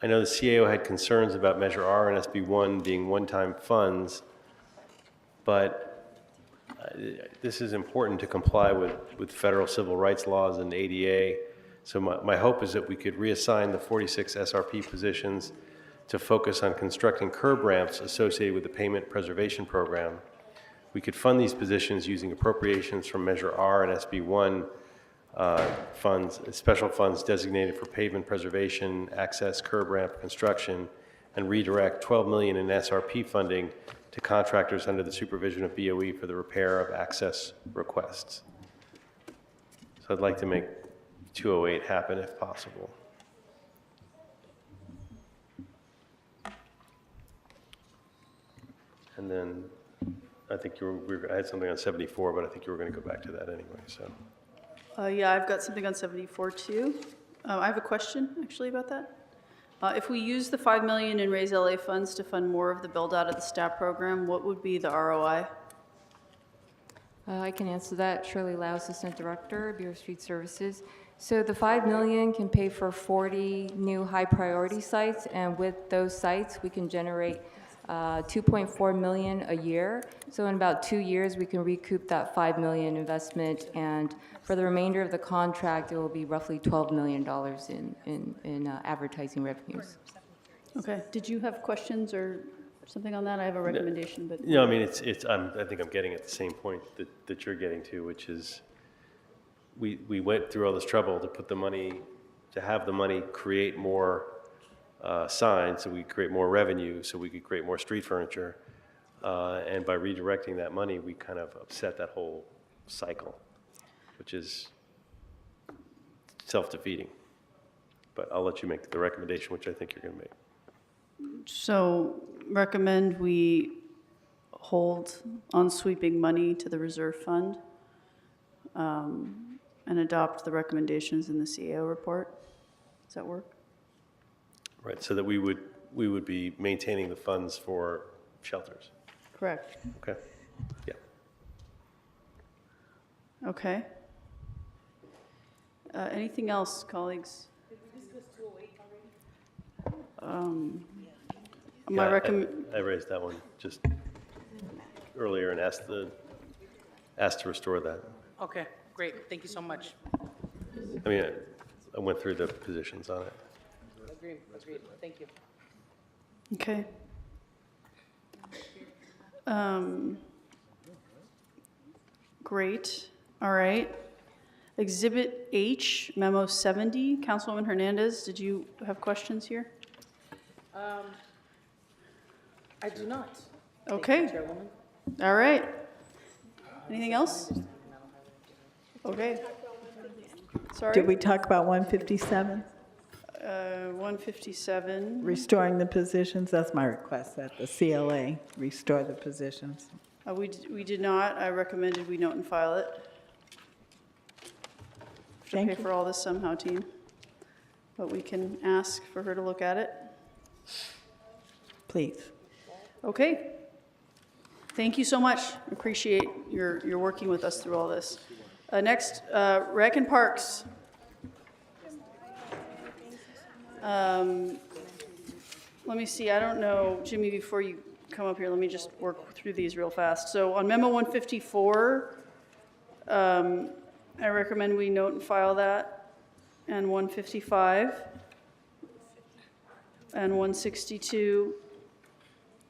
know the CAO had concerns about Measure R and SB1 being one-time funds, but this is important to comply with federal civil rights laws and ADA. So my hope is that we could reassign the 46 SRP positions to focus on constructing curb ramps associated with the payment preservation program. We could fund these positions using appropriations from Measure R and SB1 funds, special funds designated for pavement preservation, access, curb ramp construction, and redirect $12 million in SRP funding to contractors under the supervision of BOE for the repair of access requests. So I'd like to make 208 happen if possible. And then I think I had something on 74, but I think you were going to go back to that anyway, so. Yeah, I've got something on 74 too. I have a question actually about that. If we use the 5 million in Raise LA funds to fund more of the build out of the STAP program, what would be the ROI? I can answer that. Shirley Lau, Assistant Director, Bureau of Street Services. So the 5 million can pay for 40 new high priority sites, and with those sites, we can generate 2.4 million a year. So in about 2 years, we can recoup that 5 million investment, and for the remainder of the contract, it will be roughly $12 million in advertising revenues. Okay, did you have questions or something on that? I have a recommendation, but. No, I mean, I think I'm getting at the same point that you're getting to, which is we went through all this trouble to put the money, to have the money create more signs, so we create more revenue, so we could create more street furniture. And by redirecting that money, we kind of upset that whole cycle, which is self-defeating. But I'll let you make the recommendation, which I think you're going to make. So recommend we hold on sweeping money to the reserve fund and adopt the recommendations in the CAO report. Does that work? Right, so that we would be maintaining the funds for shelters. Correct. Okay, yeah. Okay. Anything else, colleagues? My I raised that one just earlier and asked to restore that. Okay, great. Thank you so much. I mean, I went through the positions on it. Agreed. Thank you. Okay. Great. All right. Exhibit H, Memo 70. Councilwoman Hernandez, did you have questions here? I do not. Okay. Thank you, Chairwoman. All right. Anything else? Okay. Sorry. Did we talk about 157? 157. Restoring the positions, that's my request, that the CLA restore the positions. We did not. I recommended we note and file it. Thank Pay you. for all this somehow, team. But we can ask for her to look at it. Please. Okay. Thank you so much. Appreciate your working with us through all this. Next, Rec and Parks. Let me see, I don't know, Jimmy, before you come up here, let me just work through these real fast. So on Memo 154, I recommend we note and file that, and 155, and 162.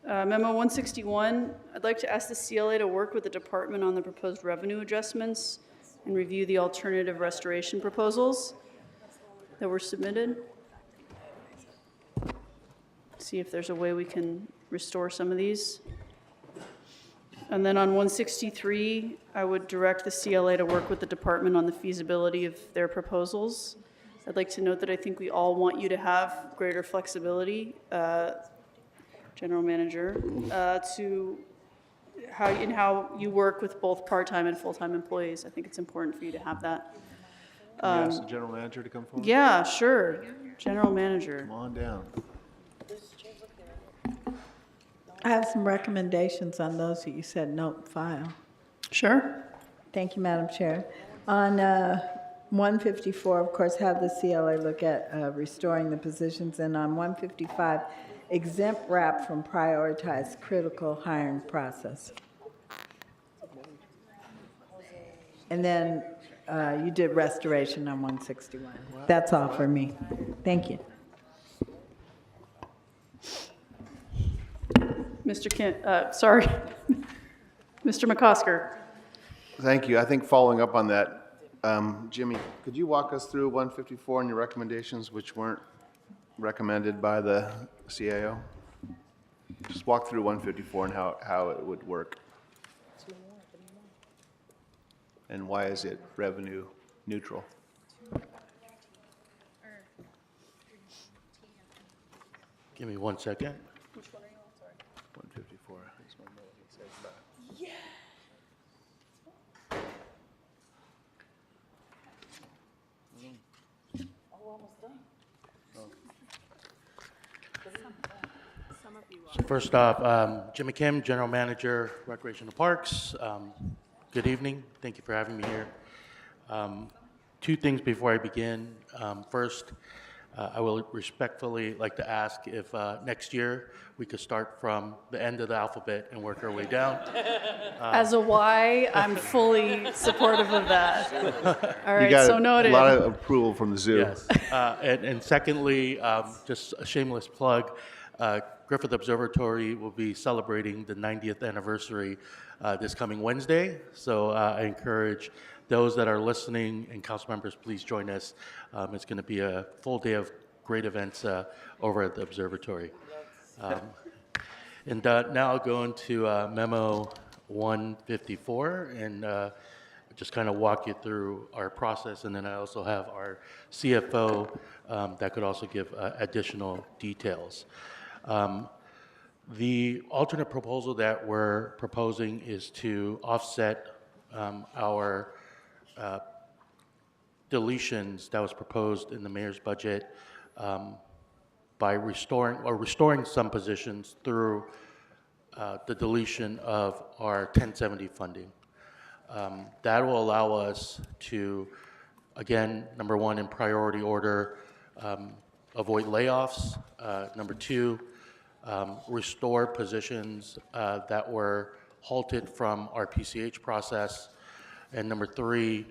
Memo 161, I'd like to ask the CLA to work with the department on the proposed revenue adjustments and review the alternative restoration proposals that were submitted. See if there's a way we can restore some of these. And then on 163, I would direct the CLA to work with the department on the feasibility of their proposals. I'd like to note that I think we all want you to have greater flexibility, General Manager, to how you work with both part-time and full-time employees. I think it's important for you to have that. Can you ask the general manager to come forward? Yeah, sure. General Manager. Come on down. I have some recommendations on those that you said note and file. Sure. Thank you, Madam Chair. On 154, of course, have the CLA look at restoring the positions, and on 155, exempt RAP from prioritized critical hiring process. And then you did restoration on 161. That's all for me. Thank you. Mr. Kent, sorry, Mr. McCosker. Thank you. I think following up on that, Jimmy, could you walk us through 154 and your recommendations which weren't recommended by the CAO? Just walk through 154 and how it would work. And why is it revenue neutral? Give me 1 second. Which one are you on? Sorry. 154 is my note. So first off, Jimmy Kim, General Manager, Recreational Parks. Good evening. Thank you for having me here. Two things before I begin. First, I will respectfully like to ask if next year we could start from the end of the alphabet and work our way down. As a Y, I'm fully supportive of that. All right, You got so noted. a lot of approval from the zoo. Yes. And secondly, just a shameless plug, Griffith Observatory will be celebrating the 90th anniversary this coming Wednesday. So I encourage those that are listening and council members, please join us. It's going to be a full day of great events over at the observatory. And now I'll go into memo 154 and just kind of walk you through our process. And then I also have our CFO that could also give additional details. The alternate proposal that we're proposing is to offset our deletions that was proposed in the mayor's budget by restoring some positions through the deletion of our 1070 funding. That will allow us to, again, number one, in priority order, avoid layoffs. Number two, restore positions that were halted from our PCH process. And number three,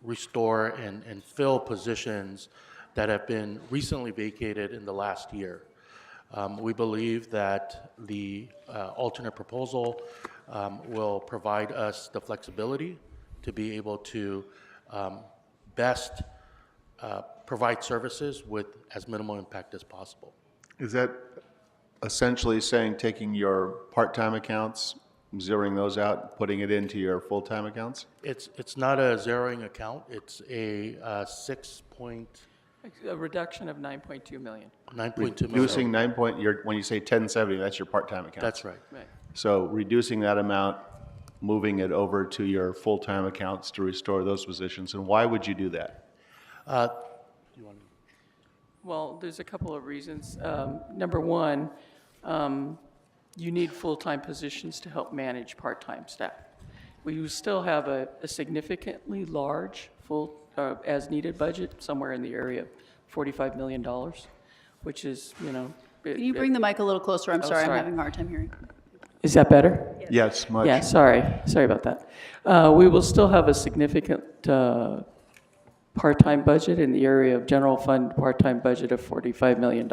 restore and fill positions that have been recently vacated in the last year. We believe that the alternate proposal will provide us the flexibility to be able to best provide services with as minimal impact as possible. Is that essentially saying taking your part-time accounts, zeroing those out, putting it into your full-time accounts? It's not a zeroing account. It's a A reduction of 9.2 million. 9.2 million. Reducing when you say 1070, that's your part-time account. That's right. Right. So reducing that amount, moving it over to your full-time accounts to restore those positions. And why would you do that? Well, there's a couple of reasons. Number one, you need full-time positions to help manage part-time staff. We still have a significantly large as-needed budget, somewhere in the area of $45 million, which is, Can you bring the mic a little closer? I'm sorry, I'm having a hard time hearing. Is that better? Yes, much. Yeah, sorry about that. We will still have a significant part-time budget in the area of general fund part-time budget of $45 million.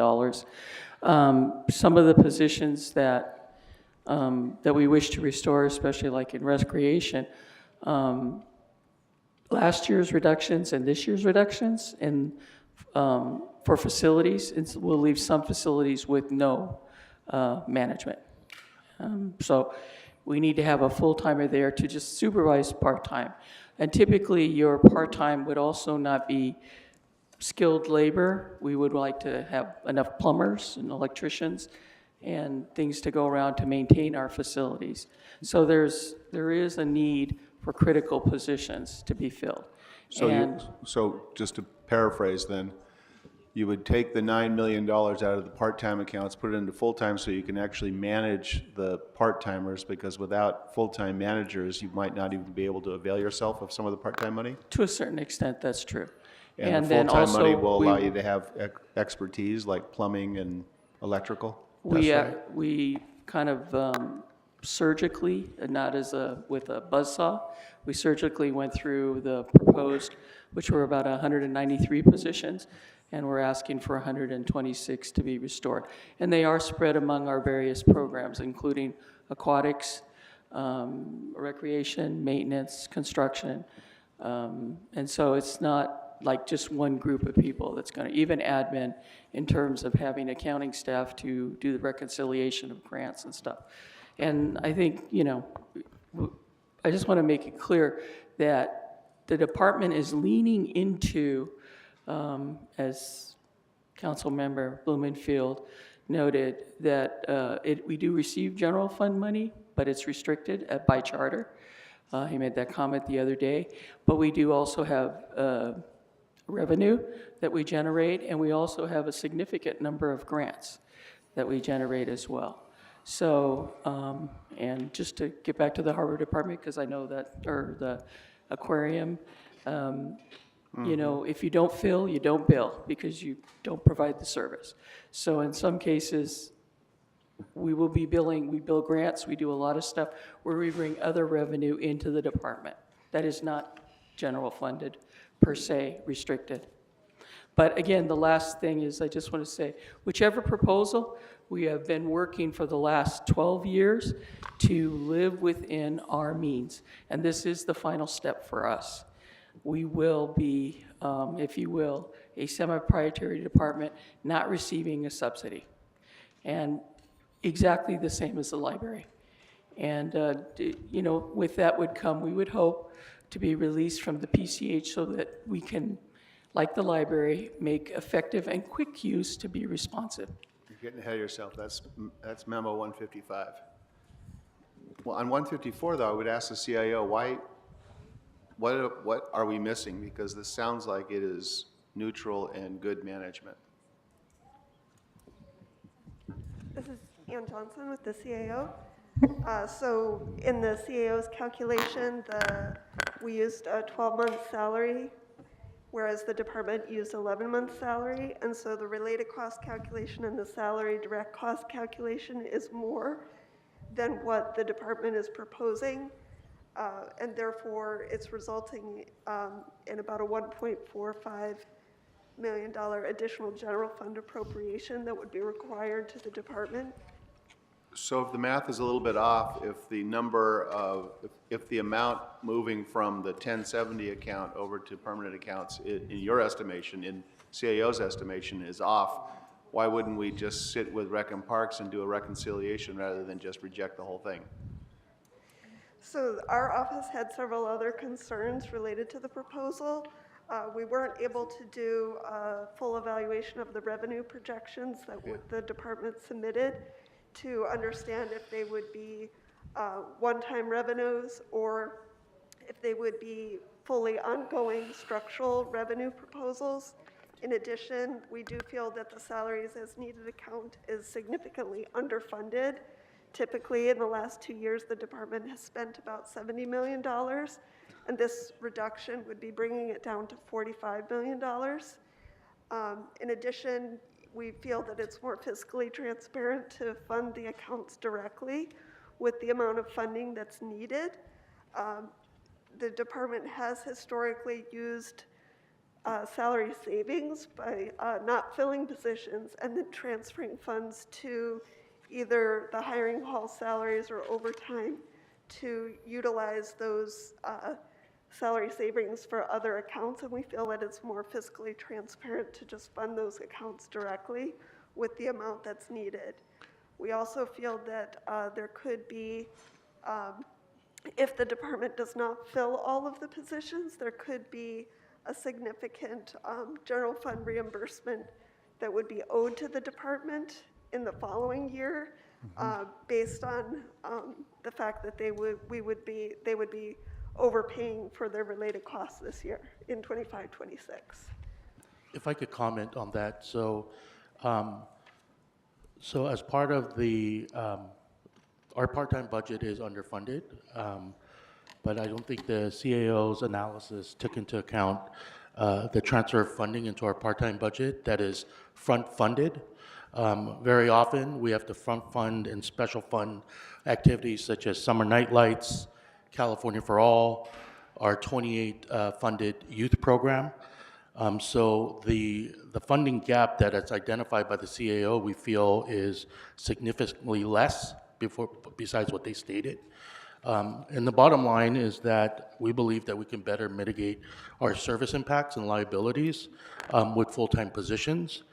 Some of the positions that we wish to restore, especially like in recreation, last year's reductions and this year's reductions for facilities, we'll leave some facilities with no management. So we need to have a full-timer there to just supervise part-time. And typically, your part-time would also not be skilled labor. We would like to have enough plumbers and electricians and things to go around to maintain our facilities. So there is a need for critical positions to be filled. So just to paraphrase then, you would take the $9 million out of the part-time accounts, put it into full-time so you can actually manage the part-timers, because without full-time managers, you might not even be able to avail yourself of some of the part-time money? To a certain extent, that's true. And the then full-time money also will allow you to have expertise like plumbing and electrical? We kind of surgically, not with a buzzsaw, we surgically went through the proposed, which were about 193 positions, and we're asking for 126 to be restored. And they are spread among our various programs, including aquatics, recreation, maintenance, construction. And so it's not like just one group of people that's going to, even admin, in terms of having accounting staff to do the reconciliation of grants and stuff. And I think, I just want to make it clear that the department is leaning into, as Council Member Blumenfield noted, that we do receive general fund money, but it's restricted by charter. He made that comment the other day. But we do also have revenue that we generate, and we also have a significant number of grants that we generate as well. So, and just to get back to the harbor department, because I know that, or the aquarium, you know, if you don't fill, you don't bill, because you don't provide the service. So in some cases, we will be billing, we bill grants, we do a lot of stuff where we bring other revenue into the department. That is not general funded, per se, restricted. But again, the last thing is, I just want to say, whichever proposal, we have been working for the last 12 years to live within our means. And this is the final step for us. We will be, if you will, a semi-proprietary department not receiving a subsidy. And exactly the same as the library. And, you know, with that would come, we would hope to be released from the PCH so that we can, like the library, make effective and quick use to be responsive. You're getting ahead of yourself. That's memo 155. Well, on 154, though, I would ask the CIO, what are we missing? Because this sounds like it is neutral and good management. This is Ann Johnson with the CAO. So in the CAO's calculation, we used a 12-month salary, whereas the department used 11-month salary. And so the related cost calculation and the salary direct cost calculation is more than what the department is proposing. And therefore, it's resulting in about a $1.45 million additional general fund appropriation that would be required to the department. So if the math is a little bit off, if the number of, if the amount moving from the 1070 account over to permanent accounts, in your estimation, in CAO's estimation, is off, why wouldn't we just sit with Rec and Parks and do a reconciliation rather than just reject the whole thing? So our office had several other concerns related to the proposal. We weren't able to do a full evaluation of the revenue projections that the department submitted to understand if they would be one-time revenues or if they would be fully ongoing structural revenue proposals. In addition, we do feel that the salaries as needed account is significantly underfunded. Typically, in the last 2 years, the department has spent about $70 million, and this reduction would be bringing it down to $45 million. In addition, we feel that it's more fiscally transparent to fund the accounts directly with the amount of funding that's needed. The department has historically used salary savings by not filling positions and then transferring funds to either the hiring hall salaries or overtime to utilize those salary savings for other accounts, and we feel that it's more fiscally transparent to just fund those accounts directly with the amount that's needed. We also feel that there could be, if the department does not fill all of the positions, there could be a significant general fund reimbursement that would be owed to the department in the following year, based on the fact that they would be overpaying for their related costs this year in 25-26. If I could comment on that, so as part of the our part-time budget is underfunded, but I don't think the CAO's analysis took into account the transfer of funding into our part-time budget that is front-funded. Very often, we have to front fund and special fund activities such as summer night lights, California for All, our 28 funded youth program. So the funding gap that is identified by the CAO, we feel is significantly less besides what they stated. And the bottom line is that we believe that we can better mitigate our service impacts and liabilities with full-time positions.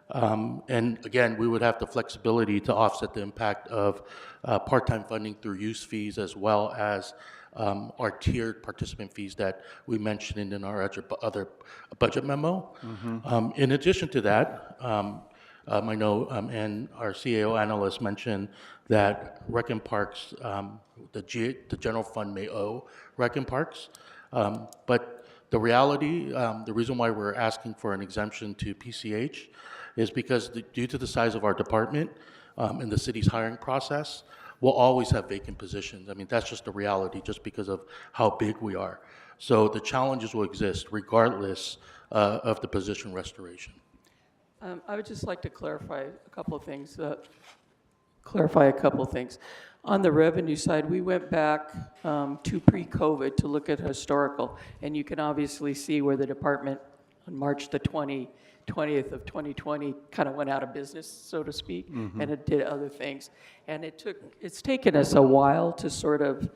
And again, we would have the flexibility to offset the impact of part-time funding through use fees as well as our tiered participant fees that we mentioned in our other budget memo. In addition to that, I know and our CAO analyst mentioned that Rec and Parks, the general fund may owe Rec and Parks, but The reality, the reason why we're asking for an exemption to PCH is because due to the size of our department and the city's hiring process, we'll always have vacant positions. I mean, that's just the reality, just because of how big we are. So the challenges will exist regardless of the position restoration. I would just like to clarify a couple of things. On the revenue side, we went back to pre-COVID to look at historical, and you can obviously see where the department on March the 20th of 2020 kind of went out of business, so to speak, and it did other things. And it's taken us a while to sort of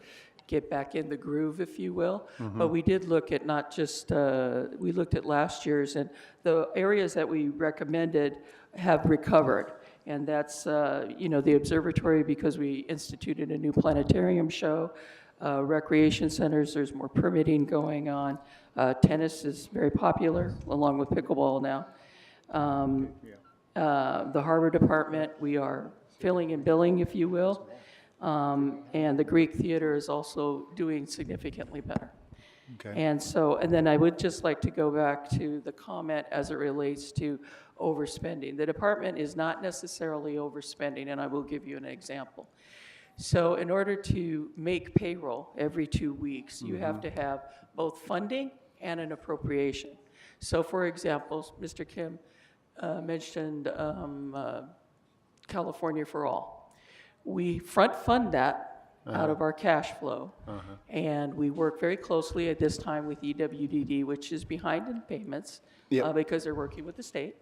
get back in the groove, if you will. But we did look at not just, we looked at last year's, and the areas that we recommended have recovered. And that's, the observatory, because we instituted a new planetarium show. Recreation centers, there's more permitting going on. Tennis is very popular, along with pickleball now. The harbor department, we are filling and billing, if you will. And the Greek theater is also doing significantly better. Okay. And then I would just like to go back to the comment as it relates to overspending. The department is not necessarily overspending, and I will give you an example. So in order to make payroll every 2 weeks, you have to have both funding and an appropriation. So for example, Mr. Kim mentioned California for All. We front fund that out of our cash flow, and we work very closely at this time with EWDD, which is behind in payments because they're working with the state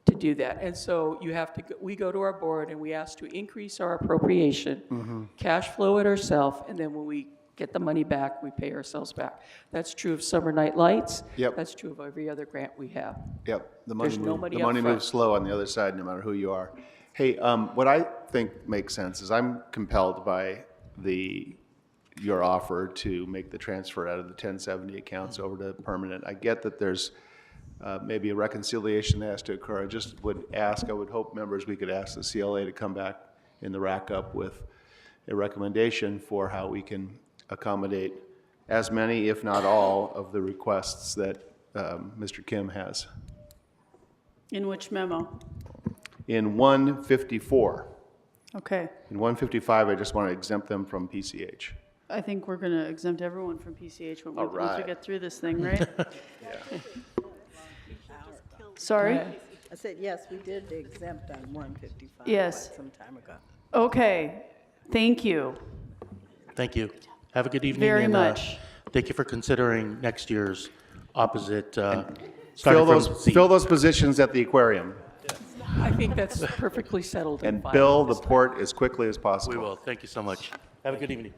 to do that. And so you have to, we go to our board and we ask to increase our appropriation, cash flow it ourselves, and then when we get the money back, we pay ourselves back. That's true of Summer Night Lights. That's true of every other grant we have. The money, There's no money the up money front. moves slow on the other side, no matter who you are. Hey, what I think makes sense is I'm compelled by your offer to make the transfer out of the 1070 accounts over to permanent. I get that there's maybe a reconciliation that has to occur. I just would ask, I would hope members, we could ask the CLA to come back in the rack up with a recommendation for how we can accommodate as many, if not all, of the requests that Mr. Kim has. In which memo? In 154. Okay. In 155, I just want to exempt them from PCH. I think we're going to exempt everyone from PCH when once we right. get through this thing, right? Sorry? I said, yes, we did exempt on 155. Yes. quite some time ago. Okay, thank you. Thank you. Have a good evening. Very and, much. Thank you for considering next year's opposite. Fill those positions at the aquarium. I think that's perfectly settled. And bill the port as quickly as possible. We will. Thank you so much. Have a good evening.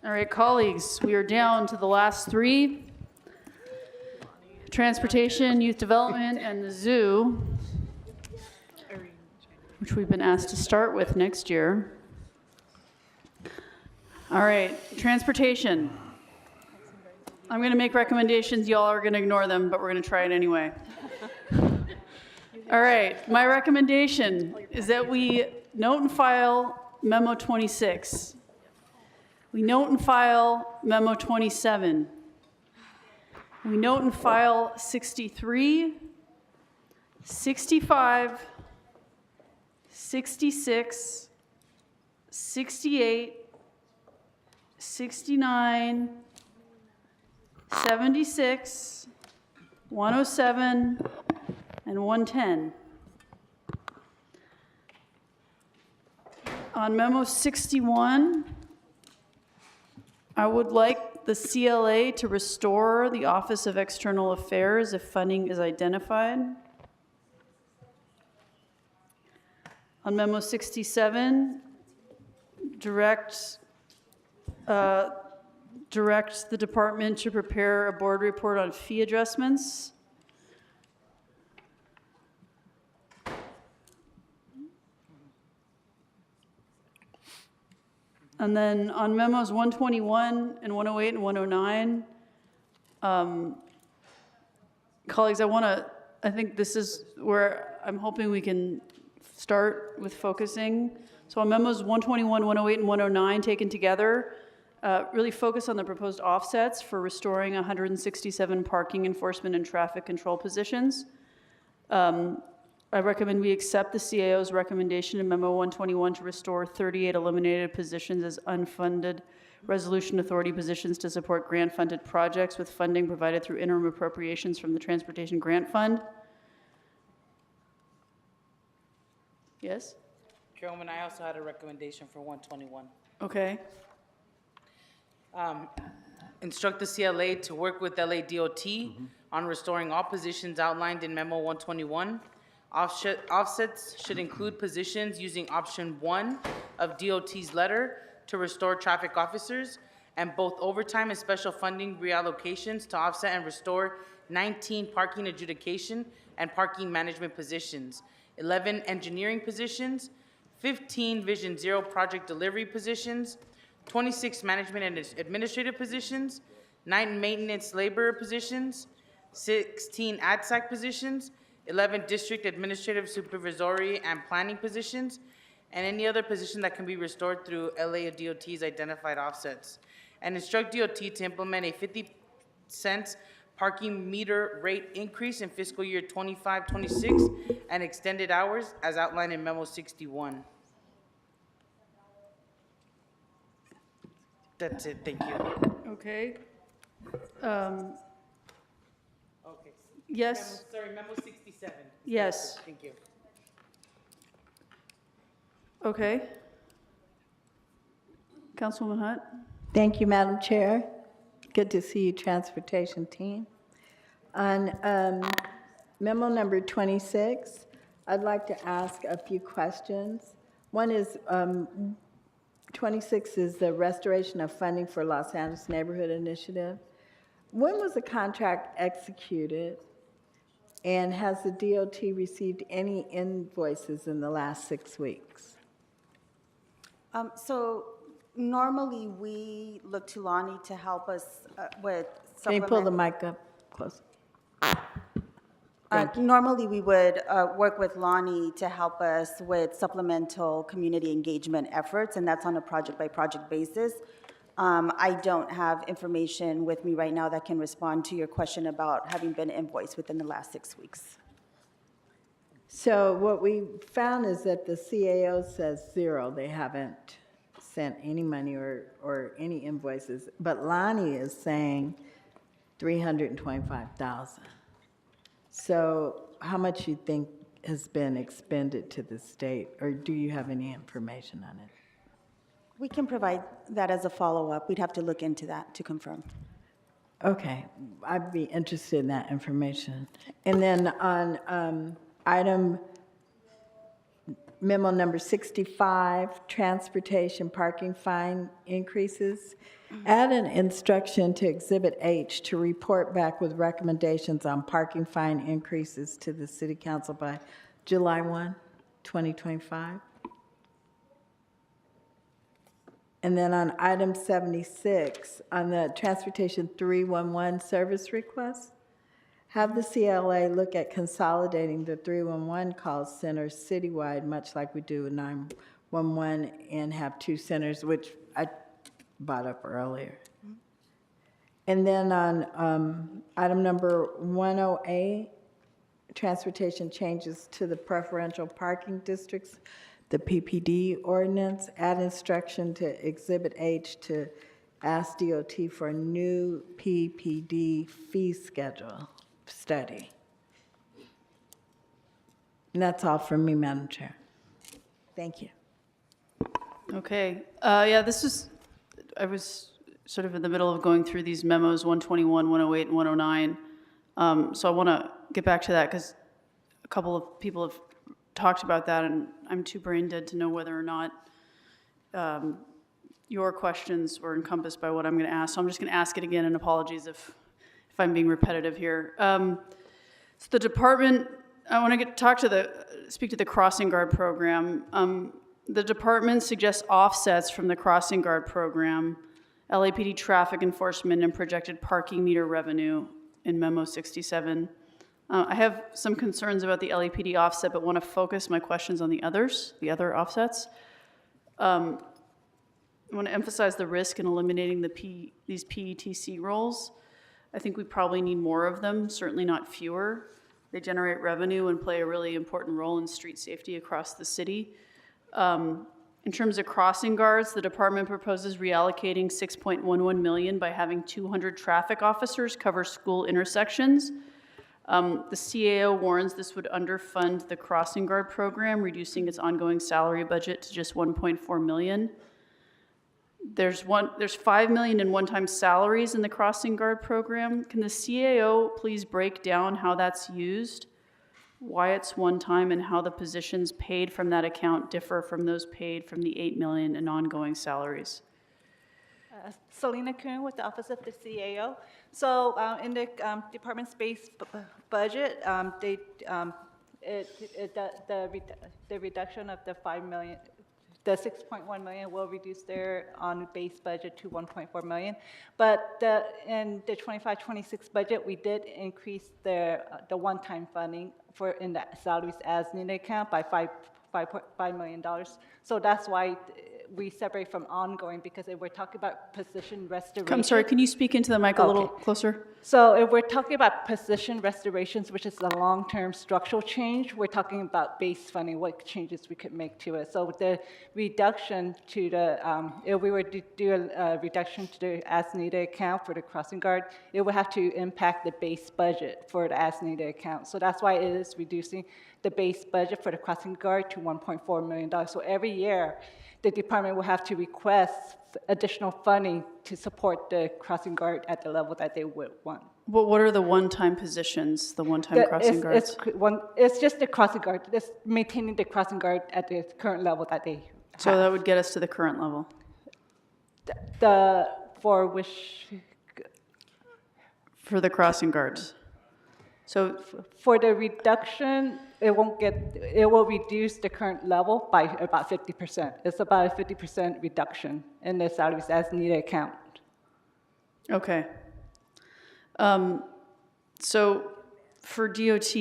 All right, colleagues, we are down to the last three. Transportation, youth development, and the zoo, which we've been asked to start with next year. All right, transportation. I'm going to make recommendations. Y'all are going to ignore them, but we're going to try it anyway. All right, my recommendation is that we note and file memo 26. We note and file memo 27. We note and file 63, 65, 66, 68, 69, 76, 107, and 110. On memo 61, I would like the CLA to restore the Office of External Affairs if funding is identified. On memo 67, direct the department to prepare a board report on fee adjustments. And then on memos 121 and 108 and 109, colleagues, I think this is where I'm hoping we can start with focusing. So on memos 121, 108, and 109 taken together, really focus on the proposed offsets for restoring 167 parking enforcement and traffic control positions. I recommend we accept the CAO's recommendation in Memo 121 to restore 38 eliminated positions as unfunded resolution authority positions to support grant-funded projects with funding provided through interim appropriations from the Transportation Grant Fund. Yes? Chairwoman, I also had a recommendation for 121. Okay. Instruct the CLA to work with LA DOT on restoring all positions outlined in Memo 121. Offsets should include positions using option 1 of DOT's letter to restore traffic officers, and both overtime and special funding reallocations to offset and restore 19 parking adjudication and parking management positions, 11 engineering positions, 15 Vision Zero project delivery positions, 26 management and administrative positions, 9 maintenance labor positions, 16 ADSAC positions, 11 district administrative, supervisory, and planning positions, and any other position that can be restored through LA DOT's identified offsets. And instruct DOT to implement a 50-cent parking meter rate increase in fiscal year 25-26 and extended hours as outlined in Memo 61. That's it, thank you. Okay. Okay. Yes? Sorry, Memo 67. Yes. Thank you. Okay. Councilwoman Hunt? Thank you, Madam Chair. Good to see you, Transportation team. On memo number 26, I'd like to ask a few questions. One is, 26 is the restoration of funding for Los Angeles Neighborhood Initiative. When was the contract executed? And has the DOT received any invoices in the last 6 weeks? So normally we look to Lonnie to help us with Can you pull the mic up close? Normally we would work with Lonnie to help us with supplemental community engagement efforts, and that's on a project-by-project basis. I don't have information with me right now that can respond to your question about having been invoiced within the last 6 weeks. So what we found is that the CAO says 0. They haven't sent any money or any invoices. But Lonnie is saying $325,000. So how much you think has been expended to the state, or do you have any information on it? We can provide that as a follow-up. We'd have to look into that to confirm. Okay, I'd be interested in that information. And then on item memo number 65, transportation parking fine increases, add an instruction to Exhibit H to report back with recommendations on parking fine increases to the City Council by July 1, 2025. And then on item 76, on the Transportation 311 service request, have the CLA look at consolidating the 311 call centers citywide, much like we do with 911, and have 2 centers, which I brought up earlier. And then on item number 108, transportation changes to the preferential parking districts, the PPD ordinance, add instruction to Exhibit H to ask DOT for a new PPD fee schedule study. And that's all from me, Madam Chair. Thank you. Okay. Yeah, I was sort of in the middle of going through these memos, 121, 108, and 109. So I want to get back to that because a couple of people have talked about that, and I'm too brain dead to know whether or not your questions were encompassed by what I'm going to ask. So I'm just going to ask it again, and apologies if I'm being repetitive here. So the department, I want to speak to the crossing guard program. The department suggests offsets from the crossing guard program, LAPD traffic enforcement, and projected parking meter revenue in Memo 67. I have some concerns about the LAPD offset, but want to focus my questions on the other offsets. I want to emphasize the risk in eliminating these PETC roles. I think we probably need more of them, certainly not fewer. They generate revenue and play a really important role in street safety across the city. In terms of crossing guards, the department proposes reallocating $6.11 million by having 200 traffic officers cover school intersections. The CAO warns this would underfund the crossing guard program, reducing its ongoing salary budget to just $1.4 million. There's $5 million in one-time salaries in the crossing guard program. Can the CAO please break down how that's used, why it's one-time, and how the positions paid from that account differ from those paid from the $8 million in ongoing salaries? Selena Kuhn with the Office of the CAO. So in the department's base budget, the reduction of the $5 million, the $6.1 million will reduce their on-base budget to $1.4 million. But in the 25-26 budget, we did increase the one-time funding in the salaries as needed account by $5 million. So that's why we separate from ongoing, because if we're talking about position restoration. I'm sorry, can you speak into the mic a little closer? So if we're talking about position restorations, which is a long-term structural change, we're talking about base funding, what changes we could make to it. So the reduction to the, if we were to do a reduction to the as-needed account for the crossing guard, it would have to impact the base budget for the as-needed account. So that's why it is reducing the base budget for the crossing guard to $1.4 million. So every year, the department will have to request additional funding to support the crossing guard at the level that they would want. Well, what are the one-time positions, the one-time crossing guards? It's just the crossing guard. It's maintaining the crossing guard at the current level that they have. So that would get us to the current level? For which? For the crossing guards. So for the reduction, it will reduce the current level by about 50%. It's about a 50% reduction in the salaries as needed account. Okay. So for DOT,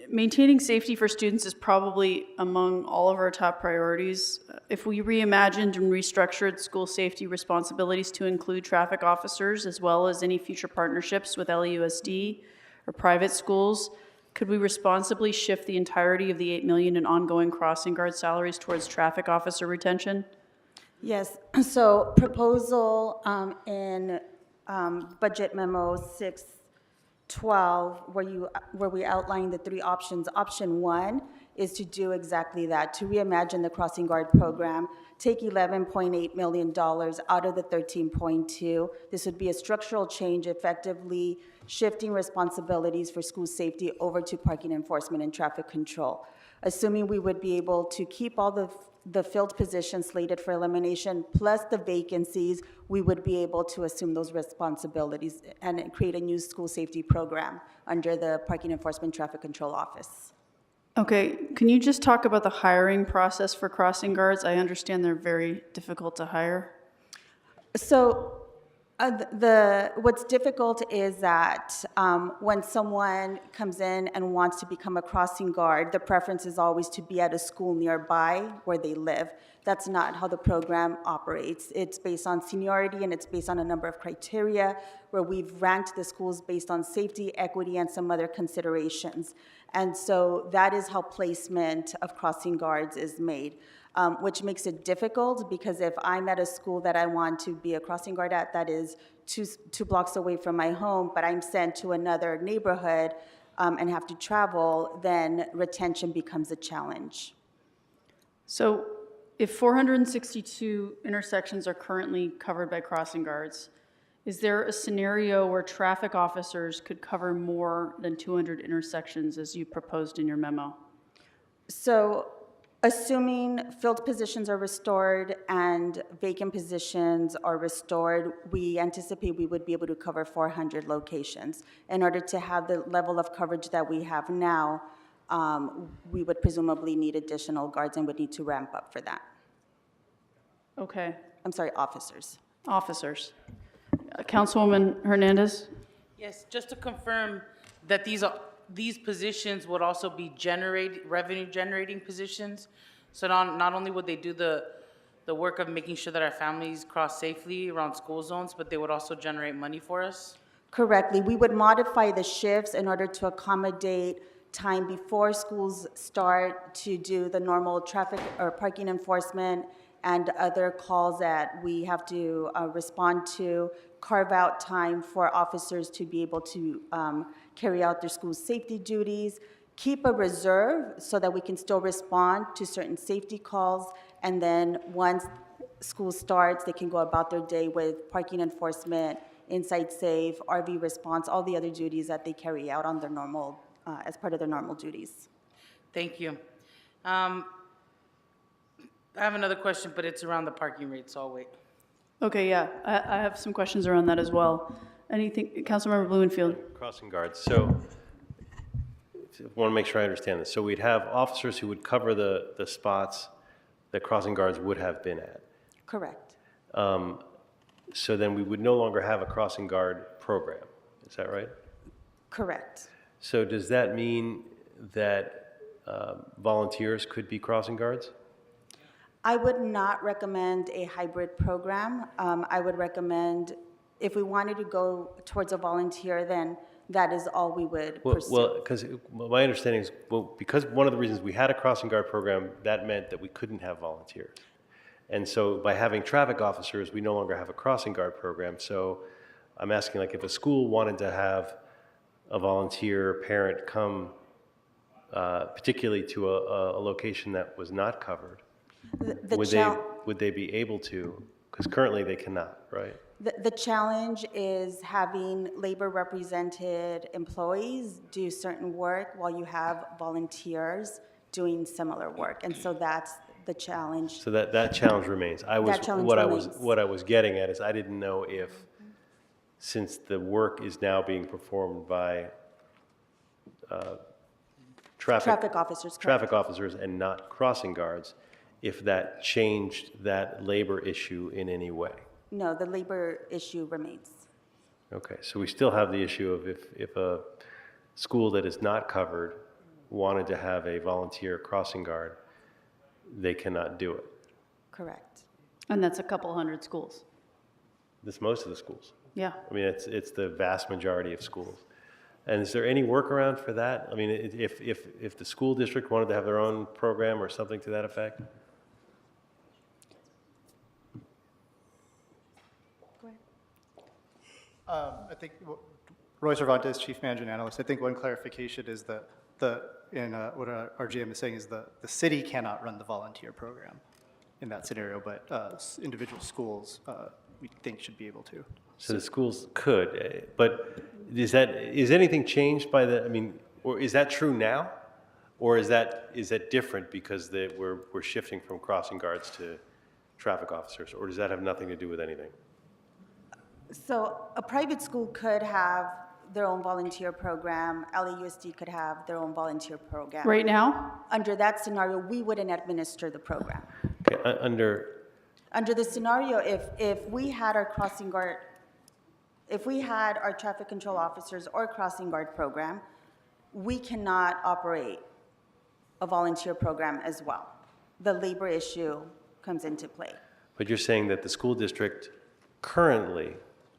maintaining safety for students is probably among all of our top priorities. If we reimagined and restructured school safety responsibilities to include traffic officers, as well as any future partnerships with LAUSD or private schools, could we responsibly shift the entirety of the $8 million in ongoing crossing guard salaries towards traffic officer retention? Yes, so proposal in budget memo 612, where we outline the three options. Option one is to do exactly that, to reimagine the crossing guard program, take $11.8 million out of the 13.2. This would be a structural change, effectively shifting responsibilities for school safety over to parking enforcement and traffic control. Assuming we would be able to keep all the filled positions slated for elimination, plus the vacancies, we would be able to assume those responsibilities and create a new school safety program under the Parking Enforcement Traffic Control Office. Okay, can you just talk about the hiring process for crossing guards? I understand they're very difficult to hire. So what's difficult is that when someone comes in and wants to become a crossing guard, the preference is always to be at a school nearby where they live. That's not how the program operates. It's based on seniority, and it's based on a number of criteria where we've ranked the schools based on safety, equity, and some other considerations. And so that is how placement of crossing guards is made. Which makes it difficult, because if I'm at a school that I want to be a crossing guard at that is two blocks away from my home, but I'm sent to another neighborhood and have to travel, then retention becomes a challenge. So if 462 intersections are currently covered by crossing guards, is there a scenario where traffic officers could cover more than 200 intersections as you proposed in your memo? So assuming filled positions are restored and vacant positions are restored, we anticipate we would be able to cover 400 locations. In order to have the level of coverage that we have now, we would presumably need additional guards and would need to ramp up for that. Okay. I'm sorry, officers. Officers. Councilwoman Hernandez? Yes, just to confirm that these positions would also be revenue-generating positions. So not only would they do the the work of making sure that our families cross safely around school zones, but they would also generate money for us? Correctly. We would modify the shifts in order to accommodate time before schools start to do the normal traffic or parking enforcement and other calls that we have to respond to, carve out time for officers to be able to carry out their school safety duties, keep a reserve so that we can still respond to certain safety calls, and then once school starts, they can go about their day with parking enforcement, inside safe, RV response, all the other duties that they carry out on their normal, as part of their normal duties. Thank you. I have another question, but it's around the parking rate, so I'll wait. Okay, yeah, I have some questions around that as well. Anything, Councilmember Blumenfield? Crossing guards, so, I want to make sure I understand this. So we'd have officers who would cover the spots that crossing guards would have been at. Correct. So then we would no longer have a crossing guard program, is that right? Correct. So does that mean that volunteers could be crossing guards? I would not recommend a hybrid program. I would recommend, if we wanted to go towards a volunteer, then that is all we would pursue. Well, because my understanding is, well, because one of the reasons we had a crossing guard program, that meant that we couldn't have volunteers. And so by having traffic officers, we no longer have a crossing guard program. So I'm asking, like, if a school wanted to have a volunteer parent come, particularly to a location that was not covered, would they be able to? Because currently they cannot, right? The challenge is having labor-represented employees do certain work while you have volunteers doing similar work. And so that's the challenge. So that challenge remains. What I was getting at is I didn't know if, since the work is now being performed by Traffic officers, correct. traffic officers and not crossing guards, if that changed that labor issue in any way. No, the labor issue remains. Okay, so we still have the issue of if a school that is not covered wanted to have a volunteer crossing guard, they cannot do it. Correct. And that's a couple hundred schools. That's most of the schools. Yeah. I mean, it's the vast majority of schools. And is there any workaround for that? I mean, if the school district wanted to have their own program or something to that effect? I think Roy Cervantes, Chief Management Analyst. I think one clarification is that what our GM is saying is the city cannot run the volunteer program in that scenario, but individual schools we think should be able to. So the schools could, but is anything changed by the? I mean, or is that true now, or is that different because we're shifting from crossing guards to traffic officers, or does that have nothing to do with anything? So a private school could have their own volunteer program. LAUSD could have their own volunteer program. Right now? Under that scenario, we wouldn't administer the program. Okay, Under the scenario, if we had our crossing guard, if we had our traffic control officers or crossing guard program, we cannot operate a volunteer program as well. The labor issue comes into play. But you're saying that the school district currently,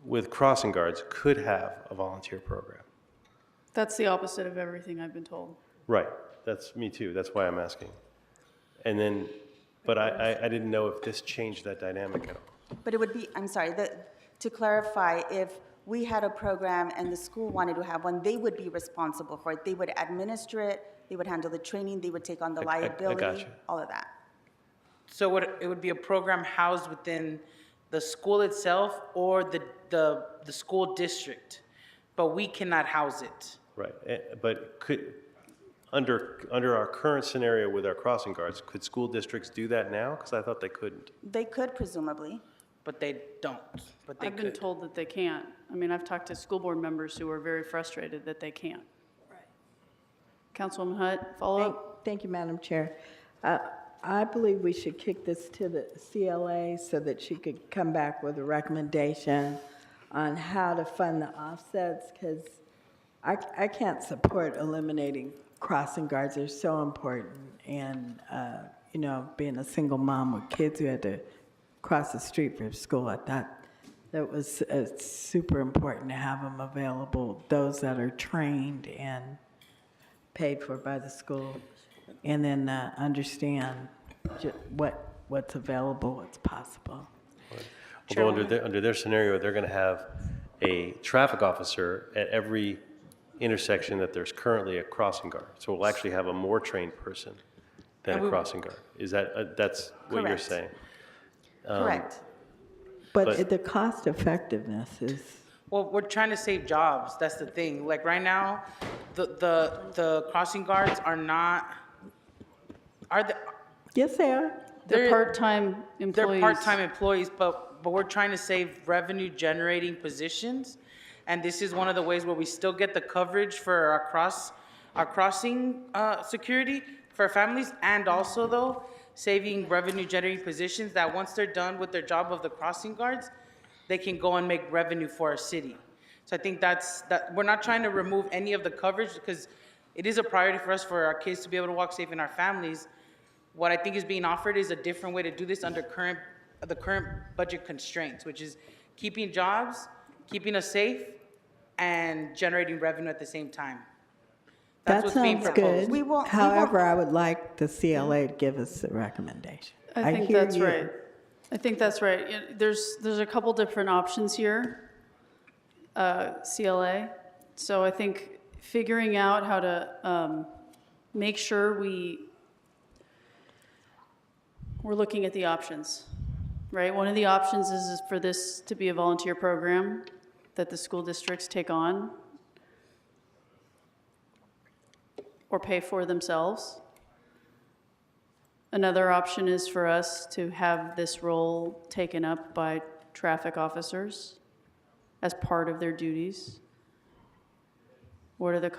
with crossing guards, could have a volunteer program. That's the opposite of everything I've been told. Right, that's me too, that's why I'm asking. And then, but I didn't know if this changed that dynamic at all. But it would be, I'm sorry, to clarify, if we had a program and the school wanted to have one, they would be responsible for it. They would administer it, they would handle the training, they would take on the liability, gotcha. all of that. So it would be a program housed within the school itself or the school district, but we cannot house it. Right, but under our current scenario with our crossing guards, could school districts do that now? Because I thought they couldn't. They could, presumably. But they don't, but they I've been told that they can't. I mean, I've talked to school board members who are very frustrated that they can't. Right. Councilwoman Hutt, follow up? Thank you, Madam Chair. I believe we should kick this to the CLA so that she could come back with a recommendation on how to fund the offsets, because I can't support eliminating crossing guards. They're so important, and you know, being a single mom with kids who had to cross the street for school, I thought that was super important to have them available, those that are trained and paid for by the school, and then understand what's available, what's possible. Although under their scenario, they're going to have a traffic officer at every intersection that there's currently a crossing guard. So we'll actually have a more trained person than a crossing guard. Is that, that's what you're Correct. saying? Correct. But the cost effectiveness is, Well, we're trying to save jobs. That's the thing. Like right now, the crossing guards are not, are they? yes, they are. They're part-time employees. They're part-time employees, but we're trying to save revenue-generating positions. And this is one of the ways where we still get the coverage for our crossing security for our families, and also though, saving revenue-generating positions that once they're done with their job of the crossing guards, they can go and make revenue for our city. So I think that we're not trying to remove any of the coverage, because it is a priority for us for our kids to be able to walk safe in our families. What I think is being offered is a different way to do this under the current budget constraints, which is keeping jobs, keeping us safe, and generating revenue at the same time. That's That what's being sounds proposed. good. However, I would like the CLA to give us a recommendation. I think hear that's you. right. I think that's right. There's a couple different options here, CLA. So I think figuring out how to make sure we're looking at the options, right? One of the options is for this to be a volunteer program that the school districts take on or pay for themselves. Another option is for us to have this role taken up by traffic officers as part of their duties. What are the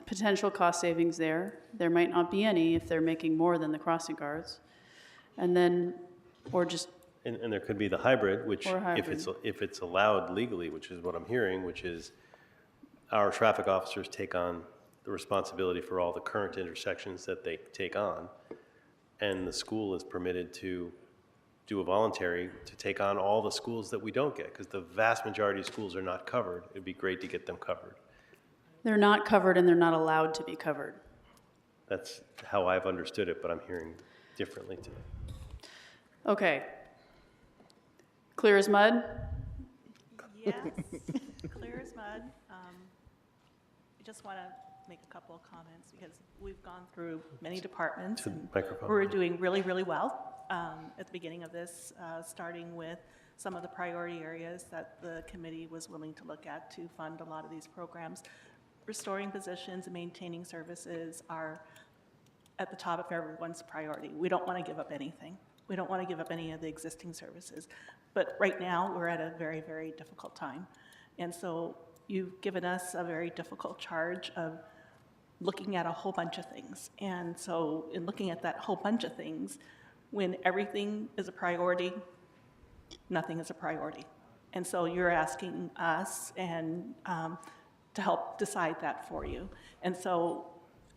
potential cost savings there? There might not be any if they're making more than the crossing guards. And then, or just, And there could be the hybrid, which Or if it's allowed legally, which is what I'm hearing, which is our traffic officers take on the responsibility for all the current intersections that they take on, and the school is permitted to do a voluntary to take on all the schools that we don't get, because the vast majority of schools are not covered. It'd be great to get them covered. they're not covered and they're not allowed to be covered. That's how I've understood it, but I'm hearing differently today. Okay. Clear as mud? Yes, clear as mud. I just want to make a couple of comments because we've gone through many departments. To the and microphone. we're doing really, really well at the beginning of this, starting with some of the priority areas that the committee was willing to look at to fund a lot of these programs. Restoring positions and maintaining services are at the top of everyone's priority. We don't want to give up anything. We don't want to give up any of the existing services. But right now, we're at a very, very difficult time. And so you've given us a very difficult charge of looking at a whole bunch of things. And so in looking at that whole bunch of things, when everything is a priority, nothing is a priority. And so you're asking us and to help decide that for you. And so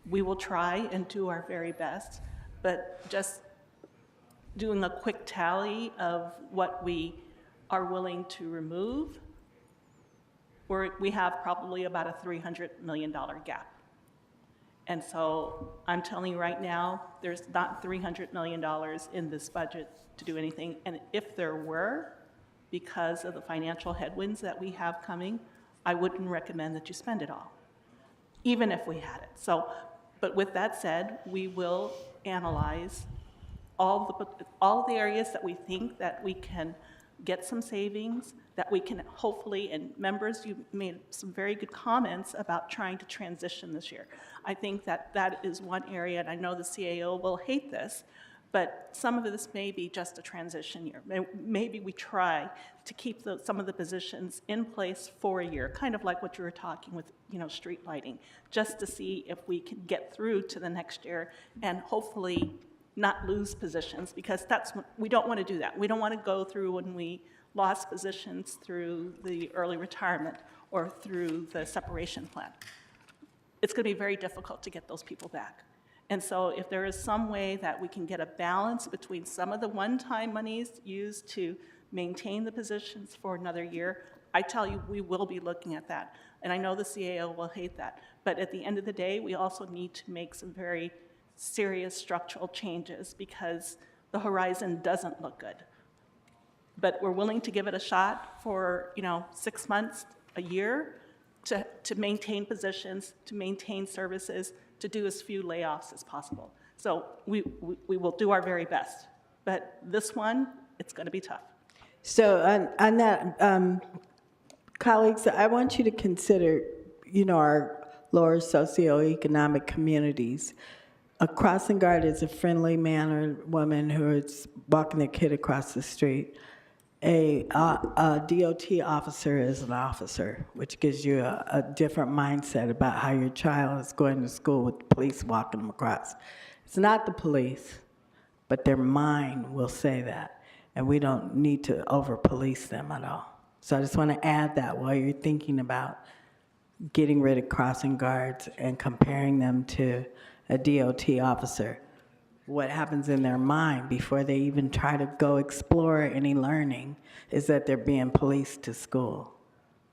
we will try and do our very best, but just doing a quick tally of what we are willing to remove, we have probably about a $300 million gap. And so I'm telling you right now, there's not $300 million in this budget to do anything. And if there were, because of the financial headwinds that we have coming, I wouldn't recommend that you spend it all, even if we had it. So, but with that said, we will analyze all the areas that we think that we can get some savings, that we can hopefully, and members, you made some very good comments about trying to transition this year. I think that that is one area, and I know the CAO will hate this, but some of this may be just a transition year. Maybe we try to keep some of the positions in place for a year, kind of like what you were talking with, street lighting, just to see if we can get through to the next year and hopefully not lose positions, because we don't want to do that. We don't want to go through when we lost positions through the early retirement or through the separation plan. It's going to be very difficult to get those people back. And so if there is some way that we can get a balance between some of the one-time monies used to maintain the positions for another year, I tell you, we will be looking at that. And I know the CAO will hate that. But at the end of the day, we also need to make some very serious structural changes because the horizon doesn't look good. But we're willing to give it a shot for, 6 months, a year, to maintain positions, to maintain services, to do as few layoffs as possible. So we will do our very best. But this one, it's going to be tough. So on that, colleagues, I want you to consider, our lower socioeconomic communities. A crossing guard is a friendly man or woman who is walking their kid across the street. A DOT officer is an officer, which gives you a different mindset about how your child is going to school with the police walking them across. It's not the police, but their mind will say that, and we don't need to over-police them at all. So I just want to add that while you're thinking about getting rid of crossing guards and comparing them to a DOT officer. What happens in their mind before they even try to go explore any learning is that they're being policed to school.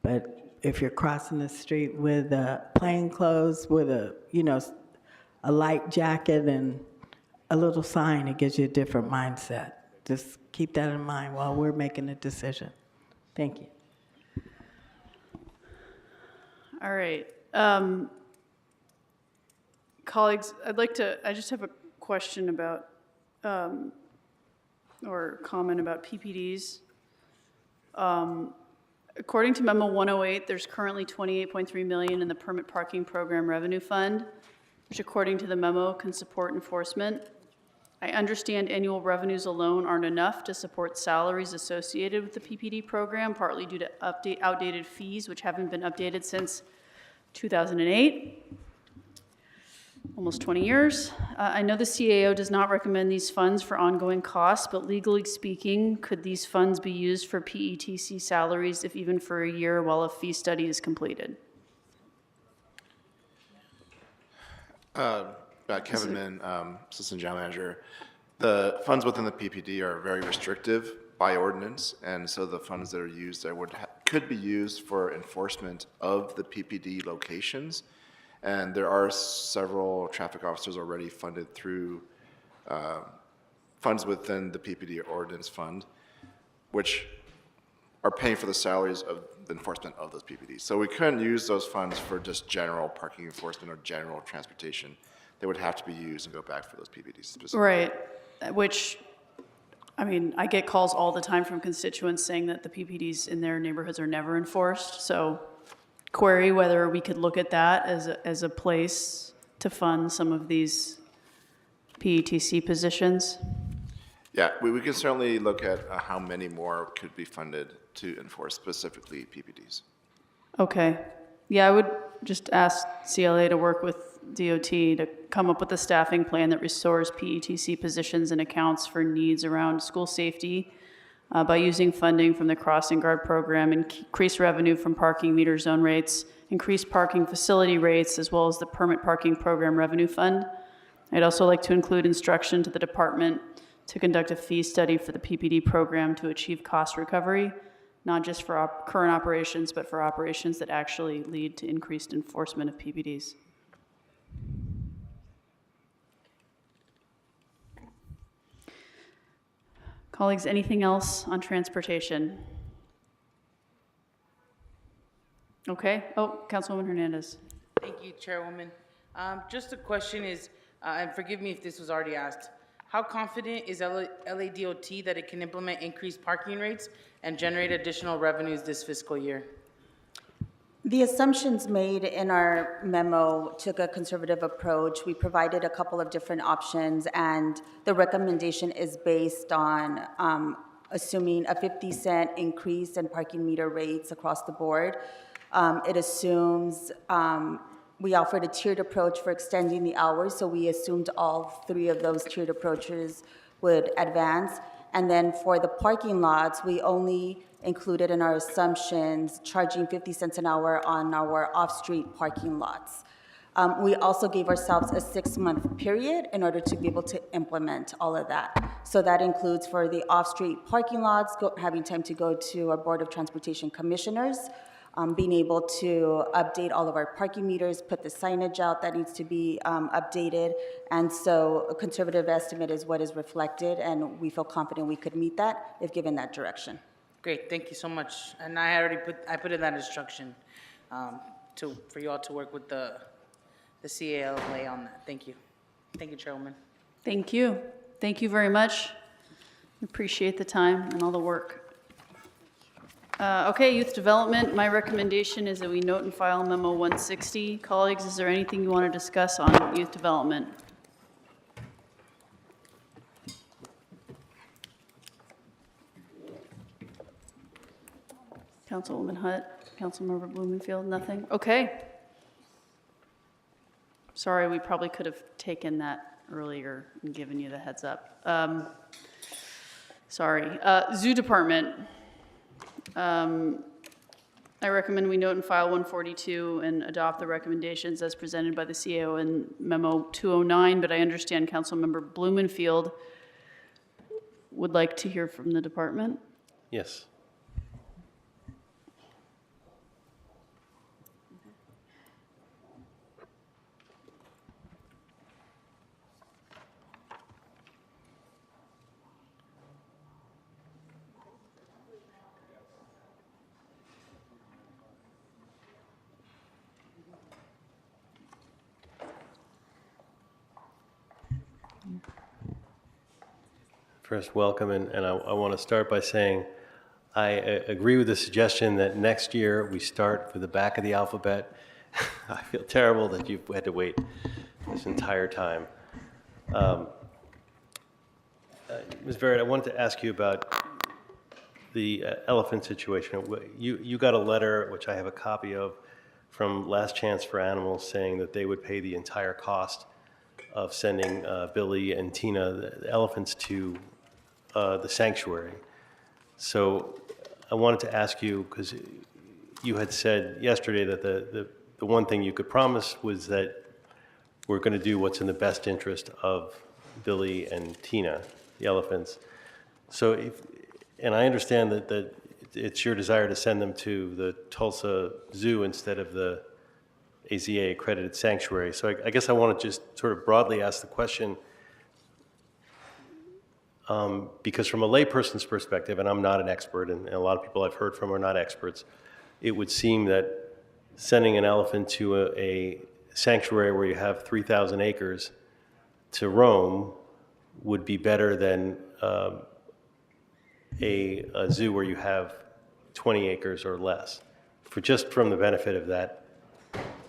But if you're crossing the street with plain clothes, with a light jacket and a little sign, it gives you a different mindset. Just keep that in mind while we're making a decision. Thank you. All right. Colleagues, I just have a question about, or comment about PPDs. According to Memo 108, there's currently $28.3 million in the Permit Parking Program Revenue Fund, which according to the memo can support enforcement. I understand annual revenues alone aren't enough to support salaries associated with the PPD program, partly due to outdated fees, which haven't been updated since 2008. Almost 20 years. I know the CAO does not recommend these funds for ongoing costs, but legally speaking, could these funds be used for PETC salaries if even for a year while a fee study is completed? Kevin Min, Assistant General Manager. The funds within the PPD are very restrictive by ordinance, and so the funds that are used there could be used for enforcement of the PPD locations. And there are several traffic officers already funded through funds within the PPD ordinance fund, which are paying for the salaries of the enforcement of those PPDs. So we couldn't use those funds for just general parking enforcement or general transportation. They would have to be used and go back for those PPDs specifically. Right, which, I get calls all the time from constituents saying that the PPDs in their neighborhoods are never enforced, so query whether we could look at that as a place to fund some of these PETC positions. Yeah, we can certainly look at how many more could be funded to enforce specifically PPDs. Okay. Yeah, I would just ask CLA to work with DOT to come up with a staffing plan that restores PETC positions and accounts for needs around school safety by using funding from the Crossing Guard program, increase revenue from parking meter zone rates, increase parking facility rates, as well as the Permit Parking Program Revenue Fund. I'd also like to include instruction to the department to conduct a fee study for the PPD program to achieve cost recovery, not just for current operations, but for operations that actually lead to increased enforcement of PPDs. Colleagues, anything else on transportation? Okay. Oh, Councilwoman Hernandez. Thank you, Chairwoman. Just a question is, and forgive me if this was already asked, how confident is LADOT that it can implement increased parking rates and generate additional revenues this fiscal year? The assumptions made in our memo took a conservative approach. We provided a couple of different options, and the recommendation is based on assuming a 50-cent increase in parking meter rates across the board. It assumes we offered a tiered approach for extending the hours, so we assumed all three of those tiered approaches would advance. And then for the parking lots, we only included in our assumptions charging 50 cents an hour on our off-street parking lots. We also gave ourselves a 6-month period in order to be able to implement all of that. So that includes for the off-street parking lots, having time to go to our Board of Transportation Commissioners, being able to update all of our parking meters, put the signage out that needs to be updated. And so a conservative estimate is what is reflected, and we feel confident we could meet that if given that direction. Great, thank you so much. And I already put in that instruction for you all to work with the CALA on that. Thank you. Thank you, Chairwoman. Thank you. Thank you very much. Appreciate the time and all the work. Okay, youth development, my recommendation is that we note and file memo 160. Colleagues, is there anything you want to discuss on youth development? Councilwoman Hutt, Councilmember Blumenfield, nothing? Okay. Sorry, we probably could have taken that earlier and given you the heads up. Sorry. Zoo department. I recommend we note and file 142 and adopt the recommendations as presented by the CAO in memo 209, but I understand Councilmember Blumenfield would like to hear from the department. Yes. First, welcome, and I want to start by saying I agree with the suggestion that next year we start with the back of the alphabet. I feel terrible that you've had to wait this entire time. Ms. Barrett, I wanted to ask you about the elephant situation. You got a letter, which I have a copy of, from Last Chance for Animals saying that they would pay the entire cost of sending Billy and Tina, the elephants, to the sanctuary. So I wanted to ask you, because you had said yesterday that the one thing you could promise was that we're going to do what's in the best interest of Billy and Tina, the elephants. So and I understand that it's your desire to send them to the Tulsa Zoo instead of the AZA accredited sanctuary. So I guess I want to just sort of broadly ask the question, because from a layperson's perspective, and I'm not an expert, and a lot of people I've heard from are not experts, it would seem that sending an elephant to a sanctuary where you have 3,000 acres to roam would be better than a zoo where you have 20 acres or less, just from the benefit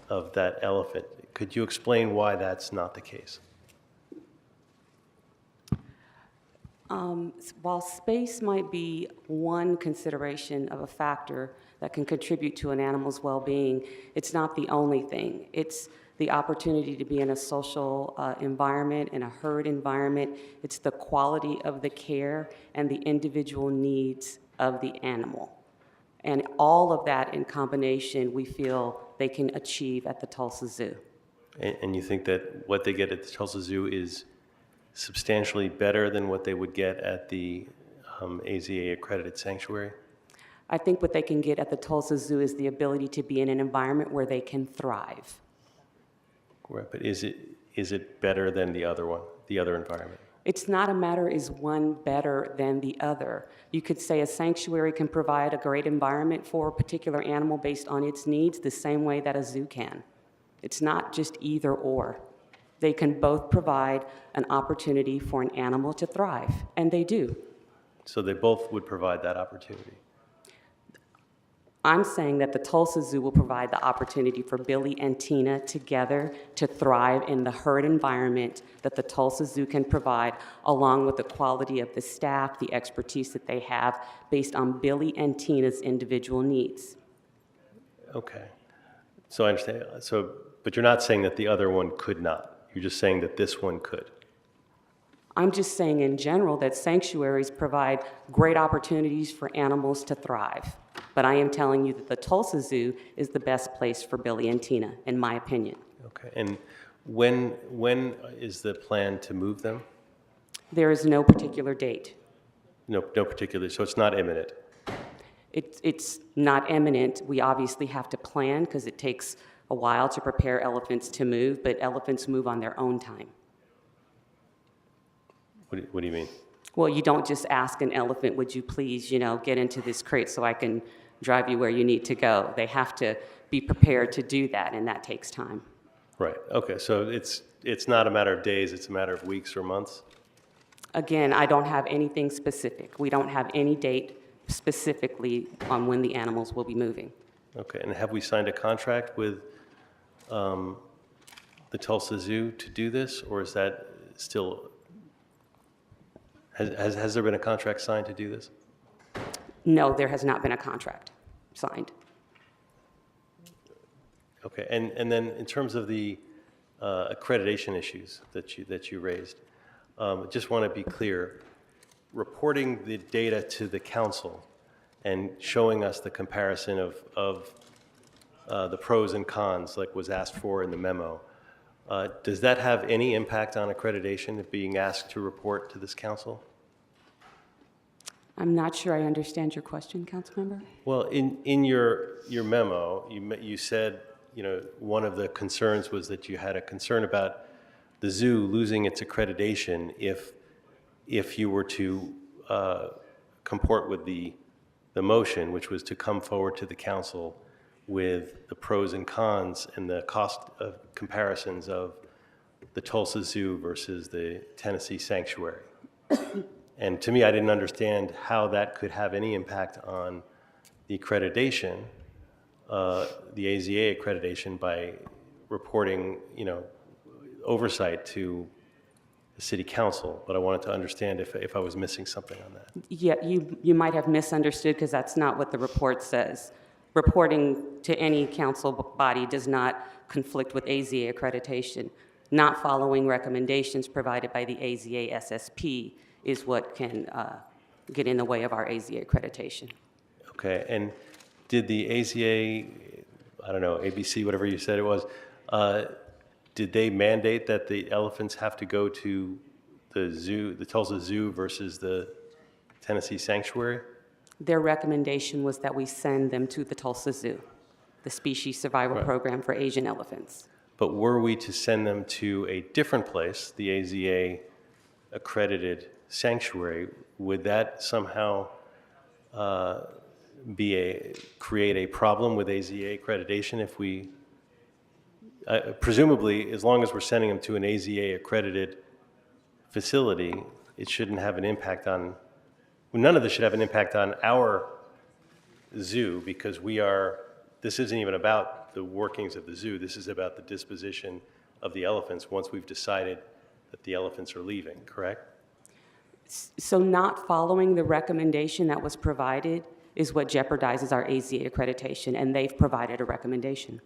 of that elephant. Could you explain why that's not the case? While space might be one consideration of a factor that can contribute to an animal's well-being, it's not the only thing. It's the opportunity to be in a social environment, in a herd environment. It's the quality of the care and the individual needs of the animal. And all of that in combination, we feel they can achieve at the Tulsa Zoo. And you think that what they get at the Tulsa Zoo is substantially better than what they would get at the AZA accredited sanctuary? I think what they can get at the Tulsa Zoo is the ability to be in an environment where they can thrive. Right, but is it better than the other one, the other environment? It's not a matter is one better than the other. You could say a sanctuary can provide a great environment for a particular animal based on its needs the same way that a zoo can. It's not just either or. They can both provide an opportunity for an animal to thrive, and they do. So they both would provide that opportunity? I'm saying that the Tulsa Zoo will provide the opportunity for Billy and Tina together to thrive in the herd environment that the Tulsa Zoo can provide, along with the quality of the staff, the expertise that they have, based on Billy and Tina's individual needs. Okay. So I understand. But you're not saying that the other one could not. You're just saying that this one could. I'm just saying in general that sanctuaries provide great opportunities for animals to thrive. But I am telling you that the Tulsa Zoo is the best place for Billy and Tina, in my opinion. Okay, and when is the plan to move them? There is no particular date. No particular, so it's not imminent. It's not imminent. We obviously have to plan because it takes a while to prepare elephants to move, but elephants move on their own time. What do you mean? Well, you don't just ask an elephant, would you please, get into this crate so I can drive you where you need to go. They have to be prepared to do that, and that takes time. Right, okay, so it's not a matter of days, it's a matter of weeks or months? Again, I don't have anything specific. We don't have any date specifically on when the animals will be moving. Okay, and have we signed a contract with the Tulsa Zoo to do this, or is that still, has there been a contract signed to do this? No, there has not been a contract signed. Okay, and then in terms of the accreditation issues that you raised, just want to be clear, reporting the data to the council and showing us the comparison of the pros and cons like was asked for in the memo, does that have any impact on accreditation of being asked to report to this council? I'm not sure I understand your question, Councilmember. Well, in your memo, you said, one of the concerns was that you had a concern about the zoo losing its accreditation if you were to comport with the motion, which was to come forward to the council with the pros and cons and the cost of comparisons of the Tulsa Zoo versus the Tennessee Sanctuary. And to me, I didn't understand how that could have any impact on the accreditation, the AZA accreditation, by reporting, oversight to the city council. But I wanted to understand if I was missing something on that. Yeah, you might have misunderstood because that's not what the report says. Reporting to any council body does not conflict with AZA accreditation. Not following recommendations provided by the AZA SSP is what can get in the way of our AZA accreditation. Okay, and did the AZA, I don't know, ABC, whatever you said it was, did they mandate that the elephants have to go to the zoo, the Tulsa Zoo versus the Tennessee Sanctuary? Their recommendation was that we send them to the Tulsa Zoo, the species survival program for Asian elephants. But were we to send them to a different place, the AZA accredited sanctuary, would that somehow create a problem with AZA accreditation if we, presumably, as long as we're sending them to an AZA accredited facility, it shouldn't have an impact on, none of this should have an impact on our zoo, because this isn't even about the workings of the zoo, this is about the disposition of the elephants once we've decided that the elephants are leaving, correct? So not following the recommendation that was provided is what jeopardizes our AZA accreditation, and they've provided a recommendation.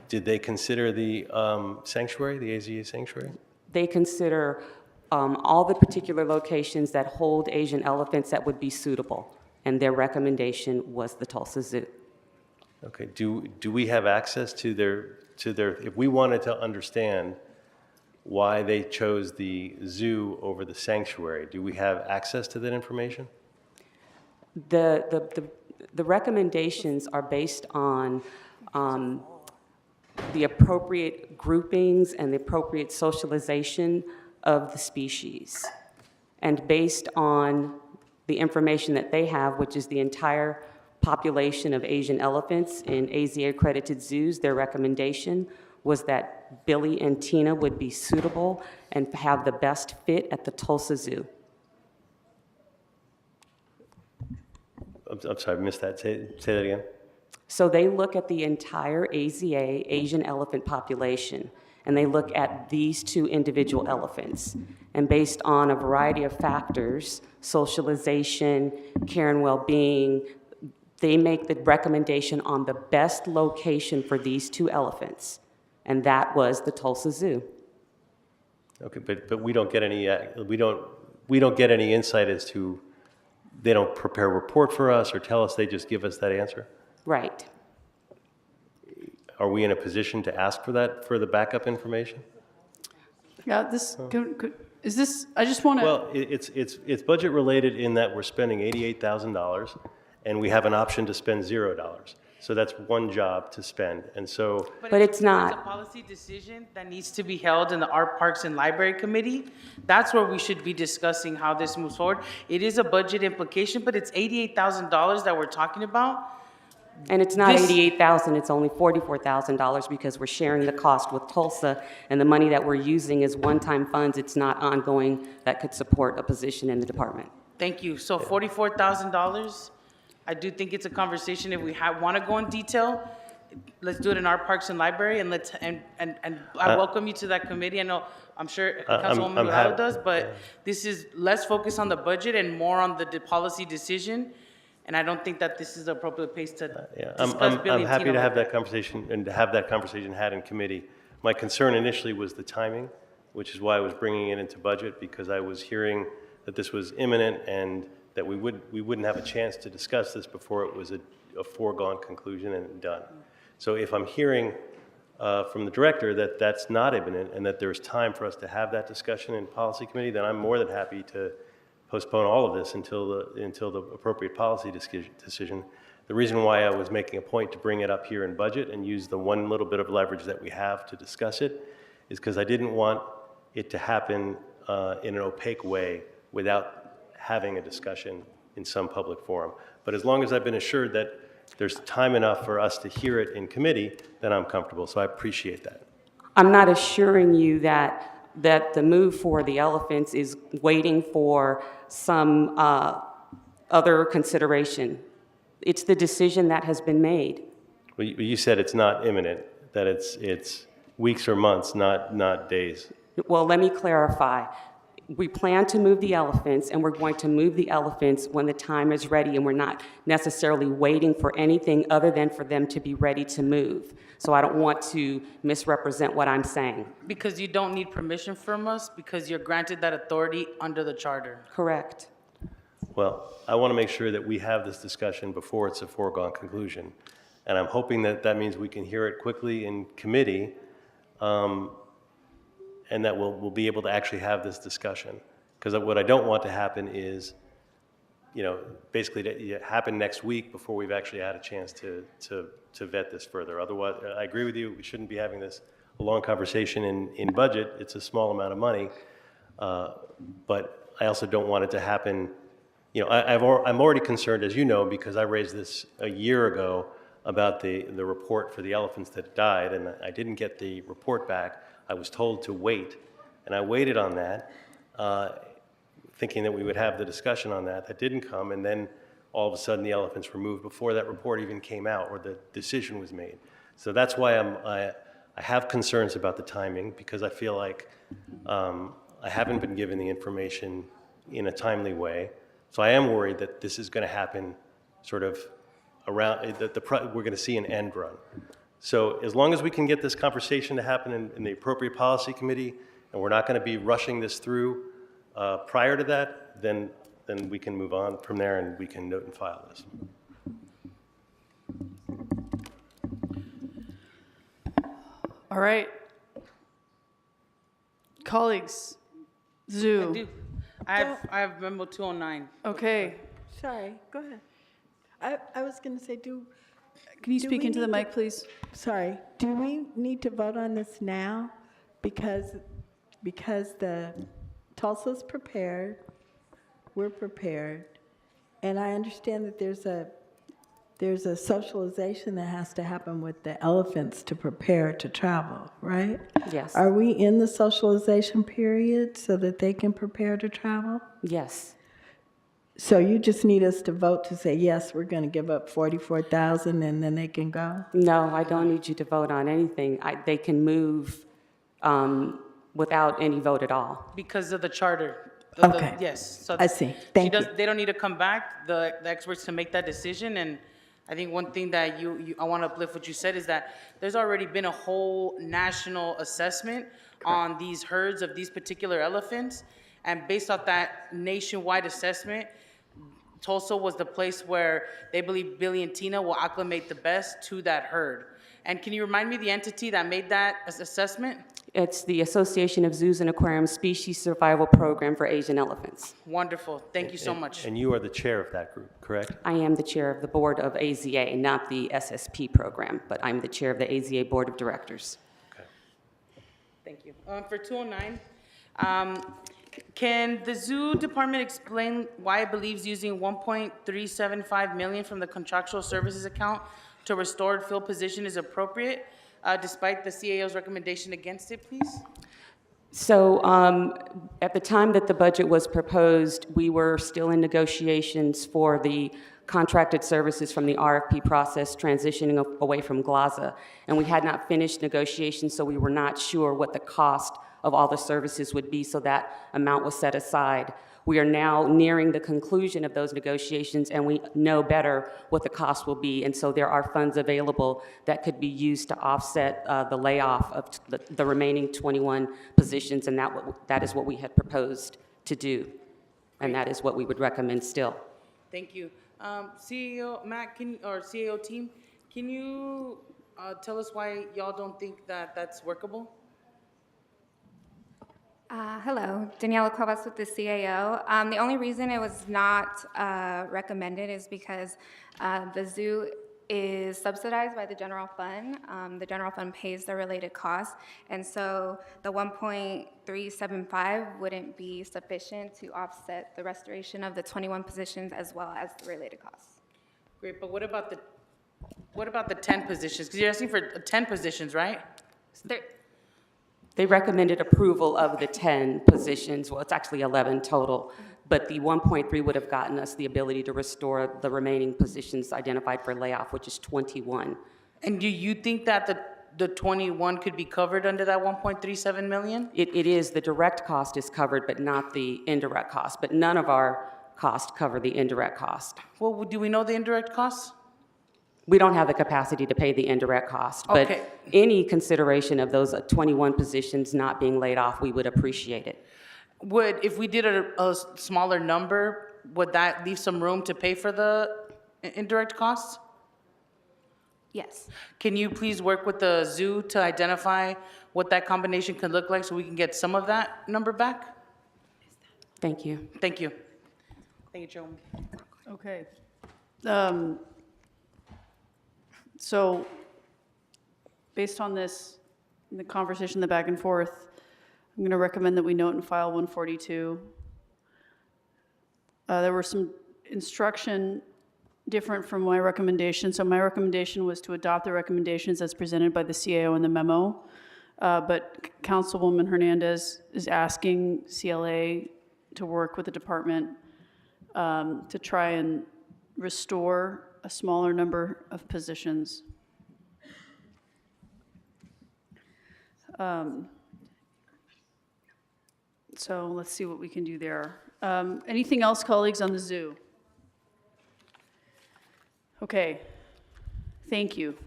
Did they consider the sanctuary, the AZA sanctuary? They consider all the particular locations that hold Asian elephants that would be suitable, and their recommendation was the Tulsa Zoo. Okay, do we have access to their, if we wanted to understand why they chose the zoo over the sanctuary, do we have access to that information? The recommendations are based on the appropriate groupings and the appropriate socialization of the species. And based on the information that they have, which is the entire population of Asian elephants in AZA accredited zoos, their recommendation was that Billy and Tina would be suitable and have the best fit at the Tulsa Zoo. I'm sorry, I missed that. Say that again. So they look at the entire AZA Asian elephant population, and they look at these two individual elephants. And based on a variety of factors, socialization, care and well-being, they make the recommendation on the best location for these two elephants, and that was the Tulsa Zoo. Okay, but we don't get any we don't get any insight as to, they don't prepare a report for us or tell us, they just give us that answer? Right. are we in a position to ask for that, for the backup information? Yeah, is this, I just want to. Well, it's budget related in that we're spending $88,000 and we have an option to spend $0. So that's one job to spend. And so, But it's not. It's a policy decision that needs to be held in the Art, Parks, and Library Committee. That's where we should be discussing how this moves forward. It is a budget implication, but it's $88,000 that we're talking about. And it's not This- $88,000, it's only $44,000 because we're sharing the cost with Tulsa, and the money that we're using is one-time funds. It's not ongoing that could support a position in the department. Thank you. So $44,000, I do think it's a conversation. If we want to go in detail, let's do it in our Parks and Library, and I welcome you to that committee. I know, I'm sure Councilwoman I'm Delgado hap- does, but this is less focused on the budget and more on the policy decision. And I don't think that this is the appropriate place to yeah, discuss Billy I'm and happy Tina to have like that conversation and to have that conversation had in committee. My concern initially was the timing, which is why I was bringing it into budget, because I was hearing that this was imminent and that we wouldn't have a chance to discuss this before it was a foregone conclusion and done. So if I'm hearing from the director that that's not imminent and that there's time for us to have that discussion in policy committee, then I'm more than happy to postpone all of this until the appropriate policy decision. The reason why I was making a point to bring it up here in budget and use the one little bit of leverage that we have to discuss it is because I didn't want it to happen in an opaque way without having a discussion in some public forum. But as long as I've been assured that there's time enough for us to hear it in committee, then I'm comfortable. So I appreciate that. I'm not assuring you that the move for the elephants is waiting for some other consideration. It's the decision that has been made. Well, you said it's not imminent, that it's weeks or months, not days. Well, let me clarify. We plan to move the elephants, and we're going to move the elephants when the time is ready, and we're not necessarily waiting for anything other than for them to be ready to move. So I don't want to misrepresent what I'm saying. Because you don't need permission from us, because you're granted that authority under the charter. Correct. Well, I want to make sure that we have this discussion before it's a foregone conclusion. And I'm hoping that that means we can hear it quickly in committee, and that we'll be able to actually have this discussion. Because what I don't want to happen is, basically to happen next week before we've actually had a chance to vet this further. Otherwise, I agree with you, we shouldn't be having this a long conversation in budget. It's a small amount of money, but I also don't want it to happen. I'm already concerned, as you know, because I raised this a year ago about the report for the elephants that died, and I didn't get the report back. I was told to wait, and I waited on that, thinking that we would have the discussion on that. That didn't come, and then all of a sudden the elephants were moved before that report even came out or the decision was made. So that's why I have concerns about the timing, because I feel like I haven't been given the information in a timely way. So I am worried that this is going to happen sort of around, we're going to see an end run. So as long as we can get this conversation to happen in the appropriate policy committee, and we're not going to be rushing this through prior to that, then we can move on from there and we can note and file this. All right. Colleagues, Zoo. I do. I have memo 209. Okay. Sorry, go ahead. I was going to say, Can you speak into the mic, please? Sorry, do we need to vote on this now? Because the Tulsa's prepared, we're prepared, and I understand that there's a socialization that has to happen with the elephants to prepare to travel, right? Yes. Are we in the socialization period so that they can prepare to travel? Yes. So you just need us to vote to say, yes, we're going to give up $44,000 and then they can go? No, I don't need you to vote on anything. They can move without any vote at all. Because of the charter. Okay. Yes. So I see. Thank you. They don't need to come back, the experts, to make that decision. And I think one thing that I want to uplift what you said is that there's already been a whole national assessment on these herds of these particular elephants. And based off that nationwide assessment, Tulsa was the place where they believe Billy and Tina will acclimate the best to that herd. And can you remind me the entity that made that assessment? It's the Association of Zoos and Aquarium Species Survival Program for Asian Elephants. Wonderful. Thank you so much. And you are the chair of that group, correct? I am the chair of the board of AZA, not the SSP program, but I'm the chair of the AZA Board of Directors. Thank you. For 209, can the zoo department explain why it believes using 1.375 million from the contractual services account to restore and fill position is appropriate, despite the CAO's recommendation against it, please? So at the time that the budget was proposed, we were still in negotiations for the contracted services from the RFP process transitioning away from GLAZA. And we had not finished negotiations, so we were not sure what the cost of all the services would be, so that amount was set aside. We are now nearing the conclusion of those negotiations, and we know better what the cost will be, and so there are funds available that could be used to offset the layoff of the remaining 21 positions, and that is what we had proposed to do, and that is what we would recommend still. Thank you. CEO Matt, or CAO team, can you tell us why y'all don't think that that's workable? Hello, Daniela Cuevas with the CAO. The only reason it was not recommended is because the zoo is subsidized by the general fund. The general fund pays the related costs, and so the 1.375 wouldn't be sufficient to offset the restoration of the 21 positions as well as the related costs. Great, but what about the 10 positions? Because you're asking for 10 positions, right? They recommended approval of the 10 positions. Well, it's actually 11 total, but the 1.3 would have gotten us the ability to restore the remaining positions identified for layoff, which is 21. And do you think that the 21 could be covered under that 1.37 million? It is. The direct cost is covered, but not the indirect cost. But none of our costs cover the indirect cost. Well, do we know the indirect costs? We don't have the capacity to pay the indirect cost, but Okay. any consideration of those 21 positions not being laid off, we would appreciate it. If we did a smaller number, would that leave some room to pay for the indirect costs? Yes. Can you please work with the zoo to identify what that combination could look like so we can get some of that number back? Thank you. Thank you. Thank you, Joe. Okay. So, based on this, the conversation, the back and forth, I'm going to recommend that we note in file 142. There were some instruction different from my recommendation. So my recommendation was to adopt the recommendations as presented by the CAO in the memo. But Councilwoman Hernandez is asking CLA to work with the department to try and restore a smaller number of positions. So let's see what we can do there. Anything else, colleagues, on the zoo? Okay, thank you.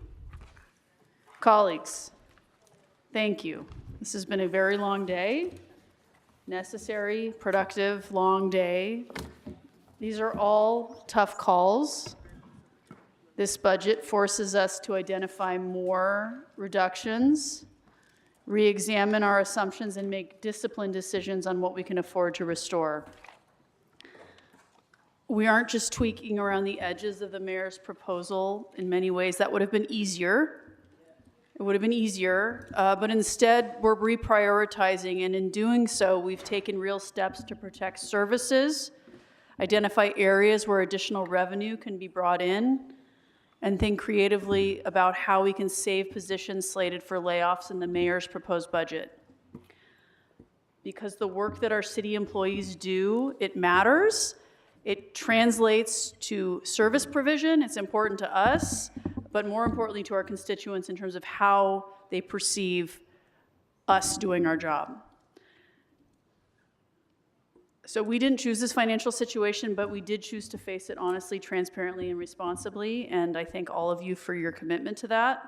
Colleagues, thank you. This has been a very long day, necessary, productive, long day. These are all tough calls. This budget forces us to identify more reductions, re-examine our assumptions, and make disciplined decisions on what we can afford to restore. We aren't just tweaking around the edges of the mayor's proposal. In many ways, that would have been easier. It would have been easier, but instead, we're reprioritizing, and in doing so, we've taken real steps to protect services, identify areas where additional revenue can be brought in, and think creatively about how we can save positions slated for layoffs in the mayor's proposed budget. Because the work that our city employees do, it matters. It translates to service provision. It's important to us, but more importantly to our constituents in terms of how they perceive us doing our job. So we didn't choose this financial situation, but we did choose to face it honestly, transparently, and responsibly, and I thank all of you for your commitment to that.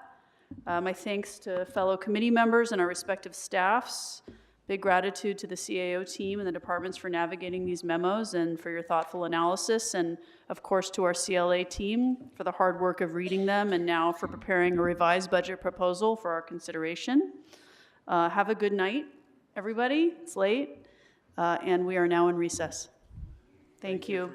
My thanks to fellow committee members and our respective staffs, Big gratitude to the CAO team and the departments for navigating these memos and for your thoughtful analysis, and of course to our CLA team for the hard work of reading them and now for preparing a revised budget proposal for our consideration. Have a good night, everybody. It's late, and we are now in recess. Thank you.